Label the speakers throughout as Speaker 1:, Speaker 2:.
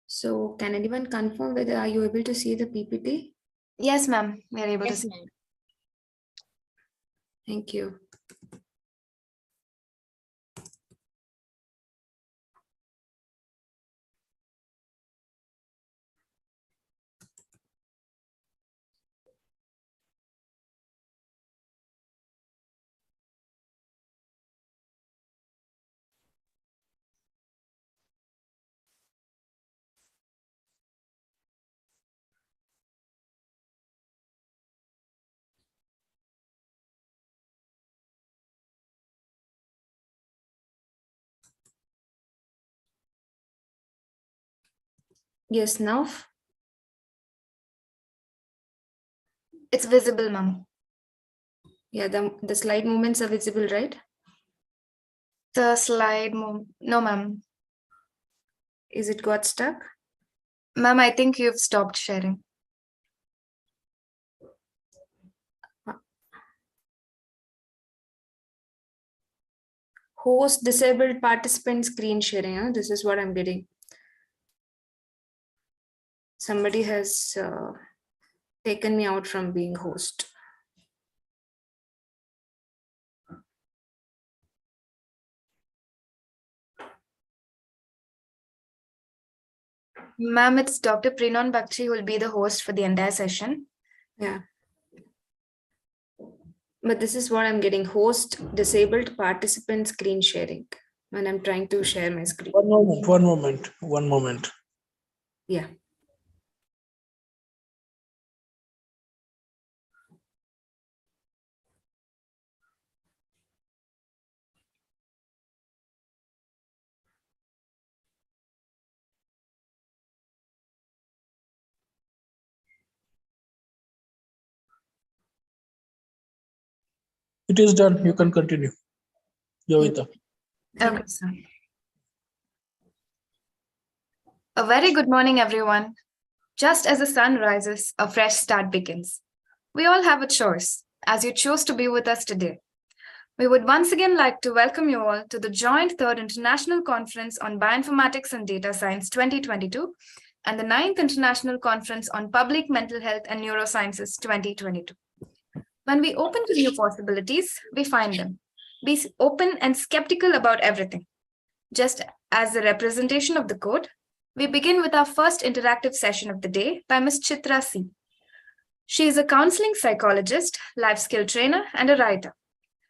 Speaker 1: So can anyone confirm whether are you able to see the PPT?
Speaker 2: Yes, ma'am. We are able to see.
Speaker 1: Thank you. Yes, now
Speaker 2: It's visible, ma'am.
Speaker 1: yeah, the slide movements are visible, right?
Speaker 2: The slide no, ma'am.
Speaker 1: Is it got stuck?
Speaker 2: Ma'am, I think you've stopped sharing.
Speaker 1: Host disabled participant screen sharing. Huh? This is what I'm getting. Somebody has taken me out from being host.
Speaker 2: Ma'am, it's Dr. Prenon Bakshi who will be the host for the entire session.
Speaker 1: Yeah. But this is what I'm getting, host disabled participant screen sharing when I'm trying to share my screen.
Speaker 3: One moment.
Speaker 1: Yeah.
Speaker 3: It is done. You can continue. Jovita.
Speaker 2: Okay, sir. A very good morning, everyone. Just as the sun rises, a fresh start begins. We all have a choice, as you chose to be with us today. We would once again like to welcome you all to the joint 3rd International Conference on Bioinformatics and Data Science 2022 and the 9th International Conference on Public Mental Health and Neurosciences 2022. When we open to new possibilities, we find them. Be open and skeptical about everything. Just as a representation of the code, we begin with our first interactive session of the day by Ms. Chitra C. She is a counseling psychologist, life skill trainer, and a writer.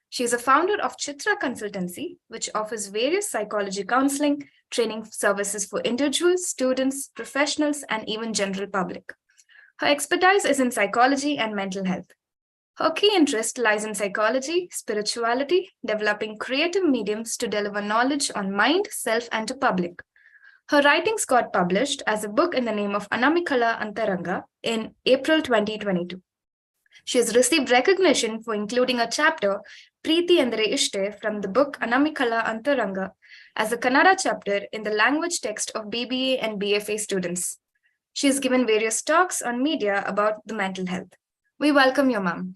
Speaker 2: She is a founder of Chitra Consultancy, which offers various psychology counseling, training services for individuals, students, professionals, and even general public. Her expertise is in psychology and mental health. Her key interest lies in psychology, spirituality, developing creative mediums to deliver knowledge on mind, self, and to public. Her writings got published as a book in the name of Anamikala Antaranga in April 2022. She has received recognition for including a chapter, Preeti Endare Ishte, from the book Anamikala Antaranga as a Kannada chapter in the language text of BBA and BFA students. She has given various talks on media about the mental health. We welcome you, ma'am.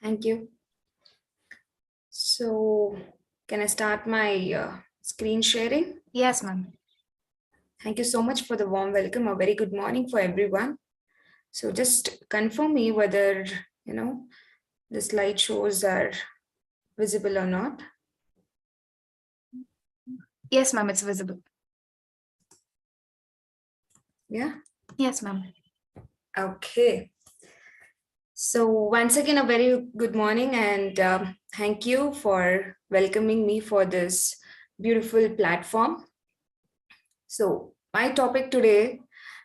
Speaker 1: Thank you. So can I start my screen sharing?
Speaker 2: Yes, ma'am.
Speaker 1: Thank you so much for the warm welcome. A very good morning for everyone. So just confirm me whether, the slideshows are visible or not.
Speaker 2: Yes, ma'am, it's visible.
Speaker 1: Yeah?
Speaker 2: Yes, ma'am.
Speaker 1: Okay. So once again, a very good morning and thank you for welcoming me for this beautiful platform. So my topic today,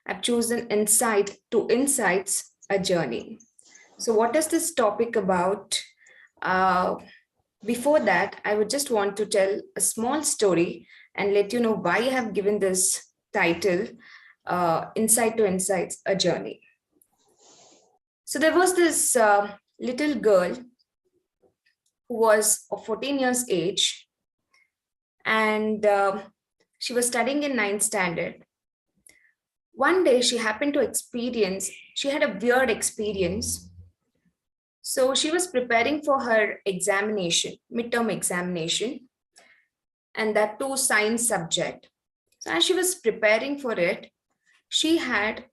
Speaker 1: I've chosen Insight to Insights, a Journey. So what is this topic about? Before that, I would just want to tell a small story and let you know why I have given this title, Insight to Insights, a Journey. So there was this little girl who was of 14 years age and she was studying in 9th standard. One day she happened to she had a weird experience. So she was preparing for her examination, midterm examination, and that too science subject. So as she was preparing for it, she had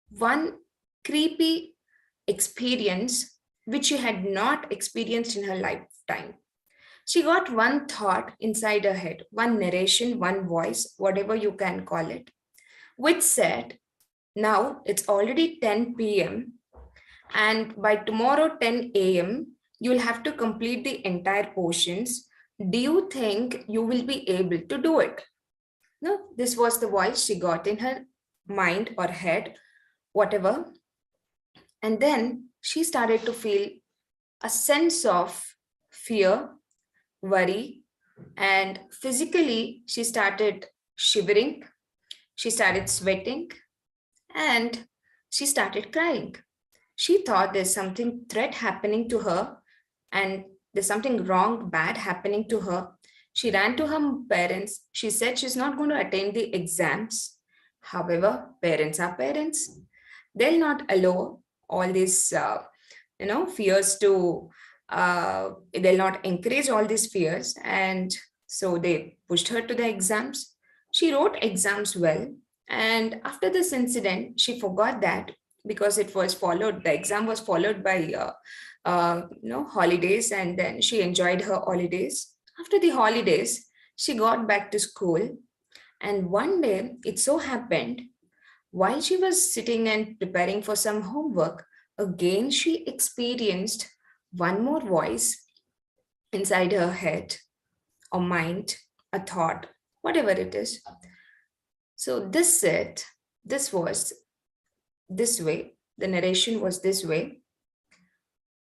Speaker 1: one creepy experience which she had not experienced in her lifetime. She got one thought inside her head, one narration, one voice, whatever you can call it, which said, now it's already 10 p.m. and by tomorrow 10 a.m., you'll have to complete the entire portions. Do you think you will be able to do it? No, this was the voice she got in her mind or head, whatever. And then she started to feel a sense of fear, worry, and physically she started shivering, she started sweating, and she started crying. She thought there's something threat happening to her and there's something wrong, bad happening to her. She ran to her parents. She said she's not going to attend the exams. However, parents are parents. They'll not allow all these, fears to, they'll not encourage all these fears. And so they pushed her to the exams. She wrote exams well. And after this incident, she forgot that because it was followed, the exam was followed by, holidays, and then she enjoyed her holidays. After the holidays, she got back to school. And one day, it so happened, while she was sitting and preparing for some homework, again she experienced one more voice inside her head or mind, a thought, whatever it is. So this said, this was this way, the narration was this way.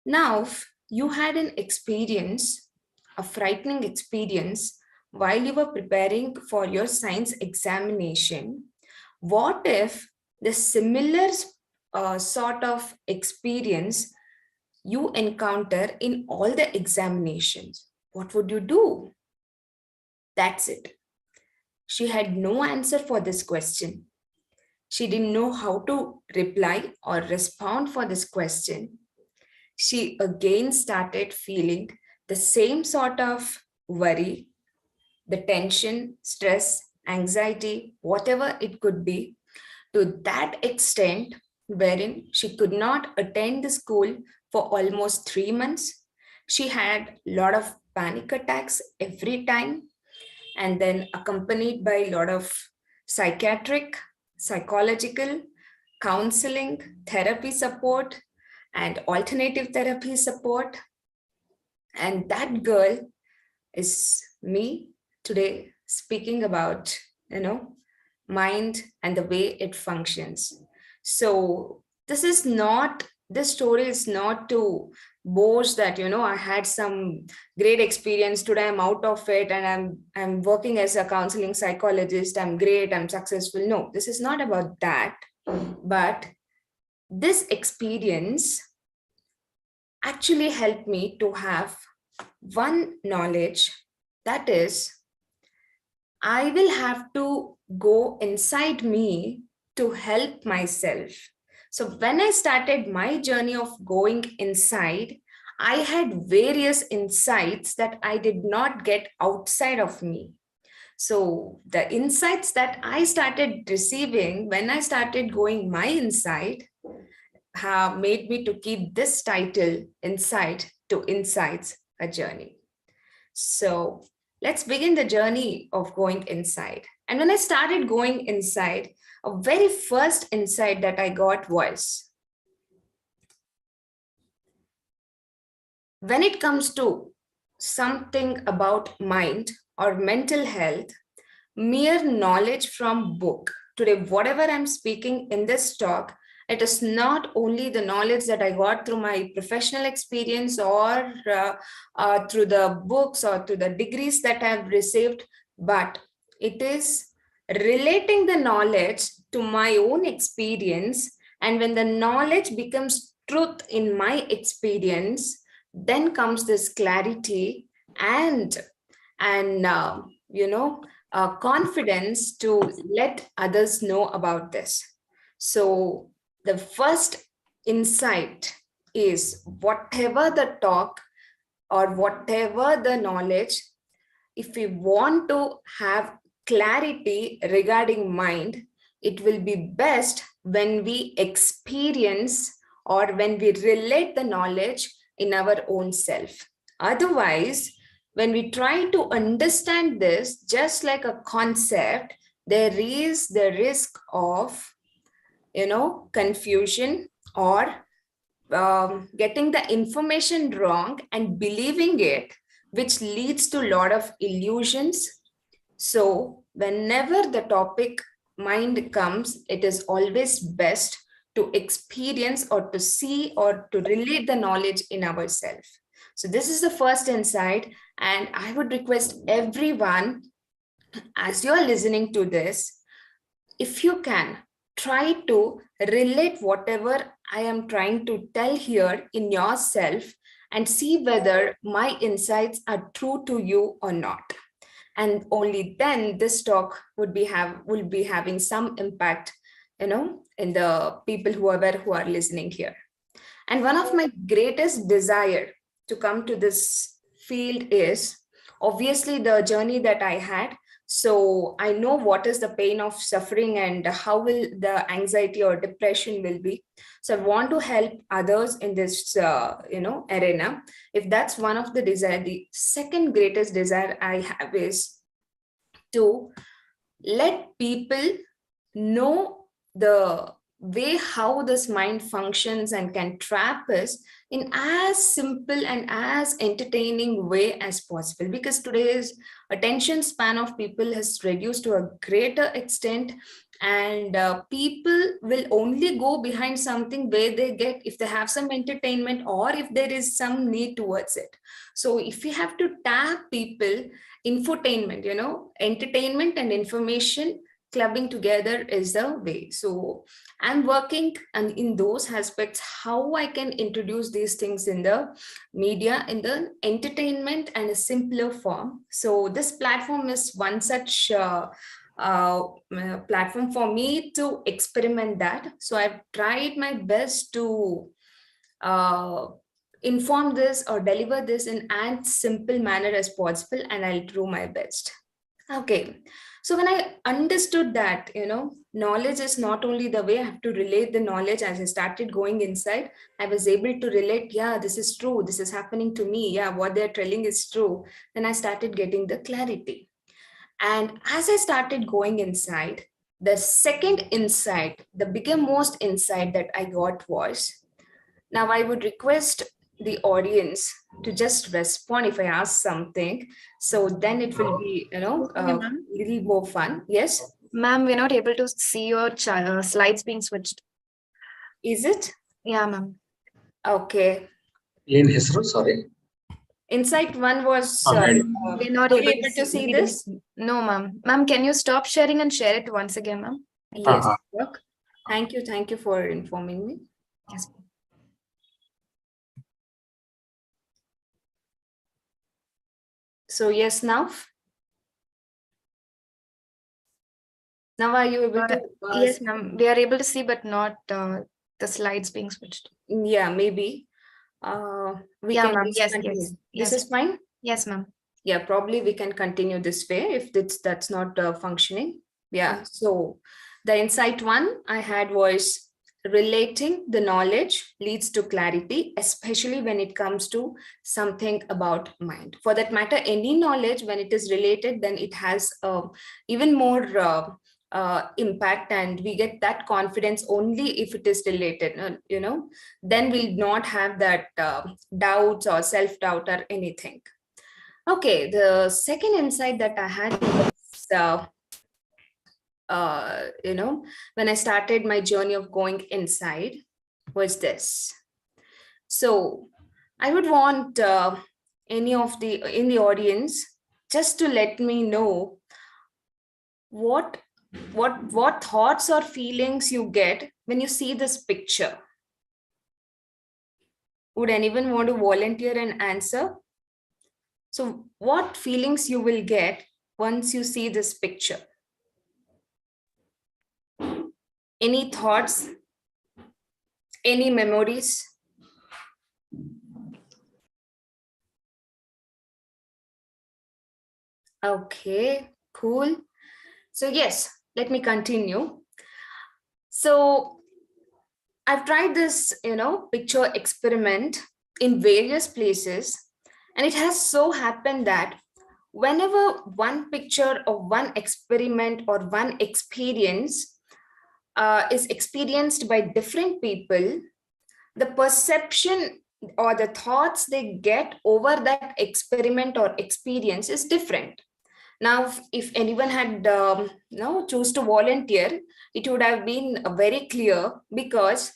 Speaker 1: Now, you had an experience, a frightening experience, while you were preparing for your science examination. What if the similar sort of experience you encounter in all the examinations? What would you do? That's it. She had no answer for this question. She didn't know how to reply or respond for this question. She again started feeling the same sort of worry, the tension, stress, anxiety, whatever it could be, to that extent wherein she could not attend the school for almost 3 months. She had a lot of panic attacks every time, and then accompanied by a lot of psychiatric, psychological, counseling, therapy support, and alternative therapy support. And that girl is me today, speaking about, mind and the way it functions. So this story is not to boast that, I had some great experience today, I'm out of it, and I'm working as a counseling psychologist, I'm great, I'm successful. No, this is not about that. But this experience actually helped me to have one knowledge, that is, I will have to go inside me to help myself. So when I started my journey of going inside, I had various insights that I did not get outside of me. So the insights that I started receiving when I started going my inside have made me to keep this title, Insight to Insights, a journey. So let's begin the journey of going inside. And when I started going inside, a very first insight that I got was, when it comes to something about mind or mental health, mere knowledge from book. Today, whatever I'm speaking in this talk, it is not only the knowledge that I got through my professional experience or through the books or through the degrees that I've received, but it is relating the knowledge to my own experience. And when the knowledge becomes truth in my experience, then comes this clarity and confidence to let others know about this. So the first insight is, whatever the talk or whatever the knowledge, if we want to have clarity regarding mind, it will be best when we experience or when we relate the knowledge in our own self. Otherwise, when we try to understand this just like a concept, there is the risk of, confusion or getting the information wrong and believing it, which leads to a lot of illusions. So whenever the topic mind comes, it is always best to experience or to see or to relate the knowledge in ourselves. So this is the first insight, and I would request everyone, as you're listening to this, if you can, try to relate whatever I am trying to tell here in yourself and see whether my insights are true to you or not. And only then this talk will be having some impact, in the people who are listening here. And one of my greatest desire to come to this field is obviously the journey that I had. So I know what is the pain of suffering and how will the anxiety or depression will be. So I want to help others in this, arena. If that's one of the desire, the second greatest desire I have is to let people know the way how this mind functions and can trap us in as simple and as entertaining way as possible, because today's attention span of people has reduced to a greater extent, and people will only go behind something where they get, if they have some entertainment or if there is some need towards it. So if we have to tap people, infotainment, entertainment and information clubbing together is the way. So I'm working and in those aspects, how I can introduce these things in the media, in the entertainment and a simpler form. So this platform is one such platform for me to experiment that. So I've tried my best to inform this or deliver this in as simple manner as possible, and I'll do my best. Okay. So when I understood that, knowledge is not only the way I have to relate the knowledge, as I started going inside, I was able to relate, yeah, this is true. This is happening to me. Yeah, what they're telling is true. Then I started getting the clarity. And as I started going inside, the second insight, the bigger most insight that I got was, now I would request the audience to just respond if I ask something. So then it will be, a little more fun. Yes.
Speaker 2: Ma'am, we're not able to see your slides being switched.
Speaker 1: Is it?
Speaker 2: Yeah, ma'am.
Speaker 1: Okay.
Speaker 4: In Hisro, sorry.
Speaker 1: Insight one was,
Speaker 2: we're not
Speaker 1: are you
Speaker 2: able
Speaker 1: to see this?
Speaker 2: No, ma'am. Ma'am, can you stop sharing and share it once again, ma'am?
Speaker 1: Yes. Look. Thank you. Thank you for informing me.
Speaker 2: Yes.
Speaker 1: So yes, now are you able to?
Speaker 2: Yes, ma'am. We are able to see, but not the slides being switched.
Speaker 1: Yeah, maybe. We
Speaker 2: Yeah,
Speaker 1: can
Speaker 2: ma'am. Yes,
Speaker 1: continue.
Speaker 2: yes.
Speaker 1: This
Speaker 2: Yes.
Speaker 1: is fine.
Speaker 2: Yes, ma'am.
Speaker 1: Yeah, probably we can continue this way if that's not functioning. Yeah. So the insight one I had was, relating the knowledge leads to clarity, especially when it comes to something about mind. For that matter, any knowledge, when it is related, then it has even more impact, and we get that confidence only if it is related, then we'll not have that doubts or self-doubt or anything. Okay, the second insight that I had was, when I started my journey of going inside, was this. So I would want any of the in the audience just to let me know what thoughts or feelings you get when you see this picture. Would anyone want to volunteer and answer? So what feelings you will get once you see this picture? Any thoughts? Any memories? Okay, cool. So yes, let me continue. So I've tried this, picture experiment in various places, and it has so happened that whenever one picture or one experiment or one experience is experienced by different people, the perception or the thoughts they get over that experiment or experience is different. Now, if anyone had choose to volunteer, it would have been very clear, because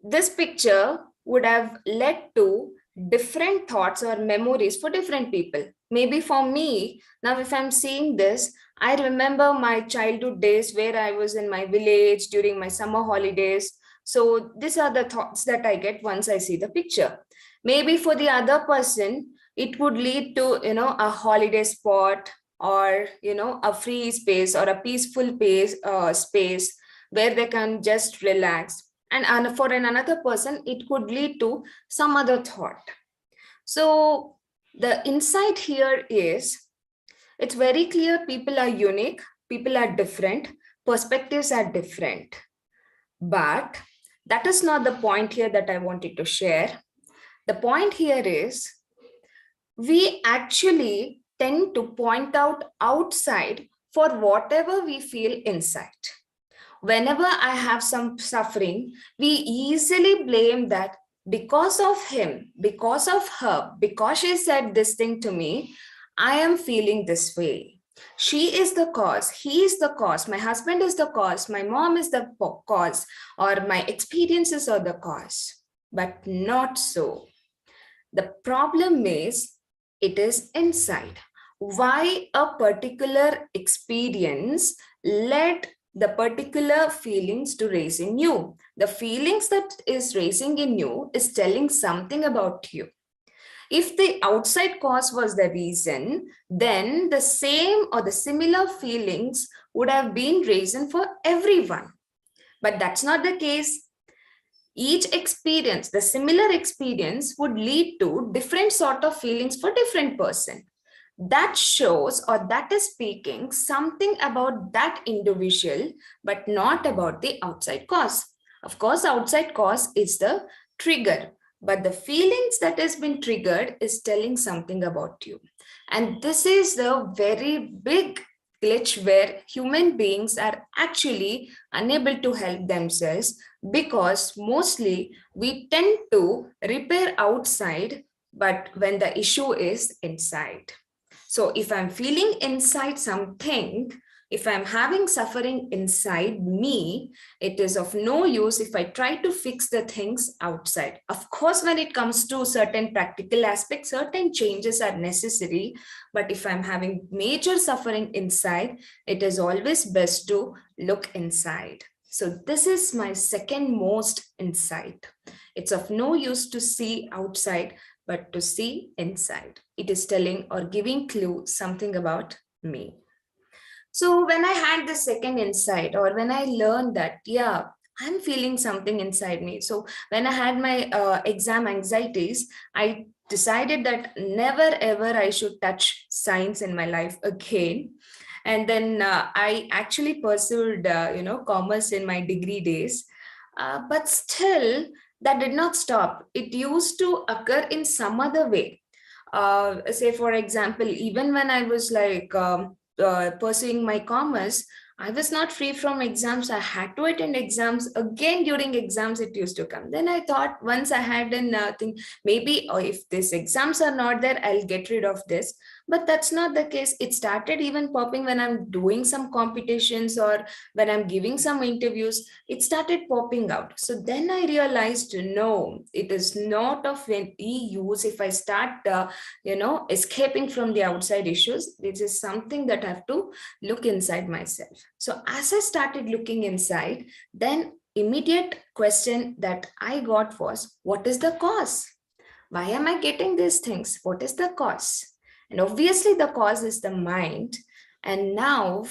Speaker 1: this picture would have led to different thoughts or memories for different people. Maybe for me, now if I'm seeing this, I remember my childhood days where I was in my village during my summer holidays. So these are the thoughts that I get once I see the picture. Maybe for the other person, it would lead to, a holiday spot, or, a free space or a peaceful space where they can just relax. And for another person, it could lead to some other thought. So the insight here is, it's very clear people are unique, people are different, perspectives are different. But that is not the point here that I wanted to share. The point here is, we actually tend to point out outside for whatever we feel inside. Whenever I have some suffering, we easily blame that because of him, because of her, because she said this thing to me, I am feeling this way. She is the cause, he is the cause, my husband is the cause, my mom is the cause, or my experiences are the cause. But not so. The problem is, it is inside. Why a particular experience led the particular feelings to raise in you. The feelings that is raising in you is telling something about you. If the outside cause was the reason, then the same or the similar feelings would have been raised for everyone. But that's not the case. Each experience, the similar experience, would lead to different sort of feelings for different person. That shows, or that is speaking something about that individual, but not about the outside cause. Of course, outside cause is the trigger, but the feelings that has been triggered is telling something about you. And this is the very big glitch where human beings are actually unable to help themselves, because mostly we tend to repair outside, but when the issue is inside. So if I'm feeling inside something, if I'm having suffering inside me, it is of no use if I try to fix the things outside. Of course, when it comes to certain practical aspects, certain changes are necessary. But if I'm having major suffering inside, it is always best to look inside. So this is my second most insight. It's of no use to see outside, but to see inside. It is telling or giving clue something about me. So when I had the second insight, or when I learned that, yeah, I'm feeling something inside me. So when I had my exam anxieties, I decided that never ever I should touch science in my life again. And then I actually pursued, commerce in my degree days. But still, that did not stop. It used to occur in some other way. Say, for example, even when I was pursuing my commerce, I was not free from exams. I had to attend exams. Again, during exams, it used to come. Then I thought, once I had an thing, maybe if these exams are not there, I'll get rid of this. But that's not the case. It started even popping when I'm doing some competitions, or when I'm giving some interviews, it started popping out. So then I realized, no, it is not of any use if I start, escaping from the outside issues. This is something that I have to look inside myself. So as I started looking inside, then immediate question that I got was, what is the cause? Why am I getting these things? What is the cause? And obviously the cause is the mind. And now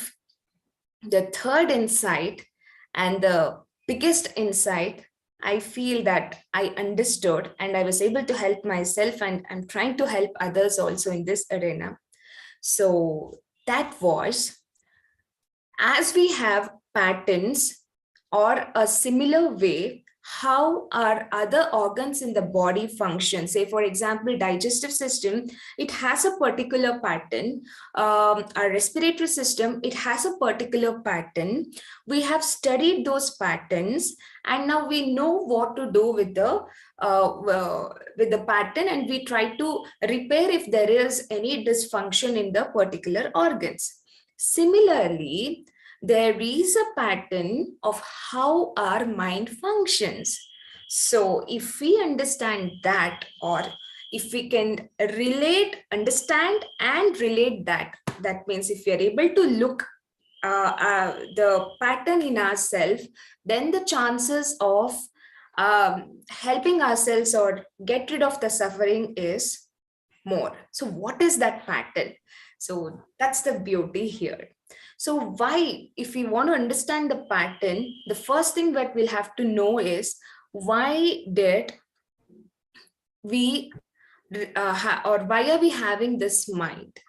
Speaker 1: the third insight, and the biggest insight, I feel that I understood, and I was able to help myself, and I'm trying to help others also in this arena. So that was, as we have patterns or a similar way how our other organs in the body function, say for example digestive system, it has a particular pattern. Our respiratory system, it has a particular pattern. We have studied those patterns and now we know what to do with the pattern, and we try to repair if there is any dysfunction in the particular organs. Similarly, there is a pattern of how our mind functions. So if we understand that, or if we can understand and relate that, that means if we are able to look the pattern in ourselves, then the chances of helping ourselves or get rid of the suffering is more. So what is that pattern? So that's the beauty here. So why, if we want to understand the pattern, the first thing that we'll have to know is why did we or why are we having this mind?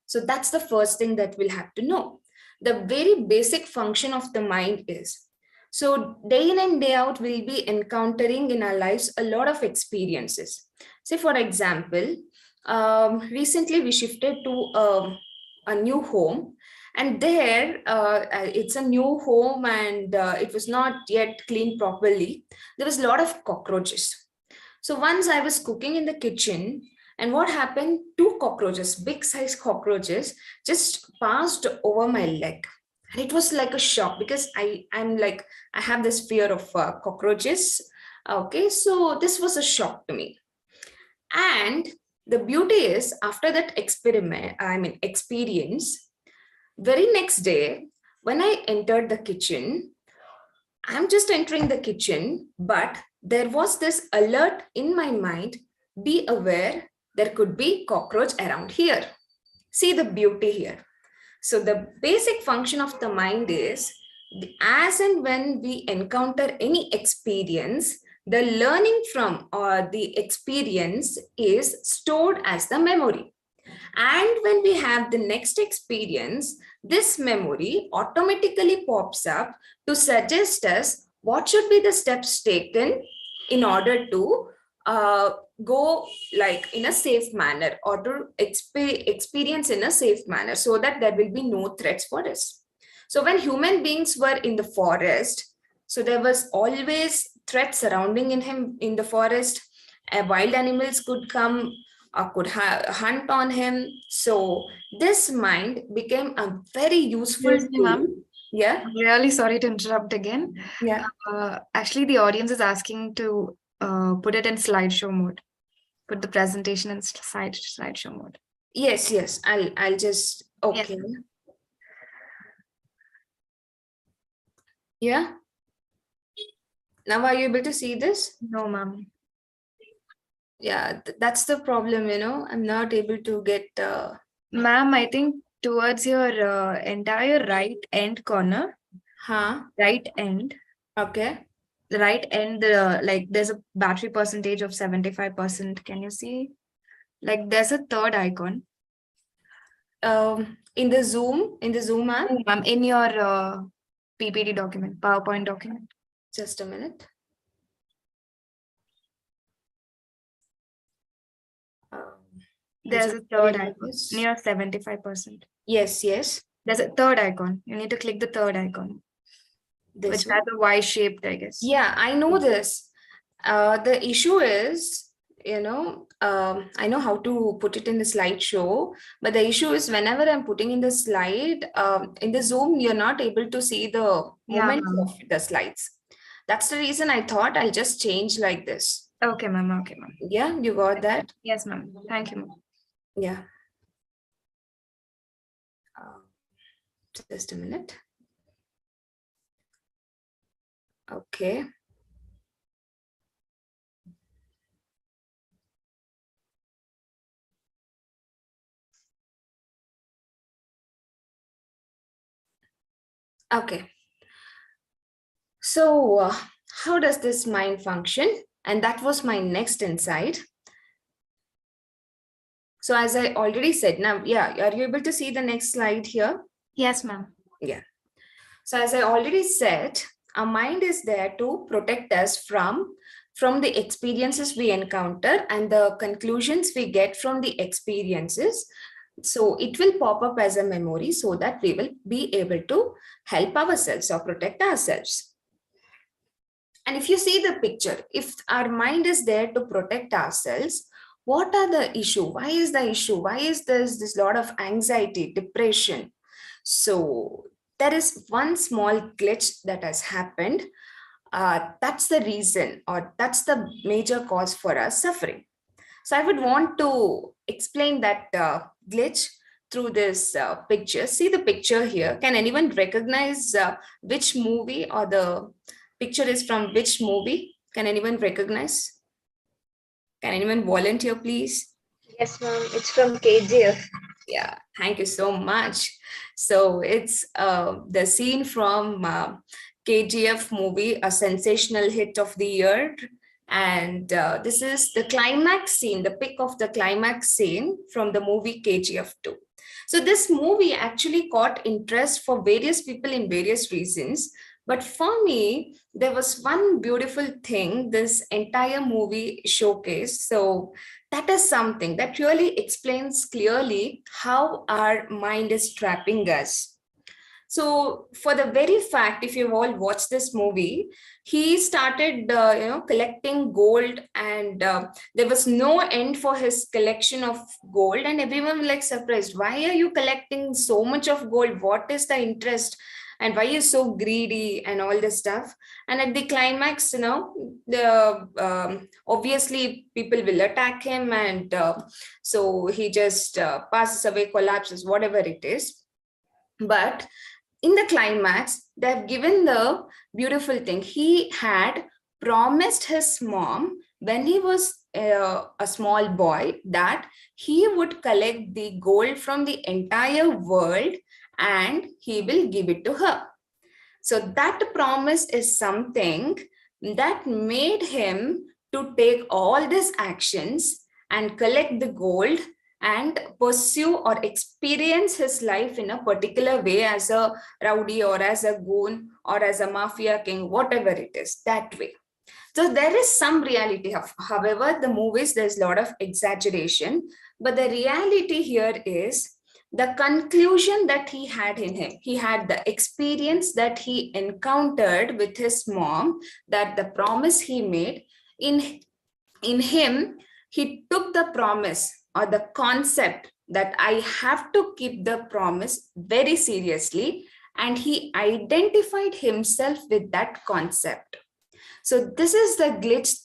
Speaker 1: So that's the first thing that we'll have to know. The very basic function of the mind is, so day in and day out, we'll be encountering in our lives a lot of experiences. Say for example, recently we shifted to a new home, and there it's a new home and it was not yet cleaned properly. There was a lot of cockroaches. So once I was cooking in the kitchen, and what happened, two cockroaches, big size cockroaches, just passed over my leg. And it was like a shock because I have this fear of cockroaches. Okay, so this was a shock to me. And the beauty is, after that experience, very next day, when I entered the kitchen, I'm just entering the kitchen, but there was this alert in my mind, be aware, there could be cockroach around here. See the beauty here. So the basic function of the mind is, as and when we encounter any experience, the learning from the experience is stored as the memory. And when we have the next experience, this memory automatically pops up to suggest us what should be the steps taken in order to go like in a safe manner, or to experience in a safe manner, so that there will be no threats for us. So when human beings were in the forest, so there was always threats surrounding in the forest. Wild animals could come, could hunt on him. So this mind became a very useful
Speaker 2: Excuse me,
Speaker 1: tool.
Speaker 2: ma'am.
Speaker 1: Yeah.
Speaker 2: I'm really sorry to interrupt again.
Speaker 1: Yeah.
Speaker 2: Actually, the audience is asking to put it in slideshow mode. Put the presentation in slideshow mode.
Speaker 1: Yes. I'll just, okay. Yeah. Now are you able to see this?
Speaker 2: No, ma'am.
Speaker 1: Yeah, that's the problem, I'm not able to get
Speaker 2: Ma'am, I think towards your entire right end corner, right end,
Speaker 1: okay.
Speaker 2: the right end, like there's a battery percentage of 75%. Can you see? Like there's a third icon.
Speaker 1: In the Zoom app.
Speaker 2: No, ma'am, in your PPT document, PowerPoint document.
Speaker 1: Just a minute.
Speaker 2: There's a third icon near 75%.
Speaker 1: Yes.
Speaker 2: There's a third icon. You need to click the third icon, which has a Y-shaped, I guess.
Speaker 1: Yeah, I know this. The issue is, I know how to put it in the slideshow, but the issue is whenever I'm putting in the slide, in the Zoom, you're not able to see the movement of the slides. That's the reason I thought I'll just change like this.
Speaker 2: Okay, ma'am.
Speaker 1: Yeah, you got that?
Speaker 2: Yes, ma'am. Thank you, ma'am.
Speaker 1: Yeah. Just a minute. Okay. Okay. So how does this mind function? And that was my next insight. So as I already said, now, yeah, are you able to see the next slide here?
Speaker 2: Yes, ma'am.
Speaker 1: Yeah. So as I already said, our mind is there to protect us from the experiences we encounter and the conclusions we get from the experiences. So it will pop up as a memory so that we will be able to help ourselves or protect ourselves. And if you see the picture, if our mind is there to protect ourselves, what are the issue? Why is the issue? Why is this lot of anxiety, depression? So there is one small glitch that has happened. That's the reason, or that's the major cause for our suffering. So I would want to explain that glitch through this picture. See the picture here. Can anyone recognize which movie, or the picture is from which movie? Can anyone recognize? Can anyone volunteer, please?
Speaker 5: Yes, ma'am. It's from KGF.
Speaker 1: Yeah, thank you so much. So it's the scene from KGF movie, a sensational hit of the year. And this is the climax scene, the pic of the climax scene from the movie KGF 2. So this movie actually caught interest for various people in various reasons. But for me, there was one beautiful thing this entire movie showcased. So that is something that really explains clearly how our mind is trapping us. So for the very fact, if you've all watched this movie, he started, collecting gold, and there was no end for his collection of gold. And everyone was like surprised. Why are you collecting so much of gold? What is the interest? And why are you so greedy and all this stuff? And at the climax, the obviously people will attack him, and so he just passes away, collapses, whatever it is. But in the climax, they've given the beautiful thing. He had promised his mom when he was a small boy that he would collect the gold from the entire world and he will give it to her. So that promise is something that made him to take all these actions and collect the gold and pursue or experience his life in a particular way as a rowdy or as a goon or as a mafia king, whatever it is, that way. So there is some reality. However, the movies, there's a lot of exaggeration, but the reality here is the conclusion that he had in him. He had the experience that he encountered with his mom, that the promise he made in him, he took the promise or the concept that I have to keep the promise very seriously, and he identified himself with that concept. So this is the glitch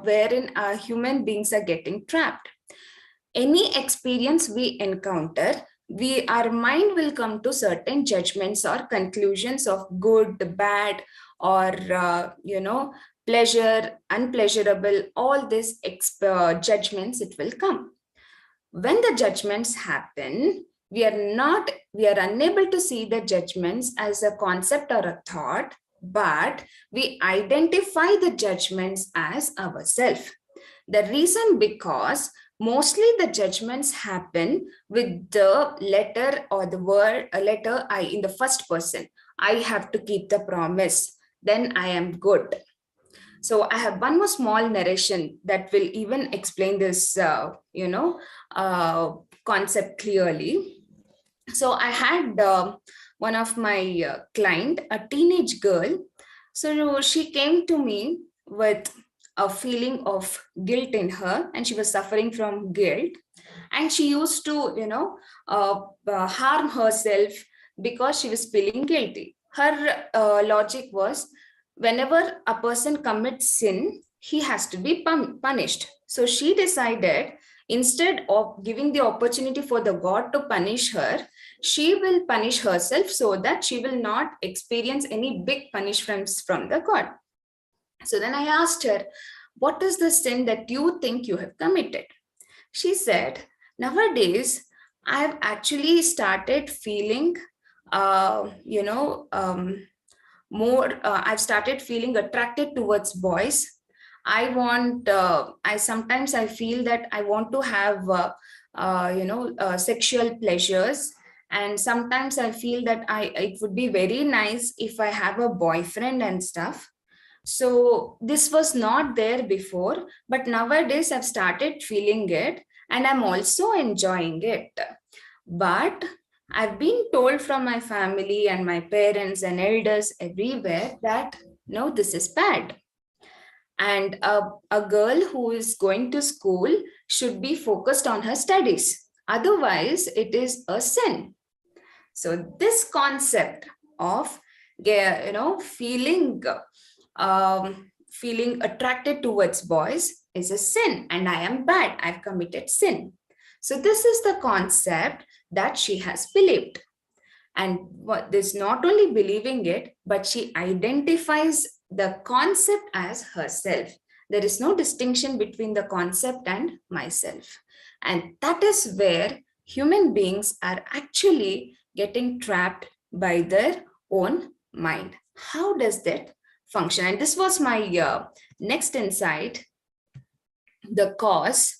Speaker 1: wherein human beings are getting trapped. Any experience we encounter, our mind will come to certain judgments or conclusions of good, bad, or pleasure, unpleasurable. All these judgments, it will come. When the judgments happen, we are unable to see the judgments as a concept or a thought, but we identify the judgments as ourselves. The reason, because mostly the judgments happen with the letter or the word, a letter I in the first person. I have to keep the promise, then I am good. So I have one more small narration that will even explain this, concept clearly. So I had one of my client, a teenage girl. So she came to me with a feeling of guilt in her, and she was suffering from guilt. And she used to, harm herself because she was feeling guilty. Her logic was, whenever a person commits sin, he has to be punished. So she decided, instead of giving the opportunity for the God to punish her, she will punish herself so that she will not experience any big punishments from the God. So then I asked her, what is the sin that you think you have committed? She said, nowadays, I've actually started feeling, I've started feeling attracted towards boys. I feel that I want to have, sexual pleasures. And sometimes I feel that it would be very nice if I have a boyfriend and stuff. So this was not there before, but nowadays I've started feeling it and I'm also enjoying it. But I've been told from my family and my parents and elders everywhere that no, this is bad. And a girl who is going to school should be focused on her studies. Otherwise, it is a sin. So this concept of feeling attracted towards boys is a sin, and I am bad. I've committed sin. So this is the concept that she has believed. And what this not only believing it, but she identifies the concept as herself. There is no distinction between the concept and myself. And that is where human beings are actually getting trapped by their own mind. How does that function? And this was my next insight. The cause,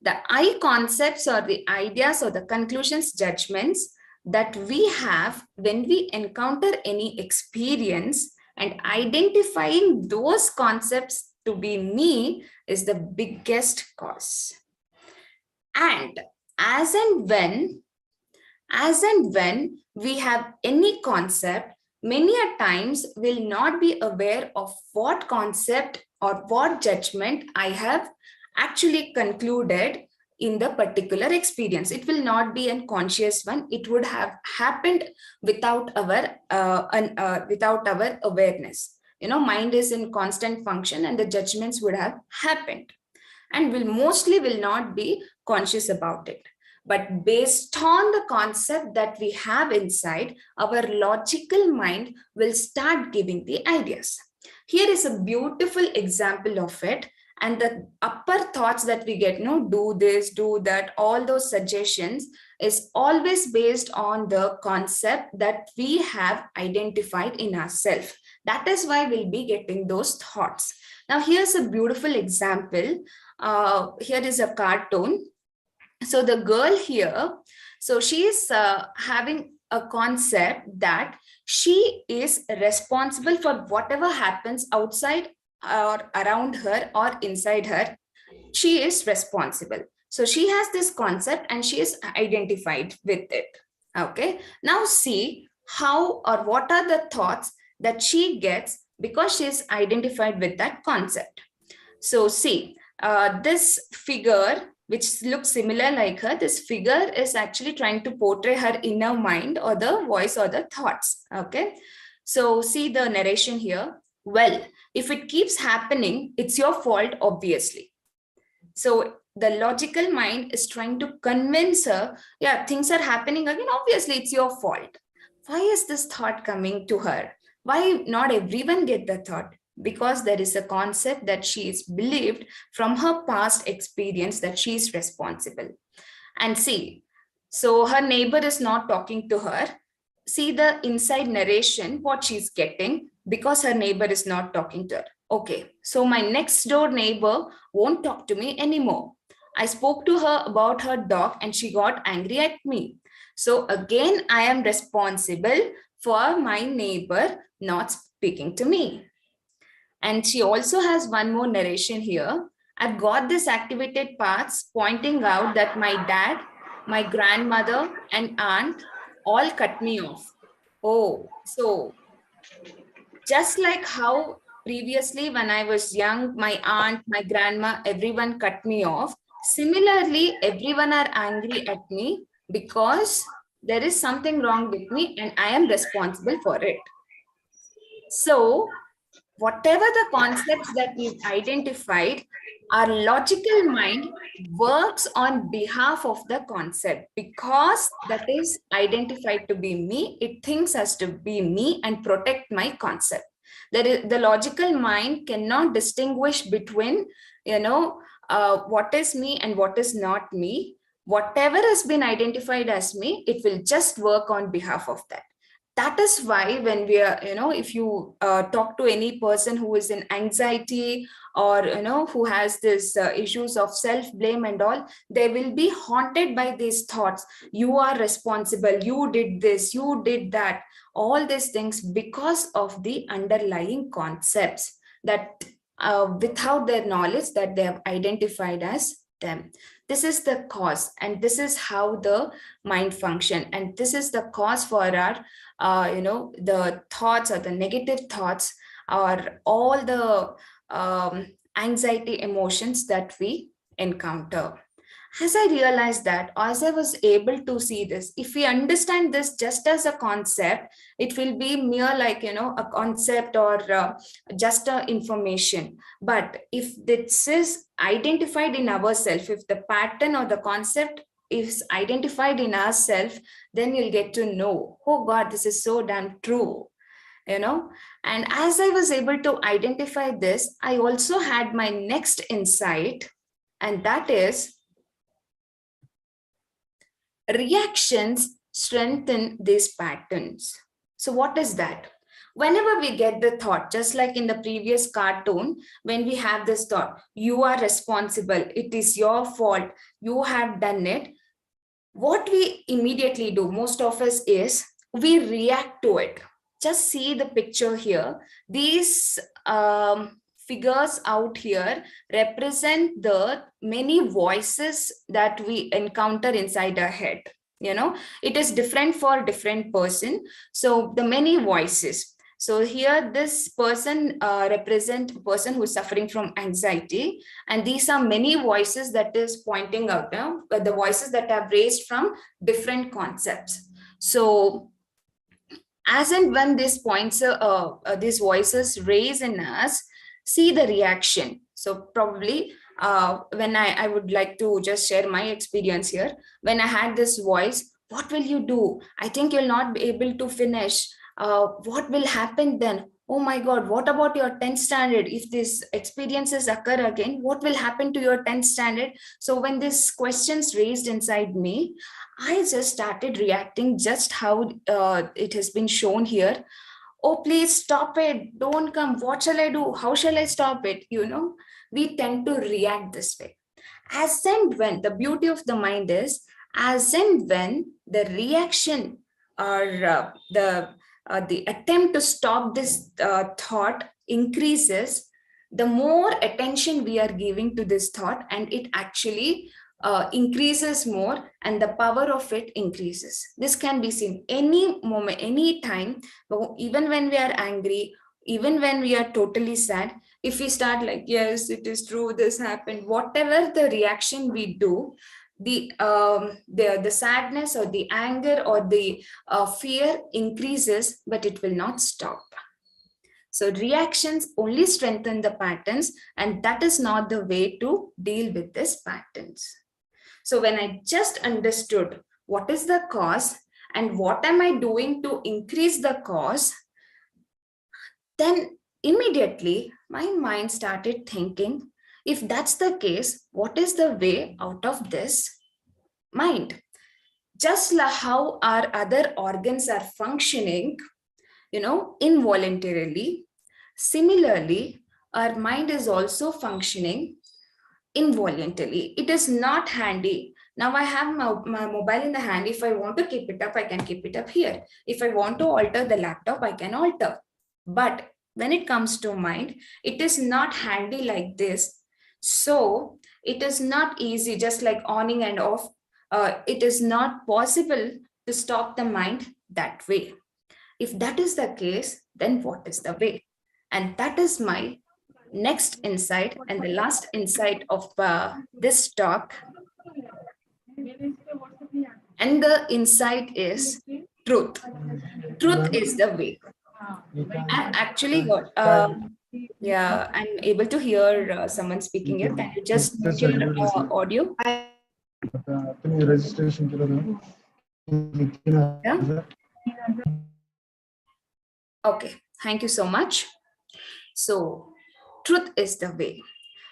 Speaker 1: the I concepts or the ideas or the conclusions, judgments that we have when we encounter any experience, and identifying those concepts to be me is the biggest cause. And as and when we have any concept, many a times will not be aware of what concept or what judgment I have actually concluded in the particular experience. It will not be a conscious one. It would have happened without our awareness. Mind is in constant function, and the judgments would have happened, and will not be conscious about it. But based on the concept that we have inside, our logical mind will start giving the ideas. Here is a beautiful example of it. And the upper thoughts that we get, do this, do that, all those suggestions is always based on the concept that we have identified in ourselves. That is why we'll be getting those thoughts. Now, here's a beautiful example. Here is a cartoon. So the girl here, so she is having a concept that she is responsible for whatever happens outside or around her or inside her. She is responsible. So she has this concept and she is identified with it. Okay. Now see how or what are the thoughts that she gets because she is identified with that concept. So see, this figure, which looks similar like her, this figure is actually trying to portray her inner mind or the voice or the thoughts. Okay. So see the narration here. Well, if it keeps happening, it's your fault, obviously. So the logical mind is trying to convince her, yeah, things are happening again. Obviously, it's your fault. Why is this thought coming to her? Why not everyone get the thought? Because there is a concept that she is believed from her past experience that she is responsible. And see, so her neighbor is not talking to her. See the inside narration, what she's getting, because her neighbor is not talking to her. Okay, so my next door neighbor won't talk to me anymore. I spoke to her about her dog and she got angry at me. So again, I am responsible for my neighbor not speaking to me. And she also has one more narration here. I've got these activated parts pointing out that my dad, my grandmother, and aunt all cut me off. Oh, so just like how previously when I was young, my aunt, my grandma, everyone cut me off. Similarly, everyone are angry at me because there is something wrong with me and I am responsible for it. So whatever the concepts that we've identified, our logical mind works on behalf of the concept because that is identified to be me. It thinks as to be me and protect my concept. The logical mind cannot distinguish between, what is me and what is not me. Whatever has been identified as me, it will just work on behalf of that. That is why when we are, if you talk to any person who is in anxiety, or who has this issues of self blame and all, they will be haunted by these thoughts. You are responsible, you did this, you did that, all these things, because of the underlying concepts that without their knowledge that they have identified as them. This is the cause, and this is how the mind function, and this is the cause for our the thoughts, or the negative thoughts, or all the anxiety emotions that we encounter. As I realized that, as I was able to see this, if we understand this just as a concept, it will be mere like, a concept, or just a information. But if this is identified in ourselves, if the pattern or the concept is identified in ourselves, then you'll get to know, oh God, this is so damn true. And as I was able to identify this, I also had my next insight, and that is, reactions strengthen these patterns. So what is that? Whenever we get the thought, just like in the previous cartoon, when we have this thought, you are responsible, it is your fault, you have done it, what we immediately do, most of us, is we react to it. Just see the picture here. These figures out here represent the many voices that we encounter inside our head. It is different for different person. So the many voices. So here this person represent a person who is suffering from anxiety, and these are many voices that is pointing out, the voices that are raised from different concepts. So as and when these points, these voices raise in us, see the reaction. So probably when I would like to just share my experience here. When I had this voice, what will you do? I think you'll not be able to finish. What will happen then? Oh my God, what about your 10th standard? If these experiences occur again, what will happen to your 10th standard? So when these questions raised inside me, I just started reacting just how it has been shown here. Oh, please stop it. Don't come. What shall I do? How shall I stop it? We tend to react this way. As and when, the beauty of the mind is, as and when the reaction, or the attempt to stop this thought increases, the more attention we are giving to this thought, and it actually increases more, and the power of it increases. This can be seen any moment, any time, even when we are angry, even when we are totally sad. If we start like, yes, it is true, this happened, whatever the reaction we do, the sadness or the anger or the fear increases, but it will not stop. So reactions only strengthen the patterns, and that is not the way to deal with these patterns. So when I just understood what is the cause and what am I doing to increase the cause, then immediately my mind started thinking, if that's the case, what is the way out of this mind? Just like how our other organs are functioning, involuntarily, similarly, our mind is also functioning involuntarily. It is not handy. Now I have my mobile in the hand. If I want to keep it up, I can keep it up here. If I want to alter the laptop, I can alter. But when it comes to mind, it is not handy like this. So it is not easy, just like on and off. It is not possible to stop the mind that way. If that is the case, then what is the way? And that is my next insight and the last insight of this talk. And the insight is truth. Truth is the way. I actually got, yeah, I'm able to hear someone speaking here. Can you just mute your audio? Yeah? Okay, thank you so much. So truth is the way.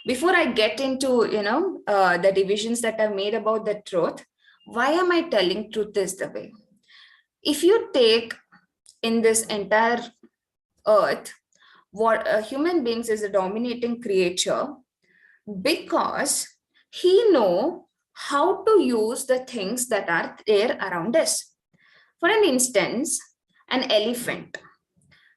Speaker 1: Before I get into, the divisions that I've made about the truth, why am I telling truth is the way? If you take in this entire earth, what human beings is a dominating creature because he know how to use the things that are there around us. For an instance, an elephant.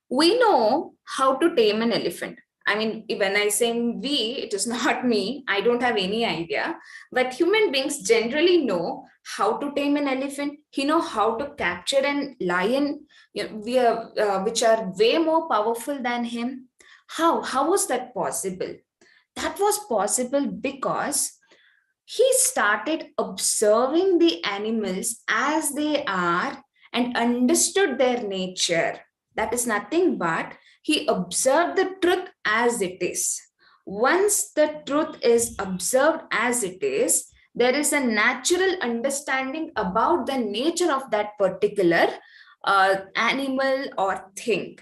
Speaker 1: We know how to tame an elephant. I mean, when I say we, it is not me. I don't have any idea. But human beings generally know how to tame an elephant. He know how to capture a lion, which are way more powerful than him. How was that possible? That was possible because he started observing the animals as they are and understood their nature. That is nothing but he observed the truth as it is. Once the truth is observed as it is, there is a natural understanding about the nature of that particular animal or thing.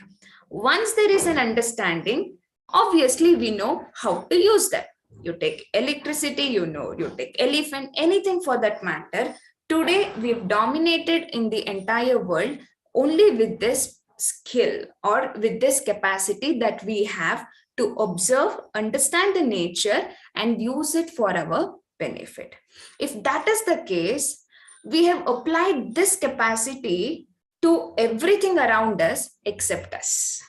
Speaker 1: Once there is an understanding, obviously we know how to use them. You take electricity, you take elephant, anything for that matter. Today, we've dominated in the entire world only with this skill or with this capacity that we have to observe, understand the nature and use it for our benefit. If that is the case, we have applied this capacity to everything around us except us.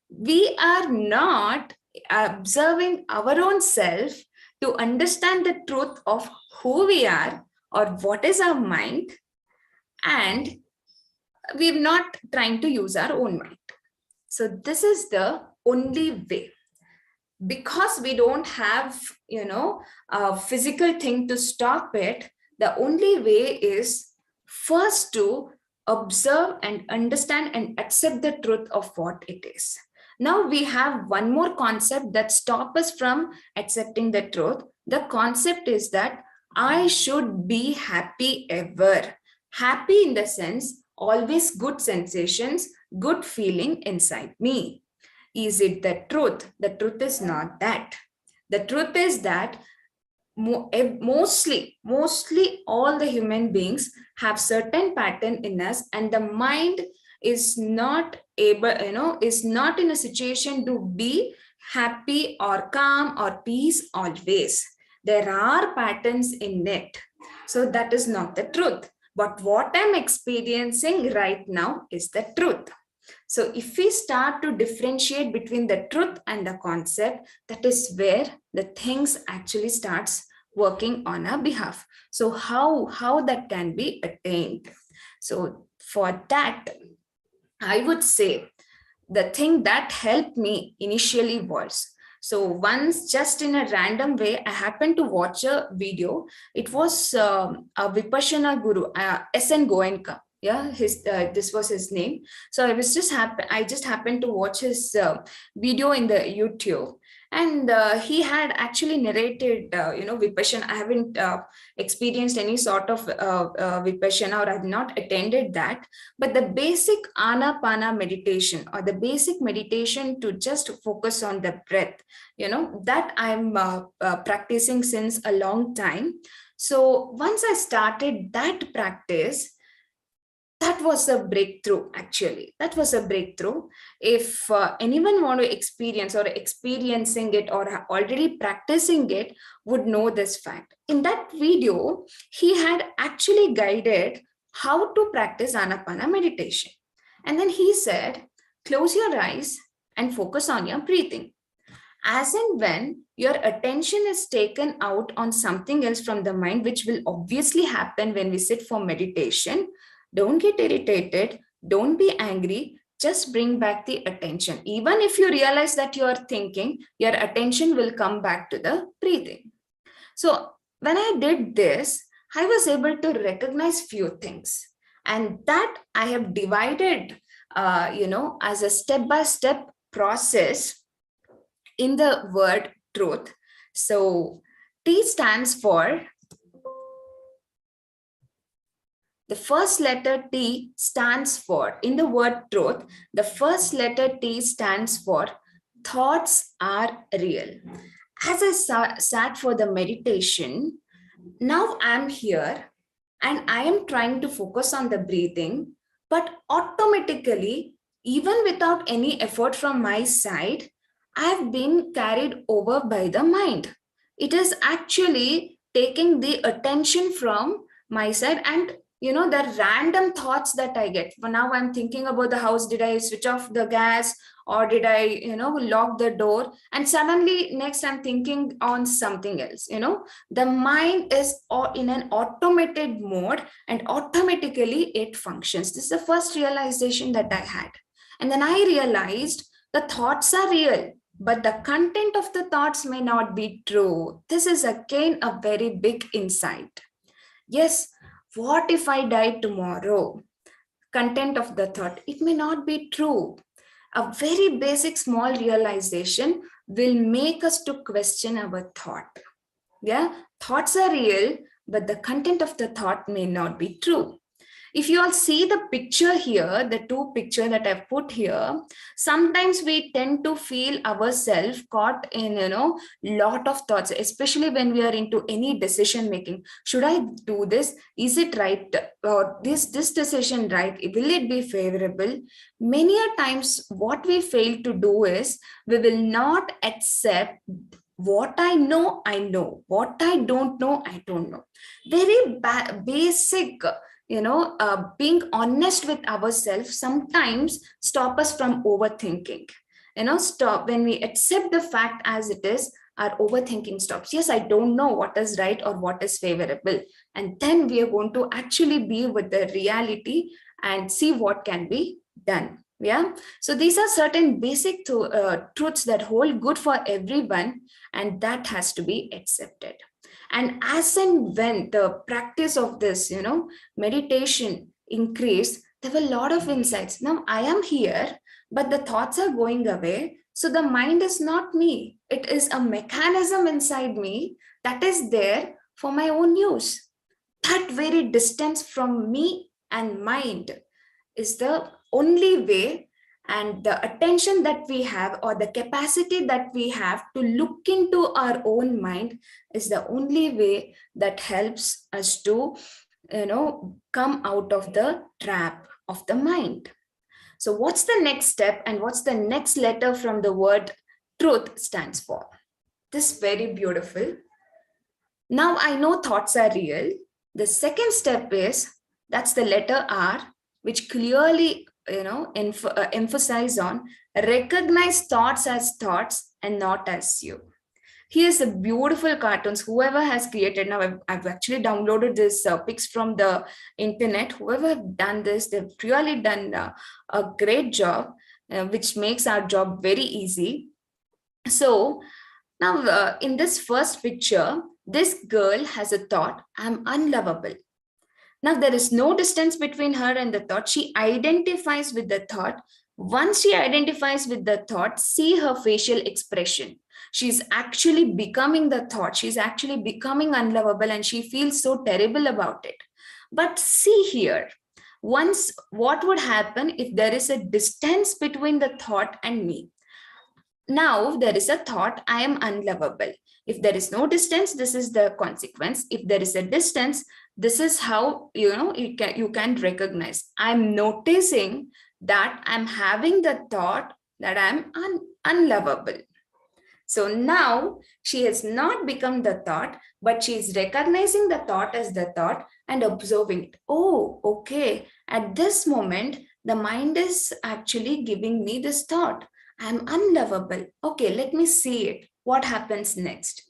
Speaker 1: We are not observing our own self to understand the truth of who we are or what is our mind, and we're not trying to use our own mind. So this is the only way. Because we don't have, a physical thing to stop it, the only way is first to observe and understand and accept the truth of what it is. Now we have one more concept that stops us from accepting the truth. The concept is that I should be happy ever. Happy in the sense, always good sensations, good feeling inside me. Is it the truth? The truth is not that. The truth is that mostly all the human beings have certain pattern in us, and the mind is not able, is not in a situation to be happy or calm or peace always. There are patterns in it. So that is not the truth. But what I'm experiencing right now is the truth. So if we start to differentiate between the truth and the concept, that is where the things actually starts working on our behalf. So how that can be attained? So for that, I would say the thing that helped me initially was, so once just in a random way, I happened to watch a video. It was a Vipassana guru, S.N. Goenka. Yeah, this was his name. So I just happened to watch his video in the YouTube, and he had actually narrated, Vipassana. I haven't experienced any sort of Vipassana, or I've not attended that, but the basic Anapana meditation, or the basic meditation to just focus on the breath, that I'm practicing since a long time. So once I started that practice, that was a breakthrough. Actually, that was a breakthrough. If anyone want to experience or experiencing it or already practicing it would know this fact. In that video, he had actually guided how to practice Anapana meditation. And then he said, close your eyes and focus on your breathing. As and when your attention is taken out on something else from the mind, which will obviously happen when we sit for meditation, don't get irritated, don't be angry, just bring back the attention. Even if you realize that you are thinking, your attention will come back to the breathing. So when I did this, I was able to recognize few things, and that I have divided, as a step-by-step process in the word truth. So T stands for, the first letter T stands for, in the word truth, the first letter T stands for thoughts are real. As I sat for the meditation, now I'm here and I am trying to focus on the breathing. but automatically, even without any effort from my side, I've been carried over by the mind. It is actually taking the attention from my side, and the random thoughts that I get. For now, I'm thinking about the house. Did I switch off the gas, or did I, lock the door? And suddenly next I'm thinking on something else. The mind is in an automated mode, and automatically it functions. This is the first realization that I had. And then I realized the thoughts are real, but the content of the thoughts may not be true. This is again a very big insight. Yes, what if I die tomorrow? Content of the thought, it may not be true. A very basic small realization will make us to question our thought. Yeah, thoughts are real, but the content of the thought may not be true. If you all see the picture here, the two pictures that I've put here, sometimes we tend to feel ourselves caught in, lot of thoughts, especially when we are into any decision making. Should I do this? Is it right? Or this decision right? Will it be favorable? Many a times what we fail to do is we will not accept what I know. What I don't know, I don't know. Very basic, being honest with ourselves sometimes stop us from overthinking. Stop when we accept the fact as it is, our overthinking stops. Yes, I don't know what is right or what is favorable. And then we are going to actually be with the reality and see what can be done. Yeah. So these are certain basic truths that hold good for everyone, and that has to be accepted. And as and when the practice of this, meditation increased, there were a lot of insights. Now I am here, but the thoughts are going away. So the mind is not me. It is a mechanism inside me that is there for my own use. That very distance from me and mind is the only way, and the attention that we have, or the capacity that we have to look into our own mind, is the only way that helps us to come out of the trap of the mind. So what's the next step, and what's the next letter from the word truth stands for? This is very beautiful. Now I know thoughts are real. The second step is, that's the letter R, which clearly emphasize on recognize thoughts as thoughts and not as you. Here's the beautiful cartoons. Whoever has created, now I've actually downloaded this pics from the internet. Whoever have done this, they've really done a great job, which makes our job very easy. So now in this first picture, this girl has a thought, I'm unlovable. Now there is no distance between her and the thought. She identifies with the thought. Once she identifies with the thought, see her facial expression. She's actually becoming the thought. She's actually becoming unlovable, and she feels so terrible about it. But see here, once what would happen if there is a distance between the thought and me? Now there is a thought, I am unlovable. If there is no distance, this is the consequence. If there is a distance, this is how you can recognize. I'm noticing that I'm having the thought that I'm unlovable. So now she has not become the thought, but she is recognizing the thought as the thought and observing it. Oh, okay. At this moment, the mind is actually giving me this thought. I'm unlovable. Okay, let me see it. What happens next?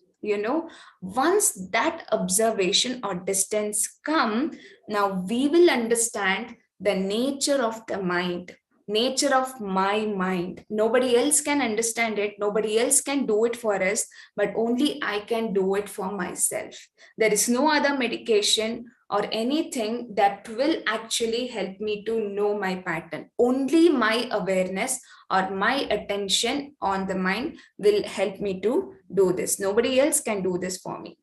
Speaker 1: Once that observation or distance come, now we will understand the nature of the mind, nature of my mind. Nobody else can understand it. Nobody else can do it for us, but only I can do it for myself. There is no other medication or anything that will actually help me to know my pattern. Only my awareness or my attention on the mind will help me to do this. Nobody else can do this for me.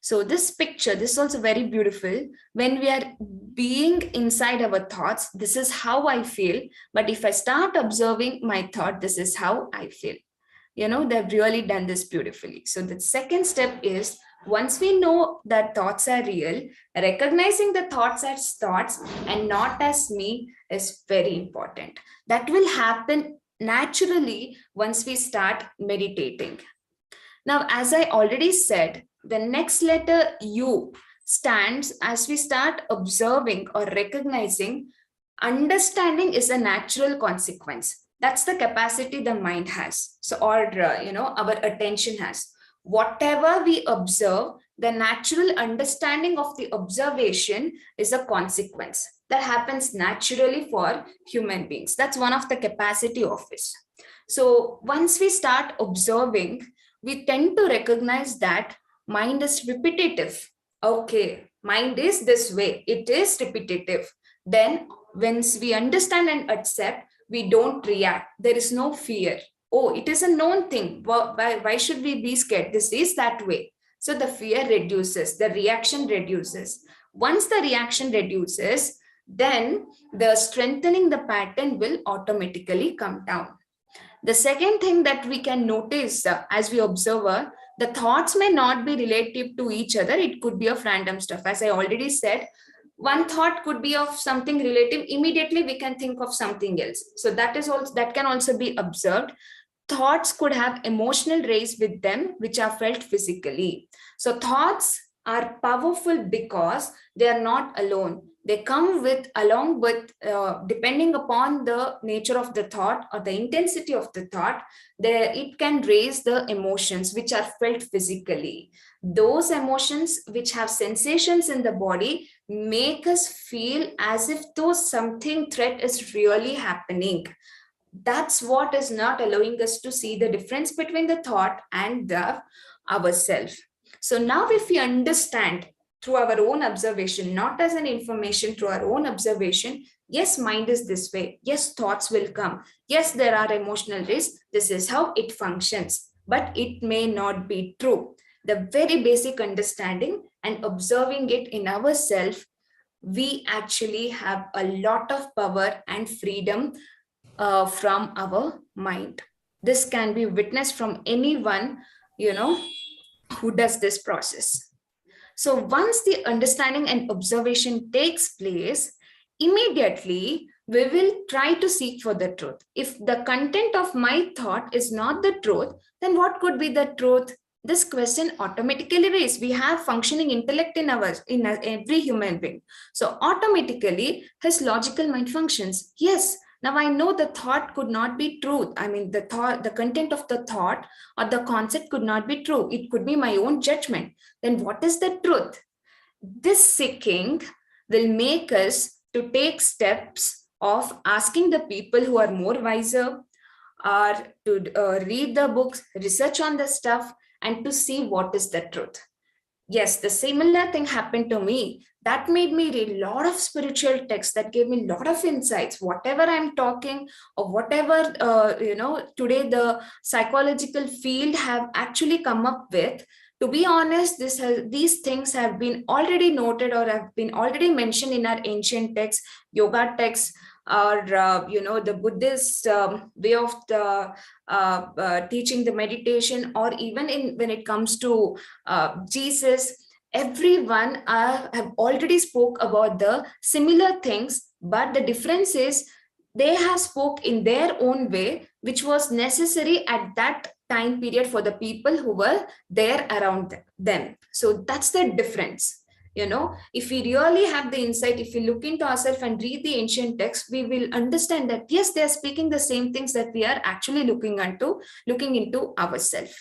Speaker 1: So this picture, this is also very beautiful. When we are being inside our thoughts, this is how I feel. But if I start observing my thought, this is how I feel. they've really done this beautifully. So the second step is, once we know that thoughts are real, recognizing the thoughts as thoughts and not as me is very important. That will happen naturally once we start meditating. Now, as I already said, the next letter U stands as we start observing or recognizing. Understanding is a natural consequence. That's the capacity the mind has. So, or, our attention has. Whatever we observe, the natural understanding of the observation is a consequence. That happens naturally for human beings. That's one of the capacity of it. So once we start observing, we tend to recognize that mind is repetitive. Okay, mind is this way. It is repetitive. Then once we understand and accept, we don't react. There is no fear. Oh, it is a known thing. Why should we be scared? This is that way. So the fear reduces, the reaction reduces. Once the reaction reduces, then the strengthening the pattern will automatically come down. The second thing that we can notice as we observe, the thoughts may not be relative to each other. It could be of random stuff. As I already said, one thought could be of something relative. Immediately we can think of something else. So that can also be observed. Thoughts could have emotional rays with them, which are felt physically. So thoughts are powerful because they are not alone. They come along with, depending upon the nature of the thought or the intensity of the thought, it can raise the emotions which are felt physically. Those emotions which have sensations in the body make us feel as if though something threat is really happening. That's what is not allowing us to see the difference between the thought and ourself. So now if we understand through our own observation, not as an information, through our own observation, yes, mind is this way. Yes, thoughts will come. Yes, there are emotional rays. This is how it functions, but it may not be true. The very basic understanding and observing it in ourselves, we actually have a lot of power and freedom from our mind. This can be witnessed from anyone, who does this process. So once the understanding and observation takes place, immediately we will try to seek for the truth. If the content of my thought is not the truth, then what could be the truth? This question automatically raised. We have functioning intellect in every human being. So automatically his logical mind functions. Yes, now I know the thought could not be true. I mean, the content of the thought or the concept could not be true. It could be my own judgment. Then what is the truth? This seeking will make us to take steps of asking the people who are more wiser, or to read the books, research on the stuff, and to see what is the truth. Yes, the similar thing happened to me. That made me read a lot of spiritual texts that gave me a lot of insights. Whatever I'm talking, or whatever, today the psychological field have actually come up with, to be honest, these things have been already noted or have been already mentioned in our ancient texts, yoga texts, or the Buddhist way of teaching the meditation, or even when it comes to Jesus. Everyone have already spoke about the similar things, but the difference is they have spoke in their own way, which was necessary at that time period for the people who were there around them. So that's the difference. If we really have the insight, if we look into ourselves and read the ancient texts, we will understand that yes, they are speaking the same things that we are actually looking into ourselves.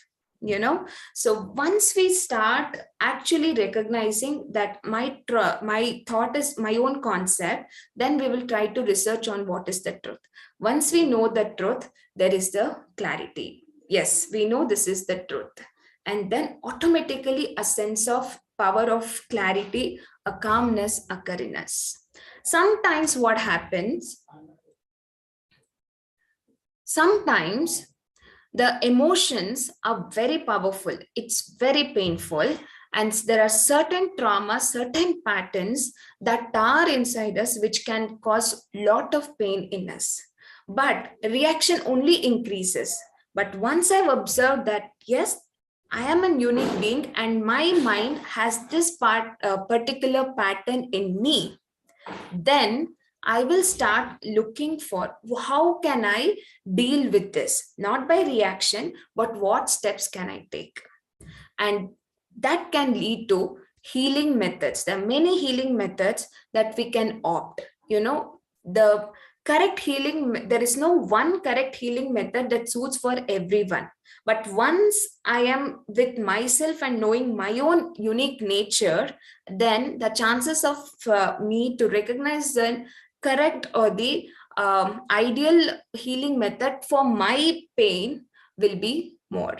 Speaker 1: So once we start actually recognizing that my thought is my own concept, then we will try to research on what is the truth. Once we know the truth, there is the clarity. Yes, we know this is the truth. And then automatically a sense of power of clarity, a calmness occur in us. Sometimes what happens, sometimes the emotions are very powerful. It's very painful. And there are certain traumas, certain patterns that are inside us, which can cause a lot of pain in us. But reaction only increases. But once I've observed that, yes, I am a unique being and my mind has this particular pattern in me, then I will start looking for how can I deal with this, not by reaction, but what steps can I take? And that can lead to healing methods. There are many healing methods that we can opt. The correct healing, there is no one correct healing method that suits for everyone. But once I am with myself and knowing my own unique nature, then the chances of me to recognize the correct or the ideal healing method for my pain will be more.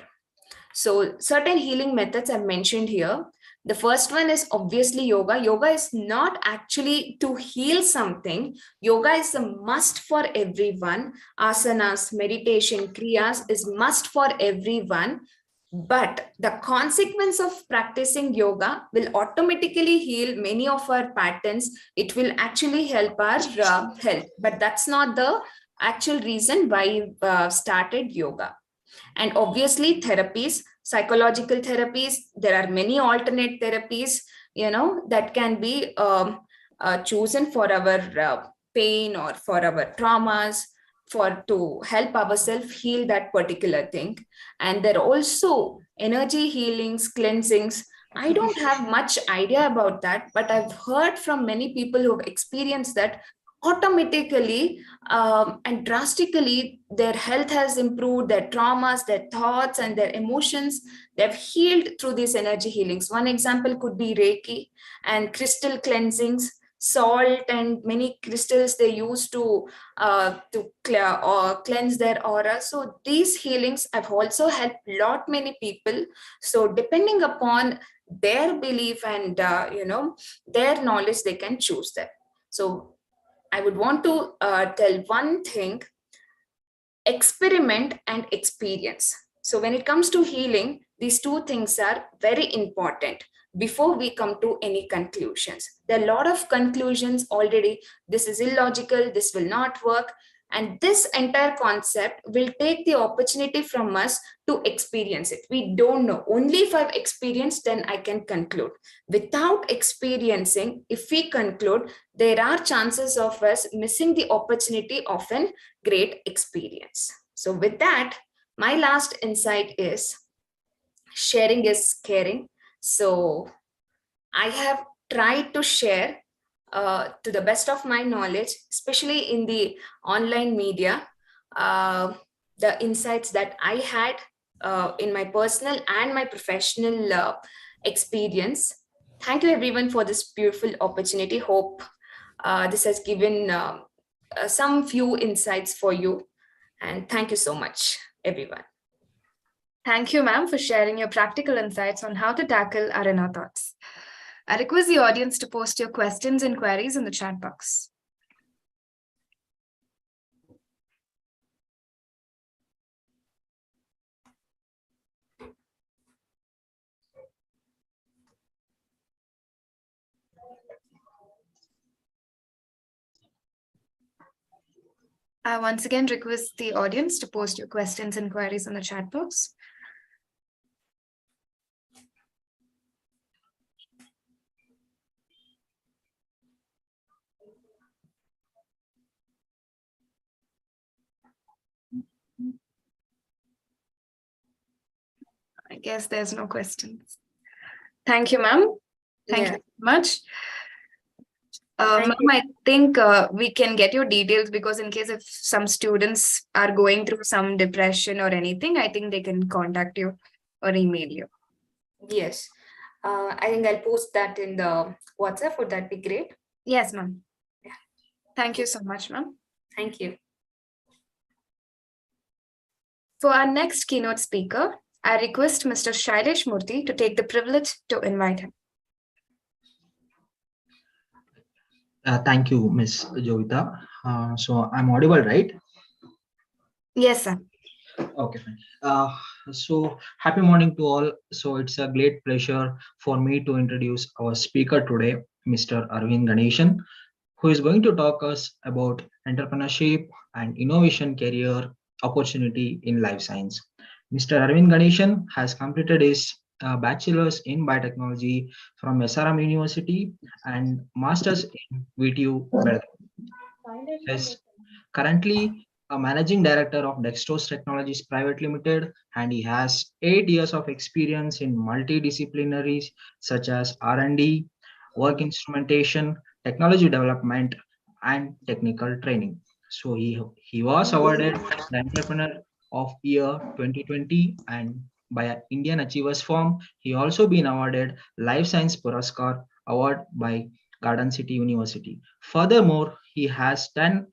Speaker 1: So certain healing methods I've mentioned here. The first one is obviously yoga. Yoga is not actually to heal something. Yoga is a must for everyone. Asanas, meditation, kriyas is must for everyone. But the consequence of practicing yoga will automatically heal many of our patterns. It will actually help our health. But that's not the actual reason why we started yoga. And obviously therapies, psychological therapies, there are many alternate therapies that can be chosen for our pain or for our traumas, for to help ourselves heal that particular thing. And there are also energy healings, cleansings. I don't have much idea about that, but I've heard from many people who have experienced that automatically and drastically their health has improved, their traumas, their thoughts and their emotions, they've healed through these energy healings. One example could be Reiki and crystal cleansings. Salt and many crystals they use to cleanse their aura. So these healings have also helped lot many people. So depending upon their belief and their knowledge, they can choose that. So I would want to tell one thing: experiment and experience. So when it comes to healing, these two things are very important before we come to any conclusions. There are a lot of conclusions already. This is illogical, this will not work. And this entire concept will take the opportunity from us to experience it. We don't know. Only if I've experienced, then I can conclude. Without experiencing, if we conclude, there are chances of us missing the opportunity of a great experience. So with that, my last insight is sharing is caring. So I have tried to share to the best of my knowledge, especially in the online media, the insights that I had in my personal and my professional experience. Thank you everyone for this beautiful opportunity. Hope this has given some few insights for you. And thank you so much, everyone.
Speaker 2: Thank you, ma'am, for sharing your practical insights on how to tackle our inner thoughts. I request the audience to post your questions and queries in the chat box. I once again request the audience to post your questions and queries in the chat box. I guess there's no questions. Thank you, ma'am. Thank you so much. Ma'am, I think we can get your details, because in case if some students are going through some depression or anything, I think they can contact you or email you.
Speaker 1: Yes. I think I'll post that in the WhatsApp. Would that be great?
Speaker 2: Yes, ma'am.
Speaker 1: Yeah.
Speaker 2: Thank you so much, ma'am.
Speaker 1: Thank you.
Speaker 2: For our next keynote speaker, I request Mr. Shailesh Murthy to take the privilege to invite him.
Speaker 4: Thank you, Miss Jovita. So I'm audible, right?
Speaker 2: Yes, sir.
Speaker 4: Okay, fine. So happy morning to all. So it's a great pleasure for me to introduce our speaker today, Mr. Arvind Ganeshan, who is going to talk us about entrepreneurship and innovation career opportunity in life science. Mr. Arvind Ganeshan has completed his bachelor's in biotechnology from SRM University and master's in VTU Belgaum. He is currently a managing director of Dextrose Technologies Private Limited, and he has 8 years of experience in multidisciplinaries such as R&D, work instrumentation, technology development, and technical training. So he was awarded the Entrepreneur of Year 2020 and by Indian Achievers Forum. He also been awarded Life Science Puraskar Award by Garden City University. Furthermore, he has 10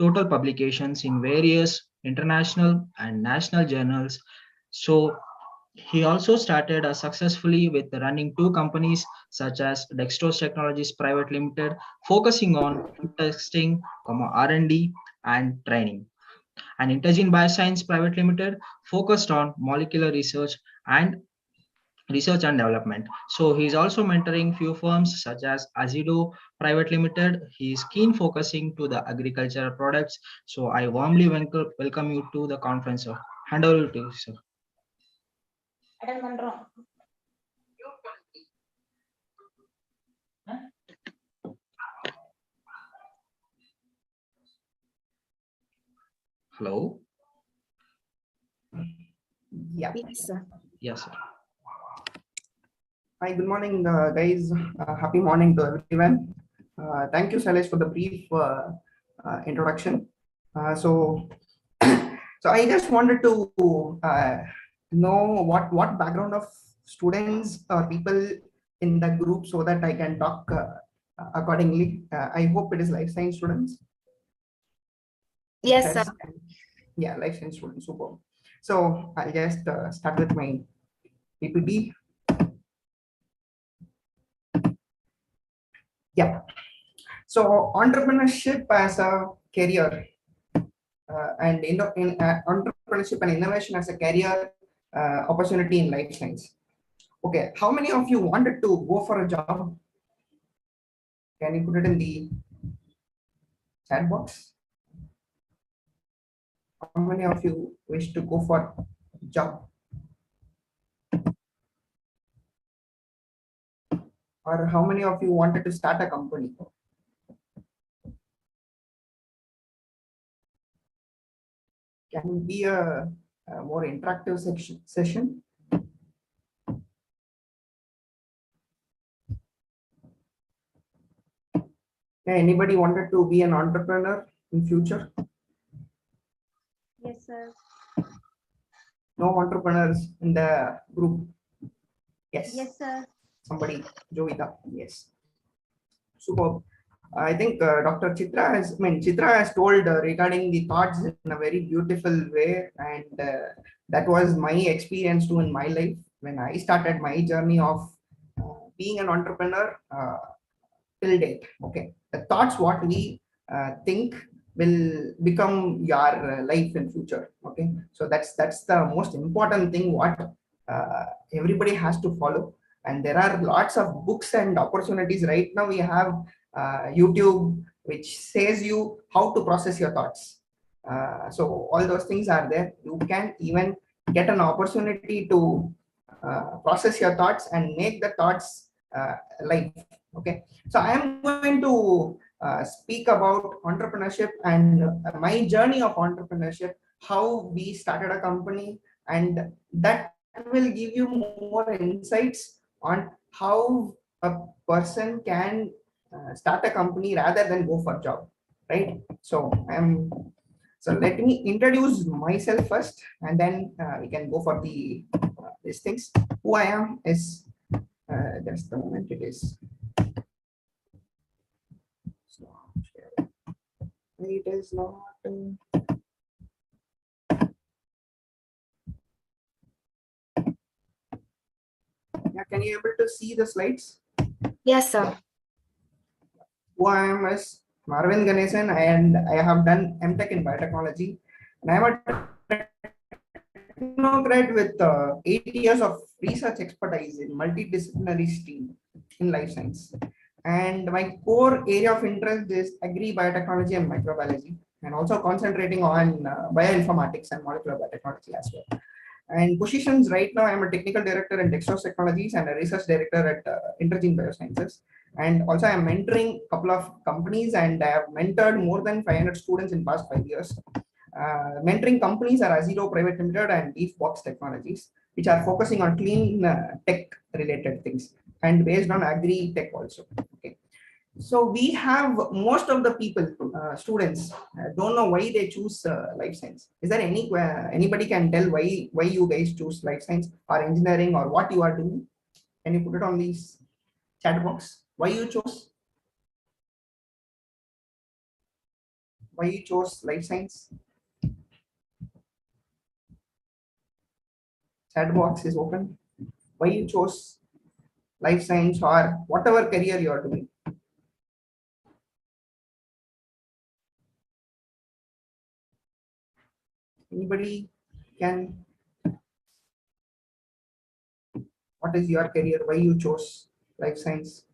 Speaker 4: total publications in various international and national journals. So he also started successfully with running two companies such as Dextrose Technologies Private Limited, focusing on testing, R&D, and training, and Intergene Bioscience Private Limited focused on molecular research and development. So he's also mentoring few firms such as Azido Private Limited. He's keen focusing to the agricultural products. So I warmly welcome you to the conference, sir. Hand over to you, sir. Hello.
Speaker 6: Yeah.
Speaker 2: Yes, sir.
Speaker 4: Yes, sir.
Speaker 6: Hi, good morning, guys. Happy morning to everyone. Thank you, Sailesh, for the brief introduction. So I just wanted to know what background of students or people in the group so that I can talk accordingly. I hope it is life science students.
Speaker 2: Yes, sir.
Speaker 6: Yeah, life science students. Super. So I'll just start with my PPT. Yeah. So entrepreneurship as a career and entrepreneurship and innovation as a career opportunity in life science. Okay, how many of you wanted to go for a job? Can you put it in the chat box? How many of you wish to go for a job? Or how many of you wanted to start a company? Can it be a more interactive session? Yeah, anybody wanted to be an entrepreneur in future?
Speaker 5: Yes, sir.
Speaker 6: No entrepreneurs in the group? Yes.
Speaker 5: Yes, sir.
Speaker 6: Somebody, Jovita, yes. Superb. I think Dr. Chitra has told regarding the thoughts in a very beautiful way, and that was my experience too in my life when I started my journey of being an entrepreneur till date. Okay, the thoughts what we think will become your life in future. Okay, so that's the most important thing what everybody has to follow. And there are lots of books and opportunities right now. We have YouTube, which says you how to process your thoughts. So all those things are there. You can even get an opportunity to process your thoughts and make the thoughts life. Okay, so I am going to speak about entrepreneurship and my journey of entrepreneurship, how we started a company, and that will give you more insights on how a person can start a company rather than go for a job, right? So let me introduce myself first, and then we can go for the these things. Who I am is just the moment it is. It is not. Yeah, can you able to see the slides?
Speaker 2: Yes, sir.
Speaker 6: Who I am is Arvind Ganeshan, and I have done MTech in biotechnology. And I am a technocrat with 8 years of research expertise in multidisciplinary stream in life science. And my core area of interest is agri biotechnology and microbiology. and also concentrating on bioinformatics and molecular biotechnology as well. And positions right now, I'm a technical director in Dextrose Technologies and a research director at Intergene Biosciences. And also I'm mentoring a couple of companies, and I have mentored more than 500 students in past 5 years. Mentoring companies are Azero Private Limited and Leafbox Technologies, which are focusing on clean tech related things and based on agri tech also. Okay. So we have most of the people, students, don't know why they choose life science. Is there anybody can tell why you guys choose life science or engineering or what you are doing? Can you put it on these chat box? Why you chose? Why you chose life science? Chat box is open. Why you chose life science or whatever career you are doing? Anybody can? What is your career? Why you chose life science?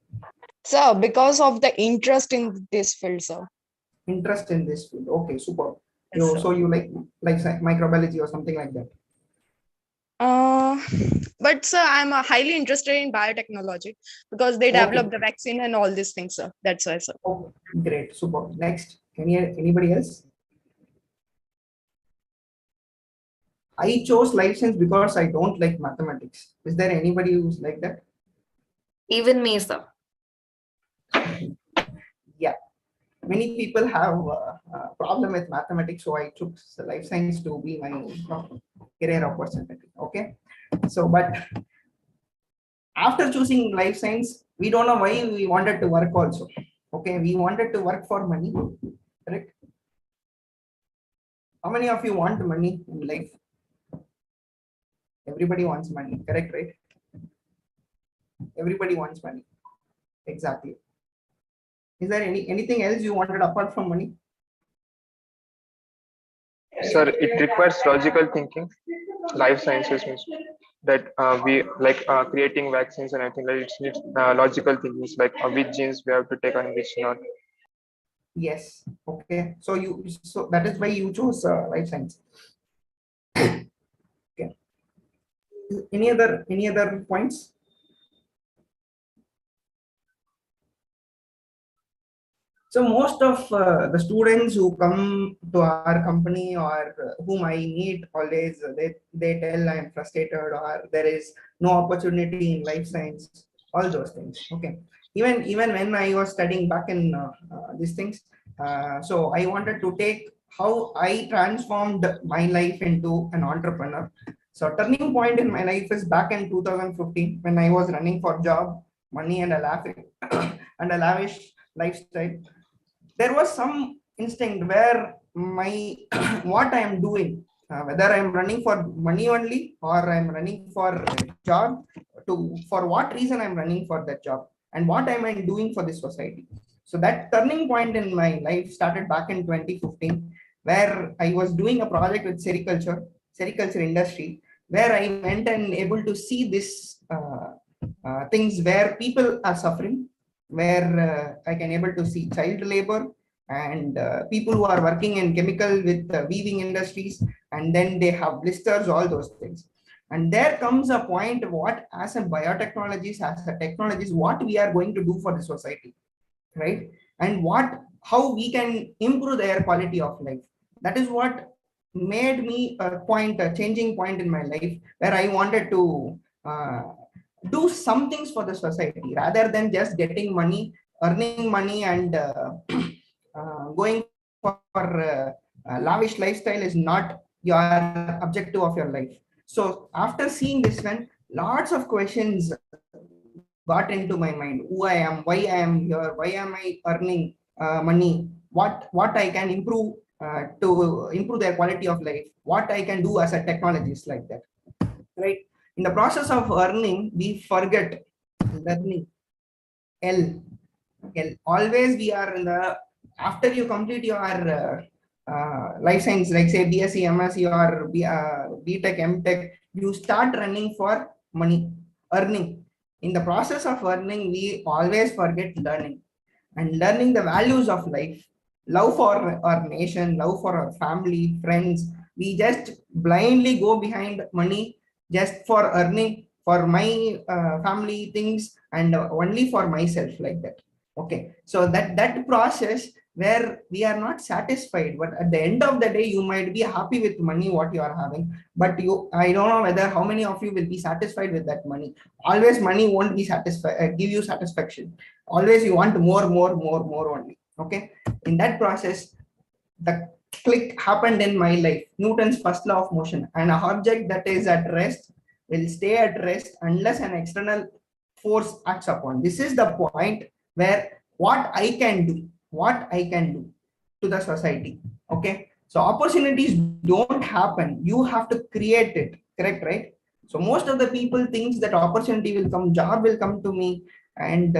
Speaker 7: Sir, because of the interest in this field, sir.
Speaker 6: Interest in this field. Okay, super.
Speaker 7: Yes, sir.
Speaker 6: So you like microbiology or something like that?
Speaker 7: But sir, I'm highly interested in biotechnology because they develop the vaccine and all these things, sir. That's why, sir.
Speaker 6: Oh, great, super. Next, anybody else? I chose life science because I don't like mathematics. Is there anybody who's like that?
Speaker 2: Even me, sir.
Speaker 6: Yeah, many people have a problem with mathematics, so I chose life science to be my career opportunity. Okay, so but after choosing life science, we don't know why we wanted to work also. Okay, we wanted to work for money, correct? How many of you want money in life? Everybody wants money, correct, right? Everybody wants money. Exactly. Is there anything else you wanted apart from money?
Speaker 8: Sir, it requires logical thinking. Life sciences means that we like creating vaccines and everything. Like it needs logical thinking, like which genes we have to take and which not.
Speaker 6: Yes. Okay. So that is why you chose life science. Okay. Any other points? So most of the students who come to our company or whom I meet always, they tell I am frustrated or there is no opportunity in life science, all those things. Okay. Even when I was studying back in these things, so I wanted to take how I transformed my life into an entrepreneur. So turning point in my life is back in 2015 when I was running for job, money and a lavish lifestyle. There was some instinct where my what I am doing, whether I am running for money only or I am running for a job, for what reason I am running for that job and what am I doing for this society. So that turning point in my life started back in 2015, where I was doing a project with sericulture industry, where I went and able to see this things where people are suffering, where I can able to see child labor and people who are working in chemical with weaving industries, and then they have blisters, all those things. And there comes a point what as a biotechnologist, as a technologist, what we are going to do for the society, right? And how we can improve their quality of life. That is what made me a changing point in my life, where I wanted to do some things for the society rather than just getting money, earning money and going for lavish lifestyle is not your objective of your life. So after seeing this one, lots of questions got into my mind: who I am, why I am here, why am I earning money, what I can improve to improve their quality of life, what I can do as a technologist, like that, right? In the process of earning, we forget learning. Always we are in the, after you complete your life science, like say BSc, MSc or BTech, MTech, you start running for money, earning. In the process of earning, we always forget learning and learning the values of life, love for our nation, love for our family, friends. We just blindly go behind money just for earning for my family things and only for myself, like that. Okay, so that process where we are not satisfied, but at the end of the day you might be happy with money what you are having, but I don't know whether how many of you will be satisfied with that money. Always money won't be satisfied, give you satisfaction. Always you want more only. Okay, in that process the click happened in my life. Newton's first law of motion: an object that is at rest will stay at rest unless an external force acts upon. This is the point where what I can do to the society. Okay, so opportunities don't happen, you have to create it. Correct, right? So most of the people thinks that opportunity will come, job will come to me, and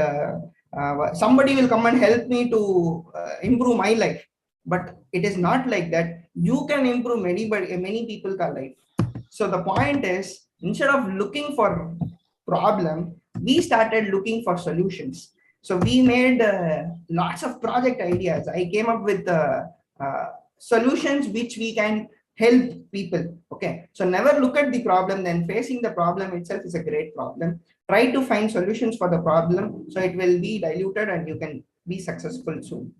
Speaker 6: somebody will come and help me to improve my life. But it is not like that. You can improve many people's life. So the point is, instead of looking for problem, we started looking for solutions. So we made lots of project ideas. I came up with solutions which we can help people. Okay, so never look at the problem, then facing the problem itself is a great problem. Try to find solutions for the problem, so it will be diluted and you can be successful soon,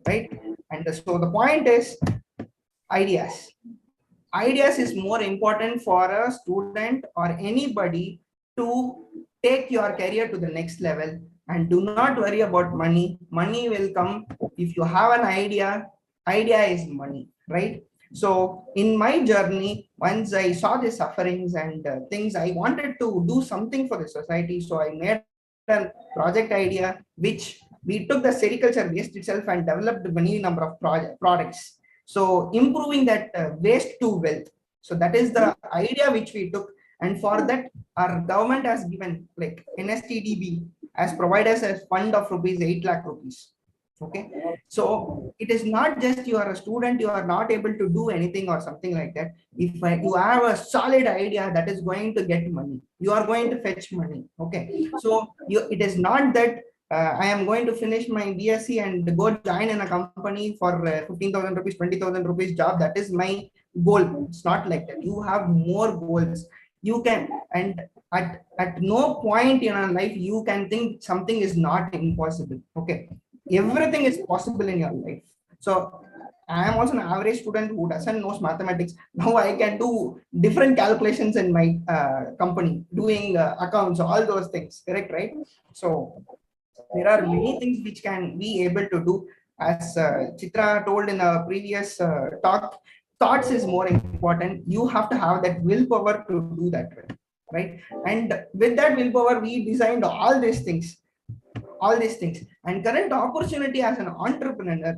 Speaker 6: right? And so the point is, ideas. Ideas is more important for a student or anybody to take your career to the next level. And do not worry about money. Money will come if you have an idea. Idea is money, right? So in my journey, once I saw the sufferings and things, I wanted to do something for the society. So I made a project idea, which we took the sericulture waste itself and developed many number of products. So improving that waste to wealth. So that is the idea which we took. And for that, our government has given, like NSTDB has provided us a fund of rupees 8 lakh rupees. Okay, so it is not just you are a student, you are not able to do anything or something like that. If you have a solid idea that is going to get money, you are going to fetch money. Okay, so it is not that I am going to finish my BSc and go join in a company for 15,000 rupees, 20,000 rupees job. That is my goal. It's not like that. You have more goals. You can, and at no point in our life you can think something is not impossible. Okay, everything is possible in your life. So I am also an average student who doesn't know mathematics. Now I can do different calculations in my company, doing accounts, all those things. Correct, right? So there are many things which can be able to do. As Chitra told in a previous talk, thoughts is more important. You have to have that willpower to do that, right? And with that willpower, we designed all these things. And current opportunity as an entrepreneur,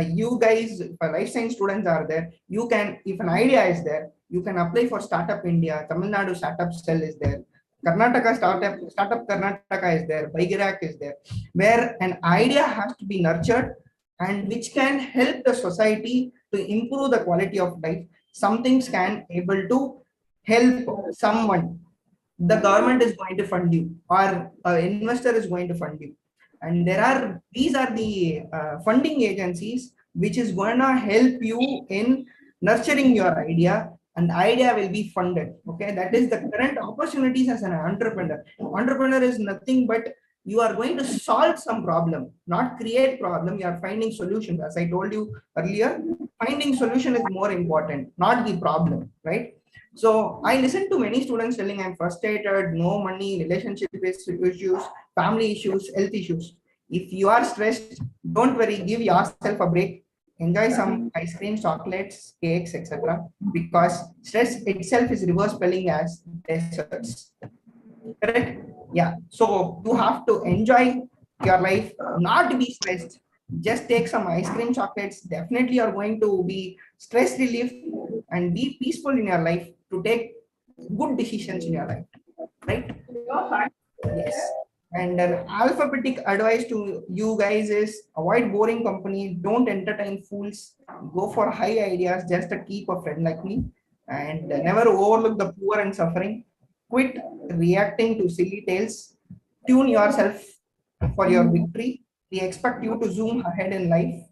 Speaker 6: you guys, if life science students are there, you can, if an idea is there, you can apply for Startup India. Tamil Nadu Startup Cell is there. Karnataka Startup Karnataka is there. Baigirak is there, where an idea has to be nurtured and which can help the society to improve the quality of life. Some things can able to help someone. The government is going to fund you, or an investor is going to fund you. And these are the funding agencies which is going to help you in nurturing your idea, and idea will be funded. Okay, that is the current opportunities as an entrepreneur. Entrepreneur is nothing but you are going to solve some problem, not create problem. You are finding solutions. As I told you earlier, finding solution is more important, not the problem, right? So I listened to many students telling I'm frustrated, no money, relationship issues, family issues, health issues. If you are stressed, don't worry, give yourself a break. Enjoy some ice cream, chocolates, cakes, etc. Because stress itself is reverse spelling as desserts. Correct? Yeah. So you have to enjoy your life, not be stressed. Just take some ice cream, chocolates. Definitely you're going to be stress relief and be peaceful in your life to take good decisions in your life, right? Yes. And an alphabetic advice to you guys is avoid boring company, don't entertain fools, go for high ideas, just to keep a friend like me, and never overlook the poor and suffering. Quit reacting to silly tales, tune yourself for your victory. We expect you to zoom ahead in life.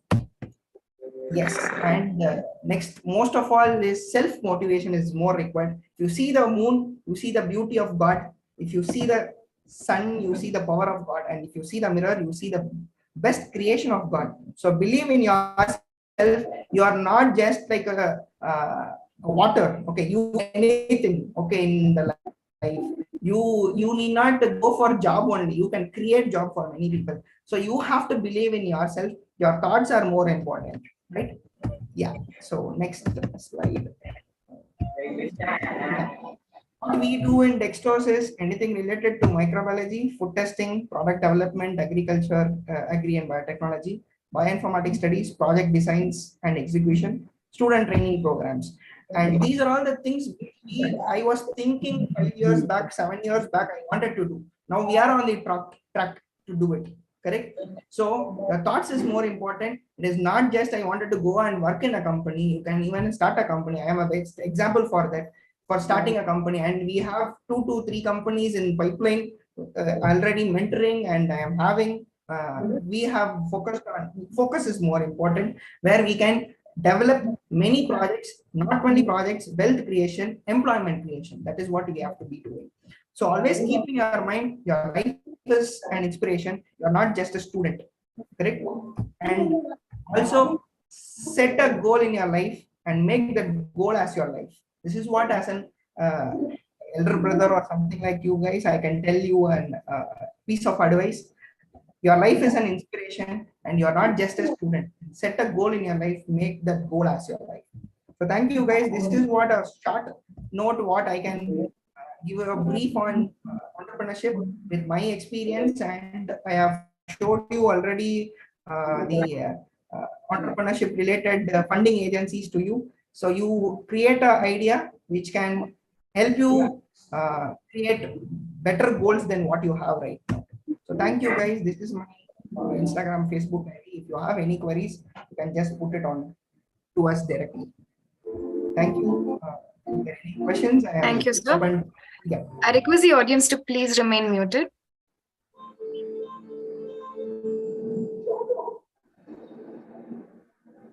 Speaker 6: Yes, and next, most of all, is self-motivation is more required. If you see the moon, you see the beauty of God. If you see the sun, you see the power of God. And if you see the mirror, you see the best creation of God. So believe in yourself. You are not just like a water. Okay, you anything. Okay, in the life, you need not go for job only. You can create job for many people. So you have to believe in yourself. Your thoughts are more important, right? Yeah. So next slide. What we do in Dextros is anything related to microbiology, food testing, product development, agriculture, agri and biotechnology, bioinformatics studies, project designs and execution, student training programs. And these are all the things I was thinking 5 years back, 7 years back, I wanted to do. Now we are on the track to do it. Correct. So the thoughts is more important. It is not just I wanted to go and work in a company. You can even start a company. I am a best example for that, for starting a company, and we have 2 to 3 companies in pipeline already mentoring, and I am having we have focus is more important, where we can develop many projects, not only projects, wealth creation, employment creation. That is what we have to be doing. So always keep in your mind, your life is an inspiration. You are not just a student, correct? And also set a goal in your life and make that goal as your life. This is what, as an elder brother or something like you guys, I can tell you an piece of advice. Your life is an inspiration, and you are not just a student. Set a goal in your life, make that goal as your life. So thank you guys. This is what a short note, what I can give a brief on entrepreneurship with my experience, and I have showed you already the entrepreneurship related funding agencies to you. So you create an idea which can help you create better goals than what you have right now. So thank you guys. This is my Instagram, Facebook ID. If you have any queries, you can just put it on to us directly. Thank you. Any questions?
Speaker 2: Thank you, sir.
Speaker 6: Open. Yeah.
Speaker 2: I request the audience to please remain muted.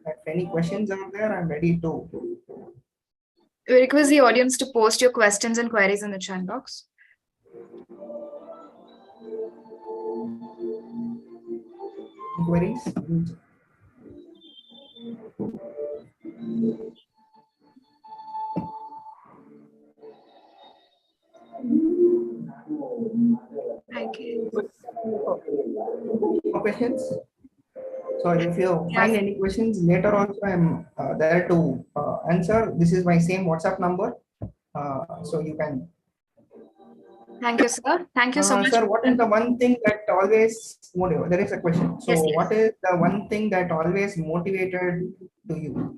Speaker 6: If any questions are there, I'm ready to.
Speaker 2: We request the audience to post your questions and queries in the chat box.
Speaker 6: Queries?
Speaker 2: Thank you.
Speaker 6: No questions? So if you find any questions later also, I'm there to answer. This is my same WhatsApp number. So you can.
Speaker 2: Thank you, sir. Thank you so much.
Speaker 6: Sir, what is the one thing that always motivated? There is a question. So
Speaker 2: Yes, yes.
Speaker 6: what is the one thing that always motivated to you?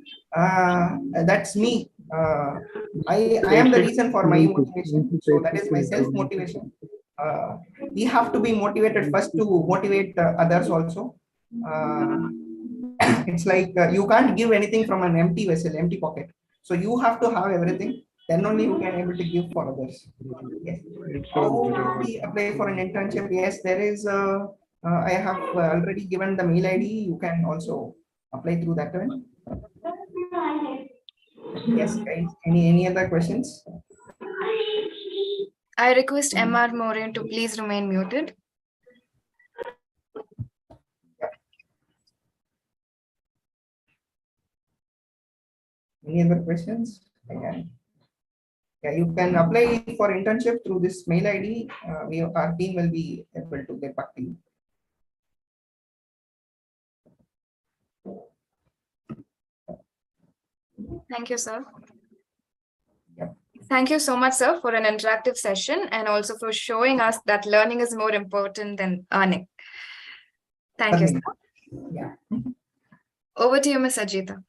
Speaker 6: That's me. I am the reason for my motivation. So that is my self-motivation. We have to be motivated first to motivate others also. It's like you can't give anything from an empty vessel, empty pocket. So you have to have everything. Then only you can able to give for others. Yes. How do we apply for an internship? Yes, there is. I have already given the mail ID. You can also apply through that one. Yes, guys. Any other questions?
Speaker 2: I request MR Moran to please remain muted.
Speaker 6: Any other questions? Again. Yeah, you can apply for internship through this mail ID. Our team will be able to get back to you.
Speaker 2: Thank you, sir.
Speaker 6: Yep.
Speaker 2: Thank you so much, sir, for an interactive session and also for showing us that learning is more important than earning. Thank you, sir.
Speaker 6: Yeah.
Speaker 2: Over to you, Ms. Ajita.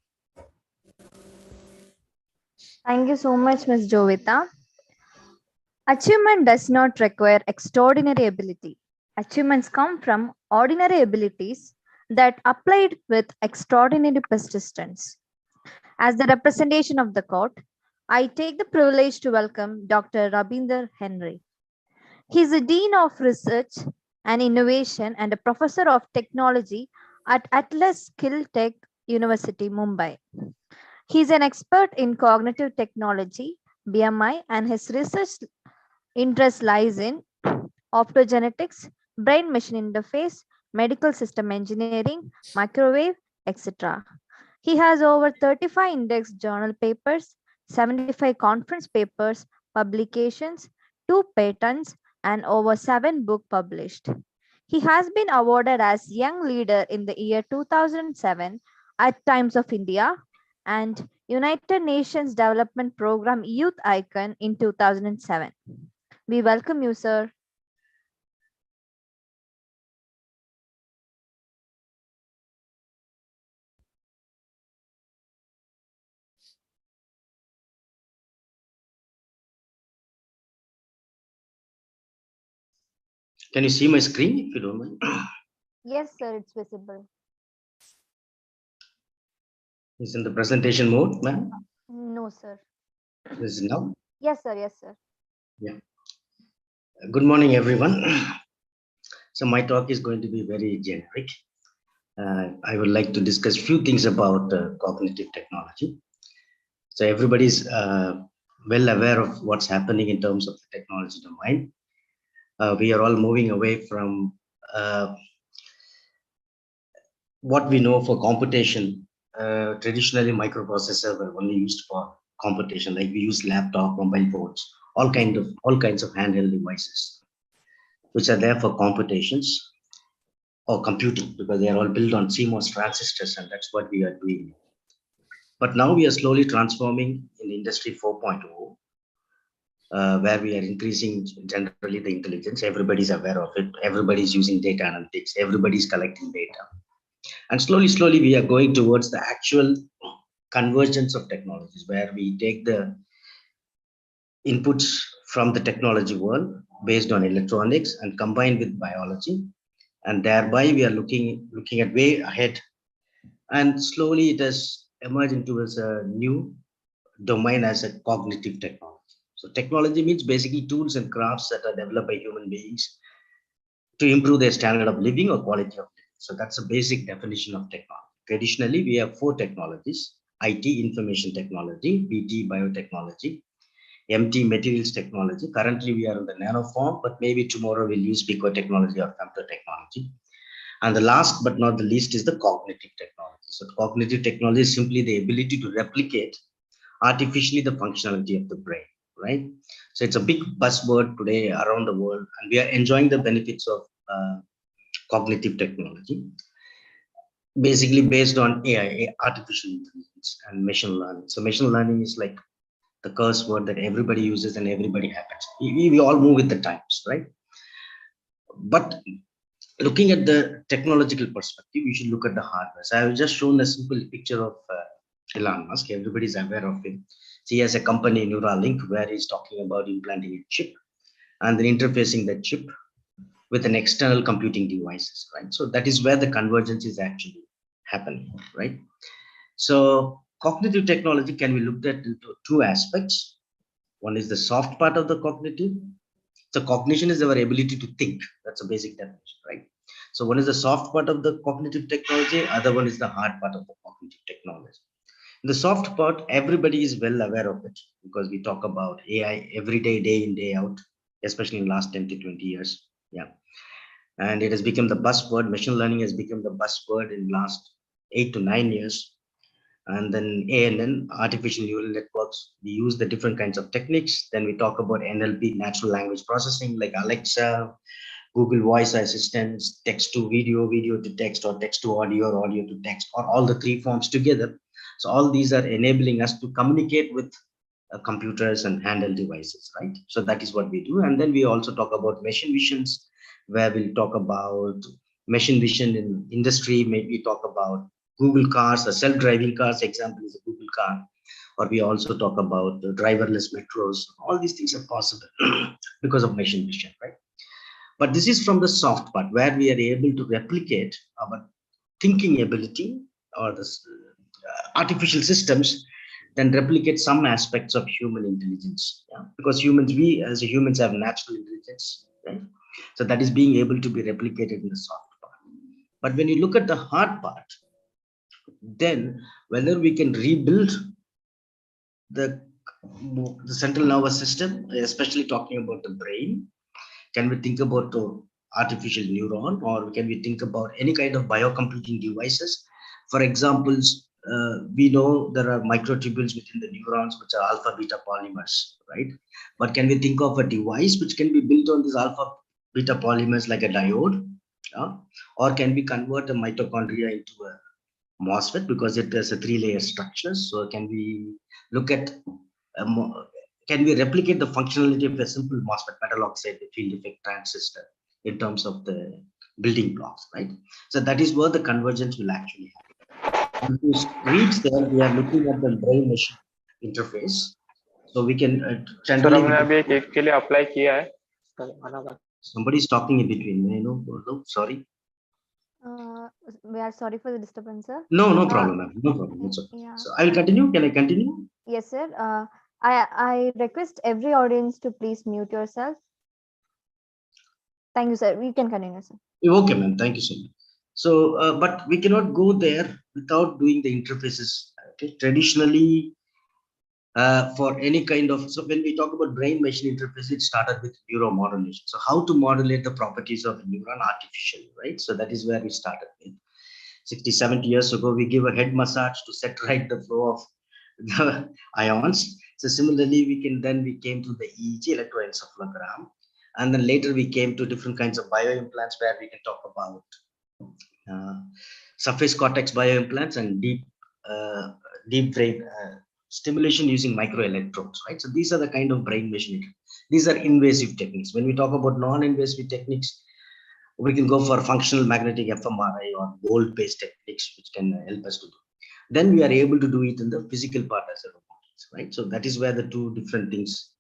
Speaker 9: Thank you so much, Ms. Jovita. Achievement does not require extraordinary ability. Achievements come from ordinary abilities that applied with extraordinary persistence. As the representation of the court, I take the privilege to welcome Dr. Rabinder Henry. He is a Dean of Research and Innovation and a Professor of Technology at Atlas Skill Tech University, Mumbai. He is an expert in cognitive technology, BMI, and his research interest lies in optogenetics, brain-machine interface, medical system engineering, microwave, etc. He has over 35 index journal papers, 75 conference papers, publications, 2 patents, and over 7 books published. He has been awarded as Young Leader in the year 2007 at Times of India and United Nations Development Program Youth Icon in 2007. We welcome you, sir.
Speaker 10: Can you see my screen if you don't mind?
Speaker 9: Yes, sir, it's visible.
Speaker 10: It's in the presentation mode, ma'am.
Speaker 9: No, sir.
Speaker 10: This is now.
Speaker 9: Yes, sir. Yes, sir.
Speaker 10: Yeah. Good morning, everyone. So my talk is going to be very generic. I would like to discuss few things about cognitive technology. So everybody's well aware of what's happening in terms of the technology domain. We are all moving away from what we know for computation. Traditionally, microprocessors were only used for computation, like we use laptop, mobile phones, all kinds of handheld devices, which are there for computations or computing, because they are all built on CMOS transistors, and that's what we are doing. But now we are slowly transforming in Industry 4.0, where we are increasing generally the intelligence. Everybody's aware of it. Everybody's using data analytics. Everybody's collecting data. And slowly, we are going towards the actual convergence of technologies, where we take the inputs from the technology world based on electronics and combine with biology. And thereby we are looking at way ahead. And slowly it has emerged into as a new domain as a cognitive technology. So technology means basically tools and crafts that are developed by human beings to improve their standard of living or quality of living. So that's a basic definition of technology. Traditionally, we have 4 technologies: IT, information technology; BT, biotechnology; MT, materials technology. Currently, we are in the nano form, but maybe tomorrow we'll use pico technology or computer technology. And the last but not the least is the cognitive technology. So cognitive technology is simply the ability to replicate artificially the functionality of the brain, right? So it's a big buzzword today around the world, and we are enjoying the benefits of cognitive technology, basically based on AI, artificial intelligence, and machine learning. So machine learning is like the curse word that everybody uses and everybody happens. We all move with the times, right? But looking at the technological perspective, we should look at the hardware. So I have just shown a simple picture of Elon Musk. Everybody's aware of him. So he has a company, Neuralink, where he's talking about implanting a chip and then interfacing that chip with an external computing devices, right? So that is where the convergence is actually happening, right? So cognitive technology can be looked at into 2 aspects. One is the soft part of the cognitive. So cognition is our ability to think. That's a basic definition, right? So one is the soft part of the cognitive technology, other one is the hard part of the cognitive technology. The soft part, everybody is well aware of it, because we talk about AI every day, day in, day out, especially in the last 10 to 20 years. Yeah. And it has become the buzzword. Machine learning has become the buzzword in the last 8 to 9 years. And then ANN, artificial neural networks, we use the different kinds of techniques. Then we talk about NLP, natural language processing, like Alexa, Google Voice Assistants, text to video, video to text, or text to audio, or audio to text, or all the 3 forms together. So all these are enabling us to communicate with computers and handheld devices, right? So that is what we do. And then we also talk about machine visions, where we'll talk about machine vision in industry. Maybe talk about Google cars, or self-driving cars. Example is a Google car. Or we also talk about the driverless metros. All these things are possible because of machine vision, right? But this is from the soft part, where we are able to replicate our thinking ability, or the artificial systems then replicate some aspects of human intelligence. Yeah? Because we as humans have natural intelligence, right? So that is being able to be replicated in the soft part. But when you look at the hard part, then whether we can rebuild the central nervous system, especially talking about the brain. Can we think about artificial neuron, or can we think about any kind of biocomputing devices? For example, we know there are microtubules within the neurons, which are alpha beta polymers, right? But can we think of a device which can be built on these alpha beta polymers like a diode? Or can we convert a mitochondria into a MOSFET because it has a 3-layer structure? So can we look at can we replicate the functionality of a simple MOSFET, metal oxide field effect transistor, in terms of the building blocks, right? So that is where the convergence will actually happen. If you reach there, we are looking at the brain machine interface. So we can
Speaker 8: sir
Speaker 10: generally
Speaker 8: हमने अभी एक के लिए apply किया है
Speaker 10: somebody is talking in between. May I know? Sorry.
Speaker 9: We are sorry for the disturbance, sir.
Speaker 10: No problem, ma'am. No problem. It's okay.
Speaker 9: Yeah.
Speaker 10: So I will continue. Can I continue?
Speaker 9: Yes, sir. I request every audience to please mute yourself. Thank you, sir. We can continue, sir.
Speaker 10: Okay, ma'am. Thank you so much. So, but we cannot go there without doing the interfaces. Okay? Traditionally, for any kind of, so when we talk about brain-machine interface, it started with neuromodulation. So how to modulate the properties of a neuron artificially, right? So that is where we started with. 60, 70 years ago, we give a head massage to set right the flow of the ions. So similarly, we came to the EEG, electroencephalogram, and then later we came to different kinds of bioimplants where we can talk about surface cortex bioimplants and deep brain stimulation using microelectrodes, right? So these are the kind of brain machine. These are invasive techniques. When we talk about non-invasive techniques, we can go for functional magnetic fMRI or gold-based techniques, which can help us to do. Then we are able to do it in the physical part as a robotics, right? So that is where the two different things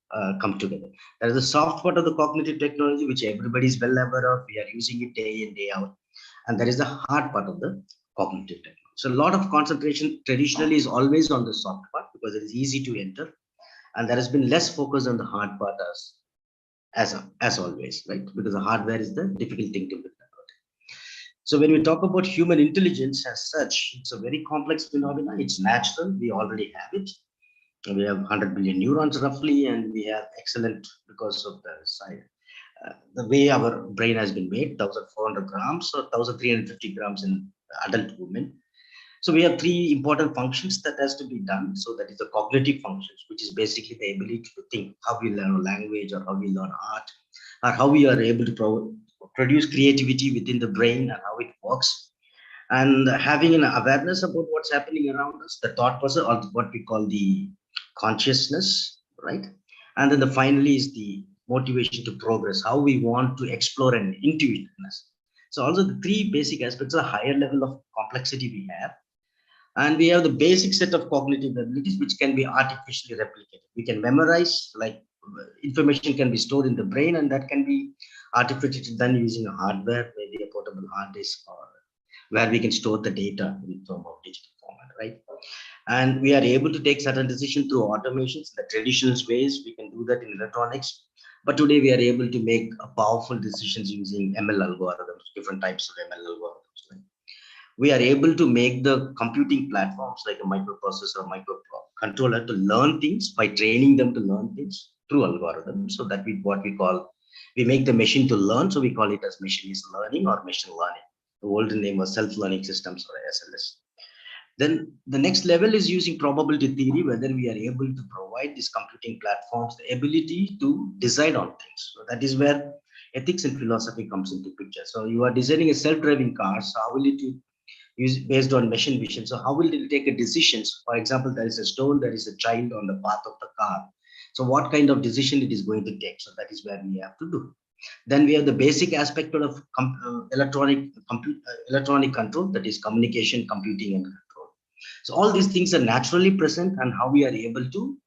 Speaker 10: come together. There is the soft part of the cognitive technology, which everybody is well aware of. We are using it day in, day out. And there is the hard part of the cognitive technology. So a lot of concentration traditionally is always on the soft part because it is easy to enter. And there has been less focus on the hard part as always, right? Because the hardware is the difficult thing to build. So when we talk about human intelligence as such, it's a very complex phenomenon. It's natural. We already have it. We have 100 billion neurons roughly, and we have excellent because of the way our brain has been made, 1,400 grams or 1,350 grams in adult women. So we have three important functions that has to be done. So that is the cognitive functions, which is basically the ability to think, how we learn a language or how we learn art, or how we are able to produce creativity within the brain and how it works. And having an awareness about what's happening around us, the thought process, or what we call the consciousness, right? And then finally is the motivation to progress, how we want to explore and intuitiveness. So also the three basic aspects are higher level of complexity we have. And we have the basic set of cognitive abilities which can be artificially replicated. We can memorize, like information can be stored in the brain, and that can be artificially done using a hardware, maybe a portable hard disk, or where we can store the data in form of digital format, right? And we are able to take certain decisions through automations. The traditional ways we can do that in electronics, but today we are able to make powerful decisions using ML algorithms, different types of ML algorithms. Right? We are able to make the computing platforms like a microprocessor, microcontroller to learn things by training them to learn things through algorithms. So that we make the machine to learn. So we call it as machine learning or machine learning. The older name was self-learning systems or SLS. Then the next level is using probability theory, whether we are able to provide these computing platforms the ability to decide on things. So that is where ethics and philosophy comes into picture. So you are designing a self-driving car. So how will it use based on machine vision? So how will it take a decisions? For example, there is a stone, there is a child on the path of the car. So what kind of decision it is going to take? So that is where we have to do. Then we have the basic aspect of electronic control, that is communication, computing, and control. So all these things are naturally present, and how we are able to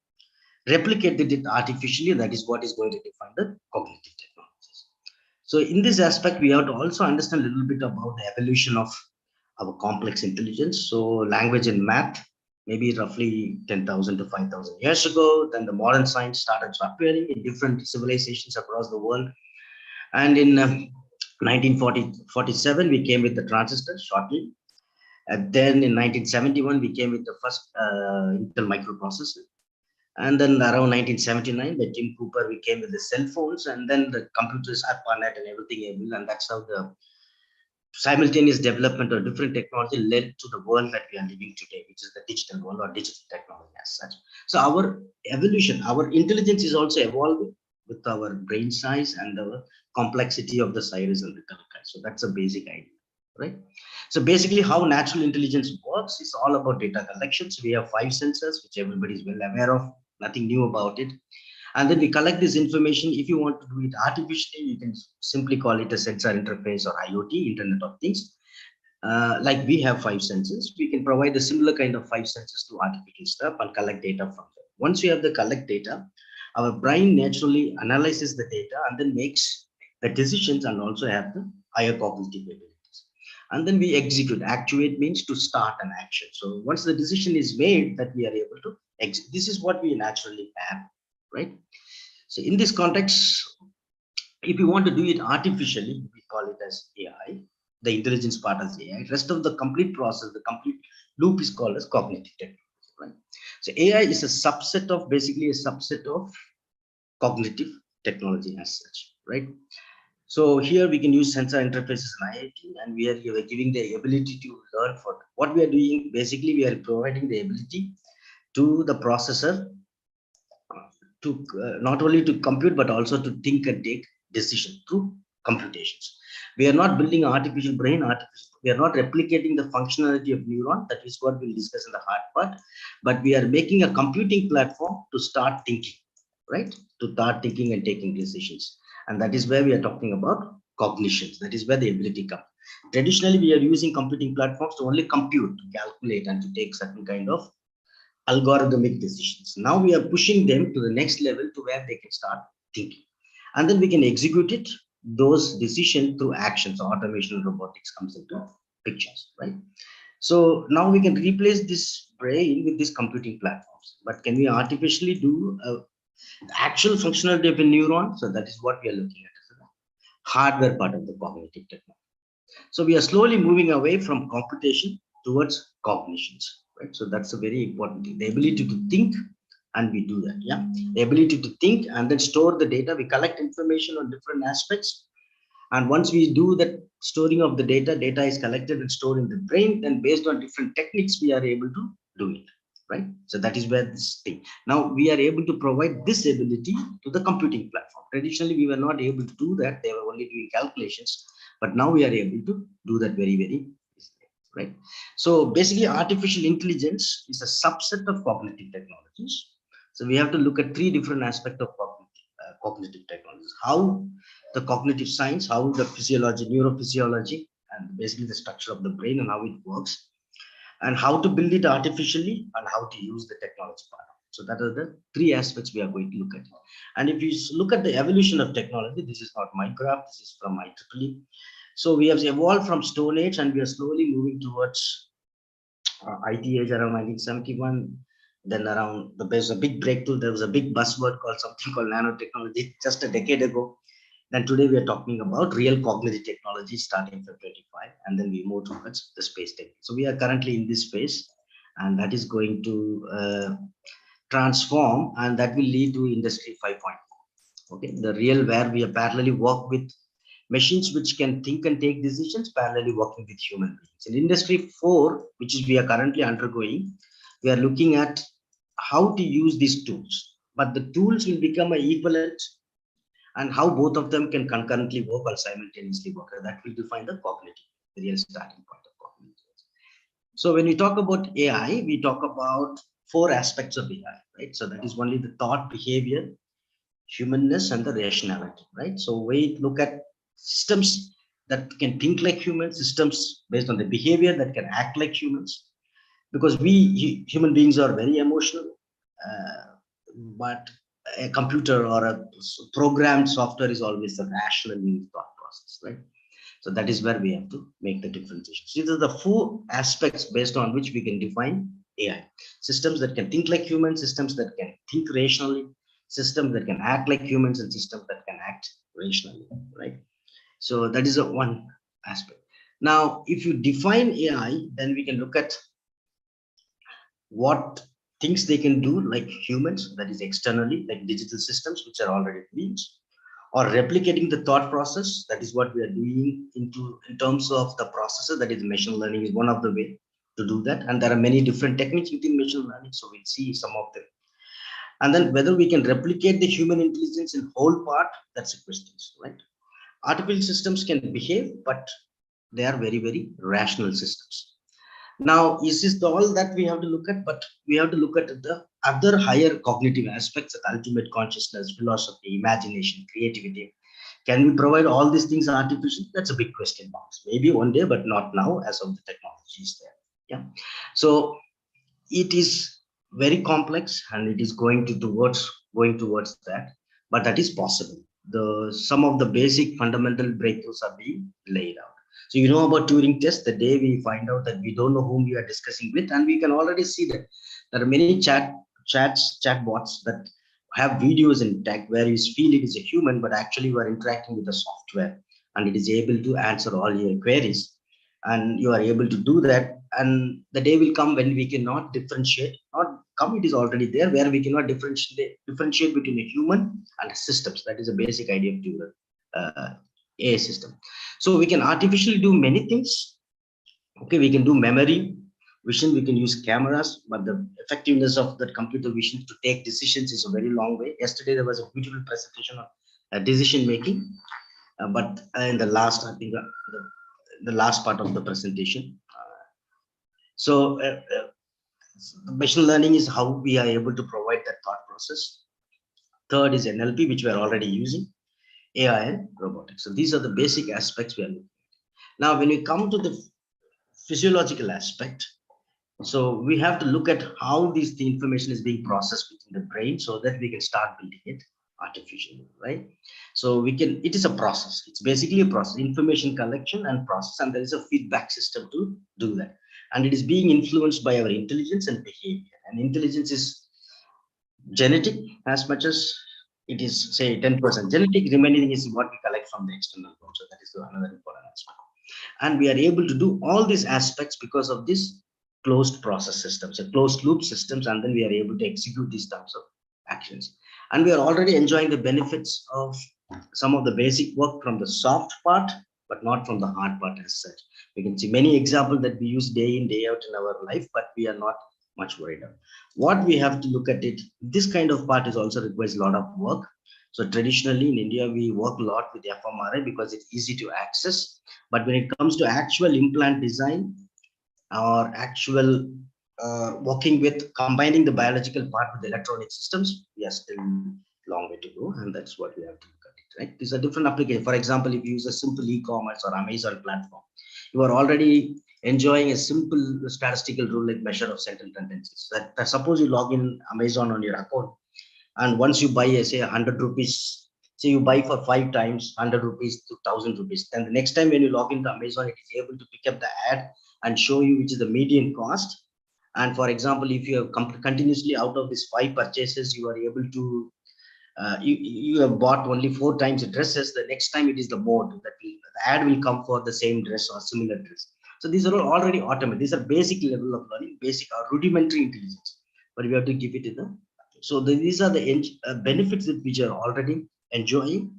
Speaker 10: replicate it artificially, that is what is going to define the cognitive technologies. So in this aspect, we have to also understand a little bit about the evolution of our complex intelligence. So language and math, maybe roughly 10,000 to 5,000 years ago. Then the modern science started appearing in different civilizations across the world. And in 1947, we came with the transistor shortly. And then in 1971, we came with the first Intel microprocessor. And then around 1979, by Tim Cooper, we came with the cell phones, and then the computers, ARPANET and everything able. And that's how the simultaneous development of different technology led to the world that we are living today, which is the digital world or digital technology as such. So our evolution, our intelligence is also evolving with our brain size and the complexity of the cyrus and the calculus. So that's a basic idea, right? So basically how natural intelligence works is all about data collection. So we have 5 sensors, which everybody is well aware of, nothing new about it. And then we collect this information. If you want to do it artificially, you can simply call it a sensor interface or IoT, Internet of Things. Like we have 5 sensors, we can provide a similar kind of 5 sensors to artificial stuff and collect data from them. Once we have the collect data, our brain naturally analyzes the data and then makes the decisions and also have the higher cognitive abilities. And then we execute. Actuate means to start an action. So once the decision is made, that we are able to execute. This is what we naturally have, right? So in this context, if you want to do it artificially, we call it as AI. The intelligence part is AI. Rest of the complete process, the complete loop is called as cognitive technology, right? So AI is a subset of, basically a subset of cognitive technology as such, right? So here we can use sensor interfaces and IoT, and we are giving the ability to learn. For what we are doing, basically we are providing the ability to the processor to not only to compute but also to think and take decision through computations. We are not building artificial brain, we are not replicating the functionality of neuron. That is what we'll discuss in the hard part, but we are making a computing platform to start thinking, right? To start thinking and taking decisions. And that is where we are talking about cognitions. That is where the ability comes. Traditionally, we are using computing platforms to only compute, to calculate, and to take certain kind of algorithmic decisions. Now we are pushing them to the next level to where they can start thinking. And then we can execute it, those decisions through actions. Automation and robotics comes into pictures, right? So now we can replace this brain with these computing platforms. But can we artificially do actual functionality of a neuron? So that is what we are looking at as the hardware part of the cognitive technology. So we are slowly moving away from computation towards cognitions, right? So that's a very important thing. The ability to think, and we do that, yeah. The ability to think and then store the data. We collect information on different aspects. And once we do that storing of the data, data is collected and stored in the brain. Then based on different techniques, we are able to do it, right? So that is where this thing. Now we are able to provide this ability to the computing platform. Traditionally, we were not able to do that. They were only doing calculations. But now we are able to do that very, very easily, right? So basically, artificial intelligence is a subset of cognitive technologies. So we have to look at 3 different aspects of cognitive technologies. How the cognitive science, how the physiology, neurophysiology, and basically the structure of the brain and how it works, and how to build it artificially, and how to use the technology part. So that are the 3 aspects we are going to look at. And if you look at the evolution of technology, this is not Minecraft, this is from IEEE. So we have evolved from Stone Age and we are slowly moving towards IT age around 1971. Then around, there's a big breakthrough. There was a big buzzword called something called nanotechnology just a decade ago. Then today we are talking about real cognitive technology starting from 25, and then we move towards the space tech. So we are currently in this space, and that is going to transform, and that will lead to Industry 5.4. Okay, the real where we are parallelly work with machines which can think and take decisions, parallelly working with human beings. In Industry 4, which is we are currently undergoing, we are looking at how to use these tools, but the tools will become an equivalent, and how both of them can concurrently work or simultaneously work. That will define the cognitive, the real starting point of cognitive. So when we talk about AI, we talk about 4 aspects of AI, right? So that is only the thought, behavior, humanness, and the rationality, right? So we look at systems that can think like humans, systems based on the behavior that can act like humans, because we human beings are very emotional, but a computer or a programmed software is always the rational thought process, right? So that is where we have to make the differentiation. So these are the 4 aspects based on which we can define AI. Systems that can think like humans, systems that can think rationally, systems that can act like humans, and systems that can act rationally, right? So that is one aspect. Now, if you define AI, then we can look at what things they can do, like humans, that is externally, like digital systems, which are already doing, or replicating the thought process. That is what we are doing in terms of the processor. That is machine learning is one of the way to do that. And there are many different techniques within machine learning. So we'll see some of them. And then whether we can replicate the human intelligence in whole part, that's a question, right? Artificial systems can behave, but they are very, very rational systems. Now, is this all that we have to look at? But we have to look at the other higher cognitive aspects of ultimate consciousness, philosophy, imagination, creativity. Can we provide all these things artificially? That's a big question mark. Maybe one day, but not now, as of the technology is there. Yeah. So it is very complex, and it is going towards that, but that is possible. Some of the basic fundamental breakthroughs are being laid out. So you know about Turing test, the day we find out that we don't know whom we are discussing with, and we can already see that there are many chatbots that have videos in tech where you feel it is a human, but actually you are interacting with the software, and it is able to answer all your queries, and you are able to do that. And the day will come when we cannot differentiate, not come, it is already there, where we cannot differentiate between a human and systems. That is a basic idea of Turing AI system. So we can artificially do many things. Okay, we can do memory, vision, we can use cameras, but the effectiveness of that computer vision to take decisions is a very long way. Yesterday there was a beautiful presentation on decision making, but in the last, I think the last part of the presentation. Machine learning is how we are able to provide that thought process. Third is NLP, which we are already using, AI and robotics. So these are the basic aspects we are looking at. Now, when we come to the physiological aspect, so we have to look at how the information is being processed within the brain so that we can start building it artificially, right? So it is a process. It's basically a process, information collection and process, and there is a feedback system to do that. And it is being influenced by our intelligence and behavior. And intelligence is genetic as much as it is, say, 10% genetic. Remaining is what we collect from the external world. So that is another important aspect. And we are able to do all these aspects because of this closed process systems, closed loop systems, and then we are able to execute these types of actions. And we are already enjoying the benefits of some of the basic work from the soft part, but not from the hard part as such. We can see many examples that we use day in, day out in our life, but we are not much worried about. What we have to look at it, this kind of part is also requires a lot of work. So traditionally in India, we work a lot with fMRI because it's easy to access. But when it comes to actual implant design or actual working with combining the biological part with the electronic systems, we are still long way to go, and that's what we have to look at it, right? These are different applications. For example, if you use a simple e-commerce or Amazon platform, you are already enjoying a simple statistical rule like measure of central tendencies. That suppose you log in Amazon on your account, and once you buy, say, 100 rupees, say you buy for 5 times 100 rupees to 1000 rupees, then the next time when you log into Amazon, it is able to pick up the ad and show you which is the median cost. And for example, if you have continuously out of these 5 purchases, you are able to you have bought only 4 times the dresses, the next time it is the mode that the ad will come for the same dress or similar dress. So these are all already automated. These are basic level of learning, basic or rudimentary intelligence, but we have to give it in the. So these are the benefits that which are already enjoying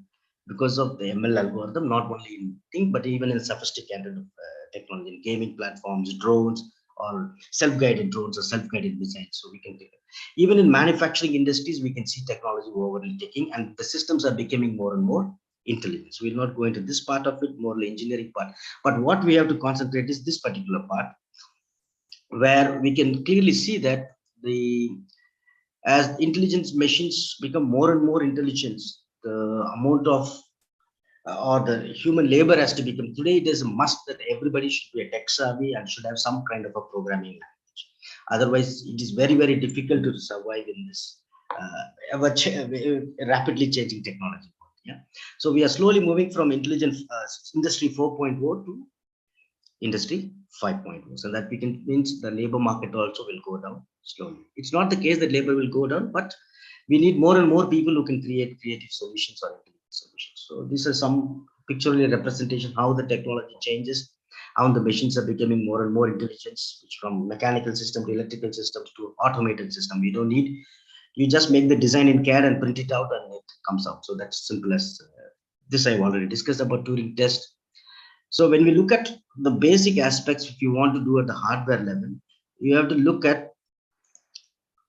Speaker 10: because of the ML algorithm, not only in thing, but even in sophisticated technology, in gaming platforms, drones, or self-guided drones or self-guided missiles. So we can take it. Even in manufacturing industries, we can see technology overtaking, and the systems are becoming more and more intelligent. So we'll not go into this part of it, more engineering part. But what we have to concentrate is this particular part, where we can clearly see that as intelligence machines become more and more intelligent, the amount of or the human labor has to become. Today it is a must that everybody should be a tech savvy and should have some kind of a programming language. Otherwise, it is very, very difficult to survive in this rapidly changing technology. Yeah. So we are slowly moving from intelligence industry 4.0 to industry 5.0. So that means the labor market also will go down slowly. It's not the case that labor will go down, but we need more and more people who can create creative solutions or intelligent solutions. So this is some pictorial representation how the technology changes. how the machines are becoming more and more intelligent, which from mechanical system to electrical systems to automated system. We don't need, you just make the design in CAD and print it out and it comes out. So that's simple as this. I've already discussed about Turing test. So when we look at the basic aspects, if you want to do at the hardware level, you have to look at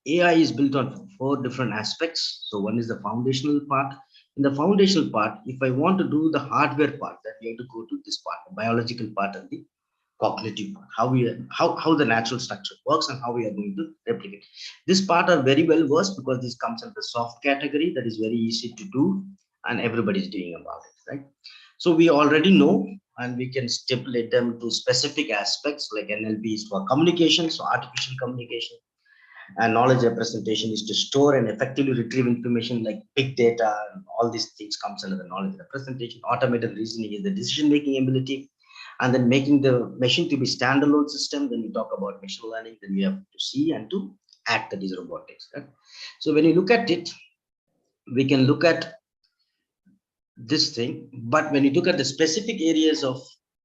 Speaker 10: AI is built on 4 different aspects. So one is the foundational part. In the foundational part, if I want to do the hardware part, then we have to go to this part, the biological part and the cognitive part, how the natural structure works and how we are going to replicate. This part are very well versed because this comes in the soft category that is very easy to do and everybody is doing about it, right? So we already know and we can stipulate them to specific aspects like NLP is for communication, so artificial communication, and knowledge representation is to store and effectively retrieve information like big data and all these things comes under the knowledge representation. Automated reasoning is the decision making ability, and then making the machine to be standalone system. Then we talk about machine learning, then we have to see and to act, that is robotics, right? So when you look at it, we can look at this thing, but when you look at the specific areas of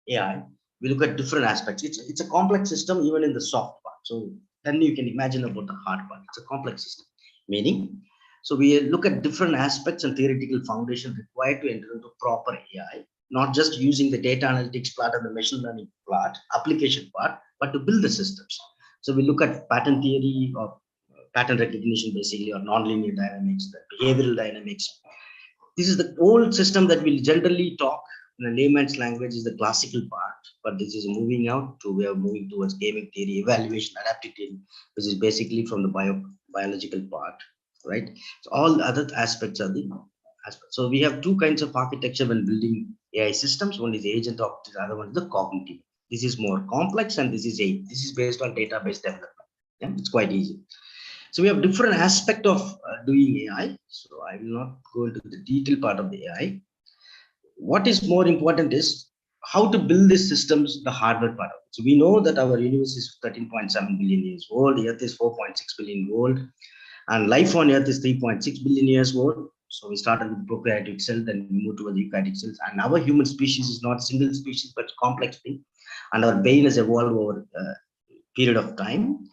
Speaker 10: AI, we look at different aspects. It's a complex system even in the soft part. So then you can imagine about the hard part. It's a complex system, meaning, so we look at different aspects and theoretical foundation required to enter into proper AI, not just using the data analytics part and the machine learning part, application part, but to build the systems. So we look at pattern theory or pattern recognition basically, or nonlinear dynamics, the behavioral dynamics. This is the old system that we generally talk in a layman's language is the classical part, but this is moving out to, we are moving towards gaming theory, evaluation, adaptive theory, which is basically from the biological part, right? So all the other aspects are the aspects. So we have 2 kinds of architecture when building AI systems. One is agent object, the other one is the cognitive. This is more complex and this is based on database development. Yeah, it's quite easy. So we have different aspect of doing AI. So I will not go into the detailed part of the AI. What is more important is how to build these systems, the hardware part of it. So we know that our universe is 13.7 billion years old, Earth is 4.6 billion old, and life on Earth is 3.6 billion years old. So we started with prokaryotic cell, then we moved towards eukaryotic cells, and our human species is not single species but complex thing, and our brain has evolved over a period of time.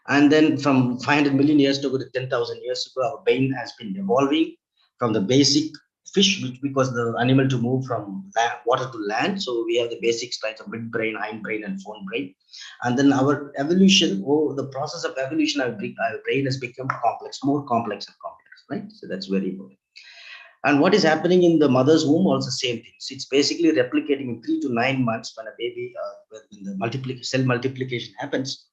Speaker 10: And then from 500 million years to 10,000 years ago, our brain has been evolving from the basic fish, which because the animal to move from water to land. So we have the basic types of midbrain, hindbrain, and forebrain. And then our evolution, the process of evolution, our brain has become complex, more complex and complex, right? So that's very important. And what is happening in the mother's womb, also same thing. So it's basically replicating in 3 to 9 months when a baby, when the cell multiplication happens.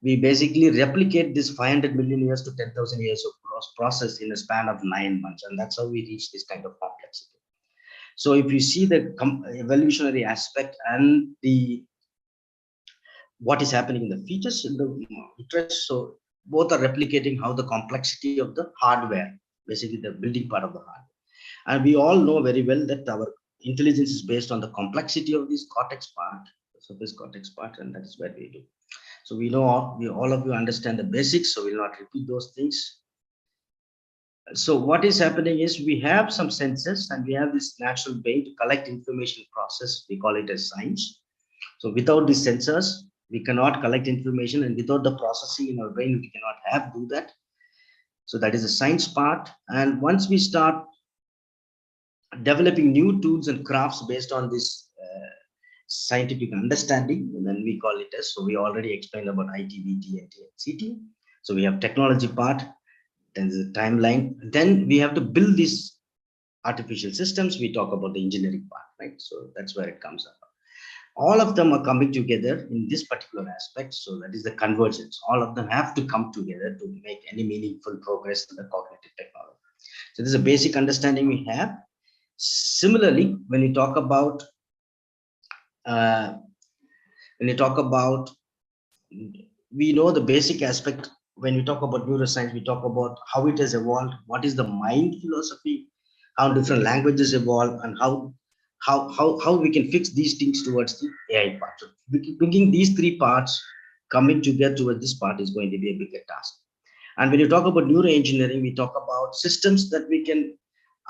Speaker 10: We basically replicate this 500 million years to 10,000 years of process in a span of 9 months. And that's how we reach this kind of complexity. So if you see the evolutionary aspect and what is happening in the features in the interest, so both are replicating how the complexity of the hardware, basically the building part of the hardware. And we all know very well that our intelligence is based on the complexity of this cortex part, so this cortex part, and that is what we do. So we know all of you understand the basics, so we'll not repeat those things. So what is happening is we have some senses and we have this natural brain to collect information process. We call it as science. So without these sensors, we cannot collect information, and without the processing in our brain, we cannot do that. So that is the science part. And once we start developing new tools and crafts based on this scientific understanding, and then we call it as, so we already explained about ITBT and CT. So we have technology part, then the timeline, then we have to build these artificial systems. We talk about the engineering part, right? So that's where it comes up. All of them are coming together in this particular aspect. So that is the convergence. All of them have to come together to make any meaningful progress in the cognitive technology. So this is a basic understanding we have. Similarly, when you talk about we know the basic aspect. When we talk about neuroscience, we talk about how it has evolved, what is the mind philosophy, how different languages evolve, and how we can fix these things towards the AI part. So bringing these 3 parts coming together towards this part is going to be a bigger task. And when you talk about neuroengineering, we talk about systems that we can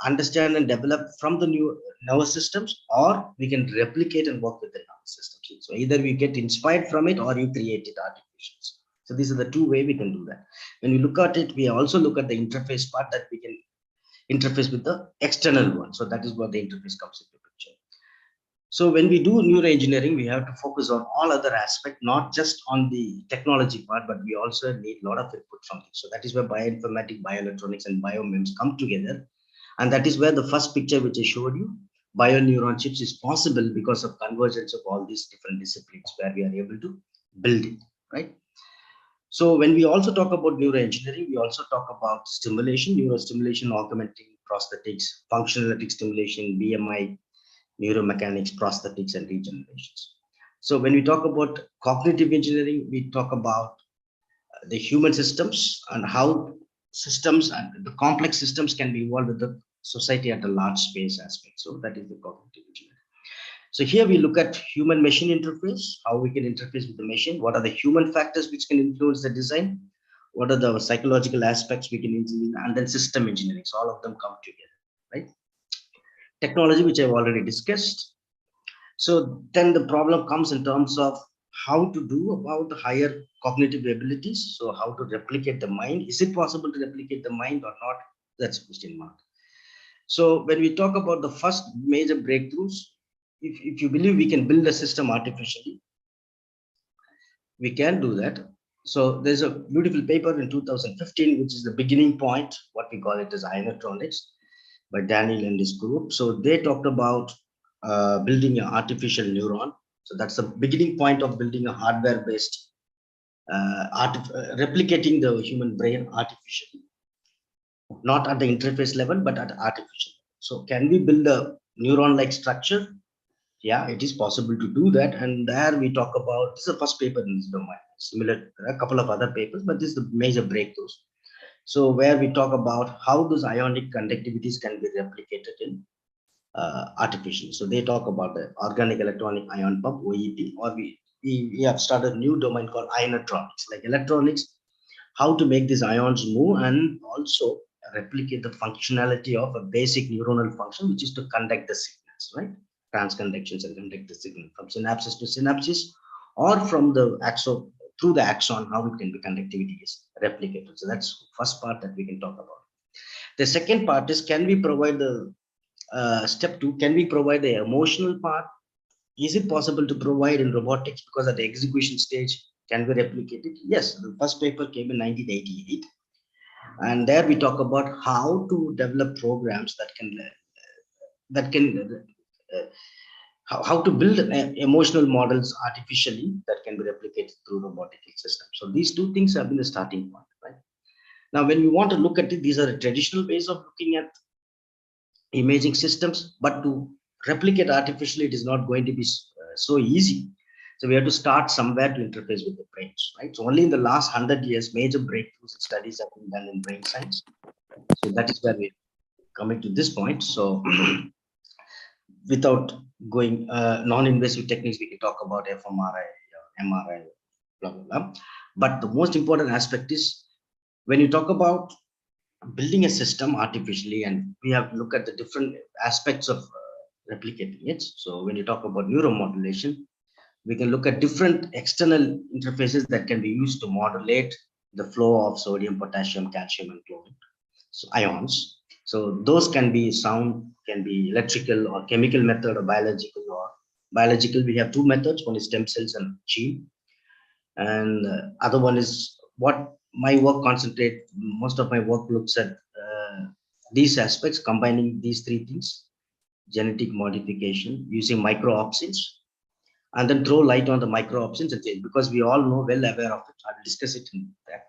Speaker 10: understand and develop from the new nervous systems, or we can replicate and work with them. systems. So either we get inspired from it or you create it artificially. So these are the two ways we can do that. When we look at it, we also look at the interface part, that we can interface with the external one. So that is where the interface comes into picture. So when we do neuroengineering, we have to focus on all other aspects, not just on the technology part, but we also need a lot of input from it. So that is where bioinformatics, bioelectronics, and biomems come together. And that is where the first picture which I showed you, bio-neuron chips, is possible because of convergence of all these different disciplines where we are able to build it, right? So when we also talk about neuroengineering, we also talk about stimulation, neurostimulation, augmenting prosthetics, functional electric stimulation, BMI, neuromechanics, prosthetics, and regenerations. So when we talk about cognitive engineering, we talk about the human systems and how systems and the complex systems can be involved with the society at a large space aspect. So that is the cognitive engineering. So here we look at human machine interface, how we can interface with the machine, what are the human factors which can influence the design, what are the psychological aspects we can engineer, and then system engineering. So all of them come together, right? Technology, which I've already discussed. So then the problem comes in terms of how to do about the higher cognitive abilities. So how to replicate the mind. Is it possible to replicate the mind or not? That's a question mark. So when we talk about the first major breakthroughs, if you believe we can build a system artificially, we can do that. So there's a beautiful paper in 2015, which is the beginning point, what we call it as ionotronics, by Daniel and his group. So they talked about building an artificial neuron. So that's the beginning point of building a hardware-based, replicating the human brain artificially, not at the interface level, but at artificial. So can we build a neuron-like structure? Yeah, it is possible to do that. And there we talk about, this is the first paper in this domain. Similar, a couple of other papers, but this is the major breakthroughs. So where we talk about how those ionic conductivities can be replicated in artificial. So they talk about the organic electronic ion pump, OEP, or we have started a new domain called ionotronics, like electronics, how to make these ions move and also replicate the functionality of a basic neuronal function, which is to conduct the signals, right? Transconductions and conduct the signal from synapses to synapses, or from the axon through the axon, how it can be conductivity is replicated. So that's first part that we can talk about. The second part is, can we provide the step two, can we provide the emotional part? Is it possible to provide in robotics? Because at the execution stage, can we replicate it? Yes, the first paper came in 1988. And there we talk about how to develop programs that can how to build emotional models artificially that can be replicated through robotic systems. So these two things have been the starting point, right? Now, when we want to look at it, these are the traditional ways of looking at imaging systems, but to replicate artificially, it is not going to be so easy. So we have to start somewhere to interface with the brains, right? So only in the last 100 years, major breakthroughs and studies have been done in brain science. So that is where we're coming to this point. So without going non-invasive techniques, we can talk about fMRI, MRI, blah, blah, blah. But the most important aspect is when you talk about building a system artificially, and we have to look at the different aspects of replicating it. So when you talk about neuromodulation, we can look at different external interfaces that can be used to modulate the flow of sodium, potassium, calcium, and chlorine, so ions. So those can be sound, can be electrical or chemical method, or biological. Or biological, we have two methods. One is stem cells and gene, and other one is what my work concentrate. Most of my work looks at these aspects, combining these three things: genetic modification using micro-opsins, and then throw light on the micro-opsins, because we all know, well aware of it. I'll discuss it in that.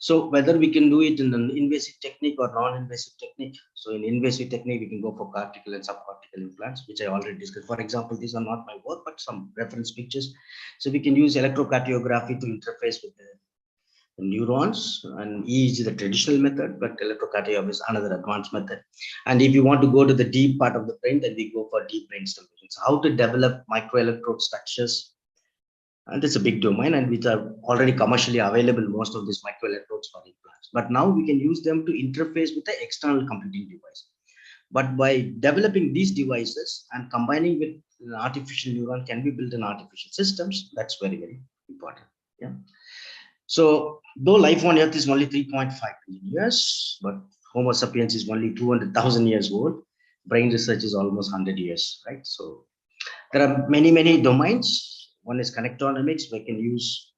Speaker 10: So whether we can do it in an invasive technique or non-invasive technique. So in invasive technique, we can go for cortical and subcortical implants, which I already discussed. For example, these are not my work, but some reference pictures. So we can use electrocardiography to interface with the neurons, and EEG is the traditional method, but electrocardiography is another advanced method. And if you want to go to the deep part of the brain, then we go for deep brain stimulation. So how to develop microelectrode structures, and it's a big domain, and which are already commercially available, most of these microelectrodes for implants. But now we can use them to interface with the external computing device. But by developing these devices and combining with an artificial neuron can be built in artificial systems. That's very, very important. Yeah. So though life on Earth is only 3.5 billion years, but Homo sapiens is only 200,000 years old. Brain research is almost 100 years, right? So there are many, many domains. One is connectomics. We can use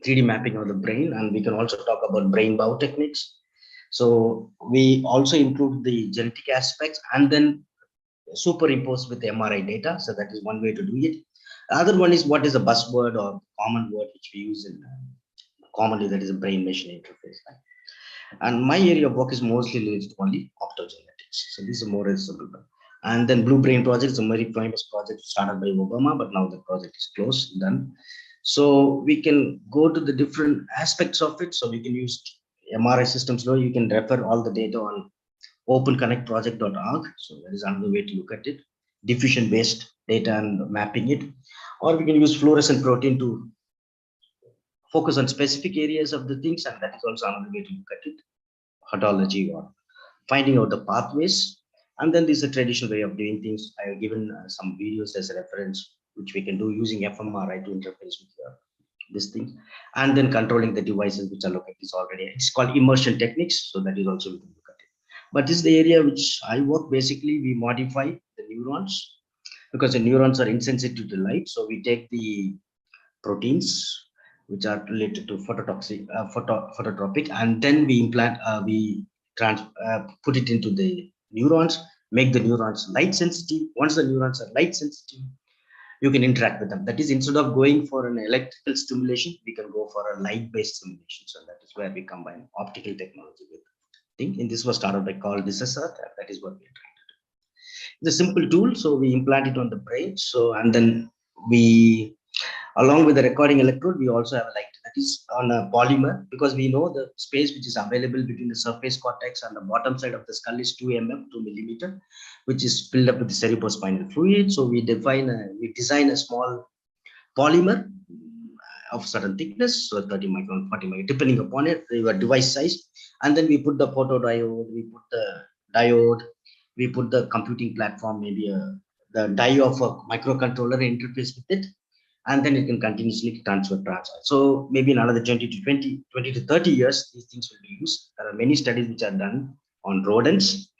Speaker 10: 3D mapping of the brain, and we can also talk about brain biotechniques. So we also include the genetic aspects and then superimpose with MRI data. So that is one way to do it. The other one is what is a buzzword or common word which we use in commonly, that is a brain machine interface. Right? And my area of work is mostly related to only optogenetics. So this is more simple. And then Blue Brain project is a very famous project started by Obama, but now the project is closed, done. So we can go to the different aspects of it. So we can use MRI systems. So you can refer all the data on openconnectproject.org. So that is another way to look at it. Diffusion based data and mapping it. Or we can use fluorescent protein to focus on specific areas of the things, and that is also another way to look at it. Autology or finding out the pathways. And then there's a traditional way of doing things. I have given some videos as a reference, which we can do using fMRI to interface with this thing, and then controlling the devices which are located already. It's called immersion techniques, so that is also we can look at it. But this is the area which I work. Basically, we modify the neurons because the neurons are insensitive to light. So we take the proteins which are related to phototropic, and then we implant, put it into the neurons, make the neurons light sensitive. Once the neurons are light sensitive, you can interact with them. That is, instead of going for an electrical stimulation, we can go for a light-based stimulation. So that is where we combine optical technology with thing. And this was started by Carl Disser. That is what we're trying to do. It's a simple tool, so we implant it on the brain. So and then we, along with the recording electrode, we also have a light that is on a polymer, because we know the space which is available between the surface cortex and the bottom side of the skull is 2 millimeter, which is filled up with the cerebrospinal fluid. So we design a small polymer of certain thickness, so 30 micron, 40 micron, depending upon it, your device size. And then we put the photodiode, we put the diode, we put the computing platform, maybe the die of a microcontroller interface with it, and then it can continuously transfer. So maybe in another 20 to 30 years, these things will be used. There are many studies which are done on rodents,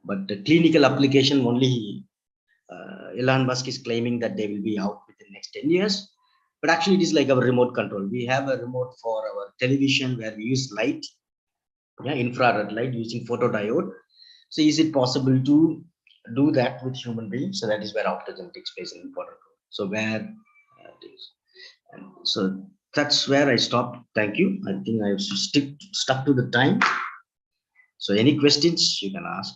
Speaker 10: but the clinical application only Elon Musk is claiming that they will be out within the next 10 years. But actually, it is like our remote control. We have a remote for our television where we use light, infrared light using photodiode. So is it possible to do that with human beings? So that is where optogenetics plays an important role. So where and so that's where I stopped. Thank you. I think I have stuck to the time. So any questions you can ask.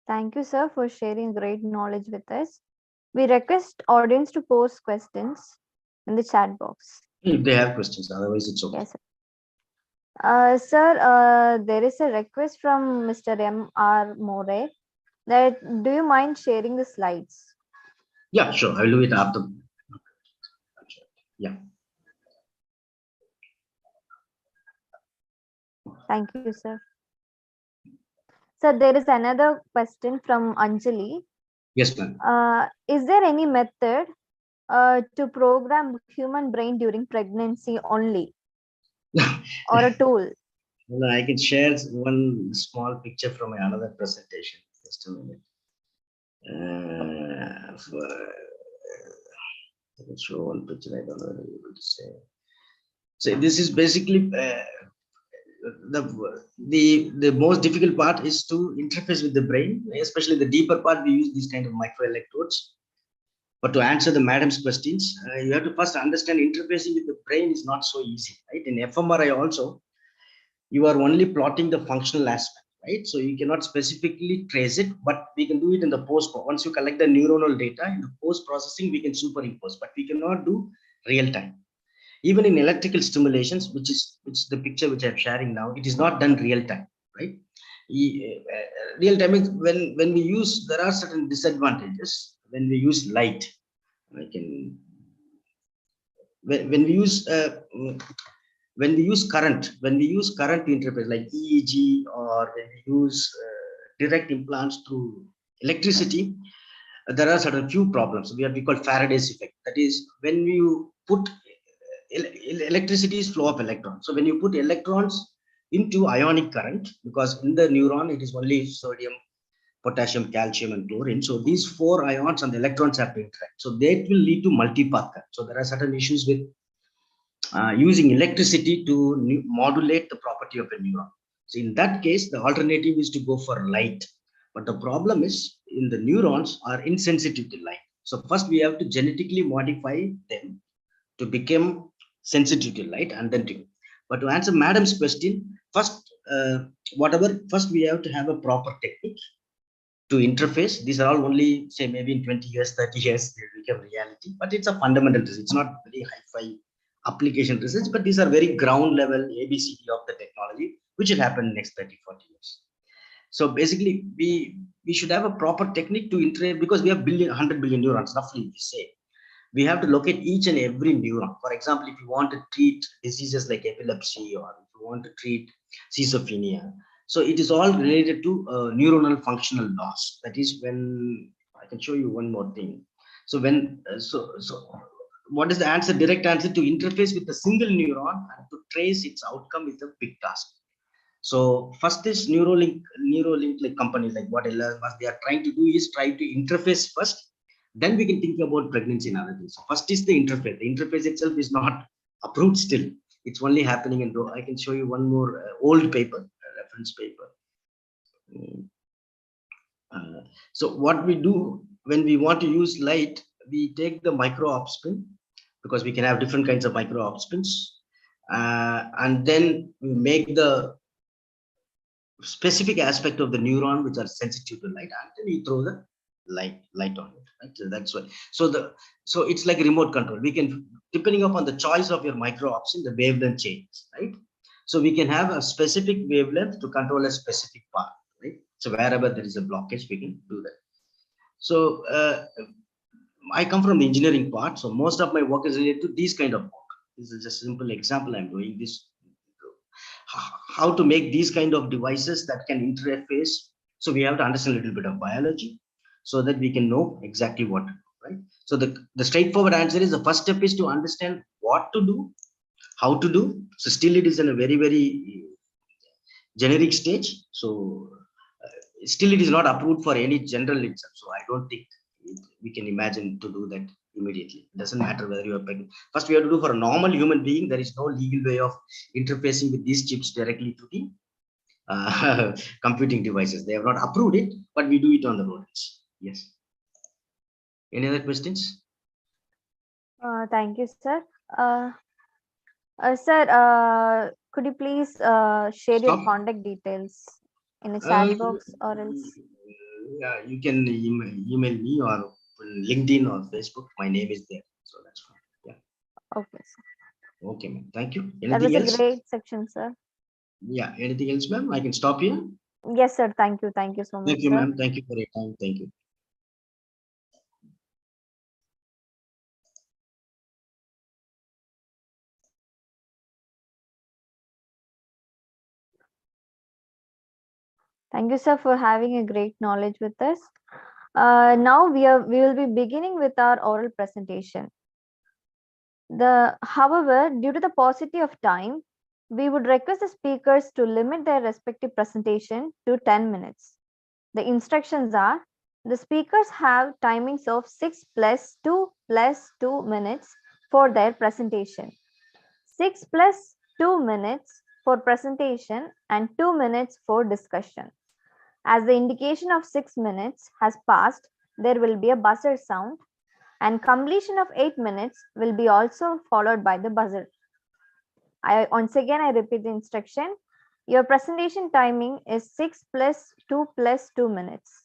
Speaker 9: Thank you, sir, for sharing great knowledge with us. We request audience to post questions in the chat box.
Speaker 10: If they have questions, otherwise it's okay.
Speaker 9: Yes, sir. Sir, there is a request from Mr. M.R. More that do you mind sharing the slides?
Speaker 10: Yeah, sure. I'll do it after. Yeah.
Speaker 9: Thank you, sir. Sir, there is another question from Anjali.
Speaker 10: Yes, ma'am.
Speaker 9: Is there any method to program human brain during pregnancy only, or a tool?
Speaker 10: Well, I can share one small picture from another presentation. Just a minute. I can show one picture. I don't know if I'm able to say. So this is basically the most difficult part is to interface with the brain, especially the deeper part. We use these kind of microelectrodes. But to answer the madam's questions, you have to first understand interfacing with the brain is not so easy, right? In fMRI also, you are only plotting the functional aspect, right? So you cannot specifically trace it, but we can do it in the post. Once you collect the neuronal data in the post processing, we can superimpose, but we cannot do real time. Even in electrical stimulations, which is the picture which I'm sharing now, it is not done real time, right? Real time is when we use, there are certain disadvantages when we use light. When we use when we use current to interpret like EEG, or when we use direct implants through electricity, there are certain few problems. We call Faraday's effect. That is, when you put electricity is flow of electrons. So when you put electrons into ionic current, because in the neuron it is only sodium, potassium, calcium, and chlorine. So these 4 ions and the electrons have to interact. So that will lead to multipath current. So there are certain issues with using electricity to modulate the property of a neuron. So in that case, the alternative is to go for light. But the problem is, in the neurons are insensitive to light. So first we have to genetically modify them to become sensitive to light, and then to. But to answer Madam's question, first we have to have a proper technique to interface. These are all only, say, maybe in 20 years, 30 years, they will become reality. But it's a fundamental research. It's not very hi-fi application research, but these are very ground level ABCD of the technology, which will happen in the next 30, 40 years. So basically, we should have a proper technique to interact, because we have 100 billion neurons, roughly we say. We have to locate each and every neuron. For example, if you want to treat diseases like epilepsy, or if you want to treat schizophrenia, so it is all related to neuronal functional loss. That is, when I can show you one more thing. So when what is the answer? Direct answer: to interface with a single neuron and to trace its outcome is a big task. So first is Neuralink like companies like what they are trying to do is try to interface first. Then we can think about pregnancy and other things. First is the interface. The interface itself is not approved still. It's only happening in. I can show you one more old paper, reference paper. So what we do when we want to use light, we take the micro opspin, because we can have different kinds of micro opspins, and then we make the specific aspect of the neuron which are sensitive to light, and then we throw the light on it. Right? So that's why. So it's like remote control. We can, depending upon the choice of your micro option, the wavelength changes, right? So we can have a specific wavelength to control a specific part, right? So wherever there is a blockage, we can do that. So I come from the engineering part, so most of my work is related to these kind of work. This is just a simple example. I'm doing this. How to make these kind of devices that can interface. So we have to understand a little bit of biology, so that we can know exactly what to do, right? So the straightforward answer is, the first step is to understand what to do, how to do. So still it is in a very, very generic stage. So still it is not approved for any general itself. So I don't think we can imagine to do that immediately. It doesn't matter whether you are pregnant. First we have to do for a normal human being. There is no legal way of interfacing with these chips directly to the computing devices. They have not approved it, but we do it on the rodents. Yes. Any other questions?
Speaker 9: Thank you, sir. Sir, could you please share your contact details in a chat box or else?
Speaker 10: Yeah, you can email me or LinkedIn or Facebook. My name is there, so that's fine. Yeah.
Speaker 9: Okay, sir.
Speaker 10: Okay, ma'am. Thank you.
Speaker 9: Anything else? A great section, sir.
Speaker 10: Yeah. Anything else, ma'am? I can stop here.
Speaker 9: Yes, sir. Thank you. Thank you so much.
Speaker 10: Thank you, ma'am. Thank you for your time. Thank you.
Speaker 9: Thank you, sir, for having a great knowledge with us. Now we will be beginning with our oral presentation. However, due to the paucity of time, we would request the speakers to limit their respective presentation to 10 minutes. The instructions are: the speakers have timings of 6 plus 2 minutes for their presentation, 6 plus 2 minutes for presentation, and 2 minutes for discussion. As the indication of 6 minutes has passed, there will be a buzzer sound, and completion of 8 minutes will be also followed by the buzzer. Once again, I repeat the instruction. Your presentation timing is 6 plus 2 minutes.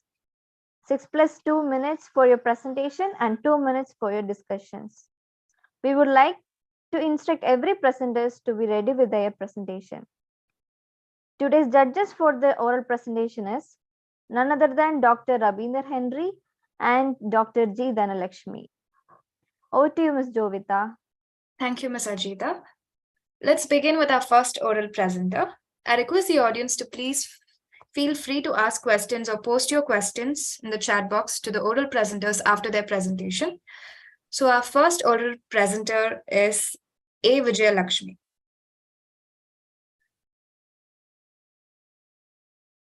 Speaker 9: 6 plus 2 minutes for your presentation and 2 minutes for your discussions. We would like to instruct every presenters to be ready with their presentation. Today's judges for the oral presentation is none other than Dr. Rabinder Henry and Dr. G. Dhanalakshmi. Over to you, Ms. Jovita.
Speaker 2: Thank you, Ms. Ajita. Let's begin with our first oral presenter. I request the audience to please feel free to ask questions or post your questions in the chat box to the oral presenters after their presentation. So our first oral presenter is A. Vijayalakshmi.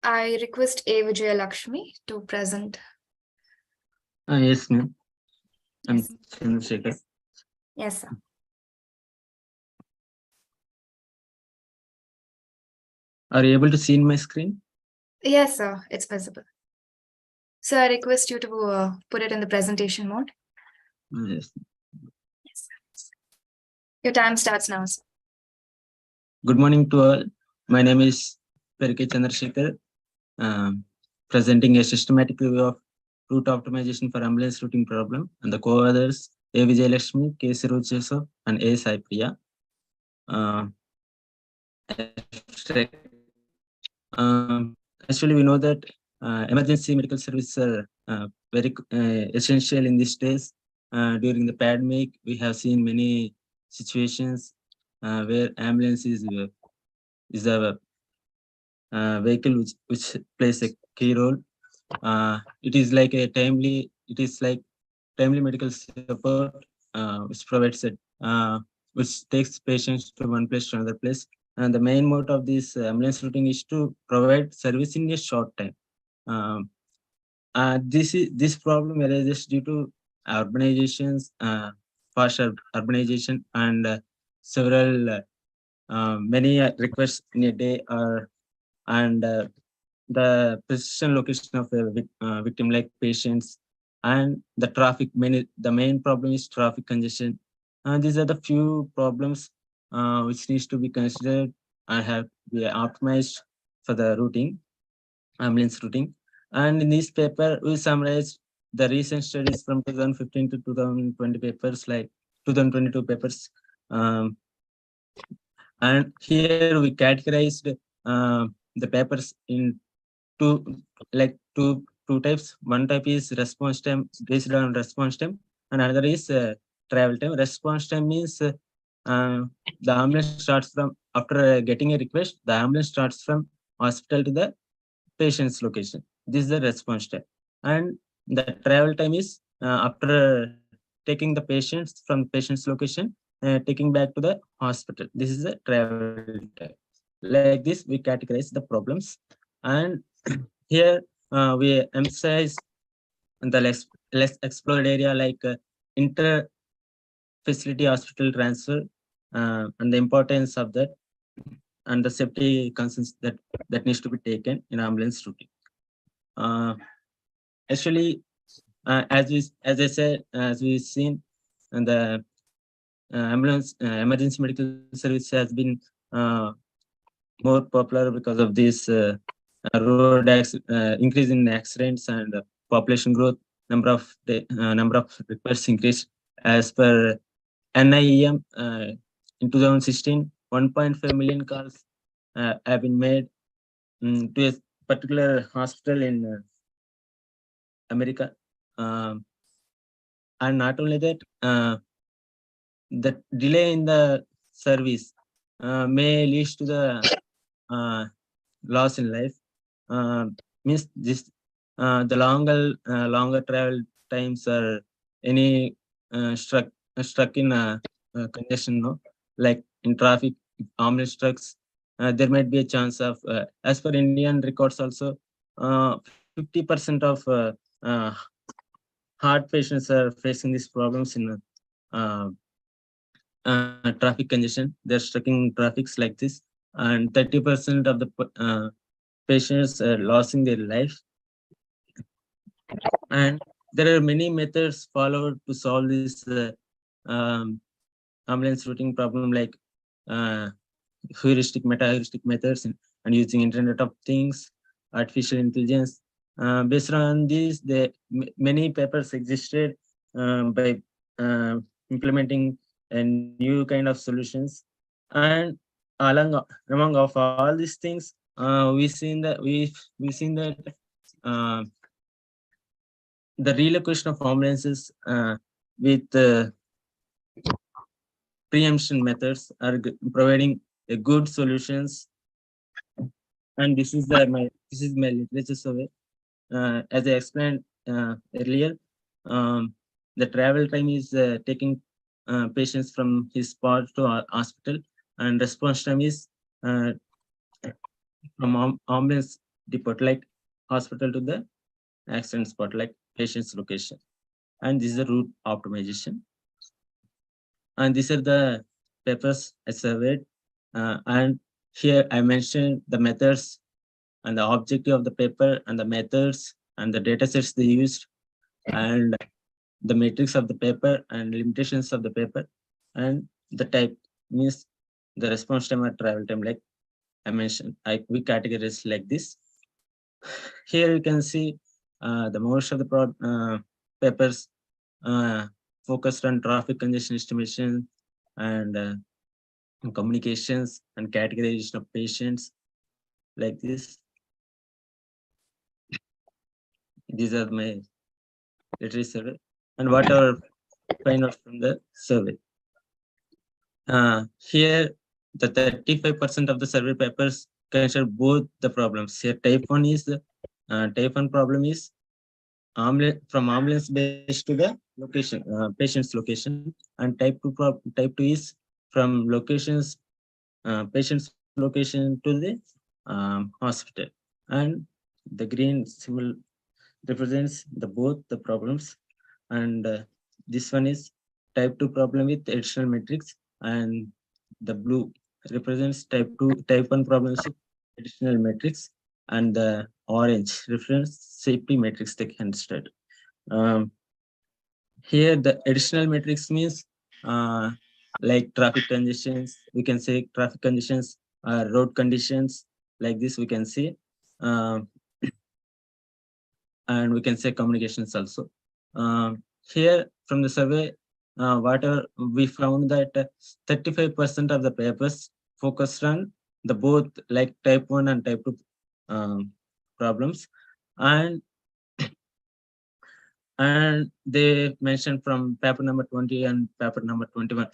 Speaker 2: I request A. Vijayalakshmi to present.
Speaker 11: Yes, ma'am. I'm
Speaker 2: Yes.
Speaker 11: Chandrasekhar.
Speaker 2: Yes, sir.
Speaker 11: Are you able to see in my screen?
Speaker 2: Yes, sir. It's visible. So I request you to put it in the presentation mode.
Speaker 11: Yes.
Speaker 2: Yes. Your time starts now, sir.
Speaker 11: Good morning to all. My name is Perike Chandrasekhar, presenting a systematic review of route optimization for ambulance routing problem, and the co-authors A. Vijayalakshmi, K. Siroj Joseph, and A. Sai Priya. Actually, we know that emergency medical services are very essential in these days. During the pandemic, we have seen many situations where ambulance is a vehicle which plays a key role. It is like timely medical support which provides which takes patients to one place to another place. And the main motto of this ambulance routing is to provide service in a short time. This problem arises due to urbanizations, fast urbanization, and several many requests in a day, and the precision location of a victim, like patients, and the traffic. The main problem is traffic congestion. These are the few problems which needs to be considered and have be optimized for the routing, ambulance routing. And in this paper, we summarize the recent studies from 2015 to 2020 papers, like 2022 papers. And here we categorized the papers in two types. One type is response time, based on response time, and another is travel time. Response time means the ambulance starts from after getting a request. The ambulance starts from hospital to the patient's location. This is the response time, and the travel time is after taking the patients from patient's location, taking back to the hospital. This is the travel time. Like this, we categorize the problems, and here we emphasize the less explored area, like inter facility hospital transfer, and the importance of that, and the safety concerns that needs to be taken in ambulance routing. Actually, as I said, as we've seen, and the ambulance emergency medical service has been more popular because of this increase in accidents and population growth. Number of requests increased. As per NIEM, in 2016, 1.5 million calls have been made to a particular hospital in America. And not only that, the delay in the service may lead to the loss in life. Means this the longer travel times, or any stuck in congestion, no, like in traffic, ambulance trucks, there might be a chance of, as per Indian records also, 50% of heart patients are facing these problems in traffic congestion. They're stuck in traffics like this, and 30% of the patients are losing their life. And there are many methods followed to solve this ambulance routing problem, like meta-heuristic methods, and using Internet of Things, artificial intelligence. Based on this, many papers existed by implementing a new kind of solutions. And among of all these things, we've seen that the relocation of ambulances with preemption methods are providing a good solutions. And this is my literature survey. As I explained earlier, the travel time is taking patients from his spot to our hospital, and response time is from ambulance depot, like hospital, to the accident spot, like patient's location. And this is the route optimization. And these are the papers I surveyed. And here I mentioned the methods and the objective of the paper and the methods and the data sets they used and the matrix of the paper and limitations of the paper, and the type means the response time or travel time, like I mentioned. We categorize like this. Here you can see the most of the papers focused on traffic congestion estimation and communications and categorization of patients, like this. These are my literature survey and what are find out from the survey. Here, the 35% of the survey papers consider both the problems. Here, type 1 is the type 1 problem is from ambulance base to the location, patient's location, and type 2 is from locations, patient's location to the hospital. And the green symbol represents both the problems, and this one is type 2 problem with additional matrix, and the blue represents type 1 problems with additional matrix, and the orange represents safety matrix they considered. Here the additional matrix means like traffic conditions, we can say traffic conditions, road conditions, like this we can see. And we can say communications also. Here from the survey, whatever we found that 35% of the papers focused on the both like type 1 and type 2 problems, and they mentioned from paper number 20 and paper number 21.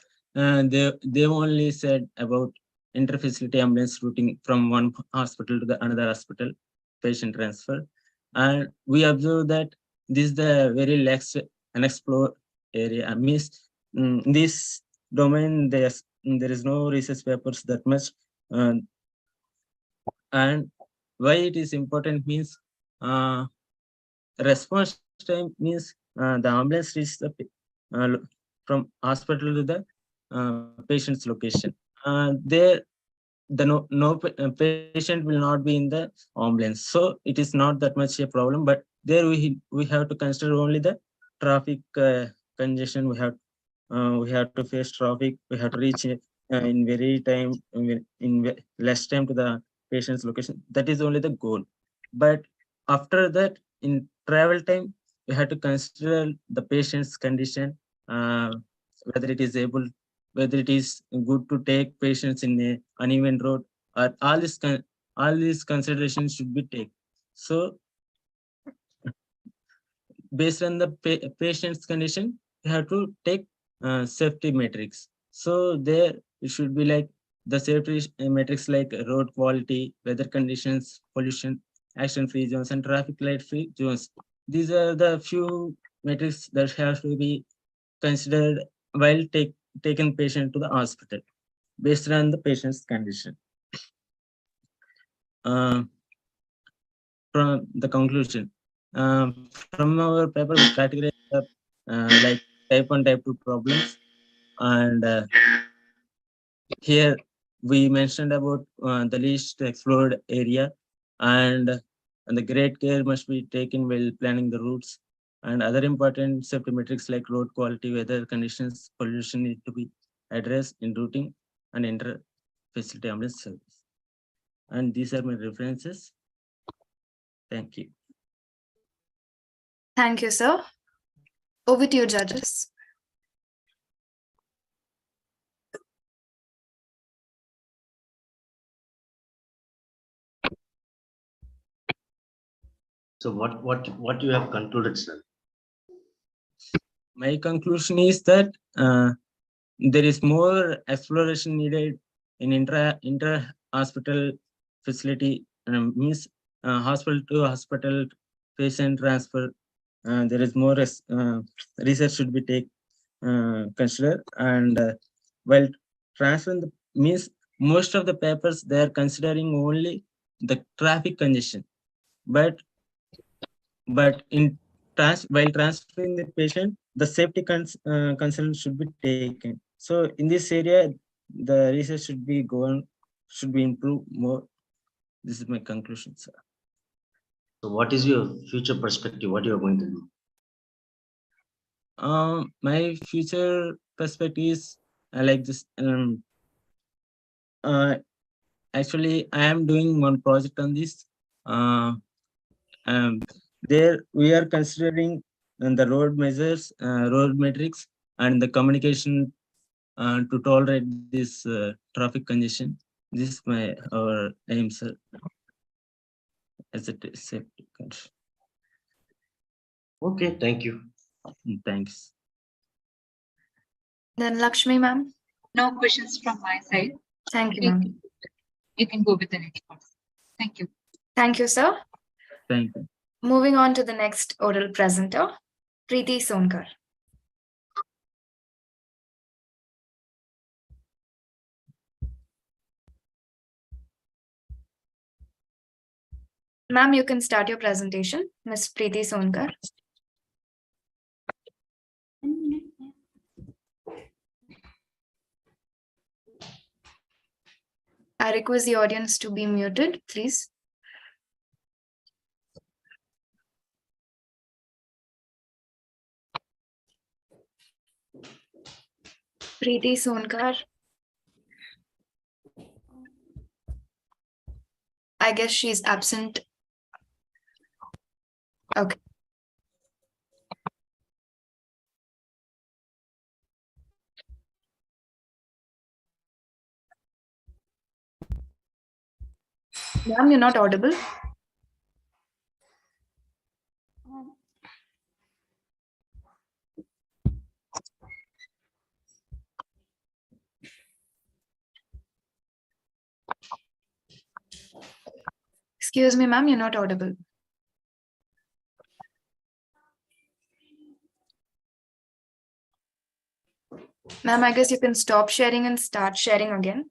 Speaker 11: They only said about interfacility ambulance routing from one hospital to the another hospital, patient transfer. And we observe that this is the very less unexplored area. I mean, in this domain, there is no research papers that much. And why it is important means response time means the ambulance reaches the from hospital to the patient's location. There the patient will not be in the ambulance, so it is not that much a problem. But there we have to consider only the traffic congestion. We have to face traffic. We have to reach in very time in less time to the patient's location. That is only the goal. But after that, in travel time, we have to consider the patient's condition, whether it is good to take patients in a uneven road, or all these considerations should be taken. So based on the patient's condition, you have to take safety matrix. So there it should be like the safety matrix like road quality, weather conditions, pollution, accident-free zones, and traffic light-free zones. These are the few metrics that have to be considered while taking patient to the hospital based on the patient's condition. From the conclusion, from our paper, we categorize like type 1, type 2 problems, and here we mentioned about the least explored area, and the great care must be taken while planning the routes, and other important safety metrics like road quality, weather conditions, pollution need to be addressed in routing and inter-facility ambulance service. And these are my references. Thank you.
Speaker 2: Thank you, sir. Over to you, judges.
Speaker 10: So what you have concluded, sir?
Speaker 11: My conclusion is that there is more exploration needed in inter hospital facility, means hospital to hospital patient transfer. There is more research should be considered, and while transferring the means most of the papers they are considering only the traffic congestion, but while transferring the patient, the safety concern should be taken. So in this area, the research should be improved more. This is my conclusion, sir.
Speaker 10: So what is your future perspective? What you are going to do?
Speaker 11: My future perspective is like this. Actually, I am doing one project on this. There we are considering the road measures, road metrics, and the communication to tolerate this traffic congestion. This is our aim, sir, as a safety condition.
Speaker 10: Okay, thank you.
Speaker 11: Thanks.
Speaker 2: Then Lakshmi, ma'am.
Speaker 12: No questions from my side.
Speaker 2: Thank you, ma'am.
Speaker 12: You can go with the next one. Thank you.
Speaker 2: Thank you, sir.
Speaker 11: Thank you.
Speaker 2: Moving on to the next oral presenter, Preeti Sonkar. Ma'am, you can start your presentation. Ms. Preeti Sonkar. I request the audience to be muted, please. Preeti Sonkar. I guess she's absent. Okay. Ma'am, you're not audible. Excuse me, ma'am, you're not audible. Ma'am, I guess you can stop sharing and start sharing again.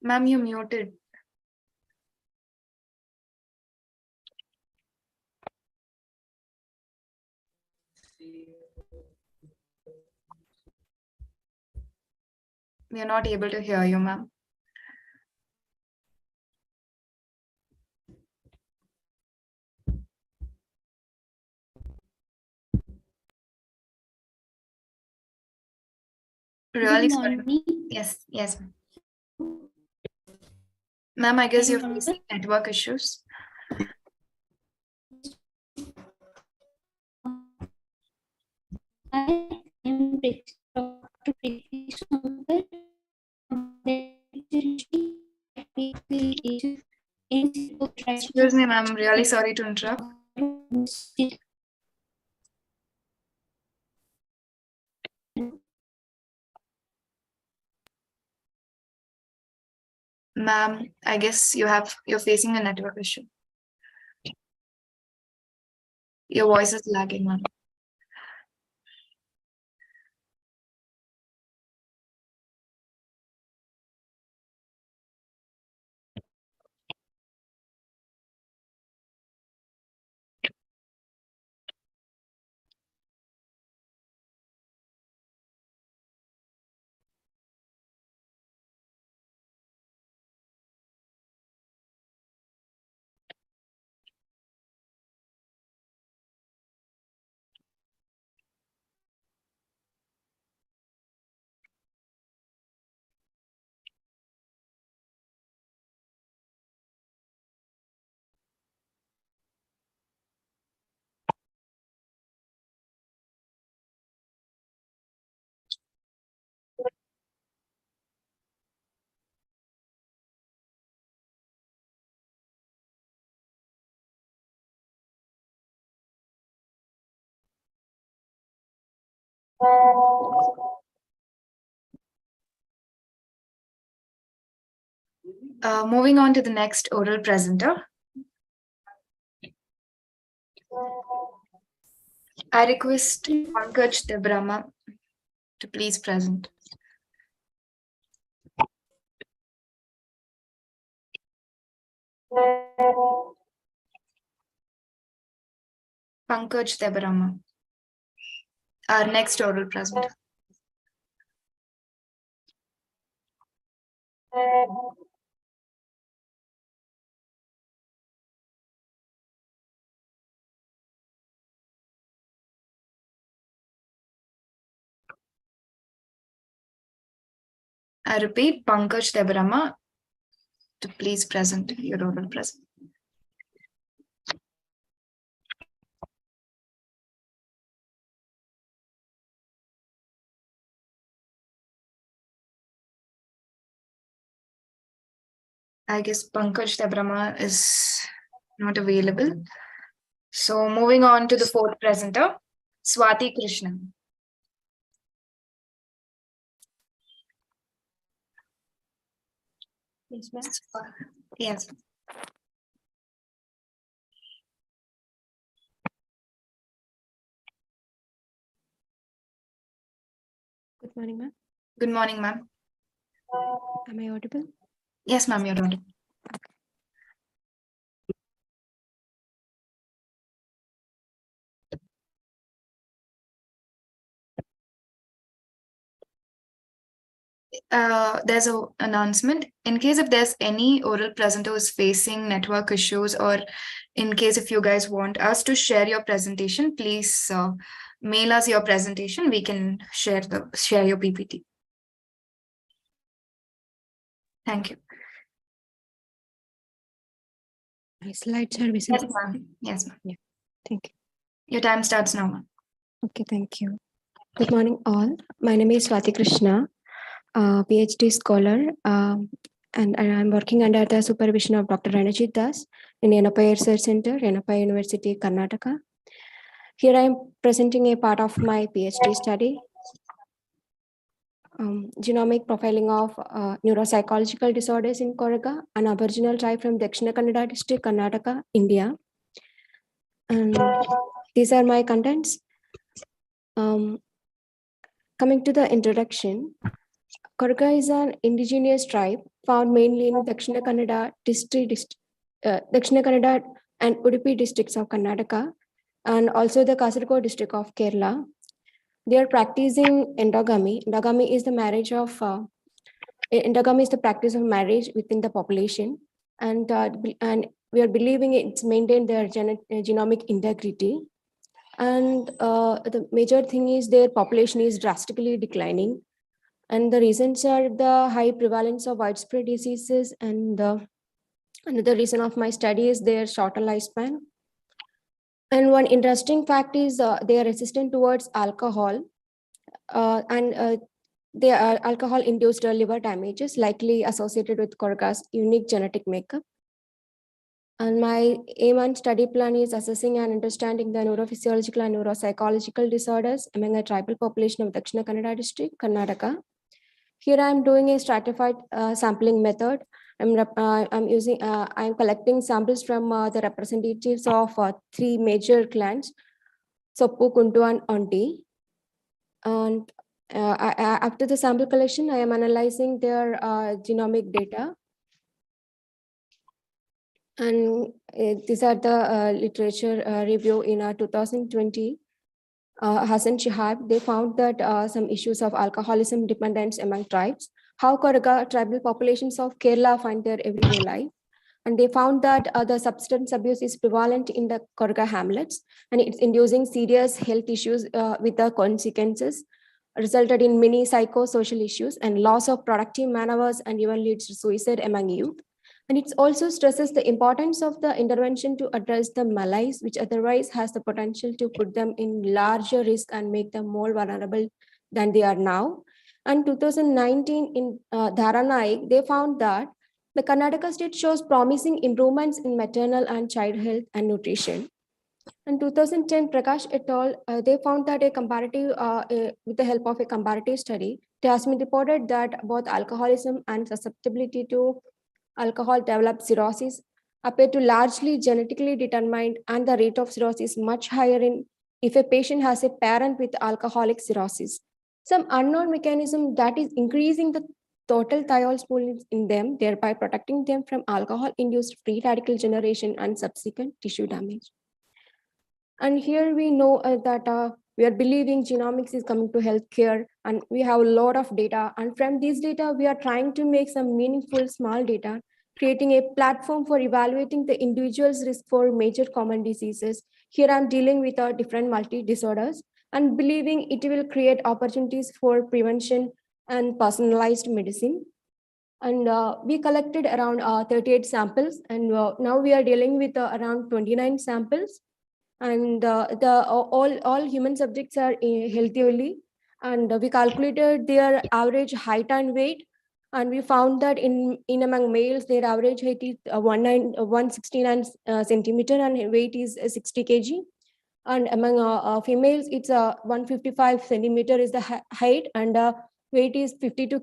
Speaker 2: Ma'am, you're muted. We are not able to hear you, ma'am. Really sorry. Yes, yes. Ma'am, I guess you're facing network issues. Excuse me, ma'am. I'm really sorry to interrupt. Ma'am, I guess you're facing a network issue. Your voice is lagging, ma'am. Moving on to the next oral presenter. I request Pankaj Debrama to please present. Pankaj Debrama, our next oral presenter. I repeat, Pankaj Debrama to please present your oral present. I guess Pankaj Debrama is not available. So moving on to the fourth presenter, Swati Krishnan.
Speaker 5: Yes, ma'am.
Speaker 2: Yes.
Speaker 5: Good morning, ma'am.
Speaker 2: Good morning, ma'am.
Speaker 5: Am I audible?
Speaker 2: Yes, ma'am, you're audible. There's an announcement. In case if there's any oral presenter who's facing network issues, or in case if you guys want us to share your presentation, please mail us your presentation. We can share your PPT. Thank you.
Speaker 5: My slides are visible.
Speaker 2: Yes, ma'am. Yes, ma'am.
Speaker 5: Yeah. Thank you.
Speaker 2: Your time starts now, ma'am.
Speaker 5: Okay, thank you. Good morning, all. My name is Swati Krishna, PhD scholar, and I'm working under the supervision of Dr. Ranajit Das in Yenappai Research Center, Yenappai University, Karnataka. Here I am presenting a part of my PhD study, genomic profiling of neuropsychological disorders in Koraga, an Aboriginal tribe from Dakshina Kannada district, Karnataka, India. And these are my contents. Coming to the introduction, Koraga is an indigenous tribe found mainly in Dakshina Kannada Dakshina Kannada and Udupi districts of Karnataka, and also the Kasaragod district of Kerala. They are practicing endogamy. Endogamy is the endogamy is the practice of marriage within the population, and we are believing it's maintained their genomic integrity. And the major thing is their population is drastically declining, and the reasons are the high prevalence of widespread diseases, and another reason of my study is their shorter lifespan. And one interesting fact is they are resistant towards alcohol, and their alcohol-induced liver damages likely associated with Korga's unique genetic makeup. And my aim and study plan is assessing and understanding the neurophysiological and neuropsychological disorders among a tribal population of Dakshina Kannada district, Karnataka. Here I am doing a stratified sampling method. I'm collecting samples from the representatives of 3 major clans, Soppu, Kuntu, and Onti. And after the sample collection, I am analyzing their genomic data. And these are the literature review in 2020. Hassan Shihab, they found that some issues of alcoholism dependence among tribes, how Koraga tribal populations of Kerala find their everyday life. And they found that the substance abuse is prevalent in the Koraga hamlets, and it's inducing serious health issues with the consequences, resulted in many psychosocial issues and loss of productive man-hours, and even leads to suicide among youth. And it also stresses the importance of the intervention to address the malaise, which otherwise has the potential to put them in larger risk and make them more vulnerable than they are now. And 2019 in Dharanai, they found that the Karnataka state shows promising improvements in maternal and child health and nutrition. In 2010, Prakash et al., they found that with the help of a comparative study, it has been reported that both alcoholism and susceptibility to alcohol develop cirrhosis appear to largely genetically determined, and the rate of cirrhosis much higher if a patient has a parent with alcoholic cirrhosis. Some unknown mechanism that is increasing the total thiol pool in them, thereby protecting them from alcohol-induced free radical generation and subsequent tissue damage. And here we know that we are believing genomics is coming to healthcare, and we have a lot of data. And from this data, we are trying to make some meaningful small data, creating a platform for evaluating the individual's risk for major common diseases. Here I'm dealing with different multi-disorders and believing it will create opportunities for prevention and personalized medicine. And we collected around 38 samples, and now we are dealing with around 29 samples. And all human subjects are healthy only, and we calculated their average height and weight, and we found that in among males their average height is 169 centimeter and weight is 60 kg, and among females it's 155 centimeter is the height, and weight is 52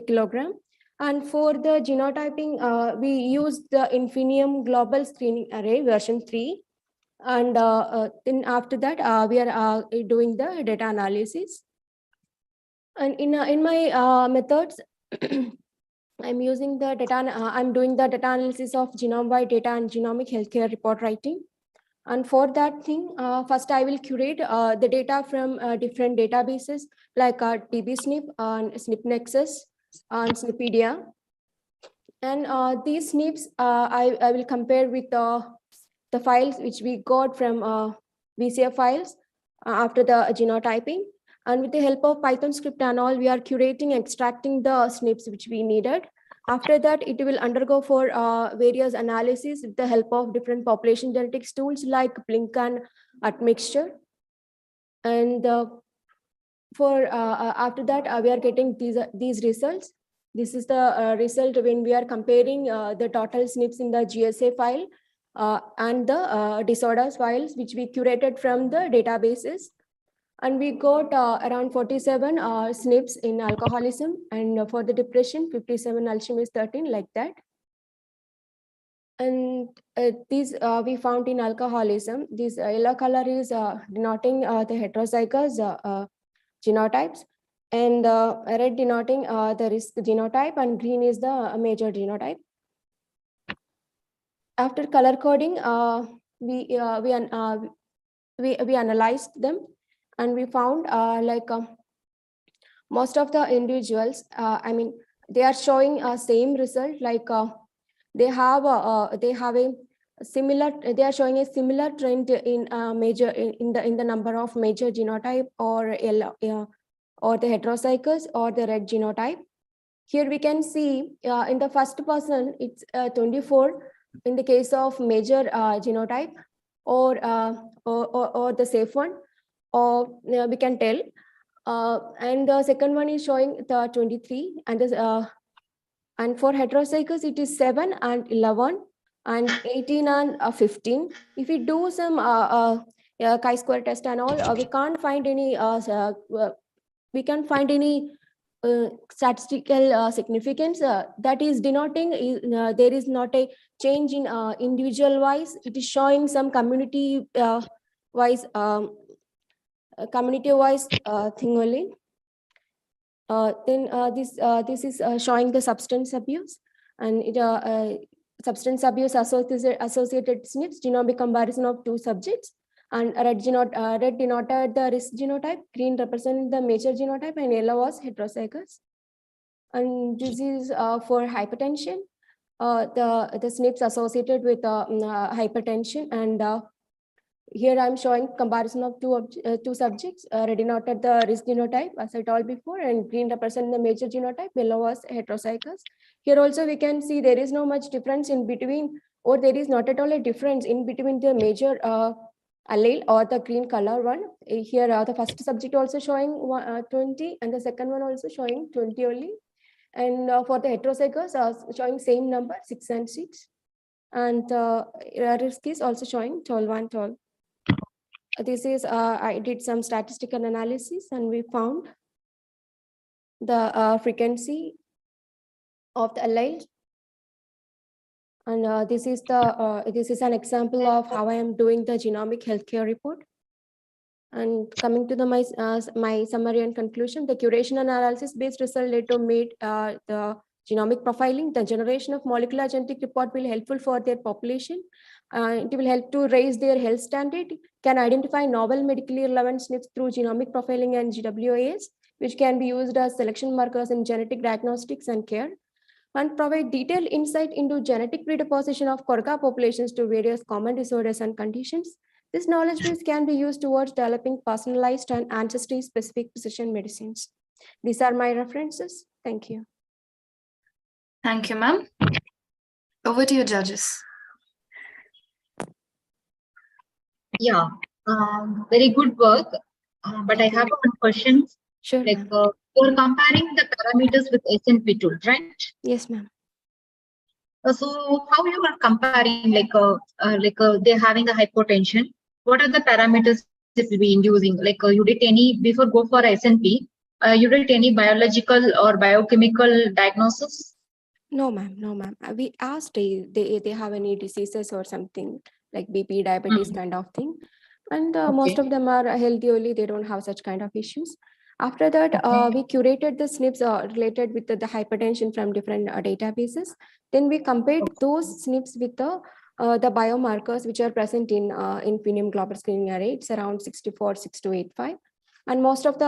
Speaker 5: kilogram. And for the genotyping, we used the Infinium Global Screening Array version 3. And then after that, we are doing the data analysis. And in my methods, I'm using the data. I'm doing the data analysis of genome-wide data and genomic healthcare report writing. And for that thing, first I will curate the data from different databases like TB-SNP and SNP-Nexus and SNPedia. And these SNPs, I will compare with the files which we got from VCF files after the genotyping. And with the help of Python script and all, we are curating, extracting the SNPs which we needed. After that, it will undergo for various analyses with the help of different population genetics tools like Blink and Admixture. And after that, we are getting these results. This is the result when we are comparing the total SNPs in the GSA file and the disorders files which we curated from the databases. And we got around 47 SNPs in alcoholism, and for the depression, 57, Alzheimer's 13, like that. And these we found in alcoholism. This yellow color is denoting the heterozygous genotypes, and red denoting the risk genotype, and green is the major genotype. After color coding, we analyzed them, and we found most of the individuals, they are showing a same result. Like they are showing a similar trend in in the number of major genotype or the heterozygous or the red genotype. Here we can see in the first person it's 24 in the case of major genotype, or the safe one, or we can tell. And the second one is showing the 23, and for heterozygous it is 7 and 11 and 18 and 15. If we do some chi-square test and all, we can't find any statistical significance that is denoting there is not a change in individual wise. It is showing some community wise thing only. Then this is showing the substance abuse, and substance abuse associated SNPs, genomic comparison of two subjects. And red denoted the risk genotype, green represent the major genotype, and yellow was heterozygous. And this is for hypertension, the SNPs associated with hypertension. And here I'm showing comparison of two subjects. Red denoted the risk genotype, as I told before, and green represent the major genotype, yellow was heterozygous. Here also we can see there is no much difference in between, or there is not at all a difference in between the major allele or the green color one. Here the first subject also showing 20, and the second one also showing 20 only. And for the heterozygous, showing same number, 6 and 6. And risk is also showing toll 1, toll. This is, I did some statistical analysis and we found the frequency of the allele. And this is an example of how I am doing the genomic healthcare report. And coming to my summary and conclusion, the curation analysis based result led to meet the genomic profiling. The generation of molecular genetic report will helpful for their population. It will help to raise their health standard, can identify novel medically relevant SNPs through genomic profiling and GWAS, which can be used as selection markers in genetic diagnostics and care, and provide detailed insight into genetic predisposition of Korka populations to various common disorders and conditions. This knowledge base can be used towards developing personalized and ancestry-specific precision medicines. These are my references. Thank you.
Speaker 2: Thank you, ma'am. Over to you, judges.
Speaker 12: Yeah, very good work. But I have one question.
Speaker 5: Sure.
Speaker 12: Like you're comparing the parameters with SNP tool, right?
Speaker 5: Yes, ma'am.
Speaker 12: So how you are comparing, they're having a hypotension? What are the parameters it will be inducing? Like you did any before go for SNP? You did any biological or biochemical diagnosis?
Speaker 5: No, ma'am. No, ma'am. We asked they have any diseases or something like BP, diabetes kind of thing. And most of them are healthy only. They don't have such kind of issues. After that, we curated the SNPs related with the hypertension from different databases. Then we compared those SNPs with the biomarkers which are present in Finium global screening array. It's around 646285. And most of the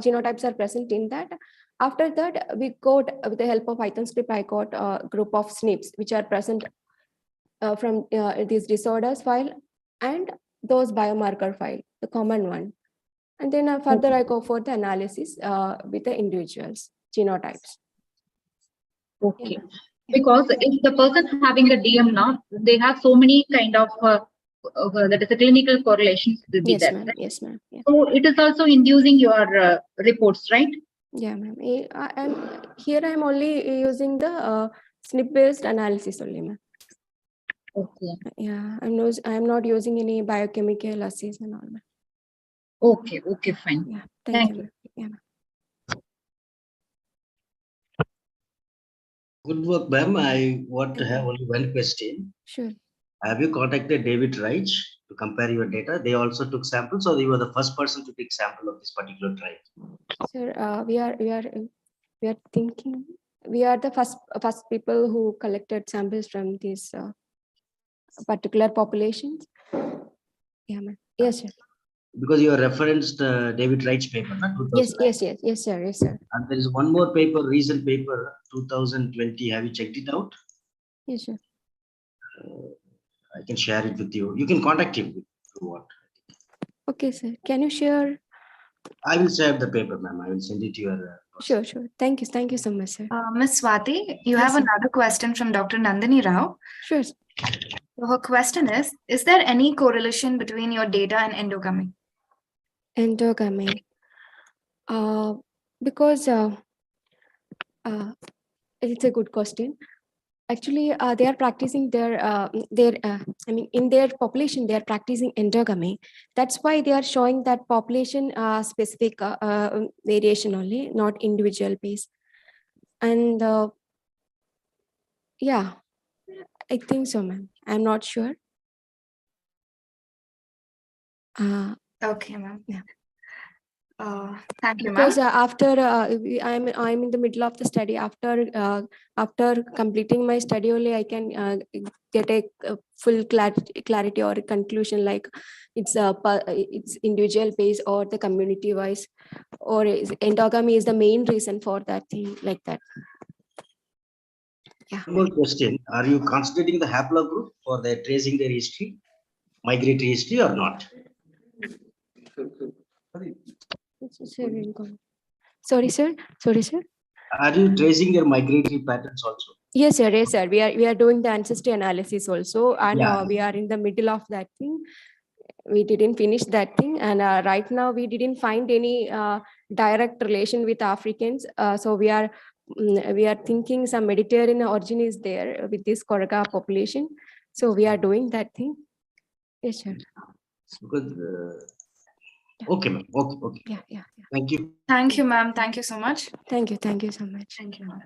Speaker 5: genotypes are present in that. After that, we got, with the help of Python script, I got a group of SNPs which are present from these disorders file and those biomarker file, the common one. And then further I go for the analysis with the individuals, genotypes.
Speaker 12: Okay. Yeah. Because if the person having the DM now, they have so many kind of that is a clinical correlations will be there. Right?
Speaker 5: Yes, ma'am. Yeah.
Speaker 12: So it is also inducing your reports, right?
Speaker 5: Yeah, ma'am. Here I'm only using the SNP-based analysis only, ma'am.
Speaker 12: Okay.
Speaker 5: Yeah, I'm not using any biochemical assays and all, ma'am.
Speaker 12: Okay. Okay. Fine.
Speaker 5: Yeah. Thank you. Yeah.
Speaker 10: Good work, ma'am. I want to have only one question.
Speaker 5: Sure.
Speaker 10: Have you contacted David Reich to compare your data? They also took samples, or you were the first person to take sample of this particular trial?
Speaker 5: Sir, we are thinking we are the first people who collected samples from these particular populations. Yeah, ma'am. Yes, sir.
Speaker 10: Because you referenced David Wright's paper, not 2009.
Speaker 5: Yes, sir.
Speaker 10: And there is one more paper, recent paper, 2020. Have you checked it out?
Speaker 5: Yes, sir.
Speaker 10: I can share it with you. You can contact him if you want.
Speaker 5: Okay, sir. Can you share?
Speaker 10: I will share the paper, ma'am. I will send it to your.
Speaker 5: Sure. Thank you so much, sir.
Speaker 2: Ms. Swati, you have another question from Dr. Nandini Rao.
Speaker 5: Sure.
Speaker 2: So her question is there any correlation between your data and endogamy?
Speaker 5: Endogamy. Because it's a good question. Actually, they are practicing in their population, they are practicing endogamy. That's why they are showing that population specific variation only, not individual base. And yeah, I think so, ma'am. I'm not sure.
Speaker 2: Okay, ma'am. Yeah. Thank you, ma'am.
Speaker 5: Because after I'm in the middle of the study. After completing my study only, I can get a full clarity or a conclusion, like it's individual base or the community wise, or endogamy is the main reason for that thing, like that. Yeah.
Speaker 10: One more question: are you considering the haplogroup for the tracing their history, migratory history, or not?
Speaker 5: Sorry, sir.
Speaker 10: Are you tracing their migratory patterns also?
Speaker 5: Yes, sir. We are doing the ancestry analysis also, and we are in the middle of that thing. We didn't finish that thing, and right now we didn't find any direct relation with Africans. So we are we are thinking some Mediterranean origin is there with this Korga population. So we are doing that thing. Yes, sir.
Speaker 10: Because, okay, ma'am. Okay.
Speaker 5: Yeah.
Speaker 10: Thank you.
Speaker 2: Thank you, ma'am. Thank you so much.
Speaker 5: Thank you so much.
Speaker 2: Thank you, ma'am.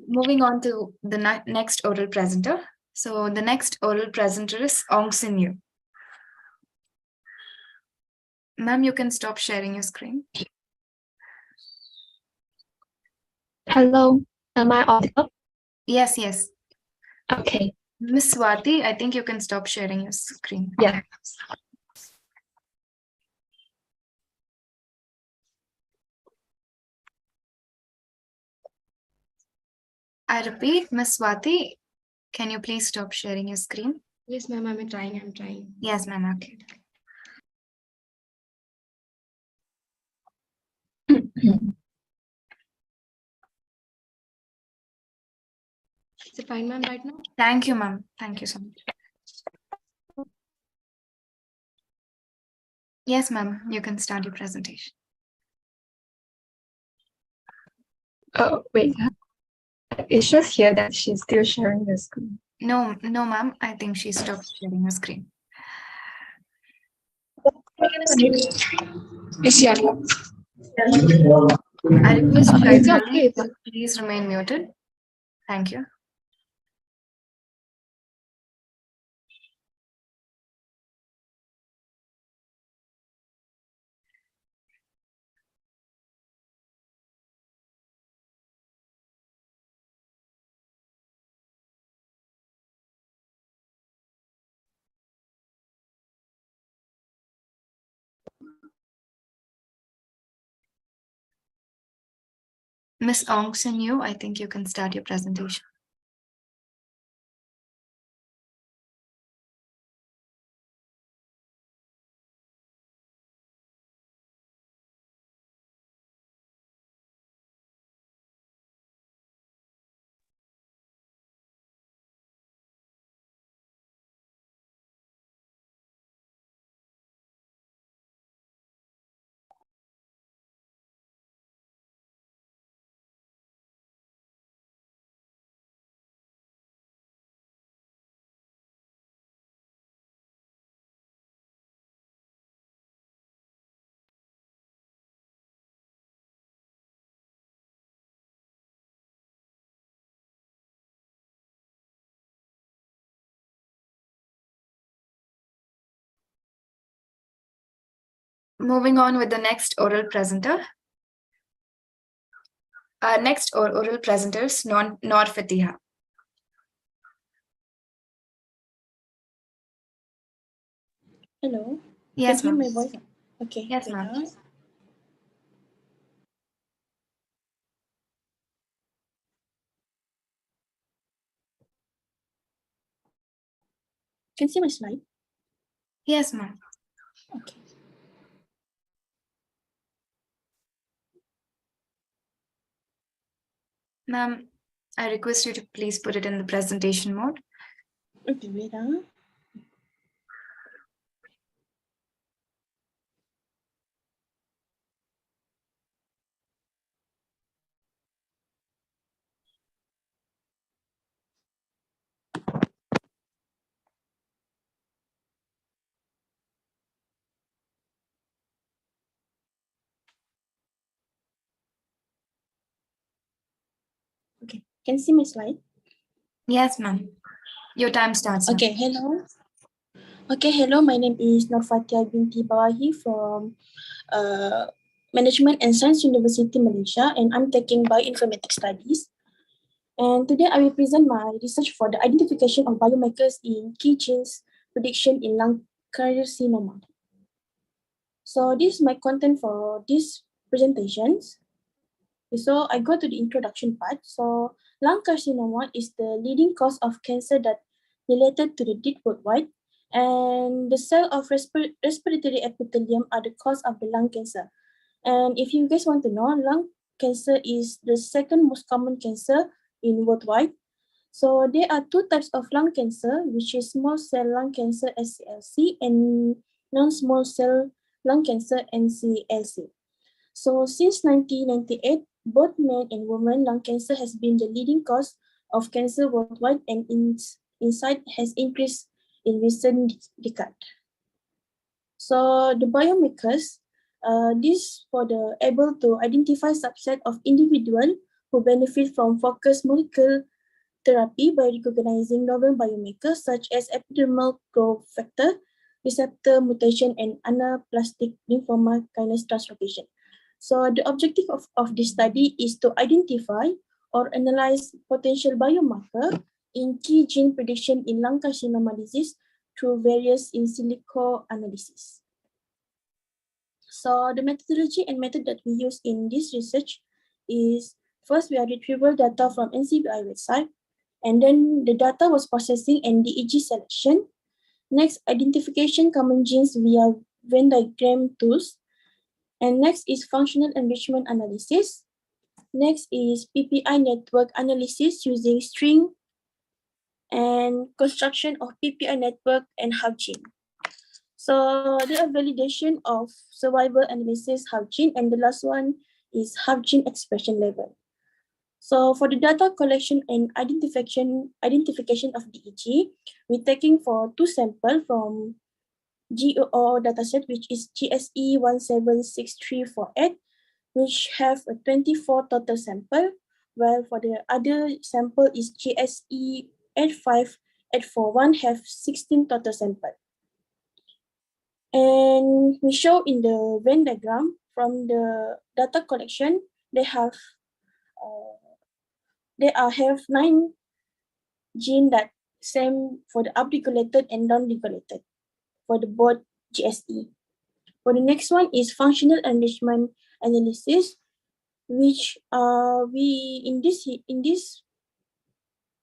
Speaker 2: Moving on to the next oral presenter. So the next oral presenter is Ong Sin Yu. Ma'am, you can stop sharing your screen.
Speaker 13: Hello, am I audible?
Speaker 2: Yes.
Speaker 13: Okay.
Speaker 2: Miss Swati, I think you can stop sharing your screen.
Speaker 13: Yeah.
Speaker 2: I repeat, Miss Swati, can you please stop sharing your screen?
Speaker 5: Yes, ma'am, I'm trying.
Speaker 2: Yes, ma'am, okay.
Speaker 5: Is it fine, ma'am, right now?
Speaker 2: Thank you, ma'am. Thank you so much. Yes, ma'am, you can start your presentation.
Speaker 13: Oh, wait. It's just here that she's still sharing the screen.
Speaker 2: No, ma'am, I think she stopped sharing her screen. I request Chaitanya, please remain muted. Thank you. Miss Ong Sin Yu, I think you can start your presentation. Moving on with the next oral presenter. Our next oral presenter is Noor Fatiha.
Speaker 14: Hello.
Speaker 2: Yes,
Speaker 14: Can you
Speaker 2: ma'am.
Speaker 14: hear my voice? Okay.
Speaker 2: Yes, ma'am.
Speaker 14: Can you see my slide?
Speaker 2: Yes, ma'am.
Speaker 14: Okay.
Speaker 2: Ma'am, I request you to please put it in the presentation mode.
Speaker 14: Okay, wait. Okay. Can you see my slide?
Speaker 2: Yes, ma'am. Your time starts now.
Speaker 14: Okay, hello. Okay, hello. My name is Noor Fatiha binti Bawahi from Management and Science University, Malaysia, and I'm taking Bioinformatics Studies. And today I will present my research for the identification of biomarkers in key genes prediction in lung carcinoma. So this is my content for these presentations. So I go to the introduction part. So lung carcinoma is the leading cause of cancer that related to the death worldwide, and the cell of respiratory epithelium are the cause of the lung cancer. And if you guys want to know, lung cancer is the second most common cancer in worldwide. So there are two types of lung cancer, which is small cell lung cancer SCLC and non-small cell lung cancer NCLC. So since 1998, both men and women, lung cancer has been the leading cause of cancer worldwide, and insight has increased in recent decade. So the biomarkers, this for the able to identify subset of individual who benefit from focused molecular therapy by recognizing novel biomarkers such as epidermal growth factor, receptor mutation, and anaplastic lymphoma kinase translocation. So the objective of this study is to identify or analyze potential biomarker in key gene prediction in lung carcinoma disease through various in silico analysis. So the methodology and method that we use in this research is, first we are retrieval data from NCBI website, and then the data was processing and DEG selection. Next, identification common genes via Venn diagram tools. And next is functional enrichment analysis. Next is PPI network analysis using string and construction of PPI network and hub gene. So there are validation of survival analysis hub gene, and the last one is hub gene expression level. So for the data collection and identification of DEG, we're taking for 2 samples from GOO dataset, which is GSE 176348, which have a 24 total sample, while for the other sample is GSE 85841 have 16 total sample. And we show in the Venn diagram from the data collection, they have 9 genes that same for the upregulated and non-regulated for the both GSE. For the next one is functional enrichment analysis, which we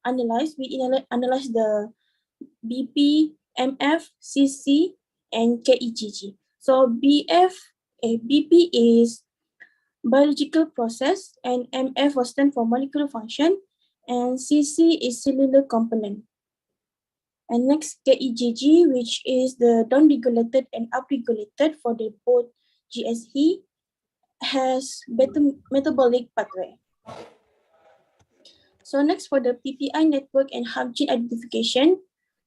Speaker 14: analyze the BP, MF, CC, and KEGG. So BP is biological process, and MF was stand for molecular function, and CC is cellular component. And next, KEGG, which is the down-regulated and up-regulated for the both GSE, has metabolic pathway. So next, for the PPI network and hub gene identification.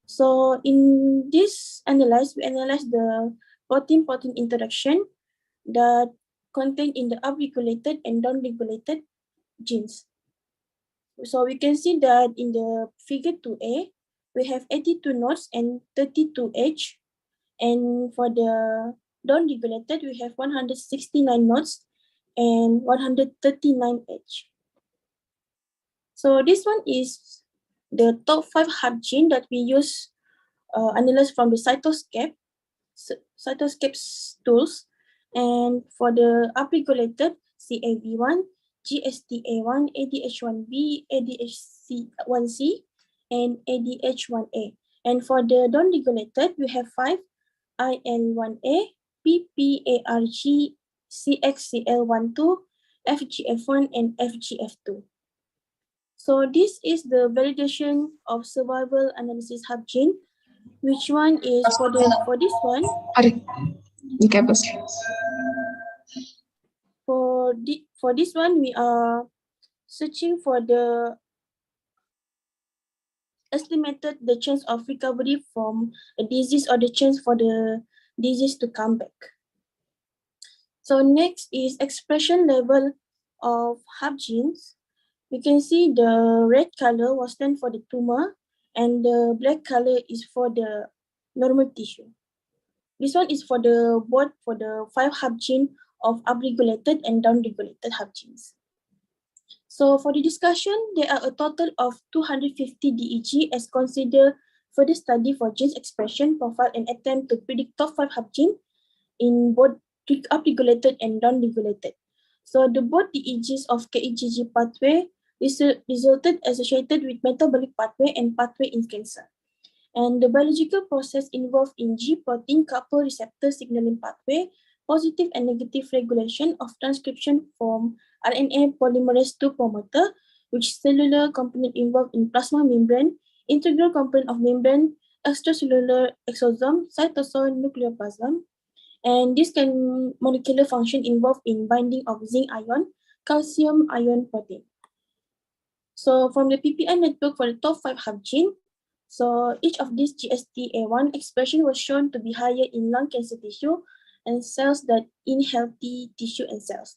Speaker 14: So in this analyze, we analyze the protein-protein interaction that contained in the upregulated and down-regulated genes. So we can see that in the figure 2A, we have 82 nodes and 32 H. And for the down-regulated, we have 169 nodes and 139 H. So this one is the top 5 hub gene that we use analyze from the cytoscape tools. And for the upregulated, CAV1, GSTA1, ADH1B, ADH1C, and ADH1A. And for the down-regulated, we have 5, IL1A, PPARG, CXCL12, FGF1, and FGF2. So this is the validation of survival analysis hub gene. Which one is for this one? For this one, we are searching for the estimated the chance of recovery from a disease or the chance for the disease to come back. So next is expression level of hub genes. We can see the red color was stand for the tumor, and the black color is for the normal tissue. This one is for the both for the 5 hub gene of upregulated and downregulated hub genes. So for the discussion, there are a total of 250 DEG as considered for the study for genes expression profile and attempt to predict top 5 hub gene in both upregulated and downregulated. So the both DEGs of KEGG pathway resulted associated with metabolic pathway and pathway in cancer. And the biological process involved in G protein couple receptor signaling pathway, positive and negative regulation of transcription from RNA polymerase II promoter, which cellular component involved in plasma membrane, integral component of membrane, extracellular exosome, cytosol, nucleoplasm. And this can molecular function involved in binding of zinc ion, calcium ion protein. So from the PPI network for the top 5 hub gene, so each of these GSTA1 expression was shown to be higher in lung cancer tissue and cells than in healthy tissue and cells.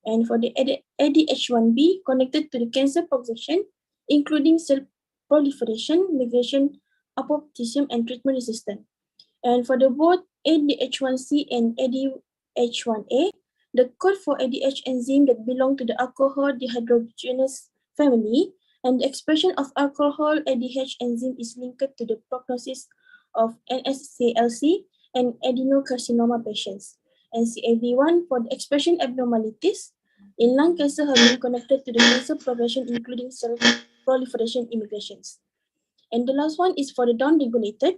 Speaker 14: And for the ADH1B connected to the cancer progression, including cell proliferation, migration, apoptosis, and treatment resistance. And for the both ADH1C and ADH1A, the code for ADH enzyme that belong to the alcohol dehydrogenase family, and the expression of alcohol ADH enzyme is linked to the prognosis of NSCLC and adenocarcinoma patients. And CAV1 for the expression abnormalities in lung cancer have been connected to the cancer progression, including cell proliferation immigrations. And the last one is for the down-regulated.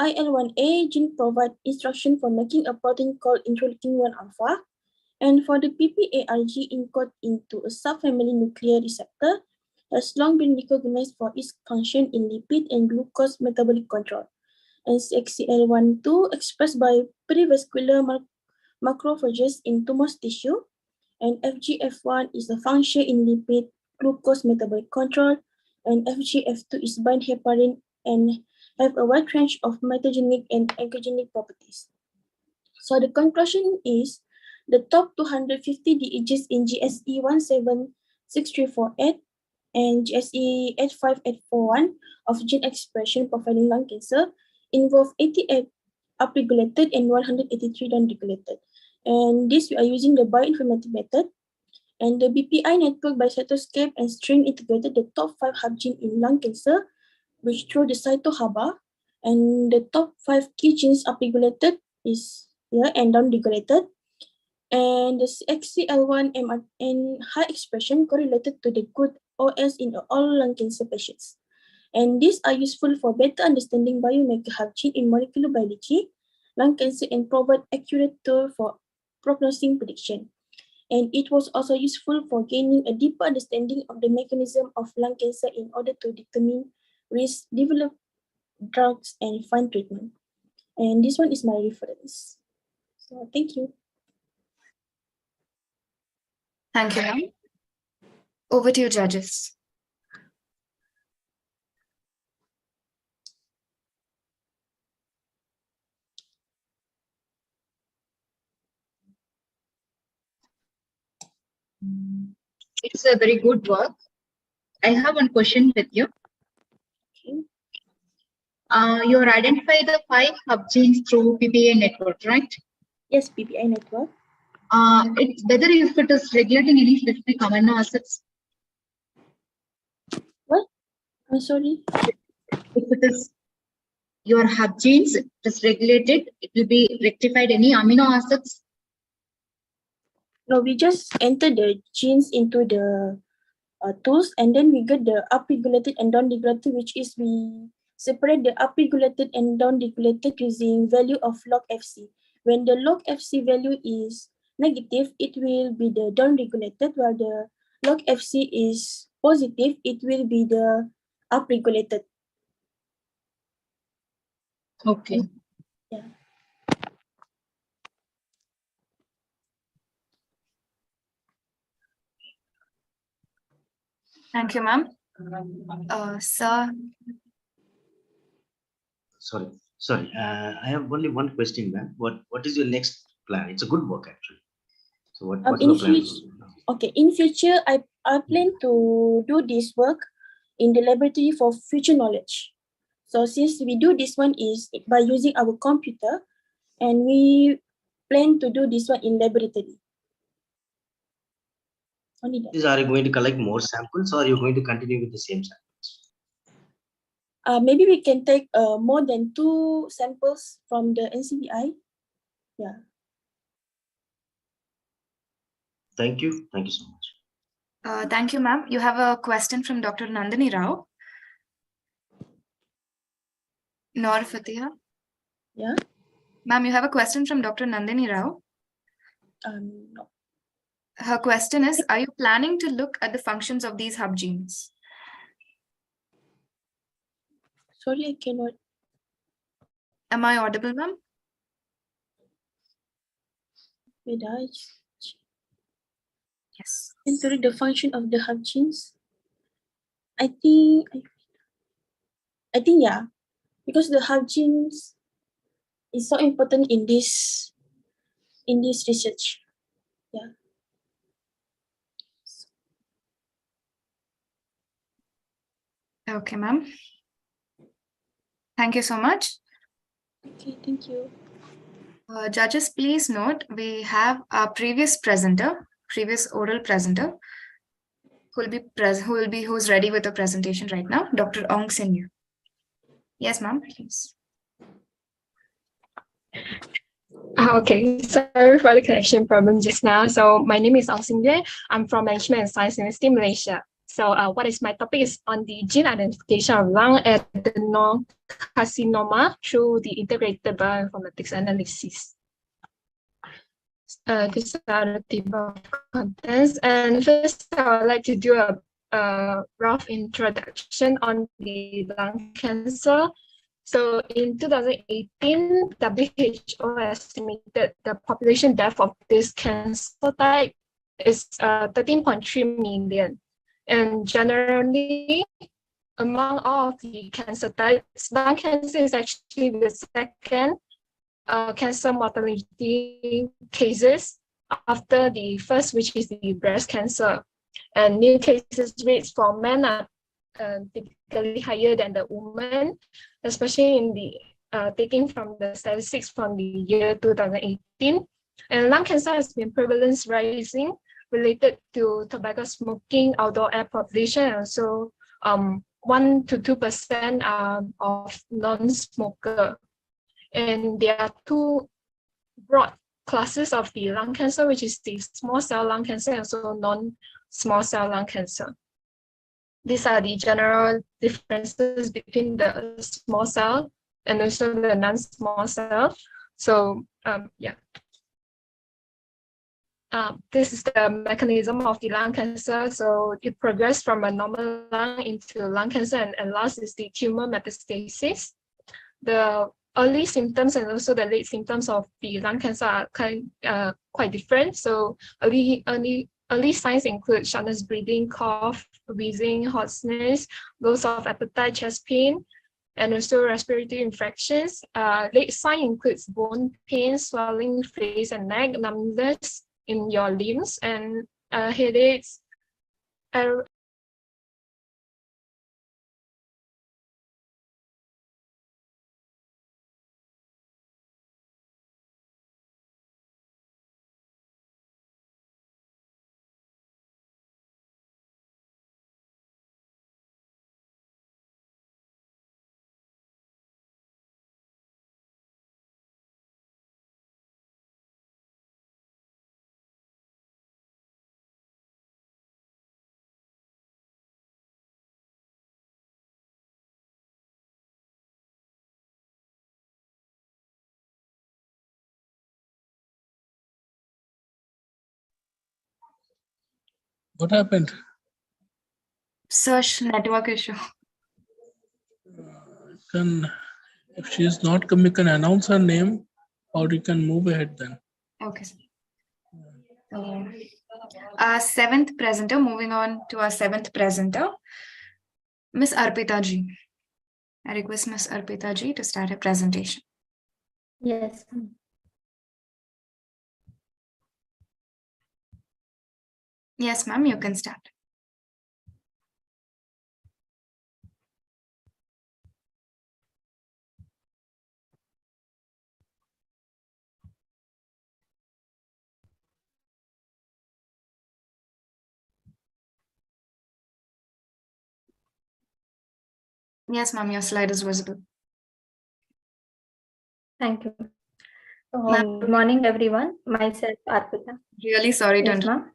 Speaker 14: IL-1A gene provide instruction for making a protein called interleukin-1 alpha. And for the PPARG encode into a subfamily nuclear receptor, has long been recognized for its function in lipid and glucose metabolic control. And CXCL12 expressed by perivascular macrophages in tumor tissue. And FGF1 is a function in lipid glucose metabolic control. And FGF2 is bind heparin and have a wide range of mitogenic and oncogenic properties. So the conclusion is the top 250 DEGs in GSE 176348 and GSE 85841 of gene expression profiling lung cancer involve 88 upregulated and 183 downregulated. And this we are using the bioinformatic method. And the BPI network by cytoscape and string integrated the top 5 hub gene in lung cancer, which through the cytohaba, and the top 5 key genes upregulated is here and downregulated. And the XCL1 and high expression correlated to the good OS in all lung cancer patients. And these are useful for better understanding biomarker hub gene in molecular biology, lung cancer, and provide accurate tool for prognosing prediction. And it was also useful for gaining a deeper understanding of the mechanism of lung cancer in order to determine risk, develop drugs, and find treatment. And this one is my reference. So thank you.
Speaker 2: Thank you, ma'am. Over to you, judges.
Speaker 12: It's a very good work. I have one question with you.
Speaker 14: Okay.
Speaker 12: You are identify the 5 hub genes through PPA network, right?
Speaker 14: Yes, PPI network.
Speaker 12: Whether if it is regulating any specific amino acids.
Speaker 14: What? I'm sorry.
Speaker 12: If it is your hub genes, it is regulated, it will be rectified any amino acids.
Speaker 14: No, we just enter the genes into the tools, and then we get the upregulated and downregulated, which is we separate the upregulated and downregulated using value of log FC. When the log FC value is negative, it will be the downregulated, while the log FC is positive, it will be the upregulated.
Speaker 12: Okay.
Speaker 14: Yeah.
Speaker 2: Thank you, ma'am. Sir.
Speaker 10: Sorry. I have only one question, ma'am. What is your next plan? It's a good work, actually. So what's
Speaker 14: in
Speaker 10: the plan?
Speaker 14: Okay, in future, I plan to do this work in the laboratory for future knowledge. So since we do this one is by using our computer, and we plan to do this one in laboratory. Only that.
Speaker 10: Are you going to collect more samples, or are you going to continue with the same samples?
Speaker 14: Maybe we can take more than 2 samples from the NCBI. Yeah.
Speaker 10: Thank you. Thank you so much.
Speaker 2: Thank you, ma'am. You have a question from Dr. Nandini Rao. Nor Fatiha.
Speaker 14: Yeah.
Speaker 2: Ma'am, you have a question from Dr. Nandini Rao.
Speaker 14: No.
Speaker 2: Her question is, are you planning to look at the functions of these hub genes?
Speaker 14: Sorry, I cannot.
Speaker 2: Am I audible, ma'am? Yes.
Speaker 14: Sorry, the function of the hub genes. I think yeah, because the hub genes is so important in this research. Yeah.
Speaker 2: Okay, ma'am. Thank you so much.
Speaker 14: Okay, thank you.
Speaker 2: Judges, please note we have our previous oral presenter, who's ready with the presentation right now, Dr. Ong Sin. Yes, ma'am, please.
Speaker 13: Okay, sorry for the connection problem just now. So my name is Ong Sin Yue. I'm from Management and Science University, Malaysia. So what is my topic is on the gene identification of lung adenocarcinoma through the integrated bioinformatics analysis. These are the table of contents. And first, I would like to do a rough introduction on the lung cancer. So in 2018, WHO estimated the population death of this cancer type is 13.3 million. And generally, among all of the cancer types, lung cancer is actually the second cancer mortality cases after the first, which is the breast cancer. And new cases rates for men are typically higher than the women, especially in the taking from the statistics from the year 2018. And lung cancer has been prevalence rising related to tobacco smoking, outdoor air population, and also 1 to 2% of non-smoker. And there are two broad classes of the lung cancer, which is the small cell lung cancer and also non-small cell lung cancer. These are the general differences between the small cell and also the non-small cell. So this is the mechanism of the lung cancer. So it progressed from a normal lung into lung cancer, and last is the tumor metastasis. The early symptoms and also the late symptoms of the lung cancer are quite different. So early signs include shortness breathing, cough, wheezing, hoarseness, loss of appetite, chest pain, and also respiratory infections. Late sign includes bone pain, swelling face and neck, numbness in your limbs, and headaches.
Speaker 3: What happened?
Speaker 2: Search network issue.
Speaker 3: If she is not coming, you can announce her name, or you can move ahead then.
Speaker 2: Okay. So our seventh presenter, moving on to our seventh presenter, Miss Arpita ji. I request Miss Arpita ji to start her presentation.
Speaker 9: Yes.
Speaker 2: Yes, ma'am, you can start. Yes, ma'am, your slide is visible.
Speaker 9: Thank you. Good morning, everyone. Myself, Arpita.
Speaker 2: Really sorry to
Speaker 9: Yes,
Speaker 2: interrupt.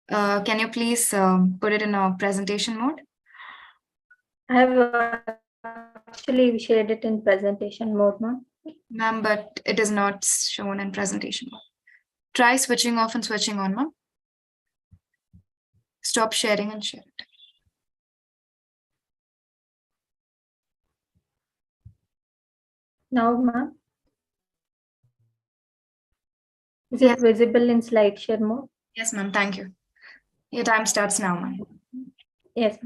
Speaker 2: Can you please put it in a presentation mode?
Speaker 9: I have actually shared it in presentation mode, ma'am.
Speaker 2: Ma'am, but it is not shown in presentation mode. Try switching off and switching on, ma'am. Stop sharing and share it.
Speaker 9: Now, ma'am. Is it visible in slide share mode?
Speaker 2: Yes, ma'am. Thank you. Your time starts now, ma'am.
Speaker 9: Yes.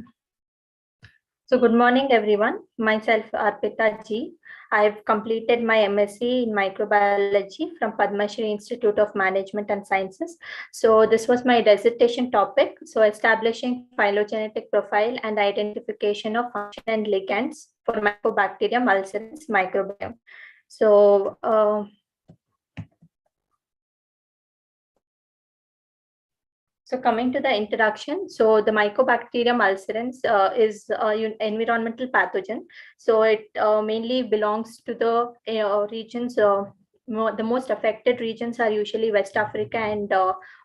Speaker 9: So good morning, everyone. Myself, Arpita G. I've completed my MSc in microbiology from Padma Shri Institute of Management and Sciences. So this was my dissertation topic. So establishing phylogenetic profile and identification of function and ligands for Mycobacterium ulcerans microbiome. So So coming to the introduction, so the Mycobacterium ulcerans is an environmental pathogen. So it mainly belongs to the regions, the most affected regions are usually West Africa and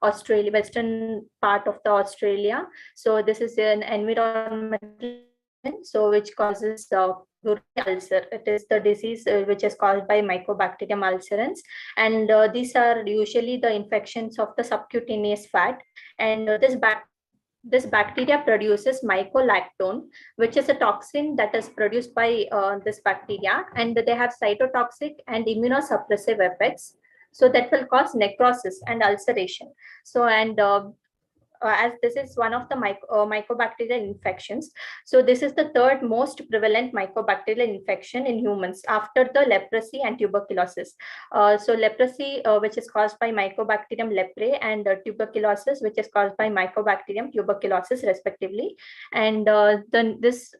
Speaker 9: Australia, western part of the Australia. So this is an environmental, so which causes ulcer. It is the disease which is caused by Mycobacterium ulcerans, and these are usually the infections of the subcutaneous fat. And this bacteria produces mycolactone, which is a toxin that is produced by this bacteria, and they have cytotoxic and immunosuppressive effects. So that will cause necrosis and ulceration. So, and as this is one of the mycobacterial infections. So this is the third most prevalent mycobacterial infection in humans after the leprosy and tuberculosis. So leprosy, which is caused by Mycobacterium leprae, and tuberculosis, which is caused by Mycobacterium tuberculosis, respectively. And then this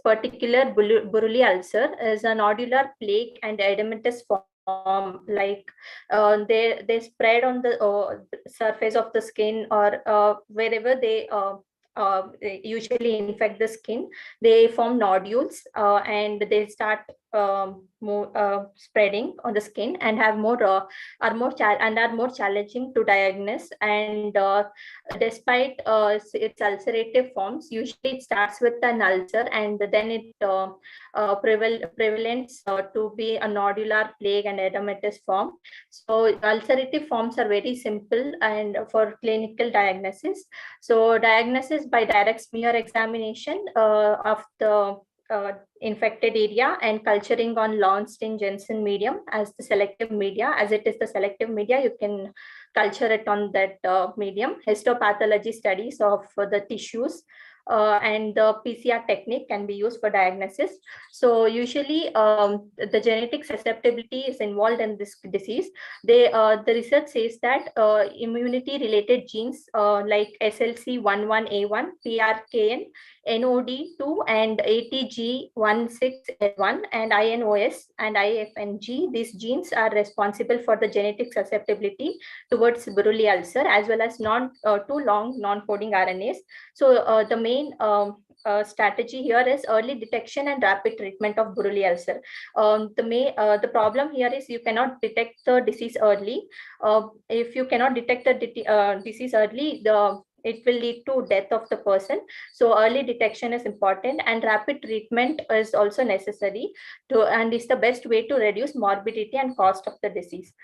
Speaker 9: particular Buruli ulcer is a nodular plaque and edematous form. Like they spread on the surface of the skin, or wherever they usually infect the skin, they form nodules, and they start more spreading on the skin and have are more challenging to diagnose. And despite its ulcerative forms, usually it starts with an ulcer, and then it prevalence to be a nodular plaque and edematous form. So ulcerative forms are very simple and for clinical diagnosis. So diagnosis by direct smear examination of the infected area, and culturing on Lansing Jensen medium as the selective media. As it is the selective media, you can culture it on that medium. Histopathology studies of the tissues and the PCR technique can be used for diagnosis. So usually the genetic susceptibility is involved in this disease. The research says that immunity related genes like SLC11A1, PRKN, NOD2, and ATG16L1, and INOS and IFNG, these genes are responsible for the genetic susceptibility towards Buruli ulcer, as well as too long non-coding RNAs. So the main strategy here is early detection and rapid treatment of Buruli ulcer. The problem here is you cannot detect the disease early. If you cannot detect the disease early, it will lead to death of the person. So early detection is important, and rapid treatment is also necessary and is the best way to reduce morbidity and cost of the disease.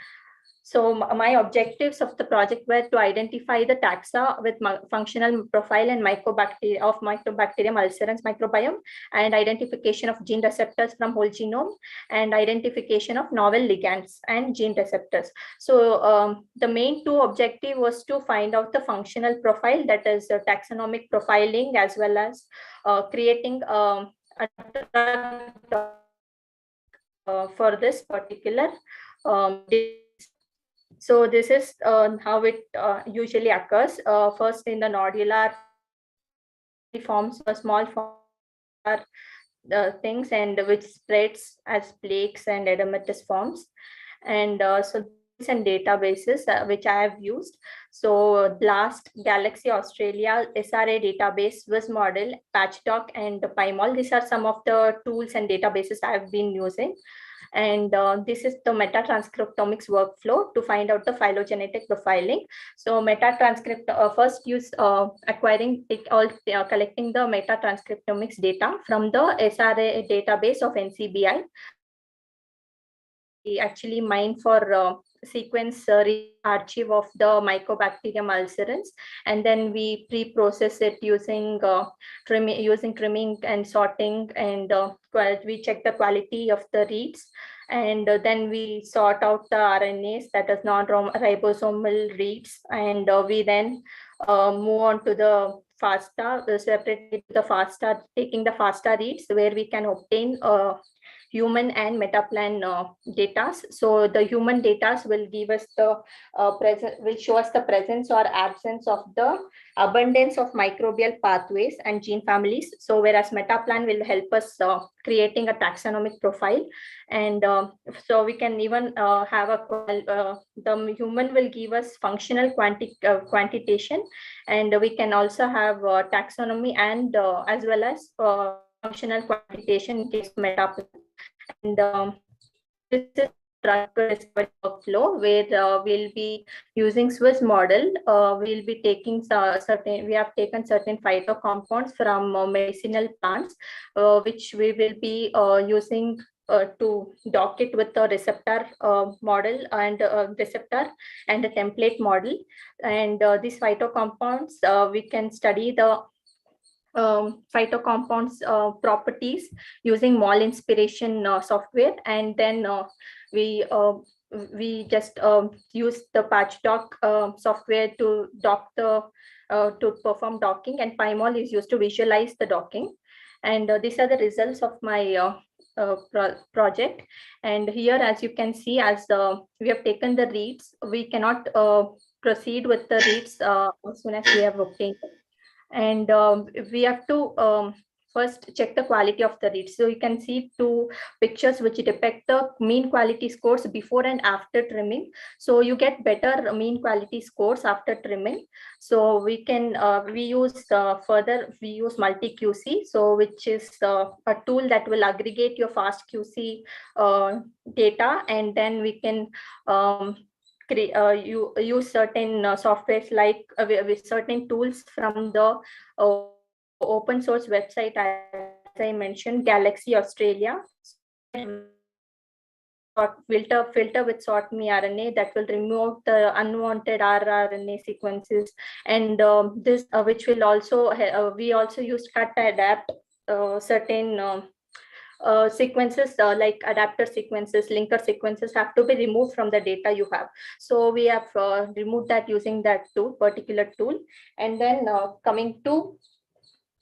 Speaker 9: So my objectives of the project were to identify the taxa with functional profile and Mycobacterium ulcerans microbiome, and identification of gene receptors from whole genome, and identification of novel ligands and gene receptors. So the main two objective was to find out the functional profile, that is taxonomic profiling, as well as creating a for this particular disease. So this is how it usually occurs. First, in the nodular forms, a small form things, and which spreads as plaques and edematous forms. And so and databases which I have used. So BLAST, Galaxy Australia, SRA database, Swiss model, PatchDoc, and PyMol. These are some of the tools and databases I have been using. And this is the metatranscriptomics workflow to find out the phylogenetic profiling. So first use acquiring it all, collecting the metatranscriptomics data from the SRA database of NCBI. We actually mine for sequence archive of the Mycobacterium ulcerans, and then we pre-process it using trimming and sorting, and we check the quality of the reads, and then we sort out the RNAs, that is non-ribosomal reads, and we then
Speaker 15: move on to the FASTA, separately the FASTA, taking the FASTA reads where we can obtain human and metaplan data. So the human data will give us the will show us the presence or absence of the abundance of microbial pathways and gene families. So whereas metaplan will help us creating a taxonomic profile, and so we can even have the human will give us functional quantitation, and we can also have taxonomy and as well as functional quantitation in case metaplan. And this is drug discovery workflow where we'll be using Swiss model. We'll be taking we have taken certain phytocompounds from medicinal plants, which we will be using to dock it with the receptor model and receptor and a template model. And these phytocompounds, we can study the phytocompounds properties using mole inspiration software, and then we just use the patchdock software to dock the to perform docking, and PyMol is used to visualize the docking. And these are the results of my project. And here, as you can see, as we have taken the reads, we cannot proceed with the reads as soon as we have obtained it. And we have to first check the quality of the reads. So you can see two pictures which depict the mean quality scores before and after trimming. So you get better mean quality scores after trimming. So we can we use multi QC, so which is a tool that will aggregate your fast QC data, and then we can you use certain softwares like with certain tools from the open source website, as I mentioned, Galaxy Australia. Filter with sort me RNA that will remove the unwanted rRNA sequences, and this which will also we also use cut adapt certain sequences like adapter sequences, linker sequences have to be removed from the data you have. So we have removed that using that particular tool. And then coming to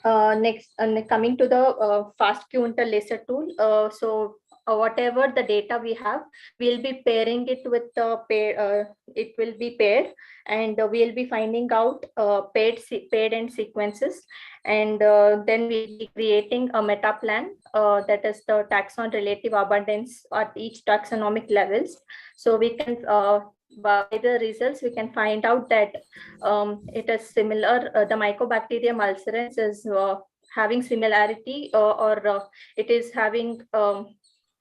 Speaker 15: coming to the FastQ interlacer tool. So whatever the data we have, we'll be pairing it with the pair. It will be paired, and we'll be finding out paired end sequences, and then we'll be creating a meta plan that is the taxon relative abundance at each taxonomic levels. So we can by the results we can find out that it is similar. The Mycobacterium ulcerans is having similarity or it is having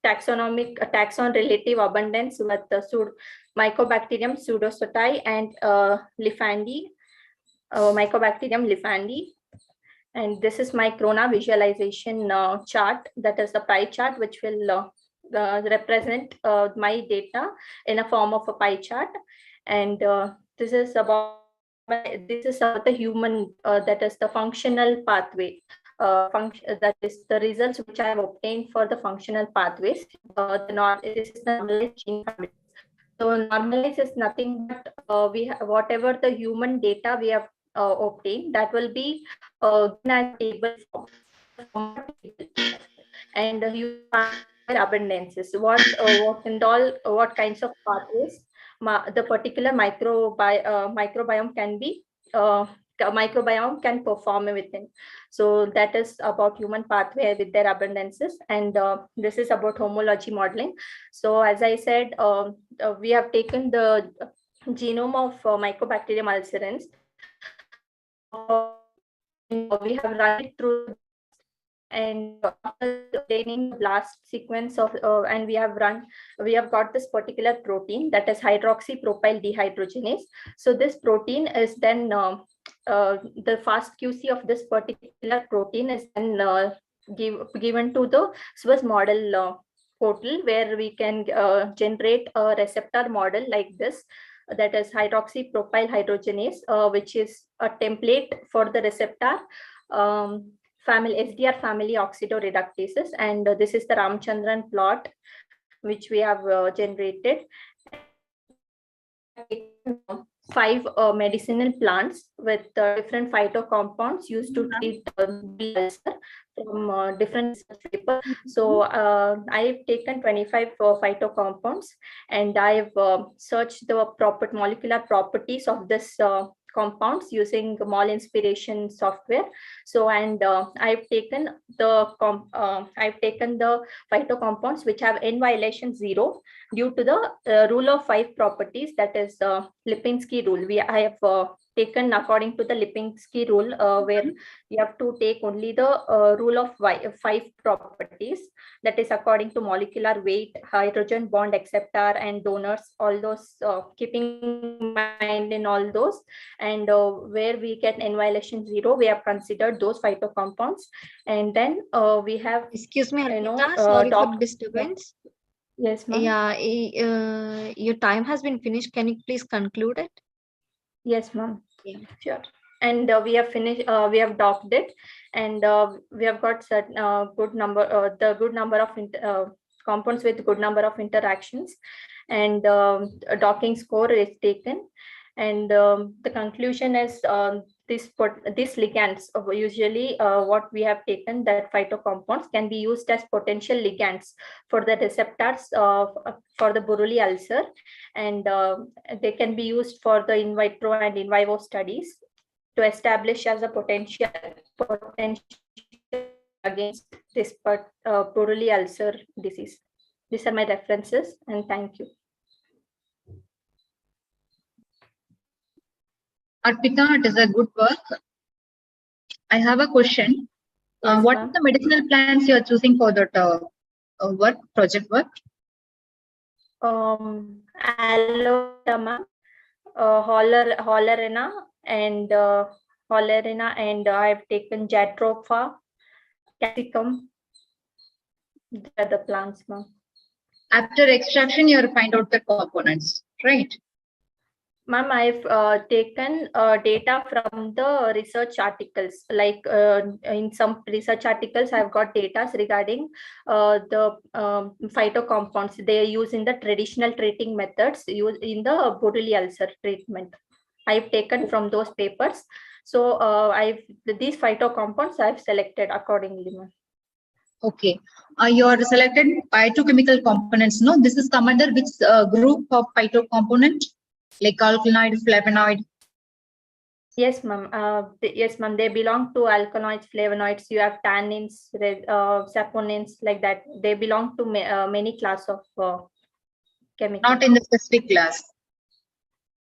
Speaker 15: taxon relative abundance with the Mycobacterium pseudocyti and Lifandi, Mycobacterium lifandi. And this is my Corona visualization chart, that is the pie chart, which will represent my data in a form of a pie chart. And this is about the human, that is the functional pathway. That is the results which I have obtained for the functional pathways. This is the normalized gene family. So normalized is nothing but whatever the human data we have obtained, that will be given as table form. And you find abundances. What kinds of pathways the particular microbiome can be microbiome can perform within. So that is about human pathway with their abundances. And this is about homology modeling. So as I said, we have taken the genome of Mycobacterium ulcerans. We have run it through, and after obtaining the blast sequence of and we have got this particular protein, that is hydroxypropyl dehydrogenase. So this protein is then the fast QC of this particular protein is then given to the Swiss model portal, where we can generate a receptor model like this, that is hydroxypropyl hydrogenase, which is a template for the receptor family, SDR family oxidoreductases. And this is the Ramchandran plot which we have generated. 5 medicinal plants with different phytocompounds used to treat ulcer from different papers. So I've taken 25 phytocompounds, and I've searched the molecular properties of this compounds using mol inspiration software. So I've taken the phytocompounds which have N violation 0 due to the rule of 5 properties, that is Lipinski rule. I have taken according to the Lipinski rule, where you have to take only the rule of 5 properties, that is according to molecular weight, hydrogen bond acceptor and donors, all those, keeping in mind in all those. And where we get N violation 0, we have considered those phytocompounds. And then we have,
Speaker 9: excuse me, Arpita, sorry for disturbance.
Speaker 15: Yes, ma'am.
Speaker 9: Yeah, your time has been finished. Can you please conclude it?
Speaker 15: Yes, ma'am.
Speaker 9: Yeah.
Speaker 15: Sure. And we have finished, we have docked it, and we have got certain good number of compounds with good number of interactions, and a docking score is taken. And the conclusion is these ligands, usually what we have taken, that phytocompounds can be used as potential ligands for the receptors for the Buruli ulcer, and they can be used for the in vitro and in vivo studies to establish as a potential against this Buruli ulcer disease. These are my references, and thank you.
Speaker 12: Arpita, it is a good work. I have a question.
Speaker 15: Yes,
Speaker 12: what are the medicinal plants you are choosing for that project work?
Speaker 15: Aloe, Hollerina, and I've taken Jatropha, Capsicum. These are the plants, ma'am.
Speaker 12: After extraction, you find out the components, right?
Speaker 15: Ma'am, I've taken data from the research articles. Like in some research articles, I've got data regarding the phytocompounds they use in the traditional treating methods used in the Buruli ulcer treatment. I've taken from those papers. So these phytocompounds I've selected accordingly, ma'am.
Speaker 12: Okay. You are selected phytochemical components. No, this is come under which group of phytocomponent? Like alkaloid, flavonoid?
Speaker 15: Yes, ma'am. Yes, ma'am. They belong to alkaloids, flavonoids. You have tannins, saponins, like that. They belong to many class of chemicals.
Speaker 12: Not in the specific class.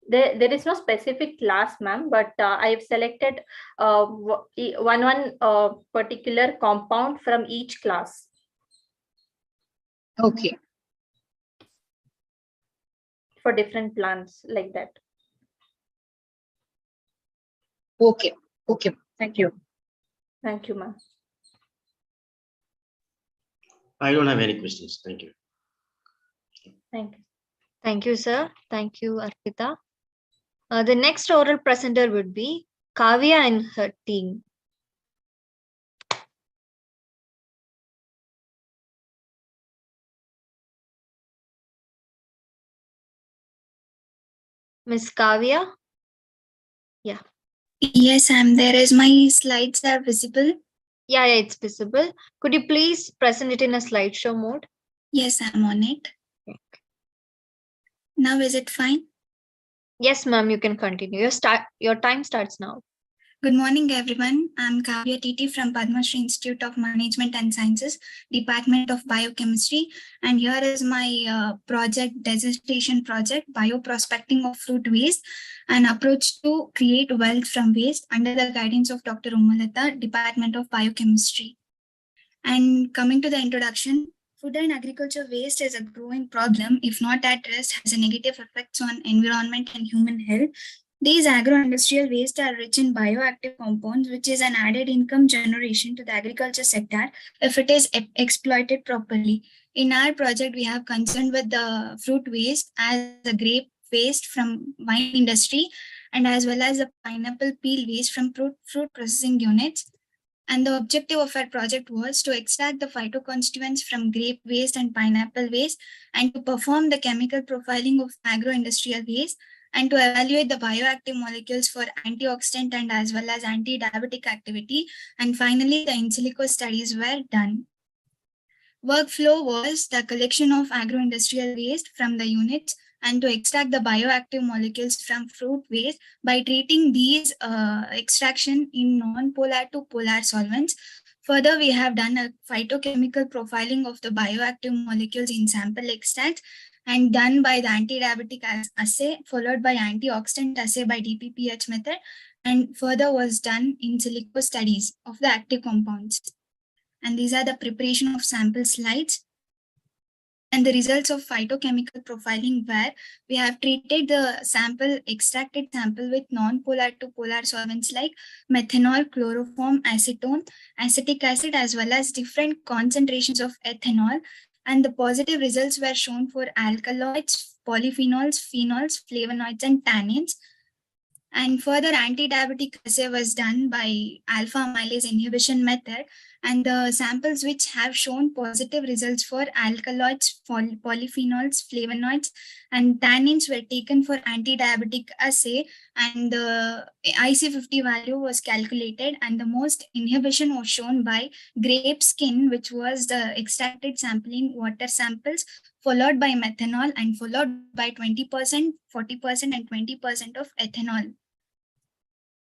Speaker 15: There is no specific class, ma'am, but I've selected one particular compound from each class.
Speaker 12: Okay.
Speaker 15: For different plants, like that.
Speaker 12: Okay. Okay. Thank you.
Speaker 15: Thank you, ma'am.
Speaker 10: I don't have any questions. Thank you.
Speaker 15: Thank you.
Speaker 9: Thank you, sir. Thank you, Arpita. The next oral presenter would be Kavya and her team. Miss Kavya? Yeah.
Speaker 16: Yes, I'm there. As my slides are visible?
Speaker 9: Yeah, it's visible. Could you please present it in a slideshow mode?
Speaker 16: Yes, I'm on it. Okay. Now is it fine?
Speaker 9: Yes, ma'am, you can continue. Your time starts now.
Speaker 16: Good morning, everyone. I'm Kavya TT from Padma Shri Institute of Management and Sciences, Department of Biochemistry. And here is my project, dissertation project, Bioprospecting of Fruit Waste, an approach to create wealth from waste under the guidance of Dr. Umalata, Department of Biochemistry. And coming to the introduction, food and agriculture waste is a growing problem. If not addressed, has a negative effects on environment and human health. These agro-industrial waste are rich in bioactive compounds, which is an added income generation to the agriculture sector if it is exploited properly. In our project, we have concerned with the fruit waste as a grape waste from wine industry, and as well as the pineapple peel waste from fruit processing units. And the objective of our project was to extract the phytoconstituents from grape waste and pineapple waste, and to perform the chemical profiling of agro-industrial waste, and to evaluate the bioactive molecules for antioxidant and as well as anti-diabetic activity. And finally, the in silico studies were done. Workflow was the collection of agro-industrial waste from the units and to extract the bioactive molecules from fruit waste by treating these extraction in non-polar to polar solvents. Further, we have done a phytochemical profiling of the bioactive molecules in sample extracts and done by the anti-diabetic assay, followed by antioxidant assay by DPPH method, and further was done in silico studies of the active compounds. And these are the preparation of sample slides. And the results of phytochemical profiling, where we have treated the extracted sample with non-polar to polar solvents like methanol, chloroform, acetone, acetic acid, as well as different concentrations of ethanol. And the positive results were shown for alkaloids, polyphenols, phenols, flavonoids, and tannins. And further anti-diabetic assay was done by alpha amylase inhibition method, and the samples which have shown positive results for alkaloids, polyphenols, flavonoids, and tannins were taken for anti-diabetic assay, and the IC50 value was calculated, and the most inhibition was shown by grape skin, which was the extracted sampling water samples, followed by methanol, and followed by 20%, 40%, and 20% of ethanol.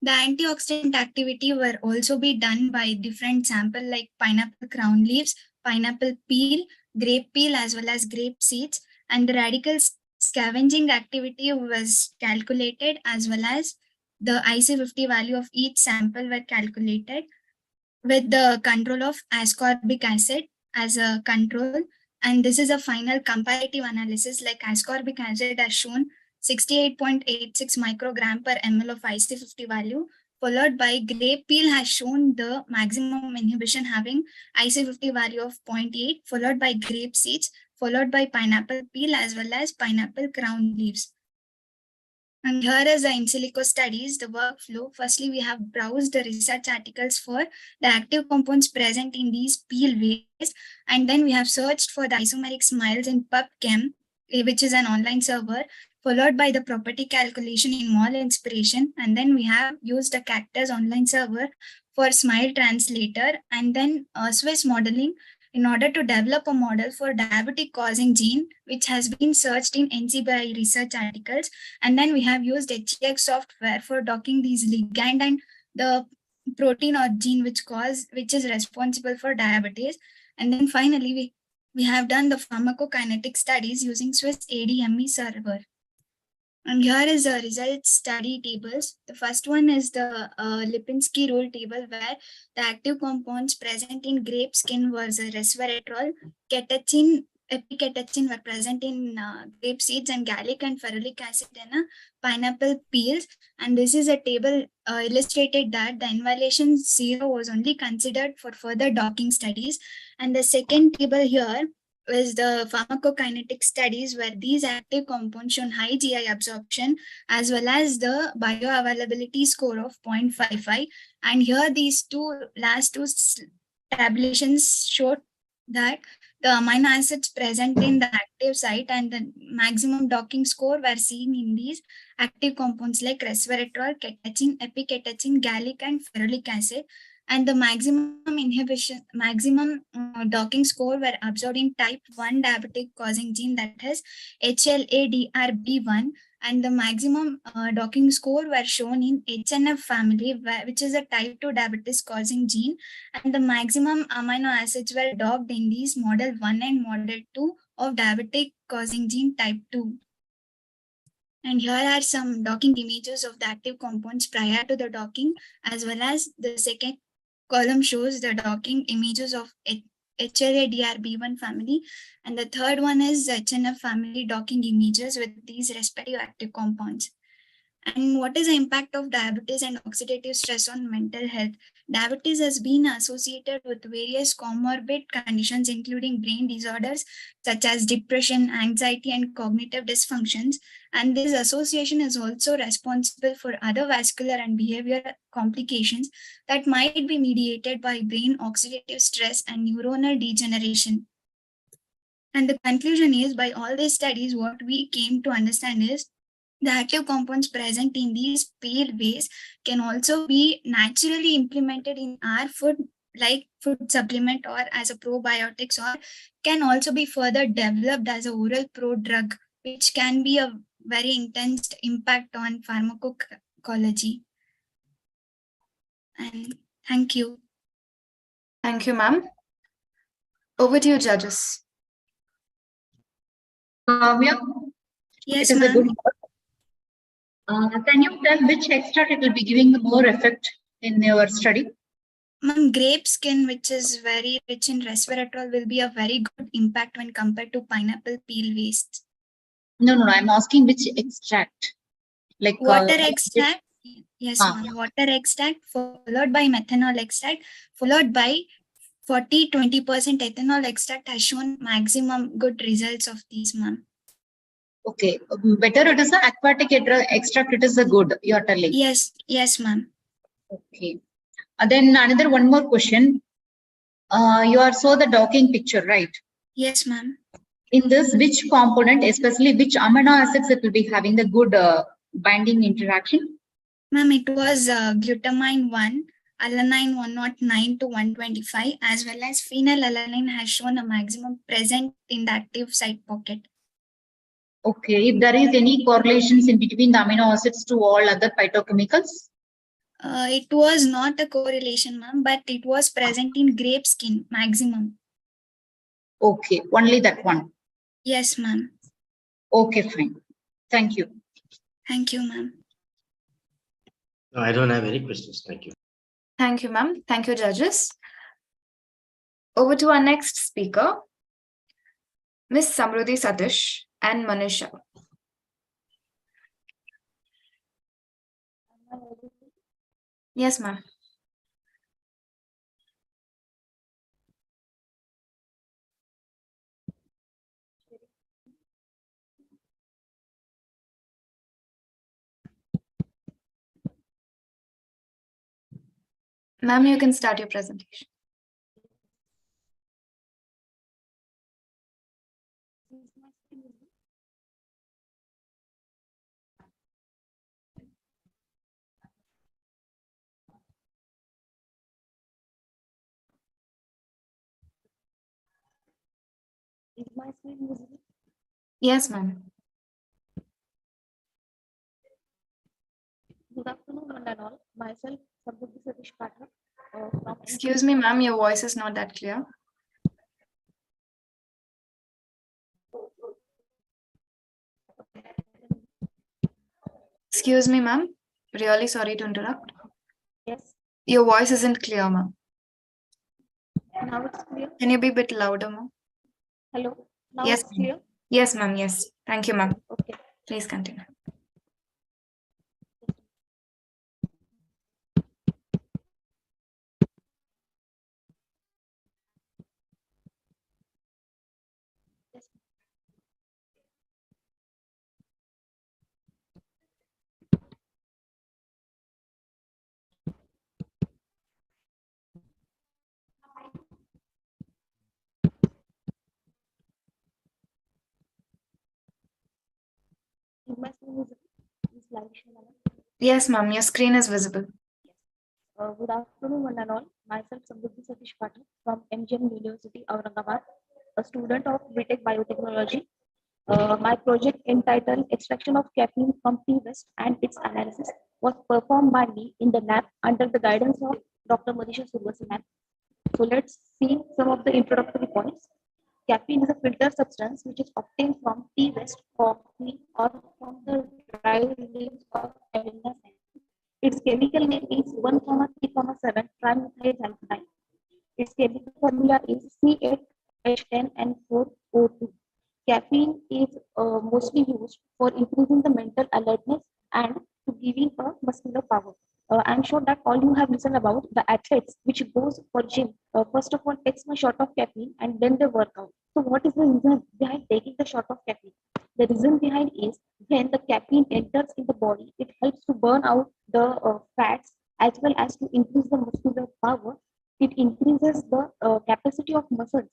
Speaker 16: The antioxidant activity were also be done by different sample like pineapple crown leaves, pineapple peel, grape peel, as well as grape seeds, and the radical scavenging activity was calculated, as well as the IC50 value of each sample were calculated with the control of ascorbic acid as a control. And this is a final comparative analysis, like ascorbic acid has shown 68.86 microgram per ml of IC50 value, followed by grape peel has shown the maximum inhibition having IC50 value of 0.8, followed by grape seeds, followed by pineapple peel, as well as pineapple crown leaves. And here is the in silico studies, the workflow. Firstly, we have browsed the research articles for the active compounds present in these peel waste. And then we have searched for the isomeric smiles in PubChem, which is an online server, followed by the property calculation in mole inspiration. And then we have used a Cactus online server for smile translator, and then Swiss modeling in order to develop a model for diabetic causing gene, which has been searched in NCBI research articles. And then we have used HEX software for docking these ligand and the protein or gene which is responsible for diabetes. And then finally, we have done the pharmacokinetic studies using Swiss ADME server. And here is the results study tables. The first one is the Lipinski rule table, where the active compounds present in grape skin was resveratrol, catechin, epicatechin were present in grape seeds, and gallic and ferulic acid in pineapple peels. And this is a table illustrated that the invalidation 0 was only considered for further docking studies. And the second table here is the pharmacokinetic studies, where these active compounds shown high GI absorption as well as the bioavailability score of 0.55. And here these last two tabulations showed that the amino acids present in the active site and the maximum docking score were seen in these active compounds like resveratrol, catechin, epicatechin, gallic, and ferulic acid. And the maximum docking score were observed in type 1 diabetic causing gene, that is HLA-DRB1, and the maximum docking score were shown in HNF family, which is a type 2 diabetes causing gene, and the maximum amino acids were docked in these model 1 and model 2 of diabetic causing gene type 2. And here are some docking images of the active compounds prior to the docking, as well as the second column shows the docking images of HLA-DRB1 family, and the third one is HNF family docking images with these respective active compounds. And what is the impact of diabetes and oxidative stress on mental health? Diabetes has been associated with various comorbid conditions, including brain disorders such as depression, anxiety, and cognitive dysfunctions. And this association is also responsible for other vascular and behavioral complications that might be mediated by brain oxidative stress and neuronal degeneration. And the conclusion is, by all these studies, what we came to understand is The active compounds present in these pale ways can also be naturally implemented in our food, like food supplement or as a probiotics, or can also be further developed as a oral pro-drug, which can be a very intense impact on pharmacology. And thank you.
Speaker 2: Thank you, ma'am. Over to you, judges.
Speaker 12: it
Speaker 16: Yes,
Speaker 12: is a
Speaker 16: ma'am.
Speaker 12: good work. Can you tell which extract it will be giving the more effect in your study?
Speaker 16: Ma'am, grape skin, which is very rich in resveratrol, will be a very good impact when compared to pineapple peel waste.
Speaker 12: No, I'm asking which extract. Like
Speaker 16: water extract. Yes, ma'am. Water extract followed by methanol extract, followed by 40-20% ethanol extract has shown maximum good results of these, ma'am.
Speaker 12: Okay, better it is an aquatic extract, it is a good, you are telling.
Speaker 16: Yes, ma'am.
Speaker 12: Okay. Then another one more question. You are saw the docking picture, right?
Speaker 16: Yes, ma'am.
Speaker 12: In this, which component, especially which amino acids, it will be having the good binding interaction?
Speaker 16: Ma'am, it was glutamine 1, alanine 109 to 125, as well as phenylalanine has shown a maximum present in the active site pocket.
Speaker 12: Okay, if there is any correlations in between the amino acids to all other phytochemicals?
Speaker 16: It was not a correlation, ma'am, but it was present in grape skin maximum.
Speaker 12: Okay, only that one.
Speaker 16: Yes, ma'am.
Speaker 12: Okay, fine. Thank you.
Speaker 16: Thank you, ma'am.
Speaker 10: No, I don't have any questions. Thank you.
Speaker 2: Thank you, ma'am. Thank you, judges. Over to our next speaker, Ms. Samruddhi Satish and Manisha. Yes, ma'am. Ma'am, you can start your presentation.
Speaker 14: Is my screen visible?
Speaker 2: Yes, ma'am.
Speaker 14: Good afternoon, one and all. Myself, Samruddhi Satish Pathak.
Speaker 2: Excuse me, ma'am, your voice is not that clear. Excuse me, ma'am. Really sorry to interrupt.
Speaker 14: Yes.
Speaker 2: Your voice isn't clear, ma'am.
Speaker 14: Now it's clear.
Speaker 2: Can you be a bit louder, ma'am?
Speaker 14: Hello. Now
Speaker 2: Yes,
Speaker 14: it's clear.
Speaker 2: yes, ma'am. Yes. Thank you, ma'am.
Speaker 14: Okay.
Speaker 2: Please continue.
Speaker 14: Is my screen visible? Is live shown?
Speaker 2: Yes, ma'am. Your screen is visible.
Speaker 14: Good afternoon, one and all. Myself, Samruddhi Satish Pathak from MGM University, Aurangabad, a student of BTech Biotechnology. My project entitled Extraction of Caffeine from Tea Waste and its Analysis was performed by me in the lab under the guidance of Dr. Madisha Survasi ma'am. So let's see some of the introductory points. Caffeine is a filter substance which is obtained from tea waste, coffee, or from the dry leaves of amino acids. Its chemical name is 1,3,7 trimethyl. Its chemical formula is C8H10N4O2. Caffeine is mostly used for increasing the mental alertness and to giving a muscular power. I'm sure that all you have listened about the athletes which goes for gym. First of all, takes a shot of caffeine and then they work out. So what is the reason behind taking the shot of caffeine? The reason behind is when the caffeine enters in the body, it helps to burn out the fats as well as to increase the muscular power. It increases the capacity of muscles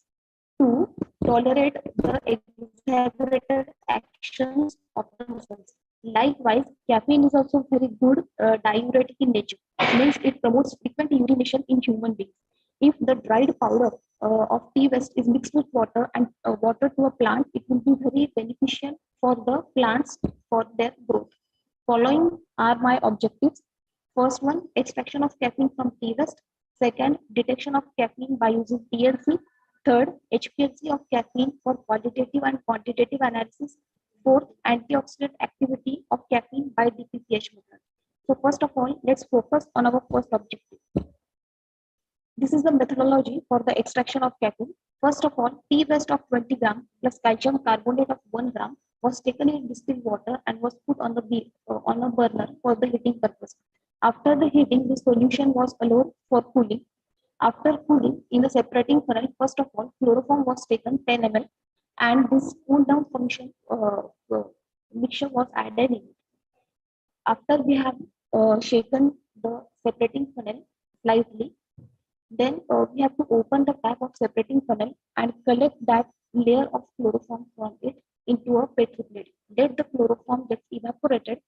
Speaker 14: to tolerate the exaggerated actions of the muscles. Likewise, caffeine is also very good diuretic in nature. Means it promotes frequent urination in human beings. If the dried powder of tea waste is mixed with water and water to a plant, it will be very beneficial for the plants for their growth. Following are my objectives. First one, extraction of caffeine from tea waste. Second, detection of caffeine by using TLC. Third, HPLC of caffeine for qualitative and quantitative analysis. Fourth, antioxidant activity of caffeine by DPPH method. So first of all, let's focus on our first objective. This is the methodology for the extraction of caffeine. First of all, tea waste of 20 gram plus calcium carbonate of 1 gram was taken in distilled water and was put on a burner for the heating purpose. After the heating, the solution was allowed for cooling. After cooling, in the separating funnel, first of all, chloroform was taken 10 ml and this cool down function mixture was added in it. After we have shaken the separating funnel slightly, then we have to open the cap of separating funnel and collect that layer of chloroform from it into a petri plate. Let the chloroform get evaporated.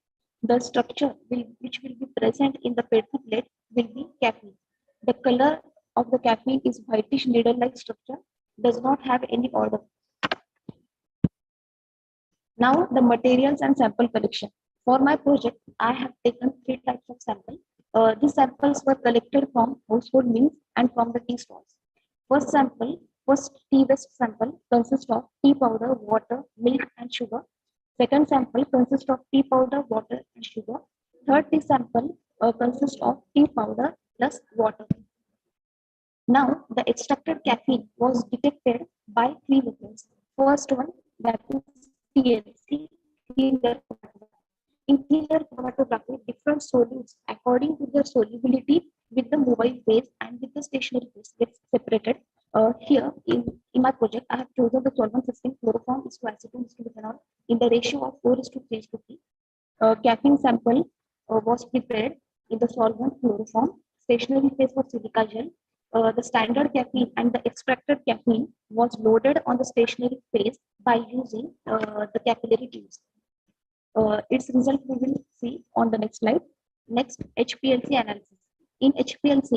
Speaker 14: The structure which will be present in the petri plate will be caffeine. The color of the caffeine is whitish needle-like structure, does not have any odor. Now the materials and sample collection. For my project, I have taken 3 types of samples. These samples were collected from household meals and from the tea stalls. First tea waste sample consists of tea powder, water, milk, and sugar. Second sample consists of tea powder, water, and sugar. Third tea sample consists of tea powder plus water. Now, the extracted caffeine was detected by 3 methods. First one, that is TLC, clear chromatography. In clear chromatography, different solutes, according to their solubility with the mobile phase and with the stationary phase, gets separated. Here, in my project, I have chosen the solvent system chloroform is to acetone is to methanol in the ratio of 4:3:3. Caffeine sample was prepared in the solvent chloroform. Stationary phase was silica gel. The standard caffeine and the extracted caffeine was loaded on the stationary phase by using the capillary tubes. Its result we will see on the next slide. Next, HPLC analysis. In HPLC,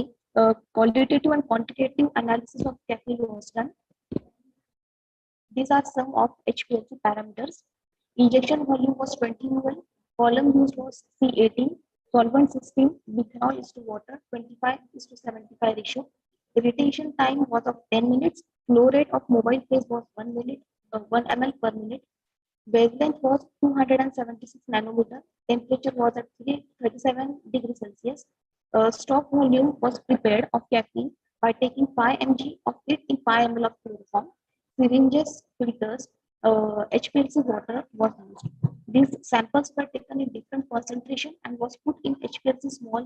Speaker 14: qualitative and quantitative analysis of caffeine was done. These are some of HPLC parameters. Injection volume was 20 ml. Column used was C18. Solvent system methanol is to water 25:75 ratio. Retention time was of 10 minutes. Flow rate of mobile phase was 1 minute, 1 ml per minute. Wavelength was 276 nanometer. Temperature was at 37 degrees Celsius. Stock volume was prepared of caffeine by taking 5 mg of it in 5 ml of chloroform. Syringes, filters, HPLC water was used. These samples were taken in different concentration and was put in HPLC small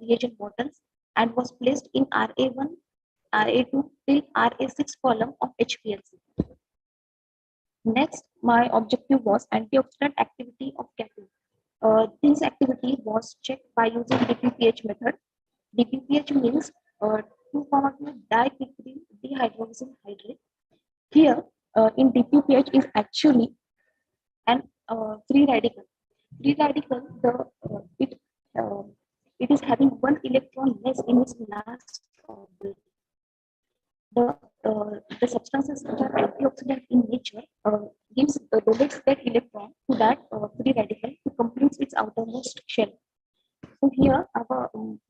Speaker 14: reagent bottles and was placed in RA1, RA2 till RA6 column of HPLC. Next, my objective was antioxidant activity of caffeine. This activity was checked by using DPPH method. DPPH means 2,2-dipyridine dehydroxyl hydrate. Here, in DPPH is actually an free radical. Free radical, it is having 1 electron less in its last orbit. The substances which are antioxidant in nature donates that electron to that free radical to complete its outermost shell. So here,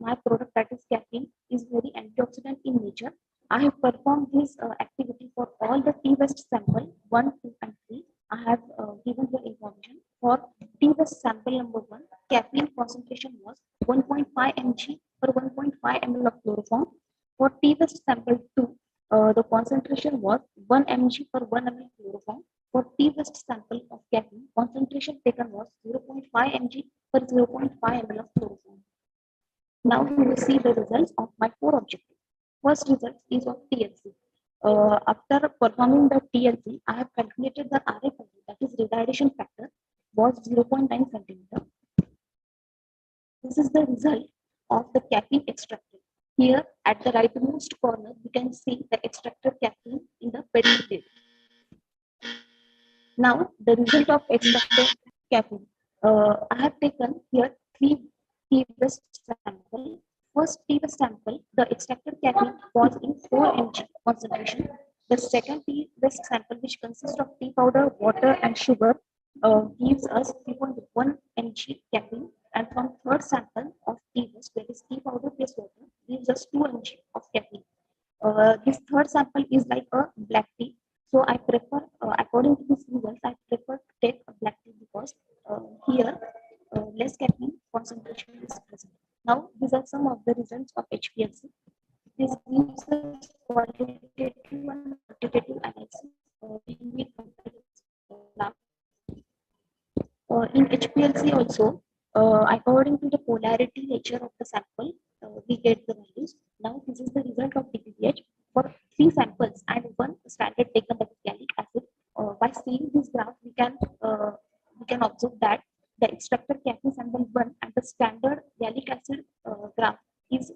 Speaker 14: my product, that is caffeine, is very antioxidant in nature. I have performed this activity for all the tea waste sample 1, 2, and 3. I have given the information for tea waste sample number 1. Caffeine concentration was 1.5 mg per 1.5 ml of chloroform. For tea waste sample 2, the concentration was 1 mg per 1 ml chloroform. For tea waste sample of caffeine, concentration taken was 0.5 mg per 0.5 ml of chloroform. Now we will see the results of my 4 objectives. First result is of TLC. After performing the TLC, I have calculated the RA value, that is retardation factor, was 0.9 centimeter. This is the result of the caffeine extracted. Here at the rightmost corner, you can see the extracted caffeine in the petri plate. Now the result of extracted caffeine. I have taken here 3 T-West sample. First T-West sample, the extracted caffeine was in 4 mg concentration. The second T-West sample, which consists of tea powder, water, and sugar, gives us 3.1 mg caffeine. And from third sample of T-West, that is tea powder plus water, gives us 2 mg of caffeine. This third sample is like a black tea. So I prefer, according to these results, I prefer to take a black tea because here less caffeine concentration is present. Now, these are some of the results of HPLC. This gives us qualitative and quantitative analysis. We compare now. In HPLC also, according to the polarity nature of the sample, we get the values. Now, this is the result of DPPH for 3 samples and 1 standard taken that is gallic acid. By seeing this graph, we can observe that the extracted caffeine sample 1 and the standard gallic acid graph is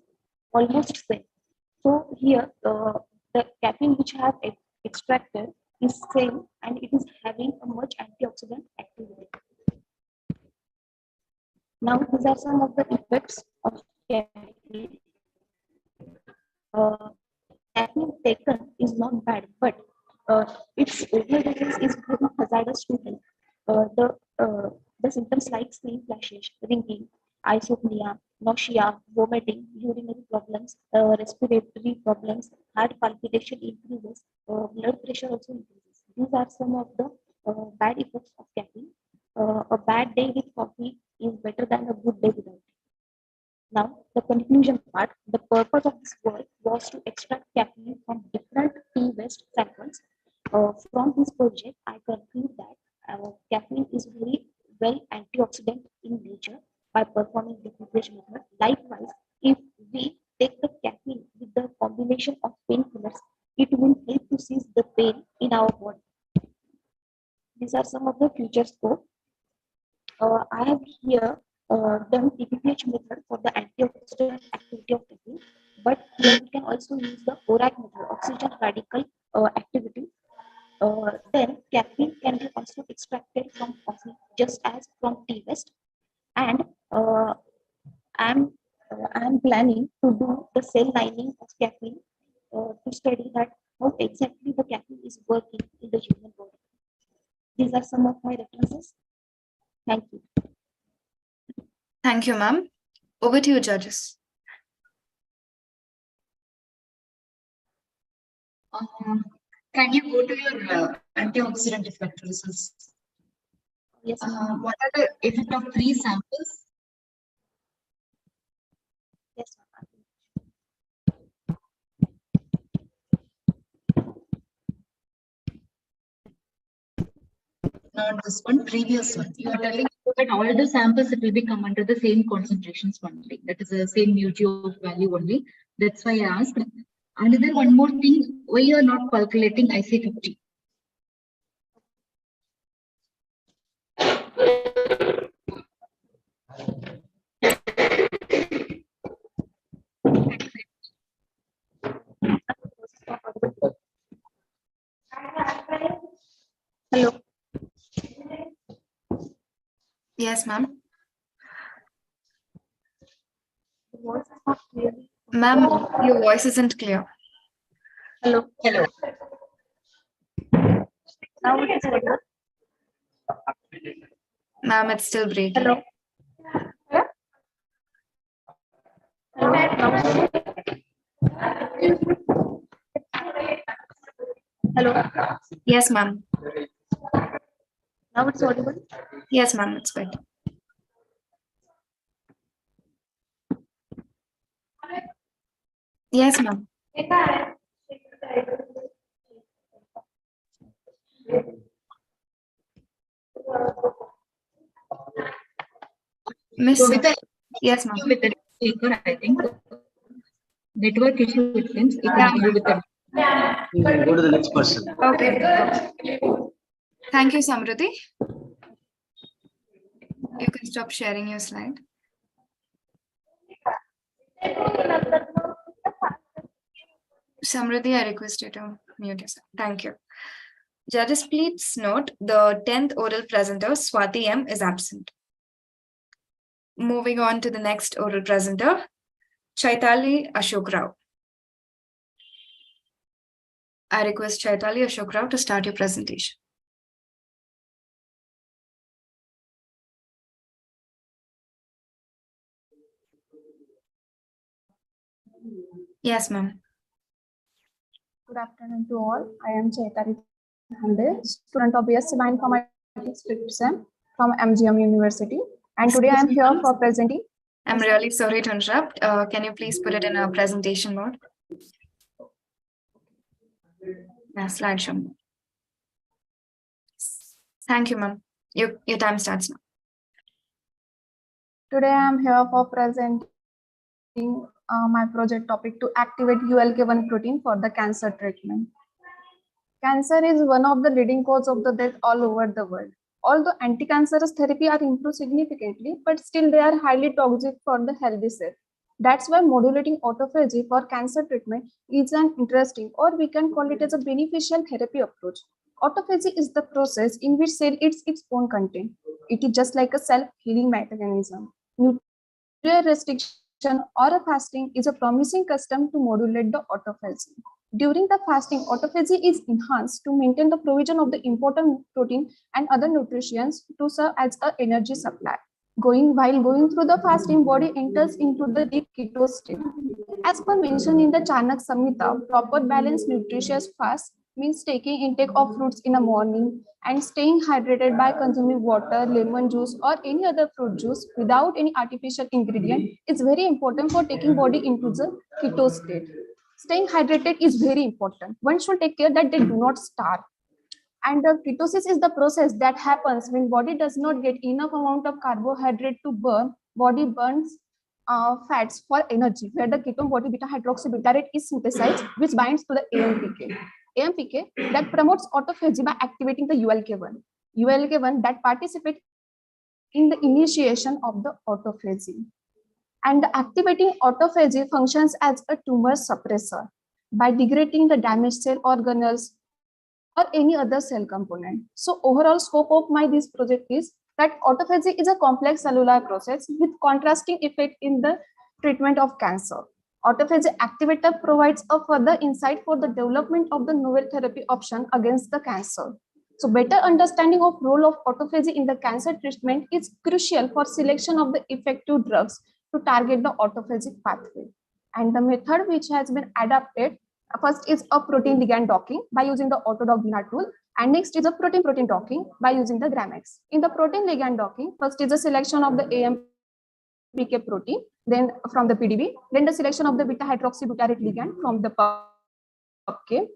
Speaker 14: almost same. So here, the caffeine which I have extracted is same and it is having a much antioxidant activity. Now, these are some of the effects of caffeine. Caffeine taken is not bad, but its overdose is very hazardous to health. The symptoms like skin flashes, ringing, isopnea, nausea, vomiting, urinary problems, respiratory problems, heart palpitation increases, blood pressure also increases. These are some of the bad effects of caffeine. A bad day with coffee is better than a good day without it. Now, the conclusion part, the purpose of this work was to extract caffeine from different T-West samples. From this project, I conclude that caffeine is very well antioxidant in nature by performing the DPPH method. Likewise, if we take the caffeine with the combination of painkillers, it will help to cease the pain in our body. These are some of the future scope. I have here done DPPH method for the antioxidant activity of caffeine, but here we can also use the ORAC method, oxygen radical activity. Then caffeine can be also extracted from coffee just as from T-West, and I'm planning to do the cell lining of caffeine to study that how exactly the caffeine is working in the human body. These are some of my references. Thank you.
Speaker 2: Thank you, ma'am. Over to you, judges.
Speaker 12: Can you go to your antioxidant effect results?
Speaker 14: Yes.
Speaker 12: What are the effect of 3 samples?
Speaker 14: Yes.
Speaker 12: Not this one, previous one. You are telling that all the samples it will be come under the same concentrations only. That is the same UGO value only. That's why I asked. And then one more thing, why you are not calculating IC50?
Speaker 14: Hello.
Speaker 2: Yes, ma'am.
Speaker 14: Ma'am,
Speaker 2: your voice isn't clear.
Speaker 14: Hello.
Speaker 12: Hello.
Speaker 14: Now it is audible.
Speaker 2: Ma'am, it's still breaking.
Speaker 14: Hello. Hello.
Speaker 2: Yes, ma'am.
Speaker 14: Now it's audible.
Speaker 2: Yes, ma'am, it's good. Yes, ma'am. Miss. Yes, ma'am.
Speaker 12: With the speaker, I think network issue it seems. You can go with the.
Speaker 10: You can go to the next person.
Speaker 2: Okay. Thank you, Samruddhi. You can stop sharing your slide. Samruddhi, I request you to mute yourself. Thank you. Judges, please note the 10th oral presenter, Swati M, is absent. Moving on to the next oral presenter, Chaitali Ashok Rao. I request Chaitali Ashok Rao to start your presentation. Yes, ma'am.
Speaker 17: Good afternoon to all. I am Chaitali Hande, student of BSc Bioinformatics 5th Sem from MGM University. And today I am here for presenting.
Speaker 2: I'm really sorry to interrupt. Can you please put it in a presentation mode? Yeah, slideshow mode. Thank you, ma'am. Your time starts now.
Speaker 17: Today I am here for presenting my project topic to activate ULK1 protein for the cancer treatment. Cancer is one of the leading causes of the death all over the world. Although anti-cancerous therapy are improved significantly, but still they are highly toxic for the healthy cell. That's why modulating autophagy for cancer treatment is an interesting, or we can call it as a beneficial therapy approach. Autophagy is the process in which cell eats its own content. It is just like a self-healing mechanism. Nutrient restriction or a fasting is a promising custom to modulate the autophagy. During the fasting, autophagy is enhanced to maintain the provision of the important protein and other nutrients to serve as an energy supply. While going through the fasting, body enters into the deep keto state. As per mentioned in the Chanak Samhita, proper balanced nutritious fast means taking intake of fruits in the morning and staying hydrated by consuming water, lemon juice or any other fruit juice without any artificial ingredient is very important for taking body into the keto state. Staying hydrated is very important. One should take care that they do not starve. And the ketosis is the process that happens when body does not get enough amount of carbohydrate to burn. Body burns fats for energy, where the ketone body beta hydroxybutyrate is synthesized, which binds to the AMPK. AMPK that promotes autophagy by activating the ULK1. ULK1 that participates in the initiation of the autophagy. And activating autophagy functions as a tumor suppressor by degrading the damaged cell organelles or any other cell component. So overall scope of this project is that autophagy is a complex cellular process with contrasting effect in the treatment of cancer. Autophagy activator provides a further insight for the development of the novel therapy option against the cancer. So better understanding of role of autophagy in the cancer treatment is crucial for selection of the effective drugs to target the autophagic pathway. And the method which has been adapted, first is a protein ligand docking by using the Autodog Bina tool, and next is a protein docking by using the Gramex. In the protein ligand docking, first is a selection of the AMPK protein, then from the PDB, then the selection of the beta hydroxybutyrate ligand from the PubK.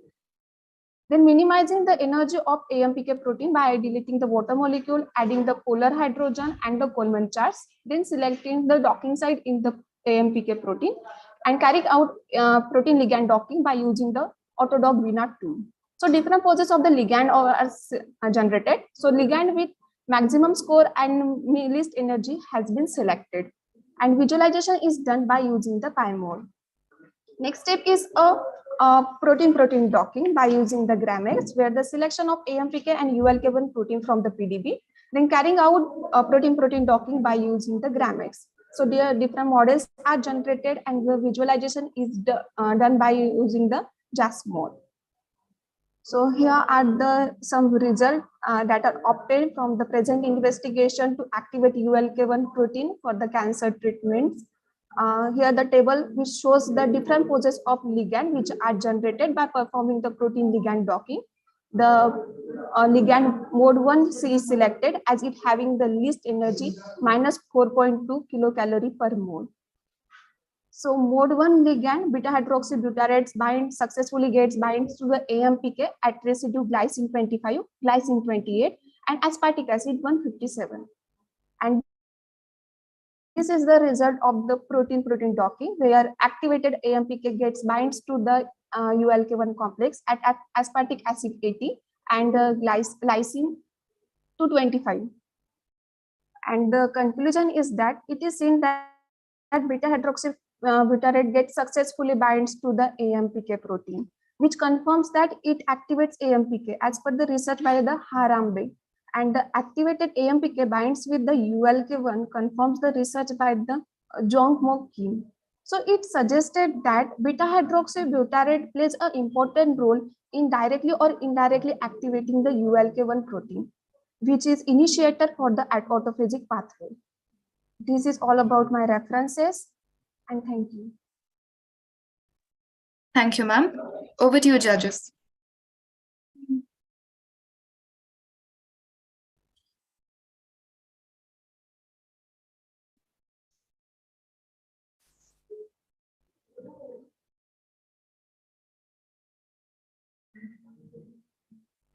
Speaker 17: Then minimizing the energy of AMPK protein by deleting the water molecule, adding the polar hydrogen and the Coleman charts, then selecting the docking site in the AMPK protein and carrying out protein ligand docking by using the Autodog Bina tool. So different poses of the ligand are generated. So ligand with maximum score and least energy has been selected, and visualization is done by using the PI mode. Next step is a protein docking by using the Gramex, where the selection of AMPK and ULK1 protein from the PDB, then carrying out protein docking by using the Gramex. So the different models are generated and the visualization is done by using the JAS mode. So here are some results that are obtained from the present investigation to activate ULK1 protein for the cancer treatments. Here the table which shows the different poses of ligand which are generated by performing the protein ligand docking. The ligand mode 1 is selected as it having the least energy, minus 4.2 kilocalorie per mole. So mode 1 ligand beta hydroxybutyrate successfully gets binds to the AMPK at residue glycine 25, glycine 28 and aspartic acid 157. And this is the result of the protein docking, where activated AMPK gets binds to the ULK1 complex at aspartic acid 80 and glycine 225. And the conclusion is that it is seen that beta hydroxybutyrate gets successfully binds to the AMPK protein, which confirms that it activates AMPK as per the research by the Harambe. and the activated AMPK binds with the ULK1, confirms the research by the Jong-Mo Kim. So it suggested that beta-hydroxybutyrate plays an important role in directly or indirectly activating the ULK1 protein, which is initiator for the autophagic pathway. This is all about my references, and thank you.
Speaker 2: Thank you, ma'am. Over to you, judges.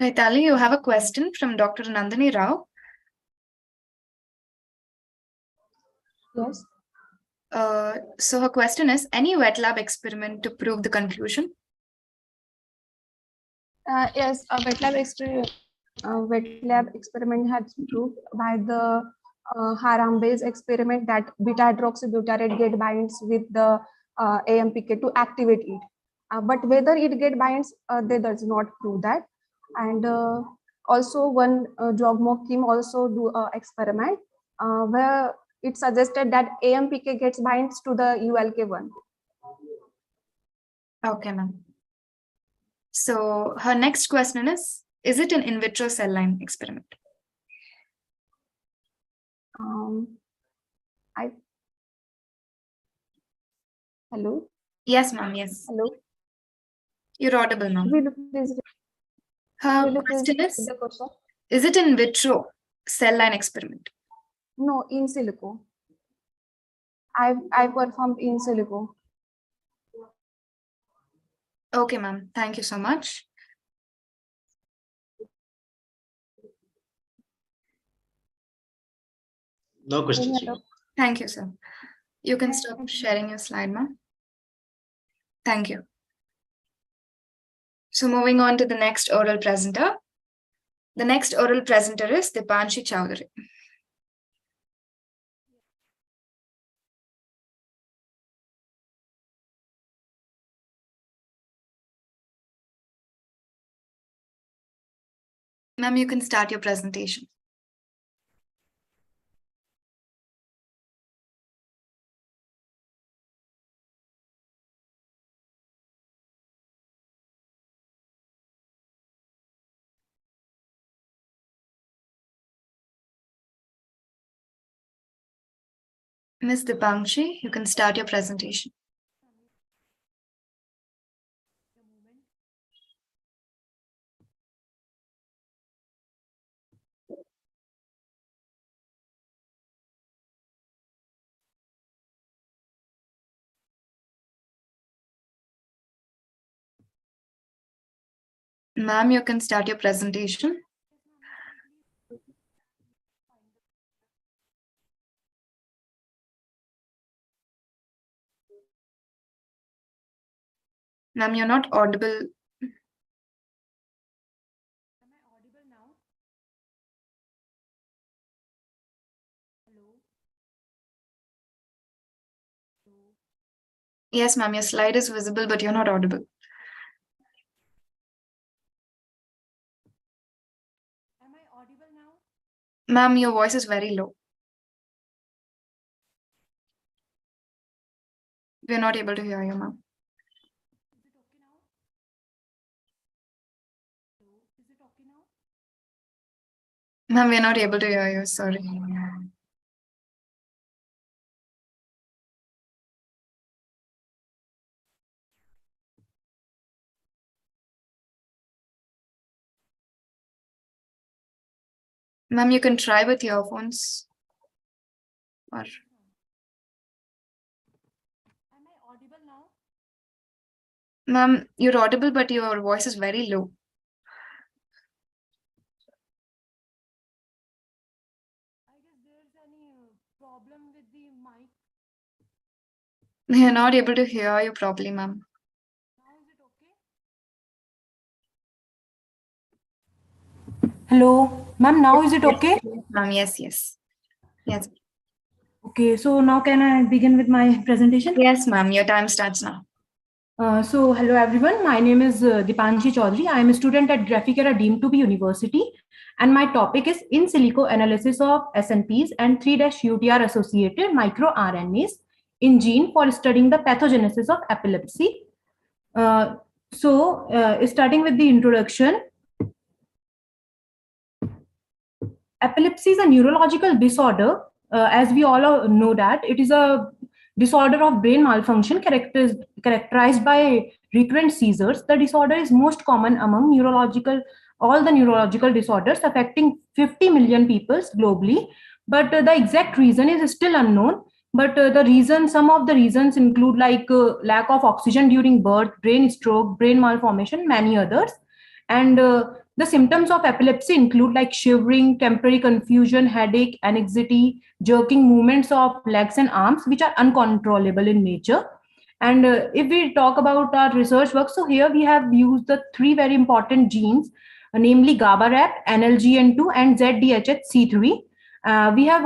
Speaker 2: Naitali, you have a question from Dr. Nandini Rao.
Speaker 17: Yes.
Speaker 2: So her question is, any wet lab experiment to prove the conclusion?
Speaker 17: Yes, a wet lab experiment has proved by the Harambe's experiment that beta-hydroxybutyrate get binds with the AMPK to activate it. But whether it get binds, they does not prove that. And also one Jong-Mo Kim also do a experiment where it suggested that AMPK gets binds to the ULK1.
Speaker 2: Okay, ma'am. So her next question is it an in vitro cell line experiment?
Speaker 17: Hello?
Speaker 2: Yes, ma'am, yes.
Speaker 17: Hello?
Speaker 2: You're audible, ma'am. Her question is it in vitro cell line experiment?
Speaker 17: No, in silico. I performed in silico.
Speaker 2: Okay, ma'am. Thank you so much.
Speaker 10: No questions.
Speaker 2: Thank you, sir. You can stop sharing your slide, ma'am. Thank you. So moving on to the next oral presenter. The next oral presenter is Dipanshi Chowdhury. Ma'am, you can start your presentation. Ms. Dipanshi, you can start your presentation. Ma'am, you can start your presentation. Ma'am, you're not audible. Yes, ma'am, your slide is visible, but you're not audible.
Speaker 18: Am I audible now?
Speaker 2: Ma'am, your voice is very low. We're not able to hear you, ma'am.
Speaker 18: Is it okay now?
Speaker 2: Ma'am, we're not able to hear you, sorry. Ma'am, you can try with earphones. Or...
Speaker 18: Am I audible now?
Speaker 2: Ma'am, you're audible, but your voice is very low.
Speaker 18: I guess there's any problem with the mic.
Speaker 2: We are not able to hear you properly, ma'am.
Speaker 18: Now is it okay? Hello, ma'am, now is it okay?
Speaker 2: Ma'am, yes, yes. Yes.
Speaker 18: Okay, so now can I begin with my presentation?
Speaker 2: Yes, ma'am, your time starts now.
Speaker 19: Hello everyone. My name is Dipanshi Chaudhary. I am a student at Graphicera deemed to be university, and my topic is in silico analysis of SNPs and 3-UTR associated microRNAs in gene for studying the pathogenesis of epilepsy. Starting with the introduction, epilepsy is a neurological disorder. As we all know that it is a disorder of brain malfunction characterized by recurrent seizures. The disorder is most common among all the neurological disorders, affecting 50 million people globally. But the exact reason is still unknown. But some of the reasons include like lack of oxygen during birth, brain stroke, brain malformation, many others. And the symptoms of epilepsy include like shivering, temporary confusion, headache, anxiety, jerking movements of legs and arms, which are uncontrollable in nature. And if we talk about our research work, so here we have used the three very important genes, namely GABA-RAP, NLGN2, and ZDHC3. We have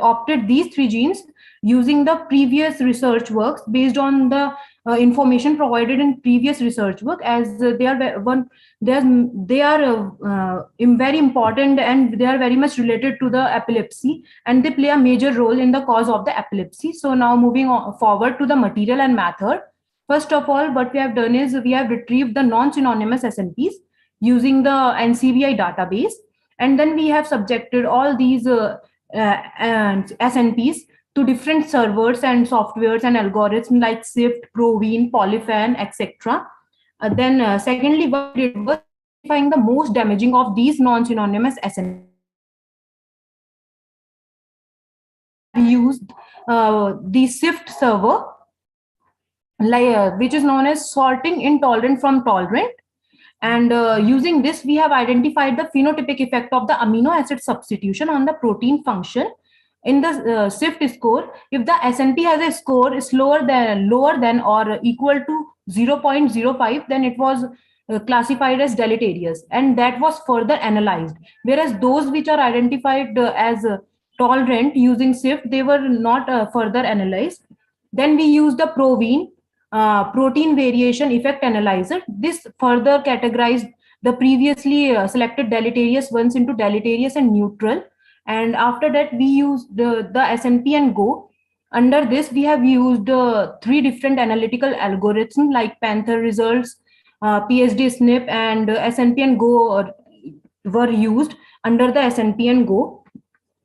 Speaker 19: opted these three genes using the previous research works based on the information provided in previous research work, as they are very important and they are very much related to the epilepsy, and they play a major role in the cause of the epilepsy. So now moving forward to the material and method. First of all, what we have done is we have retrieved the non-synonymous SNPs using the NCBI database, and then we have subjected all these SNPs to different servers and softwares and algorithms like SIFT, Provine, Polyfan, etc. Secondly, what we did was identifying the most damaging of these non-synonymous SNPs. We used the SIFT server, which is known as sorting intolerant from tolerant. And using this, we have identified the phenotypic effect of the amino acid substitution on the protein function. In the SIFT score, if the SNP has a score is lower than or equal to 0.05, then it was classified as deleterious, and that was further analyzed. Whereas those which are identified as tolerant using SIFT, they were not further analyzed. Then we used the Provine protein variation effect analyzer. This further categorized the previously selected deleterious ones into deleterious and neutral. And after that, we used the SNP and Go. Under this, we have used three different analytical algorithms like Panther results, PSD SNP, and SNP and Go were used under the SNP and Go.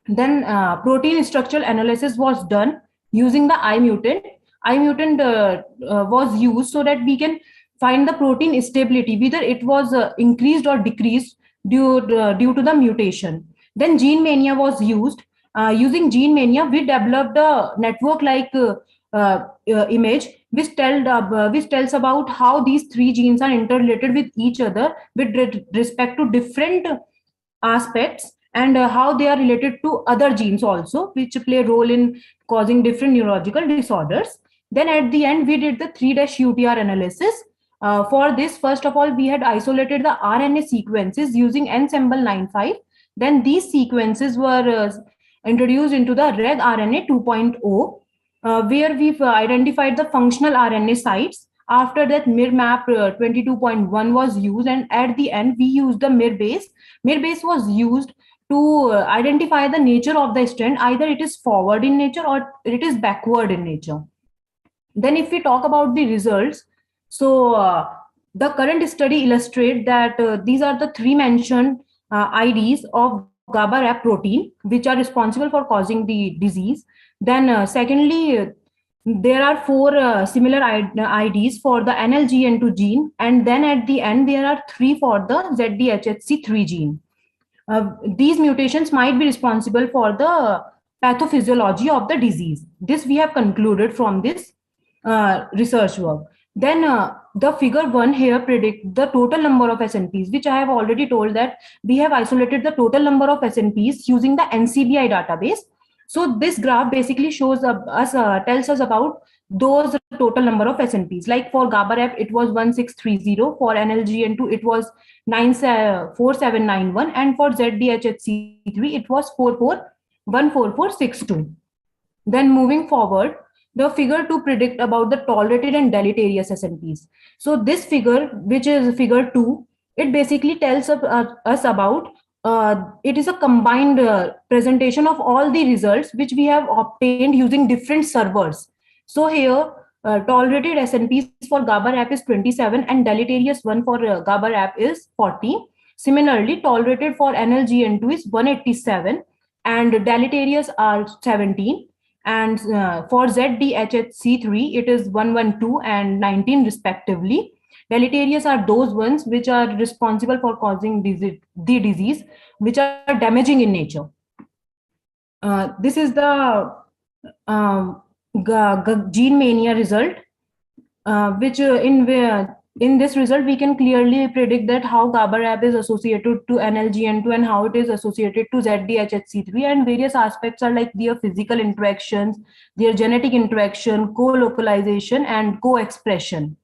Speaker 19: Then protein structural analysis was done using the iMutant. iMutant was used so that we can find the protein stability, whether it was increased or decreased due to the mutation. Then Gene Mania was used. Using Gene Mania, we developed a network-like image which tells about how these three genes are interrelated with each other with respect to different aspects, and how they are related to other genes also, which play a role in causing different neurological disorders. Then at the end, we did the 3-UTR analysis. For this, first of all, we had isolated the RNA sequences using Ensemble 95. Then these sequences were introduced into the Reg RNA 2.0, where we've identified the functional RNA sites. After that, MIRMAP 22.1 was used, and at the end, we used the MIRBase. MIRBase was used to identify the nature of the strand, either it is forward in nature or it is backward in nature. Then if we talk about the results, so the current study illustrates that these are the three mentioned IDs of GABA-RAP protein, which are responsible for causing the disease. Then secondly, there are four similar IDs for the NLGN2 gene, and then at the end, there are three for the ZDHC3 gene. These mutations might be responsible for the pathophysiology of the disease. This we have concluded from this research work. Then the figure 1 here predicts the total number of SNPs, which I have already told that we have isolated the total number of SNPs using the NCBI database. So this graph basically shows tells us about those total number of SNPs. Like for GABA-RAP, it was 1630. For NLGN2, it was 4791, and for ZDHC3, it was 14462. Then moving forward, the figure to predict about the tolerated and deleterious SNPs. So this figure, which is figure 2, it basically tells us about it is a combined presentation of all the results which we have obtained using different servers. So here tolerated SNPs for GABA-RAP is 27 and deleterious one for GABA-RAP is 40. Similarly, tolerated for NLGN2 is 187 and deleterious are 17. And for ZDHHC3, it is 112 and 19 respectively. Deleterious are those ones which are responsible for causing the disease, which are damaging in nature. This is the gene mania result, which in this result we can clearly predict that how GABA-RAP is associated to NLGN2 and how it is associated to ZDHHC3, and various aspects are like their physical interactions, their genetic interaction, co-localization and co-expression.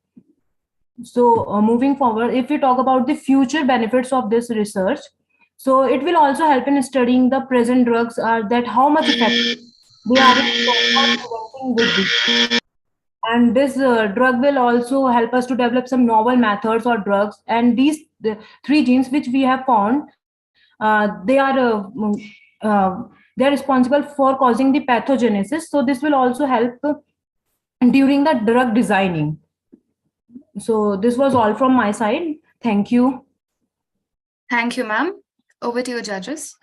Speaker 19: So moving forward, if we talk about the future benefits of this research, so it will also help in studying the present drugs, that how much effective they are in preventing this disease. And this drug will also help us to develop some novel methods or drugs. And the 3 genes which we have found, they are responsible for causing the pathogenesis. So this will also help during the drug designing. So this was all from my side. Thank you.
Speaker 2: Thank you, ma'am. Over to you, judges.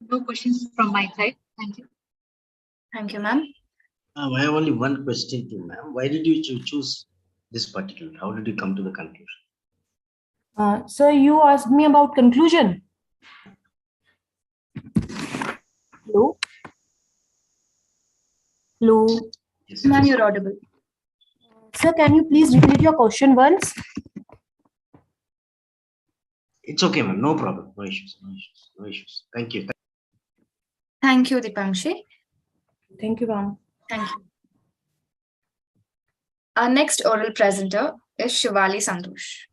Speaker 12: No questions from my side. Thank you.
Speaker 2: Thank you, ma'am.
Speaker 10: I have only one question to ma'am. Why did you choose this particular? How did you come to the conclusion?
Speaker 19: So you asked me about conclusion. Hello? Hello?
Speaker 10: Yes,
Speaker 2: ma'am, you're audible.
Speaker 19: Sir, can you please repeat your question once?
Speaker 10: It's okay, ma'am. No problem. No issues. No issues. No issues. Thank you.
Speaker 2: Thank you, Dipangshi.
Speaker 19: Thank you, ma'am.
Speaker 2: Thank you. Our next oral presenter is Shivali Santosh.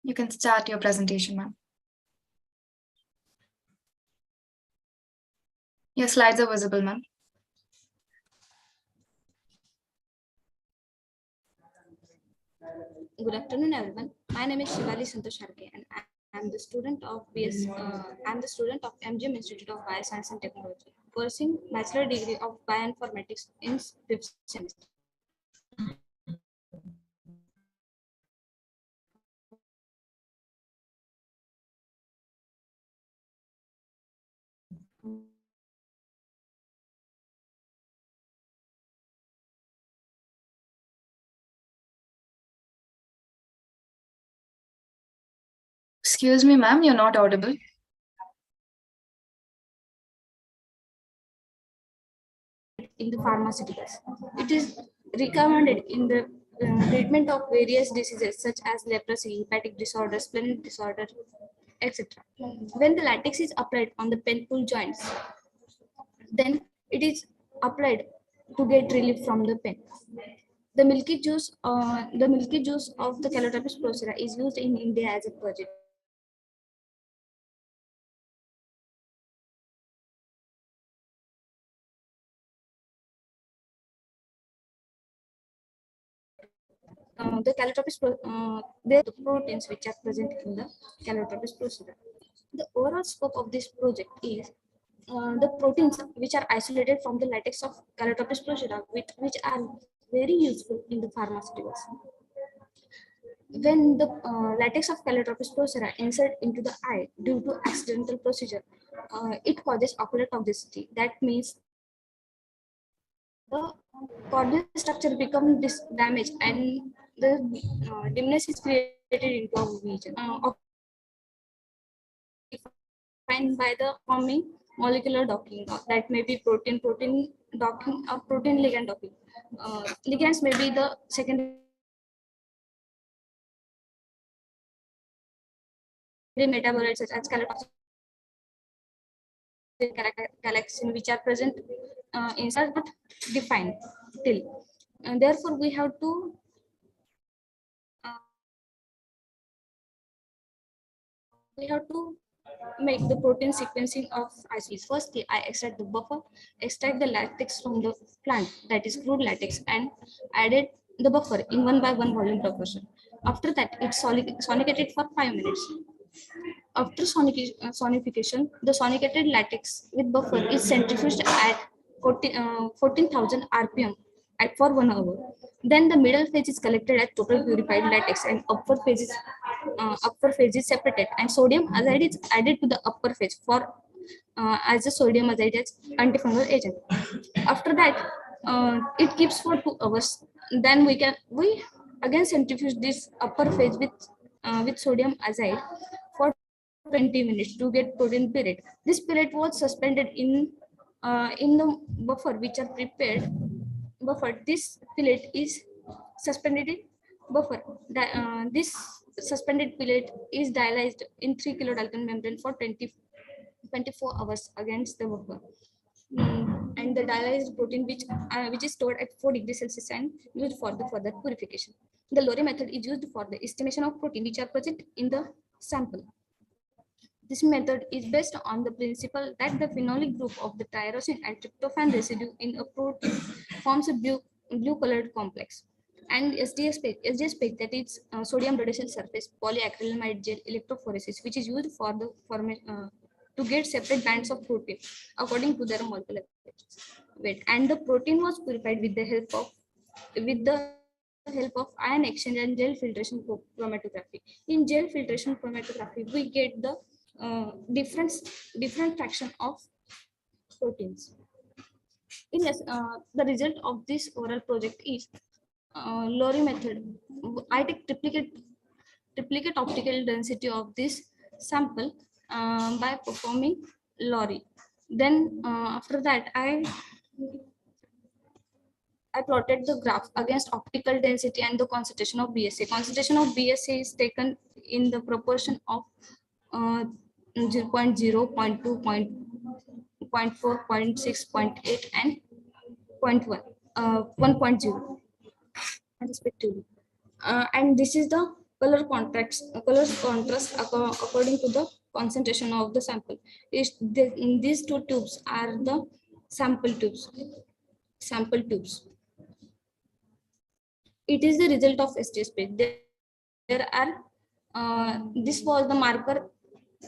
Speaker 2: You can start your presentation, ma'am. Your slides are visible, ma'am.
Speaker 20: Good afternoon, everyone. My name is Shivali Santosh and I'm the student of MGM Institute of Bioscience and Technology, pursuing bachelor degree of bioinformatics in 5th semester.
Speaker 2: Excuse me, ma'am, you're not audible.
Speaker 20: In the pharmaceuticals, it is recommended in the treatment of various diseases such as leprosy, hepatic disorder, splenic disorder, etc. When the latex is applied on the painful joints, then it is applied to get relief from the pain. The milky juice of the Calotropis procera is used in India as a project. The proteins which are present in the Calotropis procera. The overall scope of this project is the proteins which are isolated from the latex of Calotropis procera, which are very useful in the pharmaceuticals. When the latex of Calotropis procera insert into the eye due to accidental procedure, it causes ocular toxicity. That means the corneal structure becomes damaged and the dimness is created into a vision. Defined by the forming molecular docking, that may be protein docking or protein ligand docking. Ligands may be the secondary metabolites such as galaxin, which are present inside but defined till. And therefore, we have to make the protein sequencing of ICs. Firstly, I extract the buffer, extract the latex from the plant, that is crude latex, and added the buffer in 1:1 volume proportion. After that, it's sonicated for 5 minutes. After sonification, the sonicated latex with buffer is centrifuged at 14,000 RPM for 1 hour. Then the middle phase is collected at total purified latex, and upper phase is separated, and sodium azide is added to the upper phase for as a sodium azide as antifungal agent. After that, it keeps for 2 hours. Then we again centrifuge this upper phase with sodium azide for 20 minutes to get protein period. This period was suspended in the buffer which are prepared. Buffer. This pellet is suspended in buffer. This suspended pellet is dialyzed in 3 kilodalton membrane for 24 hours against the buffer. And the dialyzed protein which is stored at 4 degrees Celsius and used for the further purification. The Lore method is used for the estimation of protein which are present in the sample. This method is based on the principle that the phenolic group of the tyrosine and tryptophan residue in a protein forms a blue-colored complex. And SDS page, that is sodium rhodocell surface polyacrylamide gel electrophoresis, which is used for the to get separate bands of protein according to their molecular weight. And the protein was purified with the help of ion exchange and gel filtration chromatography. In gel filtration chromatography, we get the different fraction of proteins. The result of this oral project is Lore method. I take triplicate optical density of this sample by performing Lore. Then after that, I plotted the graph against optical density and the concentration of BSA. Concentration of BSA is taken in the proportion of 0.0, 0.2, 0.4, 0.6, 0.8, and 0.1, 1.0 respectively. And this is the color contrast according to the concentration of the sample. These two tubes are the sample tubes. It is the result of SDS page. There are this was the marker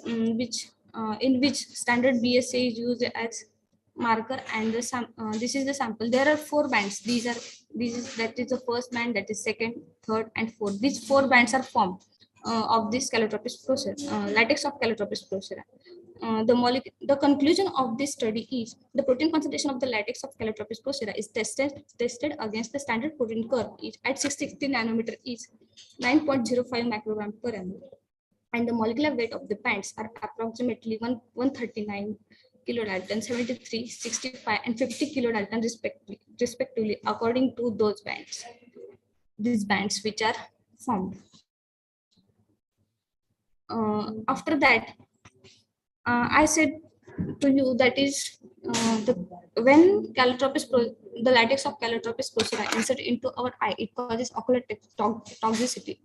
Speaker 20: in which standard BSA is used as marker, and this is the sample. There are 4 bands. That is the first band, that is second, third, and fourth. These 4 bands are formed of this calotropist process, latex of calotropist process. The conclusion of this study is the protein concentration of the latex of calotropist procera is tested against the standard protein curve at 660 nanometer is 9.05 microgram per ml, and the molecular weight of the bands are approximately 139 kilodalton, 73, 65, and 50 kilodalton respectively according to those bands. These bands which are formed. After that, I said to you that is when the latex of calotropist procera inserted into our eye, it causes ocular toxicity.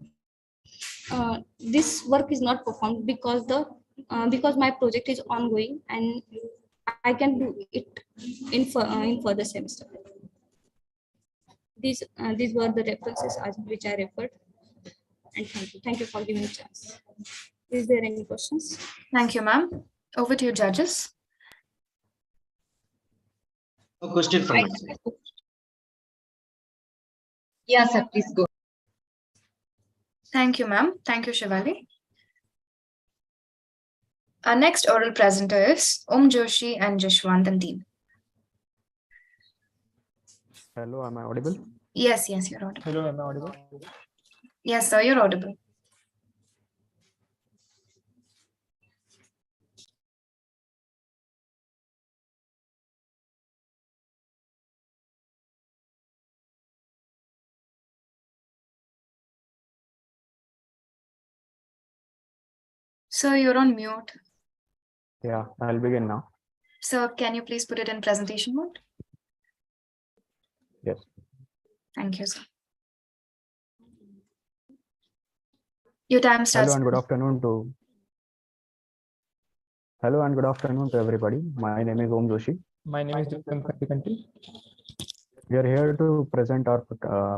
Speaker 20: This work is not performed because my project is ongoing and I can do it in further semester. These were the references which I referred, and thank you for giving me a chance. Is there any questions?
Speaker 2: Thank you, ma'am. Over to you, judges.
Speaker 10: A question from myself.
Speaker 12: Yeah, sir, please go.
Speaker 2: Thank you, ma'am. Thank you, Shivali. Our next oral presenter is Joshi and Jashwant and team.
Speaker 21: Hello, am I audible?
Speaker 2: Yes, you're audible.
Speaker 21: Hello, am I audible?
Speaker 2: Yes, sir, you're audible. Sir, you're on mute.
Speaker 21: Yeah, I'll begin now.
Speaker 2: Sir, can you please put it in presentation mode?
Speaker 21: Yes.
Speaker 2: Thank you, sir. Your time starts.
Speaker 21: Hello and good afternoon to everybody. My name is Om Joshi.
Speaker 1: My name is Kanti.
Speaker 21: We are here to present our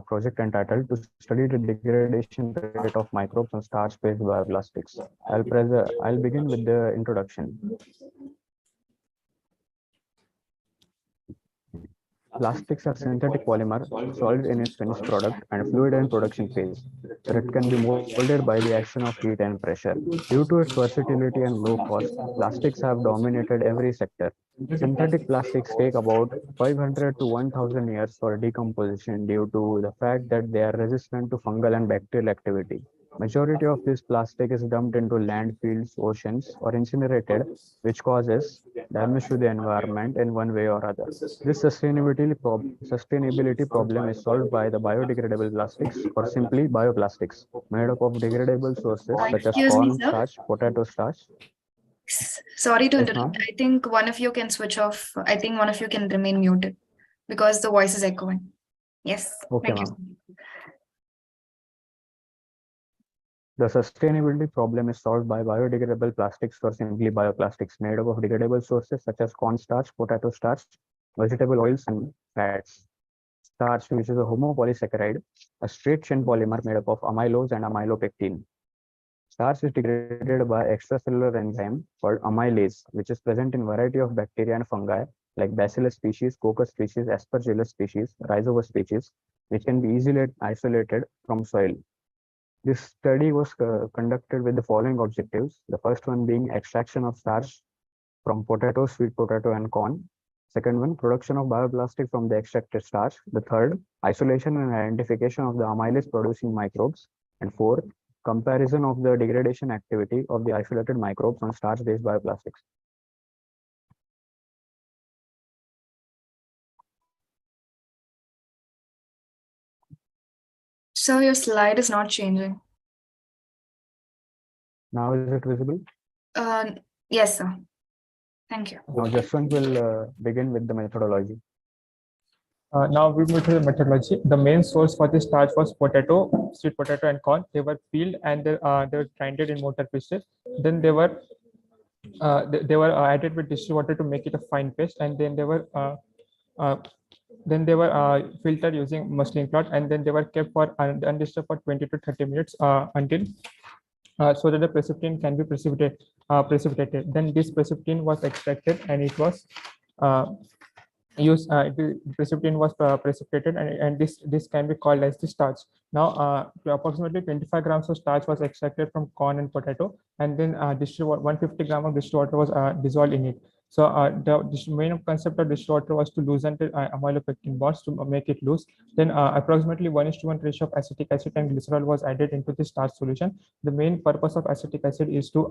Speaker 21: project entitled to study the degradation rate of microbes on starch-based bioplastics. I'll begin with the introduction. Plastics are synthetic polymer, solid in its finished product and fluid in production phase, that can be molded by the action of heat and pressure. Due to its versatility and low cost, plastics have dominated every sector. Synthetic plastics take about 500 to 1000 years for decomposition due to the fact that they are resistant to fungal and bacterial activity. Majority of this plastic is dumped into landfills, oceans, or incinerated, which causes damage to the environment in one way or other. This sustainability problem is solved by the biodegradable plastics, or simply bioplastics, made up of degradable sources such as corn starch, potato starch.
Speaker 2: Sorry to
Speaker 21: Yes,
Speaker 2: interrupt.
Speaker 21: ma'am.
Speaker 2: I think one of you can switch off. I think one of you can remain muted because the voice is echoing. Yes.
Speaker 21: Okay,
Speaker 2: Thank you.
Speaker 21: ma'am. The sustainability problem is solved by biodegradable plastics, or simply bioplastics, made up of degradable sources such as corn starch, potato starch, vegetable oils, and fats. Starch, which is a homopolysaccharide, a straight chain polymer made up of amylose and amylopectin. Starch is degraded by extracellular enzyme called amylase, which is present in variety of bacteria and fungi like Bacillus species, Coccus species, Aspergillus species, Rhizobus species, which can be easily isolated from soil. This study was conducted with the following objectives. The first one being extraction of starch from potato, sweet potato, and corn. Second one, production of bioplastic from the extracted starch. The third, isolation and identification of the amylase producing microbes. And fourth, comparison of the degradation activity of the isolated microbes on starch-based bioplastics.
Speaker 2: So your slide is not changing.
Speaker 21: Now is it visible?
Speaker 2: Yes, sir. Thank you.
Speaker 21: Now Jaswant will begin with the methodology.
Speaker 1: Now we move to the methodology. The main source for the starch was potato, sweet potato, and corn. They were peeled and they were grinded in mortar pieces. Then they were added with distilled water to make it a fine paste, and then they were filtered using muslin cloth, and then they were kept for undisturbed for 20 to 30 minutes until so that the precipitin can be precipitated. Then this precipitin was extracted and it was the precipitin was precipitated, and this can be called as the starch. Now approximately 25 grams of starch was extracted from corn and potato, and then 150 grams of distilled water was dissolved in it. So the main concept of distilled water was to loosen the amylopectin bonds to make it loose. Then approximately 1:1 ratio of acetic acid and glycerol was added into the starch solution. The main purpose of acetic acid is to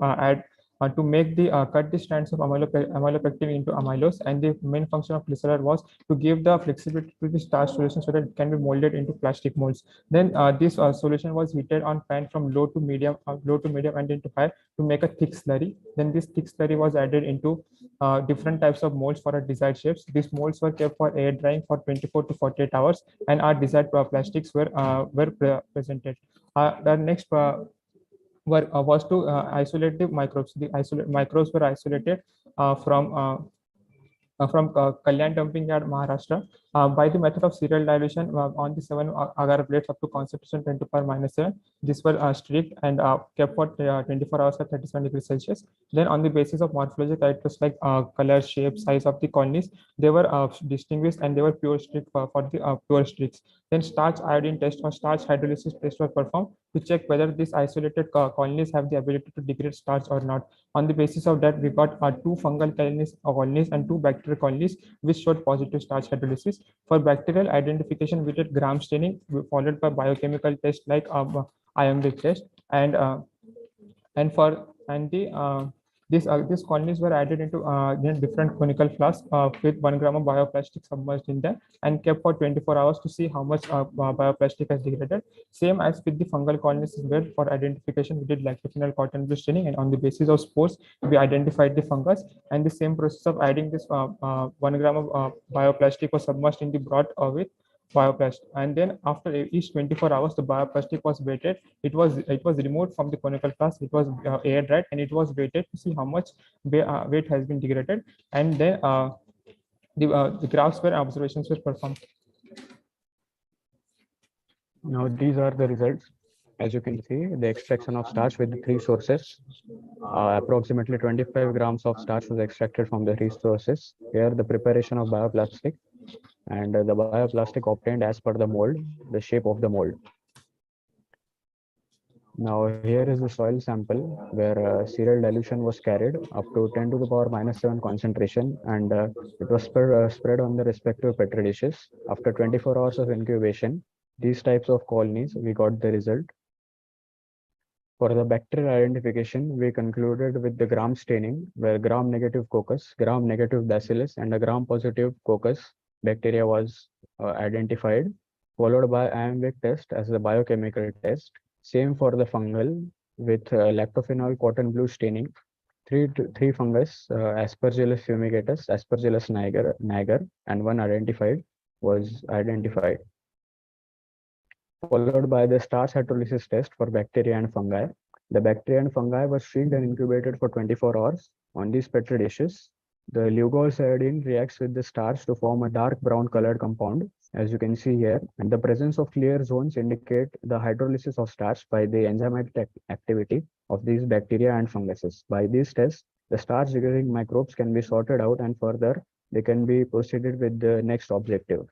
Speaker 1: to make the cut the strands of amylopectin into amylose, and the main function of glycerol was to give the flexibility to the starch solution so that it can be molded into plastic molds. Then this solution was heated on pan from low to medium and then to high to make a thick slurry. Then this thick slurry was added into different types of molds for a desired shapes. These molds were kept for air drying for 24 to 48 hours, and our desired plastics were presented. The next was to isolate the microbes. The microbes were isolated from Kalyan Dumping Yard, Maharashtra, by the method of serial dilution on the 7 agar plates up to concentration 10 to the power -7. These were streaked and kept for 24 hours at 37 degrees Celsius. Then on the basis of morphological characters like color, shape, size of the colonies, they were distinguished and they were pure streak for the pure streaks. Then starch iodine test or starch hydrolysis test were performed to check whether these isolated colonies have the ability to degrade starch or not. On the basis of that, we got 2 fungal colonies and 2 bacterial colonies which showed positive starch hydrolysis. For bacterial identification, we did gram staining followed by biochemical test like iambic test, these colonies were added into different conical flasks with 1 gram of bioplastic submerged in them and kept for 24 hours to see how much bioplastic has degraded. Same as with the fungal colonies as well. For identification, we did lactophenol cotton blue staining, and on the basis of spores, we identified the fungus. And the same process of adding this 1 gram of bioplastic was submerged in the broth with bioplastic. And then after each 24 hours, the bioplastic was weighted. It was removed from the conical flask. It was air dried, and it was weighted to see how much weight has been degraded. And then the graphs were observations were performed.
Speaker 21: Now these are the results. As you can see, the extraction of starch with the three sources. Approximately 25 grams of starch was extracted from the three sources. Here, the preparation of bioplastic, and the bioplastic obtained as per the mold, the shape of the mold. Now here is the soil sample where cereal dilution was carried up to 10 to the power -7 concentration, and it was spread on the respective petri dishes. After 24 hours of incubation, these types of colonies, we got the result. For the bacterial identification, we concluded with the gram staining, where gram-negative coccus, gram-negative bacillus, and a gram-positive coccus bacteria was identified, followed by IMVIC test as the biochemical test. Same for the fungal with lactophenol cotton blue staining. Three fungus, Aspergillus fumigatus, Aspergillus niger, and one identified was identified. Followed by the starch hydrolysis test for bacteria and fungi. The bacteria and fungi were streaked and incubated for 24 hours on these petri dishes. The Lugol's iodine reacts with the starch to form a dark brown colored compound, as you can see here, and the presence of clear zones indicate the hydrolysis of starch by the enzymatic activity of these bacteria and funguses. By these tests, the starch degrading microbes can be sorted out, and further they can be proceeded with the next objective.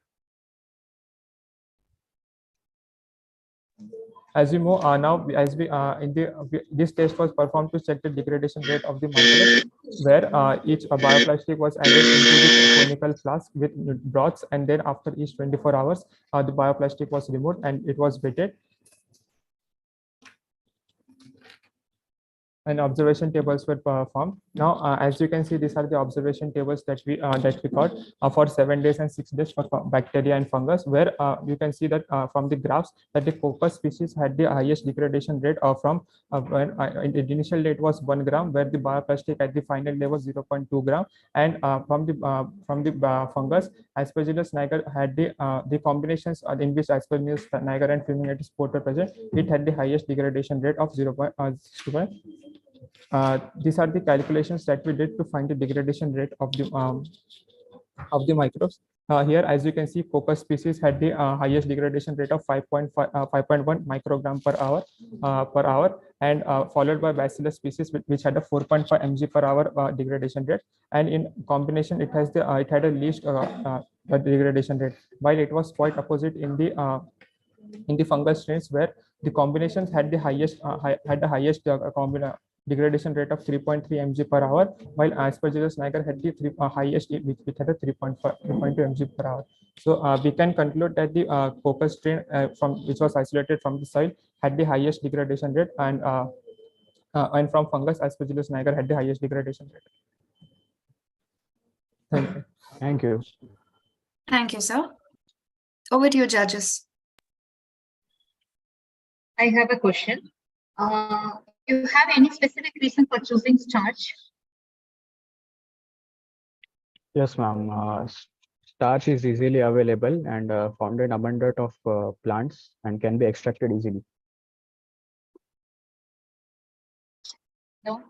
Speaker 1: As we move now, as we this test was performed to check the degradation rate of the microbes, where each bioplastic was added into the conical flask with broths, and then after each 24 hours, the bioplastic was removed and it was weighted. And observation tables were formed. Now, as you can see, these are the observation tables that we got for 7 days and 6 days for bacteria and fungus, where you can see that from the graphs that the coccus species had the highest degradation rate from when in the initial date was 1 gram, where the bioplastic at the final day was 0.2 gram, and from the fungus, Aspergillus niger had the combinations in which Aspergillus niger and fumigatus spores were present. It had the highest degradation rate of 0.6. These are the calculations that we did to find the degradation rate of the microbes. Here, as you can see, coccus species had the highest degradation rate of 5.1 microgram per hour, and followed by bacillus species, which had a 4.5 mg per hour degradation rate. And in combination, it had a least degradation rate, while it was quite opposite in the fungus strains, where the combinations had the highest degradation rate of 3.3 mg per hour, while Aspergillus niger had the highest, which had a 3.2 mg per hour. So we can conclude that the coccus strain which was isolated from the soil had the highest degradation rate, and from fungus, Aspergillus niger had the highest degradation rate. Thank you.
Speaker 21: Thank you.
Speaker 2: Thank you, sir. Over to you, judges.
Speaker 12: I have a question. You have any specific reason for choosing starch?
Speaker 21: Yes, ma'am. Starch is easily available and found in abundance of plants and can be extracted easily.
Speaker 12: No.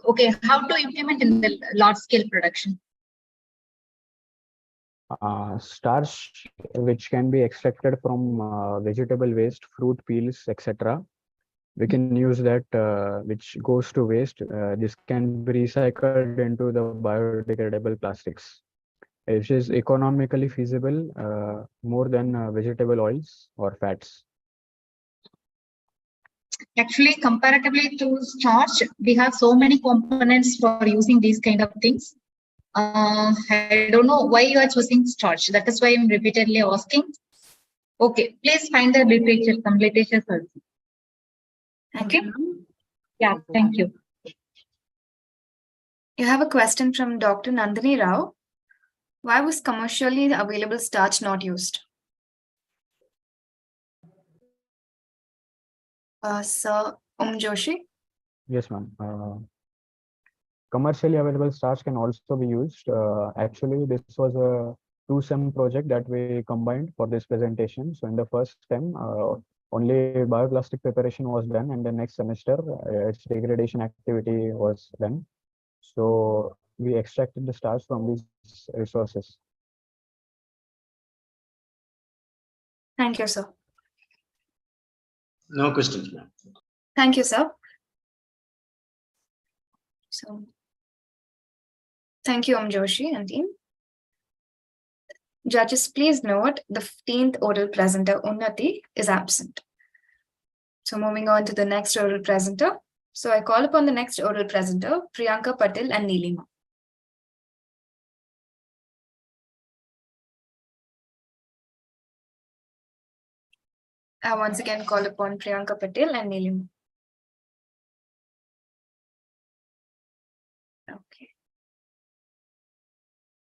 Speaker 12: Okay, how to implement in the large scale production?
Speaker 21: Starch, which can be extracted from vegetable waste, fruit peels, etc. We can use that, which goes to waste. This can be recycled into the biodegradable plastics, which is economically feasible more than vegetable oils or fats.
Speaker 12: Actually, comparatively to starch, we have so many components for using these kind of things. I don't know why you are choosing starch. That is why I'm repeatedly asking. Okay, please find the literature, some literature also. Okay. Yeah, thank you.
Speaker 2: You have a question from Dr. Nandini Rao. Why was commercially available starch not used? Sir Joshi?
Speaker 21: Yes, ma'am. Commercially available starch can also be used. Actually, this was a two STEM project that we combined for this presentation. So in the first STEM, only bioplastic preparation was done, and the next semester its degradation activity was done. So we extracted the starch from these resources.
Speaker 2: Thank you, sir.
Speaker 10: No questions, ma'am.
Speaker 2: Thank you, sir. So, thank you, Joshi and team. Judges, please note the 15th oral presenter, Unnati, is absent. So moving on to the next oral presenter. So I call upon the next oral presenter, Priyanka Patil and Neelima. I once again call upon Priyanka Patil and Neelima. Okay.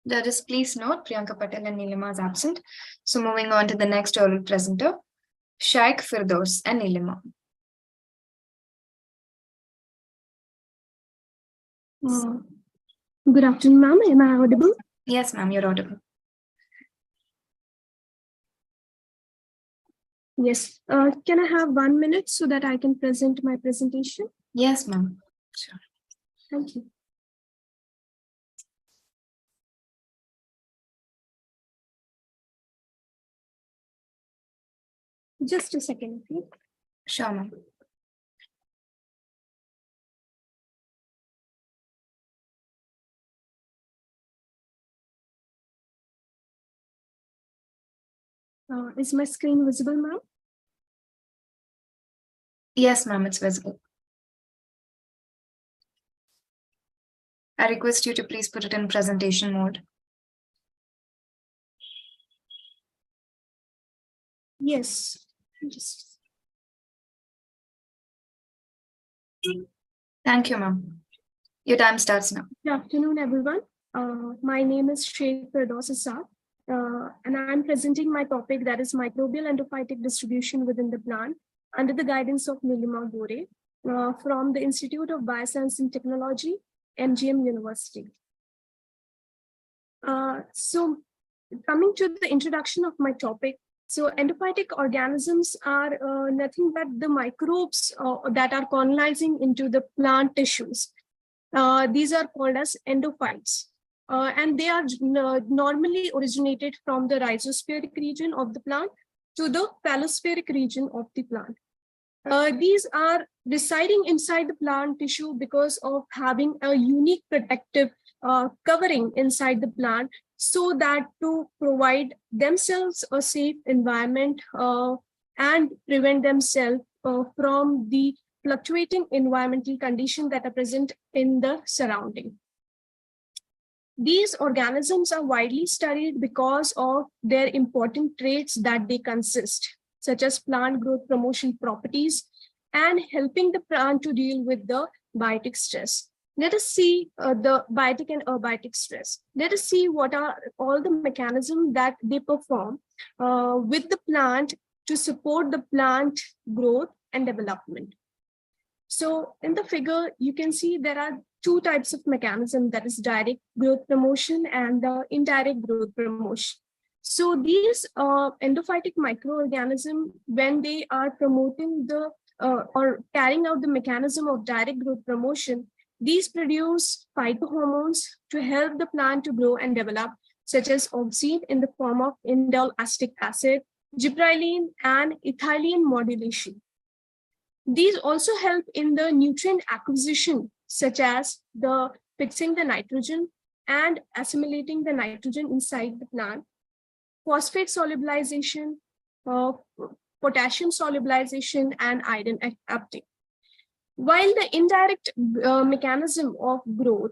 Speaker 2: Judges, please note Priyanka Patil and Neelima is absent. So moving on to the next oral presenter, Shaikh Firdaus and Neelima.
Speaker 14: Good afternoon, ma'am. Am I audible?
Speaker 2: Yes, ma'am, you're audible.
Speaker 14: Yes. Can I have 1 minute so that I can present my presentation?
Speaker 2: Yes, ma'am. Sure.
Speaker 14: Thank you. Just a second, please.
Speaker 2: Sure, ma'am.
Speaker 14: Is my screen visible, ma'am?
Speaker 2: Yes, ma'am, it's visible. I request you to please put it in presentation mode.
Speaker 14: Yes.
Speaker 2: Thank you, ma'am. Your time starts now.
Speaker 14: Good afternoon, everyone. My name is Sheikh Firdaus Assad, and I'm presenting my topic, that is microbial endophytic distribution within the plant under the guidance of Neelima Gore from the Institute of Bioscience and Technology, MGM University. So coming to the introduction of my topic, so endophytic organisms are nothing but the microbes that are colonizing into the plant tissues. These are called as endophytes, and they are normally originated from the rhizospheric region of the plant to the phallospheric region of the plant. These are residing inside the plant tissue because of having a unique protective covering inside the plant, so that to provide themselves a safe environment and prevent themselves from the fluctuating environmental conditions that are present in the surrounding. These organisms are widely studied because of their important traits that they consist, such as plant growth promotion properties and helping the plant to deal with the biotic stress. Let us see the biotic and abiotic stress. Let us see what are all the mechanisms that they perform with the plant to support the plant growth and development. So in the figure, you can see there are two types of mechanism, that is direct growth promotion and the indirect growth promotion. So these endophytic microorganisms, when they are promoting the or carrying out the mechanism of direct growth promotion, these produce phytohormones to help the plant to grow and develop, such as auxin in the form of indole acetic acid, gibberellin, and ethylene modulation. These also help in the nutrient acquisition, such as the fixing the nitrogen and assimilating the nitrogen inside the plant, phosphate solubilization, potassium solubilization, and iron uptake. While the indirect mechanism of growth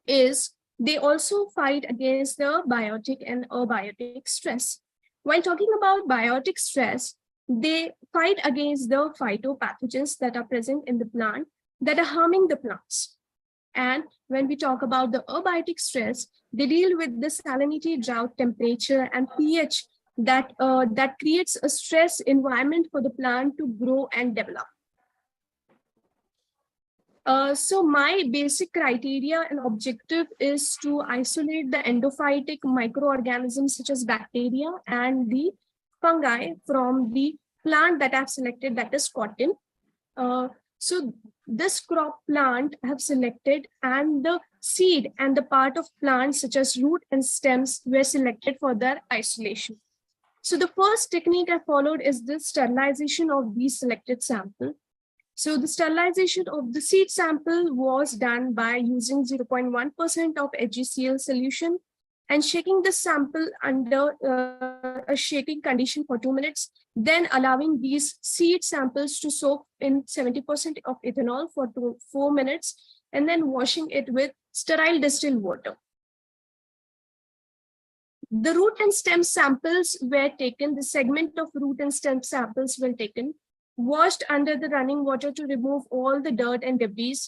Speaker 14: is they also fight against the biotic and abiotic stress. While talking about biotic stress, they fight against the phytopathogens that are present in the plant that are harming the plants. And when we talk about the abiotic stress, they deal with the salinity, drought, temperature, and pH that creates a stress environment for the plant to grow and develop. So my basic criteria and objective is to isolate the endophytic microorganisms such as bacteria and the fungi from the plant that I've selected, that is cotton. So this crop plant I have selected, and the seed and the part of plants such as root and stems were selected for their isolation. So the first technique I followed is the sterilization of these selected sample. So the sterilization of the seed sample was done by using 0.1% of HgCl solution and shaking the sample under a shaking condition for 2 minutes, then allowing these seed samples to soak in 70% of ethanol for 4 minutes, and then washing it with sterile distilled water. The root and stem samples were taken, the segment of root and stem samples were taken, washed under the running water to remove all the dirt and debris.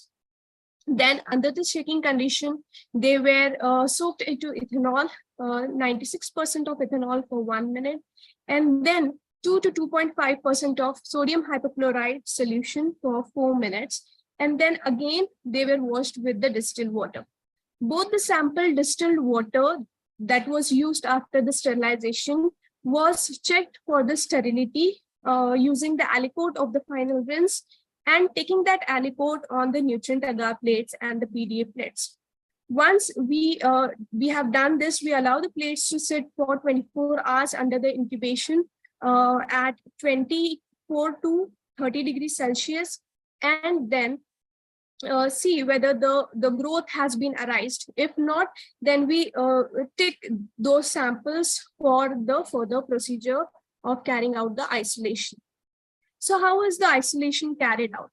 Speaker 14: Then under the shaking condition, they were soaked into ethanol, 96% of ethanol for 1 minute, and then 2 to 2.5% of sodium hypochlorite solution for 4 minutes. And then again, they were washed with the distilled water. Both the sample distilled water that was used after the sterilization was checked for the sterility using the aliquot of the final rinse and taking that aliquot on the nutrient agar plates and the PDA plates. Once we have done this, we allow the plates to sit for 24 hours under the incubation at 24 to 30 degrees Celsius, and then see whether the growth has been arised. If not, then we take those samples for the further procedure of carrying out the isolation. So how is the isolation carried out?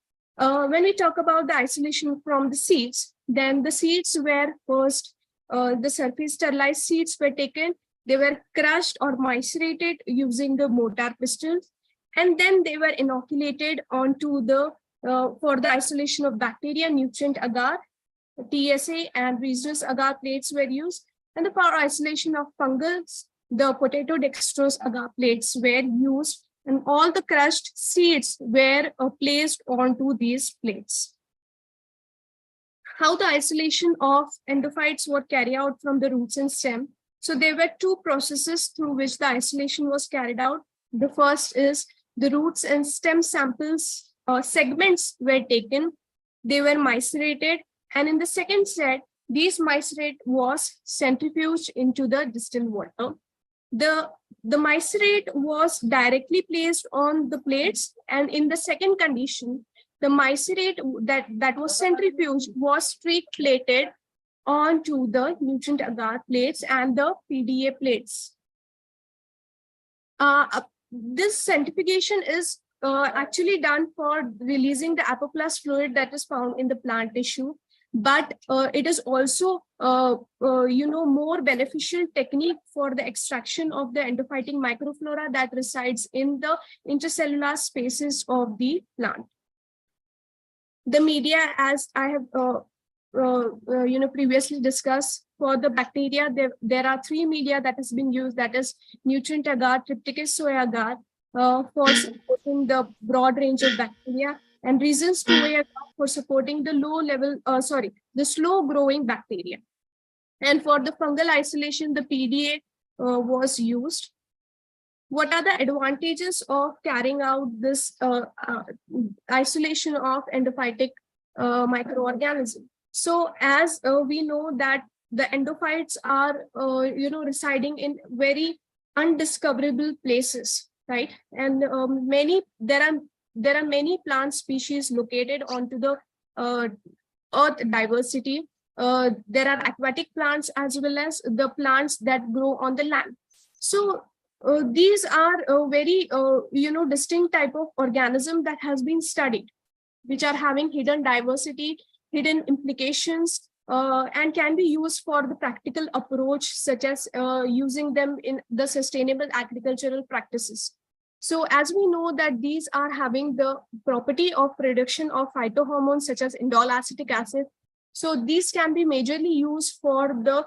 Speaker 14: When we talk about the isolation from the seeds, then the seeds were first, the surface sterilized seeds were taken, they were crushed or macerated using the mortar pistols, and then they were inoculated onto the, for the isolation of bacteria, nutrient agar, TSA and rhesus agar plates were used, and for isolation of fungus, the potato dextrose agar plates were used, and all the crushed seeds were placed onto these plates. How the isolation of endophytes were carried out from the roots and stem. So there were two processes through which the isolation was carried out. The first is the roots and stem samples, segments were taken, they were macerated, and in the second set, these macerate was centrifuged into the distilled water. The macerate was directly placed on the plates, and in the second condition, the macerate that was centrifuged was streak plated onto the nutrient agar plates and the PDA plates. This centrifugation is actually done for releasing the apoplast fluid that is found in the plant tissue, but it is also more beneficial technique for the extraction of the endophytic microflora that resides in the intercellular spaces of the plant. The media, as I have previously discussed, for the bacteria, there are three media that has been used, that is nutrient agar, Triptychus soy agar, for supporting the broad range of bacteria, and rhesus soy agar for supporting the the slow growing bacteria. And for the fungal isolation, the PDA was used. What are the advantages of carrying out this isolation of endophytic microorganism? So as we know that the endophytes are residing in very undiscoverable places, right? And there are many plant species located onto the earth diversity. There are aquatic plants as well as the plants that grow on the land. So these are very distinct type of organism that has been studied, which are having hidden diversity, hidden implications, and can be used for the practical approach, such as using them in the sustainable agricultural practices. So as we know that these are having the property of production of phytohormones such as indole acetic acid. So these can be majorly used for the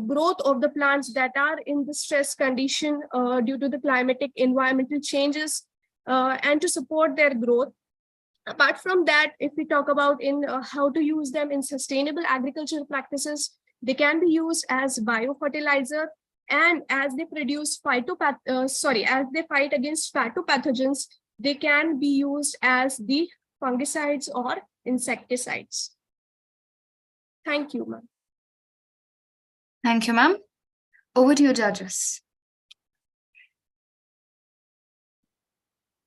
Speaker 14: growth of the plants that are in the stress condition due to the climatic environmental changes, and to support their growth.
Speaker 4: Apart from that, if we talk about in how to use them in sustainable agricultural practices, they can be used as biofertilizer, and as they produce as they fight against phytopathogens, they can be used as the fungicides or insecticides. Thank you, ma'am.
Speaker 2: Thank you, ma'am. Over to you, judges.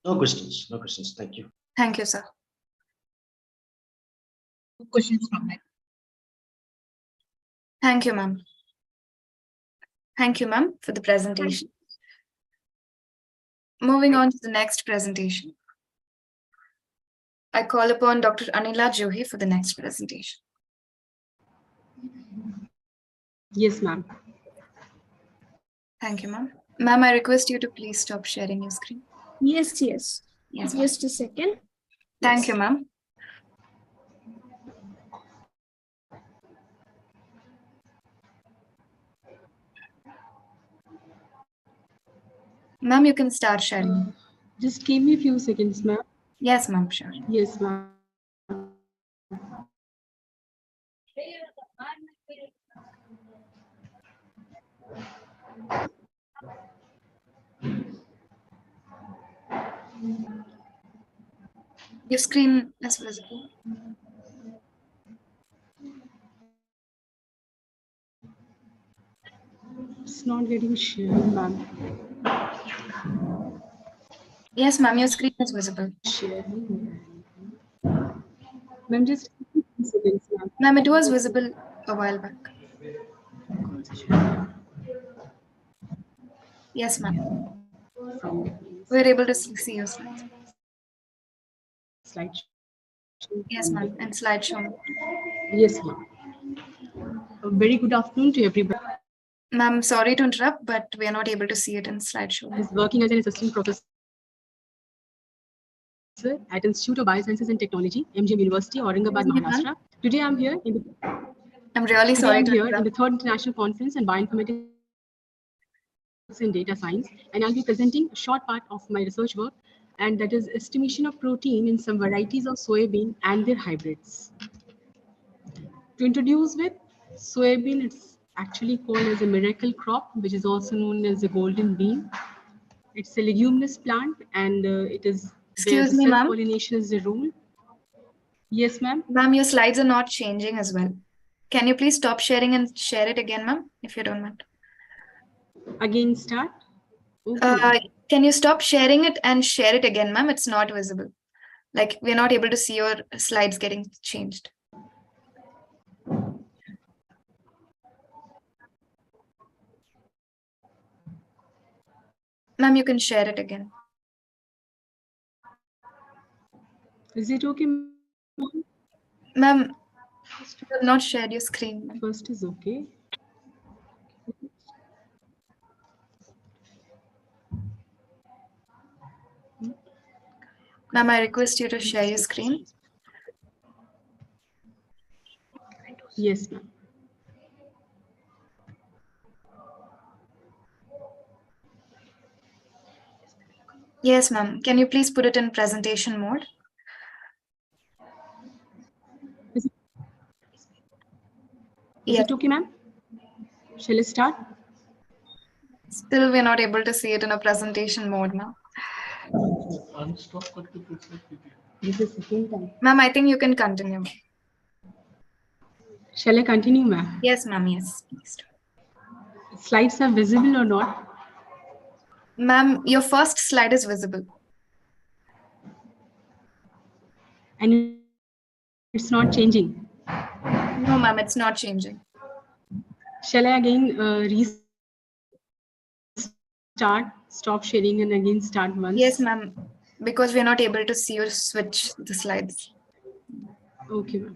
Speaker 10: No questions. No questions. Thank you.
Speaker 2: Thank you, sir.
Speaker 12: Questions from me.
Speaker 2: Thank you, ma'am. Thank you, ma'am, for the presentation. Moving on to the next presentation. I call upon Dr. Anila Johi for the next presentation.
Speaker 22: Yes, ma'am.
Speaker 2: Thank you, ma'am. Ma'am, I request you to please stop sharing your screen.
Speaker 4: Yes.
Speaker 2: Yes, ma'am.
Speaker 4: Just a second.
Speaker 2: Thank you, ma'am. Ma'am, you can start sharing.
Speaker 22: Just give me a few seconds, ma'am.
Speaker 2: Yes, ma'am, sure.
Speaker 22: Yes, ma'am.
Speaker 2: Your screen is visible.
Speaker 22: It's not getting shared, ma'am.
Speaker 2: Yes, ma'am, your screen is visible.
Speaker 22: Ma'am, just give me a few seconds, ma'am.
Speaker 2: Ma'am, it was visible a while back. Yes, ma'am. We're able to see your slides.
Speaker 22: Slide.
Speaker 2: Yes, ma'am, and slideshow.
Speaker 22: Yes, ma'am. A very good afternoon to everybody.
Speaker 2: Ma'am, sorry to interrupt, but we are not able to see it in slideshow.
Speaker 22: Is working as an assistant professor at Institute of Biosciences and Technology, MGM University, Aurangabad, Maharashtra. Today I'm here in the
Speaker 2: I'm really sorry
Speaker 22: I'm
Speaker 2: to
Speaker 22: here
Speaker 2: interrupt.
Speaker 22: in the third international conference on bioinformatics and data science, and I'll be presenting a short part of my research work, and that is estimation of protein in some varieties of soybean and their hybrids. To introduce with soybean, it's actually called as a miracle crop, which is also known as a golden bean. It's a leguminous plant, and it is
Speaker 2: Excuse me, ma'am.
Speaker 22: self-pollination is the rule. Yes, ma'am.
Speaker 2: Ma'am, your slides are not changing as well. Can you please stop sharing and share it again, ma'am, if you don't mind?
Speaker 22: Again, start. Okay.
Speaker 2: Can you stop sharing it and share it again, ma'am? It's not visible. Like, we're not able to see your slides getting changed. Ma'am, you can share it again.
Speaker 22: Is it okay?
Speaker 2: Ma'am, you have not shared your screen.
Speaker 22: First is okay.
Speaker 2: Ma'am, I request you to share your screen.
Speaker 22: Yes, ma'am.
Speaker 2: Yes, ma'am. Can you please put it in presentation mode?
Speaker 22: Is it okay, ma'am? Shall I start?
Speaker 2: Still, we're not able to see it in a presentation mode now.
Speaker 22: This is the second time.
Speaker 2: Ma'am, I think you can continue.
Speaker 22: Shall I continue, ma'am?
Speaker 2: Yes, ma'am. Yes, please.
Speaker 22: Slides are visible or not?
Speaker 2: Ma'am, your first slide is visible.
Speaker 22: And it's not changing.
Speaker 2: No, ma'am, it's not changing.
Speaker 22: Shall I again restart, stop sharing, and again start once?
Speaker 2: Yes, ma'am, because we're not able to see or switch the slides.
Speaker 22: Okay, ma'am.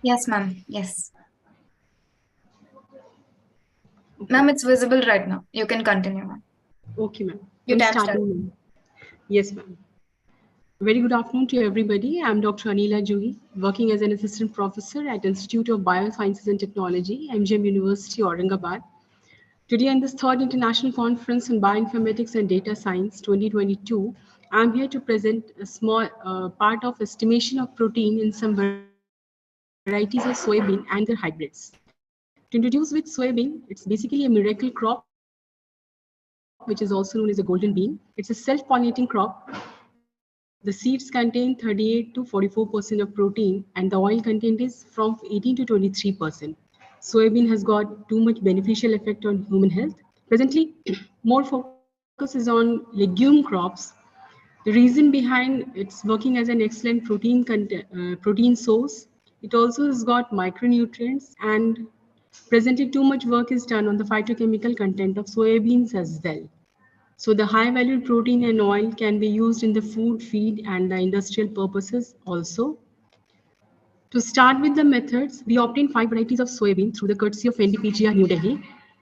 Speaker 2: Yes, ma'am. Yes. Ma'am, it's visible right now. You can continue, ma'am.
Speaker 22: Okay, ma'am.
Speaker 2: Your
Speaker 22: I'm
Speaker 2: time
Speaker 22: starting
Speaker 2: starts.
Speaker 22: now. Yes, ma'am. Very good afternoon to everybody. I'm Dr. Anila Juhi, working as an assistant professor at Institute of Biosciences and Technology, MGM University, Aurangabad. Today, in this third International Conference on Bioinformatics and Data Science 2022, I'm here to present a small part of estimation of protein in some varieties of soybean and their hybrids. To introduce with soybean, it's basically a miracle crop, which is also known as a golden bean. It's a self-pollinating crop. The seeds contain 38 to 44% of protein, and the oil content is from 18 to 23%. Soybean has got too much beneficial effect on human health. Presently, more focus is on legume crops. The reason behind it's working as an excellent protein source. It also has got micronutrients, and presently too much work is done on the phytochemical content of soybeans as well. So the high valued protein and oil can be used in the food, feed, and the industrial purposes also. To start with the methods, we obtained 5 varieties of soybean through the courtesy of NDPGR New Delhi.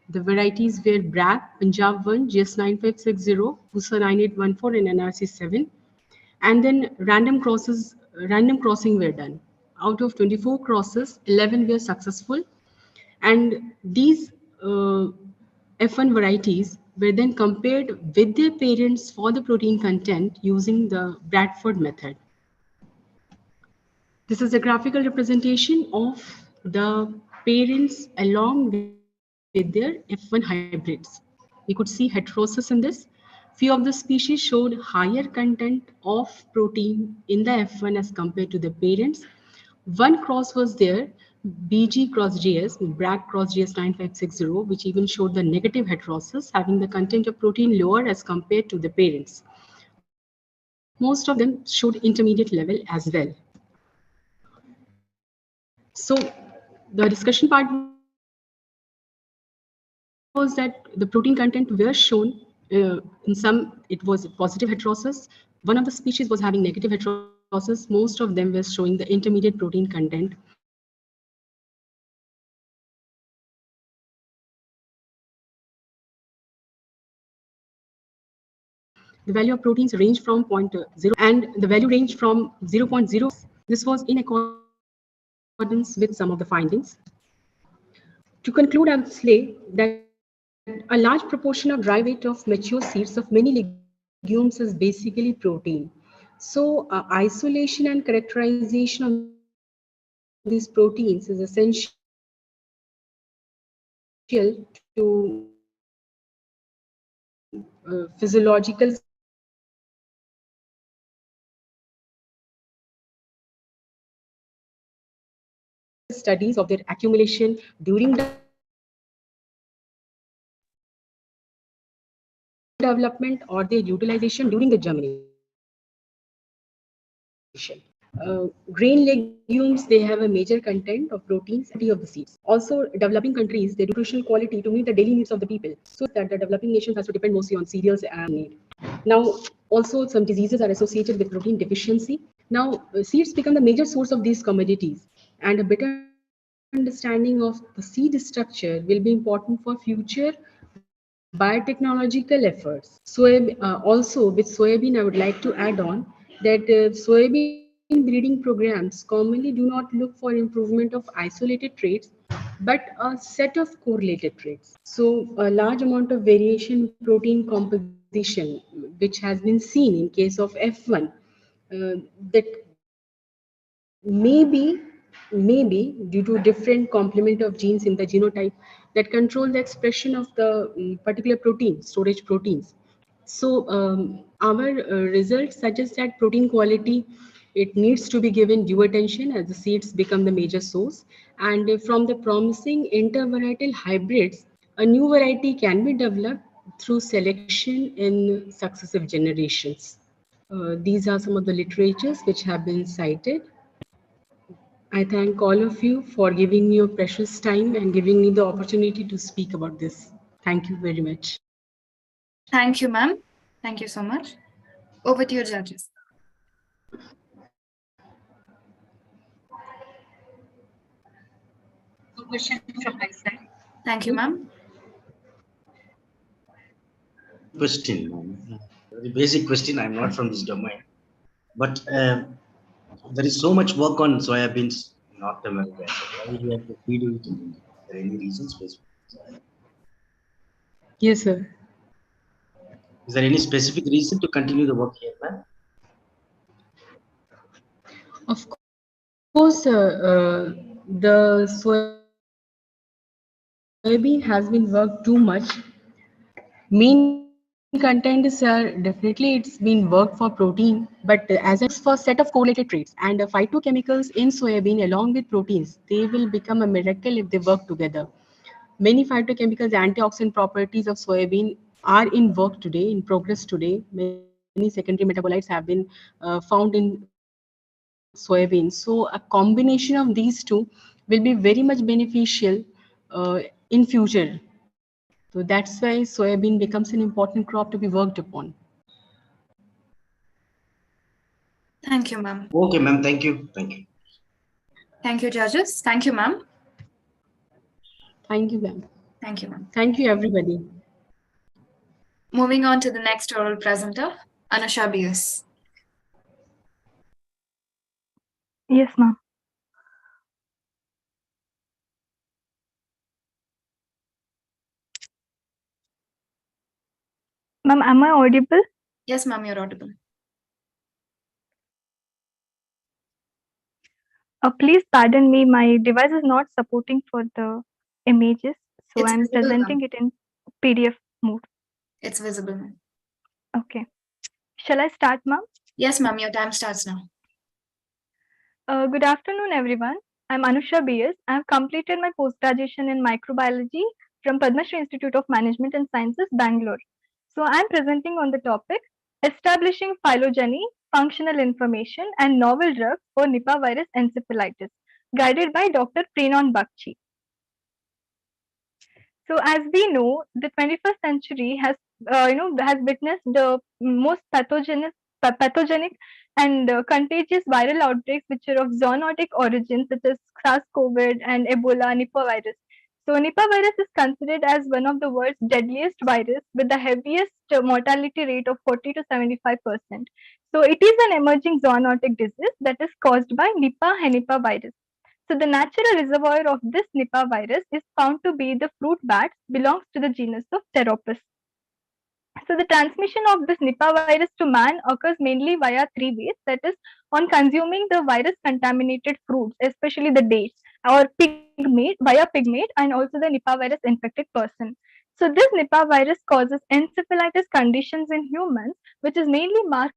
Speaker 22: The varieties were BRAC, Punjab 1, GS9560, Pusa 9814, and NRC 7. And then random crossing were done. Out of 24 crosses, 11 were successful. And these F1 varieties were then compared with their parents for the protein content using the Bradford method. This is a graphical representation of the parents along with their F1 hybrids. We could see heterosis in this. Few of the species showed higher content of protein in the F1 as compared to the parents. One cross was there, BG cross GS, BRAC cross GS 9560, which even showed the negative heterosis, having the content of protein lower as compared to the parents. Most of them showed intermediate level as well. So the discussion part was that the protein content were shown. In some, it was positive heterosis. One of the species was having negative heterosis. Most of them were showing the intermediate protein content. The value of proteins range from 0.0 and the value range from 0.06. This was in accordance with some of the findings. To conclude, I would say that a large proportion of dry weight of mature seeds of many legumes is basically protein. So isolation and characterization of these proteins is essential to physiological studies of their accumulation during development or their utilization during the germination. Grain legumes, they have a major content of proteins of the seeds. Also, developing countries, they do crucial quality to meet the daily needs of the people. So that the developing nations has to depend mostly on cereals and meat. Now, also some diseases are associated with protein deficiency. Now, seeds become the major source of these commodities, and a better understanding of the seed structure will be important for future biotechnological efforts. Also, with soybean, I would like to add on that soybean breeding programs commonly do not look for improvement of isolated traits, but a set of correlated traits. So, a large amount of variation in protein composition, which has been seen in case of F1, that maybe due to different complement of genes in the genotype that control the expression of the particular protein, storage proteins. So our results suggest that protein quality, it needs to be given due attention as the seeds become the major source. And from the promising intervarietal hybrids, a new variety can be developed through selection in successive generations. These are some of the literatures which have been cited. I thank all of you for giving me your precious time and giving me the opportunity to speak about this. Thank you very much.
Speaker 2: Thank you, ma'am. Thank you so much. Over to your judges.
Speaker 22: No question from my side.
Speaker 2: Thank you, ma'am.
Speaker 10: question. Very basic question. I'm not from this domain, but there is so much work on soybeans in North America. So why we have to feed it in India? Is there any reason specific?
Speaker 22: Yes, sir.
Speaker 10: Is there any specific reason to continue the work here, ma'am?
Speaker 22: Of course, the soybean has been worked too much. Main content is definitely it's been worked for protein, but as a for set of correlated traits and phytochemicals in soybean along with proteins, they will become a miracle if they work together. Many phytochemicals, antioxidant properties of soybean are in work today, in progress today. Many secondary metabolites have been found in soybean. So a combination of these two will be very much beneficial in future. So that's why soybean becomes an important crop to be worked upon.
Speaker 2: Thank you, ma'am.
Speaker 10: Okay, ma'am. Thank you. Thank you.
Speaker 2: Thank you, judges. Thank you, ma'am.
Speaker 22: Thank you, ma'am.
Speaker 2: Thank you, ma'am.
Speaker 22: Thank you, everybody.
Speaker 2: Moving on to the next oral presenter, Anusha BS.
Speaker 6: Yes, ma'am. Ma'am, am I audible?
Speaker 2: Yes, ma'am, you're audible.
Speaker 6: Please pardon me, my device is not supporting for the images, so
Speaker 2: It's
Speaker 6: I'm
Speaker 2: visible,
Speaker 6: presenting
Speaker 2: ma'am.
Speaker 6: it in PDF mode.
Speaker 2: It's visible, ma'am.
Speaker 6: Okay. Shall I start, ma'am?
Speaker 2: Yes, ma'am, your time starts now.
Speaker 6: Good afternoon, everyone. I'm Anusha BS. I've completed my post-graduation in microbiology from Padma Shri Institute of Management and Sciences, Bangalore. So I'm presenting on the topic establishing phylogeny, functional information, and novel drugs for Nipah virus encephalitis, guided by Dr. Preenon Bakchi. So as we know, the 21st century has has witnessed the most pathogenic and contagious viral outbreaks which are of zoonotic origin, such as SARS-CoV and Ebola, Nipah virus. So Nipah virus is considered as one of the world's deadliest virus with the heaviest mortality rate of 40 to 75%. So it is an emerging zoonotic disease that is caused by Nipah Henipa virus. So the natural reservoir of this Nipah virus is found to be the fruit bats belongs to the genus of Pteropus. So the transmission of this Nipah virus to man occurs mainly via three ways. That is, on consuming the virus contaminated fruits, especially the dates, or pigmeat via pigmeat, and also the Nipah virus infected person. So this Nipah virus causes encephalitis conditions in humans, which is mainly marked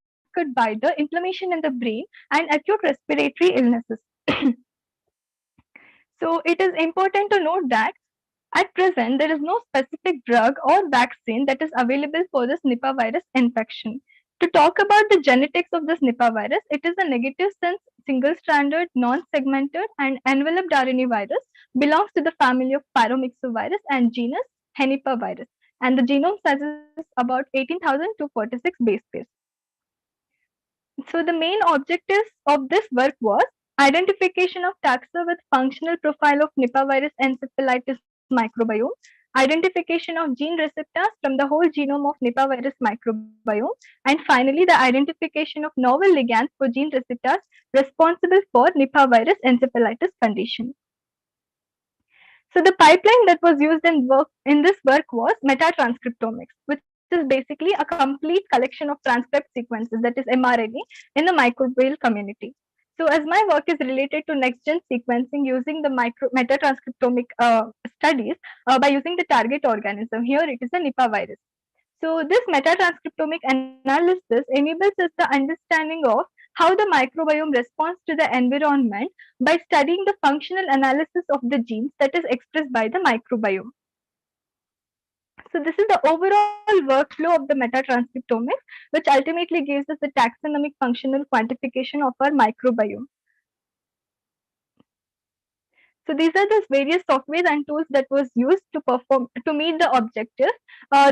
Speaker 6: by the inflammation in the brain and acute respiratory illnesses. So it is important to note that at present, there is no specific drug or vaccine that is available for this Nipah virus infection. To talk about the genetics of this Nipah virus, it is a negative sense single-stranded, non-segmented, and enveloped RNA virus, belongs to the family of pyromyxovirus and genus Henipavirus, and the genome size is about 18,000 to 46 base pairs. So the main objectives of this work was identification of taxa with functional profile of Nipah virus encephalitis microbiome, identification of gene receptors from the whole genome of Nipah virus microbiome, and finally the identification of novel ligands for gene receptors responsible for Nipah virus encephalitis condition. So the pipeline that was used in this work was metatranscriptomics, which is basically a complete collection of transcript sequences, that is mRNA, in the microbial community. So as my work is related to next-gen sequencing using the metatranscriptomic studies by using the target organism, here it is a Nipah virus. So this metatranscriptomic analysis enables us the understanding of how the microbiome responds to the environment by studying the functional analysis of the genes that is expressed by the microbiome. So this is the overall workflow of the metatranscriptomics, which ultimately gives us the taxonomic functional quantification of our microbiome. So these are the various softwares and tools that was used to meet the objective.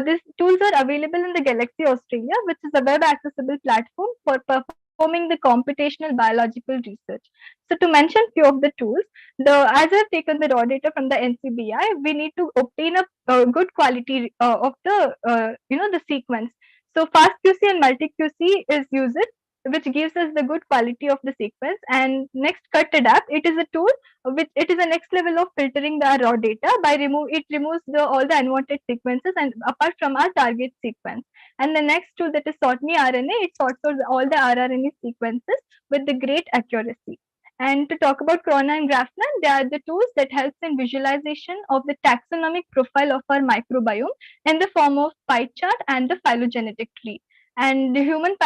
Speaker 6: These tools are available in the Galaxy Australia, which is a web accessible platform for performing performing the computational biological research. So to mention few of the tools, as I've taken the raw data from the NCBI, we need to obtain a good quality of the sequence. So fast QC and multi QC is used, which gives us the good quality of the sequence. And next, cut adapt, it is a tool which it is a next level of filtering the raw data by it removes all the unwanted sequences and apart from our target sequence. And the next tool, that is sort me RNA, it sorts out all the rRNA sequences with the great accuracy. And to talk about Corona and Graphland, they are the tools that helps in visualization of the taxonomic profile of our microbiome in the form of pie chart and the phylogenetic tree. And the human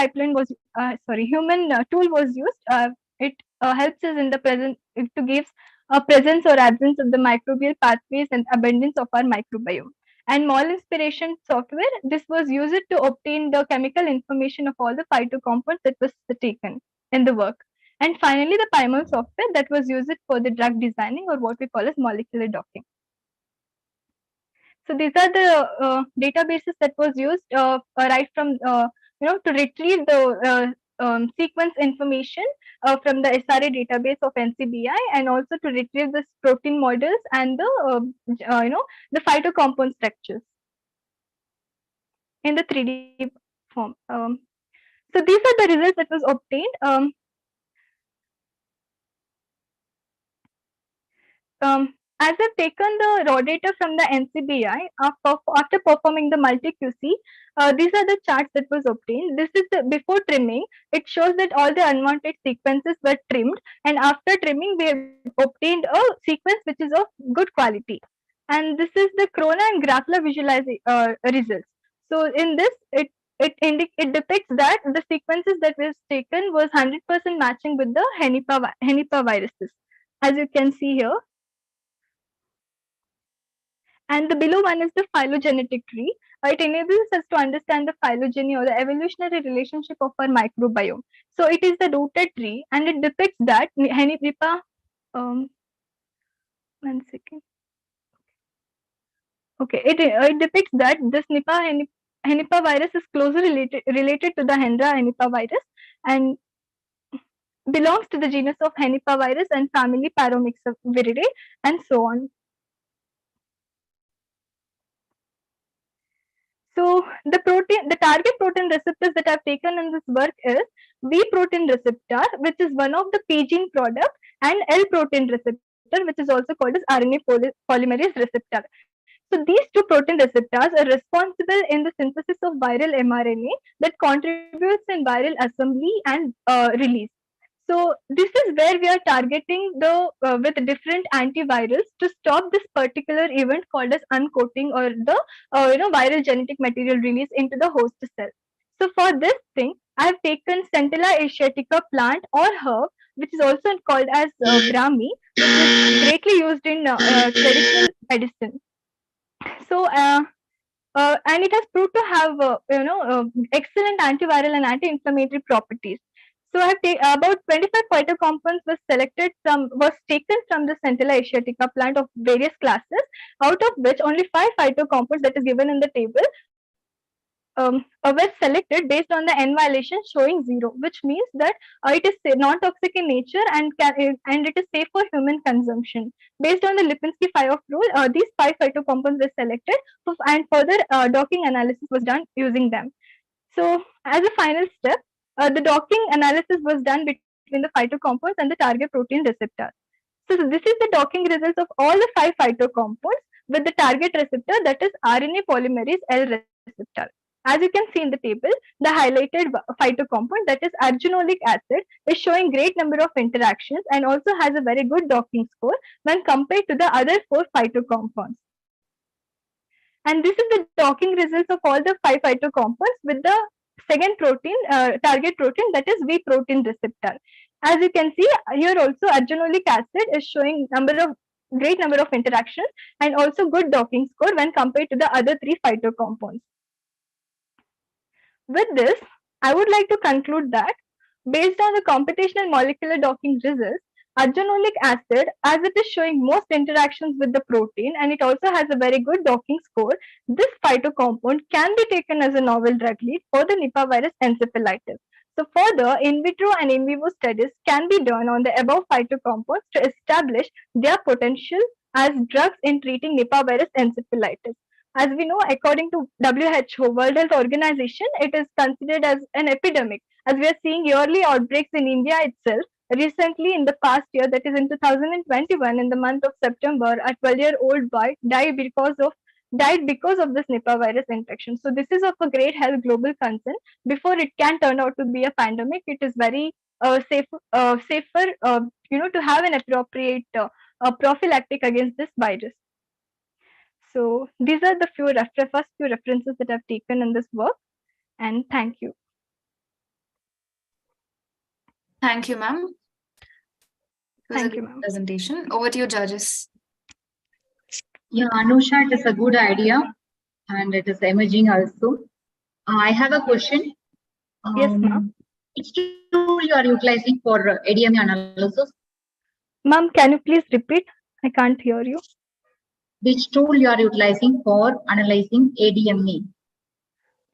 Speaker 6: human tool was used. It helps us in the present to give a presence or absence of the microbial pathways and abundance of our microbiome. And mole inspiration software, this was used to obtain the chemical information of all the phytocompounds that was taken in the work. And finally, the PyMol software that was used for the drug designing, or what we call as molecular docking. So these are the databases that was used right from to retrieve the sequence information from the SRA database of NCBI, and also to retrieve the protein models and the phytocompound structures in the 3D form. So these are the results that was obtained. As I've taken the raw data from the NCBI after performing the multi-QC, these are the charts that was obtained. This is the before trimming. It shows that all the unwanted sequences were trimmed, and after trimming, we have obtained a sequence which is of good quality. And this is the Corona and Graphla visualization results. So in this, it depicts that the sequences that was taken was 100% matching with the Henipa viruses, as you can see here. And the below one is the phylogenetic tree. It enables us to understand the phylogeny or the evolutionary relationship of our microbiome. So it is the rooted tree, and it depicts that Henipa. One second. Okay, it depicts that this Henipa virus is closely related to the Hendra Henipa virus and belongs to the genus of Henipa virus and family Paromyxoviridae, and so on. So the target protein receptors that I've taken in this work is V protein receptor, which is one of the P gene product, and L protein receptor, which is also called as RNA polymerase receptor. So these two protein receptors are responsible in the synthesis of viral mRNA that contributes in viral assembly and release. So this is where we are targeting with different antivirals to stop this particular event called as uncoating, or the viral genetic material release into the host cell. So for this thing, I have taken Centella asiatica plant or herb, which is also called as Brahmi, which is greatly used in traditional medicine. So and it has proved to have excellent antiviral and anti-inflammatory properties. So I have about 25 phytocompounds was taken from the Centella asiatica plant of various classes, out of which only 5 phytocompounds that is given in the table were selected based on the N violation showing 0, which means that it is non-toxic in nature and it is safe for human consumption. Based on the Lipinski-5 rule, these 5 phytocompounds were selected and further docking analysis was done using them. So as a final step, the docking analysis was done between the phytocompounds and the target protein receptor. So this is the docking results of all the 5 phytocompounds with the target receptor, that is RNA polymerase L receptor. As you can see in the table, the highlighted phytocompound, that is arginolic acid, is showing great number of interactions and also has a very good docking score when compared to the other 4 phytocompounds. And this is the docking results of all the 5 phytocompounds with the second protein, target protein, that is V protein receptor. As you can see here also, arginolic acid is showing great number of interactions and also good docking score when compared to the other 3 phytocompounds. With this, I would like to conclude that based on the computational molecular docking results, arginolic acid, as it is showing most interactions with the protein and it also has a very good docking score, this phytocompound can be taken as a novel drug lead for the Nipah virus encephalitis. So further, in vitro and in vivo studies can be done on the above phytocompounds to establish their potential as drugs in treating Nipah virus encephalitis. As we know, according to WHO, World Health Organization, it is considered as an epidemic, as we are seeing yearly outbreaks in India itself. Recently, in the past year, that is in 2021, in the month of September, a 12-year-old boy died because of this Nipah virus infection. So this is of a great health global concern. Before it can turn out to be a pandemic, it is very safer, to have an appropriate prophylactic against this virus. So these are the first few references that I've taken in this work, and thank you.
Speaker 2: Thank you, ma'am. It was
Speaker 6: Thank
Speaker 2: a
Speaker 6: you,
Speaker 2: good
Speaker 6: ma'am.
Speaker 2: presentation. Over to you, judges.
Speaker 12: Yeah, Anusha, it is a good idea and it is emerging also. I have a question.
Speaker 6: Yes, ma'am.
Speaker 12: Which tool you are utilizing for ADME analysis?
Speaker 6: Ma'am, can you please repeat? I can't hear you.
Speaker 12: Which tool you are utilizing for analyzing ADME?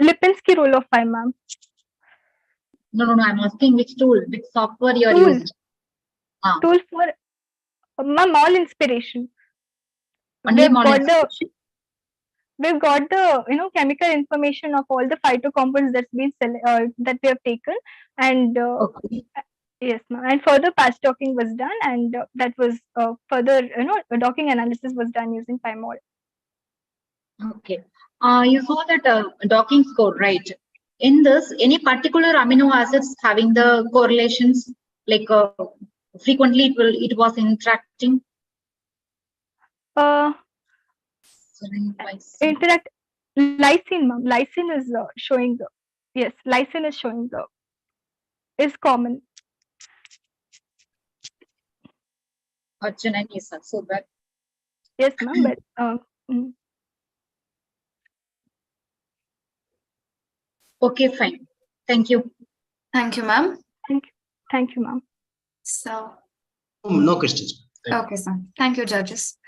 Speaker 6: Lipinski rule of 5, ma'am.
Speaker 12: No, I'm asking which tool, which software you are
Speaker 6: Tool.
Speaker 12: using.
Speaker 6: Tool for ma'am, all inspiration.
Speaker 12: Only
Speaker 6: We've got
Speaker 12: inspiration?
Speaker 6: the chemical information of all the phytocompounds that we have taken, and yes, ma'am. And further patch docking was done, and that was further docking analysis was done using PyMol.
Speaker 12: Okay. You saw that docking score, right? In this, any particular amino acids having the correlations, like frequently it was interacting?
Speaker 6: Interact lysine, ma'am. Lysine is showing the lysine is showing the is common.
Speaker 12: Arjuna is so bad.
Speaker 6: Yes, ma'am. But
Speaker 12: okay, fine. Thank you.
Speaker 2: Thank you, ma'am.
Speaker 6: Thank you, ma'am.
Speaker 2: So
Speaker 10: no questions.
Speaker 2: Okay, sir. Thank you, judges.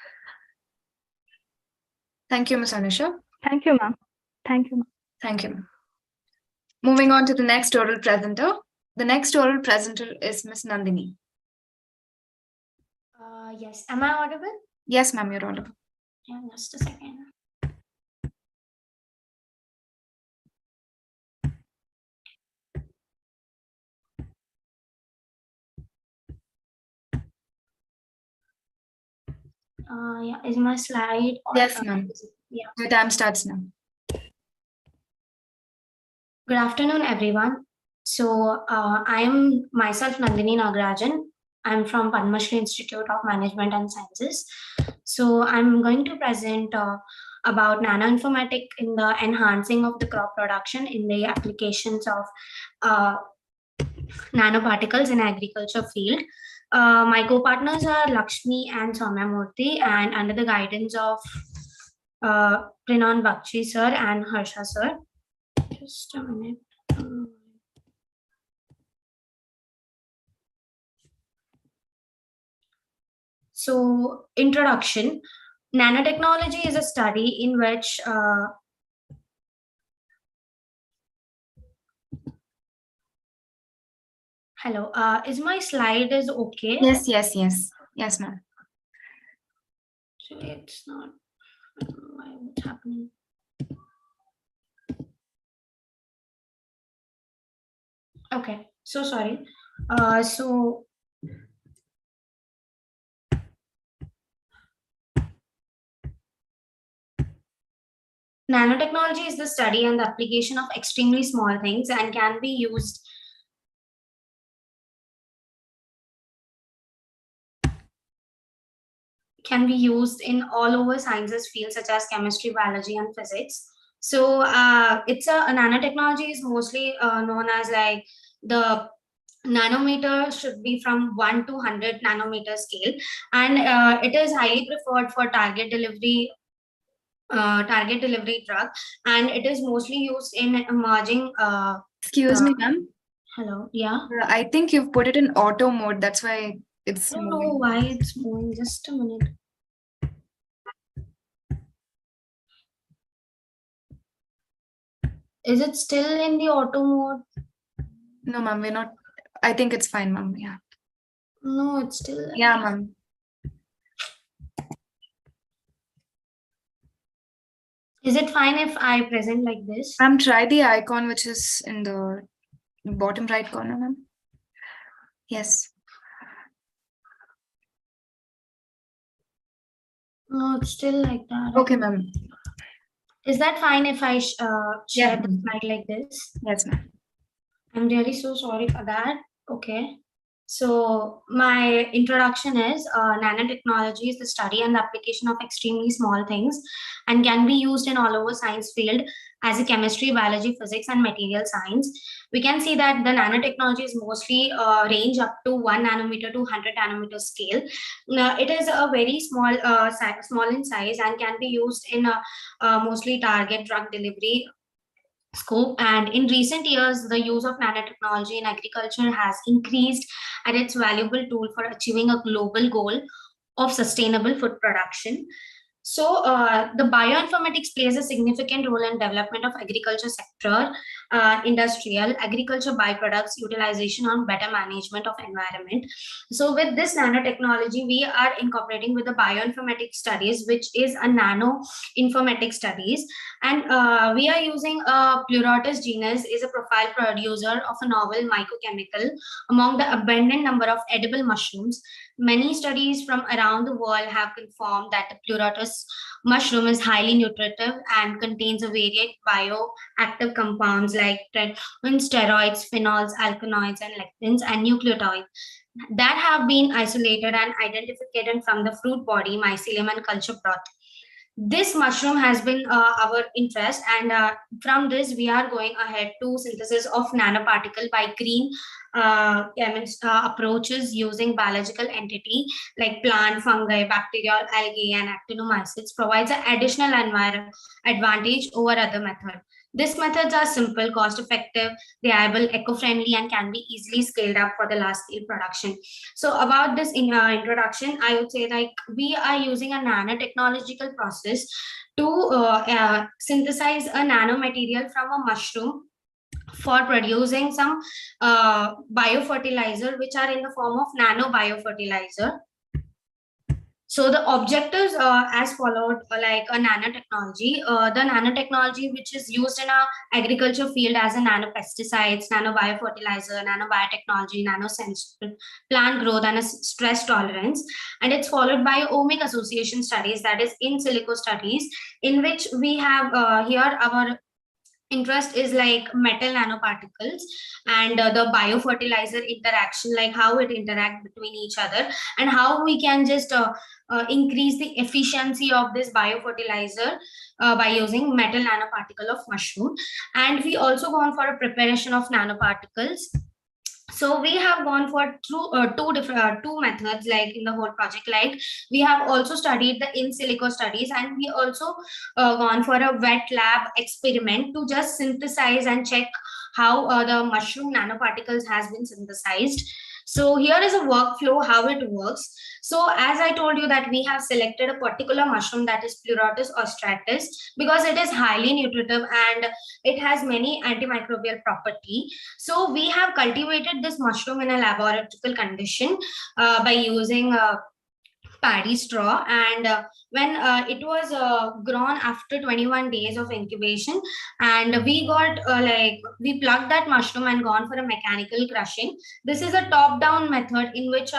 Speaker 2: Thank you, Ms. Anusha.
Speaker 6: Thank you, ma'am. Thank you, ma'am.
Speaker 2: Thank you. Moving on to the next oral presenter. The next oral presenter is Ms. Nandini.
Speaker 7: Yes, am I audible?
Speaker 2: Yes, ma'am, you're audible.
Speaker 7: Yeah, just a second. Yeah, is my slide?
Speaker 2: Yes, ma'am.
Speaker 7: Yeah.
Speaker 2: Your time starts now.
Speaker 7: Good afternoon, everyone. So I am myself Nandini Nagarajan. I'm from Padma Shri Institute of Management and Sciences. So I'm going to present about nanoinformatics in the enhancing of the crop production in the applications of nanoparticles in agriculture field. My co-partners are Lakshmi and Soumya Murthy, and under the guidance of Prinan Bakshi sir and Harsha sir. Just a minute. So, introduction. Nanotechnology is a study in which hello, is my slide is okay?
Speaker 2: Yes, ma'am.
Speaker 7: Actually, it's not. I don't know why it's happening. Okay, so sorry. So nanotechnology is the study and the application of extremely small things and can be used in all over sciences fields such as chemistry, biology, and physics. So it's a nanotechnology is mostly known as like the nanometer should be from 1 to 100 nanometer scale, and it is highly preferred for target delivery drug, and it is mostly used in emerging
Speaker 2: Excuse me, ma'am.
Speaker 7: Hello, yeah.
Speaker 2: I think you've put it in auto mode. That's why it's
Speaker 7: I don't
Speaker 2: moving.
Speaker 7: know why it's moving. Just a minute. Is it still in the auto mode?
Speaker 2: No, ma'am, we're not. I think it's fine, ma'am. Yeah.
Speaker 7: No, it's still.
Speaker 2: Yeah, ma'am.
Speaker 7: Is it fine if I present like this?
Speaker 2: Ma'am, try the icon which is in the bottom right corner, ma'am. Yes.
Speaker 7: No, it's still like that.
Speaker 2: Okay, ma'am.
Speaker 7: Is that fine if I share the slide like this?
Speaker 2: Yes, ma'am.
Speaker 7: I'm really so sorry for that. Okay. So my introduction is nanotechnology is the study and the application of extremely small things and can be used in all over science field as a chemistry, biology, physics, and material science. We can see that the nanotechnology is mostly range up to 1 nanometer to 100 nanometer scale. It is a very small, small in size and can be used in mostly target drug delivery scope. And in recent years, the use of nanotechnology in agriculture has increased, and it's valuable tool for achieving a global goal of sustainable food production. So the bioinformatics plays a significant role in development of agriculture sector, industrial, agriculture byproducts, utilization on better management of environment. So with this nanotechnology, we are incorporating with the bioinformatics studies, which is a nano informatics studies. And we are using a Pleurotus genus is a profile producer of a novel mycochemical among the abundant number of edible mushrooms. Many studies from around the world have confirmed that the Pleurotus mushroom is highly nutritive and contains a varied bioactive compounds like steroids, phenols, alkaloids, and lectins and nucleotides that have been isolated and identified from the fruit body, mycelium, and culture broth. This mushroom has been our interest, and from this we are going ahead to synthesis of nanoparticle by green approaches using biological entity like plant, fungi, bacterial, algae, and actinomycetes provides an additional advantage over other methods. These methods are simple, cost-effective, reliable, eco-friendly, and can be easily scaled up for the large-scale production. So about this introduction, I would say like we are using a nanotechnological process to synthesize a nanomaterial from a mushroom for producing some biofertilizer, which are in the form of nano biofertilizer. So the objectives as followed, like a nanotechnology, the nanotechnology which is used in a agriculture field as a nanopesticides, nano biofertilizer, nano biotechnology, nanosensitive plant growth, and a stress tolerance. And it's followed by omic association studies, that is in silico studies, in which we have here our interest is like metal nanoparticles and the biofertilizer interaction, like how it interact between each other and how we can just increase the efficiency of this biofertilizer by using metal nanoparticle of mushroom. And we also gone for a preparation of nanoparticles. So we have gone for two methods, like in the whole project. Like we have also studied the in silico studies, and we also gone for a wet lab experiment to just synthesize and check how the mushroom nanoparticles has been synthesized. So here is a workflow, how it works. So as I told you that we have selected a particular mushroom, that is Pleurotus ostratus, because it is highly nutritive and it has many antimicrobial property. So we have cultivated this mushroom in a laboratory condition by using paddy straw, and when it was grown after 21 days of incubation, and we got we plucked that mushroom and gone for a mechanical crushing. This is a top down method in which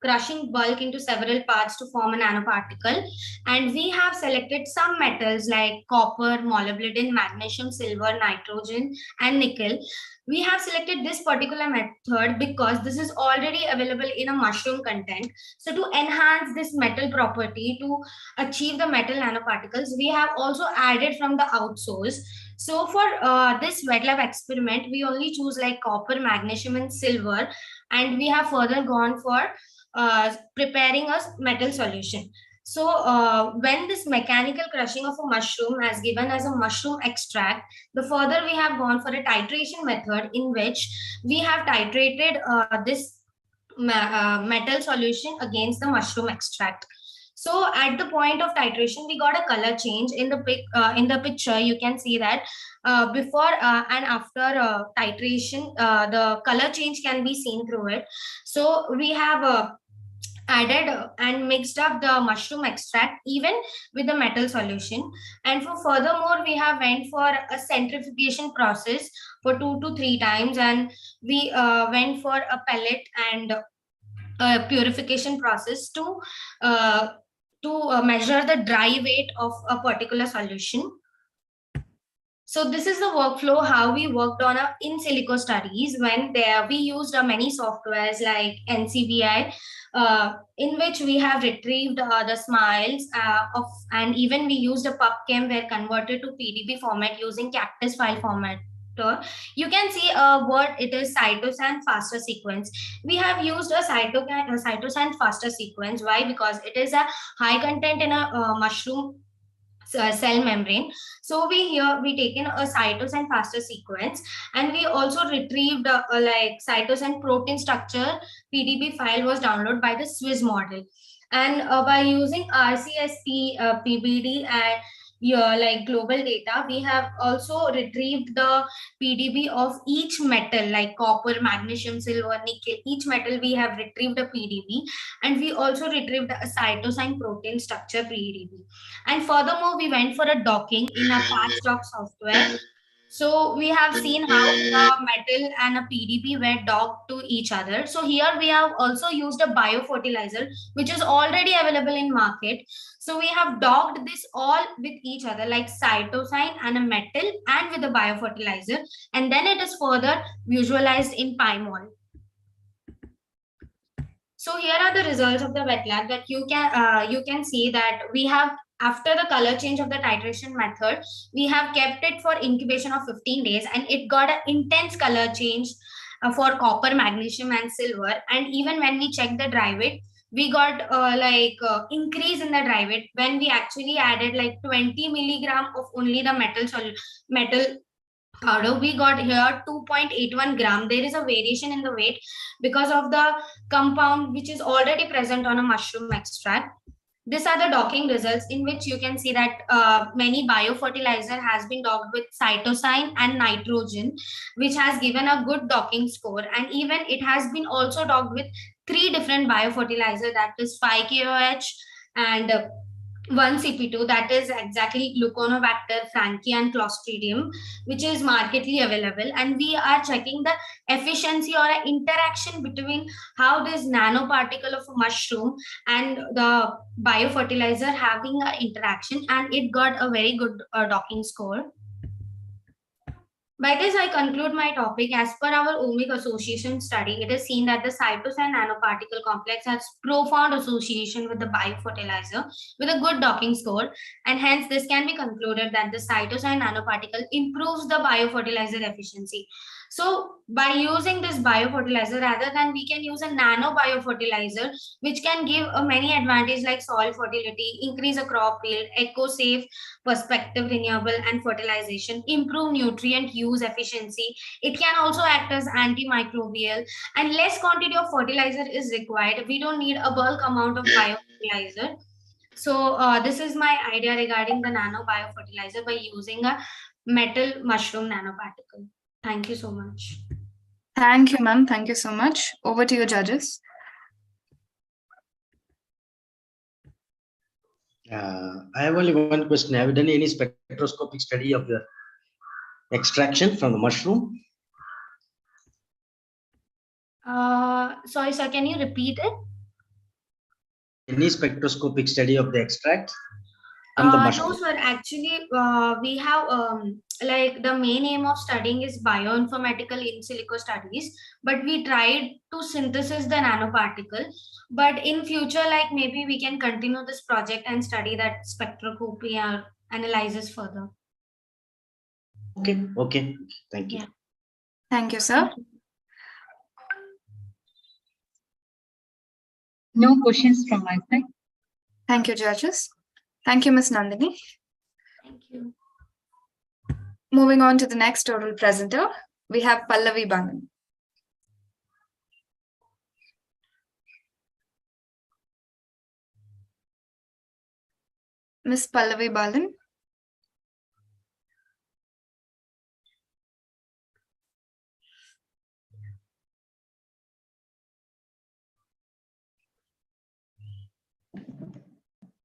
Speaker 7: crushing bulk into several parts to form a nanoparticle. And we have selected some metals like copper, molybdenum, magnesium, silver, nitrogen, and nickel. We have selected this particular method because this is already available in a mushroom content. So to enhance this metal property, to achieve the metal nanoparticles, we have also added from the outsource. So for this wet lab experiment, we only choose like copper, magnesium, and silver, and we have further gone for preparing a metal solution. So when this mechanical crushing of a mushroom has given us a mushroom extract, the further we have gone for a titration method in which we have titrated this metal solution against the mushroom extract. So at the point of titration, we got a color change in the picture. You can see that before and after titration, the color change can be seen through it. So we have added and mixed up the mushroom extract even with the metal solution, and for furthermore we have went for a centrifugation process for 2 to 3 times, and we went for a pellet and purification process to measure the dry weight of a particular solution. So this is the workflow how we worked on our in silico studies, when we used many softwares like NCBI, in which we have retrieved the smiles and even we used a PubChem where converted to PDB format using Cactus file format. You can see a word, it is cytosine faster sequence. We have used a cytosine faster sequence. Why? Because it is a high content in a mushroom cell membrane. So we taken a cytosine faster sequence, and we also retrieved like cytosine protein structure PDB file was downloaded by the Swiss model, and by using RCSP PBD and like global data, we have also retrieved the PDB of each metal like copper, magnesium, silver, nickel. Each metal we have retrieved a PDB, and we also retrieved a cytosine protein structure PDB. And furthermore, we went for a docking in a patchdock software. So we have seen how the metal and a PDB were docked to each other. So here we have also used a biofertilizer, which is already available in market. So we have docked this all with each other like cytosine and a metal and with a biofertilizer. And then it is further visualized in PyMol. So here are the results of the wet lab that you can see that we have, after the color change of the titration method, we have kept it for incubation of 15 days, and it got an intense color change for copper, magnesium, and silver. And even when we checked the dry weight, we got increase in the dry weight when we actually added like 20 milligram of only the metal powder. We got here 2.81 gram. There is a variation in the weight because of the compound which is already present on a mushroom extract. These are the docking results, in which you can see that many biofertilizer has been docked with cytosine and nitrogen, which has given a good docking score. And even it has been also docked with 3 different biofertilizer, that is 5-KOH and 1CP2, that is exactly Gluconobacter, Frankia, and Clostridium, which is markedly available. And we are checking the efficiency or an interaction between how this nanoparticle of a mushroom and the biofertilizer having an interaction, and it got a very good docking score. By this, I conclude my topic. As per our omic association study, it is seen that the cytosine nanoparticle complex has profound association with the biofertilizer with a good docking score, and hence this can be concluded that the cytosine nanoparticle improves the biofertilizer efficiency. So by using this biofertilizer, rather than we can use a nano biofertilizer, which can give a many advantages like soil fertility, increase a crop yield, eco-safe, perspective renewable, and fertilization, improve nutrient use efficiency. It can also act as antimicrobial, and less quantity of fertilizer is required. We don't need a bulk amount of biofertilizer. So this is my idea regarding the nano biofertilizer by using a metal mushroom nanoparticle. Thank you so much.
Speaker 2: Thank you, ma'am. Thank you so much. Over to you, judges.
Speaker 10: I have only one question. Have you done any spectroscopic study of the extraction from the mushroom?
Speaker 7: Sorry, sir, can you repeat it?
Speaker 10: Any spectroscopic study of the extract from the mushroom?
Speaker 7: No, sir. Actually, we have like the main aim of studying is bioinformatical in silico studies, but we tried to synthesize the nanoparticle. But in future, like maybe we can continue this project and study that spectroscopy or analysis further.
Speaker 10: Okay. Thank you.
Speaker 7: Yeah.
Speaker 2: Thank you, sir.
Speaker 12: No questions from my side.
Speaker 2: Thank you, judges. Thank you, Ms. Nandini.
Speaker 7: Thank you.
Speaker 2: Moving on to the next oral presenter, we have Pallavi Banan. Miss Pallavi Balan.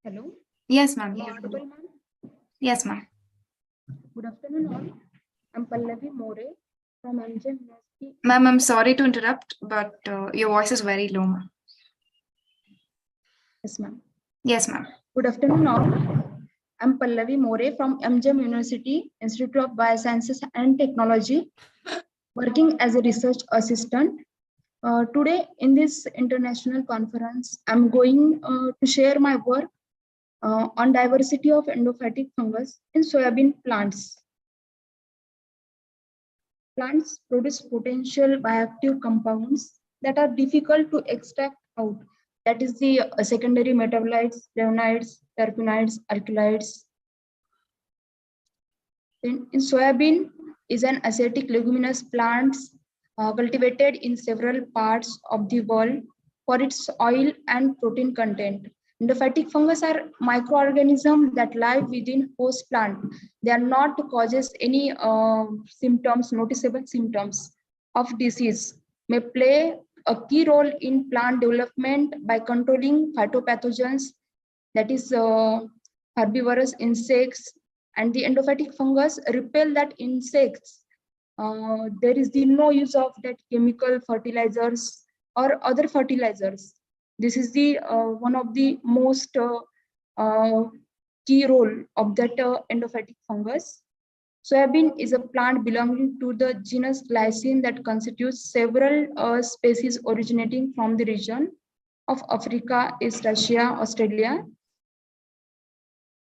Speaker 8: Hello.
Speaker 2: Yes, ma'am.
Speaker 8: Am I audible, ma'am?
Speaker 2: Yes, ma'am.
Speaker 8: Good afternoon, all. I'm Pallavi More from MJ University.
Speaker 2: Ma'am, I'm sorry to interrupt, but your voice is very low, ma'am.
Speaker 8: Yes, ma'am.
Speaker 2: Yes, ma'am.
Speaker 8: Good afternoon, all. I'm Pallavi More from MJ University, Institute of Biosciences and Technology, working as a research assistant. Today, in this international conference, I'm going to share my work on diversity of endophytic fungus in soybean plants. Plants produce potential bioactive compounds that are difficult to extract out. That is the secondary metabolites, flavonoids, terpenoids, alkaloids. Then in soybean is an asiatic leguminous plant cultivated in several parts of the world for its oil and protein content. Endophytic fungus are microorganisms that live within host plant. They are not causes any noticeable symptoms of disease, may play a key role in plant development by controlling phytopathogens, that is herbivorous insects, and the endophytic fungus repel that insects. There is no use of that chemical fertilizers or other fertilizers. This is the one of the most key role of that endophytic fungus. Soybean is a plant belonging to the genus Glycine that constitutes several species originating from the region of Africa, East Asia, Australia.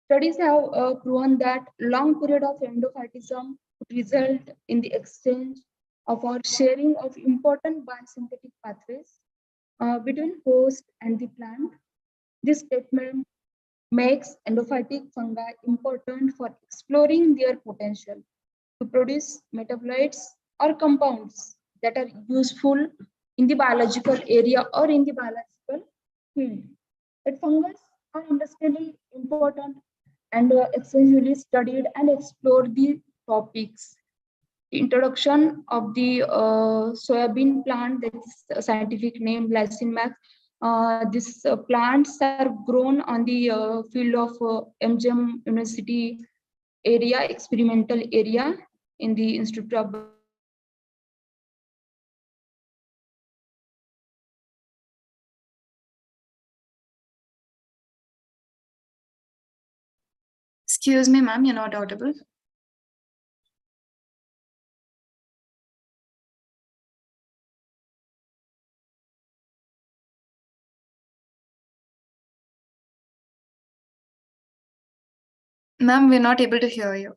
Speaker 8: Studies have proven that long period of endophytism result in the exchange of or sharing of important biosynthetic pathways between host and the plant. This statement makes endophytic fungi important for exploring their potential to produce metabolites or compounds that are useful in the biological area or in the biological field. That fungus are industrially important and extensively studied and explored the topics. The introduction of the soybean plant, that is a scientific name Glycine max. These plants are grown on the field of MGM University area, experimental area in the Institute of
Speaker 2: Excuse me, ma'am, you're not audible. Ma'am, we're not able to hear you.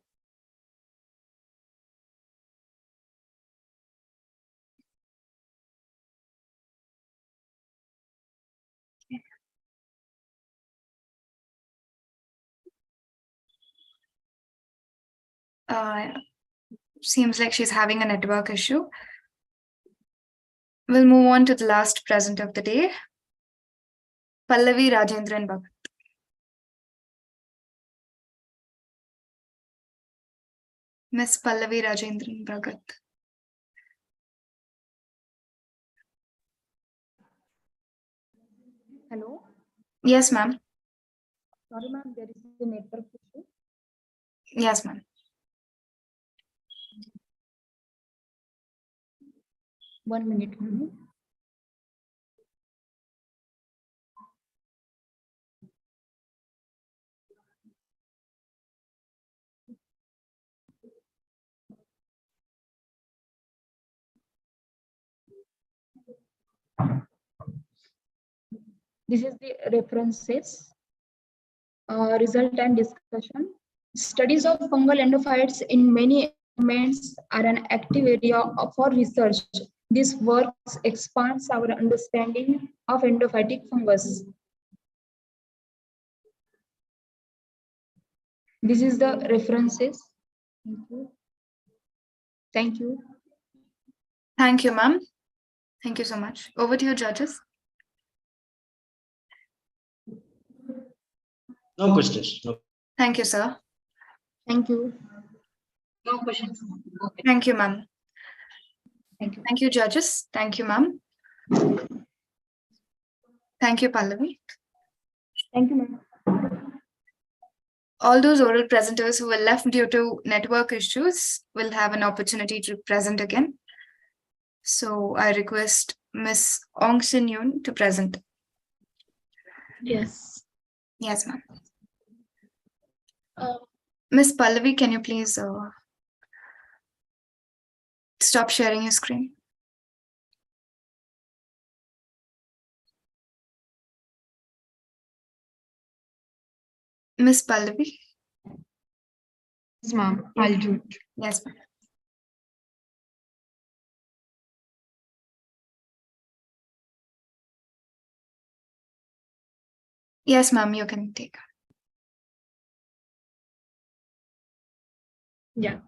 Speaker 2: Seems like she's having a network issue. We'll move on to the last present of the day, Pallavi Rajendran Bhagat. Miss Pallavi Rajendran Bhagat.
Speaker 8: Hello.
Speaker 2: Yes, ma'am.
Speaker 8: Sorry, ma'am, there is a network issue.
Speaker 2: Yes, ma'am.
Speaker 8: One minute, ma'am. This is the references, result and discussion. Studies of fungal endophytes in many environments are an active area for research. This work expands our understanding of endophytic fungus. This is the references. Thank you. Thank you.
Speaker 2: Thank you, ma'am. Thank you so much. Over to you, judges.
Speaker 10: No questions. No.
Speaker 2: Thank you, sir.
Speaker 12: Thank you. No questions. Okay.
Speaker 2: Thank you, ma'am.
Speaker 12: Thank you.
Speaker 2: Thank you, judges. Thank you, ma'am. Thank you, Pallavi.
Speaker 12: Thank you, ma'am.
Speaker 2: All those oral presenters who were left due to network issues will have an opportunity to present again. So I request Ms. Ong Sin Yoon to present.
Speaker 13: Yes.
Speaker 2: Yes, ma'am. Ms. Pallavi, can you please stop sharing your screen? Ms. Pallavi?
Speaker 12: Yes, ma'am. I'll do it.
Speaker 2: Yes, ma'am. Yes, ma'am, you can take.
Speaker 13: Yeah.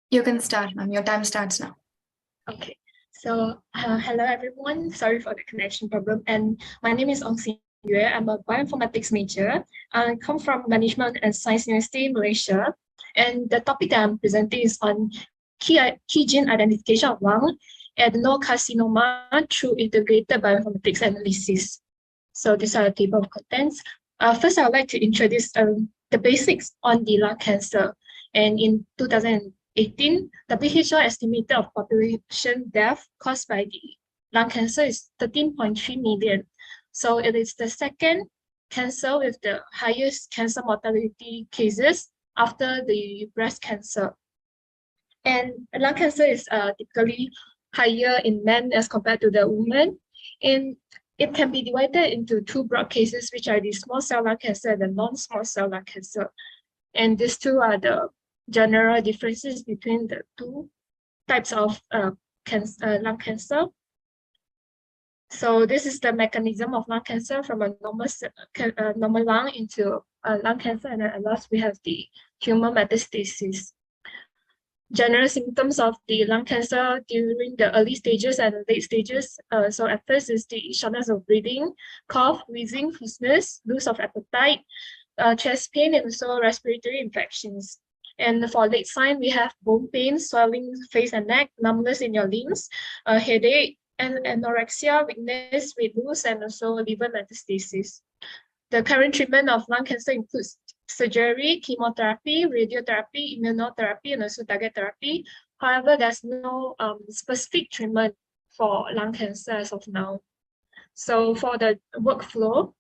Speaker 2: You can start, ma'am. Your time starts now.
Speaker 13: Okay. So hello everyone. Sorry for the connection problem. And my name is Ong Sin Yue. I'm a bioinformatics major. I come from Management and Science University, Malaysia. And the topic that I'm presenting is on key gene identification of lung adenocarcinoma through integrated bioinformatics analysis. So these are the table of contents. First, I would like to introduce the basics on the lung cancer. And in 2018, WHO estimated of population death caused by the lung cancer is 13.3 million. So it is the second cancer with the highest cancer mortality cases after the breast cancer. And lung cancer is typically higher in men as compared to the women. And it can be divided into two broad cases, which are the small cell lung cancer and the non-small cell lung cancer. And these two are the general differences between the two types of lung cancer. So this is the mechanism of lung cancer from a normal lung into lung cancer, and at last we have the tumor metastasis. General symptoms of the lung cancer during the early stages and late stages. So at first is the shortness of breathing, cough, wheezing, hoarseness, loss of appetite, chest pain, and also respiratory infections. And for late sign, we have bone pain, swelling face and neck, numbness in your limbs, headache, and anorexia, weakness, weight loss, and also liver metastasis. The current treatment of lung cancer includes surgery, chemotherapy, radiotherapy, immunotherapy, and also target therapy. However, there's no specific treatment for lung cancer as of now. So for the workflow,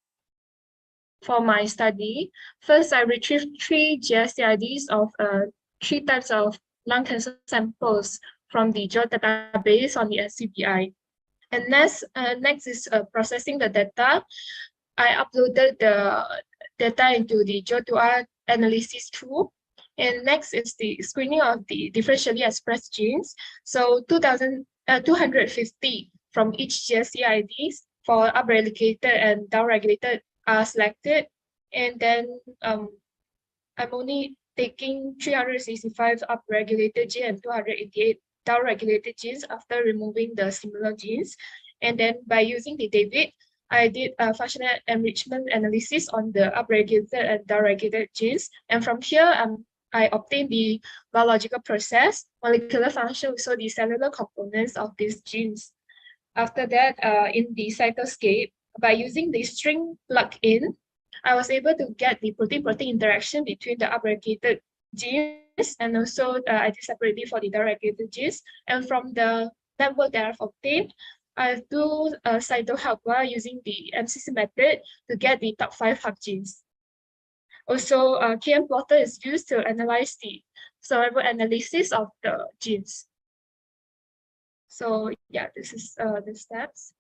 Speaker 13: for my study, first I retrieved 3 GSCIDs of 3 types of lung cancer samples from the GEO database on the SCBI. And next is processing the data. I uploaded the data into the GEO2R analysis tool. And next is the screening of the differentially expressed genes. So 250 from each GSCIDs for upregulated and downregulated are selected. And then I'm only taking 365 upregulated genes and 288 downregulated genes after removing the similar genes. And then by using the DAVID, I did a functional enrichment analysis on the upregulated and downregulated genes. And from here, I obtained the biological process, molecular function, so the cellular components of these genes. After that, in the cytoscape, by using the string plugin, I was able to get the protein-protein interaction between the upregulated genes, and also I did separately for the downregulated genes. And from the network that I've obtained, I do cytohelper using the MCC method to get the top 5 hub genes. Also, KM plotter is used to analyze the survival analysis of the genes. So yeah, this is the steps.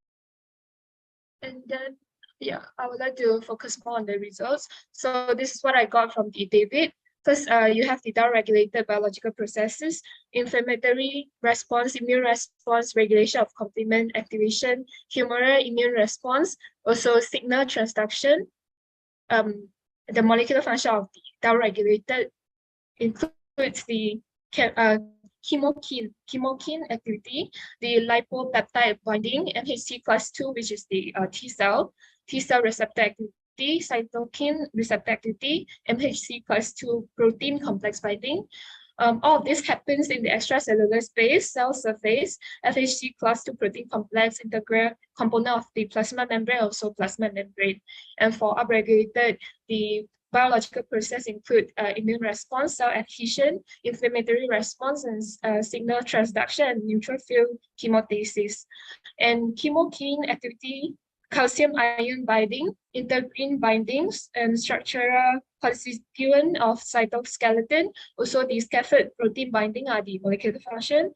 Speaker 13: And then, yeah, I would like to focus more on the results. So this is what I got from the DAVID. First, you have the downregulated biological processes, inflammatory response, immune response, regulation of complement activation, humoral immune response, also signal transduction. The molecular function of the downregulated includes the chemokine activity, the lipopeptide binding, MHC class 2, which is the T cell, T cell receptor activity, cytokine receptor activity, MHC class 2 protein complex binding. All of this happens in the extracellular space, cell surface, FHC class 2 protein complex, integral component of the plasma membrane, also plasma membrane. And for upregulated, the biological process include immune response, cell adhesion, inflammatory response, and signal transduction and neutrophil chemotaxis. And chemokine activity, calcium ion binding, integrin bindings, and structural constituent of cytoskeleton. Also, the scaffold protein binding are the molecular function.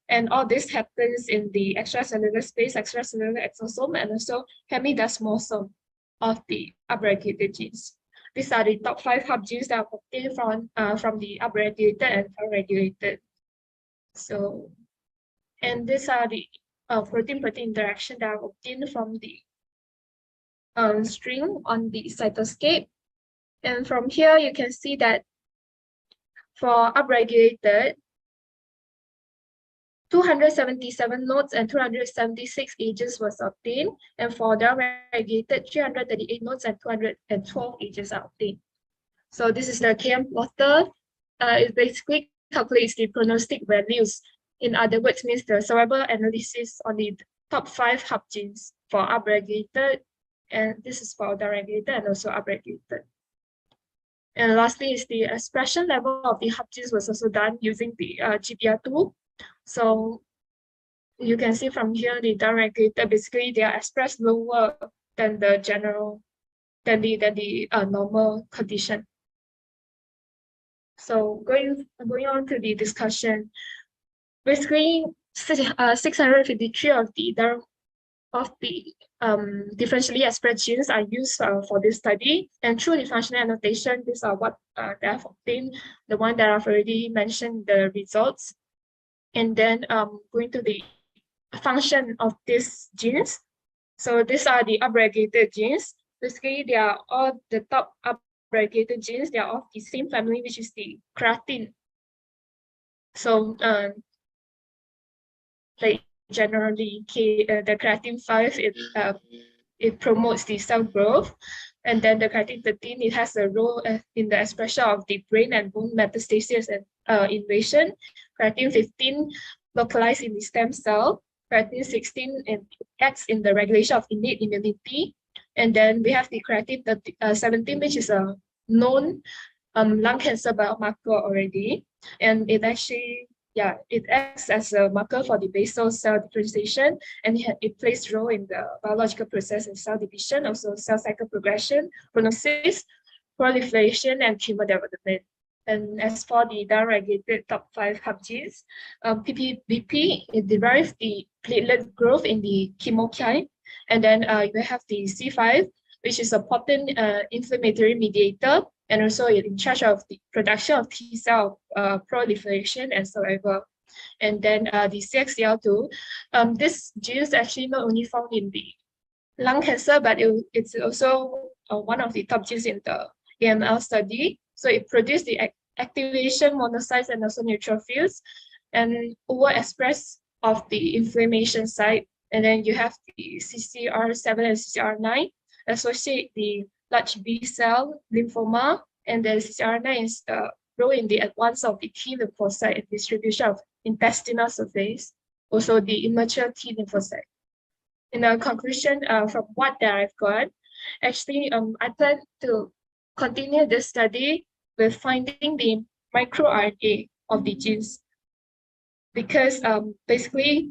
Speaker 13: And all this happens in the extracellular space, extracellular exosome, and also hemidesmosome of the upregulated genes. These are the top 5 hub genes that are obtained from the upregulated and unregulated. So, and these are the protein-protein interaction that are obtained from the string on the cytoscape. And from here, you can see that for upregulated, 277 nodes and 276 ages was obtained, and for downregulated, 338 nodes and 212 ages are obtained. So this is the KM plotter. It basically calculates the prognostic values. In other words, means the cerebral analysis on the top 5 hub genes for upregulated, and this is for downregulated and also upregulated. And lastly is the expression level of the hub genes was also done using the GBR tool. So you can see from here the downregulated, basically they are expressed lower than the general, than the normal condition. So going on to the discussion, basically 653 of the differentially expressed genes are used for this study, and through the functional annotation, these are what they have obtained, the one that I've already mentioned the results. And then going to the function of these genes. So these are the upregulated genes. Basically, they are all the top upregulated genes. They are of the same family, which is the creatine. So like generally, the creatine 5 it promotes the cell growth, and then the creatine 13 it has a role in the expression of the brain and bone metastasis and invasion. Creatine 15 localized in the stem cell. Creatine 16 acts in the regulation of innate immunity, and then we have the creatine 17, which is a known lung cancer biomarker already, and it actually it acts as a marker for the basal cell differentiation, and it plays a role in the biological process of cell division, also cell cycle progression, prognosis, proliferation, and tumor development. And as for the downregulated top 5 hub genes, PPBP, it derives the platelet growth in the chemokine, and then you have the C5, which is a potent inflammatory mediator, and also in charge of the production of T cell proliferation and survival. And then the CXCL2, this gene is actually not only found in the lung cancer, but it's also one of the top genes in the AML study. So it produced the activation monocytes and also neutrophils, and overexpress of the inflammation site. And then you have the CCR7 and CCR9 associate the large B cell lymphoma, and the CCR9 is the role in the advance of the T lymphocyte and distribution of intestinal surface, also the immature T lymphocyte. In the conclusion, from what that I've got, actually, I plan to continue this study with finding the microRNA of the genes, because basically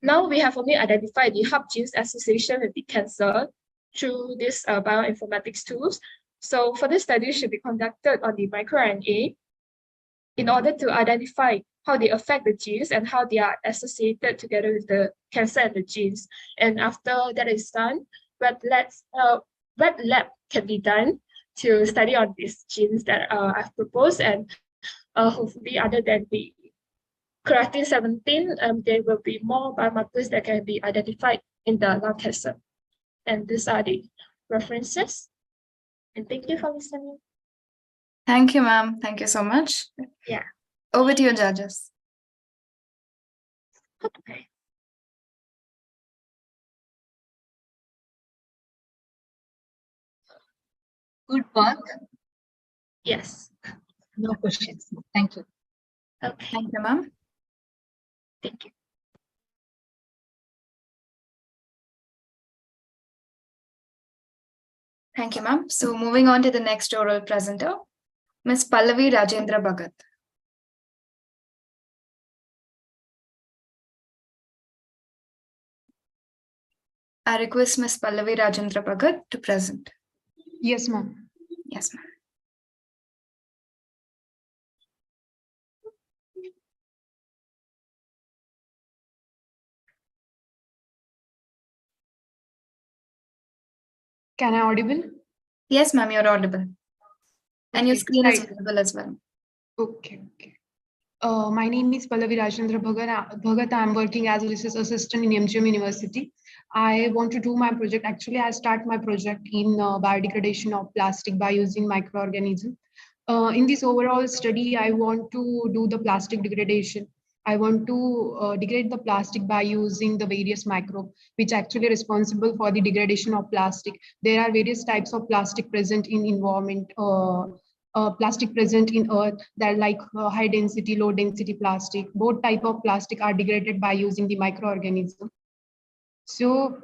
Speaker 13: now we have only identified the hub genes association with the cancer through these bioinformatics tools. So for this study should be conducted on the microRNA in order to identify how they affect the genes and how they are associated together with the cancer and the genes. And after that is done, wet lab can be done to study on these genes that I've proposed, and hopefully other than the creatine 17, there will be more biomarkers that can be identified in the lung cancer. And these are the references. And thank you for listening.
Speaker 2: Thank you, ma'am. Thank you so much.
Speaker 13: Yeah.
Speaker 2: Over to you, judges.
Speaker 13: Okay.
Speaker 12: good work.
Speaker 2: Yes.
Speaker 12: No questions. Thank you.
Speaker 2: Okay. Thank you, ma'am. Thank you. Thank you, ma'am. So moving on to the next oral presenter, Ms. Pallavi Rajendra Bhagat. I request Ms. Pallavi Rajendra Bhagat to present.
Speaker 5: Yes, ma'am.
Speaker 2: Yes, ma'am.
Speaker 5: Can I audible?
Speaker 2: Yes, ma'am, you're audible. And your
Speaker 5: Okay,
Speaker 2: screen is
Speaker 5: right.
Speaker 2: visible as well.
Speaker 5: Okay. My name is Pallavi Rajendra Bhagat. I'm working as a research assistant in MGM University. I want to do my project. Actually, I start my project in biodegradation of plastic by using microorganisms. In this overall study, I want to do the plastic degradation. I want to degrade the plastic by using the various microbes, which actually responsible for the degradation of plastic. There are various types of plastic present in environment. Plastic present in earth that like high density, low density plastic. Both type of plastic are degraded by using the microorganism. So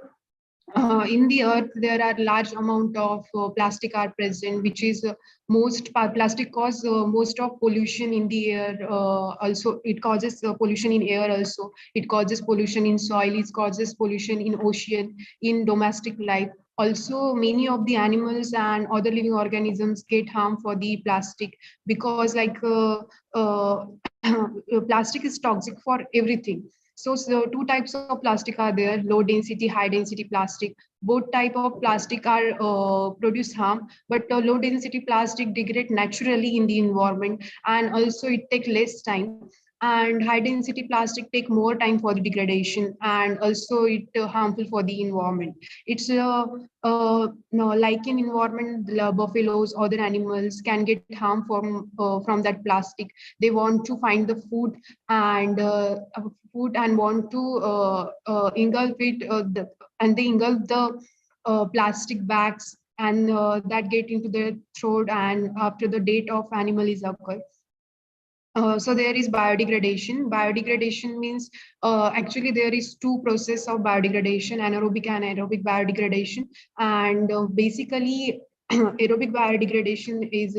Speaker 5: in the earth, there are large amount of plastic are present, which is most plastic cause most of pollution in the air. Also, it causes pollution in air. Also, it causes pollution in soil. It causes pollution in ocean, in domestic life. Also, many of the animals and other living organisms get harm for the plastic because plastic is toxic for everything. So two types of plastic are there: low density, high density plastic. Both type of plastic are produce harm, but low density plastic degrade naturally in the environment, and also it take less time. And high density plastic take more time for the degradation, and also it harmful for the environment. It's no, like in environment, the buffaloes, other animals can get harm from that plastic. They want to find the food and want to engulf it, and they engulf the plastic bags, and that get into their throat, and after the date of animal is occurred. So there is biodegradation. Biodegradation means actually there is two process of biodegradation: anaerobic and aerobic biodegradation. And basically aerobic biodegradation is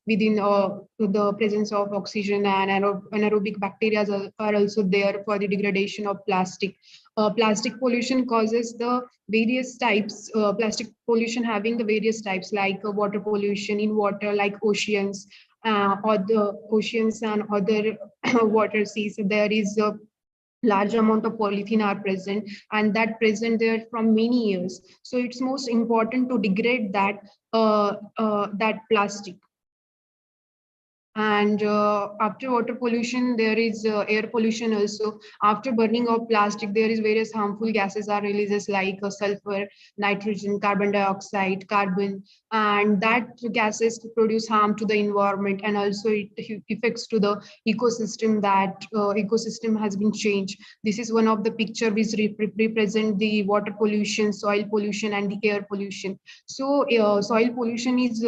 Speaker 5: within the presence of oxygen, and anaerobic bacteria are also there for the degradation of plastic. Plastic pollution causes the various types, plastic pollution having the various types, like water pollution in water, like oceans, or the oceans and other water seas. There is a large amount of polythene are present, and that present there from many years. So it's most important to degrade that that plastic. And after water pollution, there is air pollution also. After burning of plastic, there is various harmful gases are releases, like sulfur, nitrogen, carbon dioxide, carbon, and that gases produce harm to the environment, and also it affects to the ecosystem. That ecosystem has been changed. This is one of the picture which represent the water pollution, soil pollution, and the air pollution. So soil pollution is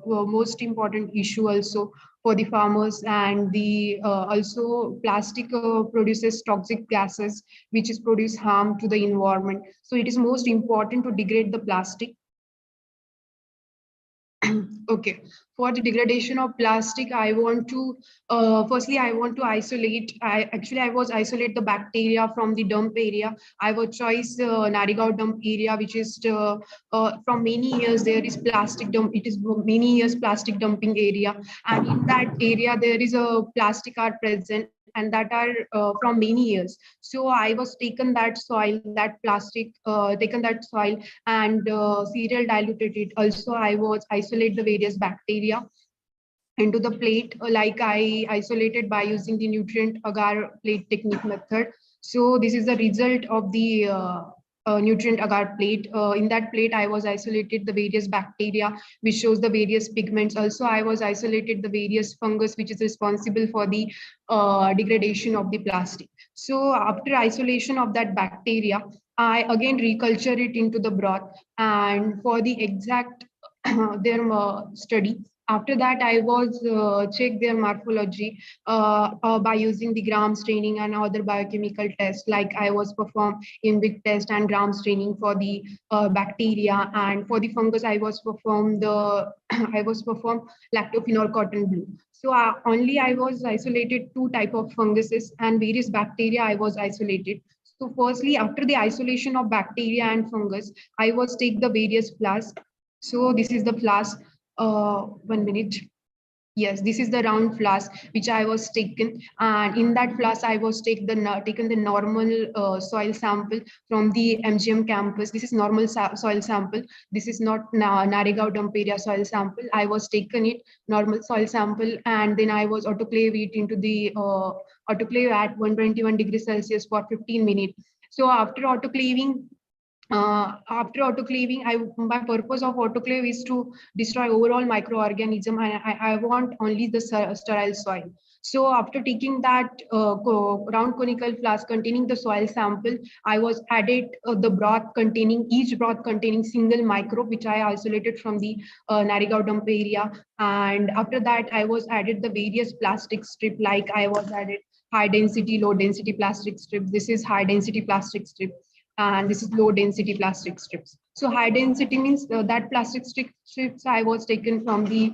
Speaker 5: most important issue also for the farmers, and the also plastic produces toxic gases, which is produce harm to the environment. So it is most important to degrade the plastic. Okay, for the degradation of plastic, I want to firstly I want to isolate. I was isolate the bacteria from the dump area. I would choice Narigaon dump area, which is from many years there is plastic dump. It is many years plastic dumping area, and in that area there is a plastic are present, and that are from many years. So I was taken that soil, that plastic, taken that soil, and cereal diluted it. Also, I was isolate the various bacteria into the plate, like I isolated by using the nutrient agar plate technique method. So this is the result of the nutrient agar plate. In that plate, I was isolated the various bacteria, which shows the various pigments. Also, I was isolated the various fungus, which is responsible for the degradation of the plastic. So after isolation of that bacteria, I again reculture it into the broth, and for the exact their study. After that, I was checked their morphology by using the gram staining and other biochemical tests. Like I was performed IMBIC test and gram staining for the bacteria, and for the fungus, I was performed the I was performed lactophenol cotton blue. So only I was isolated 2 type of funguses and various bacteria I was isolated. So firstly, after the isolation of bacteria and fungus, I was take the various flasks. So this is the flask. 1 minute. Yes, this is the round flask which I was taken, and in that flask I was taken the normal soil sample from the MGM campus. This is normal soil sample. This is not Naregaon dump area soil sample. I was taken it normal soil sample, and then I was autoclave it into the autoclave at 121 degrees Celsius for 15 minutes. So after autoclaving, my purpose of autoclave is to destroy overall microorganism, and I want only the sterile soil. So after taking that round conical flask containing the soil sample, I was added the broth containing, each broth containing single microbe, which I isolated from the Naregaon dump area. And after that, I was added the various plastic strip, like I was added high density, low density plastic strip. This is high density plastic strip, and this is low density plastic strips. So high density means that plastic strips I was taken from the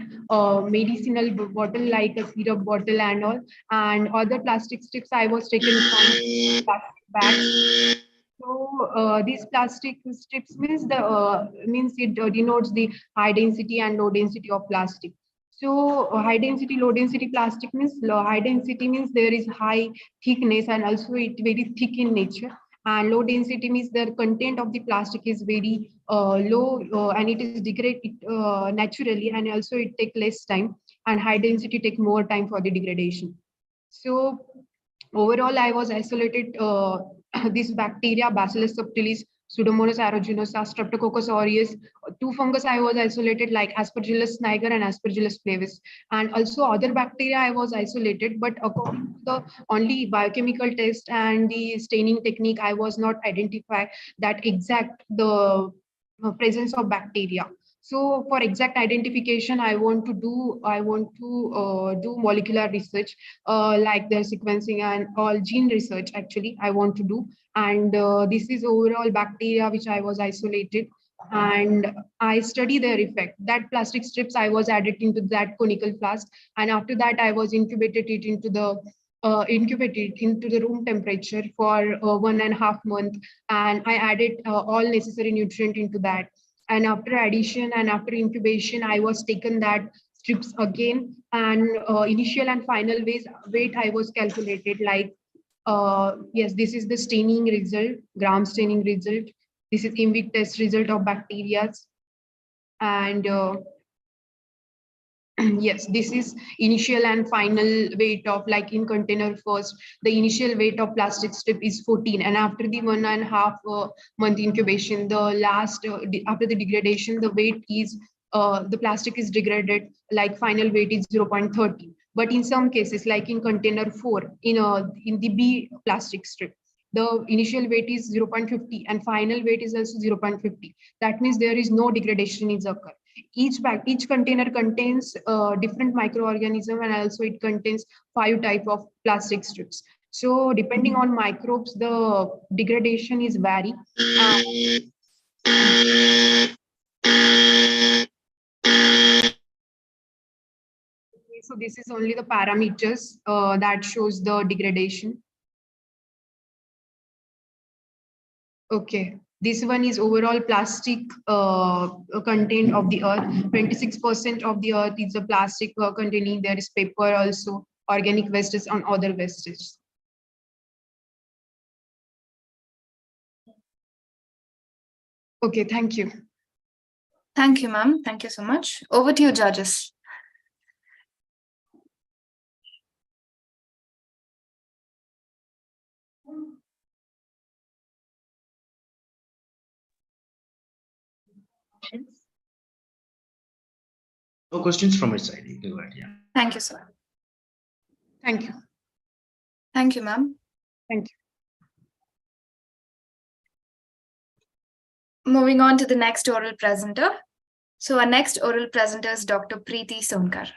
Speaker 5: medicinal bottle, like a syrup bottle and all, and other plastic strips I was taken from plastic bags. So these plastic strips means it denotes the high density and low density of plastic. So high density, low density plastic means high density means there is high thickness and also it very thick in nature. And low density means the content of the plastic is very low and it is degraded naturally, and also it take less time, and high density take more time for the degradation. So overall, I was isolated this bacteria, Bacillus subtilis, Pseudomonas aeruginosa, Streptococcus aureus. 2 fungus I was isolated, like Aspergillus niger and Aspergillus flavus. And also other bacteria I was isolated, but according to the only biochemical test and the staining technique, I was not identified that exact the presence of bacteria. So for exact identification, I want to do molecular research, like the sequencing and all gene research. Actually, I want to do, and this is overall bacteria which I was isolated, and I study their effect. That plastic strips I was added into that conical flask, and after that I was incubated into the room temperature for 1.5 months, and I added all necessary nutrient into that. And after addition and after incubation, I was taken that strips again, and initial and final weight I was calculated, like yes, this is the staining result, gram staining result. This is IMBIC test result of bacteria, and yes, this is initial and final weight of, like in container first, the initial weight of plastic strip is 14, and after the 1.5 month incubation, the last after the degradation, the weight is the plastic is degraded, like final weight is 0.30. But in some cases, like in container 4, in the B plastic strip, the initial weight is 0.50 and final weight is also 0.50. That means there is no degradation is occur. Each container contains different microorganism, and also it contains 5 type of plastic strips. So depending on microbes, the degradation is vary. So this is only the parameters that shows the degradation. Okay, this one is overall plastic content of the earth. 26% of the earth is a plastic containing. There is paper also, organic wastes and other wastes. Okay, thank you.
Speaker 2: Thank you, ma'am. Thank you so much. Over to you, judges.
Speaker 10: No questions from my side. You can go ahead, yeah.
Speaker 2: Thank you, sir.
Speaker 5: Thank you.
Speaker 2: Thank you, ma'am.
Speaker 5: Thank you.
Speaker 2: Moving on to the next oral presenter. So our next oral presenter is Dr. Preeti Sonkar.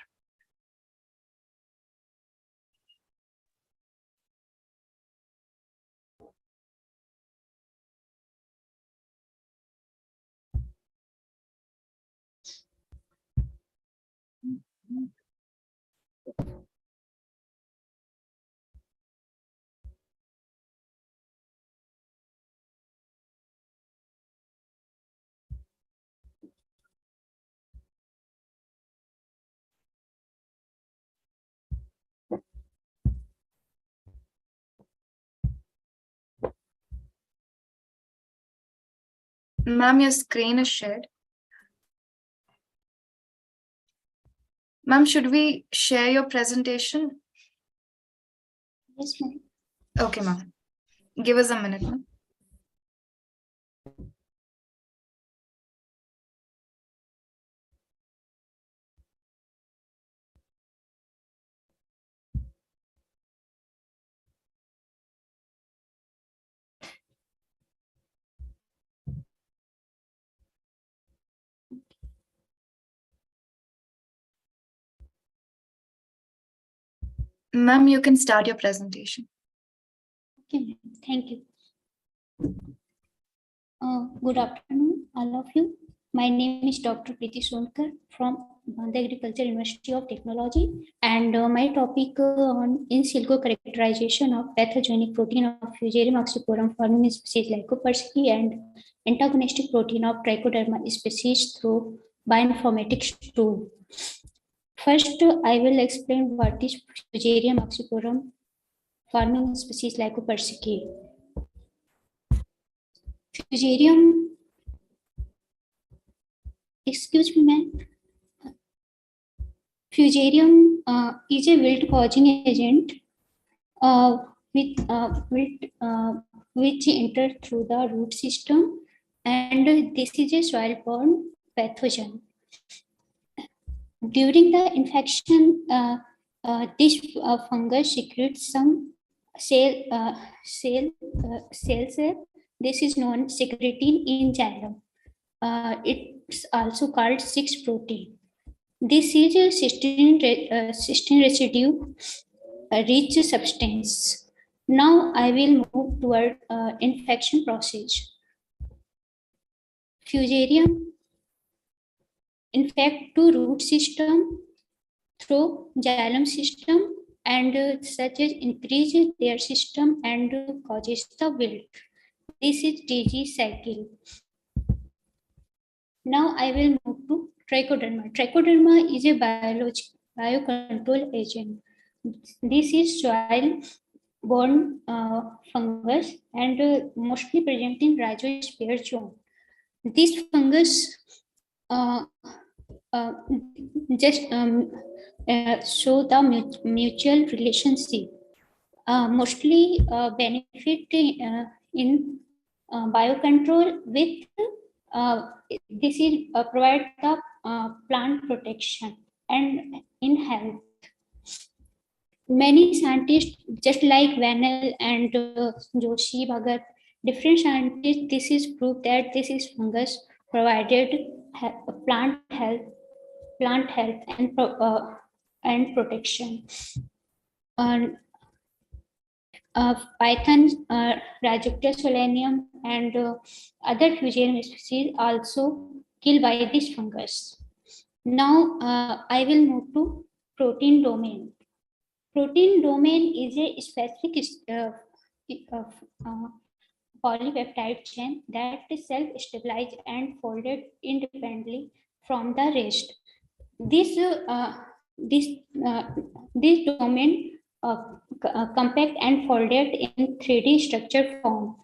Speaker 2: Ma'am, your screen is shared. Ma'am, should we share your presentation?
Speaker 20: Yes, ma'am.
Speaker 2: Okay, ma'am. Give us a minute, ma'am. Ma'am, you can start your presentation.
Speaker 20: Okay, ma'am. Thank you. Good afternoon, all of you. My name is Dr. Preeti Sonkar from the Agriculture University of Technology, and my topic on in silico characterization of pathogenic protein of Fusarium oxycorum forming species Lycopersicki and antagonistic protein of Trichoderma species through bioinformatics tool. First, I will explain what is Fusarium oxycorum forming species Lycopersicki. Fusarium, excuse me, ma'am. Fusarium is a wilt causing agent which enter through the root system, and this is a soil-borne pathogen. During the infection, this fungus secretes some cells. This is known secretin in xylem. It's also called 6 protein. This is a cysteine residue rich substance. Now I will move toward infection process. Fusarium infect to root system through xylem system and such as increase their system and causes the wilt. This is disease cycle. Now I will move to trichoderma. Trichoderma is a biocontrol agent. This is soil-borne fungus and mostly present in rhizosphere zone. This fungus just show the mutual relationship. Mostly benefit in biocontrol with this is provide the plant protection and in health. Many scientists, just like Vanel and Joshi Bhagat, different scientists, this is proof that this is fungus provided plant health and protection. Python, Rajecta solanium, and other Fusarium species also killed by this fungus. Now I will move to protein domain. Protein domain is a specific polypeptide chain that is self-stabilized and folded independently from the rest. This domain compact and folded in 3D structure form.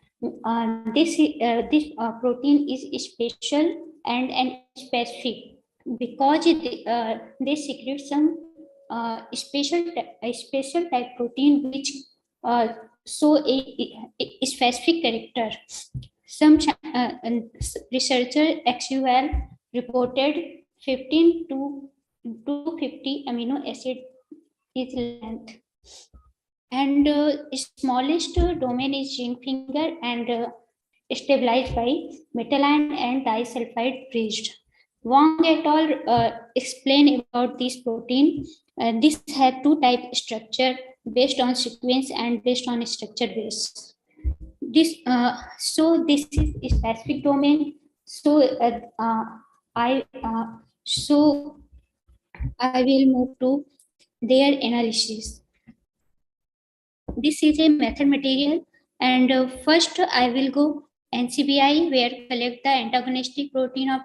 Speaker 20: This protein is special and specific because they secrete some special type protein which show a specific character. Some researcher XUL reported 15 to 250 amino acid is length. And smallest domain is ring finger and stabilized by methylene and disulfide bridged.
Speaker 3: Wang et al. Explain about this protein. This had two type structure based on sequence and based on structure base. This this is a specific domain. I will move to their analysis. This is a method material, and first I will go NCBI, where collect the antagonistic protein of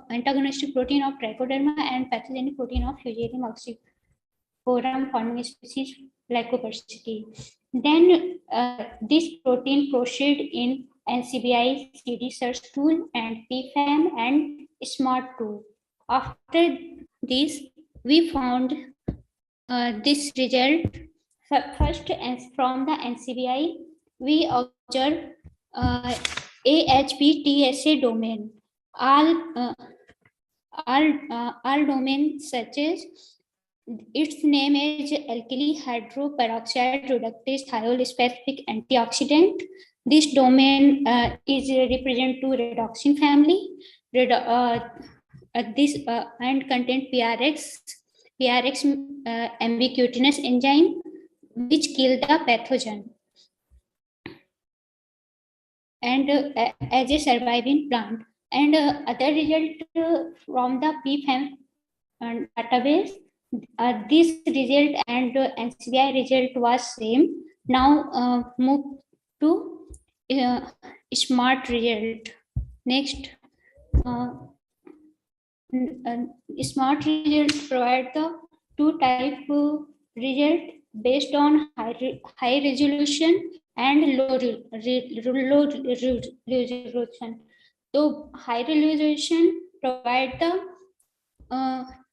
Speaker 3: antagonistic protein of trichoderma and pathogenic protein of Fusarium oxycorum forming species glycopersicity. Then this protein proceed in NCBI CD search tool and PFAM and SMART tool. After this, we found this result. First, from the NCBI, we observed AHPTSA domain. All domains such as its name is alkali hydroperoxide reductase thiol specific antioxidant. This domain is represent to redoxin family. And contain PRX ambiguous enzyme which kill the pathogen and as a surviving plant. And other result from the PFAM database, this result and NCBI result was same. Now move to SMART result. Next, SMART results provide the two type result based on high resolution and low resolution. So high resolution provide the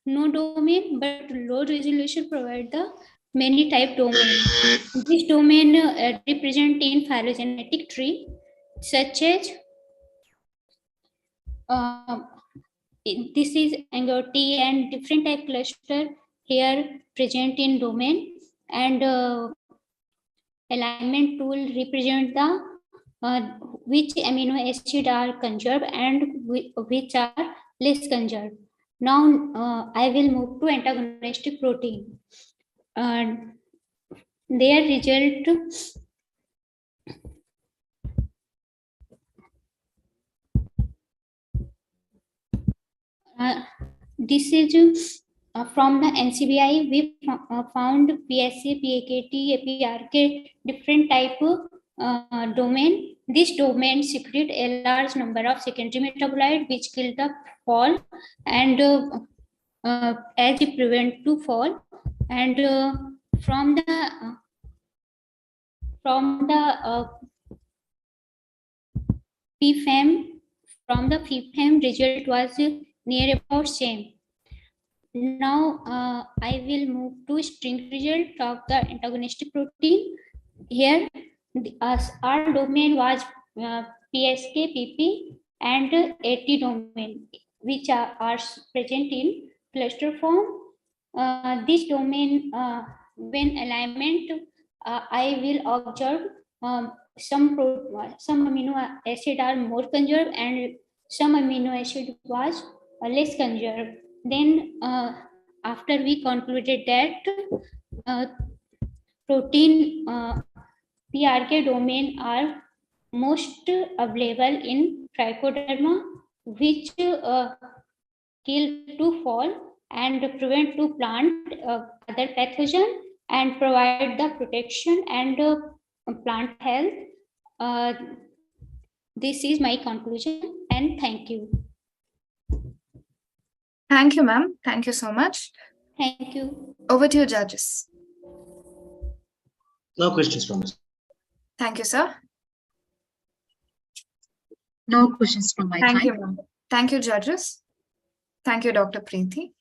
Speaker 3: no domain, but low resolution provide the many type domain. This domain represent in phylogenetic tree such as this is angioti and different type cluster here present in domain, and alignment tool represent the which amino acid are conserved and which are less conserved. Now I will move to antagonistic protein. Their result this is from the NCBI. We found PSA, PAKT, APRK, different type domain. This domain secrete a large number of secondary metabolites which kill the fall and as it prevent to fall. And from the PFAM, from the PFAM result was near about same. Now I will move to string result of the antagonistic protein. Here our domain was PSK, PP and AT domain, which are present in cluster form. This domain, when alignment, I will observe some amino acid are more conserved and some amino acid was less conserved. Then after we concluded that protein PRK domain are most available in trichoderma, which kill to fall and prevent to plant other pathogen and provide the protection and plant health. This is my conclusion, and thank you.
Speaker 2: Thank you, ma'am. Thank you so much.
Speaker 3: Thank you.
Speaker 2: Over to you, judges.
Speaker 10: No questions from us.
Speaker 2: Thank you, sir.
Speaker 12: No questions from my
Speaker 2: Thank
Speaker 12: side.
Speaker 2: you, ma'am. Thank you, judges. Thank you, Dr. Preeti.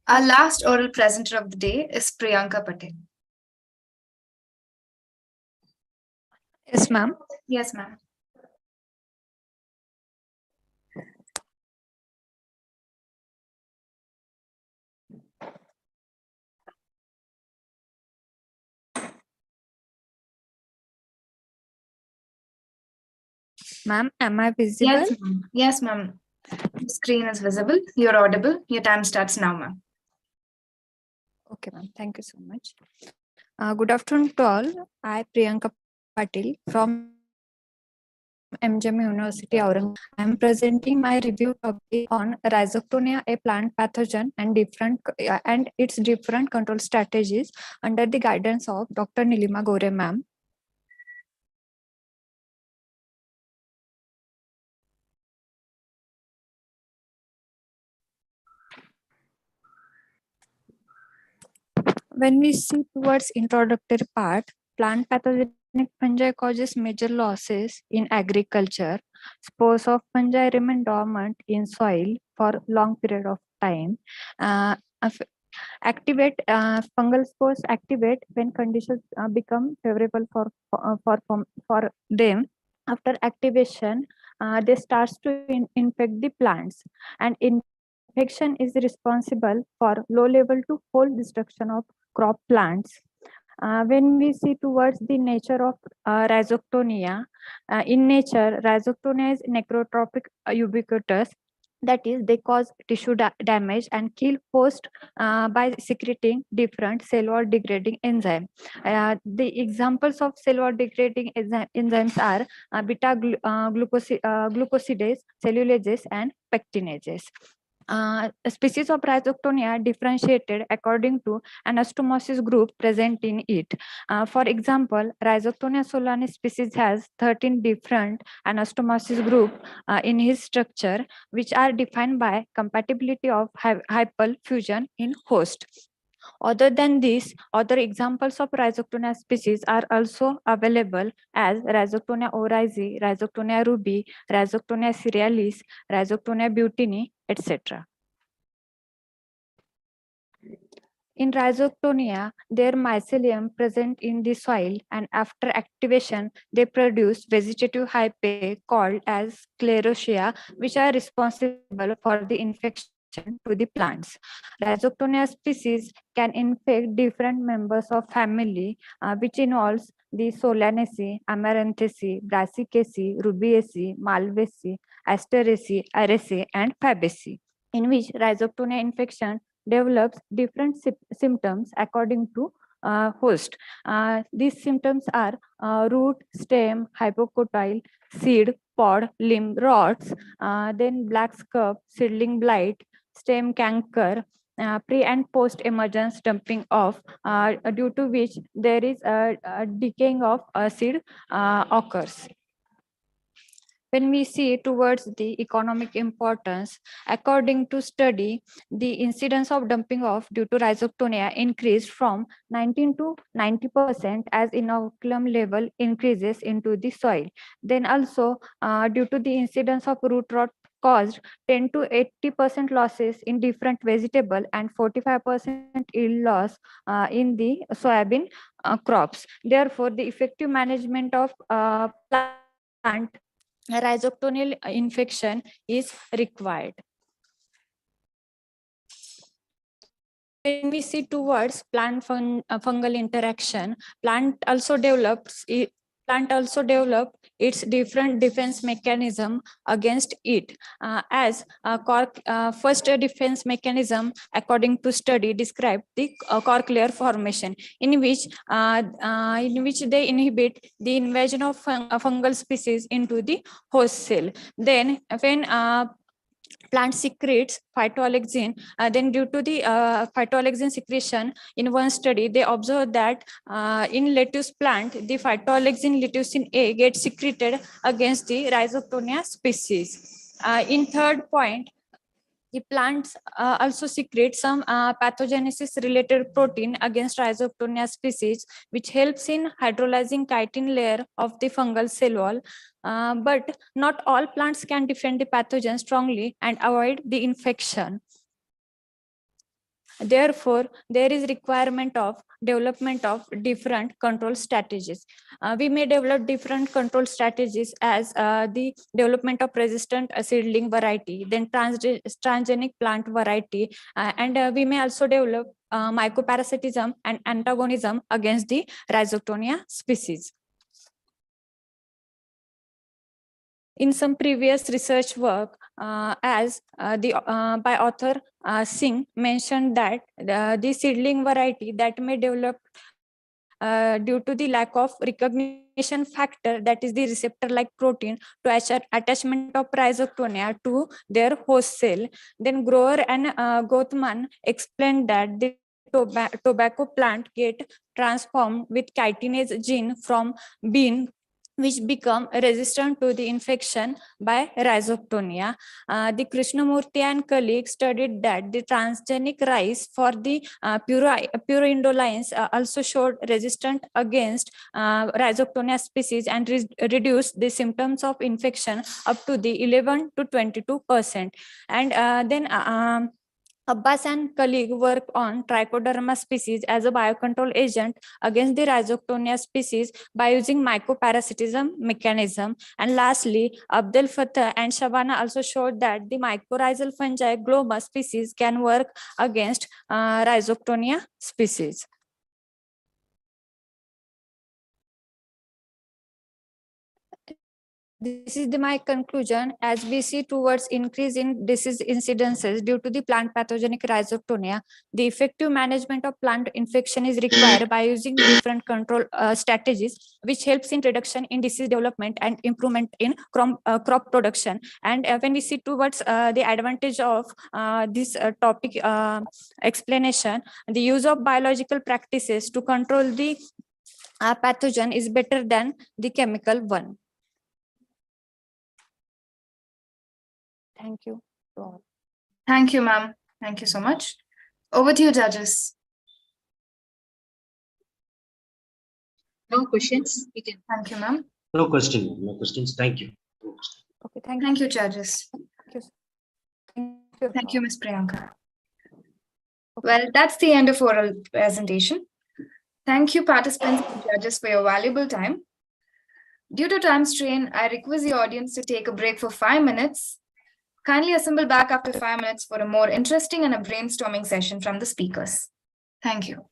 Speaker 2: Our last oral presenter of the day is Priyanka Patel.
Speaker 11: Yes, ma'am.
Speaker 2: Yes, ma'am.
Speaker 11: Ma'am, am I visible?
Speaker 2: Yes, ma'am. Yes, ma'am. The screen is visible. You're audible. Your time starts now, ma'am.
Speaker 11: Okay, ma'am. Thank you so much. Good afternoon to all. I, Priyanka Patil from MGM University, Aurangabad. I am presenting my review topic on Rhizoctonia, a plant pathogen, and its different control strategies under the guidance of Dr. Nilima Gore, ma'am. When we see towards introductory part, plant pathogenic fungi causes major losses in agriculture. Spores of fungi remain dormant in soil for long period of time. Fungal spores activate when conditions become favorable for them. After activation, they starts to infect the plants, and infection is responsible for low level to whole destruction of crop plants. When we see towards the nature of Rhizoctonia, in nature, Rhizoctonia is necrotropic ubiquitous. That is, they cause tissue damage and kill host by secreting different cell wall degrading enzyme. The examples of cell wall degrading enzymes are glucosidase, cellulases, and pectinases. Species of Rhizoctonia differentiated according to anastomosis group present in it. For example, Rhizoctonia solani species has 13 different anastomosis group in his structure, which are defined by compatibility of hypal fusion in host. Other than this, other examples of Rhizoctonia species are also available as Rhizoctonia oryzae, Rhizoctonia rubi, Rhizoctonia cerealis, Rhizoctonia butini, etc. In Rhizoctonia, their mycelium present in the soil, and after activation, they produce vegetative hyphae called as sclerotia, which are responsible for the infection to the plants. Rhizoctonia species can infect different members of family, which involves the Solanaceae, Amaranthaceae, Brassicaceae, Rubiaceae, Malvaceae, Asteraceae, Araceae, and Fabaceae, in which Rhizoctonia infection develops different symptoms according to host. These symptoms are root, stem, hypocotyle, seed, pod, limb rots, then black scurf, seedling blight, stem canker, pre and post emergence dumping off, due to which there is a decaying of seed occurs. When we see towards the economic importance, according to study, the incidence of dumping off due to Rhizoctonia increased from 19 to 90% as inoculum level increases into the soil. Then also, due to the incidence of root rot caused 10 to 80% losses in different vegetable and 45% yield loss in the soybean crops. Therefore, the effective management of plant rhizoctonial infection is required. When we see towards plant fungal interaction, plant also develops its different defense mechanism against it. First defense mechanism, according to study, described the cork layer formation, in which they inhibit the invasion of fungal species into the host cell. Then, when plant secretes phytoalexin, then due to the phytoalexin secretion, in one study they observed that in lettuce plant, the phytoalexin leucine A gets secreted against the Rhizoctonia species. In third point, the plants also secrete some pathogenesis related protein against Rhizoctonia species, which helps in hydrolyzing chitin layer of the fungal cell wall. But not all plants can defend the pathogen strongly and avoid the infection. Therefore, there is requirement of development of different control strategies. We may develop different control strategies as the development of resistant seedling variety, then transgenic plant variety, and we may also develop mycoparasitism and antagonism against the Rhizoctonia species. in some previous research work, as the by author Singh mentioned that the seedling variety that may develop due to the lack of recognition factor, that is the receptor like protein to attachment of rhizoctonia to their host cell. Then Grover and Gothman explained that the tobacco plant get transformed with chitinase gene from bean, which become resistant to the infection by rhizoctonia. The Krishnamurti and colleagues studied that the transgenic rice for the puroindolines also showed resistance against rhizoctonia species and reduced the symptoms of infection up to the 11 to 22%. And then Abbas and colleague worked on Trichoderma species as a biocontrol agent against the Rhizoctonia species by using mycoparasitism mechanism. And lastly, Abdel Fattah and Shabana also showed that the mycorrhizal fungi Gloma species can work against Rhizoctonia species. This is my conclusion. As we see towards increase in disease incidences due to the plant pathogenic rhizoctonia, the effective management of plant infection is required by using different control strategies, which helps in reduction in disease development and improvement in crop production. And when we see towards the advantage of this topic explanation, the use of biological practices to control the pathogen is better than the chemical one. Thank you.
Speaker 2: Thank you, ma'am. Thank you so much. Over to you, judges.
Speaker 12: No questions.
Speaker 2: Thank you, ma'am.
Speaker 10: No question. No questions. Thank you.
Speaker 11: Okay,
Speaker 2: Thank you, judges.
Speaker 11: Thank you.
Speaker 2: Thank you, Ms. Priyanka. Well, that's the end of oral presentation. Thank you, participants and judges, for your valuable time. Due to time strain, I request the audience to take a break for 5 minutes. Kindly assemble back after 5 minutes for a more interesting and a brainstorming session from the speakers. Thank you.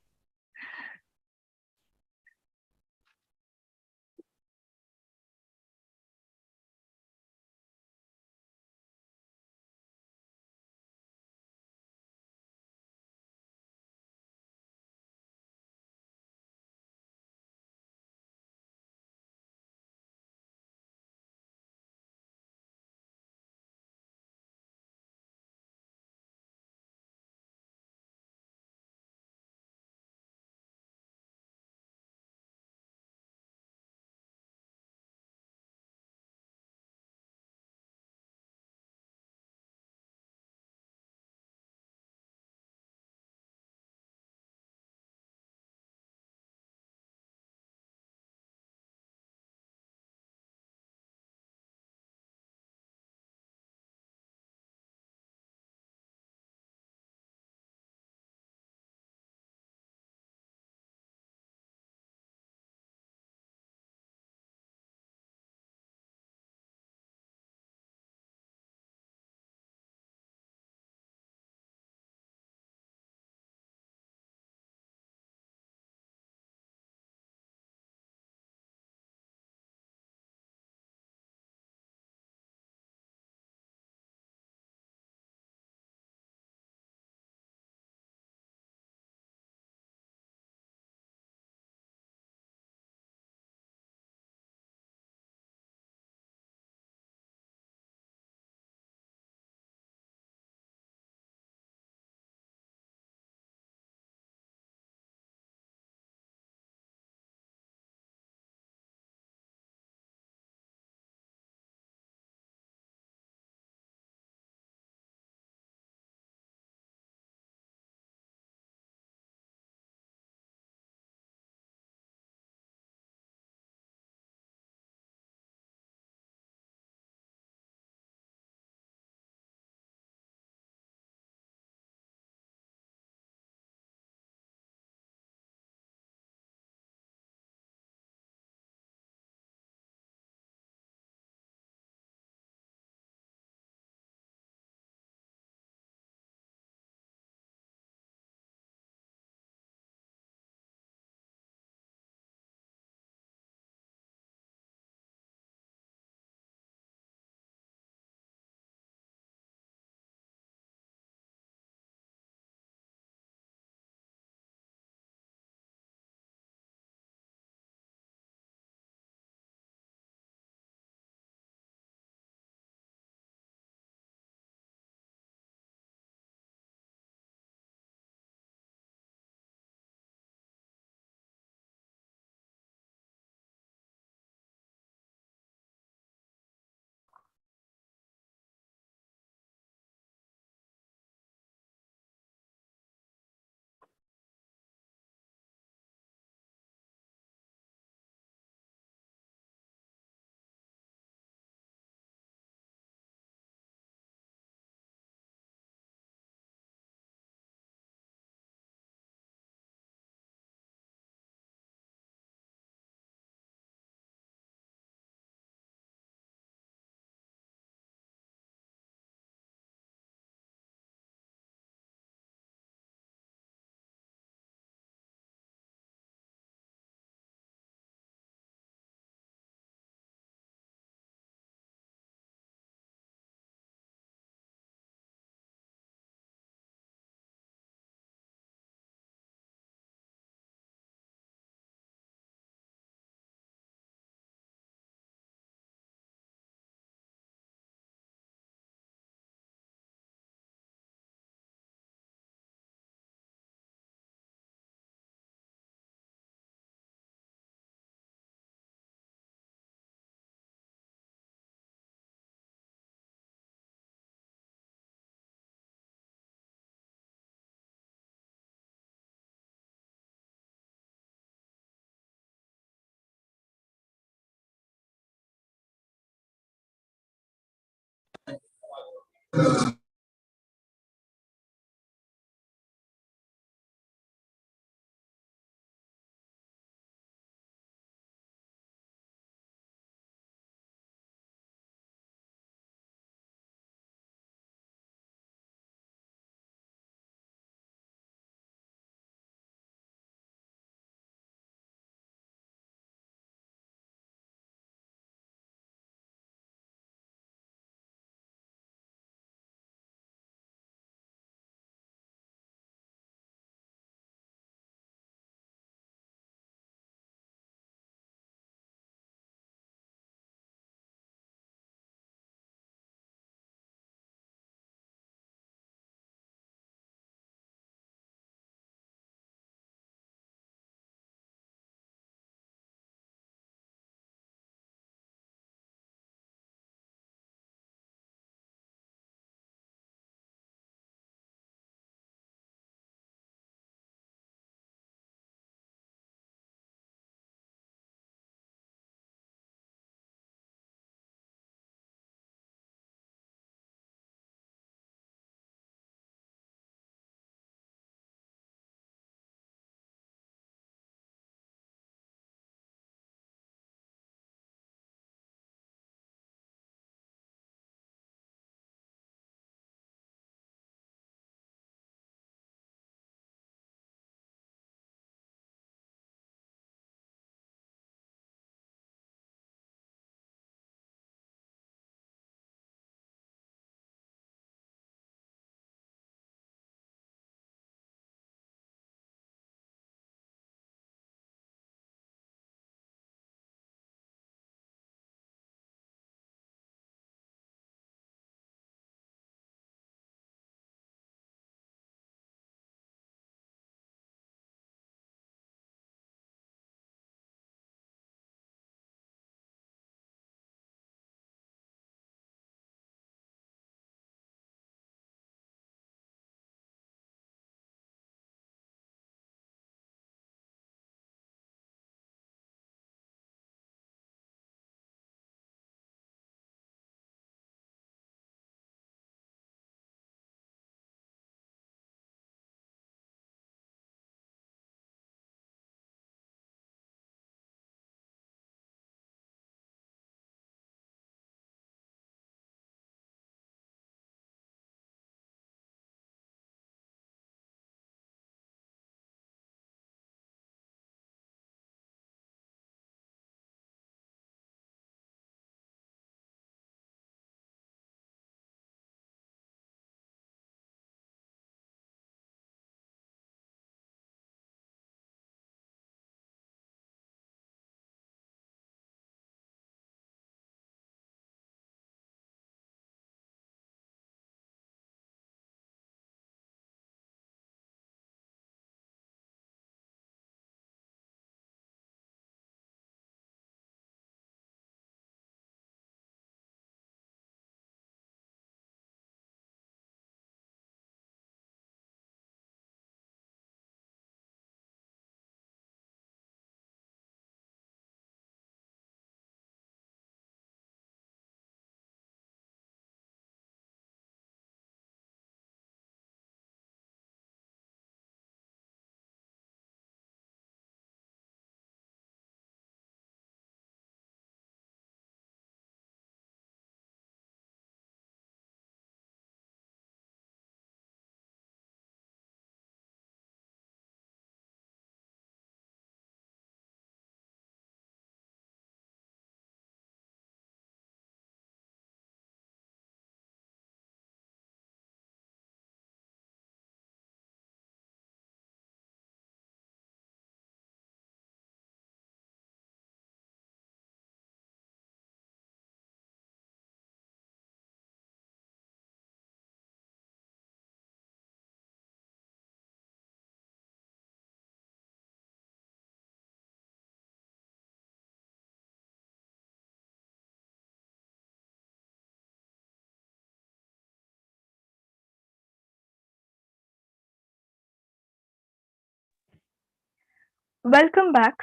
Speaker 6: Welcome back.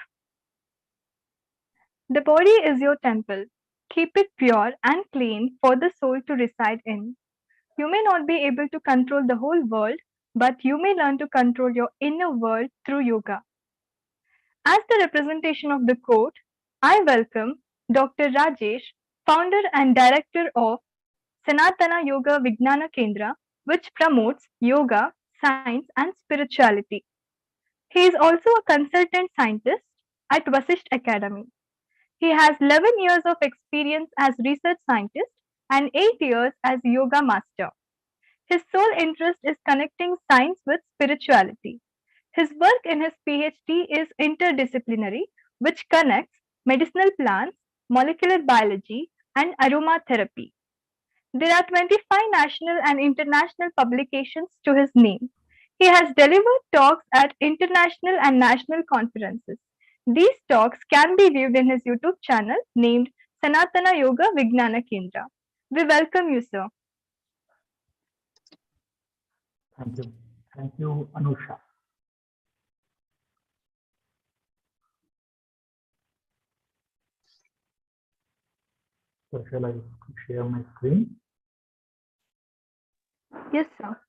Speaker 6: The body is your temple. Keep it pure and clean for the soul to reside in. You may not be able to control the whole world, but you may learn to control your inner world through yoga. As the representation of the court, I welcome Dr. Rajesh, founder and director of Sanatana Yoga Vijnana Kendra, which promotes yoga, science, and spirituality. He is also a consultant scientist at Vasisht Academy. He has 11 years of experience as research scientist and 8 years as yoga master. His sole interest is connecting science with spirituality. His work in his PhD is interdisciplinary, which connects medicinal plants, molecular biology, and aromatherapy. There are 25 national and international publications to his name. He has delivered talks at international and national conferences. These talks can be viewed in his YouTube channel named Sanatana Yoga Vijnana Kendra. We welcome you, sir.
Speaker 9: Thank you. Thank you, Anusha. So shall I share my screen?
Speaker 6: Yes, sir.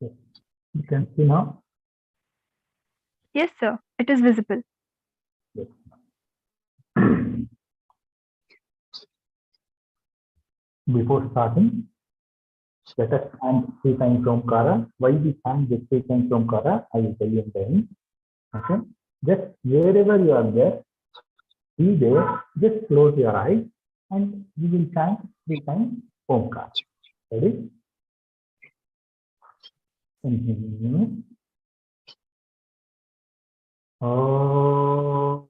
Speaker 9: Yes. You can see now?
Speaker 6: Yes, sir. It is visible.
Speaker 9: Yes. Before starting, let us chant 3 times Omkara. Why we chant this 3 times Omkara, I will tell you in the end. Okay. Just wherever you are there, be there, just close your eyes and you will chant 3 times Omkara. Ready? Inhale. Oh.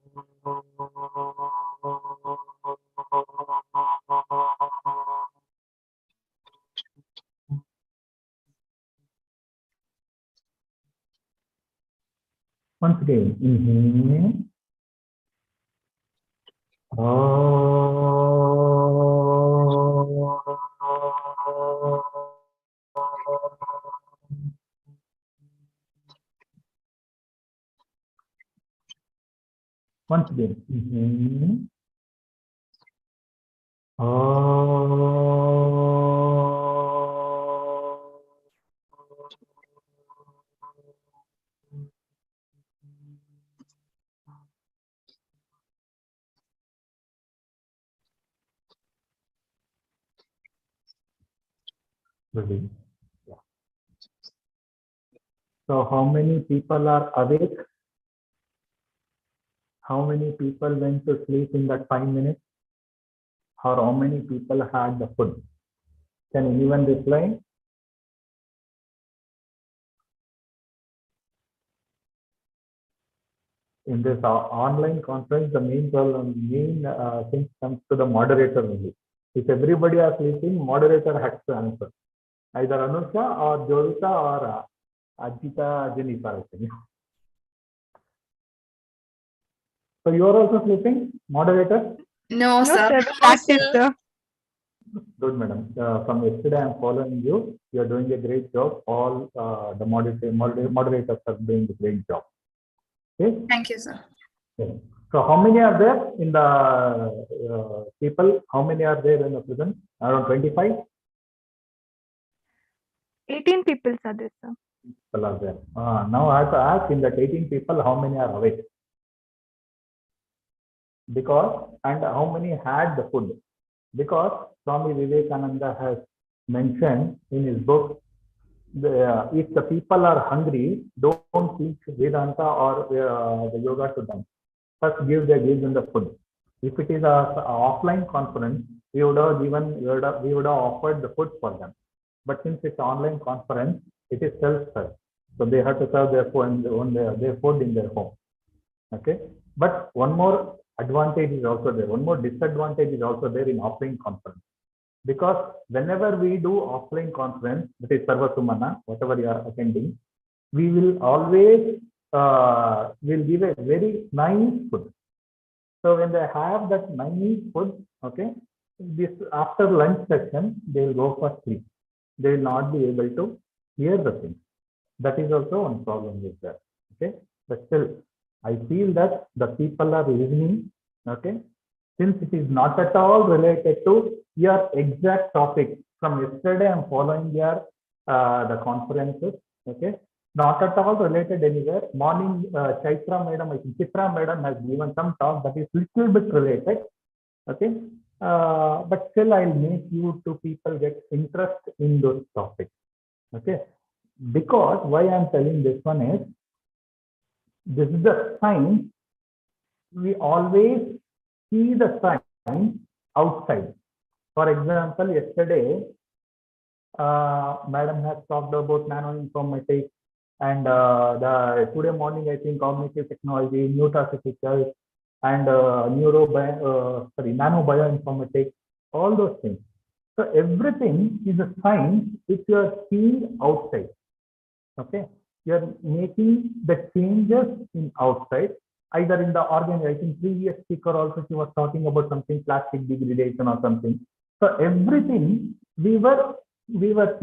Speaker 9: Once again, inhale. Once again, inhale. Ready? Yeah. So how many people are awake? How many people went to sleep in that 5 minutes? Or how many people had the food? Can anyone reply? In this online conference, the main thing comes to the moderator only. If everybody are sleeping, moderator has to answer. Either Anusha or Jovita or Ajita Jennifer. So you are also sleeping, moderator?
Speaker 2: No,
Speaker 6: No,
Speaker 2: sir.
Speaker 6: sir. Practice, sir.
Speaker 9: Good, madam. From yesterday, I am following you. You are doing a great job. All the moderators are doing a great job. Okay.
Speaker 2: Thank you, sir.
Speaker 9: Okay. So how many are there in the people? How many are there in the prison? Around 25?
Speaker 6: 18 people are there, sir.
Speaker 9: People are there. Now I have to ask, in that 18 people, how many are awake? Because, and how many had the food? Because Swami Vivekananda has mentioned in his book, if the people are hungry, don't teach Vedanta or the yoga to them. First give them the food. If it is a offline conference, we would have offered the food for them. But since it's online conference, it is self-serve. So they have to serve their food in their home. Okay. But one more advantage is also there. One more disadvantage is also there in offline conference. Because whenever we do offline conference, that is Sarva Sumana, whatever you are attending, we will always will give a very nice food. So when they have that nice food, okay, this after lunch session, they will go for sleep. They will not be able to hear the thing. That is also one problem with that. Okay, but still, I feel that the people are listening. Okay, since it is not at all related to your exact topic. From yesterday, I'm following your the conferences. Okay, not at all related anywhere. Morning, Chaitra madam, I think Chitra madam has given some talk that is little bit related. Okay, but still I'll make you two people get interest in those topics. Okay, because why I'm telling this one is, this is the sign. We always see the sign outside. For example, yesterday, madam has talked about nanoinformatics, and today morning I think cognitive technology, nutraceuticals, and nanobioinformatics, all those things. So everything is a sign which you are seeing outside. Okay, you are making the changes in outside, either in the organ. I think previous speaker also, she was talking about something plastic degradation or something. So everything we are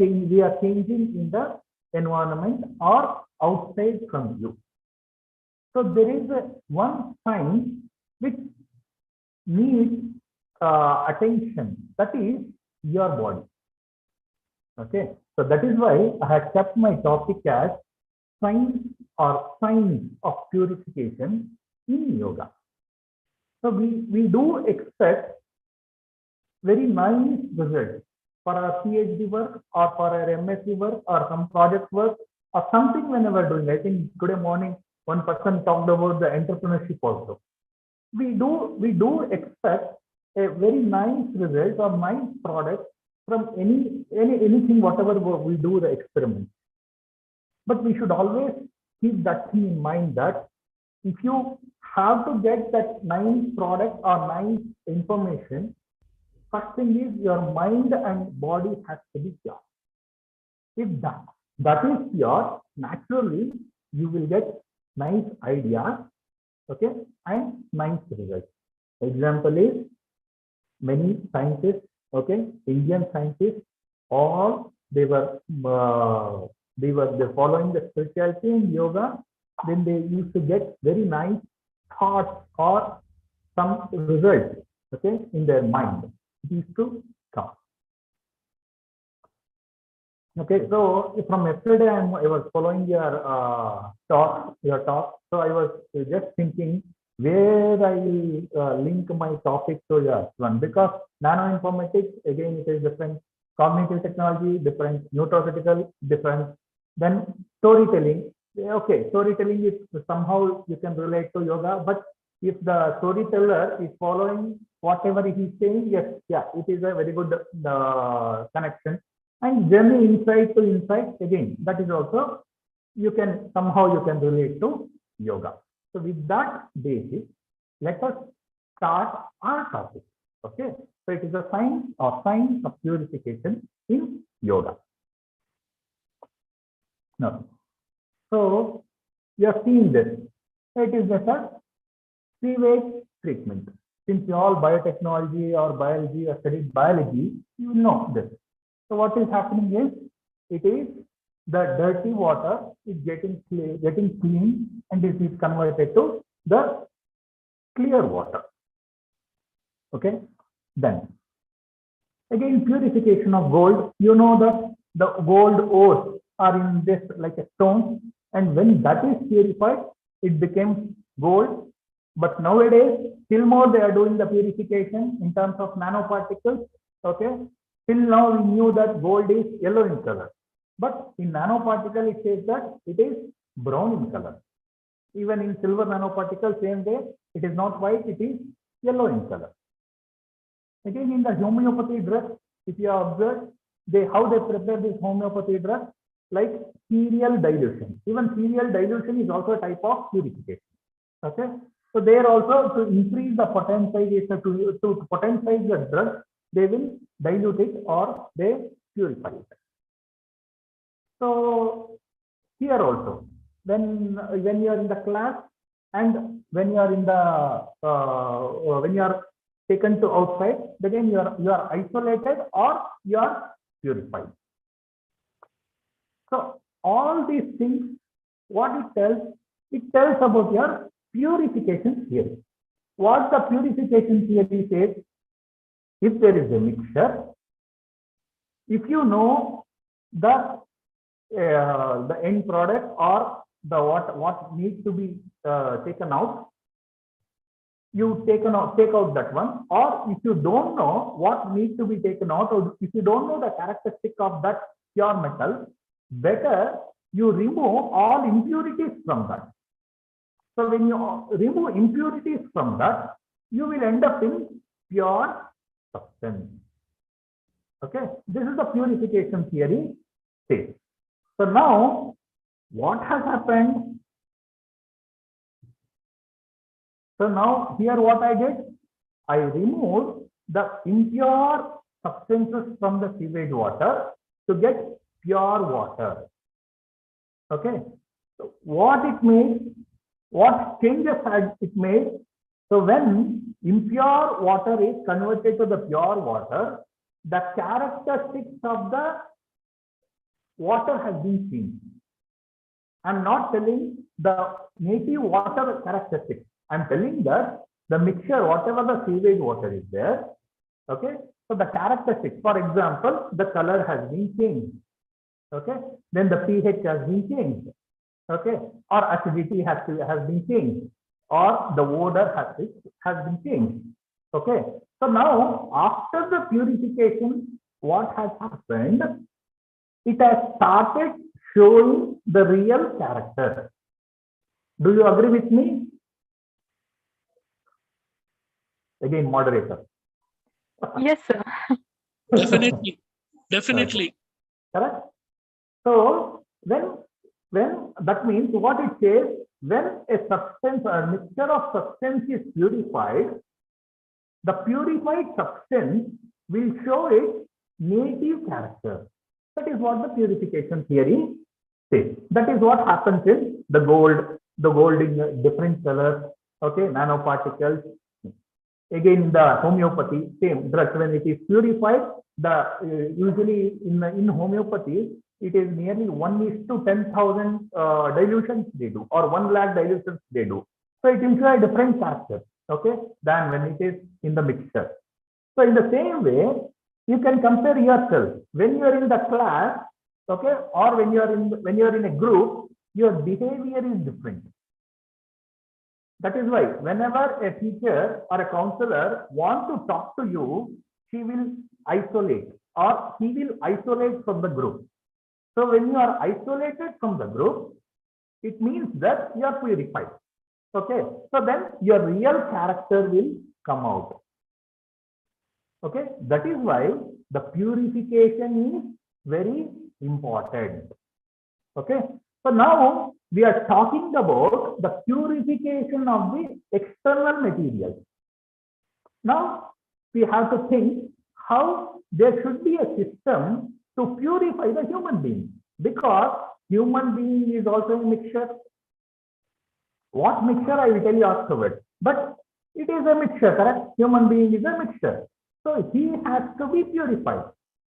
Speaker 9: changing in the environment or outside from you. So there is one sign which needs attention, that is your body. Okay, so that is why I have kept my topic as signs or signs of purification in yoga. So we do expect very nice results for our PhD work or for our MSc work or some project work or something whenever doing. I think today morning one person talked about the entrepreneurship also. We do expect a very nice result or nice product from anything, whatever we do the experiment. But we should always keep that thing in mind, that if you have to get that nice product or nice information, first thing is your mind and body has to be pure. If that is pure, naturally you will get nice ideas, okay, and nice results. Example is many scientists, okay, Indian scientists, all they were following the spirituality and yoga. Then they used to get very nice thoughts or some results, okay, in their mind. It used to come. Okay, so from yesterday I was following your talk. So I was just thinking where I will link my topic to yours one, because nanoinformatics, again, it is different. Cognitive technology, different. Nutraceutical, different. Then storytelling. Okay, storytelling is somehow you can relate to yoga, but if the storyteller is following whatever he is saying, yes, yeah, it is a very good connection. And journey insight to insight, again, that is also you can relate to yoga. So with that basis, let us start our topic. Okay, so it is a sign of purification in yoga. Now, so you have seen this. It is just a three-way treatment. Since you all biotechnology or biology or studied biology, you know this. So what is happening is, it is the dirty water is getting clean, and it is converted to the clear water. Okay, then again, purification of gold. You know that the gold ores are in this like a stone, and when that is purified, it becomes gold. But nowadays, still more they are doing the purification in terms of nanoparticles. Okay, till now we knew that gold is yellow in color, but in nanoparticle it says that it is brown in color. Even in silver nanoparticle, same way, it is not white, it is yellow in color. Again, in the homeopathy drug, if you have observed, how they prepare this homeopathy drug, like cereal dilution. Even cereal dilution is also a type of purification. Okay, so there also, to increase the potential, to potentialize the drug, they will dilute it or they purify it. So here also, when you are in the class and when you are in the when you are taken to outside, again you are isolated or you are purified. So all these things, what it tells, it tells about your purification theory. What the purification theory says, if there is a mixture, if you know the end product or the what needs to be taken out, you take out that one. Or if you don't know what needs to be taken out, or if you don't know the characteristic of that pure metal, better you remove all impurities from that. So when you remove impurities from that, you will end up in pure substance. Okay, this is the purification theory state. So now what has happened? So now here what I did, I removed the impure substances from the sewage water to get pure water. Okay, so what it made, what changes had it made? So when impure water is converted to the pure water, the characteristics of the water has been changed. I'm not telling the native water characteristics. I'm telling that the mixture, whatever the sewage water is there, okay, so the characteristics, for example, the color has been changed, okay, then the pH has been changed, okay, or acidity has been changed, or the odor has been changed, okay. So now, after the purification, what has happened? It has started showing the real character. Do you agree with me? Again, moderator.
Speaker 6: Yes, sir.
Speaker 15: Definitely. Definitely.
Speaker 9: Correct. So when that means what it says, when a substance or a mixture of substance is purified, the purified substance will show its native character. That is what the purification theory says. That is what happens in the gold in different colors, okay, nanoparticles. Again, the homeopathy, same drugs, when it is purified, usually in homeopathy, it is nearly 1:10,000 dilutions they do, or 1 lakh dilutions they do. So it will show a different character, okay, than when it is in the mixture. So in the same way, you can compare yourself when you are in the class, okay, or when you are in a group, your behavior is different. That is why whenever a teacher or a counselor wants to talk to you, she will isolate or he will isolate from the group. So when you are isolated from the group, it means that you are purified. Okay, so then your real character will come out. Okay, that is why the purification is very important. Okay, so now we are talking about the purification of the external materials. Now we have to think how there should be a system to purify the human being, because human being is also a mixture. What mixture I will tell you afterwards, but it is a mixture, correct? Human being is a mixture. So he has to be purified.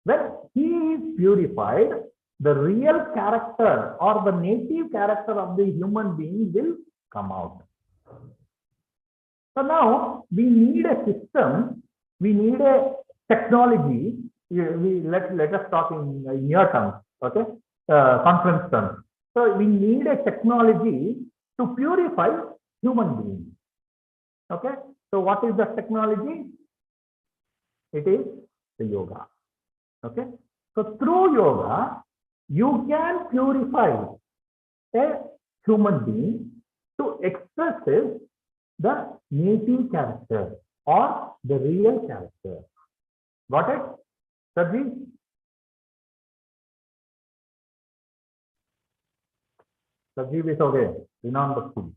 Speaker 9: When he is purified, the real character or the native character of the human being will come out. So now we need a system, we need a technology. Let us talk in your terms, okay? Conference terms. So we need a technology to purify human beings. Okay. So what is the technology? It is the yoga. Okay. So through yoga, you can purify a human being to express the native character or the real character. Got it? Sadji? Sadji is okay. Renowned school.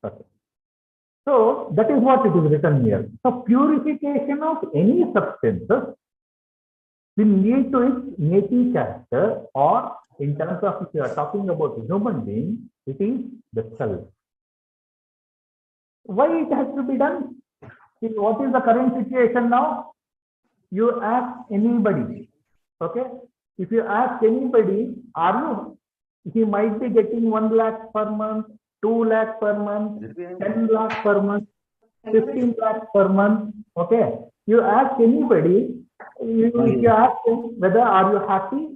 Speaker 9: Okay. So that is what it is written here. So purification of any substances will lead to its native character, or in terms of if you are talking about a human being, it is the self. Why it has to be done? See, what is the current situation now? You ask anybody, okay? If you ask anybody, he might be getting 1 lakh per month, 2 lakh per month, 10 lakh per month, 15 lakh per month. Okay. You ask anybody, if you ask them whether are you happy?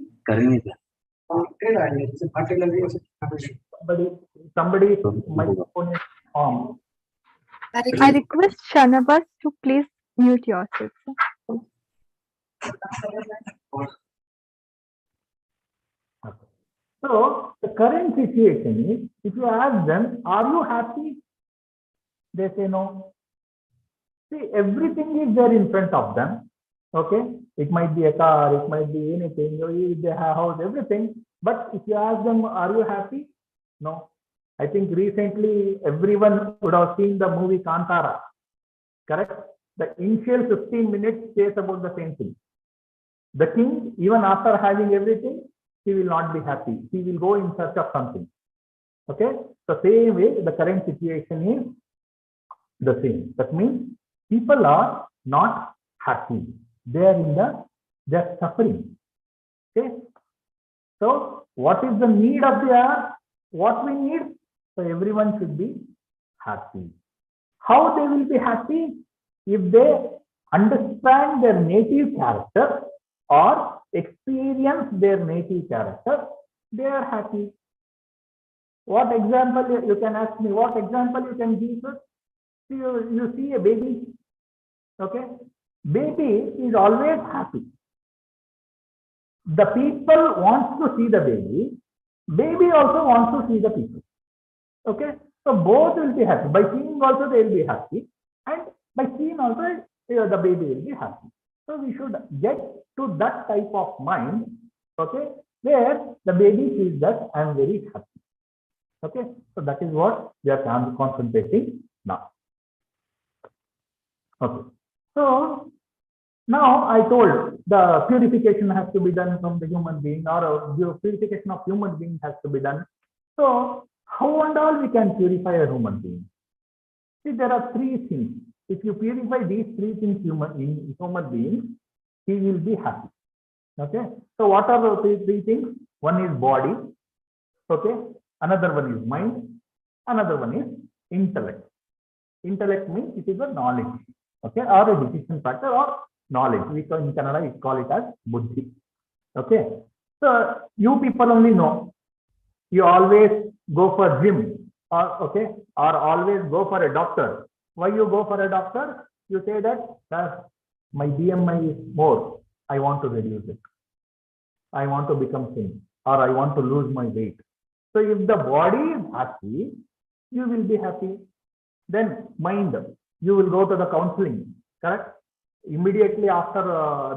Speaker 9: Somebody microphone is on.
Speaker 6: I request Shanabas to please mute yourself.
Speaker 9: So the current situation is, if you ask them, are you happy? They say no. See, everything is there in front of them. Okay, it might be a car, it might be anything, they have a house, everything. But if you ask them, are you happy? No. I think recently everyone would have seen the movie Kantara. Correct? The initial 15 minutes says about the same thing. The king, even after having everything, he will not be happy. He will go in search of something. Okay? The same way, the current situation is the same. That means people are not happy. They are they're suffering. Okay? So what is the need of the hour? What we need? So everyone should be happy. How they will be happy? If they understand their native character or experience their native character, they are happy. What example you can ask me? What example you can give us? You see a baby. Okay, baby is always happy. The people want to see the baby. Baby also wants to see the people. Okay, so both will be happy. By seeing also they will be happy, and by seeing also the baby will be happy. So we should get to that type of mind, okay, where the baby sees that I am very happy. Okay, so that is what we are concentrating now. Okay, so now I told the purification has to be done from the human being, or the purification of human being has to be done. So how and all we can purify a human being? See, there are three things. If you purify these three things in human beings, he will be happy. Okay. So what are the three things? One is body. Okay. Another one is mind. Another one is intellect. Intellect means it is a knowledge. Okay. Or a decision factor or knowledge. In Kannada we call it as buddhi. Okay. So you people only know. You always go for gym, or always go for a doctor. Why you go for a doctor? You say that my BMI is more. I want to reduce it. I want to become thin, or I want to lose my weight. So if the body is happy, you will be happy. Then mind, you will go to the counseling. Correct? Immediately after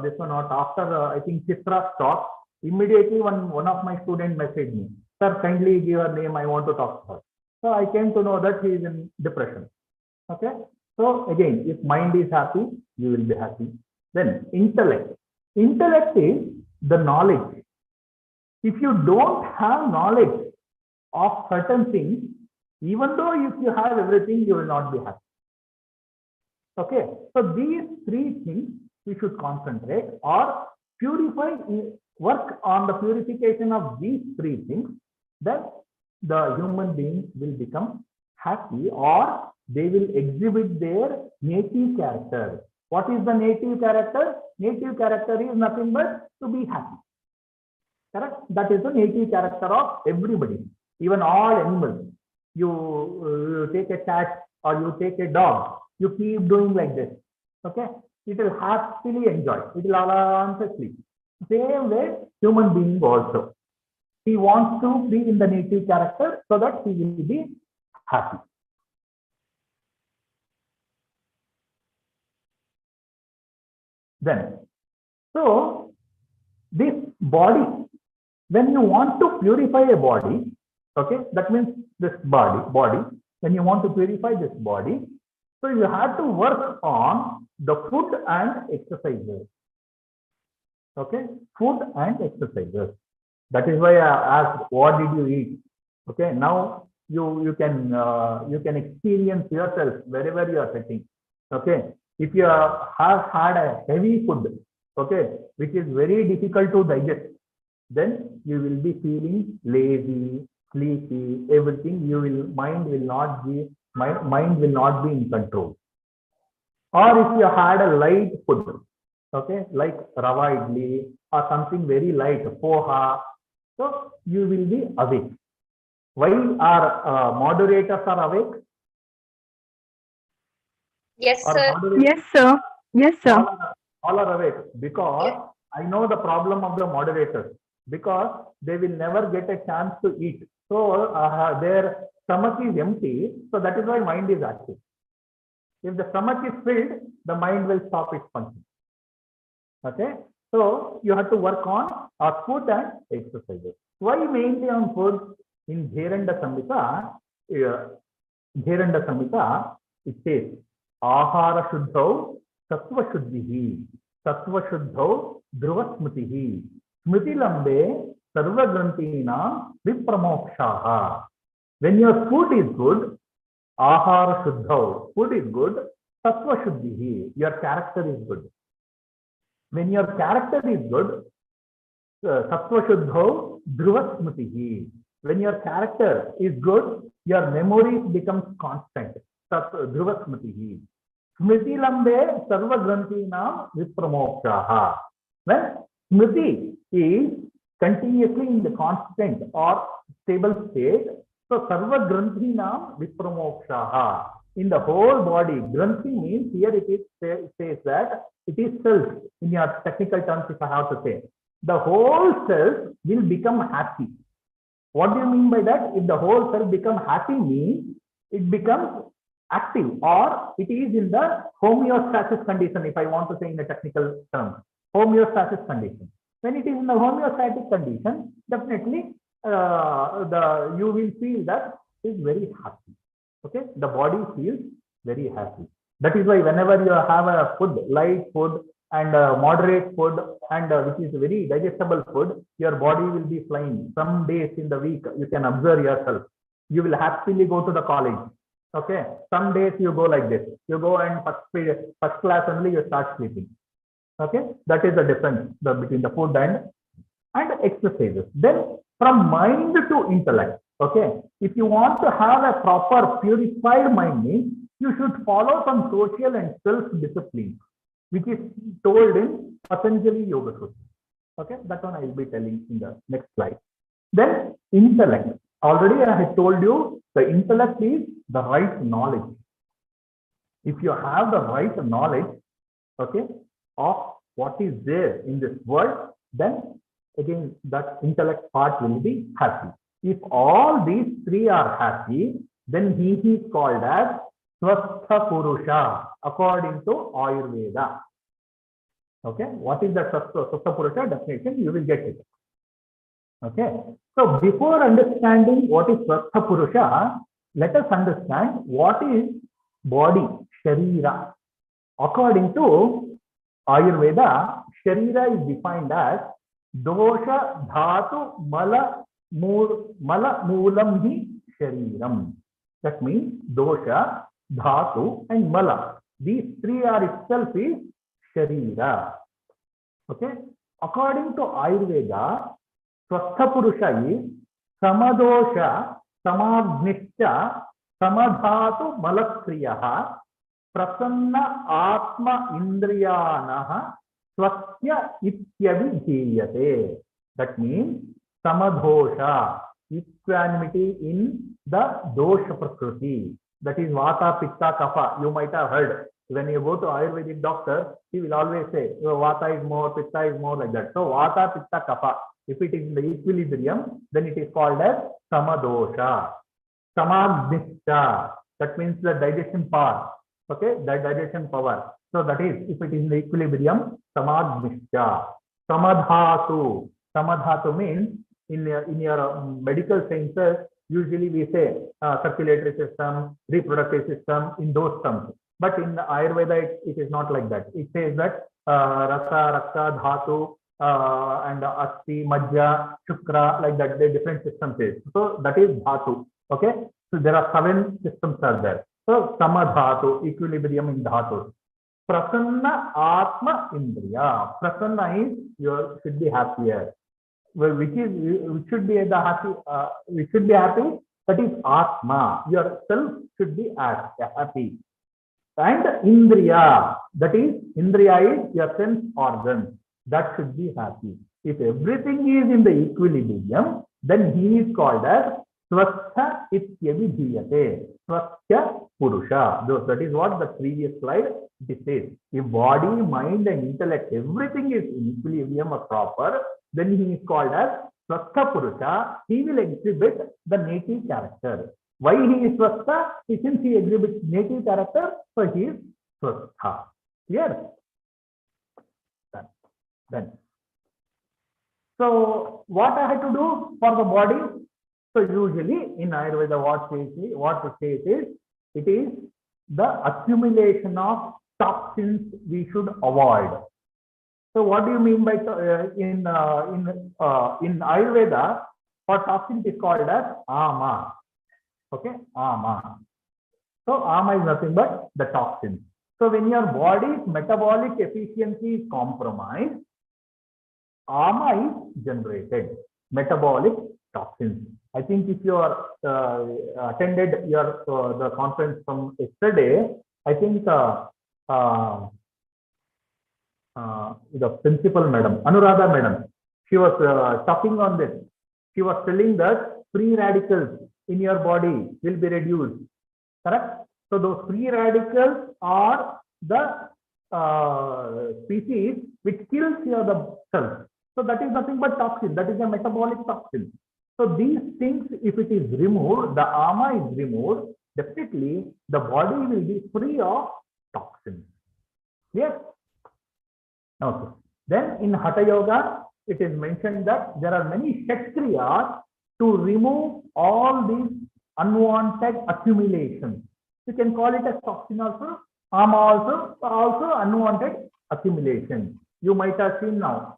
Speaker 9: this one, or after I think Chitra's talk, immediately one of my students messaged me. Sir, kindly give her name. I want to talk to her. So I came to know that he is in depression. Okay. So again, if mind is happy, you will be happy. Then intellect. Intellect is the knowledge. If you don't have knowledge of certain things, even though if you have everything, you will not be happy. Okay. So these three things we should concentrate or purify, work on the purification of these three things. Then the human beings will become happy, or they will exhibit their native character. What is the native character? Native character is nothing but to be happy. Correct? That is the native character of everybody, even all animals. You take a cat or you take a dog, you keep doing like this. Okay? It will happily enjoy. It will answer sleep. Same way, human being also. He wants to be in the native character so that he will be happy. Then, so this body, when you want to purify a body, okay, that means this body, when you want to purify this body, so you have to work on the food and exercises. Okay, food and exercises. That is why I asked, what did you eat? Okay, now you can experience yourself wherever you are sitting. Okay, if you have had a heavy food, okay, which is very difficult to digest, then you will be feeling lazy, sleepy, everything. Mind will not be in control. Or if you had a light food, okay, like rava idli or something very light, poha, so you will be awake. Why our moderators are awake?
Speaker 11: Yes,
Speaker 9: Or
Speaker 11: sir.
Speaker 9: moderators?
Speaker 6: Yes, sir. Yes, sir.
Speaker 9: All are awake because I know the problem of the moderators, because they will never get a chance to eat. So their stomach is empty, so that is why mind is active. If the stomach is filled, the mind will stop its function. Okay, so you have to work on food and exercises. Why mainly on food? In Dheranda Samhita, it says Ahara Shuddhau Sattva Shuddhihi Sattva Shuddhau Dhruva Smritihi Smriti Lambe Sarva Grantina Vipramokshaha. When your food is good, Ahara Shuddhau, food is good, Sattva Shuddhihi, your character is good. When your character is good, Sattva Shuddhau Dhruva Smritihi. When your character is good, your memory becomes constant. Dhruva Smritihi. Smriti Lambe Sarva Grantina Vipramokshaha. When Smriti is continuously in the constant or stable state, so Sarva Granthina Vipramokshaha. In the whole body, Granthi means here it says that it is cells. In your technical terms, if I have to say, the whole cell will become happy. What do you mean by that? If the whole cell becomes happy means it becomes active, or it is in the homeostasis condition, if I want to say in a technical term, homeostasis condition. When it is in the homeostatic condition, definitely you will feel that it is very happy. Okay, the body feels very happy. That is why whenever you have a food, light food and moderate food, and which is very digestible food, your body will be flying. Some days in the week, you can observe yourself. You will happily go to the college. Okay, some days you go like this. You go and first class only you start sleeping. Okay, that is the difference between the food and exercises. Then from mind to intellect. Okay, if you want to have a proper purified mind, means you should follow some social and self-discipline, which is told in Patanjali Yoga Sutra. Okay, that one I will be telling in the next slide. Then intellect. Already I have told you the intellect is the right knowledge. If you have the right knowledge, okay, of what is there in this world, then again that intellect part will be happy. If all these three are happy, then he is called as Swastha Purusha according to Ayurveda. Okay, what is the Swastha Purusha definition? You will get it. Okay, so before understanding what is Swastha Purusha, let us understand what is body, Sharira. According to Ayurveda, Sharira is defined as Dosha Dhatu Mala Moolam Hi Shariram. That means Dosha, Dhatu and Mala. These three are itself is Sharira. Okay. According to Ayurveda, Swastha Purusha is Samadosha, Samagnischa, Samadhatu Malakriyaha, Prasanna Atma Indriyanaha, Swastya Ityabhijiyate. That means Samadosha, equanimity in the dosha prakriti. That is Vata, Pitta, Kapha. You might have heard when you go to Ayurvedic doctor, he will always say Vata is more, Pitta is more, like that. So Vata, Pitta, Kapha. If it is in the equilibrium, then it is called as Samadosha. Samagnischa, that means the digestion power. Okay, the digestion power. So that is, if it is in the equilibrium, Samagnischa. Samadhatu. Samadhatu means in your medical sciences, usually we say circulatory system, reproductive system, in those terms. But in the Ayurveda, it is not like that. It says that Rasa, Rakta, Dhatu, and Asti, Majja, Shukra, like that, the different systems is. So that is Dhatu. Okay. So there are 7 systems are there. So Samadhatu, equilibrium in Dhatu. Prasanna Atma Indriya. Prasanna is you should be happier. which should be the happy, which should be happy, that is Atma. Yourself should be happy. And Indriya, that is, Indriya is your sense organ, that should be happy. If everything is in the equilibrium, then he is called as Swastha Ityabhidhiyate, Swastha Purusha. That is what the previous slide says. If body, mind, and intellect, everything is in equilibrium or proper, then he is called as Swastha Purusha. He will exhibit the native character. Why he is Swastha? Since he exhibits native character, so he is Swastha. Clear? Then. So what I have to do for the body? So usually in Ayurveda, what it says is, it is the accumulation of toxins we should avoid. So what do you mean by in Ayurveda? For toxin is called as ama. Okay, ama. So ama is nothing but the toxin. So when your body's metabolic efficiency is compromised, ama is generated, metabolic toxins. I think if you are attended your the conference from yesterday, I think the principal madam, Anuradha madam, she was talking on this. She was telling that free radicals in your body will be reduced. Correct? So those free radicals are the species which kills the cells. So that is nothing but toxin. That is a metabolic toxin. So these things, if it is removed, the ama is removed, definitely the body will be free of toxins. Yes. Okay. Then in Hatha Yoga, it is mentioned that there are many Kshatriyas to remove all these unwanted accumulations. You can call it as toxin also, ama also unwanted accumulation. You might have seen now.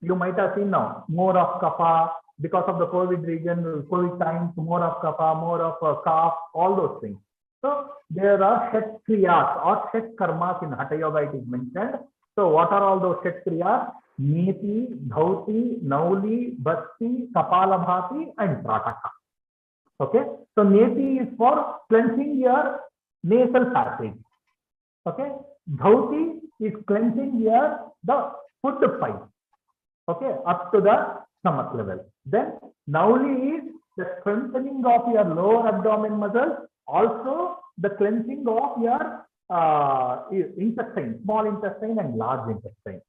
Speaker 9: More of kapha because of the COVID region, COVID times, more of kapha, more of cough, all those things. So there are Shat Kriyas or Shat Karmas in Hatha Yoga, it is mentioned. So what are all those Shat Kriyas? Neti, Dhauti, Nauli, Bhakti, Kapalabhati, and Prataka. Okay. So Neti is for cleansing your nasal passage. Okay. Dhauti is cleansing the food pipe. Okay, up to the stomach level. Then Nauli is the strengthening of your lower abdomen muscles, also the cleansing of your intestine, small intestine and large intestine.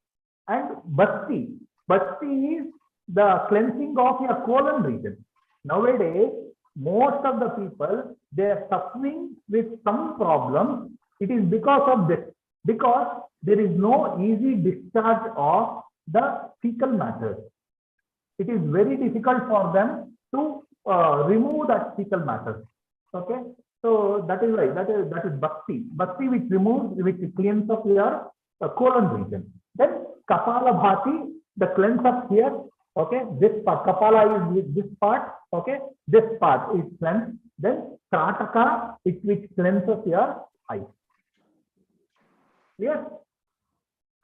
Speaker 9: And Bhakti is the cleansing of your colon region. Nowadays, most of the people, they are suffering with some problems. It is because of this, because there is no easy discharge of the fecal matter. It is very difficult for them to remove that fecal matter. Okay, so that is right. That is Bhakti. Bhakti which removes, which cleans up your colon region. Then Kapalabhati, the cleanse up here. Okay, this part Kapala is this part. Okay, this part is cleansed. Then Krataka, which cleanses your eyes. Yes.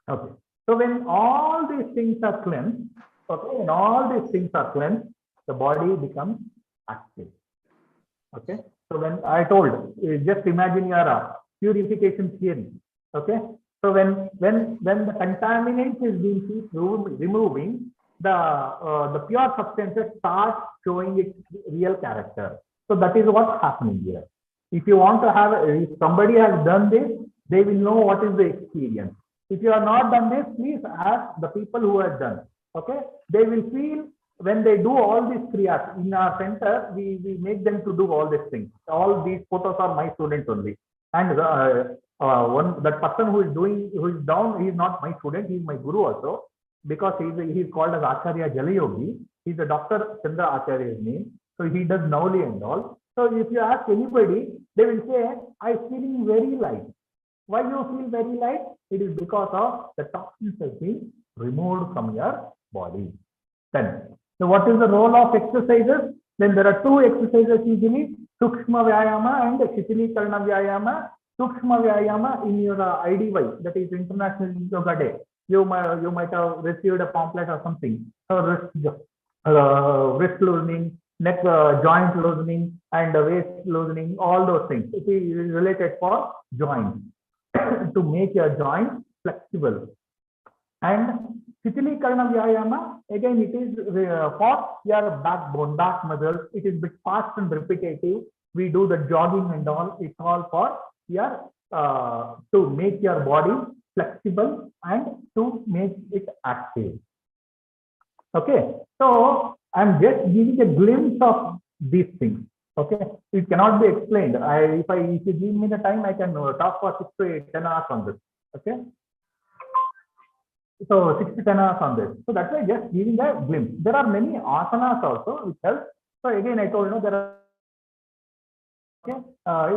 Speaker 9: Okay. So when all these things are cleansed, okay, when all these things are cleansed, the body becomes active. Okay. So when I told, just imagine your purification theory. Okay. So when the contaminant is being removing, the pure substances start showing its real character. So that is what's happening here. If you want to have, if somebody has done this, they will know what is the experience. If you have not done this, please ask the people who have done. Okay, they will feel when they do all these kriyas in our center, we make them to do all these things. All these photos are my students only, and that person who is down, he is not my student, he is my guru also, because he is called as Acharya Jalayogi. He is a Dr. Chandra Acharya's name, so he does Nauli and all. So if you ask anybody, they will say, I am feeling very light. Why you feel very light? It is because of the toxins have been removed from your body. Then, so what is the role of exercises? Then there are two exercises usually, Sukshma Vyayama and Shitilikarana Vyayama. Sukshma Vyayama in your IDY, that is International Yoga Day. You might have received a pamphlet or something. Wrist loosening, neck joint loosening, and waist loosening, all those things. It is related for joints to make your joints flexible. And Shitilikarana Vyayama, again, it is for your backbone, back muscles. It is bit fast and repetitive. We do the jogging and all. It's all for your to make your body flexible and to make it active. Okay, so I'm just giving a glimpse of these things. Okay, it cannot be explained. If you give me the time, I can talk for 6 to 8, 10 hours on this. Okay, so 6 to 10 hours on this. So that's why just giving a glimpse. There are many asanas also which help. So again, I told you there are. Okay,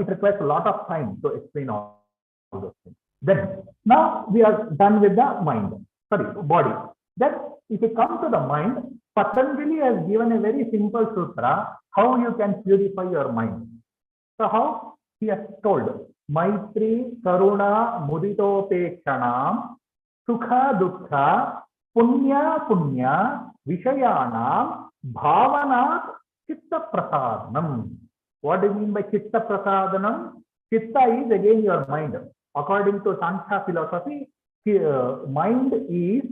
Speaker 9: it requires a lot of time to explain all those things. Then now we are done with the mind. Sorry, body. Then if you come to the mind, Patanjali has given a very simple sutra how you can purify your mind. So how? He has told Maitri Karuna Muditopekshana Sukha Dukkha Punya Punya Vishayanam Bhavana Chitta Prasadanam. What do you mean by Chitta Prasadanam? Chitta is again your mind. According to Sankhya philosophy, mind is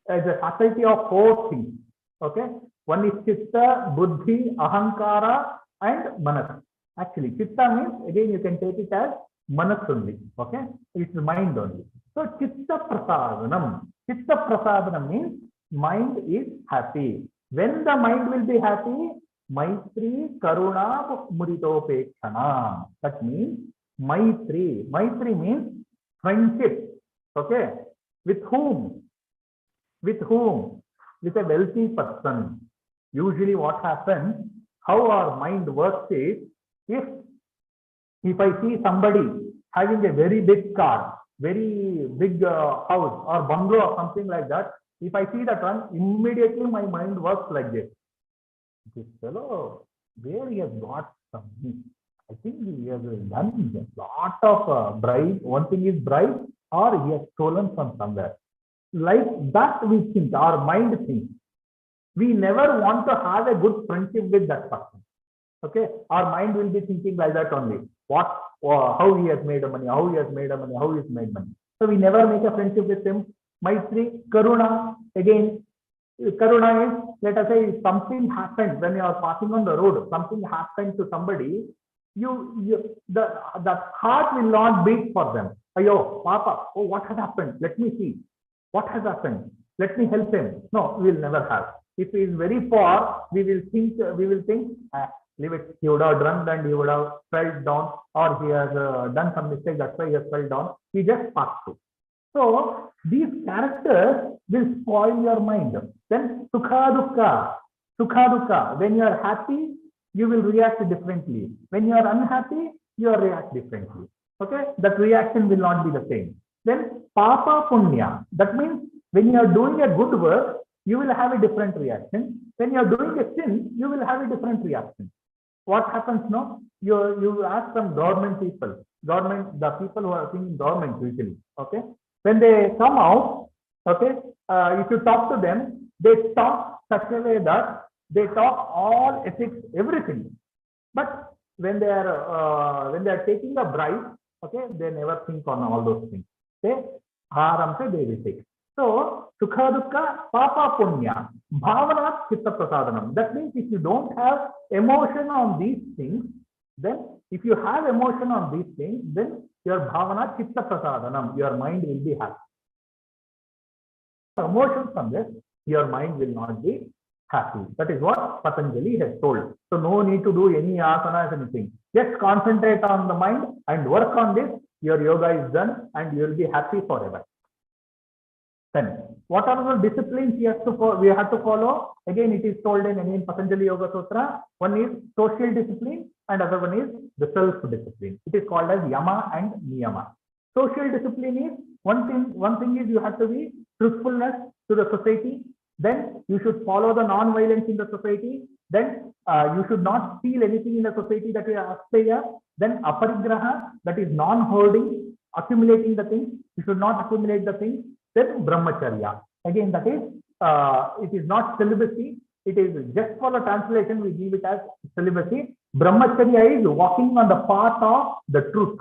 Speaker 9: as a faculty of 4 things. Okay, one is Chitta, Buddhi, Ahankara, and Manas. Actually, Chitta means again you can take it as Manas only. Okay, it's mind only. So Chitta Prasadanam. Chitta Prasadanam means mind is happy. When the mind will be happy, Maitri Karuna Muditopekshana. That means Maitri. Maitri means friendship. Okay, with whom? With whom? With a wealthy person. Usually what happens, how our mind works is, if I see somebody having a very big car, very big house or bungalow or something like that, if I see that one, immediately my mind works like this. This fellow, where he has got something? I think he has done a lot of bribe. One thing is bribe, or he has stolen from somewhere. Like that we think, our mind thinks. We never want to have a good friendship with that person. Okay, our mind will be thinking like that only. What, how he has made money, how he has made money, how he has made money. So we never make a friendship with him. Maitri, Karuna, again, Karuna is, let us say, if something happened when you are passing on the road, something happened to somebody, the heart will not beat for them. Ayo, Papa, oh, what has happened? Let me see. What has happened? Let me help him. No, we will never have. If he is very poor, we will think, leave it. He would have drunk and he would have fell down, or he has done some mistake. That's why he has fell down. He just passed through. So these characters will spoil your mind. Then Sukha Dukkha. Sukha Dukkha. When you are happy, you will react differently. When you are unhappy, you will react differently. Okay, that reaction will not be the same. Then Papa Punya. That means when you are doing a good work, you will have a different reaction. When you are doing a sin, you will have a different reaction. What happens now? You ask some government people, the people who are in government usually. Okay, when they come out, okay, if you talk to them, they talk such a way that they talk all ethics, everything. But when they are taking a bribe, okay, they never think on all those things. They will take. So Sukha Dukkha Papa Punya Bhavana Chitta Prasadanam. That means if you don't have emotion on these things, then if you have emotion on these things, then your Bhavana Chitta Prasadanam, your mind will be happy. Emotions on this, your mind will not be happy. That is what Patanjali has told. So no need to do any asanas, anything. Just concentrate on the mind and work on this. Your yoga is done and you will be happy forever. Then, what are the disciplines we have to follow? Again, it is told in Patanjali Yoga Sutra. One is social discipline and other one is the self-discipline. It is called as Yama and Niyama. Social discipline is one thing is you have to be truthfulness to the society. Then you should follow the non-violence in the society. Then you should not steal anything in the society that you are aspire. Then aparigraha, that is non-holding, accumulating the things. You should not accumulate the things. Then brahmacharya. Again, that is, it is not celibacy. It is just for the translation, we give it as celibacy. Brahmacharya is walking on the path of the truth.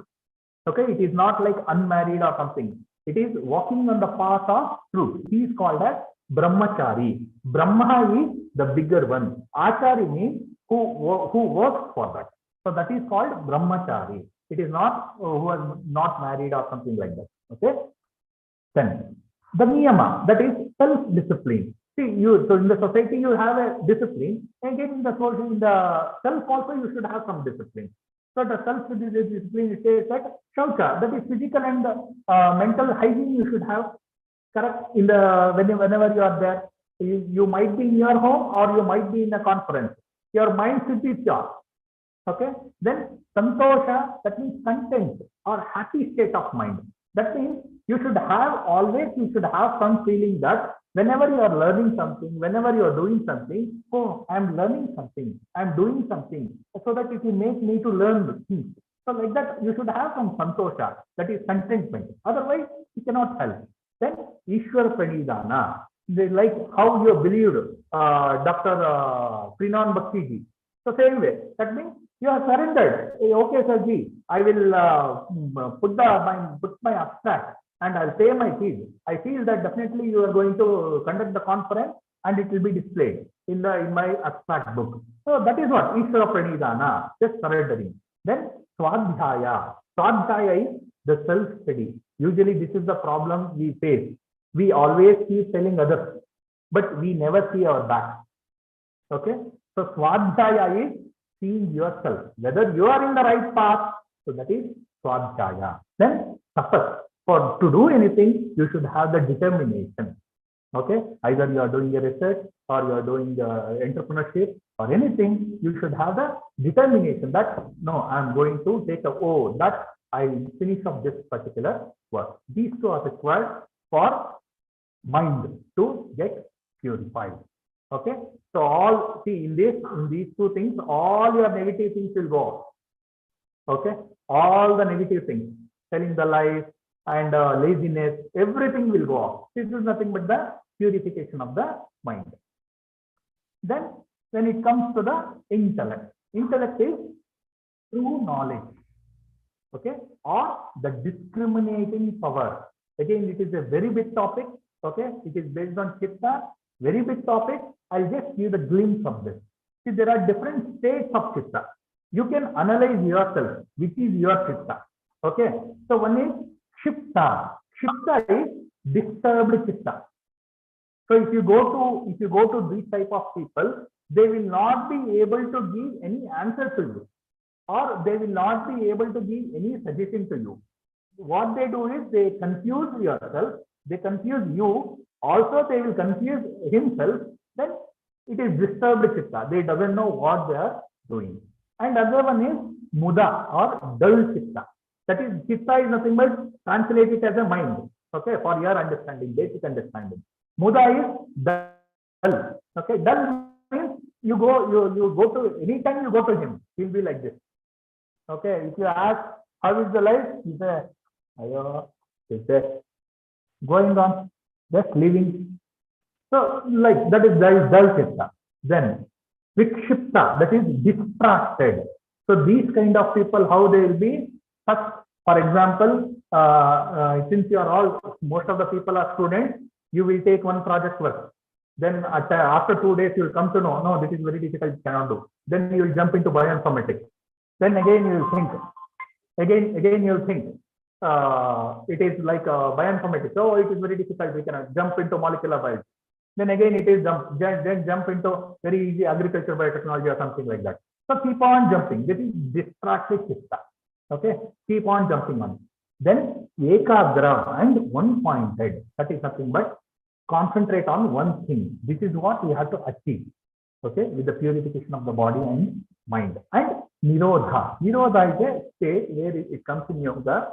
Speaker 9: Okay, it is not like unmarried or something. It is walking on the path of truth. He is called as brahmachari. Brahma is the bigger one. Achari means who works for that. So that is called brahmachari. It is not who is not married or something like that. Okay. Then the niyama, that is self-discipline. See, so in the society you have a discipline. Again, in the self also you should have some discipline. So the self-discipline, it says that shaucha, that is physical and mental hygiene you should have. Correct. In the whenever you are there, you might be in your home or you might be in a conference. Your mind should be pure. Okay. Then santosha, that means content or happy state of mind. That means you should have some feeling that whenever you are learning something, whenever you are doing something, oh, I'm learning something, I'm doing something, so that it will make me to learn things. So like that, you should have some santosha, that is contentment. Otherwise, you cannot help. Then Ishwar Pranidhana, like how you believed Dr. Prinan Bhaktiji. So same way, that means you are surrendered. Okay, Sirji, I will put my abstract and I'll pay my fees. I feel that definitely you are going to conduct the conference and it will be displayed in my abstract book. So that is what Ishvara Pranidhana, just surrendering. Then Swadhyaya. Swadhyaya is the self-study. Usually this is the problem we face. We always keep telling others, but we never see our back. Okay. So Swadhyaya is seeing yourself, whether you are in the right path. So that is Swadhyaya. Then tapas. To do anything, you should have the determination. Okay, either you are doing a research or you are doing entrepreneurship or anything, you should have the determination that no, I'm going to take that I will finish up this particular work. These two are required for mind to get purified. Okay, so all see in these two things, all your negative things will go. Okay, all the negative things, telling the lies and laziness, everything will go off. This is nothing but the purification of the mind. Then when it comes to the intellect is true knowledge, okay, or the discriminating power. Again, it is a very big topic. Okay, it is based on chitta, very big topic. I'll just give the glimpse of this. See, there are different states of chitta. You can analyze yourself, which is your chitta. Okay, so one is Shipta. Shipta is disturbed chitta. So if you go to these type of people, they will not be able to give any answer to you, or they will not be able to give any suggestion to you. What they do is they confuse yourself, they confuse you, also they will confuse himself. Then it is disturbed chitta. They doesn't know what they are doing. And other one is muda or dull chitta. That is, chitta is nothing but translate it as a mind. Okay, for your understanding, basic understanding. Muda is dull. Okay, dull means you go to anytime you go to him, he'll be like this. Okay, if you ask how is the life, he says, "Ayo, it's going on, just living." So like that is dull chitta. Then vikshipta, that is distracted. So these kind of people, how they will be? First, for example, since you are most of the people are students, you will take one project work. Then after 2 days, you will come to know, no, this is very difficult, cannot do. Then you will jump into bioinformatics. Then again you will think. Again you will think. It is like bioinformatics. Oh, it is very difficult. We cannot jump into molecular biology. Then again it is jump into very easy agriculture biotechnology or something like that. So keep on jumping. This is distracted chitta. Okay, keep on jumping on. Then ekagra and one-pointed. That is nothing but concentrate on one thing. This is what we have to achieve. Okay, with the purification of the body and mind. And nirodha. Nirodha is a state where it comes in yoga,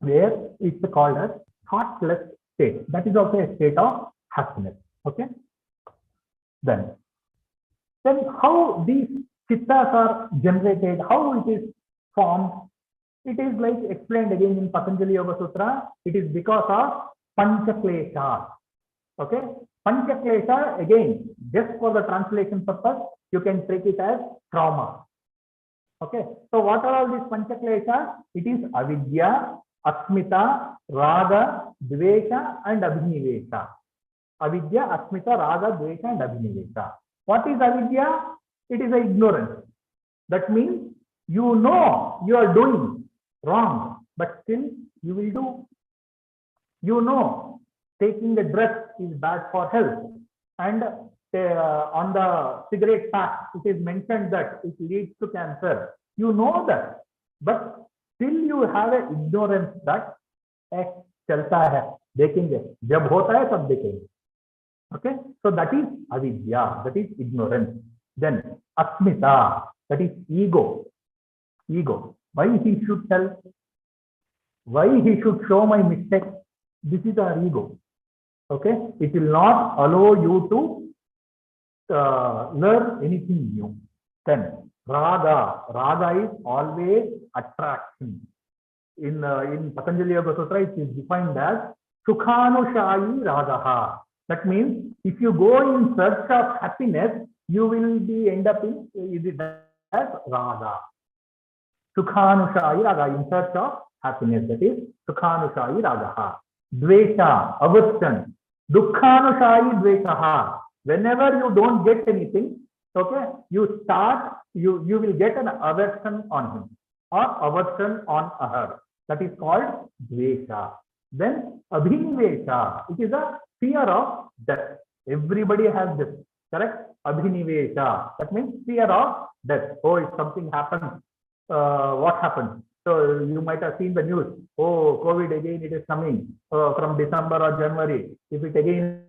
Speaker 9: where it's called as thoughtless state. That is also a state of happiness. Okay. Then how these chittas are generated, how it is formed? It is like explained again in Patanjali Yoga Sutra. It is because of Panchaklesha. Okay, Panchaklesha, again, just for the translation purpose, you can take it as trauma. Okay, so what are all these Panchaklesha? It is avidya, asmita, raga, dvesha, and abhinivesha. Avidya, asmita, raga, dvesha, and abhinivesha. What is avidya? It is ignorance. That means you know you are doing wrong, but still you will do. You know taking the drug is bad for health, and on the cigarette pack it is mentioned that it leads to cancer. You know that, but still you have an ignorance that चलता है, देखेंगे, जब होता है तब देखेंगे. Okay, so that is avidya, that is ignorance. Then asmita, that is ego. Ego. Why he should tell? Why he should show my mistake? This is our ego. Okay, it will not allow you to learn anything new. Then raga. Raga is always attraction. In Patanjali Yoga Sutra, it is defined as sukhanushayi ragaha. That means if you go in search of happiness, you will be end up in it as raga. Sukhanushayi raga, in search of happiness, that is sukhanushayi ragaha. Dvesha, aversion. Dukkhanushayi dveshaha. Whenever you don't get anything, okay, you will get an aversion on him or aversion on her. That is called dvesha. Then abhinivesha, it is a fear of death. Everybody has this, correct? Abhinivesha, that means fear of death. Oh, if something happens, what happens? So you might have seen the news. Oh, COVID again, it is coming from December or January. If it again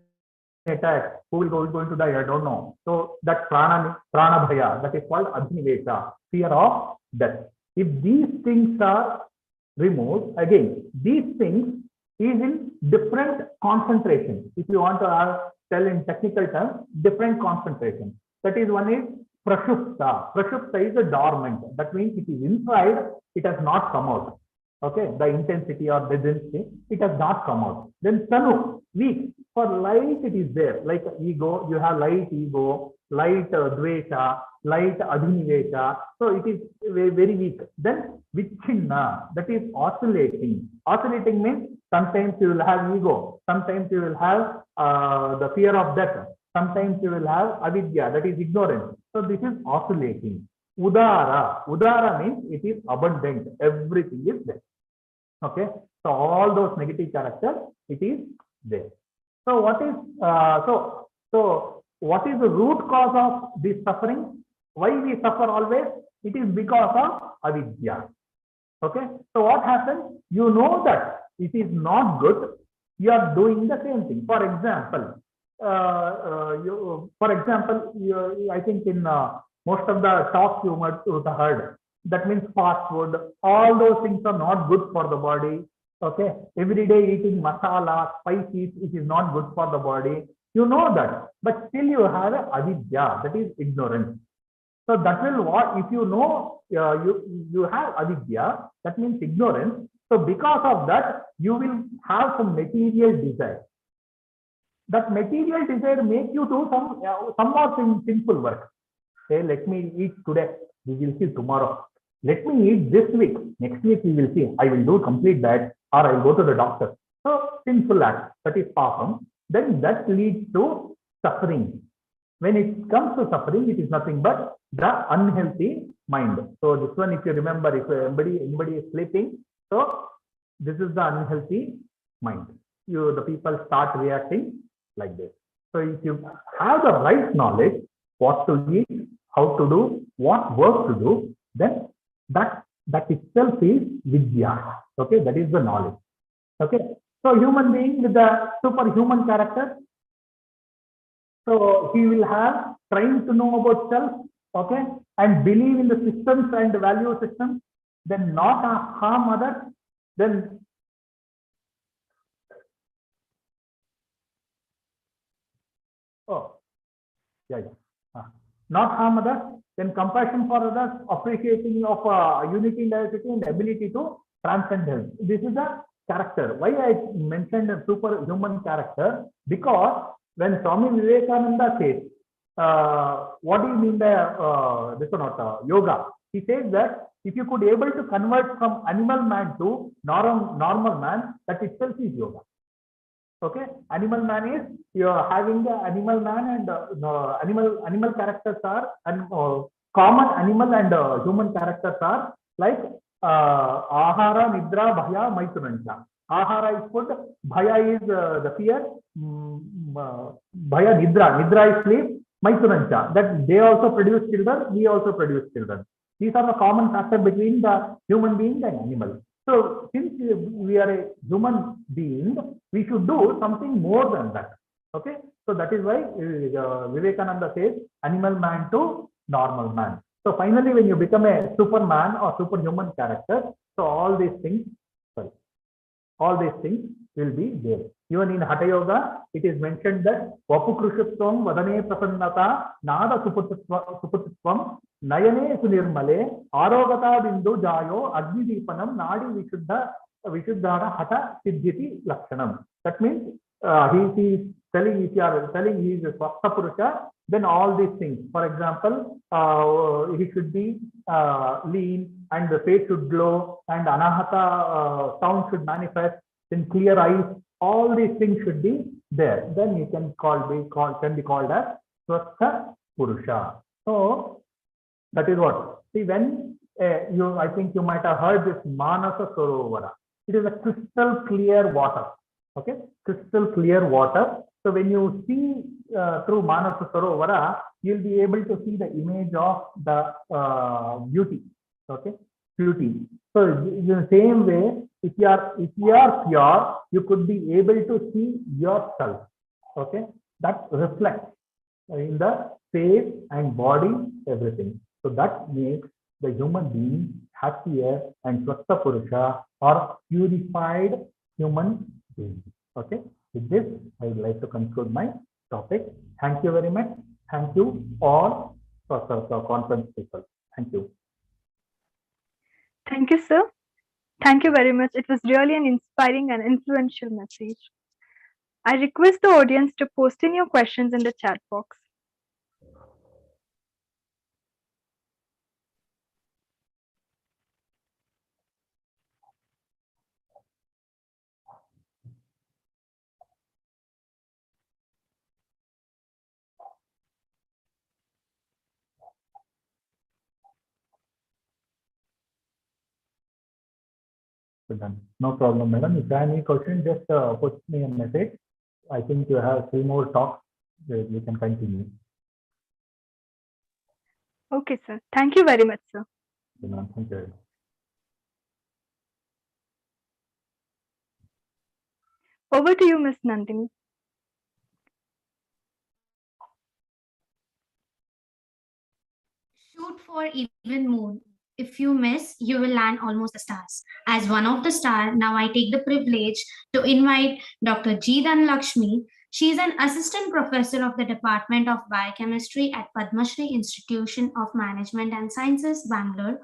Speaker 9: attack, who will going to die? I don't know. So that prana bhaya, that is called abhinivesha, fear of death. If these things are removed, again, these things is in different concentration. If you want to tell in technical terms, different concentration. That is, one is prashupta. Prashupta is a dormant. That means it is inside, it has not come out. Okay, the intensity or the density, it has not come out. Then tanu, weak. For light, it is there. Like ego, you have light ego, light dvesha, light abhinivesha. So it is very weak. Then vichinna, that is oscillating. Oscillating means sometimes you will have ego, sometimes you will have the fear of death, sometimes you will have avidya, that is ignorance. So this is oscillating. Udara. Udara means it is abundant. Everything is there. Okay. So all those negative characters, it is there. So what is so what is the root cause of this suffering? Why we suffer always? It is because of avidya. Okay. So what happens? You know that it is not good. You are doing the same thing. For example, I think in most of the talks you might have heard, that means fast food, all those things are not good for the body. Okay, every day eating masala, spices, it is not good for the body. You know that, but still you have a avidya, that is ignorance. So that will what, if you know you have avidya, that means ignorance. So because of that, you will have some material desire. That material desire make you do some more simple work. Say, let me eat today, we will see tomorrow. Let me eat this week, next week we will see. I will do complete that, or I will go to the doctor. So sinful act, that is papam. Then that leads to suffering. When it comes to suffering, it is nothing but the unhealthy mind. So this one, if you remember, if anybody is sleeping, so this is the unhealthy mind. The people start reacting like this. So if you have the right knowledge, what to eat, how to do, what work to do, then that itself is vidya. Okay, that is the knowledge. Okay, so human being with the superhuman character, so he will have trying to know about self, okay, and believe in the systems and the value systems, then not harm others, then not harm others, then compassion for others, appreciating of unity in diversity, and ability to transcend health. This is the character. Why I mentioned a superhuman character? Because when Swami Vivekananda says, what do you mean by yoga? He says that if you could able to convert from animal man to normal man, that itself is yoga. Okay, animal man is you are having the animal man and animal characters are and common animal and human characters are like ahara, nidra, bhaya, maitunancha. Ahara is food, bhaya is the fear, bhaya nidra is sleep, maitunancha. That they also produce children, we also produce children. These are the common factors between the human being and animal. So since we are a human being, we should do something more than that. Okay, so that is why Vivekananda says animal man to normal man. So finally, when you become a superman or superhuman character, so all these things will be there. Even in Hatha Yoga, it is mentioned that Vapukrushutvam vadane prasannata nada suputitvam nayane sunirmale arogata bindu jayo agni deepanam nadi vishuddhana hatha siddhiti lakshanam. That means he is telling, if you are telling he is a swastha purusha, then all these things. For example, he should be lean and the face should glow and anahata sound should manifest, then clear eyes. All these things should be there. Then you can be called as swastha purusha. So that is what. See, when I think you might have heard this Manasa Sarovara. It is a crystal clear water. Okay, crystal clear water. So when you see through Manasa Sarovara, you'll be able to see the image of the beauty. Okay, beauty. So in the same way, if you are pure, you could be able to see yourself. Okay, that reflects in the face and body, everything. So that makes the human being happier and swastha purusha or purified human being. Okay, with this, I would like to conclude my topic. Thank you very much. Thank you all for the conference people. Thank you.
Speaker 6: Thank you, sir. Thank you very much. It was really an inspiring and influential message. I request the audience to post in your questions in the chat box.
Speaker 9: Done. No problem, madam. If you have any question, just put me a message. I think you have 3 more talks. We can continue.
Speaker 6: Okay, sir. Thank you very much, sir.
Speaker 9: Thank you.
Speaker 6: Over to you, Ms. Nandini.
Speaker 7: Shoot for even more. If you miss, you will land almost the stars. As one of the stars, now I take the privilege to invite Dr. G. Dhanlakshmi. She is an assistant professor of the Department of Biochemistry at Padma Shri Institution of Management and Sciences, Bangalore.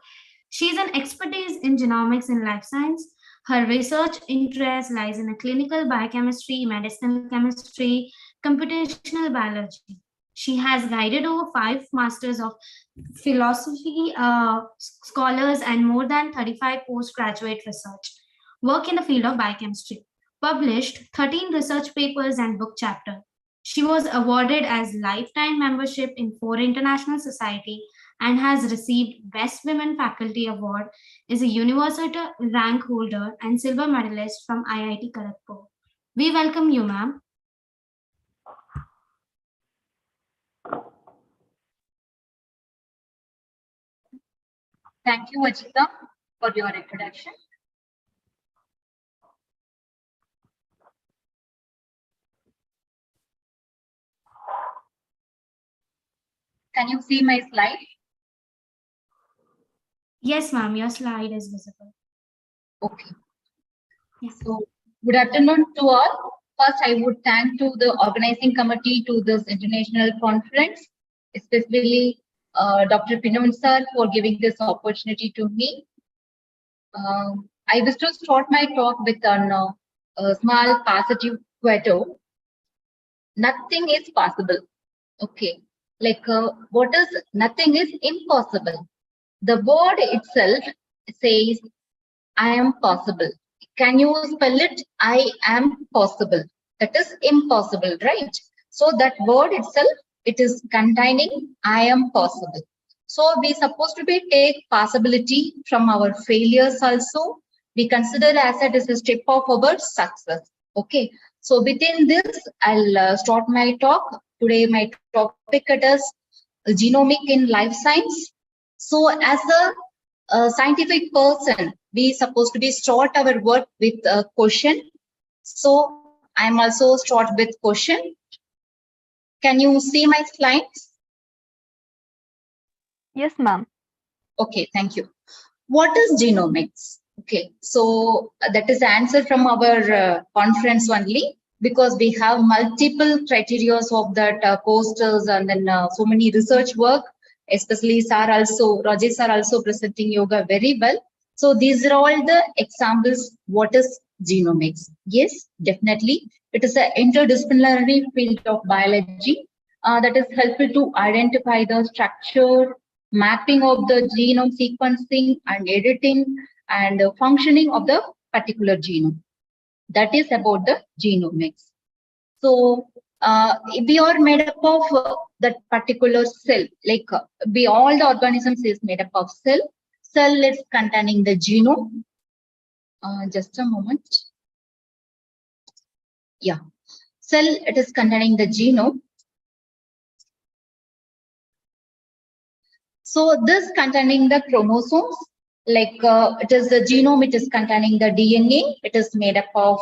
Speaker 7: She is an expertise in genomics and life science. Her research interest lies in clinical biochemistry, medicinal chemistry, computational biology. She has guided over 5 masters of philosophy scholars and more than 35 postgraduate research work in the field of biochemistry, published 13 research papers and book chapters. She was awarded as lifetime membership in 4 international society and has received Best Women Faculty Award, is a university rank holder and silver medalist from IIT Kharagpur. We welcome you, ma'am.
Speaker 12: Thank you, Ajita, for your introduction. Can you see my slide?
Speaker 7: Yes, ma'am, your slide is visible.
Speaker 12: Okay. Yes. So, good afternoon to all. First, I would thank to the organizing committee to this international conference, especially Dr. Pinon sir for giving this opportunity to me. I wish to start my talk with a small positive quote. Nothing is possible. Okay. Like what is nothing is impossible. The word itself says I am possible. Can you spell it? I am possible. That is impossible, right? So that word itself, it is containing I am possible. So we supposed to be take possibility from our failures also. We consider as it is a step of our success. Okay. So within this, I'll start my talk. Today my topic it is genomic in life science. So as a scientific person, we supposed to be start our work with a question. So I'm also start with question. Can you see my slides?
Speaker 6: Yes, ma'am.
Speaker 12: Okay, thank you. What is genomics? Okay, so that is the answer from our conference only, because we have multiple criteria of that posters and then so many research work, especially Rajesh sir also presenting yoga very well. So these are all the examples. What is genomics? Yes, definitely. It is an interdisciplinary field of biology that is helpful to identify the structure, mapping of the genome sequencing and editing and functioning of the particular genome. That is about the genomics. So we are made up of that particular cell, like we all the organisms is made up of cell. Cell is containing the genome. Just a moment. Yeah, cell it is containing the genome. So this containing the chromosomes, like it is the genome, it is containing the DNA. It is made up of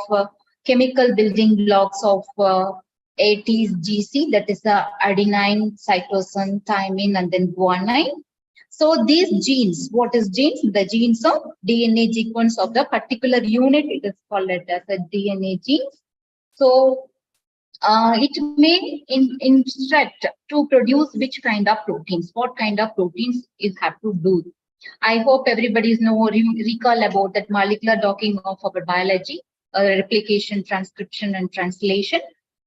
Speaker 12: chemical building blocks of ATGC, that is the adenine, cytosine, thymine, and then guanine. So these genes, what is genes? The genes of DNA sequence of the particular unit, it is called as a DNA genes. So it may instruct to produce which kind of proteins, what kind of proteins you have to do. I hope everybody's recall about that molecular docking of our biology, replication, transcription, and translation.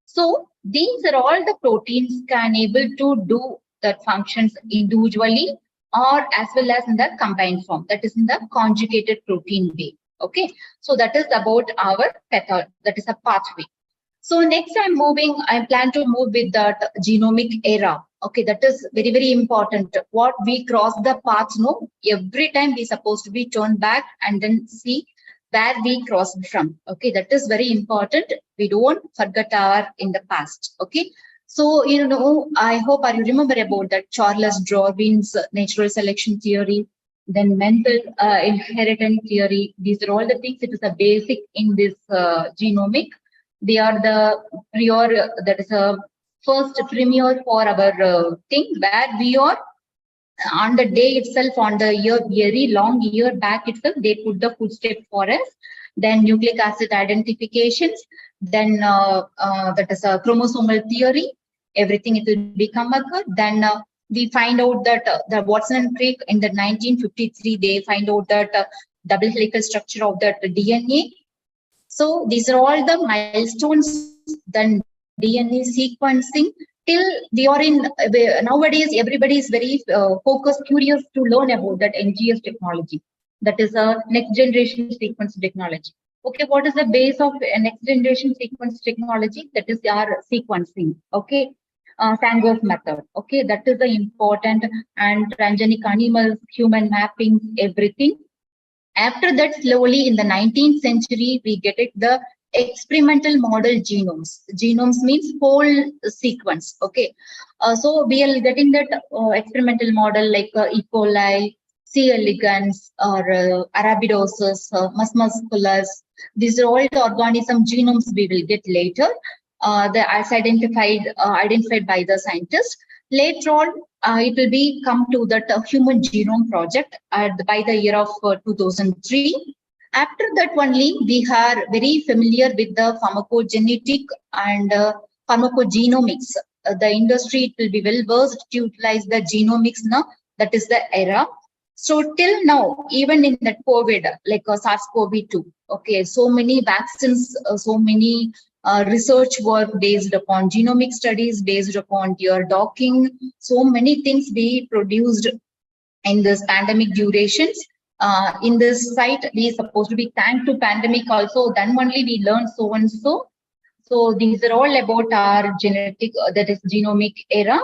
Speaker 12: So these are all the proteins can able to do that functions individually or as well as in the combined form, that is in the conjugated protein way. Okay, so that is about our pathology, that is a pathway. So next I plan to move with that genomic era. Okay, that is very, very important. What we cross the path, no, every time we supposed to be turned back and then see where we crossed from. Okay, that is very important. We don't forget our in the past. Okay, so I hope you remember about that Charles Darwin's natural selection theory, then mental inheritance theory. These are all the things. It is a basic in this genomic. They are the prior, that is a first premier for our thing, where we are on the day itself, on the year, very long year back itself, they put the footstep for us. Then nucleic acid identifications, then that is a chromosomal theory, everything it will become occur. Then we find out that the Watson and Crick in the 1953, they find out that double helical structure of that DNA. So these are all the milestones. Then DNA sequencing till we are in nowadays. Everybody is very focused, curious to learn about that NGS technology. That is a next generation sequence technology. Okay, what is the base of next generation sequence technology? That is our sequencing. Okay, Sandworth method. Okay, that is the important, and transgenic animals, human mapping, everything. After that, slowly in the 19th century, we get it the experimental model genomes. Genomes means whole sequence. Okay, so we are getting that experimental model like E. coli, C. elegans, or Arabidopsis, Mus musculus. These are all the organism genomes we will get later. As identified by the scientists. Later on, it will be come to that human genome project by the year of 2003. After that only, we are very familiar with the pharmacogenetic and pharmacogenomics. the industry will be well versed to utilize the genomics now. That is the era. So till now, even in that COVID, like SARS-CoV-2, okay, so many vaccines, so many research work based upon genomic studies, based upon your docking, so many things we produced in this pandemic durations. In this site, we supposed to be thanked to pandemic also. Then only we learned so and so. So these are all about our genetic, that is genomic era.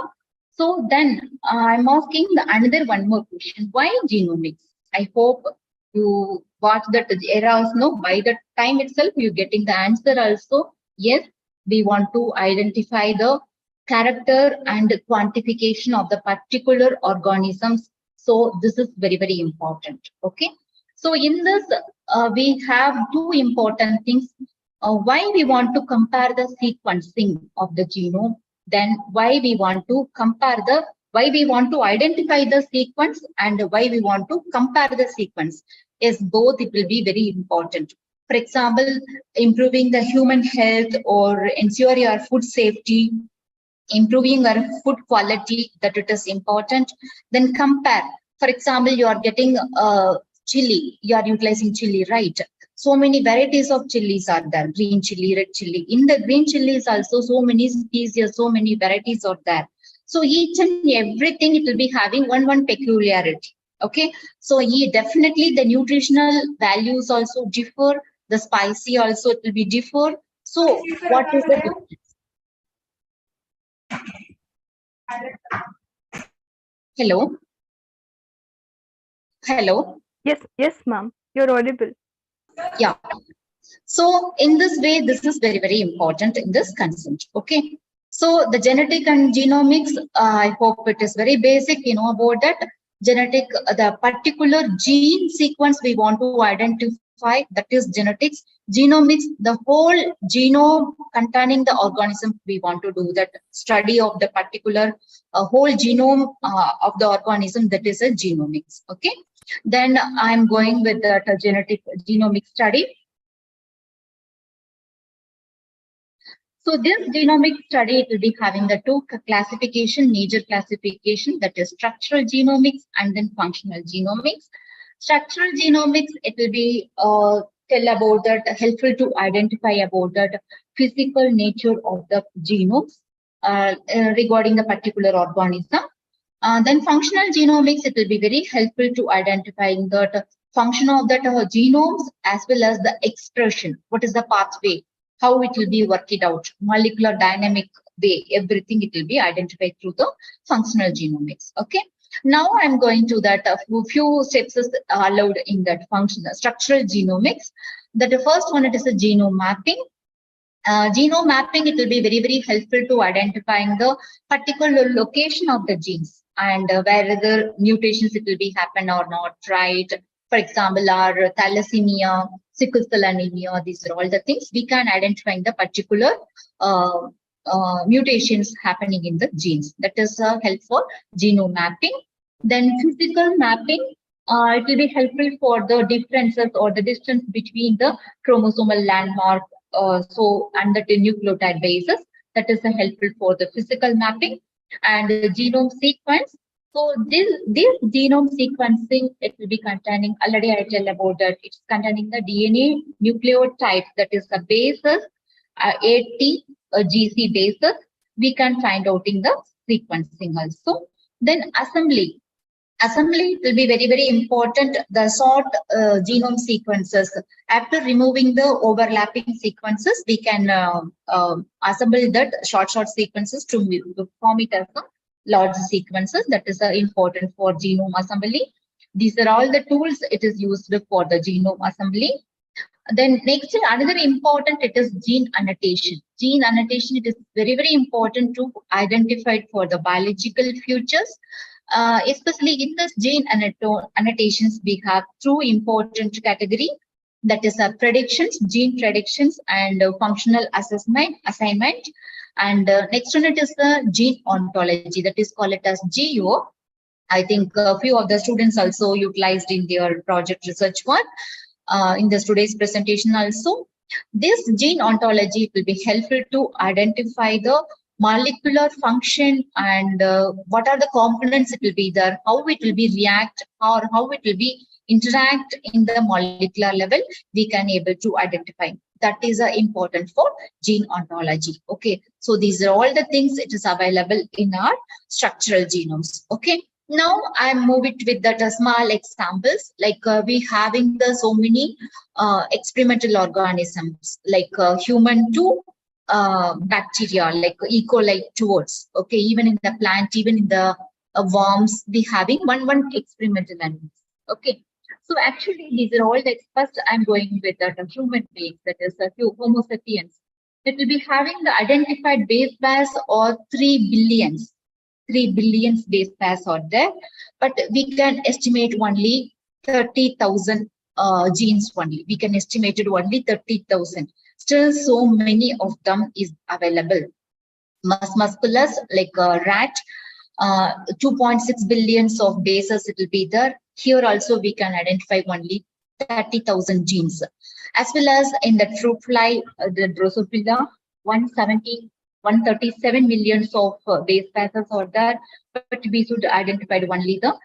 Speaker 12: So then I'm asking another one more question. Why genomics? I hope you watch that era. No, by the time itself you're getting the answer also. Yes, we want to identify the character and quantification of the particular organisms. So this is very, very important. Okay. So in this, we have two important things. Why we want to compare the sequencing of the genome, then why we want to why we want to identify the sequence, and why we want to compare the sequence. Yes, both it will be very important. For example, improving the human health or ensure your food safety, improving our food quality, that it is important. Then compare. For example, you are getting chili, you are utilizing chili, right? So many varieties of chilies are there, green chili, red chili. In the green chilies also so many species, so many varieties are there. So each and everything, it will be having one peculiarity. Okay, so definitely the nutritional values also differ. The spicy also it will be differ. So what is the difference? Hello. Hello.
Speaker 6: Yes, ma'am. You're audible.
Speaker 12: Yeah. So in this way, this is very, very important in this consent. Okay. So the genetic and genomics, I hope it is very basic, you know about that. Genetic, the particular gene sequence we want to identify, that is genetics. Genomics, the whole genome containing the organism, we want to do that study of the particular whole genome of the organism, that is a genomics. Okay. Then I'm going with the genetic genomic study. So this genomic study, it will be having the two classification, major classification, that is structural genomics and then functional genomics. Structural genomics, it will be tell about that, helpful to identify about that physical nature of the genomes regarding the particular organism. Then functional genomics, it will be very helpful to identifying the function of that genomes as well as the expression. What is the pathway? How it will be worked out, molecular dynamic way, everything it will be identified through the functional genomics. Okay. Now I'm going to that few steps is allowed in that functional structural genomics. That the first one, it is a genome mapping. Genome mapping, it will be very, very helpful to identifying the particular location of the genes and whether mutations it will be happen or not, right? For example, our thalassemia, sickle cell anemia, these are all the things we can identify the particular mutations happening in the genes. That is helpful genome mapping. Then physical mapping, it will be helpful for the differences or the distance between the chromosomal landmark, so and the nucleotide bases. That is helpful for the physical mapping. And the genome sequence. So this genome sequencing, it will be containing, already I tell about that, it's containing the DNA nucleotides, that is the bases, AT, GC bases, we can find out in the sequencing also. Then assembly. Assembly will be very, very important. The short genome sequences. After removing the overlapping sequences, we can assemble that short sequences to form it as a large sequences. That is important for genome assembly. These are all the tools it is used for the genome assembly. Then next, another important, it is gene annotation. Gene annotation, it is very, very important to identify for the biological features. Especially in this gene annotations, we have two important category, that is predictions, gene predictions, and functional assignment. And next one, it is the gene ontology, that is called it as GO. I think a few of the students also utilized in their project research work. In this today's presentation also, this gene ontology will be helpful to identify the molecular function and what are the components it will be there, how it will be react or how it will be interact in the molecular level, we can able to identify. That is important for gene ontology. Okay, so these are all the things it is available in our structural genomes. Okay, now I move it with that small examples, like we having the so many experimental organisms like human to bacteria, like E. coli towards. Okay, even in the plant, even in the worms, we having one experimental animals. Okay, so actually these are all the first I'm going with that human beings, that is a few Homo sapiens. It will be having the identified base pairs or 3 billions. 3 billion base pairs are there, but we can estimate only 30,000 genes only. We can estimate it only 30,000. Still, so many of them is available. Musculus, like a rat, 2.6 billions of bases it will be there. Here also we can identify only 30,000 genes. As well as in the fruit fly, the Drosophila, 137 millions of base pairs are there, but we should identify only the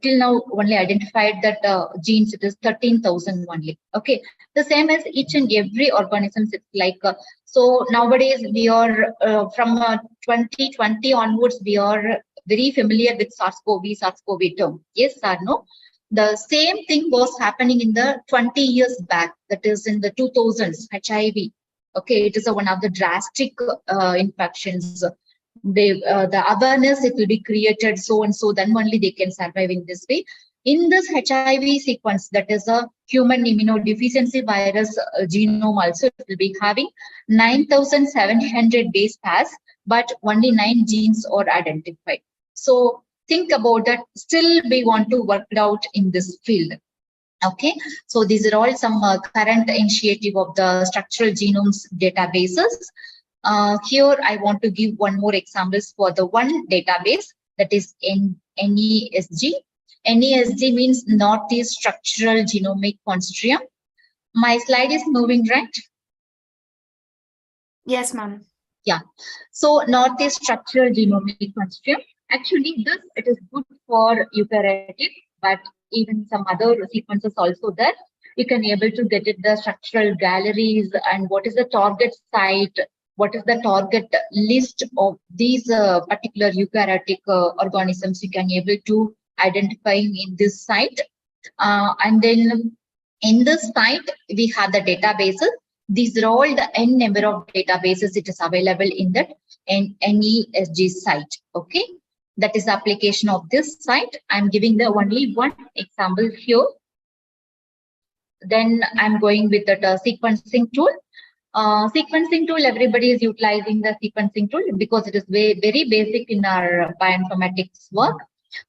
Speaker 12: till now only identified that genes, it is 13,000 only. Okay, the same as each and every organisms. It's like so nowadays we are from 2020 onwards, we are very familiar with SARS-CoV term. Yes or no? The same thing was happening in the 20 years back, that is in the 2000s, HIV. Okay, it is one of the drastic infections. The awareness, it will be created so and so, then only they can survive in this way. In this HIV sequence, that is a human immunodeficiency virus genome also, it will be having 9,700 base pairs, but only 9 genes are identified. So think about that. Still, we want to work it out in this field. Okay, so these are all some current initiative of the structural genomes databases. Here I want to give one more examples for the one database, that is NESG. NESG means Northeast Structural Genomic Consortium. My slide is moving, right?
Speaker 2: Yes, ma'am.
Speaker 12: Yeah. So Northeast Structural Genomic Consortium. Actually, it is good for eukaryotic, but even some other sequences also there. You can able to get it the structural galleries and what is the target site, what is the target list of these particular eukaryotic organisms you can able to identify in this site. And then in this site, we have the databases. These are all the n number of databases it is available in that NESG site. Okay, that is the application of this site. I'm giving the only one example here. Then I'm going with the sequencing tool. Sequencing tool, everybody is utilizing the sequencing tool because it is very basic in our bioinformatics work.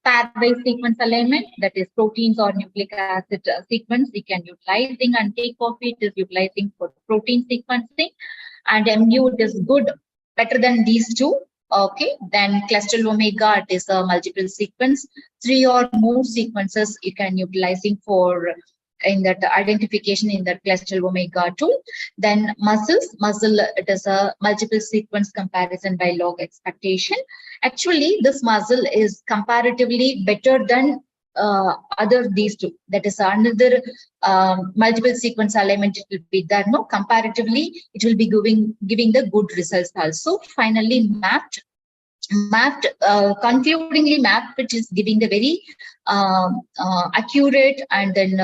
Speaker 12: Pairwise sequence alignment, that is proteins or nucleic acid sequence, we can utilizing, and takeoff it is utilizing for protein sequencing, and MU it is good, better than these two. Okay, then cluster omega, it is a multiple sequence, 3 or more sequences you can utilizing for in that identification in that cluster omega tool. Then muscle, it is a multiple sequence comparison by log expectation. Actually, this muscle is comparatively better than other these two. That is another multiple sequence alignment. It will be there. No, comparatively, it will be giving the good results also. Finally, mapped, concludingly mapped, which is giving the very accurate and then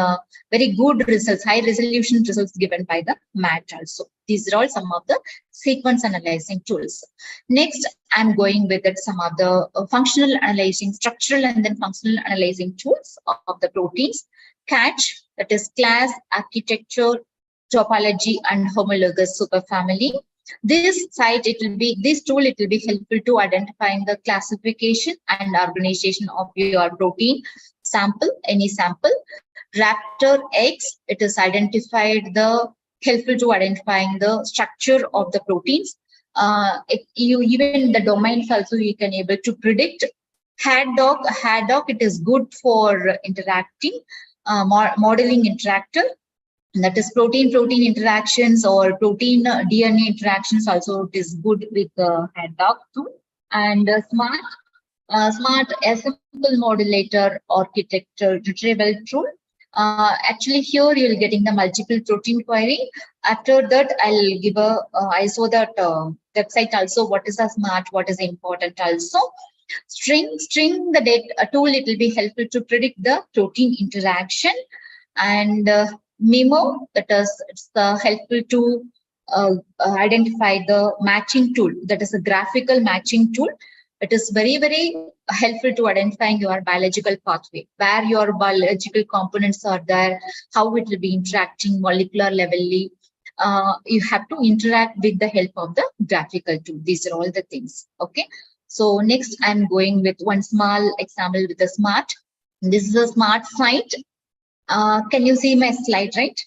Speaker 12: very good results, high resolution results given by the MAT also. These are all some of the sequence analyzing tools. Next, I'm going with it some of the functional analyzing, structural and then functional analyzing tools of the proteins. CATCH, that is class, architecture, topology, and homologous superfamily. This tool, it will be helpful to identifying the classification and organization of your protein sample, any sample. Raptor X, it is helpful to identifying the structure of the proteins. Even the domains also you can able to predict. Haddock, it is good for interacting, modeling interactor. that is protein-protein interactions or protein DNA interactions. Also, it is good with HADOC too. And smart assemble modulator architecture retrieval tool. Actually, here you'll getting the multiple protein query. After that, I'll give a. I saw that website also. What is a smart? What is important also? String the data tool. It will be helpful to predict the protein interaction. And Memo, that is it's helpful to identify the matching tool. That is a graphical matching tool. It is very, very helpful to identifying your biological pathway, where your biological components are there, how it will be interacting molecular levelly. You have to interact with the help of the graphical tool. These are all the things. Okay. So next, I'm going with one small example with the smart. This is a smart site. Can you see my slide, right?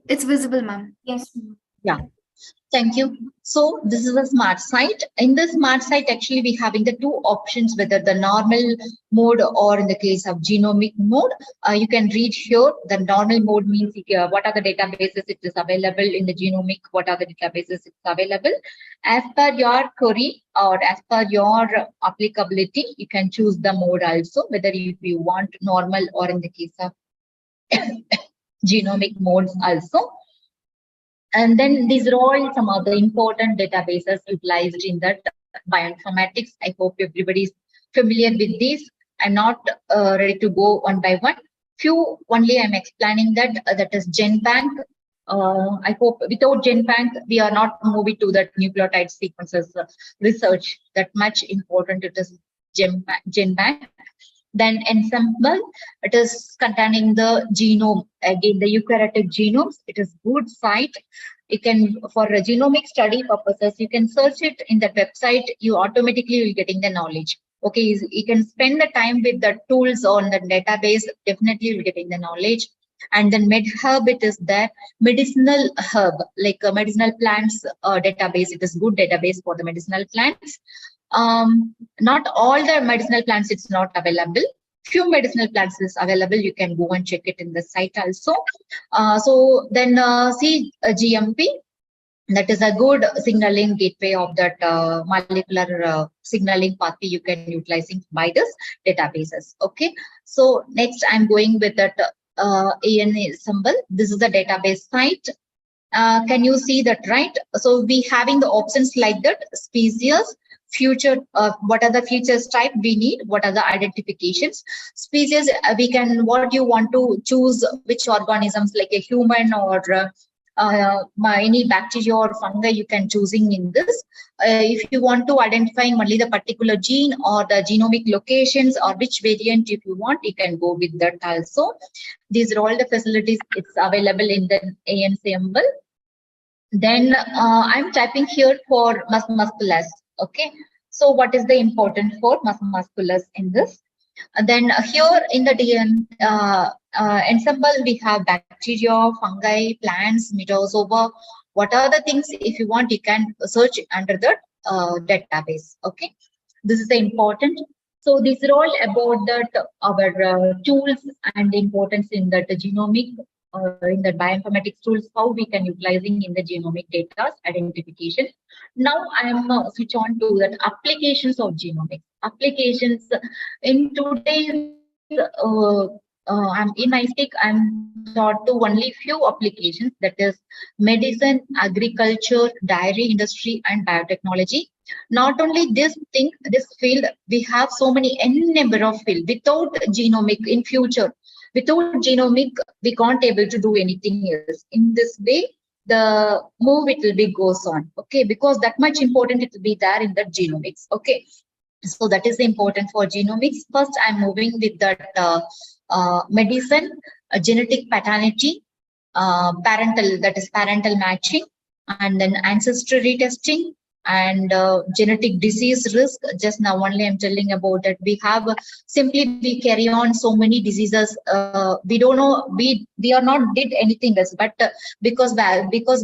Speaker 2: It's visible, ma'am.
Speaker 7: Yes.
Speaker 12: Yeah. Thank you. So this is a smart site. In the smart site, actually, we having the two options, whether the normal mode or in the case of genomic mode. You can read here. The normal mode means what are the databases it is available in the genomic, what are the databases it's available. As per your query or as per your applicability, you can choose the mode also, whether if you want normal or in the case of genomic modes also. And then these are all some of the important databases utilized in that bioinformatics. I hope everybody is familiar with these. I'm not ready to go one by one. Few only I'm explaining that that is GenBank. I hope without GenBank, we are not moving to that nucleotide sequences research. That much important it is GenBank. Then Ensemble, it is containing the genome, again the eukaryotic genomes. It is good site. You can, for a genomic study purposes, you can search it in the website. You automatically will getting the knowledge. Okay, you can spend the time with the tools on the database. Definitely you'll getting the knowledge. And then MedHub, it is there. Medicinal hub, like a medicinal plants database. It is good database for the medicinal plants. Not all the medicinal plants it's not available. Few medicinal plants is available. You can go and check it in the site also. So then GMP, that is a good signaling gateway of that molecular signaling pathway you can utilizing by this databases. Okay. So next I'm going with that ANA symbol. This is the database site. Can you see that, right? So we having the options like that: species, future, what are the features type we need, what are the identifications. Species, we can, what you want to choose, which organisms, like a human or any bacteria or fungi you can choosing in this. If you want to identify only the particular gene or the genomic locations or which variant if you want, you can go with that also. These are all the facilities it's available in the AN symbol. Then I'm typing here for musculus. Okay, so what is the important for musculus in this? And then here in the DN ensemble, we have bacteria, fungi, plants, metazoa. What are the things? If you want, you can search under the database. Okay, this is the important. So these are all about that our tools and the importance in that genomic. In the bioinformatics tools, how we can utilizing in the genomic data identification. Now I am switch on to that applications of genomics. Applications in today's I'm in my stick. I'm taught to only few applications, that is medicine, agriculture, dairy industry, and biotechnology. Not only this thing, this field, we have so many n number of field. Without genomic in future, without genomic, we can't able to do anything else. In this way, the move it will be goes on. Okay, because that much important it will be there in the genomics. Okay, so that is important for genomics. First, I'm moving with that medicine, genetic paternity, parental, that is parental matching, and then ancestry testing, and genetic disease risk. Just now only I'm telling about that we have simply we carry on so many diseases. We don't know, we are not did anything else, but because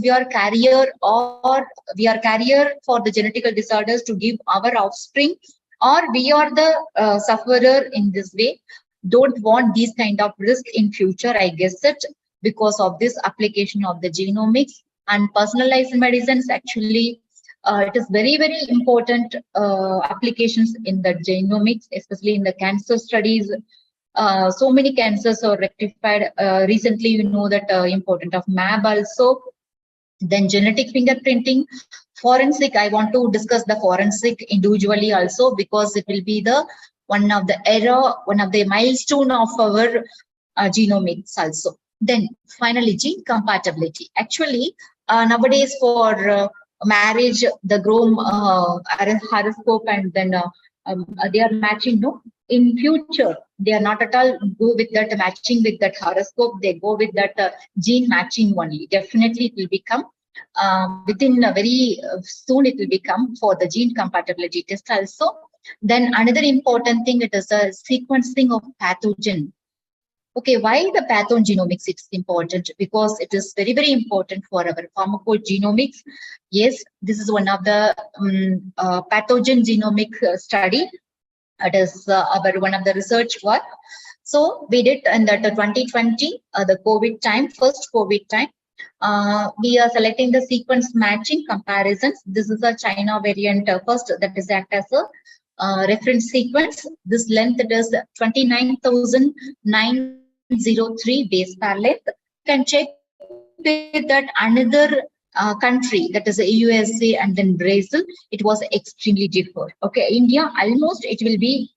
Speaker 12: we are carrier, or we are carrier for the genetical disorders to give our offspring, or we are the sufferer in this way. Don't want these kind of risk in future, I guess it. because of this application of the genomics and personalized medicines. Actually, it is very, very important applications in the genomics, especially in the cancer studies. So many cancers are rectified. Recently, you know that important of MAB also. Then genetic fingerprinting, forensic. I want to discuss the forensic individually also, because it will be the one of the milestone of our genomics also. Then finally, gene compatibility. Actually, nowadays for marriage, the groom horoscope, and then they are matching. No, in future they are not at all go with that matching with that horoscope. They go with that gene matching only. Definitely, it will become within a very soon. It will become for the gene compatibility test also. Then another important thing, it is a sequencing of pathogen. Okay, why the pathogenomics is important? Because it is very, very important for our pharmacogenomics. Yes, this is one of the pathogen genomic study. It is our one of the research work. So we did in that 2020, the COVID time, first COVID time. We are selecting the sequence matching comparisons. This is a China variant first, that is act as a reference sequence. This length, it is 29,903 base pair length. You can check with that another country, that is USA and then Brazil. It was extremely different. Okay, India almost it will be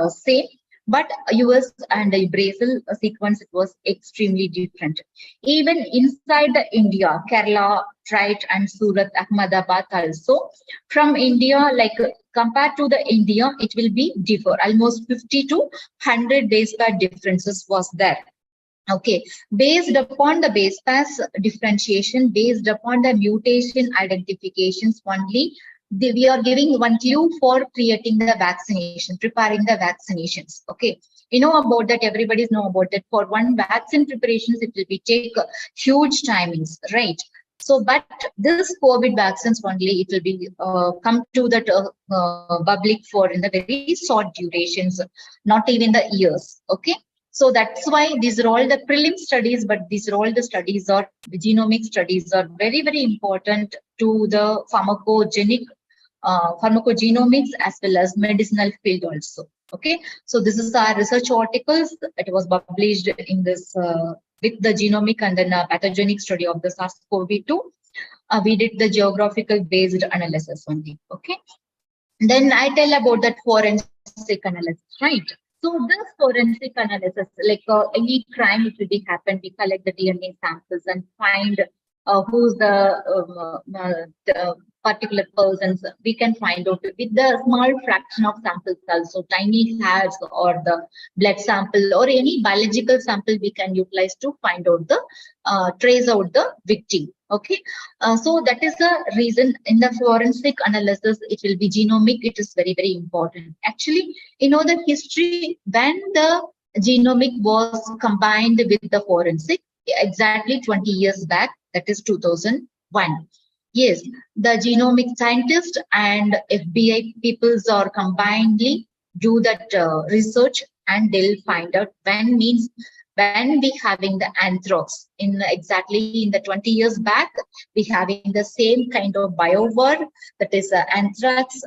Speaker 12: same, but US and Brazil sequence, it was extremely different. Even inside the India, Kerala, Trite and Surat, Ahmedabad also. From India, like compared to the India, it will be differ. Almost 50 to 100 base pair differences was there. Okay, based upon the base pairs differentiation, based upon the mutation identifications only, we are giving one clue for creating the vaccination, preparing the vaccinations. Okay, you know about that, everybody's know about that. For one vaccine preparations, it will be take huge timings, right? So, but this COVID vaccines only, it will be come to that public for in the very short durations, not even the years. Okay. So that's why these are all the prelim studies, but these are all the studies, or the genomic studies, are very, very important to the pharmacogenomics as well as medicinal field also. Okay, so this is our research articles. It was published in this with the genomic and then pathogenic study of the SARS-CoV-2. We did the geographical based analysis only. Okay, then I tell about that forensic analysis, right? So this forensic analysis, like any crime, it will be happen, we collect the DNA samples and find who's the particular persons. We can find out with the small fraction of samples also, tiny hairs or the blood sample or any biological sample we can utilize to find out the trace out the victim. Okay, so that is the reason in the forensic analysis, it will be genomic. It is very, very important. Actually, you know the history when the genomic was combined with the forensic, exactly 20 years back, that is 2001. Yes, the genomic scientists and FBI peoples are combinedly do that research, and they'll find out when means when we having the anthrax in exactly in the 20 years back, we having the same kind of biowar, that is anthrax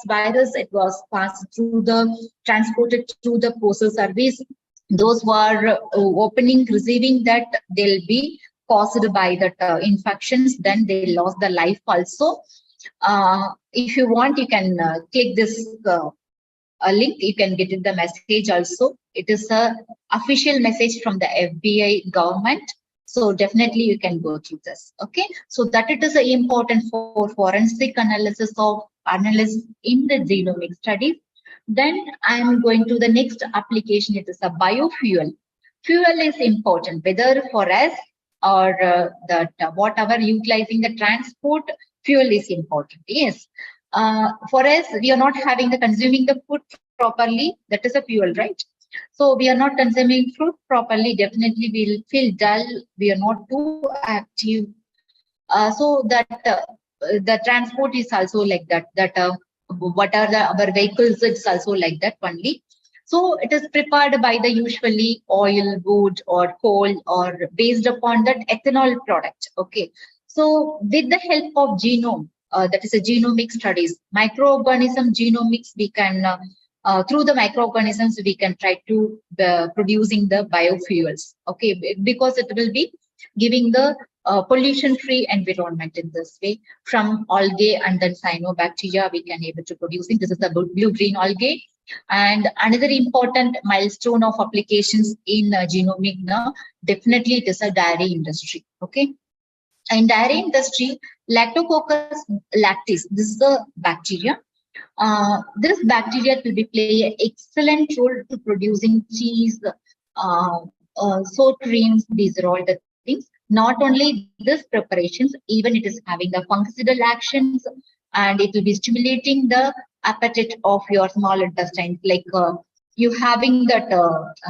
Speaker 12: virus. It was passed through the transported through the postal service. Those who are receiving that, they'll be caused by that infections, then they lost the life also. If you want, you can click this link, you can get in the message also. It is a official message from the FBI government, so definitely you can go through this. Okay, so that it is important for forensic analysis in the genomic studies. Then I am going to the next application. It is a biofuel. Fuel is important, whether for us or whatever utilizing the transport, fuel is important. Yes, for us, we are not having the consuming the food properly. That is a fuel, right? So we are not consuming fruit properly. Definitely, we'll feel dull. We are not too active. So that the transport is also like that. What are our vehicles? It's also like that only. So it is prepared by the usually oil, wood, or coal, or based upon that ethanol product. Okay. So with the help of genome, that is a genomic studies, microorganism genomics, we can through the microorganisms we can try to producing the biofuels. Okay, because it will be giving the pollution-free environment in this way. From algae and then cyanobacteria, we can able to producing. This is the blue-green algae. And another important milestone of applications in genomic now, definitely it is a dairy industry. Okay. In dairy industry, Lactococcus lactis, this is the bacteria. This bacteria will be play an excellent role to producing cheese, sour creams. These are all the things. Not only this preparations, even it is having the fungicidal actions, and it will be stimulating the appetite of your small intestines, like you having that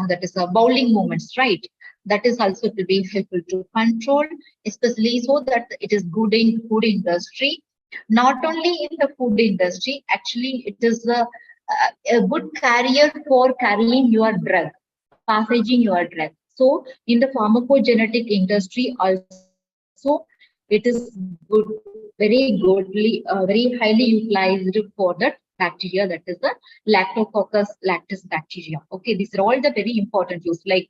Speaker 12: that is a bowling movements, right? That is also to be helpful to control, especially so that it is good in food industry. Not only in the food industry, actually it is a good carrier for carrying your drug, passaging your drug. So in the pharmacogenetic industry also, it is good, very goodly, very highly utilized for that bacteria, that is the Lactococcus lactis bacteria. Okay, these are all the very important use. Like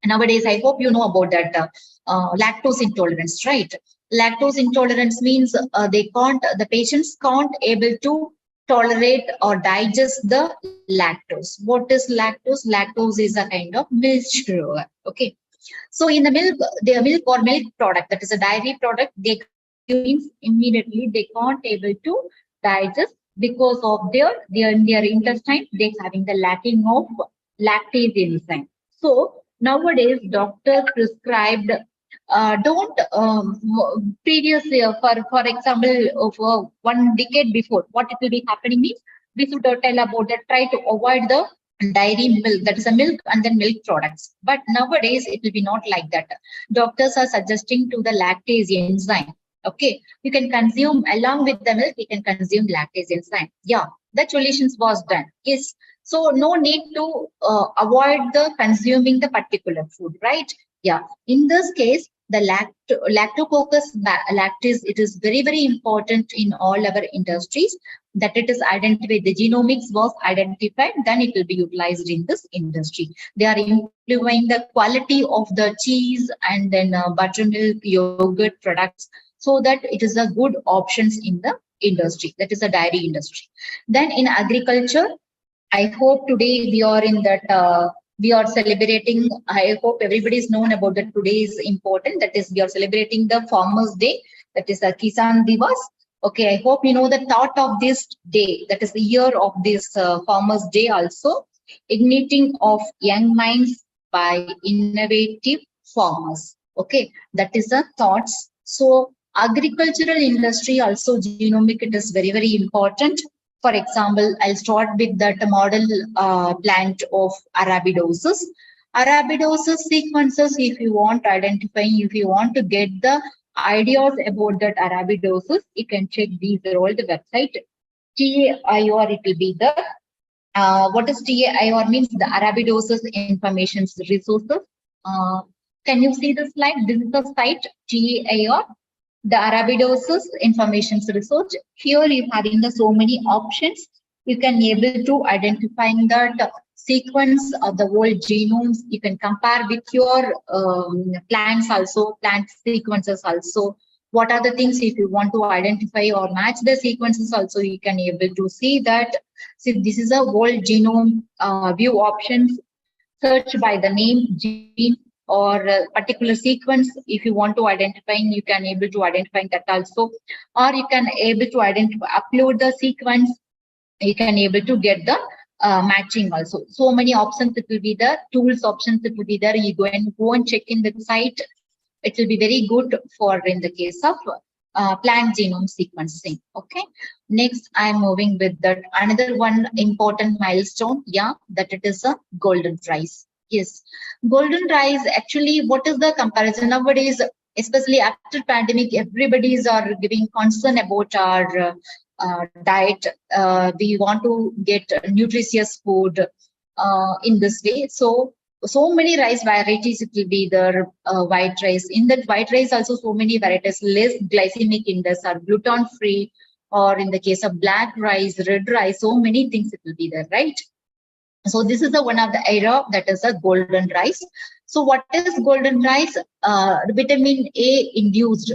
Speaker 12: nowadays, I hope you know about that lactose intolerance, right? Lactose intolerance means the patients can't able to tolerate or digest the lactose. What is lactose? Lactose is a kind of milk sugar. Okay. So in the milk or milk product, that is a dairy product, they means immediately they can't able to digest because of their intestine, they having the lacking of lactase enzyme. So nowadays, doctors prescribed don't previous year, for example, for 1 decade before, what it will be happening means we should tell about that, try to avoid the dairy milk, that is a milk and then milk products. But nowadays it will be not like that. Doctors are suggesting to the lactase enzyme. Okay, you can consume along with the milk, you can consume lactase enzyme. Yeah, that solutions was done. Yes, so no need to avoid the consuming the particular food, right? Yeah, in this case, the Lactococcus lactis, it is very, very important in all our industries, that it is identified, the genomics was identified, then it will be utilized in this industry. They are improving the quality of the cheese and then buttermilk, yogurt products, so that it is a good options in the industry, that is a dairy industry. Then in agriculture, I hope today we are in that we are celebrating, I hope everybody is known about that today is important, that is we are celebrating the Farmers Day, that is a Kisan Divas. Okay, I hope you know the thought of this day, that is the year of this Farmers Day also, igniting of young minds by innovative farmers. Okay, that is the thoughts. So agricultural industry also genomic, it is very, very important. For example, I'll start with that model plant of Arabidopsis. Arabidopsis sequences, if you want identifying, if you want to get the ideas about that Arabidopsis, you can check these are all the website. TAIR, it will be the, what is TAIR means? The Arabidopsis Information Resources. Can you see the slide? This is the site, TAIR. The Arabidopsis Information Research. Here you having the so many options. You can able to identifying that sequence of the whole genomes. You can compare with your plants also, plant sequences also. What are the things if you want to identify or match the sequences also, you can able to see that. See, this is a whole genome view options. Search by the name, gene, or a particular sequence. If you want to identify, you can able to identify that also, or you can able to identify, upload the sequence, you can able to get the matching also. So many options it will be there, tools options it will be there. You go and check in the site. It will be very good for in the case of plant genome sequencing. Okay, next I'm moving with that another one important milestone, yeah, that it is a golden rice. Yes, golden rice, actually what is the comparison nowadays, especially after pandemic, everybody's are giving concern about our diet. We want to get nutritious food. in this way. So many rice varieties it will be there. White rice, in that white rice also so many varieties, less glycemic index or gluten free, or in the case of black rice, red rice, so many things it will be there, right? So this is the one of the era, that is a golden rice. So what is golden rice? Vitamin A induced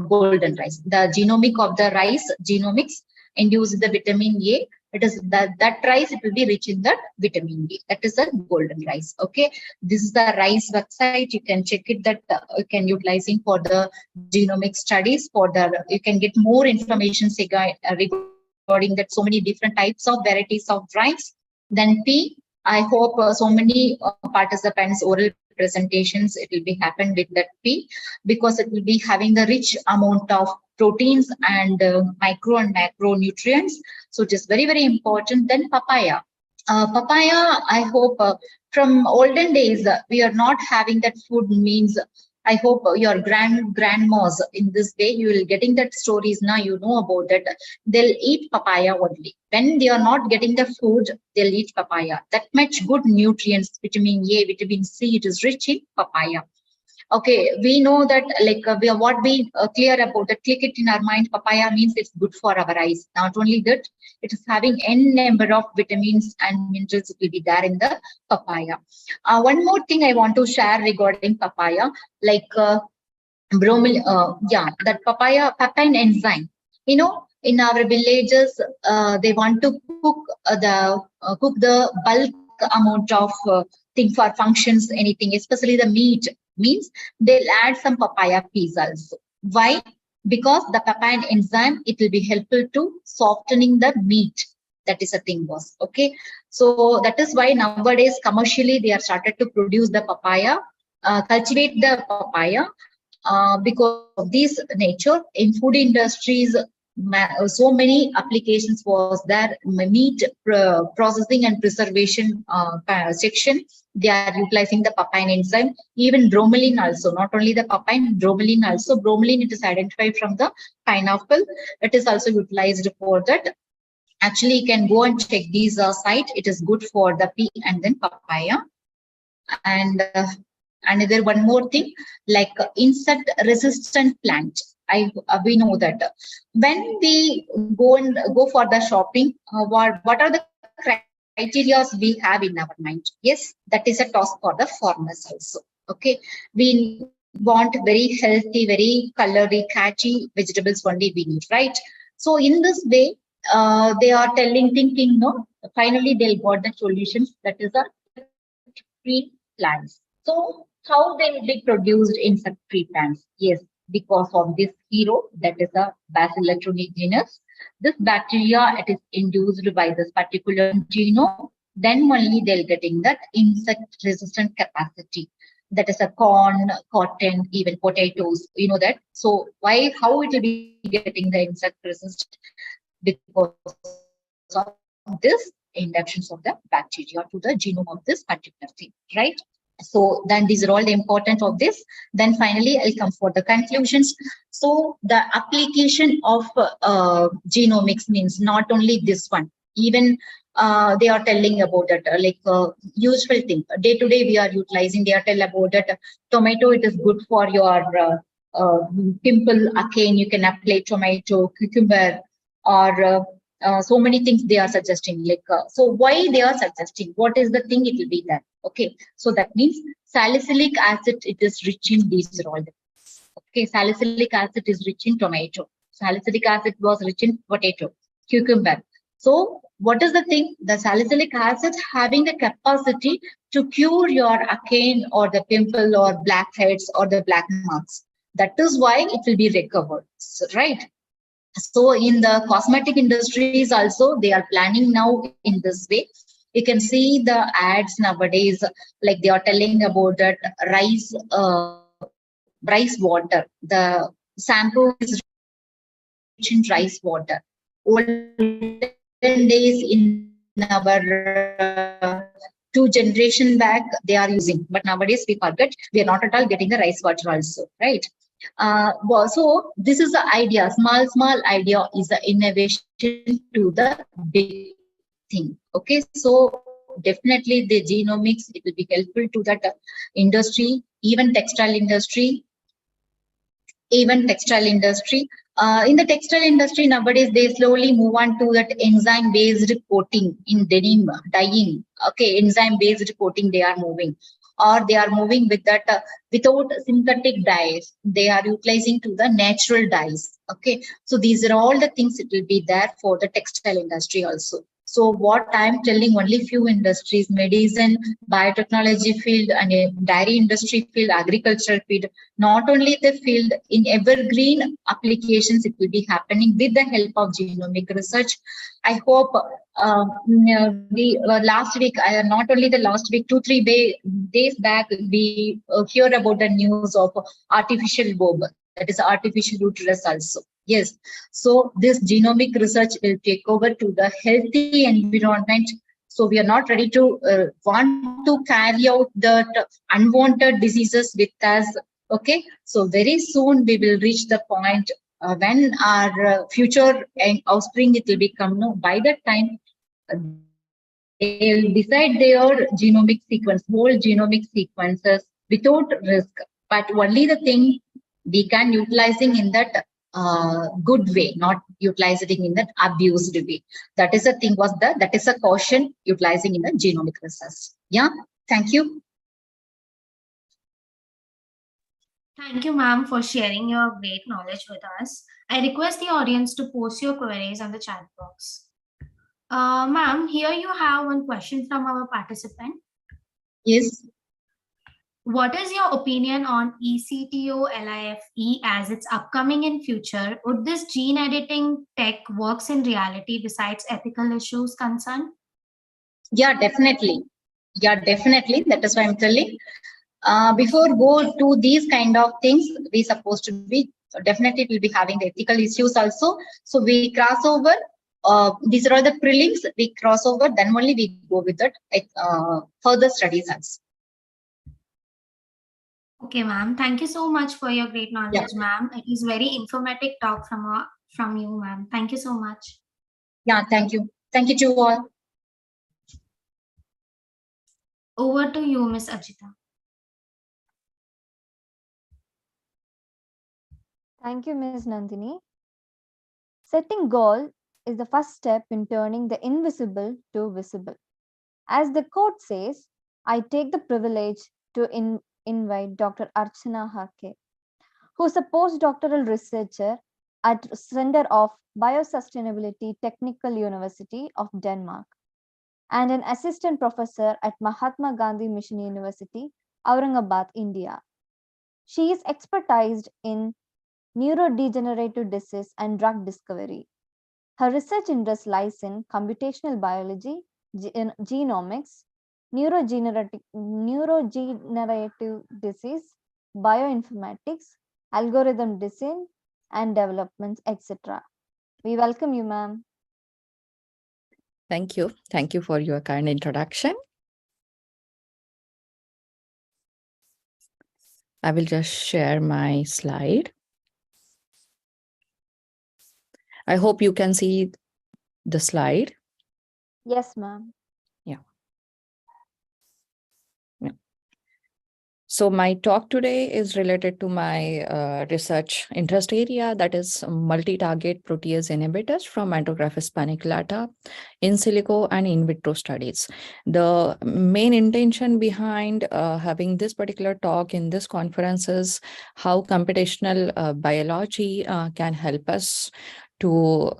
Speaker 12: golden rice. The genomic of the rice, genomics induced the vitamin A. It is that rice, it will be rich in that vitamin A. That is a golden rice. Okay, this is the rice website. You can check it, that you can utilizing for the genomic studies. For the, you can get more information regarding that, so many different types of varieties of rice. Then P, I hope so many participants oral presentations, it will be happen with that P, because it will be having the rich amount of proteins and micro and macronutrients. So it is very, very important. Then papaya. Papaya, I hope from olden days, we are not having that food means, I hope your grandmas in this day, you will getting that stories now, you know about that. They'll eat papaya only. When they are not getting the food, they'll eat papaya. That much good nutrients, vitamin A, vitamin C, it is rich in papaya. Okay, we know that, like what we clear about that, click it in our mind, papaya means it's good for our eyes. Not only that, it is having n number of vitamins and minerals, it will be there in the papaya. One more thing I want to share regarding papaya, like that papain enzyme. You know, in our villages, they want to cook the bulk amount of thing for functions, anything, especially the meat. Means they'll add some papaya peas also. Why? Because the papain enzyme, it will be helpful to softening the meat. That is a thing, boss. Okay, so that is why nowadays commercially they are started to produce the papaya, cultivate the papaya, because of this nature. In food industries, so many applications was there. Meat processing and preservation section, they are utilizing the papain enzyme. Even bromelain also, not only the papain, bromelain also. Bromelain, it is identified from the pineapple. It is also utilized for that. Actually, you can go and check these site. It is good for the pea and then papaya. And another one more thing, like insect resistant plant. We know that when we go for the shopping, what are the criteria we have in our mind? Yes, that is a task for the farmers also. Okay, we want very healthy, very colory, catchy vegetables only we need, right? So in this way, they are thinking, no, finally they'll got the solutions, that is a free plants. So how they will be produced insect-free plants? Yes, because of this hero, that is a Bacillus genus. This bacteria, it is induced by this particular genome. Then only they'll getting that insect-resistant capacity. That is a corn, cotton, even potatoes. You know that. So why? How it will be getting the insect-resistant? Because of this inductions of the bacteria to the genome of this particular thing, right? So then these are all the important of this. Then finally, I'll come for the conclusions. So the application of genomics means not only this one, even they are telling about that, useful thing. Day to day, we are utilizing, they are telling about that tomato, it is good for your pimple, again, you can apply tomato, cucumber, or so many things they are suggesting. So why they are suggesting? What is the thing it will be there? Okay, so that means salicylic acid, it is rich in these all. Okay, salicylic acid is rich in tomato. Salicylic acid was rich in potato, cucumber. So what is the thing? The salicylic acid having the capacity to cure your acne or the pimple or blackheads or the black marks. That is why it will be recovered, right? So in the cosmetic industries also, they are planning now in this way. You can see the ads nowadays, like they are telling about that rice water. The shampoo is rich in rice water. Olden days in our 2 generation back, they are using, but nowadays we forget, we are not at all getting the rice water also, right? So this is the idea. Small idea is the innovation to the big thing. Okay, so definitely the genomics, it will be helpful to that industry, even textile industry. In the textile industry nowadays, they slowly move on to that enzyme based coating in denim dyeing. Okay, enzyme based coating they are moving, or they are moving with that without synthetic dyes. They are utilizing to the natural dyes. Okay, so these are all the things it will be there for the textile industry also. So what I'm telling, only few industries, medicine, biotechnology field, and dairy industry field, agriculture field, not only the field, in evergreen applications, it will be happening with the help of genomic research. I hope last week, not only the last week, 2-3 days back, we hear about the news of artificial womb, that is artificial uterus also. Yes, so this genomic research will take over to the healthy environment. So we are not ready to want to carry out the unwanted diseases with us. Okay, so very soon we will reach the point when our future and offspring it will become. No, by that time they'll decide their genomic sequence, whole genomic sequences without risk. But only the thing we can utilizing in that good way, not utilizing in that abused way. That is a thing that is a caution utilizing in the genomic research. Yeah, thank you.
Speaker 7: Thank you, ma'am, for sharing your great knowledge with us. I request the audience to post your queries on the chat box. Ma'am, here you have one question from our participant.
Speaker 12: Yes.
Speaker 7: What is your opinion on ECTO-LIFE as it's upcoming in future? Would this gene editing tech works in reality besides ethical issues concerned?
Speaker 12: Yeah, definitely. Yeah, definitely. That is why I'm telling. Before go to these kind of things, we supposed to be definitely will be having the ethical issues also. So we cross over. These are all the prelims. We cross over, then only we go with that further studies also.
Speaker 7: Okay, ma'am. Thank you so much for your great knowledge, ma'am. It is very informative talk from you, ma'am. Thank you so much.
Speaker 12: Yeah, thank you. Thank you to all.
Speaker 7: Over to you, Miss Ajita.
Speaker 11: Thank you, Ms. Nandini. Setting goal is the first step in turning the invisible to visible. As the quote says, I take the privilege to invite Dr. Archana Hake, who is a postdoctoral researcher at Center of Biosustainability Technical University of Denmark and an assistant professor at Mahatma Gandhi Mission University, Aurangabad, India. She is expertised in neurodegenerative disease and drug discovery. Her research interest lies in computational biology, genomics, neurodegenerative disease, bioinformatics, algorithm design and development, etc. We welcome you, ma'am.
Speaker 16: Thank you. Thank you for your kind introduction. I will just share my slide. I hope you can see the slide.
Speaker 11: Yes, ma'am.
Speaker 16: Yeah. So my talk today is related to my research interest area, that is multi-target protease inhibitors from Micrographis paniculata, in silico and in vitro studies. The main intention behind having this particular talk in this conference is how computational biology can help us to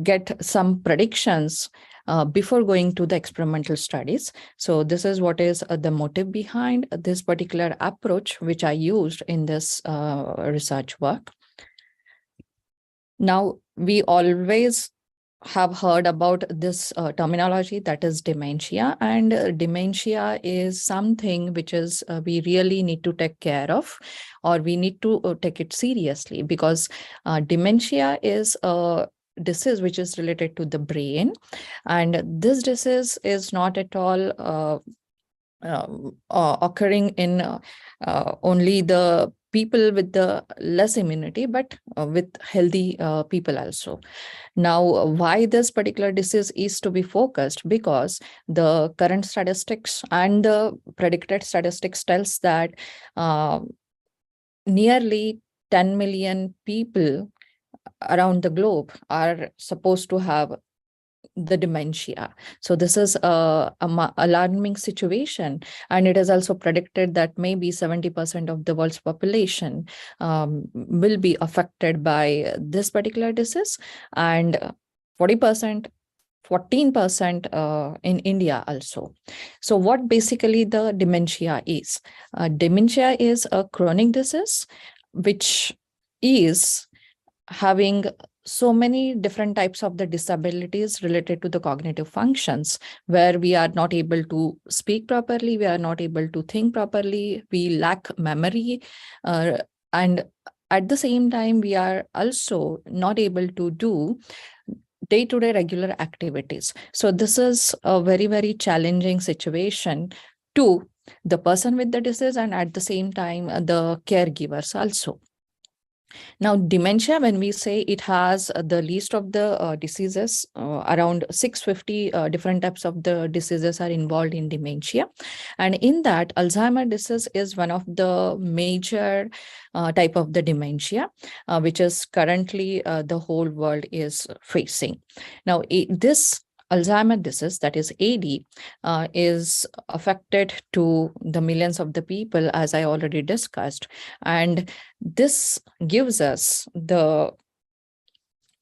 Speaker 16: get some predictions before going to the experimental studies. So this is what is the motive behind this particular approach, which I used in this research work. Now, we always have heard about this terminology, that is dementia, and dementia is something which is we really need to take care of, or we need to take it seriously, because dementia is a disease which is related to the brain, and this disease is not at all occurring in only the people with the less immunity, but with healthy people also. Now, why this particular disease is to be focused? Because the current statistics and the predicted statistics tells that nearly 10 million people around the globe are supposed to have the dementia. So this is a alarming situation, and it is also predicted that maybe 70% of the world's population will be affected by this particular disease, and 14% in India also. So what basically the dementia is? Dementia is a chronic disease which is having so many different types of the disabilities related to the cognitive functions, where we are not able to speak properly, we are not able to think properly, we lack memory, and at the same time, we are also not able to do day-to-day regular activities. So this is a very, very challenging situation to the person with the disease, and at the same time, the caregivers also. Now, dementia, when we say it has the least of the diseases, around 650 different types of the diseases are involved in dementia. And in that, Alzheimer's disease is one of the major type of the dementia, which is currently the whole world is facing. Now, this Alzheimer's disease, that is AD, is affected to the millions of the people, as I already discussed. And this gives us the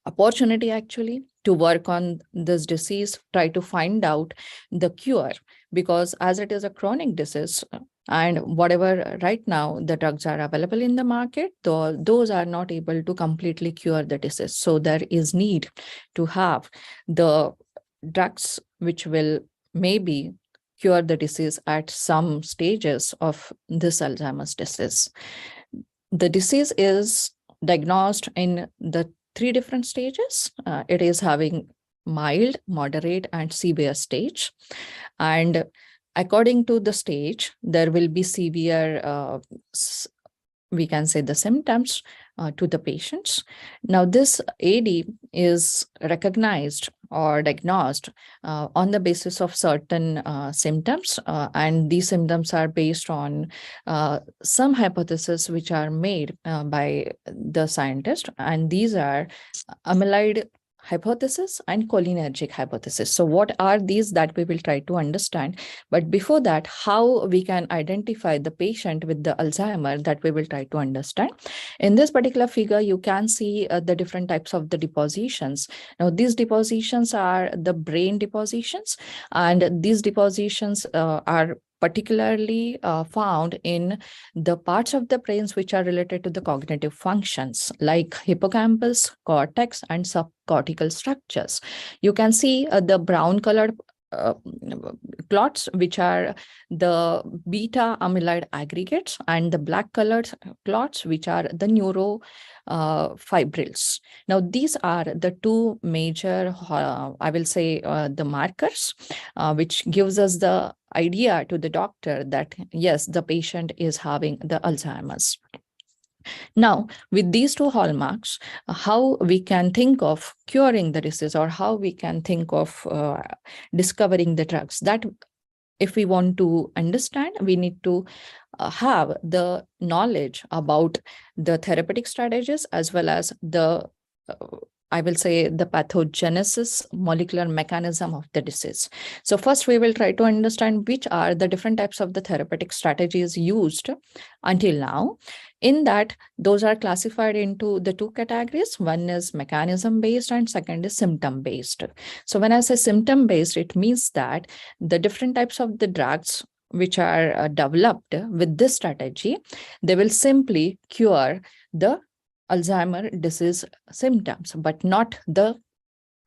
Speaker 16: opportunity actually to work on this disease, try to find out the cure, because as it is a chronic disease, and whatever right now the drugs are available in the market, those are not able to completely cure the disease. So there is need to have the drugs which will maybe cure the disease at some stages of this Alzheimer's disease. The disease is diagnosed in the 3 different stages. It is having mild, moderate, and severe stage. And according to the stage, there will be severe, we can say, the symptoms to the patients. Now, this AD is recognized or diagnosed on the basis of certain symptoms, and these symptoms are based on some hypotheses which are made by the scientist, and these are amyloid hypothesis and cholinergic hypothesis. So what are these that we will try to understand? But before that, how we can identify the patient with the Alzheimer, that we will try to understand. In this particular figure, you can see the different types of the depositions. Now, these depositions are the brain depositions, and these depositions are particularly found in the parts of the brains which are related to the cognitive functions, like hippocampus, cortex, and subcortical structures. You can see the brown colored clots, which are the beta amyloid aggregates, and the black colored clots, which are the neurofibrils. Now, these are the 2 major, I will say, the markers, which gives us the idea to the doctor that, yes, the patient is having the Alzheimer's. Now, with these 2 hallmarks, how we can think of curing the disease, or how we can think of discovering the drugs, that if we want to understand, we need to have the knowledge about the therapeutic strategies as well as the I will say the pathogenesis molecular mechanism of the disease. So first we will try to understand which are the different types of the therapeutic strategies used until now. In that, those are classified into the 2 categories. One is mechanism based and second is symptom based. So when I say symptom based, it means that the different types of the drugs which are developed with this strategy, they will simply cure the Alzheimer's disease symptoms, but not the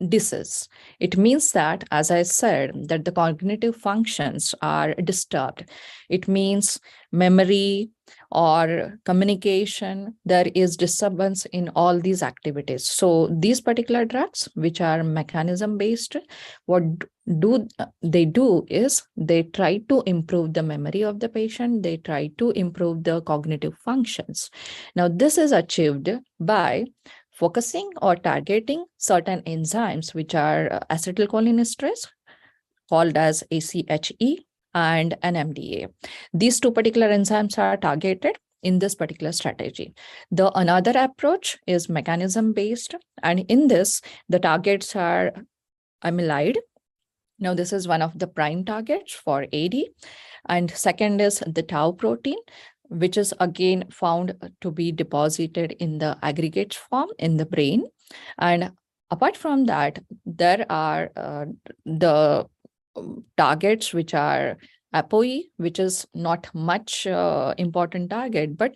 Speaker 16: disease. It means that, as I said, that the cognitive functions are disturbed. It means memory or communication, there is disturbance in all these activities. So these particular drugs, which are mechanism based, what they do is they try to improve the memory of the patient, they try to improve the cognitive functions. Now, this is achieved by focusing or targeting certain enzymes, which are acetylcholinesterase, called as ACHE, and NMDA. These two particular enzymes are targeted in this particular strategy. The another approach is mechanism based, and in this, the targets are amyloid. Now, this is one of the prime targets for AD, and second is the tau protein, which is again found to be deposited in the aggregate form in the brain. And apart from that, there are the targets which are ApoE, which is not much important target, but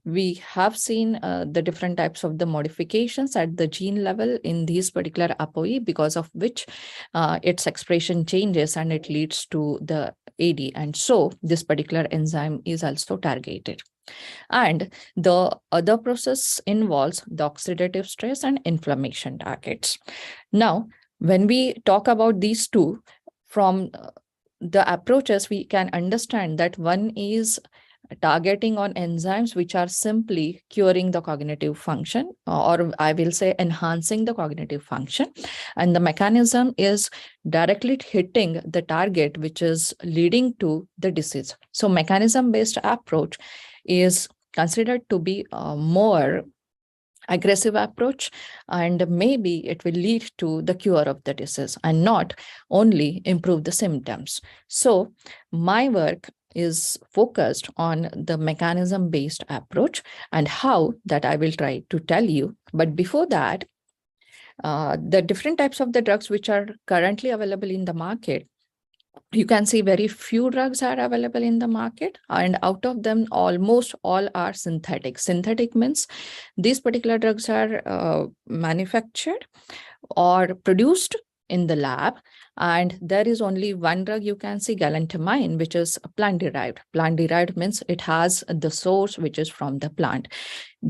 Speaker 16: we have seen the different types of the modifications at the gene level in these particular ApoE, because of which its expression changes and it leads to the AD. And so this particular enzyme is also targeted. And the other process involves the oxidative stress and inflammation targets. Now, when we talk about these two, from the approaches, we can understand that one is targeting on enzymes which are simply curing the cognitive function, or I will say enhancing the cognitive function. And the mechanism is directly hitting the target, which is leading to the disease. So mechanism-based approach is considered to be a more aggressive approach, and maybe it will lead to the cure of the disease and not only improve the symptoms. So my work is focused on the mechanism-based approach and how that I will try to tell you. But before that, the different types of the drugs which are currently available in the market, you can see very few drugs are available in the market, and out of them, almost all are synthetic. Synthetic means these particular drugs are manufactured or produced in the lab, and there is only one drug you can see, galantamine, which is plant derived. Plant derived means it has the source which is from the plant.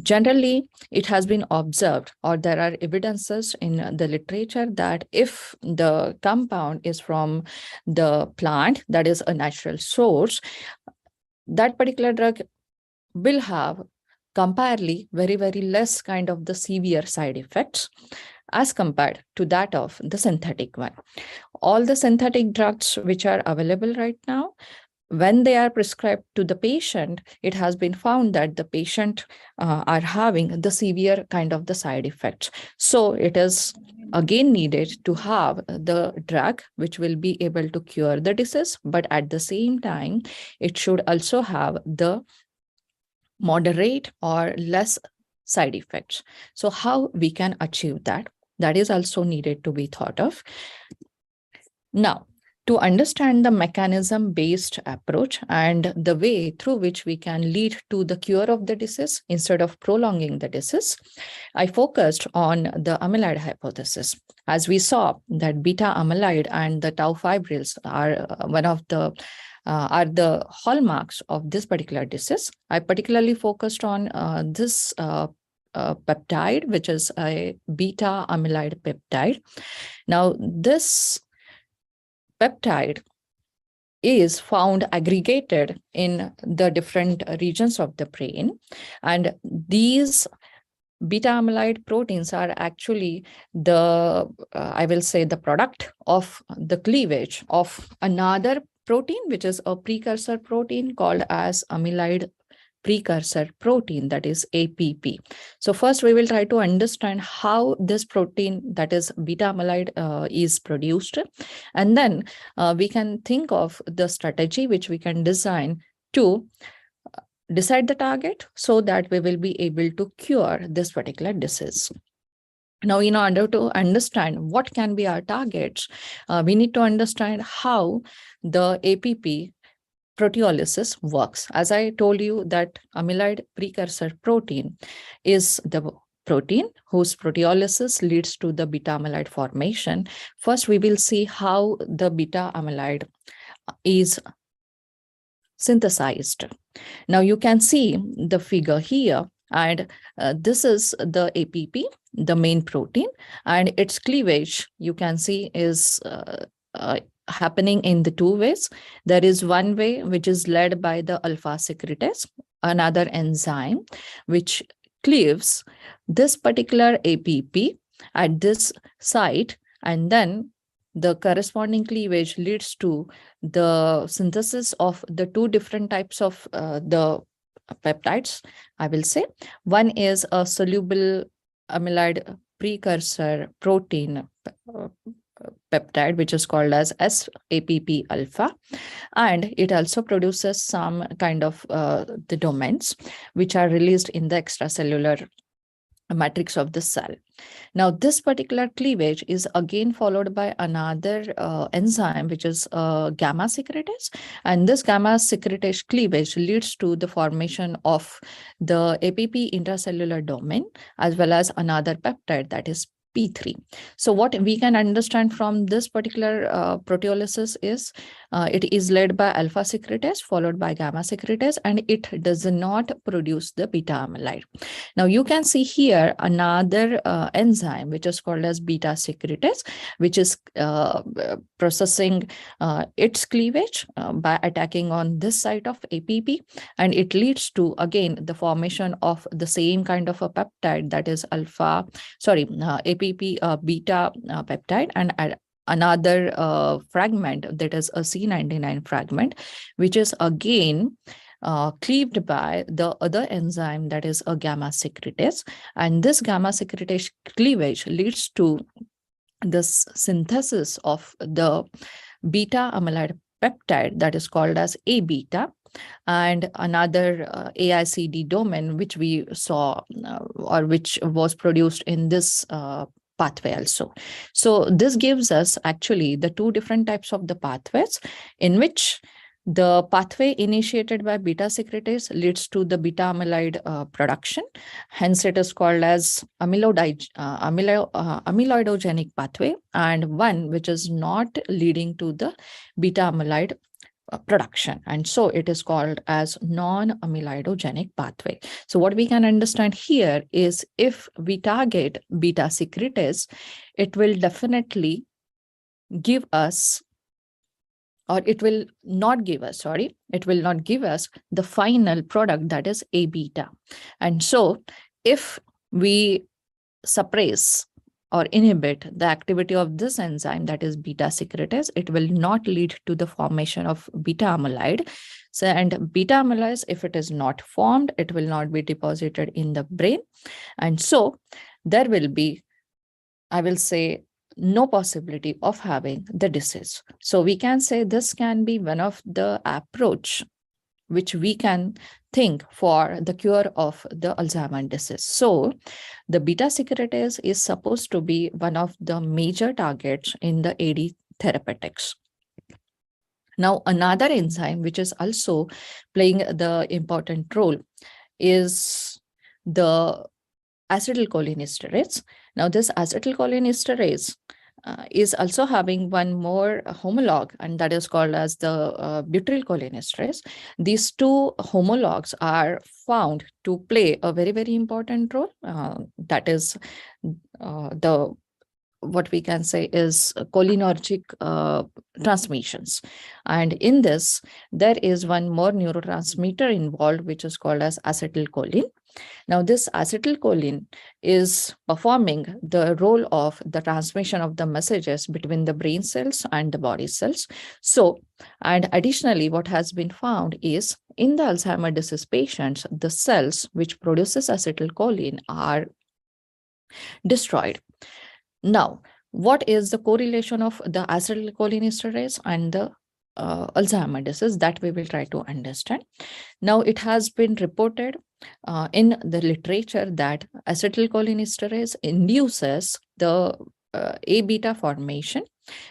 Speaker 16: Generally, it has been observed, or there are evidences in the literature, that if the compound is from the plant, that is a natural source, that particular drug will have comparatively very, very less kind of the severe side effects as compared to that of the synthetic one. All the synthetic drugs which are available right now, when they are prescribed to the patient, it has been found that the patient are having the severe kind of the side effects. So it is again needed to have the drug which will be able to cure the disease, but at the same time, it should also have the moderate or less side effects. So how we can achieve that? That is also needed to be thought of. Now, to understand the mechanism-based approach and the way through which we can lead to the cure of the disease instead of prolonging the disease, I focused on the amyloid hypothesis. As we saw that beta amyloid and the tau fibrils are one of the are the hallmarks of this particular disease. I particularly focused on this peptide, which is a beta amyloid peptide. Now, this peptide is found aggregated in the different regions of the brain, and these beta amyloid proteins are actually the, I will say, the product of the cleavage of another protein, which is a precursor protein called as amyloid precursor protein, that is APP. So first we will try to understand how this protein, that is beta amyloid, is produced, and then we can think of the strategy which we can design to decide the target so that we will be able to cure this particular disease. Now, in order to understand what can be our targets, we need to understand how the APP proteolysis works. As I told you that amyloid precursor protein is the protein whose proteolysis leads to the beta amyloid formation. First, we will see how the beta amyloid is synthesized. Now you can see the figure here, and this is the APP, the main protein, and its cleavage you can see is happening in the two ways. There is one way which is led by the alpha secretase, another enzyme which cleaves this particular APP at this site, and then the corresponding cleavage leads to the synthesis of the two different types of the peptides, I will say. One is a soluble amyloid precursor protein peptide, which is called as SAPP alpha, and it also produces some kind of the domains which are released in the extracellular matrix of the cell. Now, this particular cleavage is again followed by another enzyme, which is gamma secretase. And this gamma secretase cleavage leads to the formation of the APP intracellular domain, as well as another peptide, that is P3. So what we can understand from this particular proteolysis is it is led by alpha secretase followed by gamma secretase, and it does not produce the beta amyloid. Now you can see here another enzyme which is called as beta secretase, which is processing its cleavage by attacking on this site of APP, and it leads to again the formation of the same kind of a peptide, that is APP beta peptide, and another fragment, that is a C99 fragment, which is again cleaved by the other enzyme, that is a gamma secretase. And this gamma secretase cleavage leads to this synthesis of the beta amyloid peptide, that is called as A beta, and another AICD domain, which we saw or which was produced in this pathway also. So this gives us actually the two different types of the pathways, in which the pathway initiated by beta secretase leads to the beta amyloid production. Hence, it is called as amyloidogenic pathway, and one which is not leading to the beta amyloid production, and so it is called as non-amyloidogenic pathway. So what we can understand here is, if we target beta secretase, it will definitely give us, or it will not give us, it will not give us the final product, that is A beta. And so if we suppress or inhibit the activity of this enzyme, that is beta secretase, it will not lead to the formation of beta amyloid. So, and beta amyloid, if it is not formed, it will not be deposited in the brain. And so there will be, I will say, no possibility of having the disease. So we can say this can be one of the approach which we can think for the cure of the Alzheimer's disease. So the beta secretase is supposed to be one of the major targets in the AD therapeutics. Now, another enzyme which is also playing the important role is the acetylcholinesterase. Now, this acetylcholinesterase is also having one more homologue, and that is called as the butyrylcholinesterase. These two homologues are found to play a very, very important role. That is what we can say is cholinergic transmissions. And in this, there is one more neurotransmitter involved, which is called as acetylcholine. Now, this acetylcholine is performing the role of the transmission of the messages between the brain cells and the body cells. So, and additionally, what has been found is in the Alzheimer's disease patients, the cells which produces acetylcholine are destroyed. Now, what is the correlation of the acetylcholinesterase and the Alzheimer's disease? That we will try to understand. Now, it has been reported in the literature that acetylcholinesterase induces the A beta formation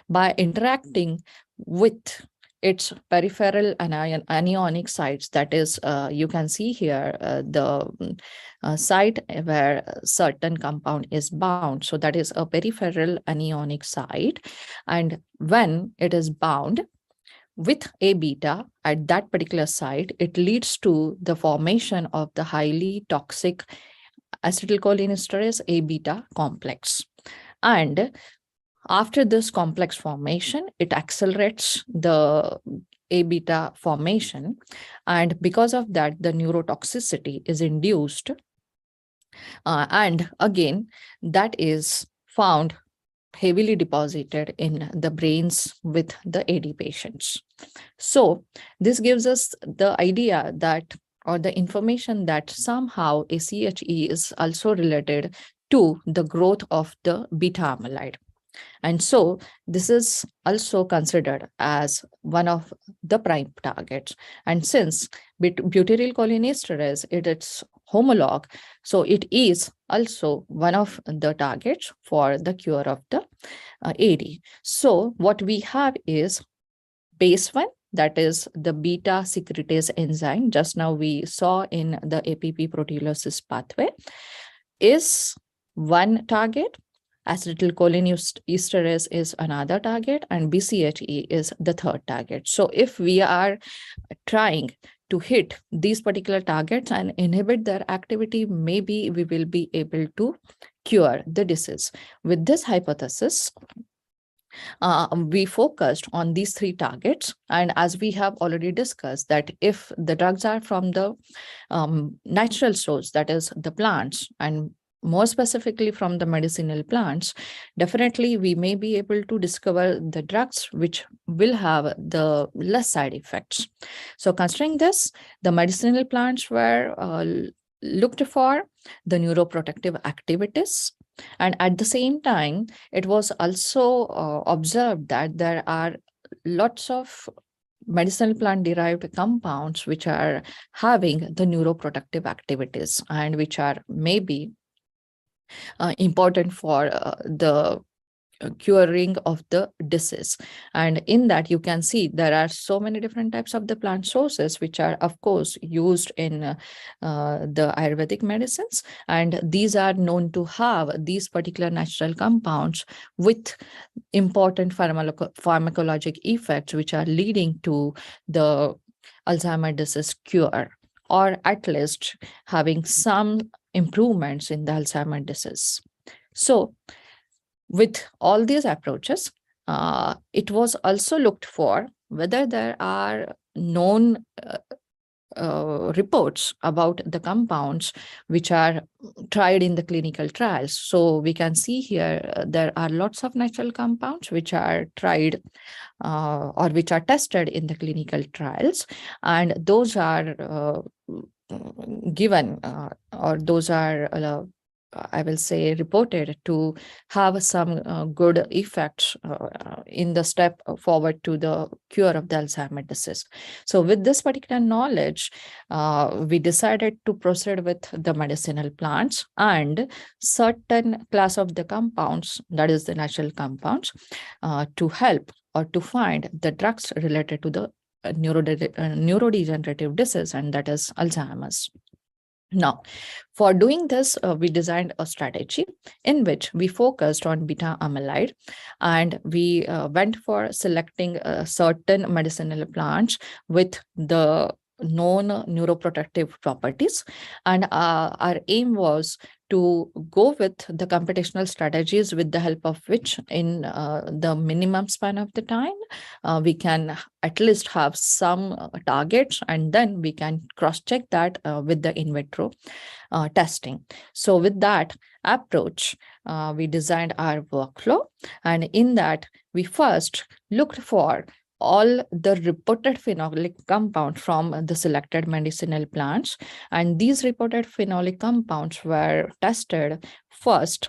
Speaker 16: by interacting with its peripheral anionic sites. That is, you can see here the site where a certain compound is bound. So that is a peripheral anionic site. And when it is bound with A beta at that particular site, it leads to the formation of the highly toxic acetylcholinesterase A beta complex. And after this complex formation, it accelerates the A beta formation. And because of that, the neurotoxicity is induced. And again, that is found heavily deposited in the brains with the AD patients. So this gives us the idea that, or the information that somehow ACHE is also related to the growth of the beta amyloid. And so this is also considered as one of the prime targets. And since butyrylcholinesterase is its homolog, so it is also one of the targets for the cure of the AD. So what we have is base 1, that is the beta secretase enzyme. Just now we saw in the APP proteolysis pathway is one target. Acetylcholinesterase is another target, and BCHE is the third target. So if we are trying to hit these particular targets and inhibit their activity, maybe we will be able to cure the disease. With this hypothesis, we focused on these 3 targets. And as we have already discussed, that if the drugs are from the natural source, that is the plants, and more specifically from the medicinal plants, definitely we may be able to discover the drugs which will have the less side effects. So considering this, the medicinal plants were looked for the neuroprotective activities. And at the same time, it was also observed that there are lots of medicinal plant derived compounds which are having the neuroprotective activities and which are maybe important for the curing of the disease. And in that, you can see there are so many different types of the plant sources which are, of course, used in the Ayurvedic medicines. And these are known to have these particular natural compounds with important pharmacologic effects which are leading to the Alzheimer's disease cure, or at least having some improvements in the Alzheimer's disease. So with all these approaches, it was also looked for whether there are known reports about the compounds which are tried in the clinical trials. So we can see here there are lots of natural compounds which are tried or which are tested in the clinical trials, and those are given or those are I will say reported to have some good effects in the step forward to the cure of the Alzheimer's disease. So with this particular knowledge, we decided to proceed with the medicinal plants and certain class of the compounds, that is the natural compounds, to help or to find the drugs related to the neurodegenerative disease, and that is Alzheimer's. Now, for doing this, we designed a strategy in which we focused on beta amyloid, and we went for selecting certain medicinal plants with the known neuroprotective properties. And our aim was to go with the computational strategies with the help of which in the minimum span of the time, we can at least have some targets, and then we can cross-check that with the in vitro testing. So with that approach, we designed our workflow, and in that we first looked for all the reported phenolic compounds from the selected medicinal plants. And these reported phenolic compounds were tested first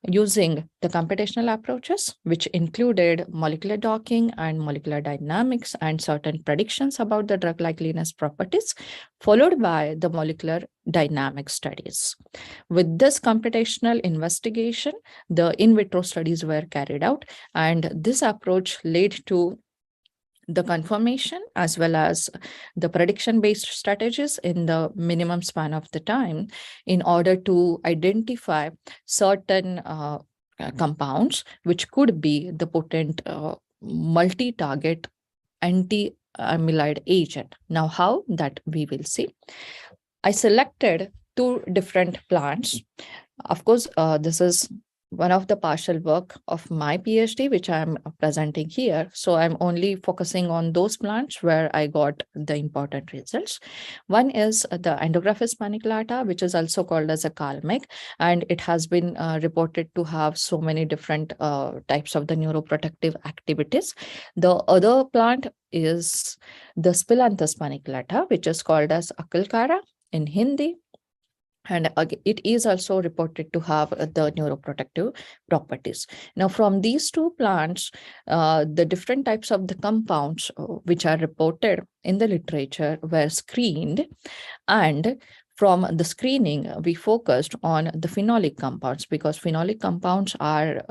Speaker 16: using the computational approaches, which included molecular docking and molecular dynamics and certain predictions about the drug likeliness properties, followed by the molecular dynamic studies. With this computational investigation, the in vitro studies were carried out, and this approach led to the confirmation as well as the prediction-based strategies in the minimum span of the time in order to identify certain compounds which could be the potent multi-target anti-amyloid agent. Now, how that we will see. I selected 2 different plants. Of course, this is one of the partial work of my PhD, which I'm presenting here. So I'm only focusing on those plants where I got the important results. One is the Endographis paniculata, which is also called as a calmic, and it has been reported to have so many different types of the neuroprotective activities. The other plant is the Spilanthes paniculata, which is called as Akalkara in Hindi. And it is also reported to have the neuroprotective properties. Now, from these 2 plants, the different types of the compounds which are reported in the literature were screened, and from the screening, we focused on the phenolic compounds because phenolic compounds are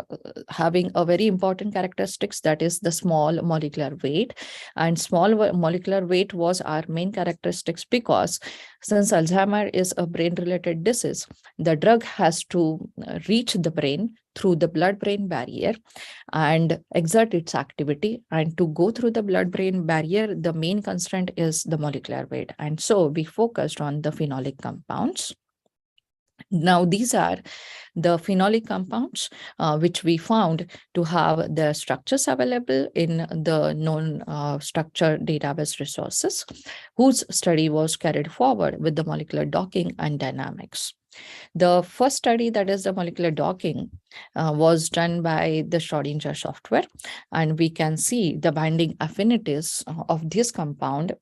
Speaker 16: having a very important characteristics, that is the small molecular weight. And small molecular weight was our main characteristics because since Alzheimer is a brain-related disease, the drug has to reach the brain through the blood-brain barrier and exert its activity. And to go through the blood-brain barrier, the main constraint is the molecular weight. And so we focused on the phenolic compounds. Now, these are the phenolic compounds which we found to have the structures available in the known structure database resources, whose study was carried forward with the molecular docking and dynamics. The first study, that is the molecular docking, was done by the Schrödinger software, and we can see the binding affinities of this compound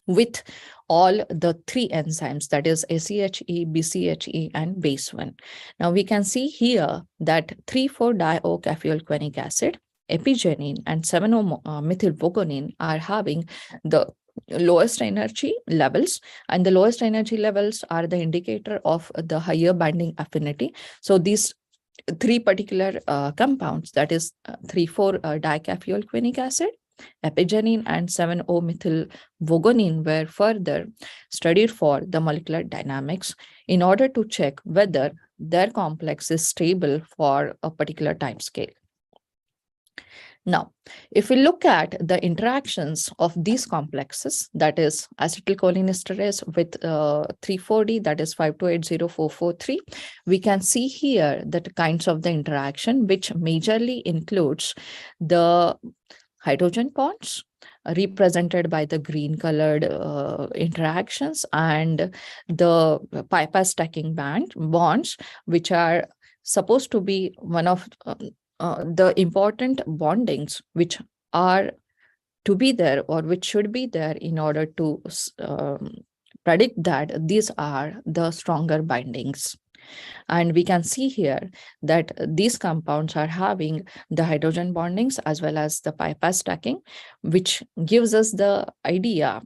Speaker 16: with all the 3 enzymes, that is ACHE, BCHE, and BASE1. Now we can see here that 3,4-diocafeolquinic acid, epigenin, and 7-O-methylvogonin are having the lowest energy levels, and the lowest energy levels are the indicator of the higher binding affinity. So these 3 particular compounds, that is 3,4-dicaffeolquinic acid, epigenin, and 7-O-methylvogonin were further studied for the molecular dynamics in order to check whether their complex is stable for a particular time scale. Now, if we look at the interactions of these complexes, that is acetylcholinesterase with 3,4-D, that is 5280443, we can see here that kinds of the interaction, which majorly includes the hydrogen bonds represented by the green colored interactions and the pi-pi stacking bonds, which are supposed to be one of the important bondings which are to be there or which should be there in order to predict that these are the stronger bindings. And we can see here that these compounds are having the hydrogen bondings as well as the pi-pi stacking, which gives us the idea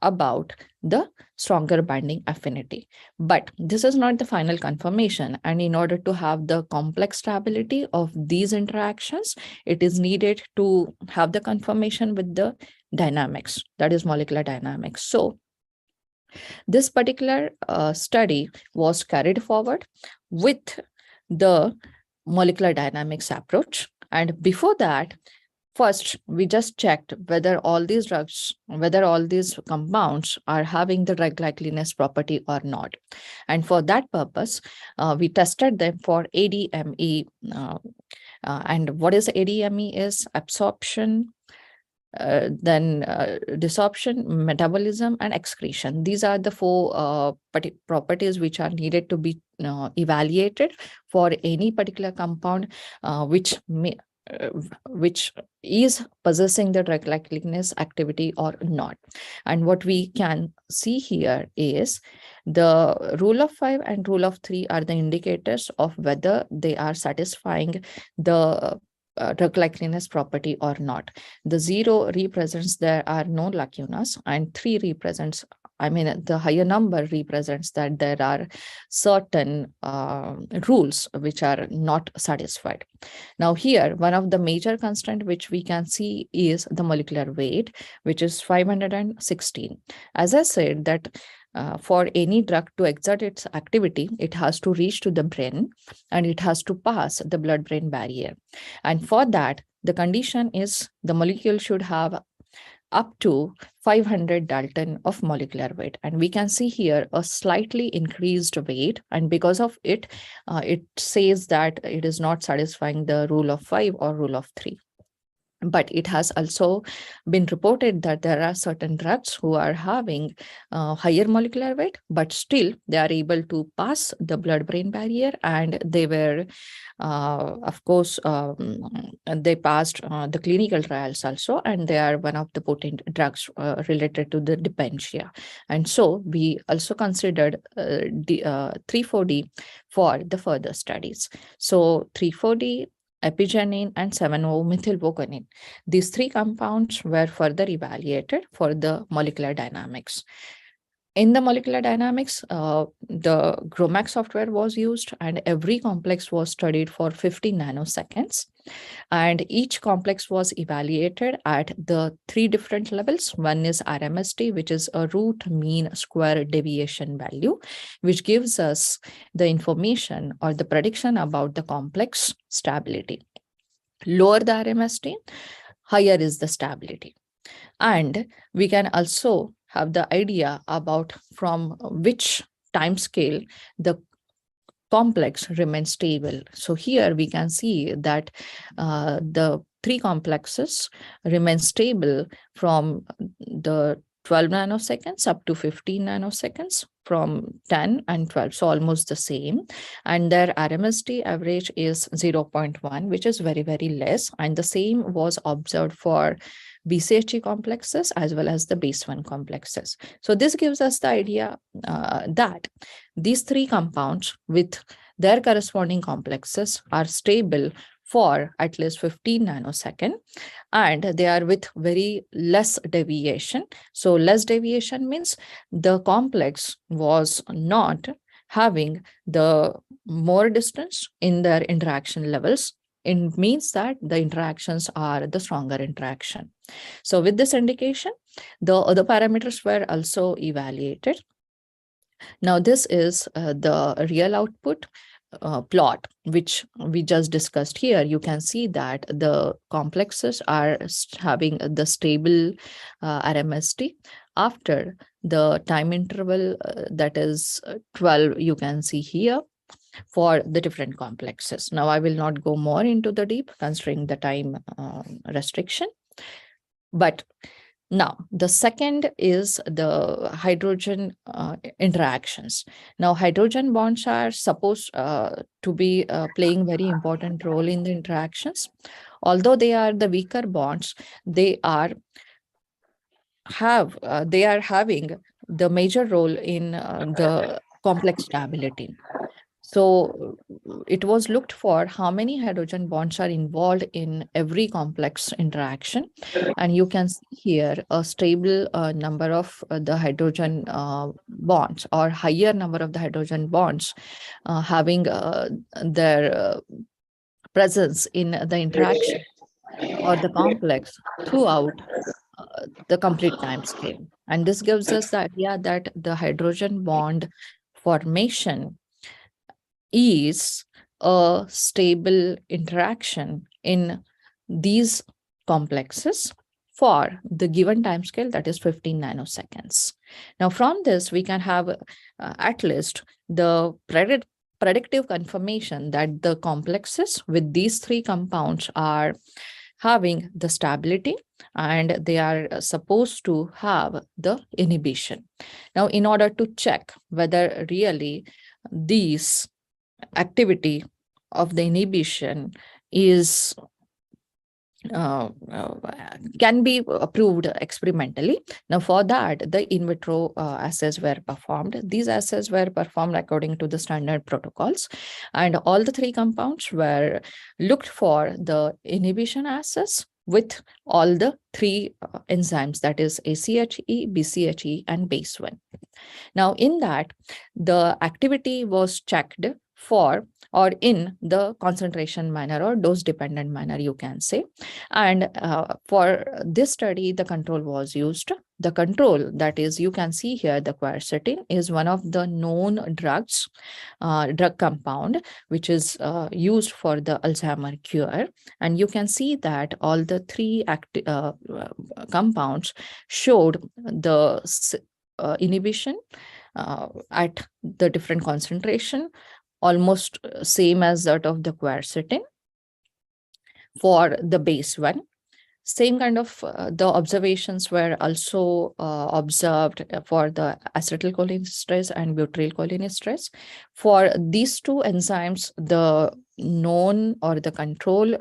Speaker 16: about the stronger binding affinity. But this is not the final confirmation. And in order to have the complex stability of these interactions, it is needed to have the confirmation with the dynamics, that is molecular dynamics. So this particular study was carried forward with the molecular dynamics approach. And before that, first, we just checked whether all these drugs, whether all these compounds are having the drug likeliness property or not. And for that purpose, we tested them for ADME. And what is ADME is absorption, then desorption, metabolism, and excretion. These are the 4 properties which are needed to be evaluated for any particular compound which is possessing the drug likeliness activity or not. And what we can see here is the rule of 5 and rule of 3 are the indicators of whether they are satisfying the drug likeliness property or not. The 0 represents there are no lacunas, and 3 represents I mean, the higher number represents that there are certain rules which are not satisfied. Now here, one of the major constraint which we can see is the molecular weight, which is 516. As I said that for any drug to exert its activity, it has to reach to the brain and it has to pass the blood-brain barrier. And for that, the condition is the molecule should have up to 500 Dalton of molecular weight. And we can see here a slightly increased weight. And because of it, it says that it is not satisfying the rule of 5 or rule of 3. But it has also been reported that there are certain drugs who are having higher molecular weight, but still they are able to pass the blood-brain barrier, and they were, of course, they passed the clinical trials also, and they are one of the potent drugs related to the dementia. And so we also considered 3,4-D for the further studies. So 3,4-D, epigenin, and 7-O-methylvoconin. These 3 compounds were further evaluated for the molecular dynamics. In the molecular dynamics, the GROMAC software was used, and every complex was studied for 50 nanoseconds. And each complex was evaluated at the 3 different levels. One is RMSD, which is a root mean square deviation value, which gives us the information or the prediction about the complex stability. Lower the RMSD, higher is the stability. And we can also have the idea about from which time scale the complex remains stable. So here we can see that the 3 complexes remain stable from the 12 nanoseconds up to 15 nanoseconds, from 10 and 12, so almost the same. And their RMSD average is 0.1, which is very, very less. And the same was observed for BCHE complexes as well as the base 1 complexes. So this gives us the idea that these 3 compounds with their corresponding complexes are stable for at least 15 nanosecond, and they are with very less deviation. So less deviation means the complex was not having the more distance in their interaction levels. It means that the interactions are the stronger interaction. So with this indication, the other parameters were also evaluated. Now this is the real output plot, which we just discussed here. You can see that the complexes are having the stable RMSD after the time interval that is 12, you can see here for the different complexes. Now I will not go more into the deep considering the time restriction, but now, the second is the hydrogen interactions. Now, hydrogen bonds are supposed to be playing very important role in the interactions. Although they are the weaker bonds, they are having the major role in the complex stability. So it was looked for how many hydrogen bonds are involved in every complex interaction. And you can see here a stable number of the hydrogen bonds, or higher number of the hydrogen bonds having their presence in the interaction or the complex throughout the complete time scale. And this gives us the idea that the hydrogen bond formation is a stable interaction in these complexes for the given time scale, that is 15 nanoseconds. Now from this, we can have at least the predictive confirmation that the complexes with these 3 compounds are having the stability and they are supposed to have the inhibition. Now, in order to check whether really these activity of the inhibition is can be approved experimentally. Now for that, the in vitro assays were performed. These assays were performed according to the standard protocols, and all the 3 compounds were looked for the inhibition assays with all the three enzymes, that is ACHE, BCHE, and BASE1. Now, in that, the activity was checked for or in the concentration manner or dose dependent manner, you can say. And for this study, the control was used. The control, that is, you can see here, the quercetin is one of the known drugs, drug compound, which is used for the Alzheimer cure. And you can see that all the three compounds showed the inhibition at the different concentration, almost same as that of the quercetin. For the BASE1, same kind of the observations were also observed for the acetylcholinesterase and butyrylcholinesterase. For these two enzymes, the known or the control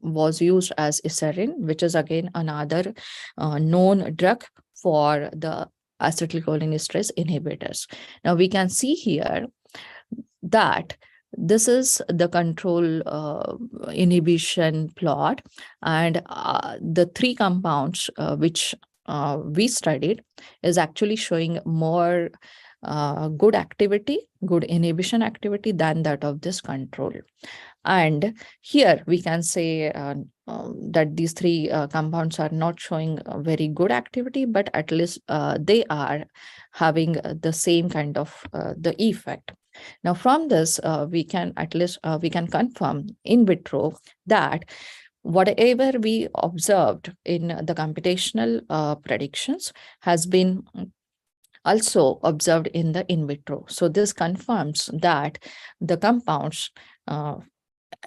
Speaker 16: was used as iserin, which is again another known drug for the acetylcholinesterase inhibitors. Now we can see here that this is the control inhibition plot, and the three compounds which we studied is actually showing more good activity, good inhibition activity than that of this control. And here we can say that these three compounds are not showing very good activity, but at least they are having the same kind of the effect. Now, from this, we can at least we can confirm in vitro that whatever we observed in the computational predictions has been also observed in the in vitro. So this confirms that the compounds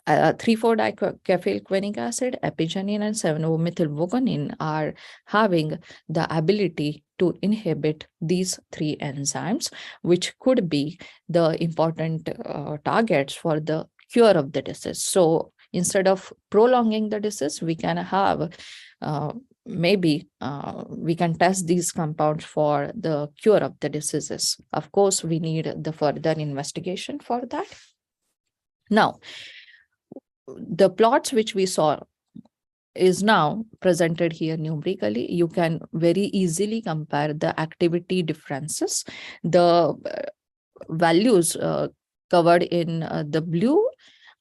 Speaker 16: 3,4-dicaffeylquinic acid, epigenin, and 7-O-methylvogonin are having the ability to inhibit these three enzymes, which could be the important targets for the cure of the disease. So instead of prolonging the disease, we can have maybe we can test these compounds for the cure of the diseases. Of course, we need the further investigation for that. Now, the plots which we saw is now presented here numerically. You can very easily compare the activity differences. The values covered in the blue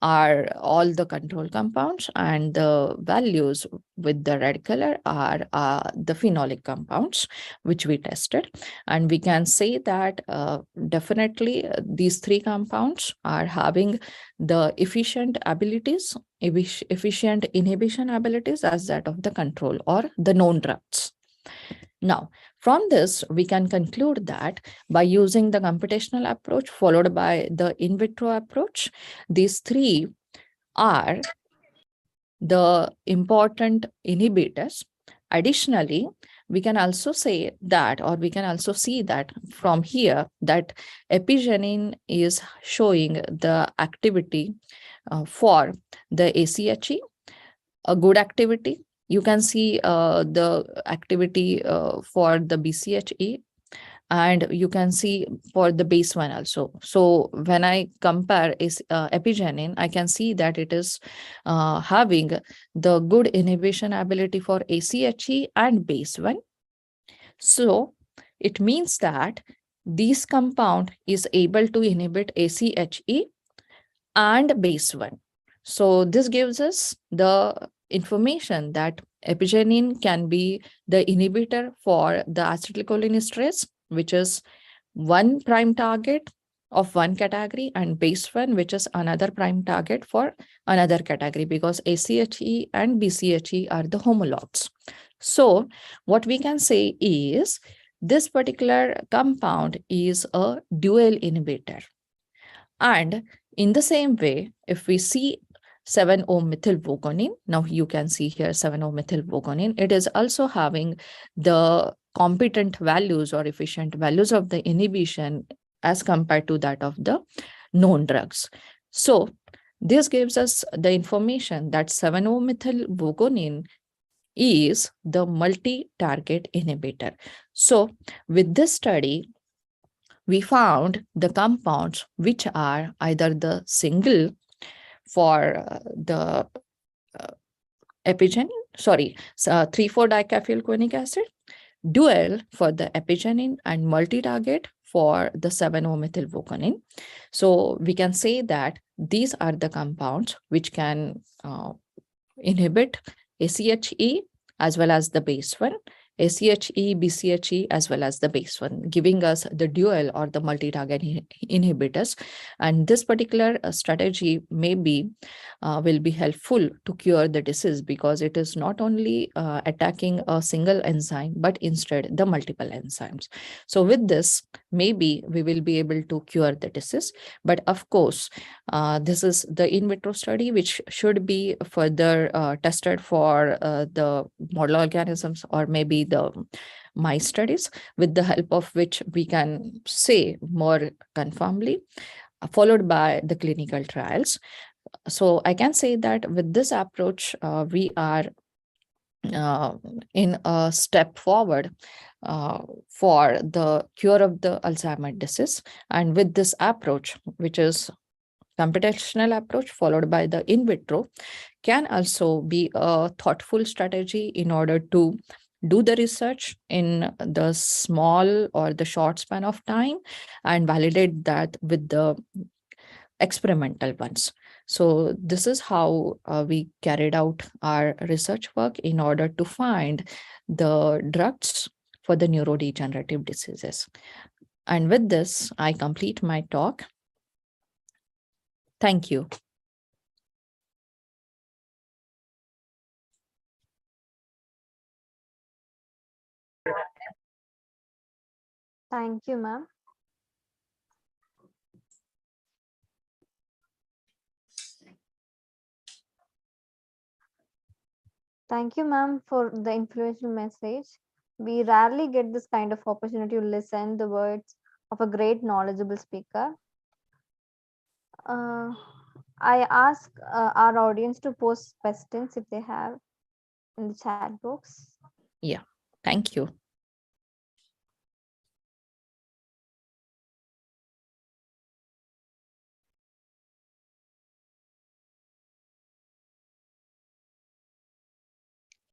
Speaker 16: are all the control compounds, and the values with the red color are the phenolic compounds which we tested. And we can say that definitely these three compounds are having the efficient abilities, efficient inhibition abilities as that of the control or the known drugs. Now, from this, we can conclude that by using the computational approach followed by the in vitro approach, these three are the important inhibitors. Additionally, we can also say that, or we can also see that from here, that epigenin is showing the activity for the ACHE, a good activity. You can see the activity for the BCHE, and you can see for the BASE1 also. So when I compare epigenin, I can see that it is having the good inhibition ability for ACHE and BASE1. So it means that this compound is able to inhibit ACHE and BASE1. So this gives us the information that epigenin can be the inhibitor for the acetylcholinesterase, which is one prime target of one category, and BASE1, which is another prime target for another category, because ACHE and BCHE are the homologs. So what we can say is this particular compound is a dual inhibitor. And in the same way, if we see 7-O-methylvogonin, now you can see here 7-O-methylvogonin, it is also having the competent values or efficient values of the inhibition as compared to that of the known drugs. So this gives us the information that 7-O-methylvogonin is the multi-target inhibitor. So with this study, we found the compounds which are either the single for the epigenin 3,4-dicaffeylquinic acid, dual for the epigenin, and multi-target for the 7-O-methylvoconin. So we can say that these are the compounds which can inhibit ACHE as well as the base 1, ACHE, BCHE as well as the base 1, giving us the dual or the multi-target inhibitors. And this particular strategy maybe will be helpful to cure the disease, because it is not only attacking a single enzyme, but instead the multiple enzymes. So with this, maybe we will be able to cure the disease. But of course, this is the in vitro study, which should be further tested for the model organisms or maybe the mice studies, with the help of which we can say more confirmly, followed by the clinical trials. So I can say that with this approach, we are in a step forward for the cure of the Alzheimer's disease. And with this approach, which is computational approach followed by the in vitro, can also be a thoughtful strategy in order to do the research in the small or the short span of time and validate that with the experimental ones. So this is how we carried out our research work in order to find the drugs for the neurodegenerative diseases. And with this, I complete my talk. Thank you.
Speaker 11: Thank you, ma'am. Thank you, ma'am, for the influential message. We rarely get this kind of opportunity to listen the words of a great knowledgeable speaker. I ask our audience to post questions if they have in the chat box.
Speaker 16: Yeah, thank you.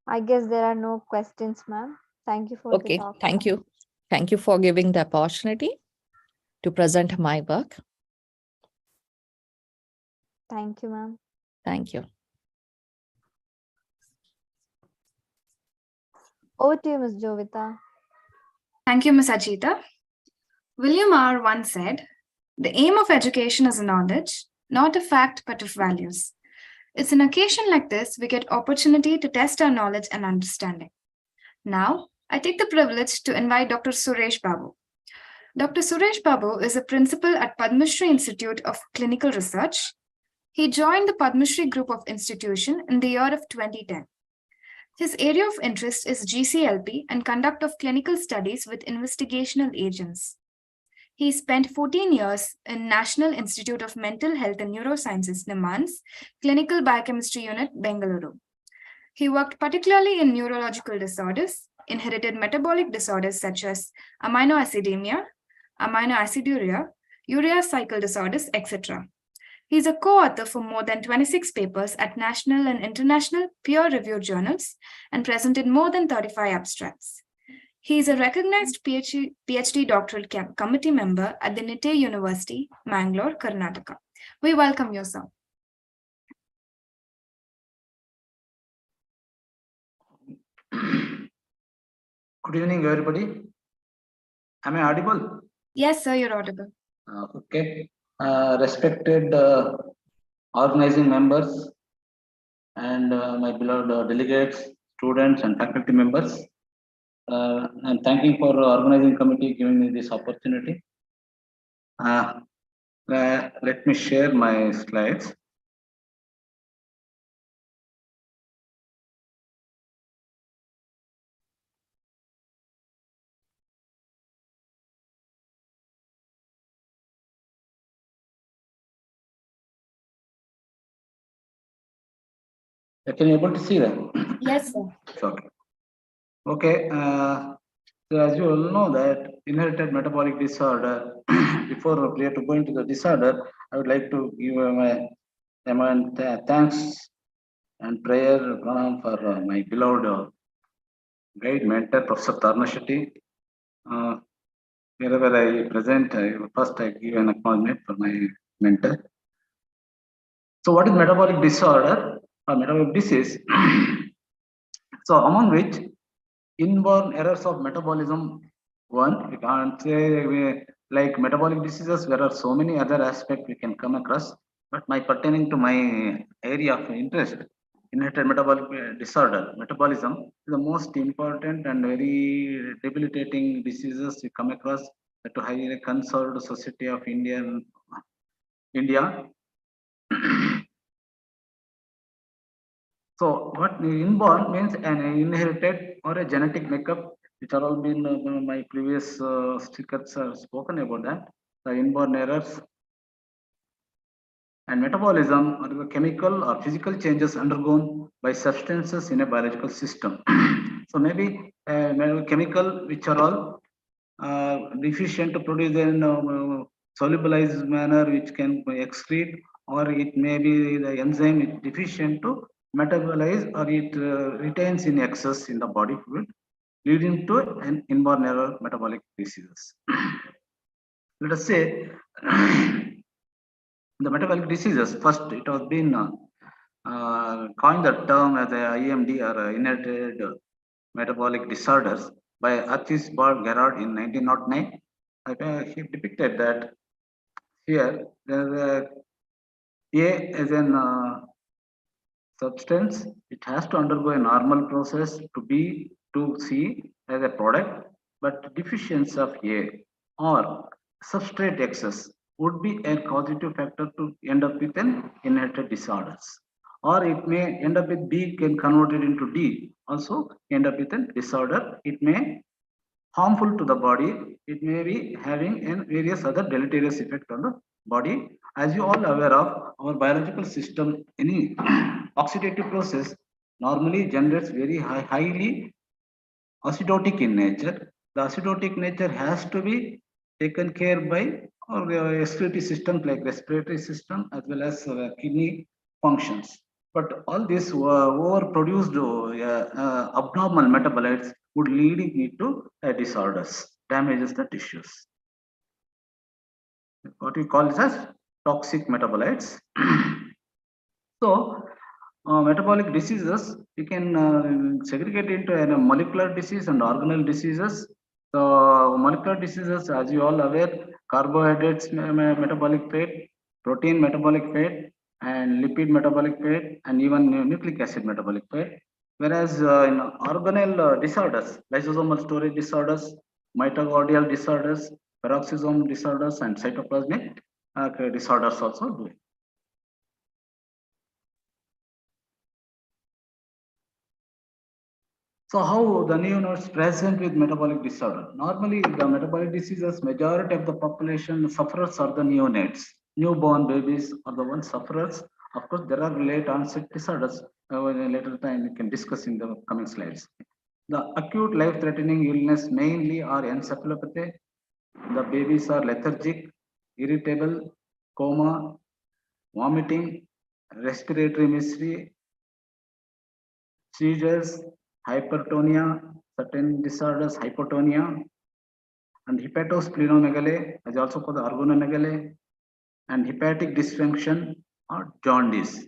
Speaker 11: I guess there are no questions, ma'am. Thank you for the talk.
Speaker 16: Thank you. Thank you for giving the opportunity to present my work.
Speaker 11: Thank you, ma'am.
Speaker 16: Thank you.
Speaker 11: Over to you, Ms. Jovita.
Speaker 2: Thank you, Ms. Ajita. William R. once said, "The aim of education is knowledge, not a fact, but of values." It's an occasion like this we get opportunity to test our knowledge and understanding. Now, I take the privilege to invite Dr. Suresh Babu. Dr. Suresh Babu is a principal at Padma Shri Institute of Clinical Research. He joined the Padma Shri Group of Institution in the year of 2010. His area of interest is GCLP and conduct of clinical studies with investigational agents. He spent 14 years in National Institute of Mental Health and Neurosciences, NIMHANS, Clinical Biochemistry Unit, Bengaluru. He worked particularly in neurological disorders, inherited metabolic disorders such as aminoacidemia, aminoaciduria, urea cycle disorders, etc. He is a co-author for more than 26 papers at national and international peer-reviewed journals and presented more than 35 abstracts. He is a recognized PhD doctoral committee member at the NITE University, Mangalore, Karnataka. We welcome you, sir.
Speaker 17: Good evening, everybody. Am I audible?
Speaker 2: Yes, sir, you're audible.
Speaker 17: Okay. Respected organizing members and my beloved delegates, students and faculty members. I'm thanking for organizing committee giving me this opportunity. Let me share my slides. Can you able to see that?
Speaker 2: Yes, sir.
Speaker 17: Okay. Okay. So as you all know that inherited metabolic disorder, before we have to go into the disorder, I would like to give my thanks and prayer pranam for my beloved guide mentor, Professor Tarna Shetty. Wherever I present, first I give an acknowledgement for my mentor. So what is metabolic disorder or metabolic disease? So among which inborn errors of metabolism, one, we can't say like metabolic diseases, there are so many other aspects we can come across, but my pertaining to my area of interest, inherited metabolic disorder, metabolism is the most important and very debilitating diseases we come across to highly conserved society of India. So what inborn means an inherited or a genetic makeup, which are all been my previous stickers are spoken about that. The inborn errors and metabolism are the chemical or physical changes undergone by substances in a biological system. So maybe chemical which are all deficient to produce in solubilized manner which can excrete, or it may be the enzyme is deficient to metabolize, or it retains in excess in the body fluid, leading to an inborn error metabolic diseases. Let us say the metabolic diseases, first it has been coined the term as a IMD or inherited metabolic disorders by Archibald Gerard in 1909. He depicted that here there A as an substance, it has to undergo a normal process to B to C as a product, but deficiency of A or substrate excess would be a causative factor to end up with an inherited disorders. Or it may end up with B can convert it into D, also end up with a disorder. It may harmful to the body. It may be having an various other deleterious effect on the body. As you all aware of, our biological system, any oxidative process normally generates very highly acidotic in nature. The acidotic nature has to be taken care by our excretory systems like respiratory system as well as kidney functions. But all this overproduced abnormal metabolites would lead it to disorders, damages the tissues. What we call this as toxic metabolites. So metabolic diseases, we can segregate into a molecular disease and organelle diseases. So molecular diseases, as you all aware, carbohydrates metabolic fat, protein metabolic fat, and lipid metabolic fat, and even nucleic acid metabolic fat. Whereas in organelle disorders, lysosomal storage disorders, mitochondrial disorders, peroxisome disorders, and cytoplasmic disorders also do it. So how the neonates present with metabolic disorder? Normally, the metabolic diseases, majority of the population sufferers are the neonates. Newborn babies are the ones sufferers. Of course, there are late onset disorders. Later time we can discuss in the coming slides. The acute life-threatening illness mainly are encephalopathy. The babies are lethargic, irritable, coma, vomiting, respiratory misery, seizures, hypertonia, certain disorders, hypotonia, and hepatosplenomegaly, as also called organomegaly, and hepatic dysfunction or jaundice.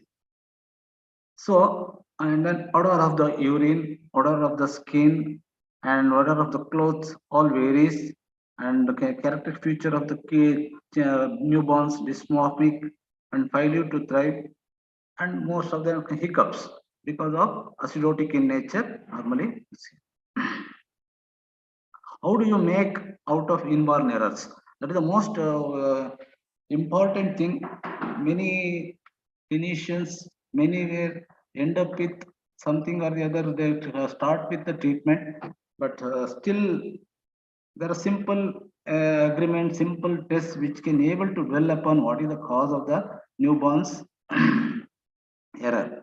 Speaker 17: So, and then odor of the urine, odor of the skin, and odor of the clothes all varies, and the character feature of the newborns dysmorphic and failure to thrive, and most of them hiccups because of acidotic in nature normally. How do you make out of inborn errors? That is the most important thing. Many clinicians, many end up with something or the other. They start with the treatment, but still there are simple agreement, simple tests which can able to dwell upon what is the cause of the newborn's error.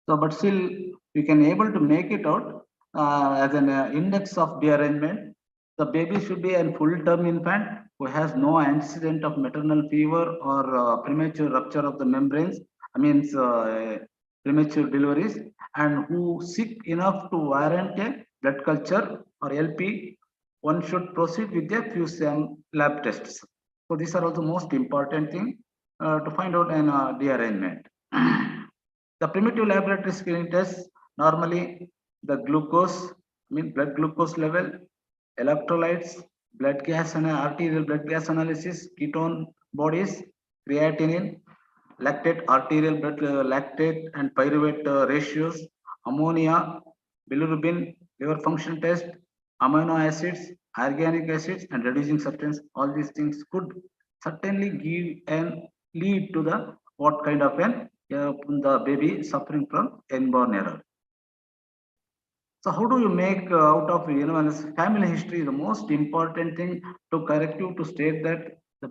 Speaker 17: So, but still we can able to make it out as an index of dearrangement. The baby should be a full-term infant who has no antecedent of maternal fever or premature rupture of the membranes. I mean, premature deliveries and who sick enough to warrant a blood culture or LP, one should proceed with a few lab tests. So these are also most important thing to find out an rearrangement. The primitive laboratory screening tests normally the glucose, blood glucose level, electrolytes, blood gas and arterial blood gas analysis, ketone bodies, creatinine, lactate, arterial blood lactate and pyruvate ratios, ammonia, bilirubin, liver function test, amino acids, organic acids, and reducing substance. All these things could certainly give and lead to the what kind of an the baby suffering from inborn error. So how do you make out of family history? The most important thing to correct you to state that the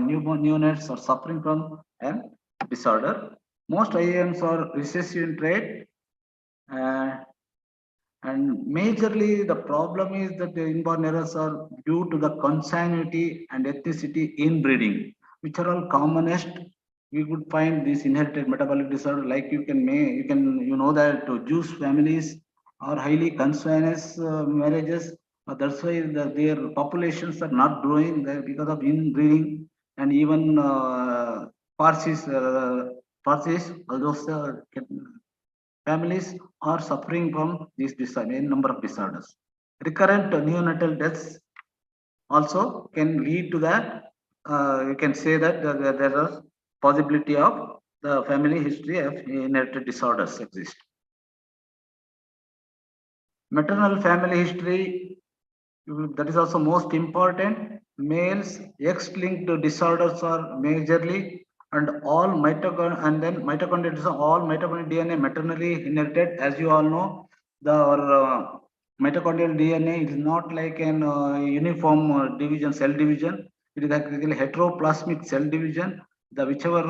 Speaker 17: newborn neonates are suffering from a disorder. Most IAMs are recessive in trait, and majorly the problem is that the inborn errors are due to the consanguinity and ethnicity in breeding, which are all commonest. We would find this inherited metabolic disorder, like you know that Jewish families are highly consanguineous marriages. That's why their populations are not growing there because of inbreeding, and even Parsis, although families are suffering from this disorder, number of disorders. Recurrent neonatal deaths also can lead to that. You can say that there is possibility of the family history of inherited disorders exist. Maternal family history, that is also most important. Males X-linked disorders are majorly, and all mitochondria DNA maternally inherited. As you all know, our mitochondrial DNA is not like an uniform cell division. It is actually heteroplasmic cell division. Whichever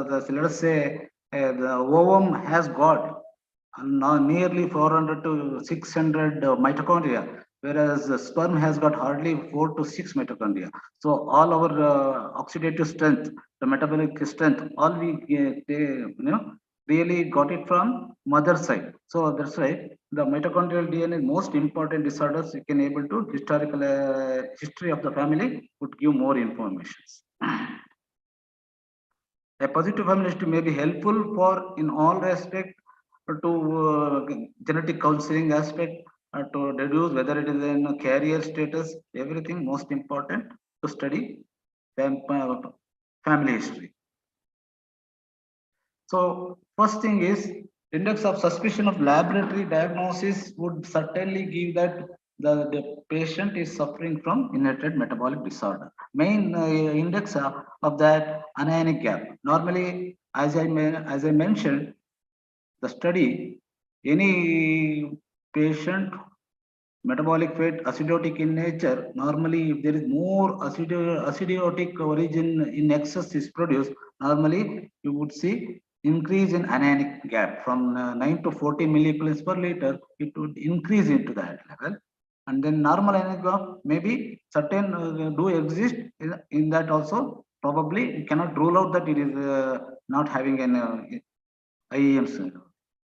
Speaker 17: let us say the ovum has got nearly 400 to 600 mitochondria, whereas the sperm has got hardly 4 to 6 mitochondria. So all our oxidative strength, the metabolic strength, all we really got it from mother side. So that's why the mitochondrial DNA most important disorders you can able to historical history of the family would give more information. A positive family history may be helpful for in all respect to genetic counseling aspect, to deduce whether it is in carrier status, everything most important to study family history. So first thing is index of suspicion of laboratory diagnosis would certainly give that the patient is suffering from inherited metabolic disorder. Main index of that anionic gap. Normally, as I mentioned, the study, any patient metabolic fat acidotic in nature, normally if there is more acidotic origin in excess is produced, normally you would see increase in anionic gap from 9 to 40 millicoulombs per liter, it would increase into that level. And then normal anionic gap maybe certain do exist in that also. Probably you cannot rule out that it is not having an IEM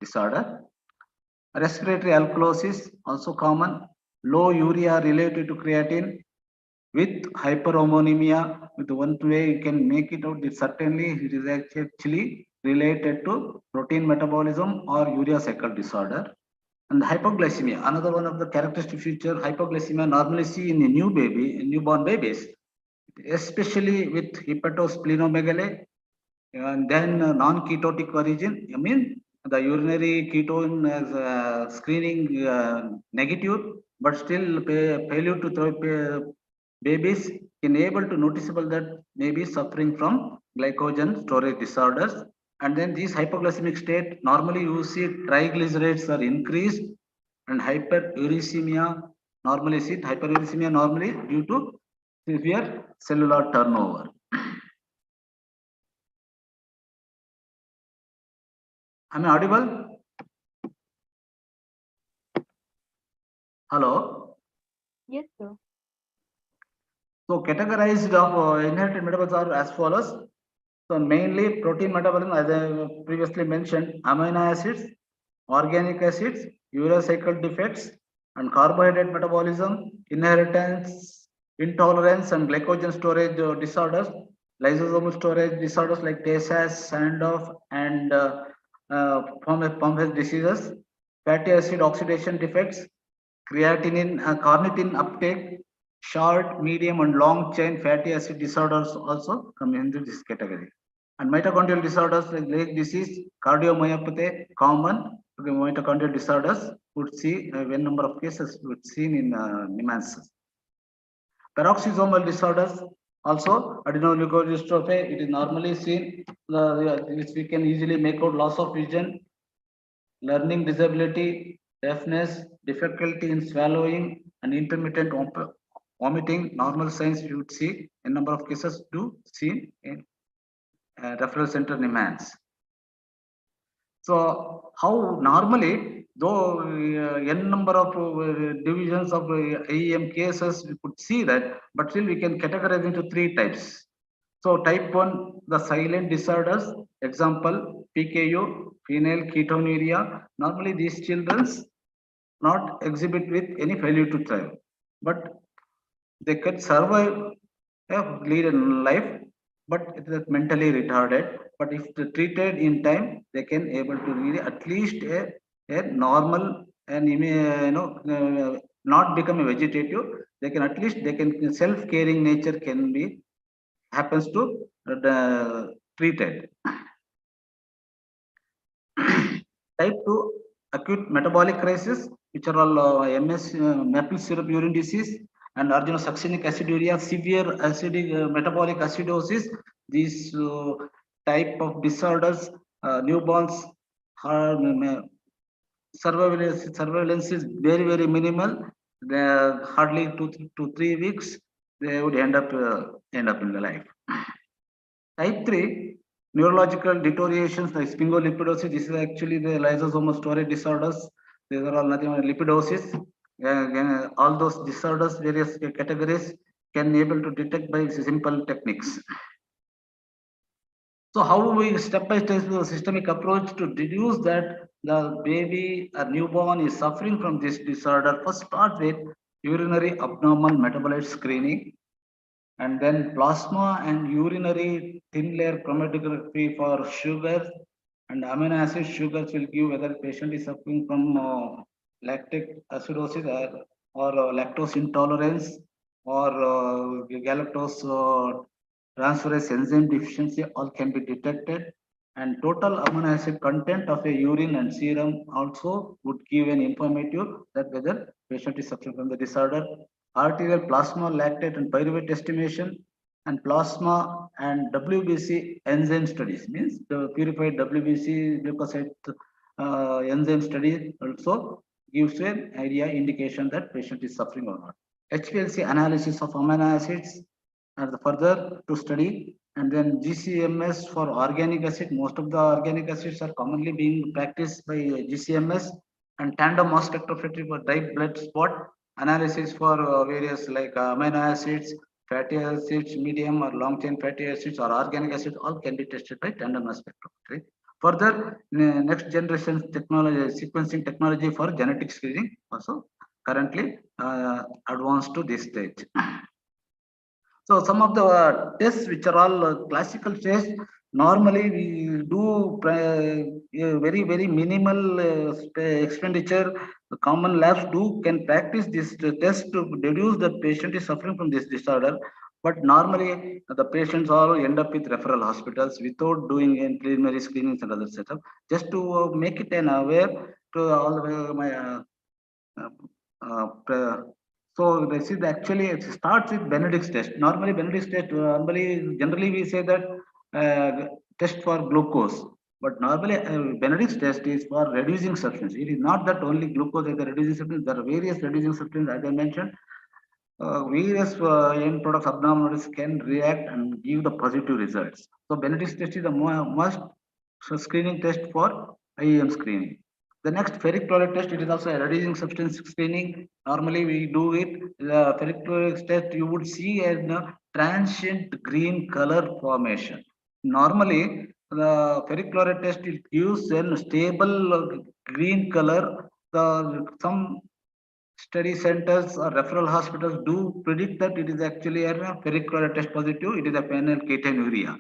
Speaker 17: disorder. Respiratory alkalosis also common. Low urea related to creatine with hyperammonemia. With one way you can make it out. Certainly it is actually related to protein metabolism or urea cycle disorder. And hypoglycemia, another one of the characteristic feature, hypoglycemia normally see in a newborn babies, especially with hepatosplenomegaly, and then non-ketotic origin. I mean, the urinary ketone as screening negative, but still failure to throw babies can able to noticeable that maybe suffering from glycogen storage disorders. And then these hypoglycemic state, normally you see triglycerides are increased, and hyperuricemia normally due to severe cellular turnover. Am I audible? Hello?
Speaker 6: Yes, sir.
Speaker 17: So categorized of inherited metabolism are as follows. So mainly protein metabolism, as I previously mentioned, amino acids, organic acids, urea cycle defects, and carbohydrate metabolism, inheritance, intolerance, and glycogen storage disorders, lysosomal storage disorders like TSAS, Sandoff, and Pompe diseases, fatty acid oxidation defects, creatinine, carnitine uptake, short, medium, and long chain fatty acid disorders also come into this category. And mitochondrial disorders like Lake disease, cardiomyopathy, common mitochondrial disorders would see a number of cases would seen in Niemann. Peroxisomal disorders also adenoleukodystrophy. It is normally seen. Which we can easily make out loss of vision, learning disability, deafness, difficulty in swallowing, and intermittent vomiting. Normal signs you would see in number of cases do seen in referral center Niemann. So how normally, though n number of divisions of AEM cases, we could see that, but still we can categorize into three types. So type 1, the silent disorders, example, PKU, phenylketonuria. Normally these children not exhibit with any failure to thrive, but they can survive, lead a life, but it is mentally retarded. But if treated in time, they can able to lead at least a normal and not become a vegetative. They can at least they can self-caring nature can be happens to treated. Type 2, acute metabolic crisis, which are all MS, maple syrup urine disease, and arginosuccinic aciduria, severe acidic metabolic acidosis. These type of disorders, newborns are surveillance is very minimal. They hardly 2 to 3 weeks. They would end up in the life. Type 3, neurological deteriorations like sphingolipidosis. This is actually the lysosomal storage disorders. These are all nothing but lipidosis. All those disorders, various categories, can be able to detect by simple techniques. So how we step by step systemic approach to deduce that the baby or newborn is suffering from this disorder? First, start with urinary abnormal metabolite screening, and then plasma and urinary thin layer chromatography for sugars and amino acid sugars will give whether the patient is suffering from lactic acidosis or lactose intolerance or galactose transferase enzyme deficiency. All can be detected, and total amino acid content of a urine and serum also would give an informative that whether patient is suffering from the disorder. Arterial plasma lactate and pyruvate estimation, and plasma and WBC enzyme studies, means the purified WBC glucoside enzyme study also gives an idea indication that patient is suffering or not. HPLC analysis of amino acids are the further to study, and then GCMS for organic acid. Most of the organic acids are commonly being practiced by GCMS, and tandem mass spectrometry for type blood spot analysis for various like amino acids, fatty acids, medium or long chain fatty acids or organic acids, all can be tested by tandem mass spectrometry. Further, next generation technology, sequencing technology for genetic screening also currently advanced to this stage. So some of the tests which are all classical tests, normally we do very minimal expenditure. The common labs can practice this test to deduce the patient is suffering from this disorder. But normally the patients all end up with referral hospitals without doing any preliminary screenings and other setup. Just to make it an aware to all my so this is actually, it starts with Benedict's test. Normally Benedict's test, generally we say that test for glucose, but normally Benedict's test is for reducing substance. It is not that only glucose is the reducing substance. There are various reducing substances, as I mentioned. Various end products abnormalities can react and give the positive results. So Benedict's test is a must screening test for IEM screening. The next ferric chloride test, it is also a reducing substance screening. Normally we do it. The ferric chloride test, you would see a transient green color formation. Normally, the ferrichlorate test it gives a stable green color. Some study centers or referral hospitals do predict that it is actually a ferrichlorate test positive. It is a phenylketonuria.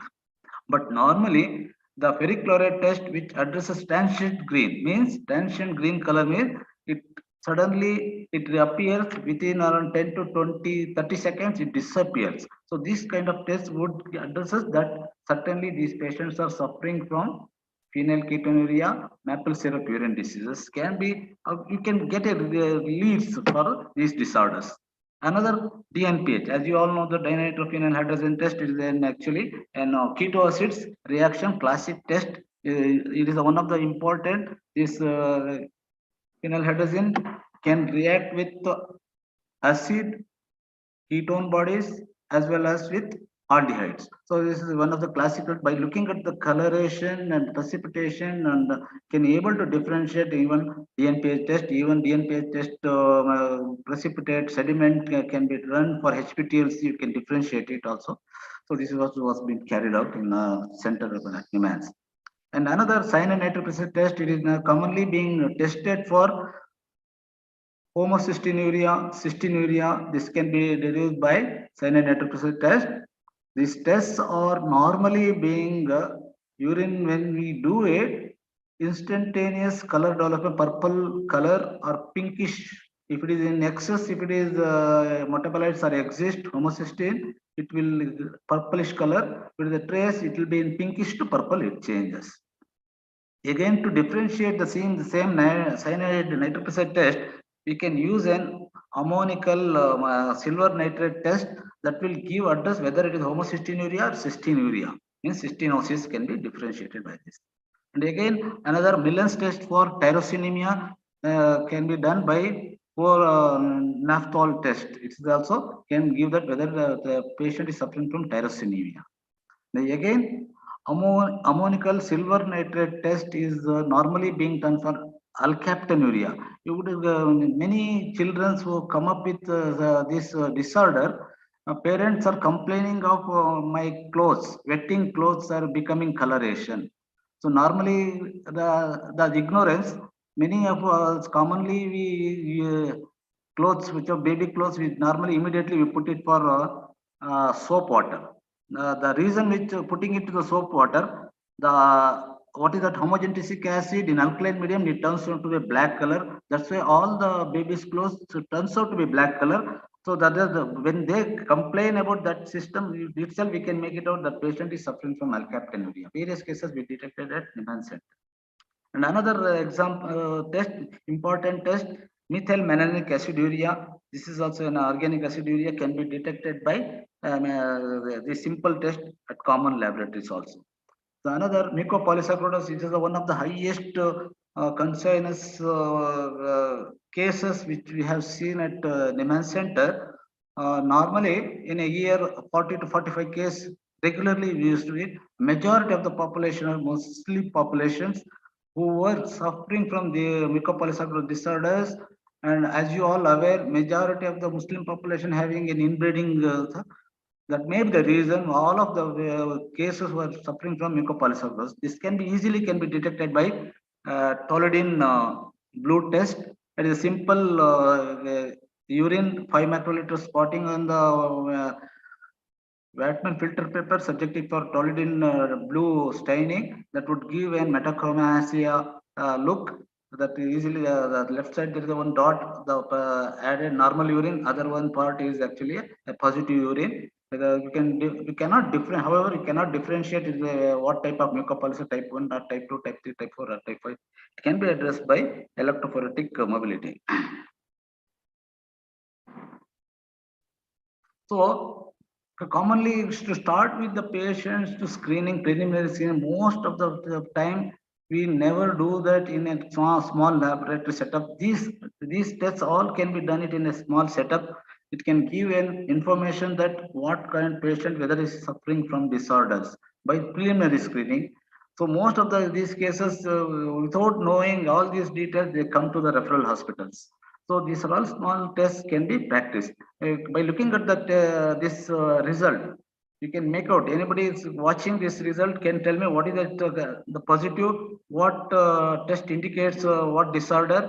Speaker 17: But normally, the ferrichlorate test which addresses transient green means transient green color means it suddenly it appears within around 10 to 20, 30 seconds, it disappears. So this kind of test would addresses that certainly these patients are suffering from phenylketonuria, maple syrup urine diseases can be, you can get a leads for these disorders. Another DNPH, as you all know, the dinitrophenol hydrogen test is an actually an keto acids reaction classic test. It is one of the important. This phenyl hydrogen can react with acid, ketone bodies as well as with aldehydes. So this is one of the classical by looking at the coloration and precipitation and can able to differentiate even DNPH test, even DNPH test precipitate sediment can be run for HPTLC, you can differentiate it also. So this is what was being carried out in center of NIMANS. And another cyanonitropacid test, it is commonly being tested for homocystinuria, cystinuria. This can be deduced by cyanonitropacid test. These tests are normally being urine when we do it, instantaneous color development, purple color or pinkish. If it is in excess, if it is metabolites are exist, homocysteine, it will purplish color. If it is a trace, it will be in pinkish to purple, it changes. Again, to differentiate the same cyanide nitropacid test, we can use an ammonical silver nitrate test that will give address whether it is homocystinuria or cystinuria. Means cystinosis can be differentiated by this. And again, another Millen's test for tyrosinemia can be done by naphthol test. It is also can give that whether the patient is suffering from tyrosinemia. Now again, ammonical silver nitrate test is normally being done for alkaptonuria. You would many children who come up with this disorder, parents are complaining of my clothes, wetting clothes are becoming coloration. So normally the ignorance, many of us commonly we clothes which are baby clothes, we normally immediately we put it for soap water. The reason which putting it to the soap water, what is that homogentic acid in alkaline medium, it turns out to be black color. That's why all the baby's clothes turns out to be black color. So that is when they complain about that system itself, we can make it out that patient is suffering from alkaptonuria. Various cases we detected at Niman Center. And another example test, important test, methyl mannanic aciduria. This is also an organic aciduria, can be detected by the simple test at common laboratories also. So another mucopolysaccharidosis, it is one of the highest concernous cases which we have seen at Niman Center. Normally in a year 40 to 45 cases regularly we used to it. Majority of the population are mostly populations who were suffering from the mucopolysaccharidosis disorders, and as you all aware, majority of the Muslim population having an inbreeding that may be the reason all of the cases were suffering from mucopolysaccharidosis. This can be easily can be detected by toluidine blue test. It is a simple urine 5 microliter spotting on the Vatman filter paper subjected for toluidine blue staining that would give a metachromasia look. That easily the left side there is one dot, the added normal urine, other one part is actually a positive urine. You cannot different, however, you cannot differentiate what type of mucopolysaccharidosis, type 1 or type 2, type 3, type 4 or type 5. It can be addressed by electrophoretic mobility. So commonly to start with the patients to screening, preliminary screening, most of the time we never do that in a small laboratory setup. These tests all can be done it in a small setup. It can give an information that what kind of patient whether is suffering from disorders by preliminary screening. So most of these cases, without knowing all these details, they come to the referral hospitals. So these are all small tests can be practiced by looking at that this result. you can make out. Anybody is watching this result can tell me what is the positive, what test indicates what disorder.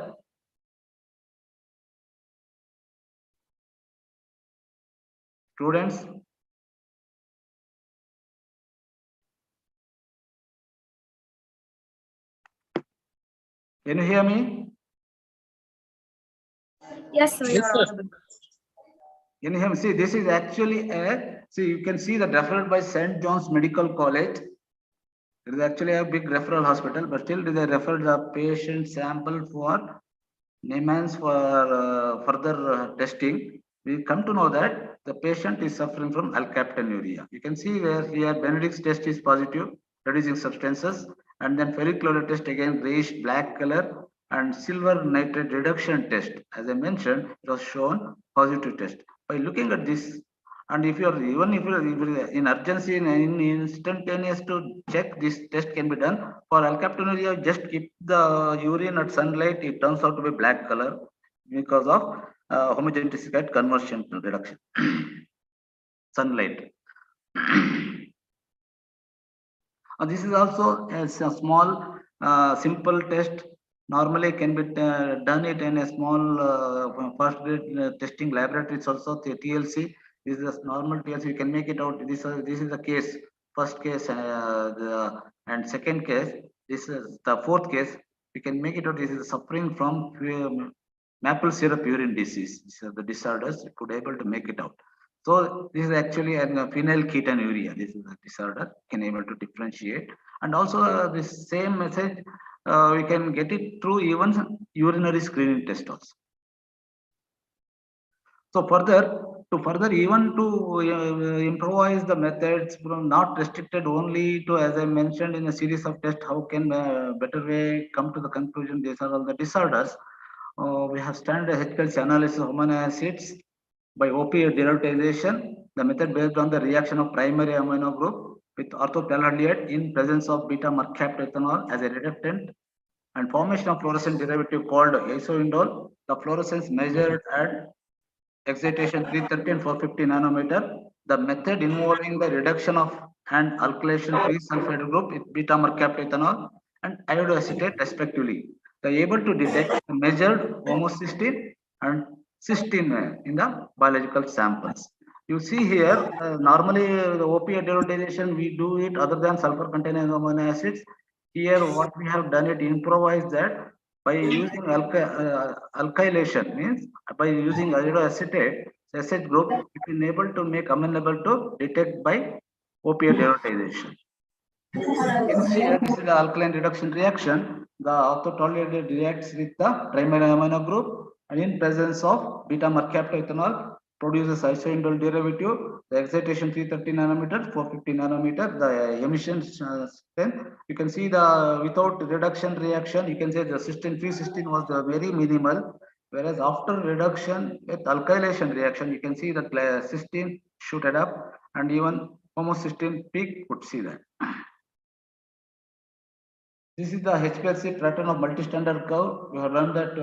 Speaker 17: Students, can you hear me?
Speaker 2: Yes, sir, you're audible.
Speaker 17: Can you hear me? See, this is actually see, you can see the referred by St. John's Medical College. It is actually a big referral hospital, but still they referred the patient sample for Neyman's for further testing. We come to know that the patient is suffering from alkaptonuria. You can see where here Benedict's test is positive, reducing substances, and then ferrichloride test again grayish black color, and silver nitrate reduction test. As I mentioned, it was shown positive test. By looking at this, and if you're even if you're in urgency in instantaneous to check, this test can be done. For alkaptonuria, just keep the urine at sunlight, it turns out to be black color because of homogeneous conversion reduction. Sunlight. This is also a small simple test. Normally can be done it in a small first grade testing laboratory. It's also the TLC. This is a normal TLC. You can make it out. This is the case. First case and second case. This is the fourth case. You can make it out. This is suffering from maple syrup urine disease. These are the disorders. You could able to make it out. So this is actually a phenylketonuria. This is a disorder. Can able to differentiate, and also this same message we can get it through even urinary screening test also. So further even to improvise the methods from not restricted only to, as I mentioned in a series of tests, how can better way come to the conclusion these are all the disorders. We have standard HPLC analysis of amino acids by OPA derivatization, the method based on the reaction of primary amino group with orthophthalate in presence of beta mercaptoethanol as a reductant, and formation of fluorescent derivative called isoindole. The fluorescence measured at excitation 330 and 450 nanometer. The method involving the reduction of and alkylation free sulfide group with beta mercaptoethanol and iodoacetate respectively. They are able to detect the measured homocysteine and cysteine in the biological samples. You see here, normally the OPA derivatization we do it other than sulfur containing amino acids. Here what we have done it improvise that by using alkylation, means by using iodoacetate SH group, it is able to make amenable to detect by OPA derivatization. You can see here, this is the alkaline reduction reaction. The orthotolate reacts with the primary amino group, and in presence of beta mercaptoethanol produces isoindole derivative. The excitation 330 nanometer, 450 nanometer. The emission strength. You can see the without reduction reaction. You can say the cysteine free cysteine was very minimal, whereas after reduction with alkylation reaction, you can see that cysteine shooted up, and even homocysteine peak could see that. This is the HPLC pattern of multi-standard curve. We have run that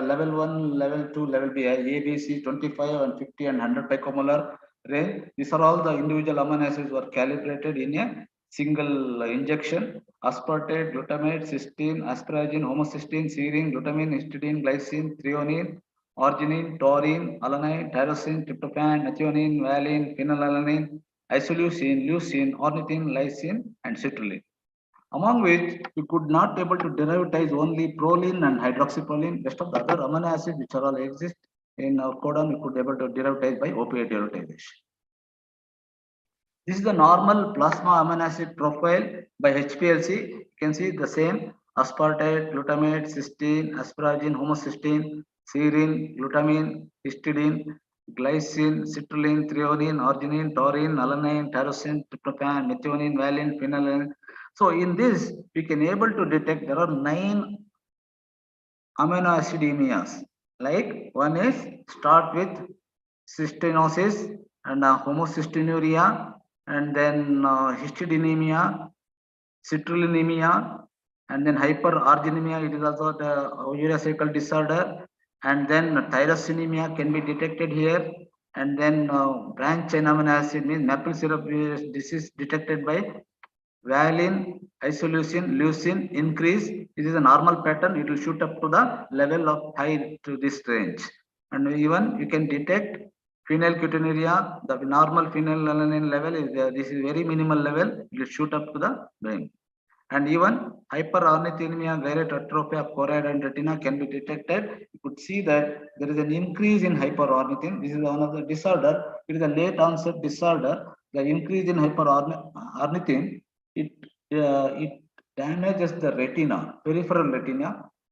Speaker 17: level 1, level 2, level B, A, B, C, 25 and 50 and 100 picomolar range. These are all the individual amino acids were calibrated in a single injection. Aspartate, glutamate, cysteine, asparagine, homocysteine, serine, glutamine, histidine, glycine, threonine, arginine, taurine, alanine, tyrosine, tryptophan, methionine, valine, phenylalanine, isoleucine, leucine, ornithine, lysine, and citrulline. Among which we could not able to derivatize only proline and hydroxyproline. Rest of the other amino acids which are all exist in our codon, we could able to derivatize by OPA derivatization. This is the normal plasma amino acid profile by HPLC. You can see the same aspartate, glutamate, cysteine, asparagine, homocysteine, serine, glutamine, histidine, glycine, citrulline, threonine, arginine, taurine, alanine, tyrosine, tryptophan, methionine, valine, phenylalanine. So in this, we can able to detect there are 9 amino acidemias. Like one is start with cystinosis and homocystinuria, and then histidinemia, citrullinemia, and then hyperarginemia. It is also the urea cycle disorder, and then tyrosinemia can be detected here, And then branch chain amino acid means maple syrup disease detected by valine, isoleucine, leucine increase. It is a normal pattern. It will shoot up to the level of high to this range. And even you can detect phenylketonuria. The normal phenylalanine level is this is very minimal level. It will shoot up to the brain. And even hyperornithemia, gyrate atrophy of choroid and retina can be detected. You could see that there is an increase in hyperornithine. This is one of the disorder. It is a late onset disorder. The increase in hyperornithine, it damages the retina, peripheral retina.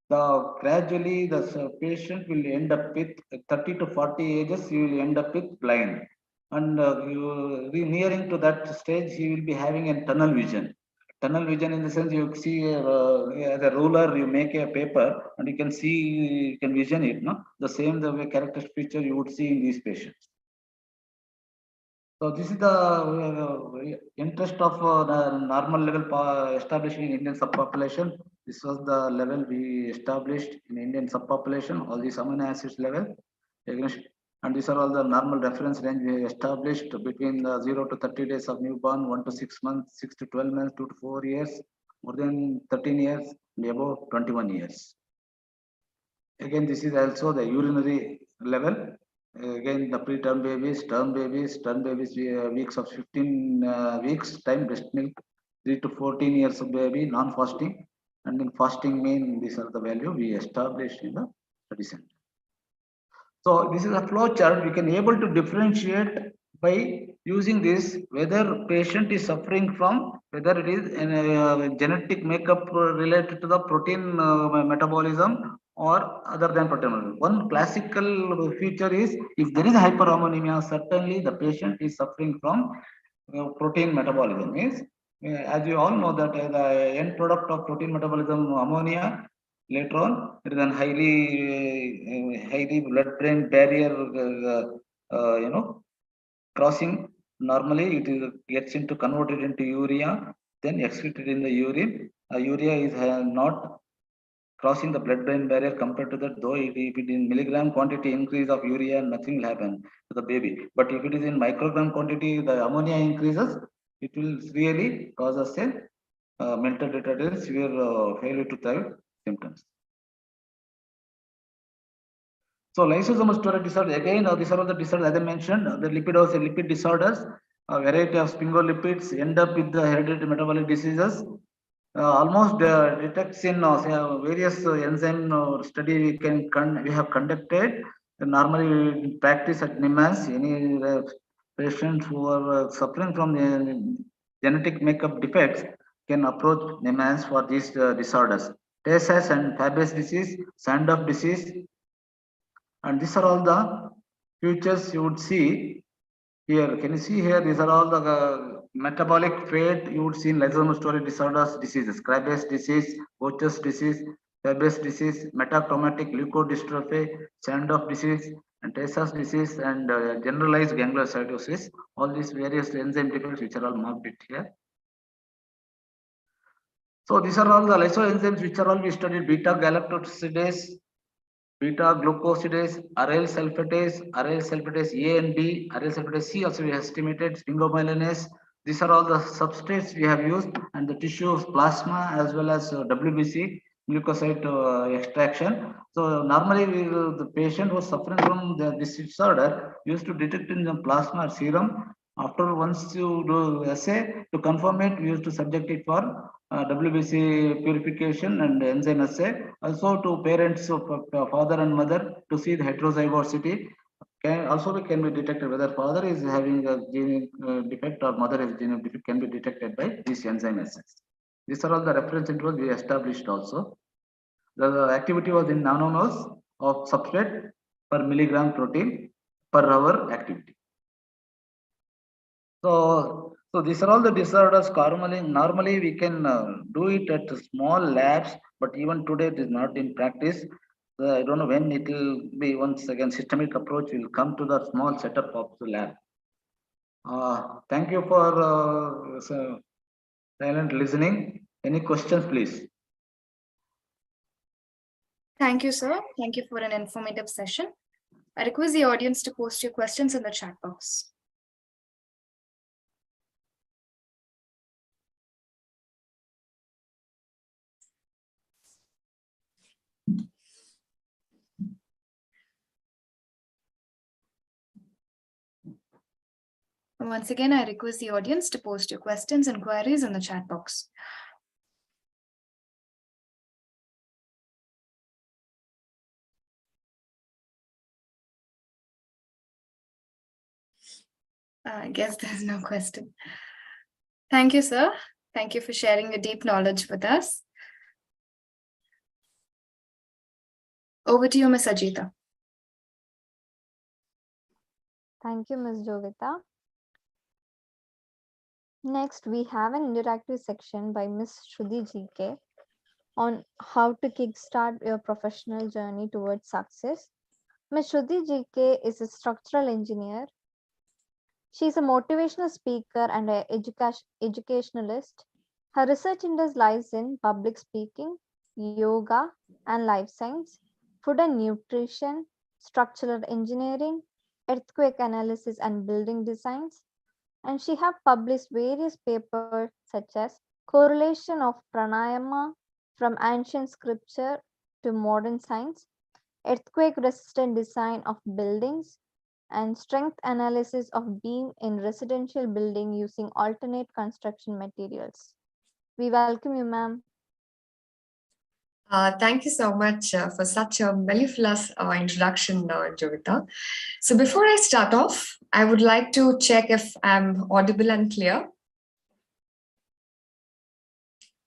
Speaker 17: Gradually the patient will end up with 30 to 40 ages. He will end up with blind, and nearing to that stage, he will be having a tunnel vision. Tunnel vision in the sense you see as a ruler, you make a paper and you can see, you can vision it. No, the same the way characteristic feature you would see in these patients. So this is the interest of the normal level establishing in Indian subpopulation. This was the level we established in Indian subpopulation, all these amino acids level. And these are all the normal reference range we established between the 0 to 30 days of newborn, 1 to 6 months, 6 to 12 months, 2 to 4 years, more than 13 years, and above 21 years. Again, this is also the urinary level. Again, the preterm babies, term babies, weeks of 15 weeks time breast milk, 3 to 14 years of baby, non-fasting, and in fasting mean these are the value we established in the study center. So this is a flow chart. We can able to differentiate by using this whether patient is suffering from, whether it is a genetic makeup related to the protein metabolism or other than protein. One classical feature is if there is hyperammonemia, certainly the patient is suffering from protein metabolism. Means as you all know that the end product of protein metabolism, ammonia, later on it is a highly blood-brain barrier crossing. Normally it is gets into converted into urea, then excreted in the urine. Urea is not crossing the blood-brain barrier compared to that, though if it is in milligram quantity increase of urea, nothing will happen to the baby. But if it is in microgram quantity, the ammonia increases, it will really cause us a mental retardation, severe failure to thrive symptoms. So lysosomal storage disorder, again, these are all the disorders as I mentioned, the lipid disorders, a variety of sphingolipids end up with the hereditary metabolic diseases. Almost detects in various enzyme study we have conducted. Normally we practice at NIMAS. Any patients who are suffering from genetic makeup defects can approach NIMAS for these disorders. TSS and Fabry disease, Sandoff disease, and these are all the features you would see here. Can you see here? These are all the metabolic fate you would see in lysosomal storage disorders diseases: Krabbe's disease, Bocher's disease, Fabry's disease, metachromatic leukodystrophy, Sandoff disease, and Tay-Sachs disease, and generalized gangliosidosis. All these various enzyme defects which are all marked it here. So these are all the lysoenzymes which are all we studied: beta galactosidase, beta glucosidase, aryl sulfatase A and B, aryl sulfatase C also we estimated, sphingomyelinase. These are all the substrates we have used, and the tissue plasma as well as WBC leukocyte extraction. So normally the patient was suffering from this disorder used to detect in the plasma or serum. After once you do assay to confirm it, we used to subject it for WBC purification and enzyme assay. Also to parents of father and mother to see the heterozygosity. Can be detected whether father is having a gene defect or mother is gene defect, can be detected by these enzyme assays. These are all the reference intervals we established also. The activity was in nanomoles of substrate per milligram protein per hour activity. So these are all the disorders. Normally we can do it at small labs, but even today it is not in practice. I don't know when it will be. Once again, systemic approach will come to the small setup of the lab. Thank you for silent listening. Any questions, please?
Speaker 2: Thank you, sir. Thank you for an informative session. I request the audience to post your questions in the chat box. And once again, I request the audience to post your questions and queries in the chat box. I guess there's no question. Thank you, sir. Thank you for sharing your deep knowledge with us. Over to you, Ms. Ajita.
Speaker 11: Thank you, Ms. Jovita. Next, we have an interactive section by Ms. Shruti GK on how to kickstart your professional journey towards success. Ms. Shruti GK is a structural engineer. She's a motivational speaker and an educationalist. Her research interest lies in public speaking, yoga and life science, food and nutrition, structural engineering, earthquake analysis and building designs. And she have published various papers such as correlation of pranayama from ancient scripture to modern science, earthquake resistant design of buildings, and strength analysis of beam in residential building using alternate construction materials. We welcome you, ma'am.
Speaker 18: Thank you so much for such a mellifluous introduction, Jovita. So before I start off, I would like to check if I'm audible and clear.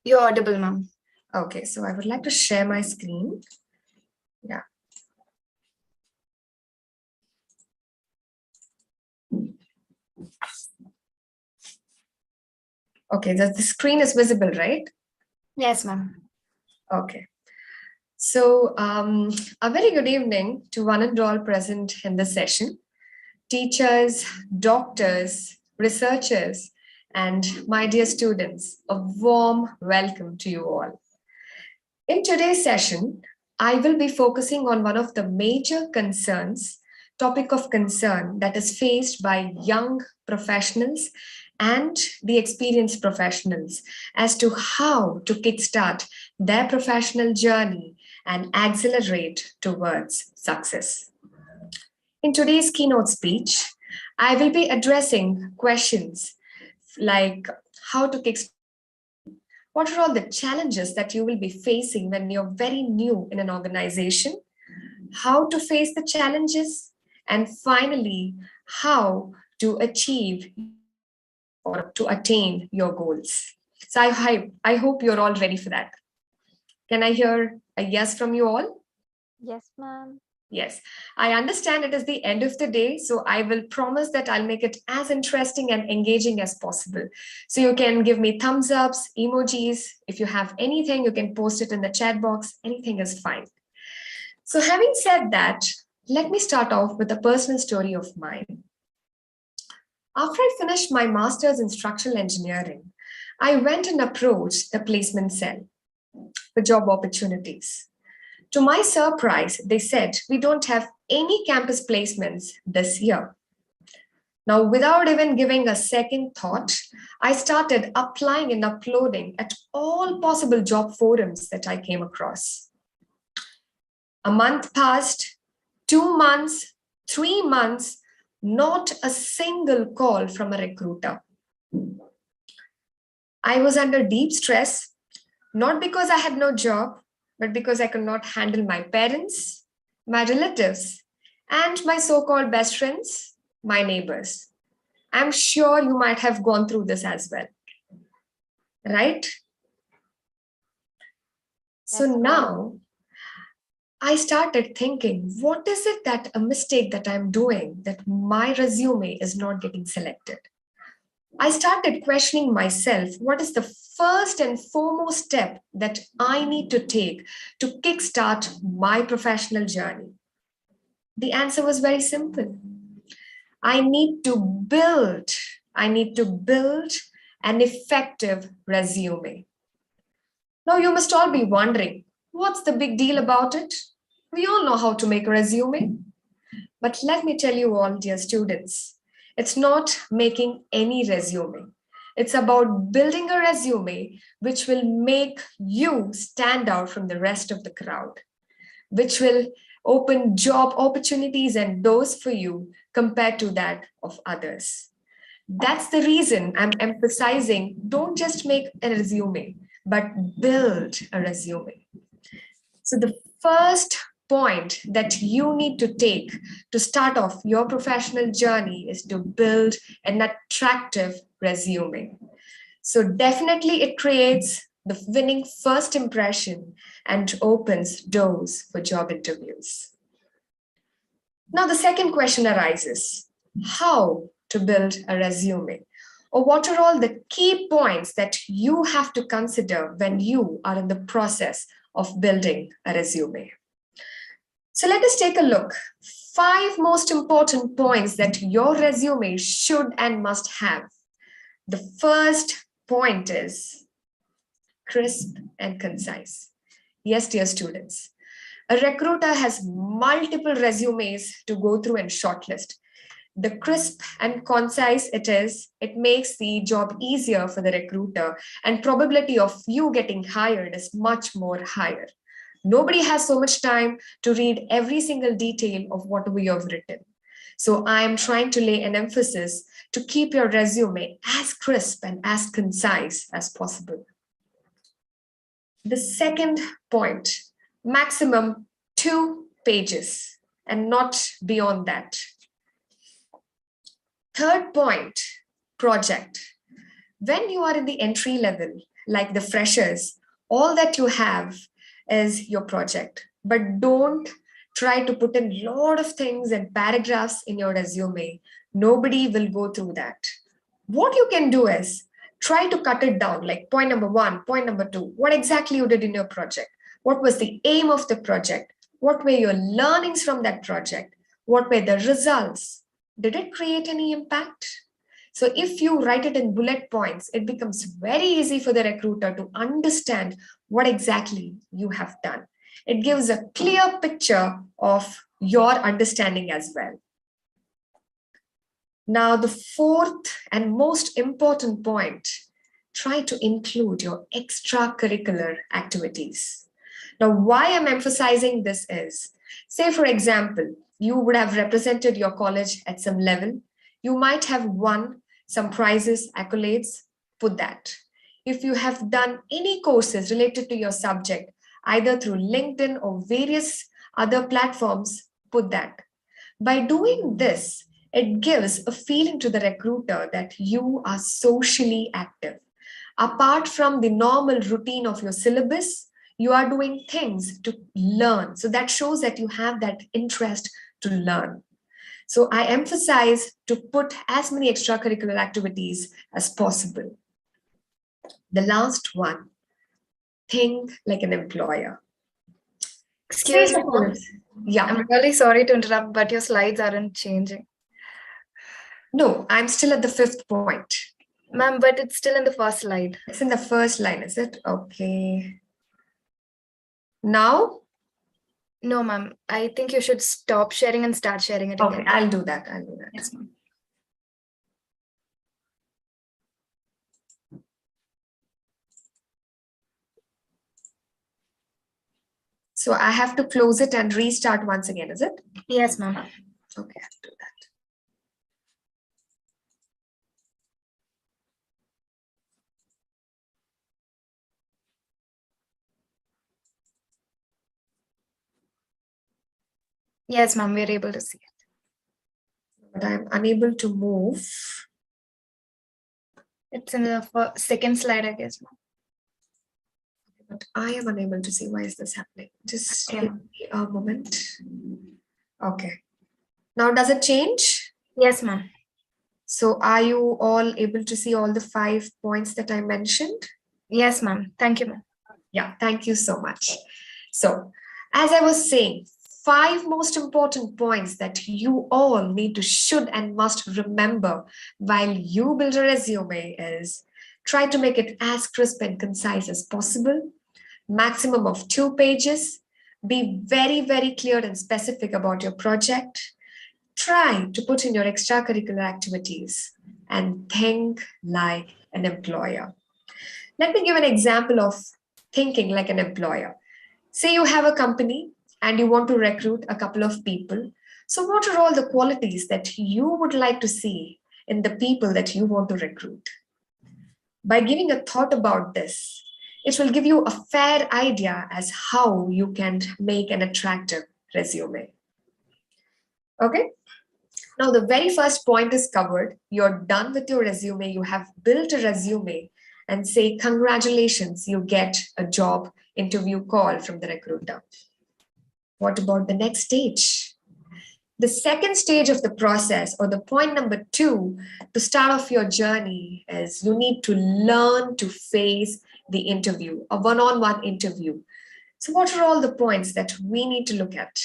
Speaker 2: You're audible, ma'am.
Speaker 18: Okay, so I would like to share my screen. Yeah. Okay, the screen is visible, right?
Speaker 2: Yes, ma'am.
Speaker 18: Okay. So a very good evening to one and all present in this session. Teachers, doctors, researchers, and my dear students, a warm welcome to you all. In today's session, I will be focusing on one of the major topic of concern that is faced by young professionals and the experienced professionals as to how to kickstart their professional journey and accelerate towards success. In today's keynote speech, I will be addressing questions like how to kickstart. What are all the challenges that you will be facing when you're very new in an organization? How to face the challenges? And finally, how to achieve or to attain your goals. So I hope you're all ready for that. Can I hear a yes from you all?
Speaker 11: Yes, ma'am.
Speaker 18: Yes, I understand it is the end of the day, so I will promise that I'll make it as interesting and engaging as possible. So you can give me thumbs ups, emojis. If you have anything, you can post it in the chat box. Anything is fine. So having said that, let me start off with a personal story of mine. After I finished my master's in structural engineering, I went and approached the placement cell for job opportunities. To my surprise, they said, we don't have any campus placements this year. Now, without even giving a second thought, I started applying and uploading at all possible job forums that I came across. A month passed, 2 months, 3 months, not a single call from a recruiter. I was under deep stress, not because I had no job, but because I could not handle my parents, my relatives, and my so-called best friends, my neighbors. I'm sure you might have gone through this as well, right? So now I started thinking, what is it that a mistake that I'm doing that my resume is not getting selected? I started questioning myself, what is the first and foremost step that I need to take to kickstart my professional journey? The answer was very simple. I need to build an effective resume. Now you must all be wondering, what's the big deal about it? We all know how to make a resume. But let me tell you all, dear students, it's not making any resume. It's about building a resume which will make you stand out from the rest of the crowd, which will open job opportunities and doors for you compared to that of others. That's the reason I'm emphasizing don't just make a resume, but build a resume. So the first point that you need to take to start off your professional journey is to build an attractive resume. So definitely it creates the winning first impression and opens doors for job interviews. Now the second question arises, how to build a resume? Or what are all the key points that you have to consider when you are in the process of building a resume? So let us take a look. 5 most important points that your resume should and must have. The first point is crisp and concise. Yes, dear students, a recruiter has multiple resumes to go through and shortlist. The crisp and concise it makes the job easier for the recruiter, and probability of you getting hired is much more higher. Nobody has so much time to read every single detail of whatever you have written. So I am trying to lay an emphasis to keep your resume as crisp and as concise as possible. The second point, maximum 2 pages and not beyond that. Third point, project. When you are in the entry level, like the freshers, all that you have is your project, but don't try to put in a lot of things and paragraphs in your resume. Nobody will go through that. What you can do is try to cut it down, like point number 1, point number 2, what exactly you did in your project? What was the aim of the project? What were your learnings from that project? What were the results? Did it create any impact? So if you write it in bullet points, it becomes very easy for the recruiter to understand what exactly you have done. It gives a clear picture of your understanding as well. Now, the fourth and most important point, try to include your extracurricular activities. Now, why I'm emphasizing this is, say for example, you would have represented your college at some level. You might have won some prizes, accolades, put that. If you have done any courses related to your subject, either through LinkedIn or various other platforms, put that. By doing this, it gives a feeling to the recruiter that you are socially active. Apart from the normal routine of your syllabus, you are doing things to learn. So that shows that you have that interest to learn. So I emphasize to put as many extracurricular activities as possible. The last one, think like an employer.
Speaker 2: Excuse me, ma'am.
Speaker 18: Yeah.
Speaker 2: I'm really sorry to interrupt, but your slides aren't changing.
Speaker 18: No, I'm still at the 5th point.
Speaker 2: Ma'am, but it's still in the first slide.
Speaker 18: It's in the first line, is it? Okay. Now?
Speaker 2: No, ma'am. I think you should stop sharing and start sharing it again.
Speaker 18: Okay, I'll do that.
Speaker 2: Yes, ma'am.
Speaker 18: So I have to close it and restart once again, is it?
Speaker 2: Yes, ma'am.
Speaker 18: Okay, I'll do that.
Speaker 2: Yes, ma'am, we're able to see it.
Speaker 18: But I'm unable to move.
Speaker 2: It's in the second slide, I guess, ma'am.
Speaker 18: But I am unable to see. Why is this happening? Just give me a moment. Okay. Now, does it change?
Speaker 2: Yes, ma'am.
Speaker 18: So are you all able to see all the 5 points that I mentioned?
Speaker 2: Yes, ma'am. Thank you, ma'am.
Speaker 18: Yeah, thank you so much. So, as I was saying, 5 most important points that you all need to, should, and must remember while you build a resume is, try to make it as crisp and concise as possible, maximum of 2 pages, be very, very clear and specific about your project, Try to put in your extracurricular activities and think like an employer. Let me give an example of thinking like an employer. Say you have a company and you want to recruit a couple of people. So what are all the qualities that you would like to see in the people that you want to recruit? By giving a thought about this, it will give you a fair idea as how you can make an attractive resume. Okay? Now, the very first point is covered. You're done with your resume. You have built a resume and say, congratulations, you get a job interview call from the recruiter. What about the next stage? The second stage of the process, or the point number 2 to start off your journey, is you need to learn to face the interview, a one-on-one interview. So what are all the points that we need to look at?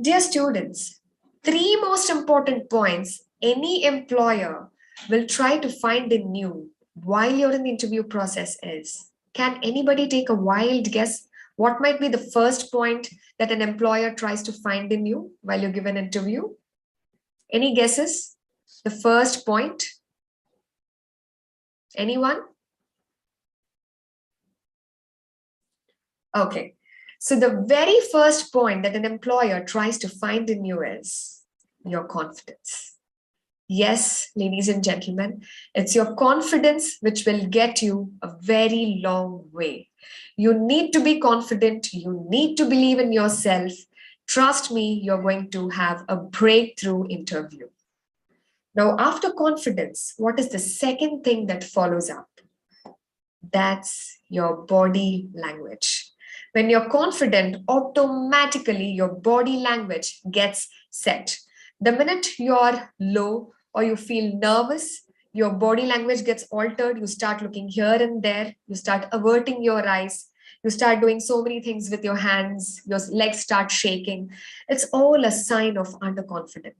Speaker 18: Dear students, 3 most important points any employer will try to find in you while you're in the interview process is. Can anybody take a wild guess? What might be the first point that an employer tries to find in you while you give an interview? Any guesses? The first point? Anyone? Okay. So the very first point that an employer tries to find in you is your confidence. Yes, ladies and gentlemen, it's your confidence which will get you a very long way. You need to be confident. You need to believe in yourself. Trust me, you're going to have a breakthrough interview. Now, after confidence, what is the second thing that follows up? That's your body language. When you're confident, automatically your body language gets set. The minute you're low or you feel nervous, your body language gets altered. You start looking here and there. You start averting your eyes. You start doing so many things with your hands. Your legs start shaking. It's all a sign of underconfident.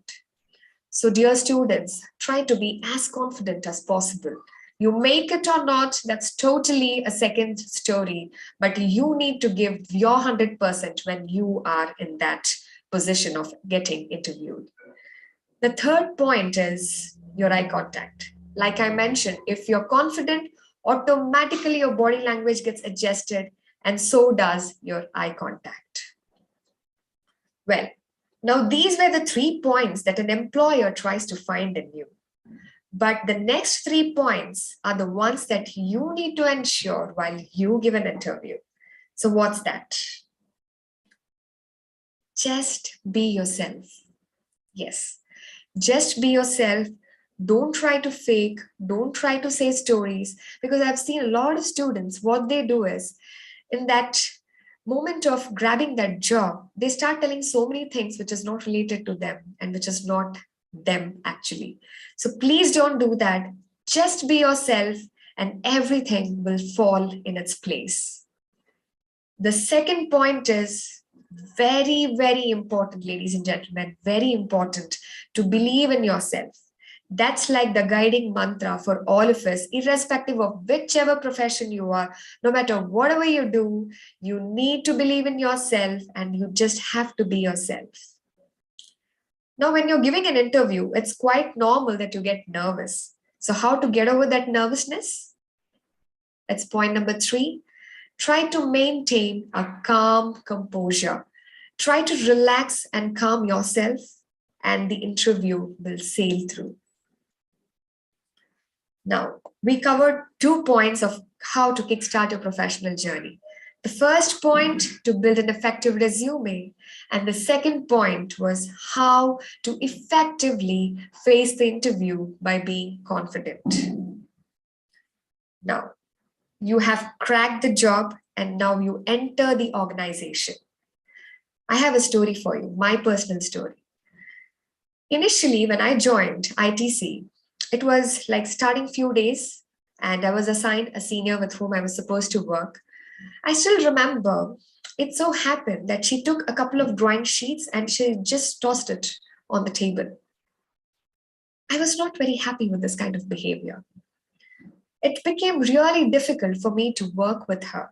Speaker 18: So dear students, try to be as confident as possible. You make it or not, that's totally a second story, but you need to give your 100% when you are in that position of getting interviewed. The third point is your eye contact. Like I mentioned, if you're confident, automatically your body language gets adjusted, and so does your eye contact. Well, now these were the 3 points that an employer tries to find in you. But the next 3 points are the ones that you need to ensure while you give an interview. So what's that? Just be yourself. Yes, just be yourself. Don't try to fake. Don't try to say stories, because I've seen a lot of students, what they do is in that moment of grabbing that job, they start telling so many things which is not related to them and which is not them actually. So please don't do that. Just be yourself and everything will fall in its place. The second point is very, very important, ladies and gentlemen, very important to believe in yourself. That's like the guiding mantra for all of us, irrespective of whichever profession you are, no matter whatever you do, you need to believe in yourself and you just have to be yourself. Now, when you're giving an interview, it's quite normal that you get nervous. So how to get over that nervousness? That's point number 3. Try to maintain a calm composure. Try to relax and calm yourself, and the interview will sail through. Now, we covered 2 points of how to kickstart your professional journey. The first point, to build an effective resume, and the second point was how to effectively face the interview by being confident. Now, you have cracked the job and now you enter the organization. I have a story for you, my personal story. Initially, when I joined ITC, it was like starting few days and I was assigned a senior with whom I was supposed to work. I still remember it so happened that she took a couple of drawing sheets and she just tossed it on the table. I was not very happy with this kind of behavior. It became really difficult for me to work with her.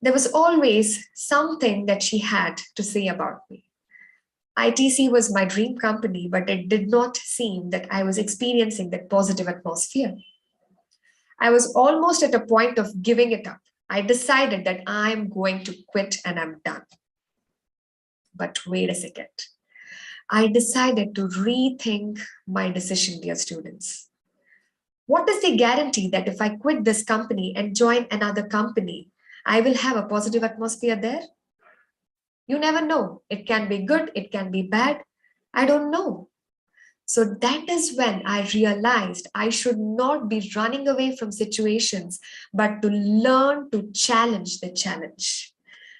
Speaker 18: There was always something that she had to say about me. ITC was my dream company, but it did not seem that I was experiencing that positive atmosphere. I was almost at a point of giving it up. I decided that I'm going to quit and I'm done. But wait a second. I decided to rethink my decision, dear students. What is the guarantee that if I quit this company and join another company, I will have a positive atmosphere there? You never know. It can be good, it can be bad. I don't know. So that is when I realized I should not be running away from situations, but to learn to challenge the challenge.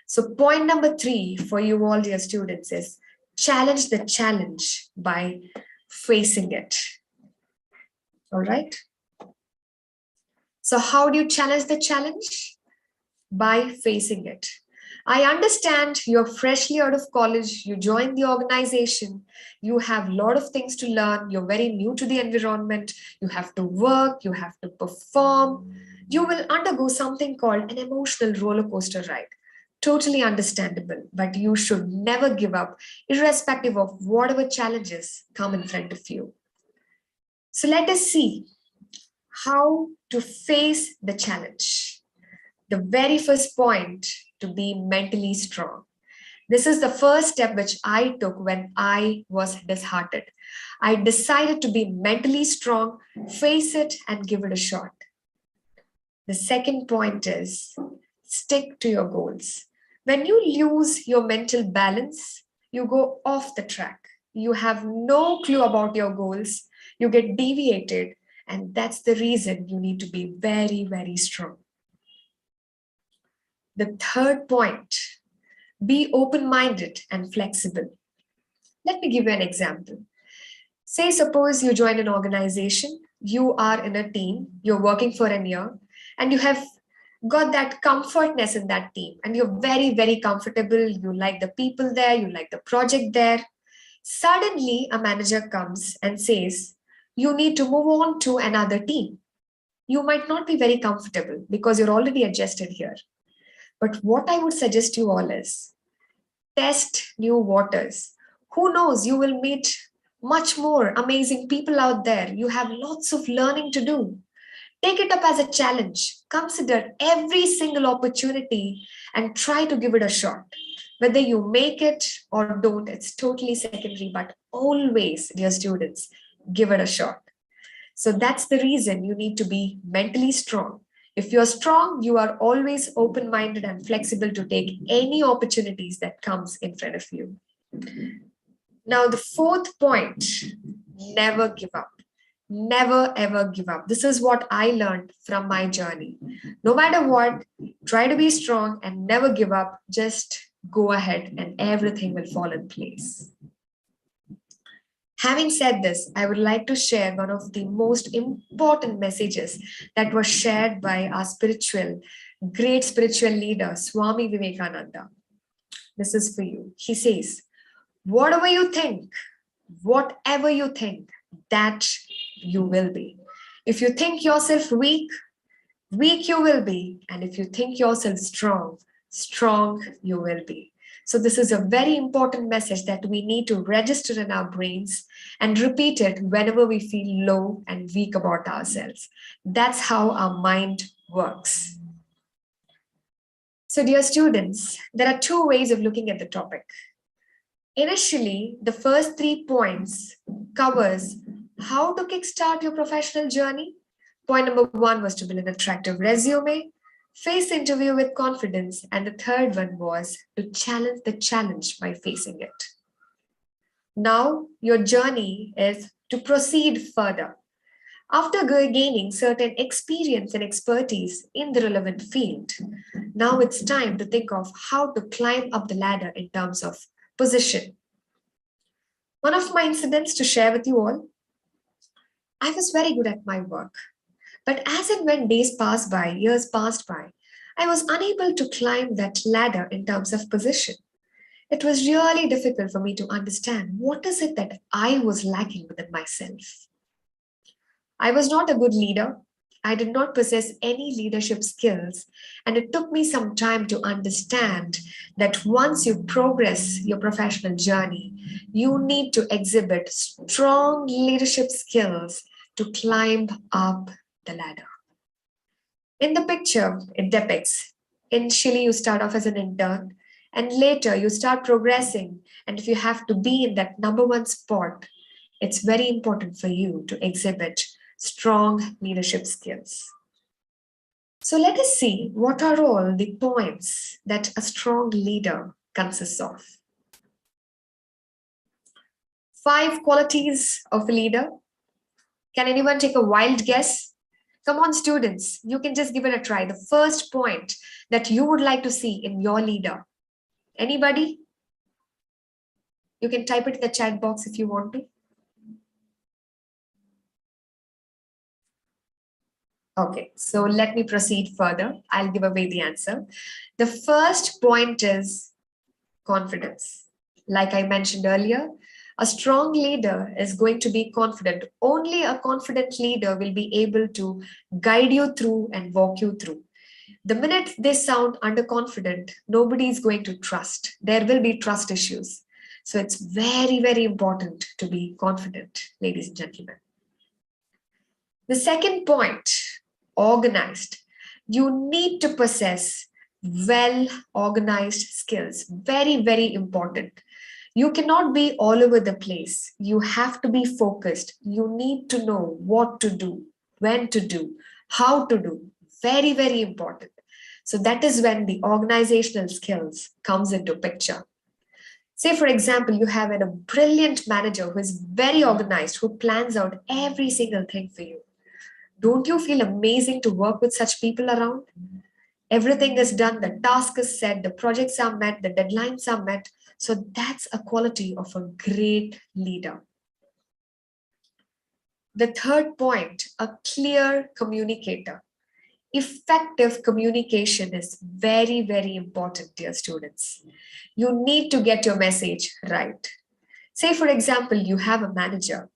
Speaker 18: So point number 3 for you all, dear students, is challenge the challenge by facing it. All right. So how do you challenge the challenge? By facing it. I understand you're freshly out of college, you joined the organization, you have a lot of things to learn, you're very new to the environment, you have to work, you have to perform, you will undergo something called an emotional roller coaster ride. Totally understandable, but you should never give up, irrespective of whatever challenges come in front of you. So let us see how to face the challenge. The very first point, to be mentally strong. This is the first step which I took when I was disheartened. I decided to be mentally strong, face it and give it a shot. The second point is stick to your goals. When you lose your mental balance, you go off the track. You have no clue about your goals. You get deviated, and that's the reason you need to be very, very strong. The third point, be open-minded and flexible. Let me give you an example. Say, suppose you join an organization, you are in a team, you're working for a year, and you have got that comfortness in that team, and you're very, very comfortable. You like the people there, you like the project there. Suddenly, a manager comes and says, you need to move on to another team. You might not be very comfortable because you're already adjusted here. But what I would suggest you all is test new waters. Who knows, you will meet much more amazing people out there. You have lots of learning to do. Take it up as a challenge. Consider every single opportunity and try to give it a shot. Whether you make it or don't, it's totally secondary, but always, dear students, give it a shot. So that's the reason you need to be mentally strong. If you're strong, you are always open-minded and flexible to take any opportunities that comes in front of you. Now, the fourth point, never give up. Never ever give up. This is what I learned from my journey. No matter what, try to be strong and never give up. Just go ahead and everything will fall in place. Having said this, I would like to share one of the most important messages that was shared by our great spiritual leader, Swami Vivekananda. This is for you. He says, whatever you think, that you will be. If you think yourself weak, weak you will be. And if you think yourself strong, strong you will be. So this is a very important message that we need to register in our brains and repeat it whenever we feel low and weak about ourselves. That's how our mind works. So dear students, there are two ways of looking at the topic. Initially, the first 3 points covers how to kickstart your professional journey. Point number 1 was to build an attractive resume, face the interview with confidence, and the third one was to challenge the challenge by facing it. Now, your journey is to proceed further. After gaining certain experience and expertise in the relevant field, now it's time to think of how to climb up the ladder in terms of position. One of my incidents to share with you all, I was very good at my work. But as and when days passed by, years passed by, I was unable to climb that ladder in terms of position. It was really difficult for me to understand what is it that I was lacking within myself. I was not a good leader. I did not possess any leadership skills, and it took me some time to understand that once you progress your professional journey, you need to exhibit strong leadership skills to climb up the ladder. In the picture, it depicts initially you start off as an intern, and later you start progressing. And if you have to be in that #1 spot, it's very important for you to exhibit strong leadership skills. So let us see what are all the points that a strong leader consists of. 5 qualities of a leader. Can anyone take a wild guess? Come on, students, you can just give it a try. The first point that you would like to see in your leader. Anybody? You can type it in the chat box if you want to. Okay, so let me proceed further. I'll give away the answer. The first point is confidence. Like I mentioned earlier, a strong leader is going to be confident. Only a confident leader will be able to guide you through and walk you through. The minute they sound underconfident, nobody is going to trust. There will be trust issues. So it's very, very important to be confident, ladies and gentlemen. The second point, organized. You need to possess well-organized skills. Very, very important. You cannot be all over the place. You have to be focused. You need to know what to do, when to do, how to do. Very, very important. So that is when the organizational skills comes into picture. Say, for example, you have a brilliant manager who is very organized, who plans out every single thing for you. Don't you feel amazing to work with such people around? Everything is done, the task is set, the projects are met, the deadlines are met. So that's a quality of a great leader. The third point, a clear communicator. Effective communication is very, very important, dear students. You need to get your message right. Say, for example, you have a manager.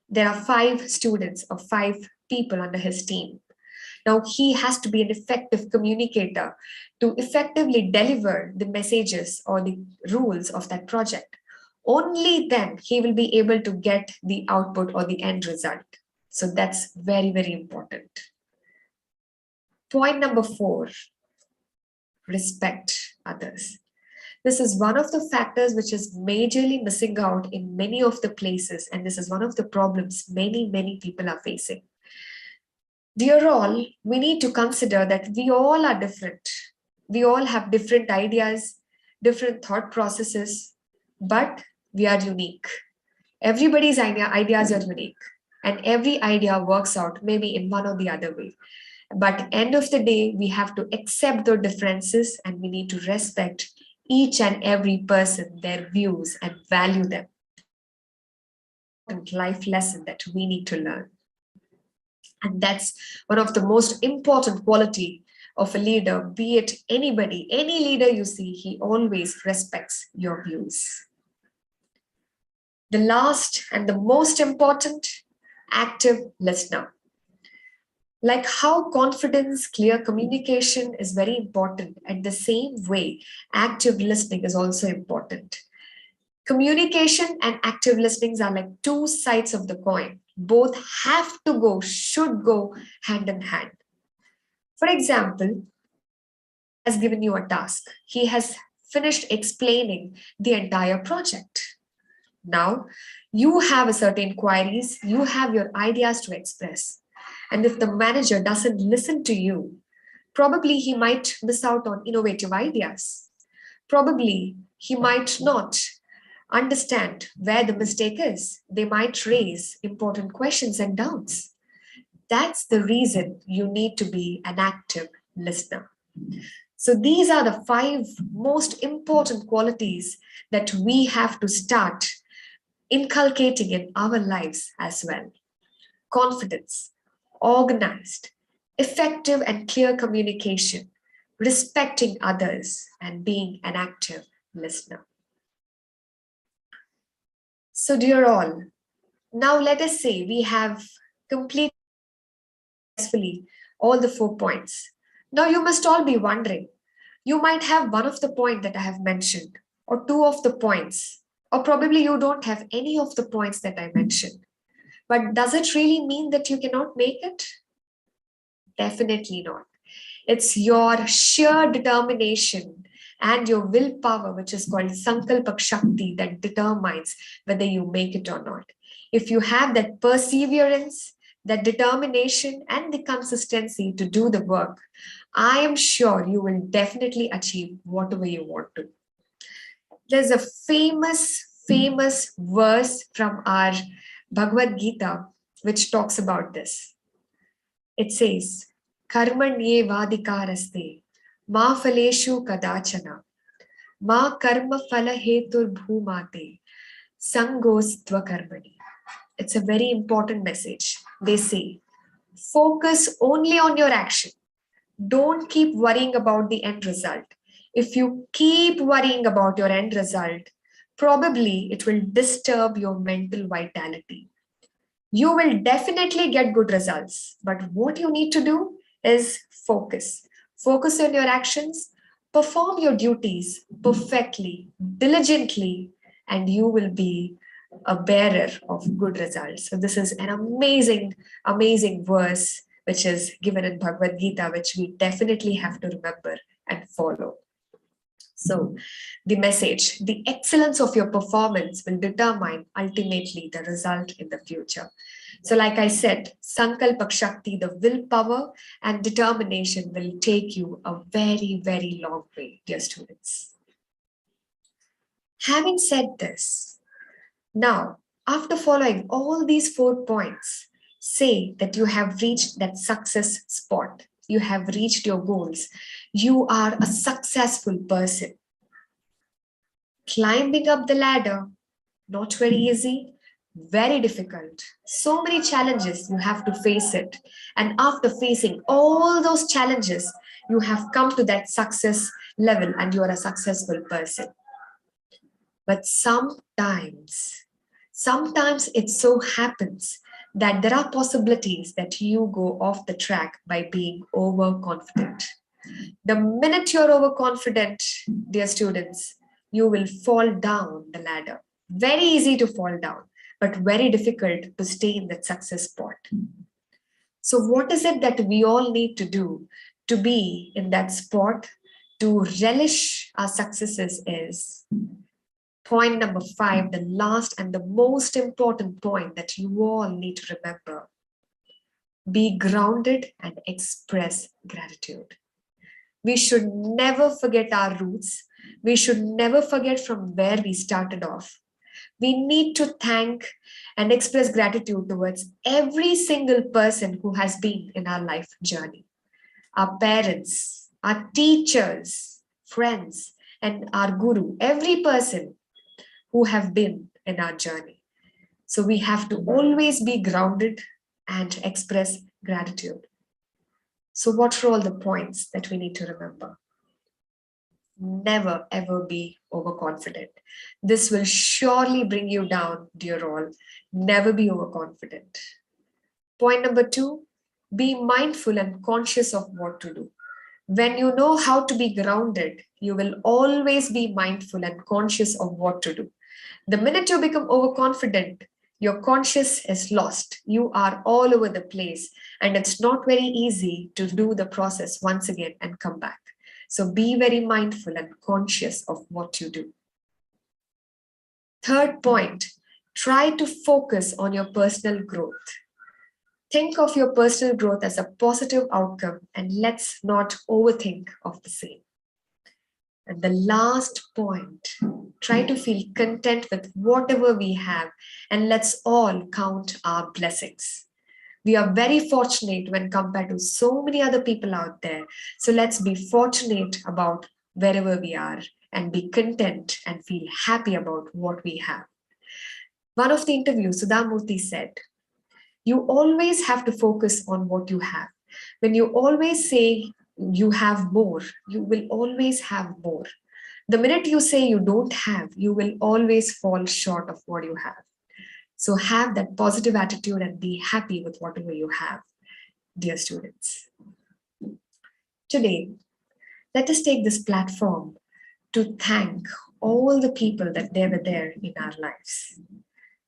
Speaker 18: There are 5 students or 5 people under his team. Now, he has to be an effective communicator to effectively deliver the messages or the rules of that project. Only then he will be able to get the output or the end result. So that's very, very important. Point number 4, respect others. This is one of the factors which is majorly missing out in many of the places, and this is one of the problems many people are facing. Dear all, we need to consider that we all are different. We all have different ideas, different thought processes, but we are unique. Everybody's ideas are unique, and every idea works out maybe in one or the other way. But end of the day, we have to accept the differences and we need to respect each and every person, their views, and value them. Life lesson that we need to learn. And that's one of the most important quality of a leader, be it anybody, any leader you see, he always respects your views. The last and the most important, active listener. Like how confidence, clear communication is very important, at the same way, active listening is also important. Communication and active listening are like 2 sides of the coin. Both have to go, should go hand in hand. For example, has given you a task. He has finished explaining the entire project. Now, you have a certain queries, you have your ideas to express. And if the manager doesn't listen to you, probably he might miss out on innovative ideas. Probably he might not understand where the mistake is. They might raise important questions and doubts. That's the reason you need to be an active listener. So these are the 5 most important qualities that we have to start inculcating in our lives as well. Confidence, organized, effective and clear communication, respecting others, and being an active listener. So dear all, now let us say we have completed successfully all the 4 points. Now you must all be wondering, you might have one of the points that I have mentioned, or 2 of the points, or probably you don't have any of the points that I mentioned. But does it really mean that you cannot make it? Definitely not. It's your sheer determination and your willpower, which is called Sankalpak Shakti, that determines whether you make it or not. If you have that perseverance, that determination, and the consistency to do the work, I am sure you will definitely achieve whatever you want to. There's a famous verse from our Bhagavad Gita which talks about this. It says, Karmanye vadikaraste ma phaleshu kadachana ma karma phala hetur bhumate sangostva karmani. It's a very important message. They say, focus only on your action. Don't keep worrying about the end result. If you keep worrying about your end result, probably it will disturb your mental vitality. You will definitely get good results, but what you need to do is focus. Focus on your actions, perform your duties perfectly, diligently, and you will be a bearer of good results. So this is an amazing, amazing verse which is given in Bhagavad Gita, which we definitely have to remember and follow. So the message, the excellence of your performance will determine ultimately the result in the future. So like I said, Sankalpak Shakti, the willpower and determination will take you a very, very long way, dear students. Having said this, now, after following all these 4 points, say that you have reached that success spot. You have reached your goals. You are a successful person. Climbing up the ladder, not very easy, very difficult. So many challenges, you have to face it. And after facing all those challenges, you have come to that success level and you are a successful person. But sometimes it so happens that there are possibilities that you go off the track by being overconfident. The minute you're overconfident, dear students, you will fall down the ladder. Very easy to fall down, but very difficult to stay in that success spot. So what is it that we all need to do to be in that spot, to relish our successes is point number 5, the last and the most important point that you all need to remember. Be grounded and express gratitude. We should never forget our roots. We should never forget from where we started off. We need to thank and express gratitude towards every single person who has been in our life journey. Our parents, our teachers, friends, and our guru, every person who have been in our journey. So we have to always be grounded and express gratitude. So what are all the points that we need to remember? Never ever be overconfident. This will surely bring you down, dear all. Never be overconfident. Point number 2, be mindful and conscious of what to do. When you know how to be grounded, you will always be mindful and conscious of what to do. The minute you become overconfident, your conscious is lost. You are all over the place, and it's not very easy to do the process once again and come back. So be very mindful and conscious of what you do. Third point, try to focus on your personal growth. Think of your personal growth as a positive outcome, and let's not overthink of the same. And the last point, try to feel content with whatever we have, and let's all count our blessings. We are very fortunate when compared to so many other people out there. So let's be fortunate about wherever we are and be content and feel happy about what we have. One of the interviews, Sudha Murthy said, you always have to focus on what you have. When you always say you have more, you will always have more. The minute you say you don't have, you will always fall short of what you have. So have that positive attitude and be happy with whatever you have. dear students. Today, let us take this platform to thank all the people that they were there in our lives,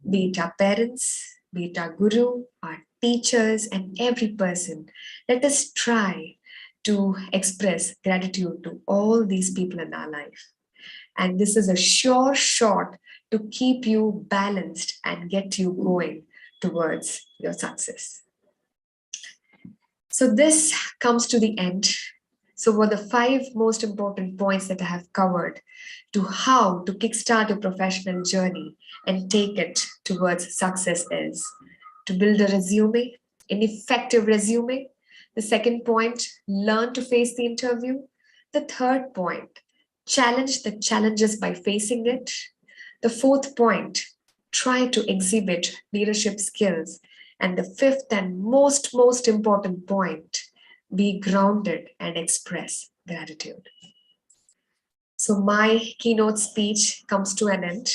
Speaker 18: be it our parents, be it our guru, our teachers, and every person. Let us try to express gratitude to all these people in our life. And this is a sure shot to keep you balanced and get you going towards your success. So this comes to the end. So what the 5 most important points that I have covered to how to kickstart your professional journey and take it towards success is to build a resume, an effective resume. The second point, learn to face the interview. The third point, challenge the challenges by facing it. The fourth point, try to exhibit leadership skills. And the fifth and most important point, be grounded and express gratitude. So my keynote speech comes to an end.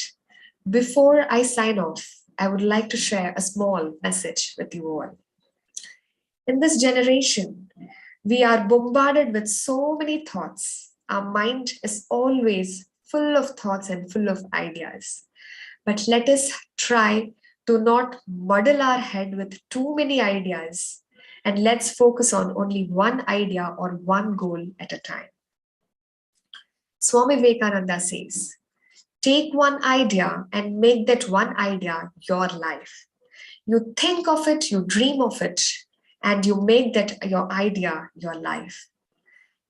Speaker 18: Before I sign off, I would like to share a small message with you all. In this generation, we are bombarded with so many thoughts. Our mind is always full of thoughts and full of ideas. But let us try to not muddle our head with too many ideas, and let's focus on only one idea or one goal at a time. Swami Vivekananda says, take one idea and make that one idea your life. You think of it, you dream of it, and you make that your idea your life.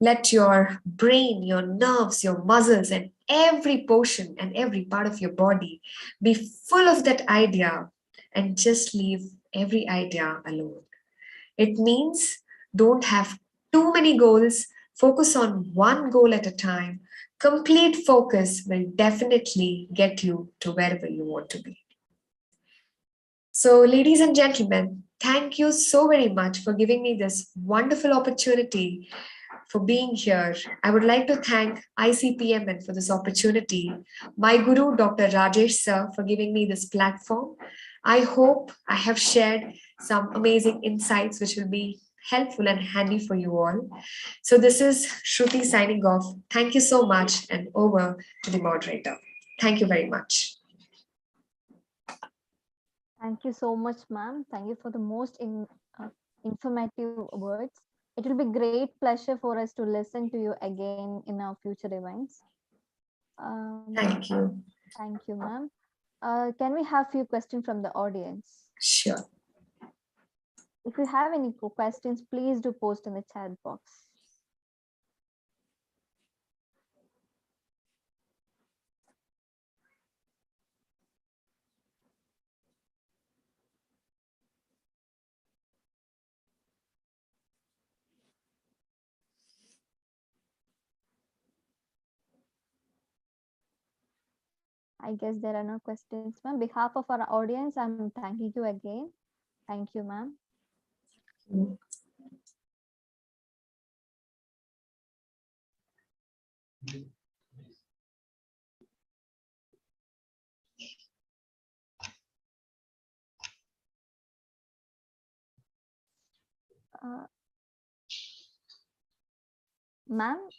Speaker 18: Let your brain, your nerves, your muscles, and every portion and every part of your body be full of that idea, and just leave every idea alone. It means don't have too many goals, focus on one goal at a time. Complete focus will definitely get you to wherever you want to be. So, ladies and gentlemen, thank you so very much for giving me this wonderful opportunity for being here. I would like to thank ICPMN for this opportunity, my guru, Dr. Rajesh sir, for giving me this platform. I hope I have shared some amazing insights which will be helpful and handy for you all. So this is Shruti signing off. Thank you so much, and over to the moderator. Thank you very much.
Speaker 1: Thank you so much, ma'am. Thank you for the most informative words. It will be great pleasure for us to listen to you again in our future events.
Speaker 18: Thank you.
Speaker 1: Thank you, ma'am. Can we have few questions from the audience?
Speaker 18: Sure.
Speaker 1: If you have any questions, please do post in the chat box. I guess there are no questions, ma'am. On behalf of our audience, I'm thanking you again. Thank you, ma'am. Ma'am?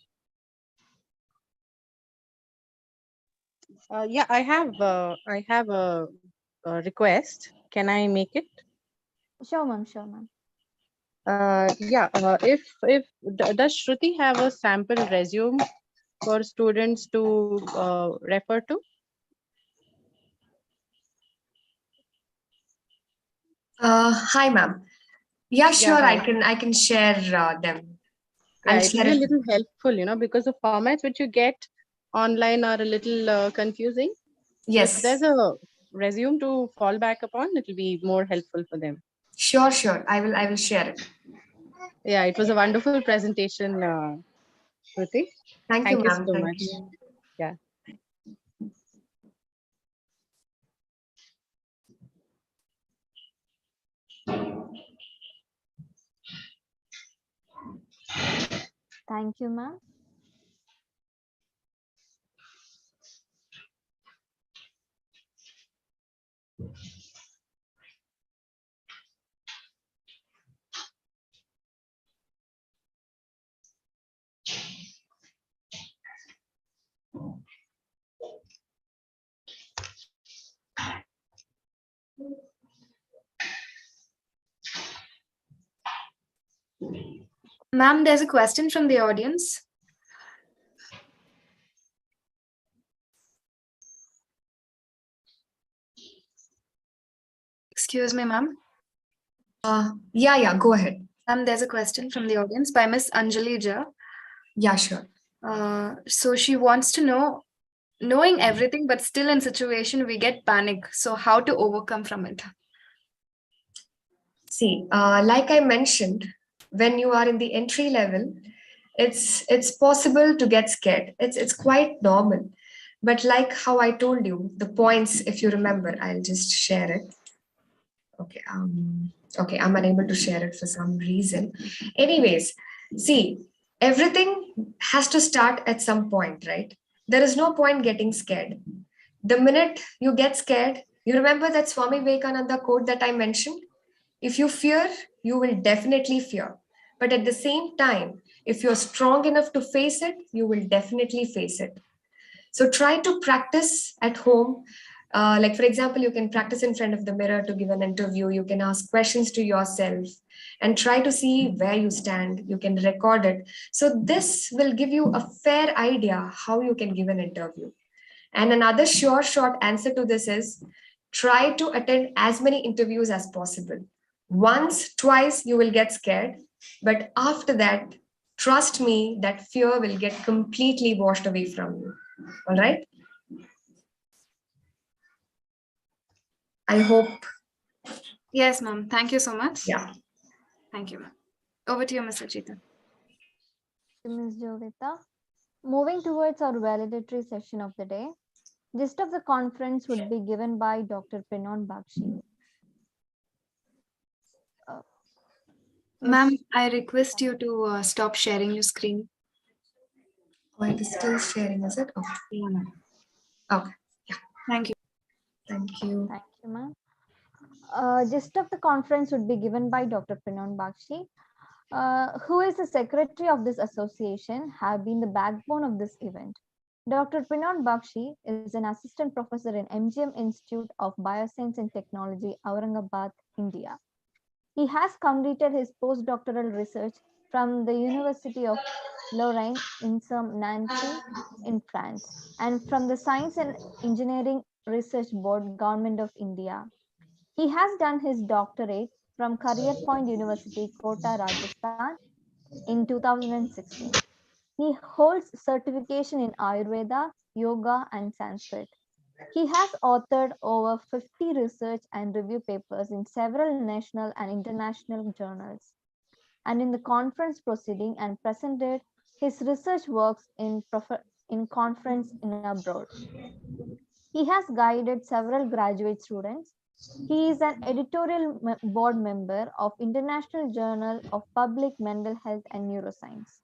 Speaker 19: Yeah, I have a request. Can I make it?
Speaker 1: Sure, ma'am. Sure, ma'am.
Speaker 19: Yeah. If does Shruti have a sample resume for students to refer to?
Speaker 18: Hi, ma'am. Yeah, sure.
Speaker 19: hi.
Speaker 18: I can share them.
Speaker 19: Yeah,
Speaker 18: I'll
Speaker 19: it will
Speaker 18: share
Speaker 19: be a
Speaker 18: it.
Speaker 19: little helpful, because the formats which you get online are a little confusing.
Speaker 18: Yes.
Speaker 19: If there's a resume to fall back upon, it will be more helpful for them.
Speaker 18: Sure, sure. I will share it.
Speaker 19: Yeah, it was a wonderful presentation, Shruti.
Speaker 18: Thank you,
Speaker 19: you
Speaker 18: ma'am.
Speaker 19: so
Speaker 18: Thank
Speaker 19: much.
Speaker 18: you.
Speaker 19: Yeah.
Speaker 1: Thank you, ma'am.
Speaker 2: Ma'am, there's a question from the audience. Excuse me, ma'am.
Speaker 18: Yeah, go ahead.
Speaker 2: Ma'am, there's a question from the audience by Miss Anjali Jha.
Speaker 18: Yeah, sure.
Speaker 2: So she wants to know, knowing everything, but still in situation we get panic. So how to overcome from it?
Speaker 18: See, like I mentioned, when you are in the entry level, it's possible to get scared. It's quite normal. But like how I told you, the points, if you remember, I'll just share it. Okay, okay, I'm unable to share it for some reason. Anyways, see, everything has to start at some point, right? There is no point getting scared. The minute you get scared, you remember that Swami Vivekananda quote that I mentioned? If you fear, you will definitely fear. But at the same time, if you're strong enough to face it, you will definitely face it. So try to practice at home. Like, for example, you can practice in front of the mirror to give an interview. You can ask questions to yourself and try to see where you stand. You can record it. So this will give you a fair idea how you can give an interview. And another sure short answer to this is try to attend as many interviews as possible. Once, twice, you will get scared. But after that, trust me, that fear will get completely washed away from you. All right. I hope.
Speaker 2: Yes, ma'am. Thank you so much.
Speaker 18: Yeah.
Speaker 2: Thank you, ma'am. Over to you, Mr. Chetan.
Speaker 1: Ms. Jovita. Moving towards our validatory session of the day, gist of the conference would be given by Dr. Pinon Bakshi.
Speaker 2: Ma'am, I request you to stop sharing your screen.
Speaker 18: Oh, it is still sharing, is it? Okay.
Speaker 2: Yeah, ma'am.
Speaker 18: Okay. Yeah.
Speaker 2: Thank you.
Speaker 18: Thank you.
Speaker 1: Thank you, ma'am. Gist of the conference would be given by Dr. Pinon Bakshi, who is the secretary of this association, have been the backbone of this event. Dr. Pinon Bakshi is an assistant professor in MGM Institute of Bioscience and Technology, Aurangabad, India. He has completed his postdoctoral research from the University of Lorraine in Nancy in France and from the Science and Engineering Research Board, Government of India. He has done his doctorate from Career Point University, Kota, Rajasthan in 2016. He holds certification in Ayurveda, Yoga, and Sanskrit. He has authored over 50 research and review papers in several national and international journals, and in the conference proceeding and presented his research works in conference in abroad. He has guided several graduate students. He is an editorial board member of International Journal of Public Mental Health and Neuroscience,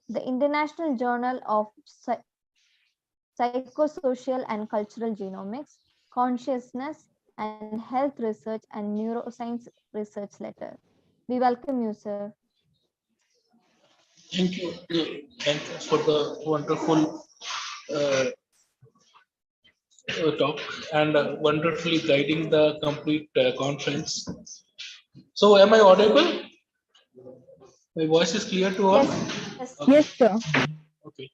Speaker 1: the International Journal of Psychosocial and Cultural Genomics, Consciousness and Health Research and Neuroscience Research Letter. We welcome you, sir.
Speaker 15: Thank you. Thank you for the wonderful talk and wonderfully guiding the complete conference. So, am I audible? My voice is clear to all?
Speaker 1: Yes,
Speaker 15: okay.
Speaker 6: Yes, sir.
Speaker 15: Okay.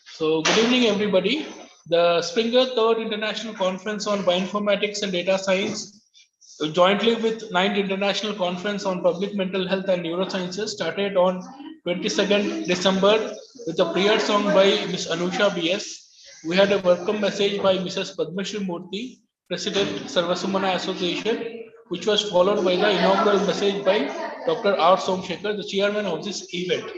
Speaker 15: So, good evening, everybody. The Springer 3rd International Conference on Bioinformatics and Data Science, jointly with 9th International Conference on Public Mental Health and Neurosciences, started on 22nd December with a prayer song by Ms. Anusha B.S. We had a welcome message by Mrs. Padmashri Murthy, President, Sarvasumana Association, which was followed by the inaugural message by Dr. R. Somshekhar, the chairman of this event.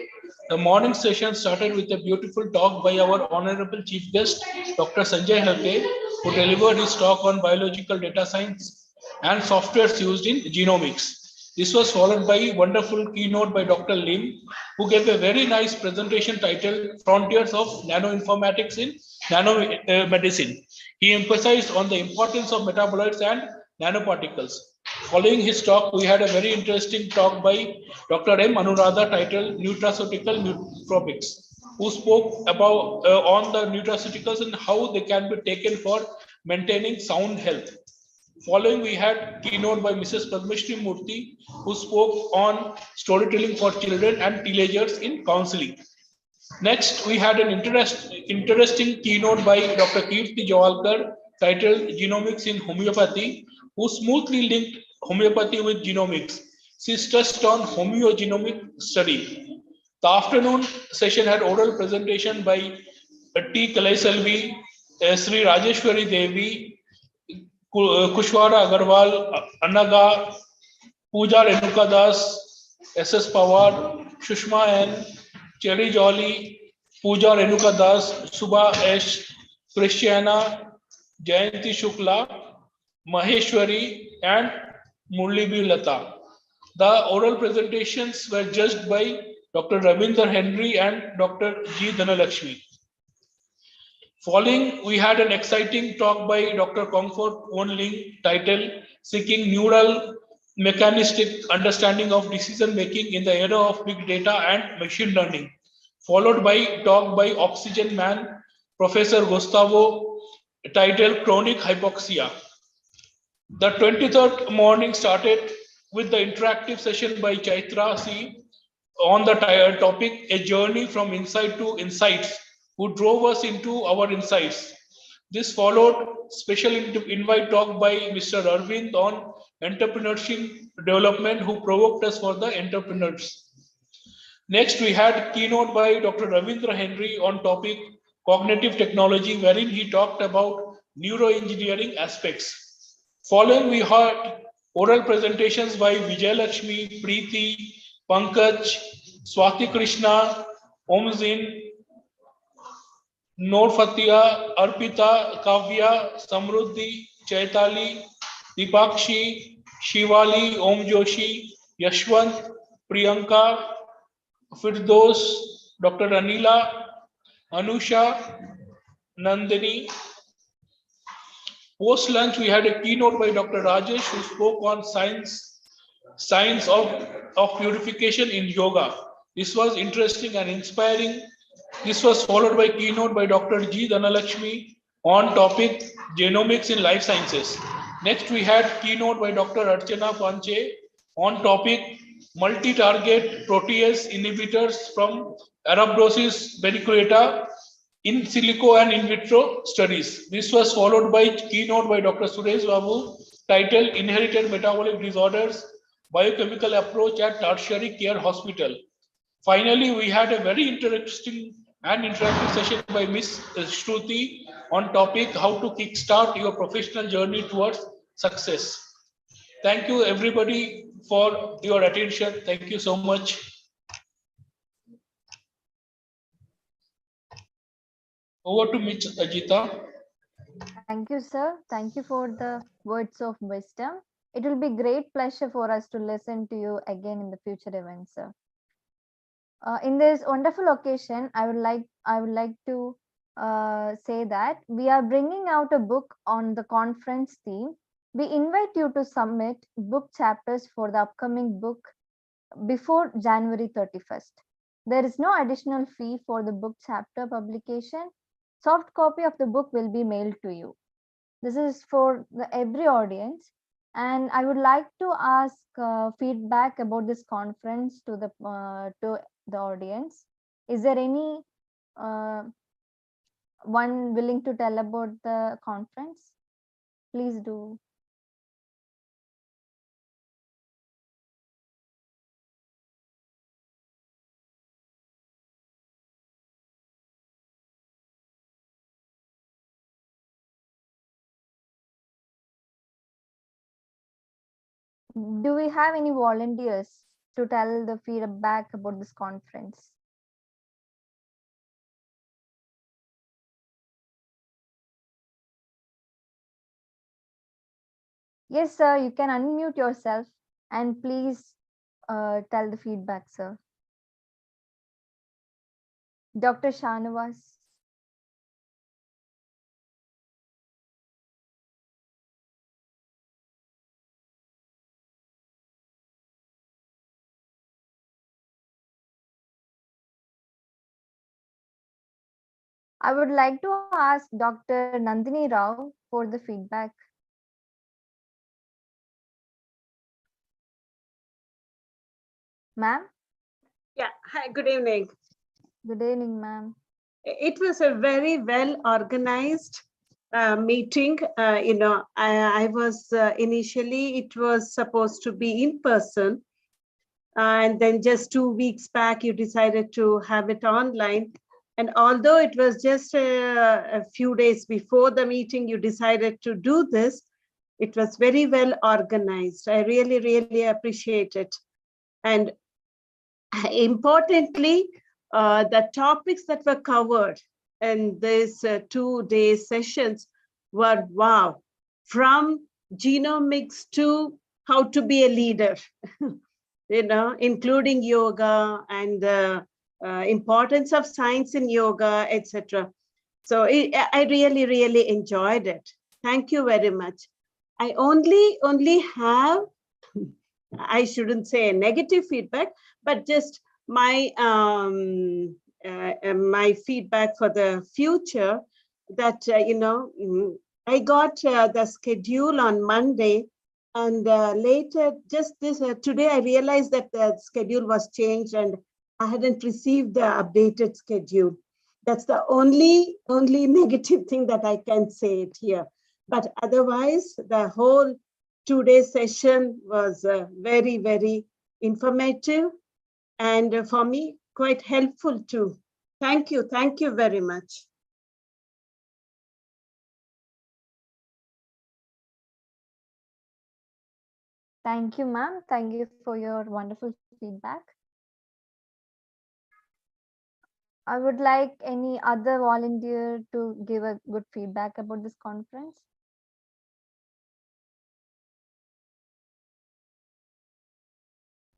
Speaker 15: The morning session started with a beautiful talk by our honorable chief guest, Dr. Sanjay Halke, who delivered his talk on biological data science and softwares used in genomics. This was followed by a wonderful keynote by Dr. Lim, who gave a very nice presentation titled Frontiers of Nanoinformatics in Nanomedicine. He emphasized on the importance of metabolites and nanoparticles. Following his talk, we had a very interesting talk by Dr. M. Anuradha titled Nutraceutical Nootropics, who spoke about on the nutraceuticals and how they can be taken for maintaining sound health. Following, we had keynote by Mrs. Padmashri Murthy, who spoke on storytelling for children and teenagers in counseling. Next, we had an interesting keynote by Dr. Kirti Jawalkar titled Genomics in Homeopathy, who smoothly linked homeopathy with genomics. She stressed on homeogenomic study. The afternoon session had oral presentation by T. Kalaiselvi, Sri Rajeshwari Devi, Kushwara Agarwal, Anaga, Pooja Renuka Das, S.S. Pawar, Shushma N, Cherry Jolly, Pooja Renuka Das, Subha S, Christiana, Jayanti Shukla, Maheshwari, and Murli Lata. The oral presentations were judged by Dr. Ravinder Henry and Dr. G. Dhanalakshmi. Following, we had an exciting talk by Dr. Comfort Won-Ling titled Seeking Neural Mechanistic Understanding of Decision Making in the Era of Big Data and Machine Learning, followed by talk by Oxygen Man, Professor Gustavo, titled Chronic Hypoxia. The 23rd morning started with the interactive session by Chaitra C on the topic A Journey from Insight to Insights, who drove us into our insights. This followed special invite talk by Mr. Arvind on entrepreneurship development, who provoked us for the entrepreneurs. Next, we had keynote by Dr. Ravindra Henry on topic cognitive technology, wherein he talked about neuroengineering aspects. Following, we had oral presentations by Vijay Lakshmi, Preeti, Pankaj, Swati Krishna, Omzin, Noor Fatia, Arpita, Kavya, Samruddhi, Chaitali, Dipakshi, Shivali, Om Joshi, Yashwant, Priyanka, Firdos, Dr. Anila, Anusha, Nandini. Post lunch, we had a keynote by Dr. Rajesh, who spoke on science of purification in yoga. This was interesting and inspiring. This was followed by keynote by Dr. G. Dhanalakshmi on topic genomics in life sciences. Next, we had keynote by Dr. Archana Panche on topic multi-target protease inhibitors from Arabidopsis verticillata in silico and in vitro studies. This was followed by keynote by Dr. Suresh Babu titled Inherited Metabolic Disorders, Biochemical Approach at Tertiary Care Hospital. Finally, we had a very interesting and interactive session by Ms. Shruti on topic how to kickstart your professional journey towards success. Thank you everybody for your attention. Thank you so much. Over to Ms. Ajita.
Speaker 1: Thank you, sir. Thank you for the words of wisdom. It will be great pleasure for us to listen to you again in the future events, sir. In this wonderful occasion, I would like to say that we are bringing out a book on the conference theme. We invite you to submit book chapters for the upcoming book before January 31st. There is no additional fee for the book chapter publication. Soft copy of the book will be mailed to you. This is for every audience. And I would like to ask feedback about this conference to the audience. Is there any one willing to tell about the conference? Please do. Do we have any volunteers to tell the feedback about this conference? Yes, sir, you can unmute yourself and please tell the feedback, sir. Dr. Shanavas. I would like to ask Dr. Nandini Rao for the feedback. Ma'am?
Speaker 14: Yeah, hi, good evening.
Speaker 1: Good evening, ma'am.
Speaker 14: It was a very well organized meeting. I was initially, it was supposed to be in person. And then just 2 weeks back, you decided to have it online. And although it was just a few days before the meeting, you decided to do this, it was very well organized. I really, really appreciate it. And importantly, the topics that were covered in these 2-day sessions were wow, from genomics to how to be a leader, including yoga and the importance of science in yoga, etc. So I really, really enjoyed it. Thank you very much. I only have, I shouldn't say a negative feedback, but just my my feedback for the future that, I got the schedule on Monday, and later just this today I realized that the schedule was changed and I hadn't received the updated schedule. That's the only negative thing that I can say it here. But otherwise, the whole 2-day session was very, very informative and for me, quite helpful too. Thank you. Thank you very much.
Speaker 1: Thank you, ma'am. Thank you for your wonderful feedback. I would like any other volunteer to give a good feedback about this conference.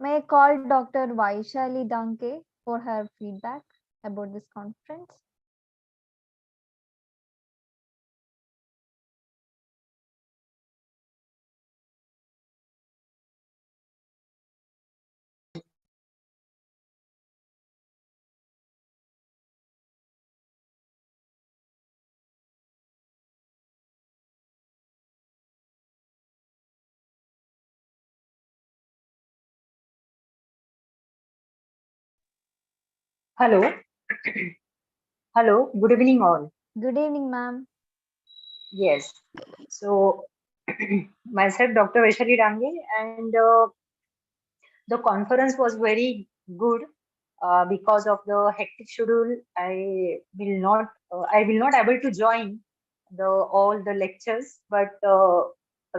Speaker 1: May I call Dr. Vaishali Danke for her feedback about this conference?
Speaker 21: Hello. Hello. Good evening, all.
Speaker 1: Good evening, ma'am.
Speaker 21: Yes. So, myself, Dr. Vaishali Dange, and the conference was very good because of the hectic schedule. I will not able to join all the lectures, but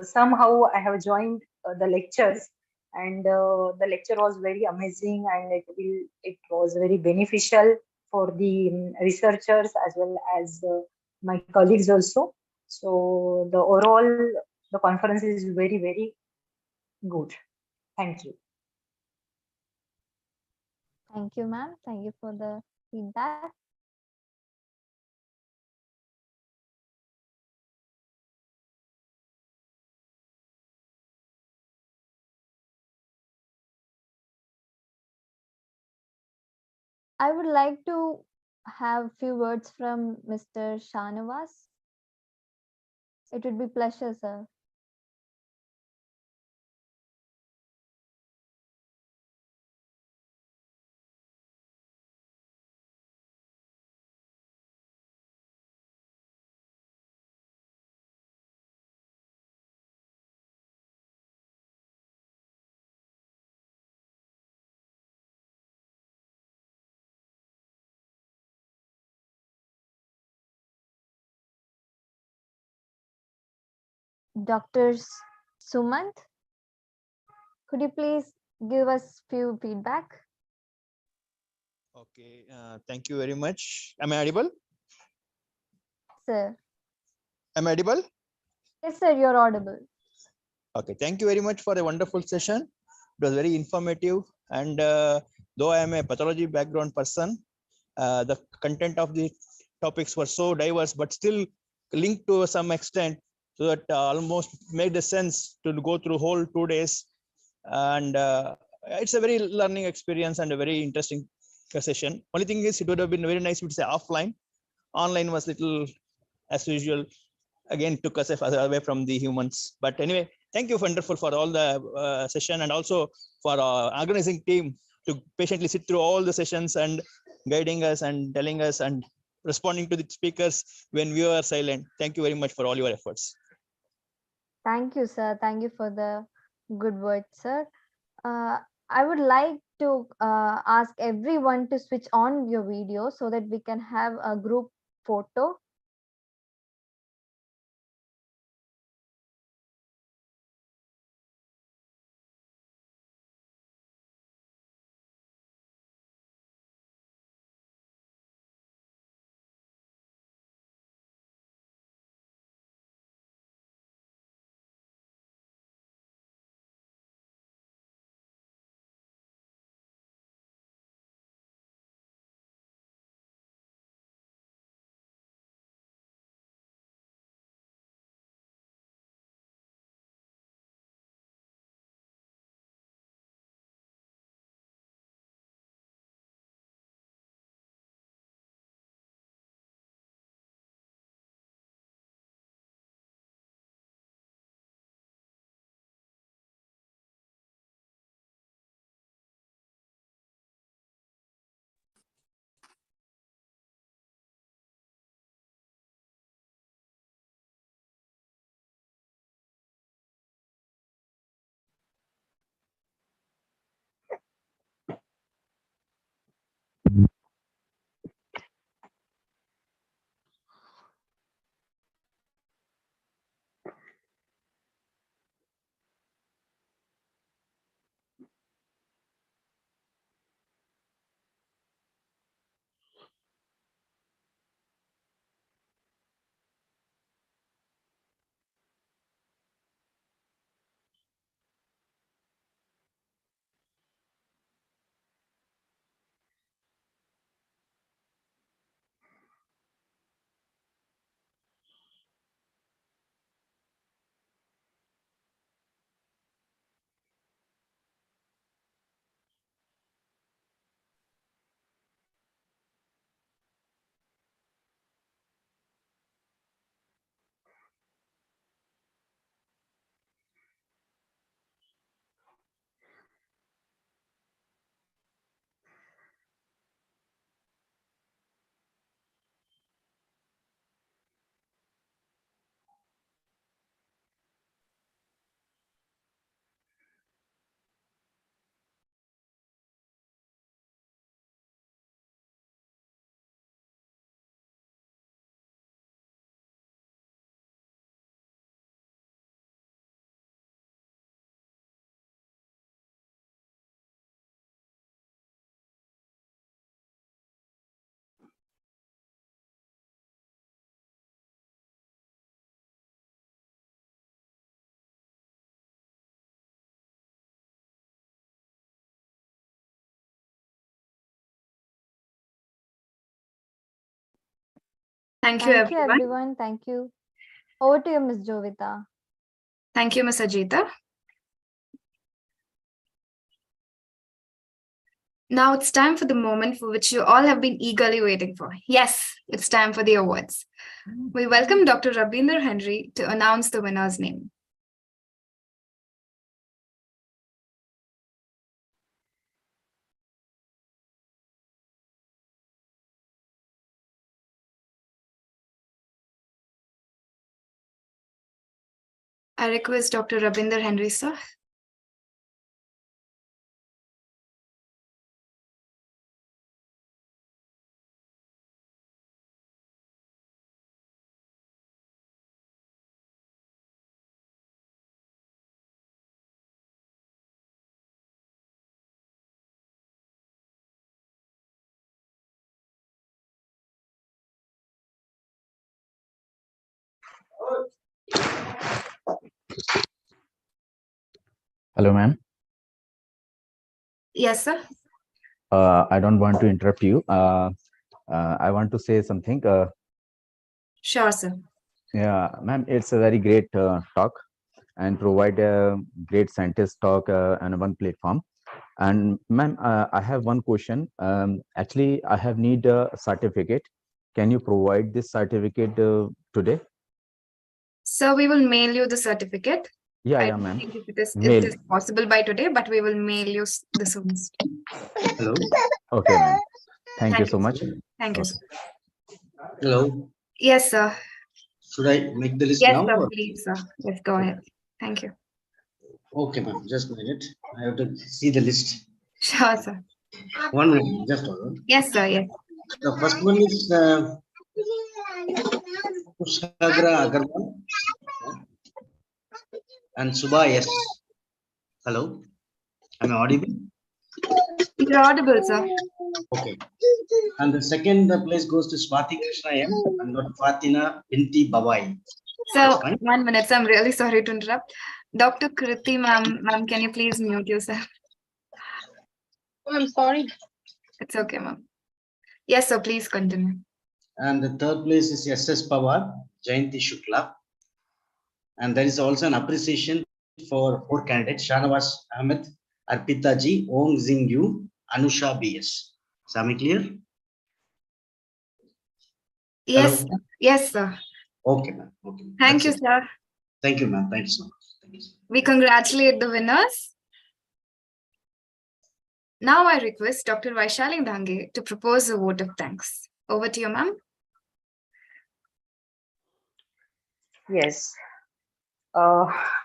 Speaker 21: somehow I have joined the lectures, and the lecture was very amazing, and it was very beneficial for the researchers as well as my colleagues also. So the overall the conference is very, very good. Thank you.
Speaker 1: Thank you, ma'am. Thank you for the feedback. I would like to have few words from Mr. Shanavas. It would be pleasure, sir. Dr. Sumant, could you please give us few feedback?
Speaker 23: Okay, thank you very much. Am I audible?
Speaker 1: Sir.
Speaker 23: Am I audible?
Speaker 1: Yes, sir, you're audible.
Speaker 23: Okay, thank you very much for a wonderful session. It was very informative, and though I am a pathology background person, the content of the topics were so diverse, but still linked to some extent, so that almost made the sense to go through whole 2 days. And it's a very learning experience and a very interesting session. Only thing is, it would have been very nice to say offline. Online was little, as usual, again took us away from the humans. But anyway, Thank you, wonderful, for all the session, and also for organizing team to patiently sit through all the sessions and guiding us and telling us and responding to the speakers when we were silent. Thank you very much for all your efforts.
Speaker 1: Thank you, sir. Thank you for the good words, sir. I would like to ask everyone to switch on your video so that we can have a group photo.
Speaker 2: Thank you,
Speaker 1: Thank you,
Speaker 2: everyone.
Speaker 1: everyone. Thank you. Over to you, Ms. Jovita.
Speaker 2: Thank you, Ms. Ajita. Now it's time for the moment for which you all have been eagerly waiting for. Yes, it's time for the awards. We welcome Dr. Rabinder Henry to announce the winner's name. I request Dr. Rabinder Henry, sir.
Speaker 4: Hello, ma'am.
Speaker 2: Yes, sir.
Speaker 4: I don't want to interrupt you. I want to say something.
Speaker 2: Sure, sir.
Speaker 4: Yeah, ma'am, it's a very great talk and provide a great scientist talk on one platform. And ma'am, I have one question. Actually, I have need a certificate. Can you provide this certificate today?
Speaker 2: So we will mail you the certificate.
Speaker 4: Yeah,
Speaker 2: I
Speaker 4: yeah,
Speaker 2: don't
Speaker 4: ma'am.
Speaker 2: think it is
Speaker 4: Mail.
Speaker 2: possible by today, but we will mail you the soonest.
Speaker 10: Hello.
Speaker 4: Okay, ma'am. Thank you
Speaker 2: Thank
Speaker 4: so
Speaker 2: you.
Speaker 4: much.
Speaker 2: Thank you,
Speaker 4: Okay.
Speaker 2: sir.
Speaker 10: Hello.
Speaker 2: Yes, sir.
Speaker 10: Should I make the list
Speaker 2: Yes,
Speaker 10: now?
Speaker 2: sir.
Speaker 10: Or?
Speaker 2: Please, sir. Yes, go ahead. Thank you.
Speaker 10: Okay, ma'am. Just a minute. I have to see the list.
Speaker 2: Sure, sir.
Speaker 10: 1 minute. Just hold on.
Speaker 2: Yes, sir. Yes.
Speaker 10: The first one is Kushagra Agarwal and Subha S. Hello. Am I audible?
Speaker 2: You're audible, sir.
Speaker 10: Okay. And the second place goes to Swati Krishna M and not Fatina Binti Bawai.
Speaker 2: So, 1 minute. So I'm really sorry to interrupt. Dr. Kriti, ma'am, can you please mute yourself?
Speaker 8: I'm sorry.
Speaker 2: It's okay, ma'am. Yes, sir. Please continue.
Speaker 10: And the third place is SS Pawar, Jayanti Shukla. And there is also an appreciation for 4 candidates: Shanawaz Ahmed, Arpita Ji, Ong Zing Yu, Anusha BS. Is that clear?
Speaker 2: Yes,
Speaker 10: Hello?
Speaker 2: yes, sir.
Speaker 10: Okay, ma'am. Okay.
Speaker 2: Thank
Speaker 10: That's
Speaker 2: you,
Speaker 10: it.
Speaker 2: sir.
Speaker 10: Thank you, ma'am. Thank you so much. Thank you.
Speaker 2: We congratulate the winners. Now I request Dr. Vaishali Dhange to propose a vote of thanks. Over to you, ma'am.
Speaker 21: Yes.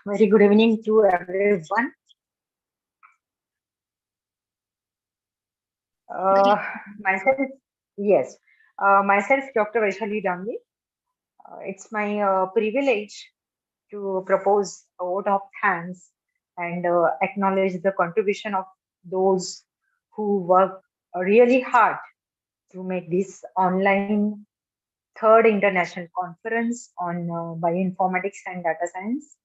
Speaker 21: Very good evening to everyone. Myself, yes. Myself, Dr. Vaishali Dhange. It's my privilege to propose a vote of thanks and acknowledge the contribution of those who work really hard to make this online third international conference on bioinformatics and data science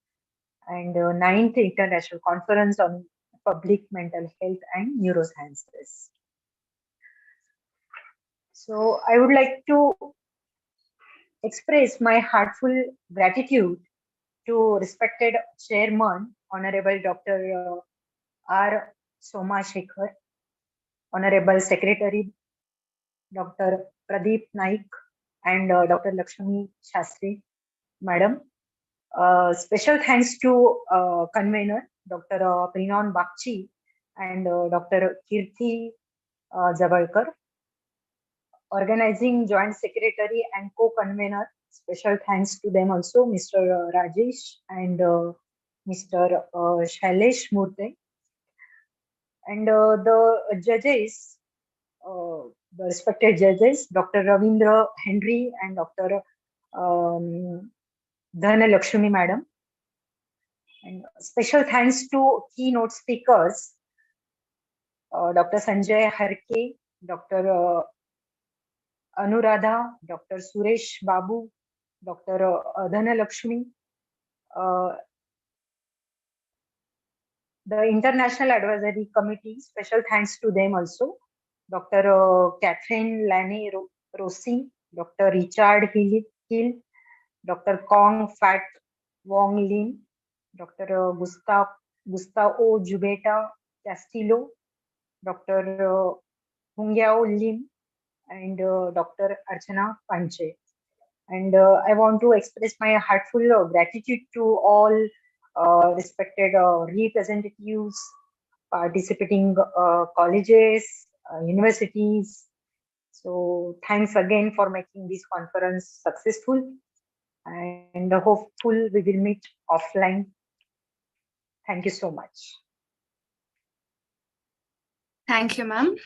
Speaker 21: and ninth international conference on public mental health and neurosciences. So I would like to express my heartfelt gratitude to respected chairman, Honorable Dr. R. Somashekar, Honorable Secretary Dr. Pradeep Naik, and Dr. Lakshmi Shastri, Madam. Special thanks to convener Dr. Prinon Bakchi and Dr. Kirti Jabalkar, organizing joint secretary and co-convener. Special thanks to them also, Mr. Rajesh and Mr. Shailesh Murthy. And the judges, the respected judges, Dr. Ravindra Henry and Dr. Dhana Lakshmi Madam. And special thanks to keynote speakers, Dr. Sanjay Harke, Dr. Anuradha, Dr. Suresh Babu, Dr. Dhana Lakshmi, the International Advisory Committee, special thanks to them also, Dr. Catherine Laney Rossi, Dr. Richard Hill, Dr. Kong Fat Wong Lin, Dr. Gustavo Jubeta Castillo, Dr. Hungyao Lim, and Dr. Archana Panche. And I want to express my heartfelt gratitude to all respected representatives, participating colleges, universities. So thanks again for making this conference successful, and hopeful we will meet offline. Thank you so much.
Speaker 2: Thank you, ma'am.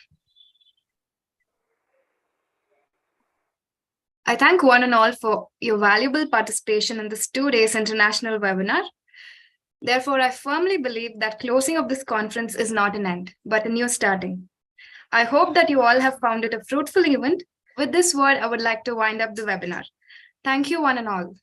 Speaker 2: I thank one and all for your valuable participation in this 2 days international webinar. Therefore, I firmly believe that closing of this conference is not an end, but a new starting. I hope that you all have found it a fruitful event. With this word, I would like to wind up the webinar. Thank you, one and all.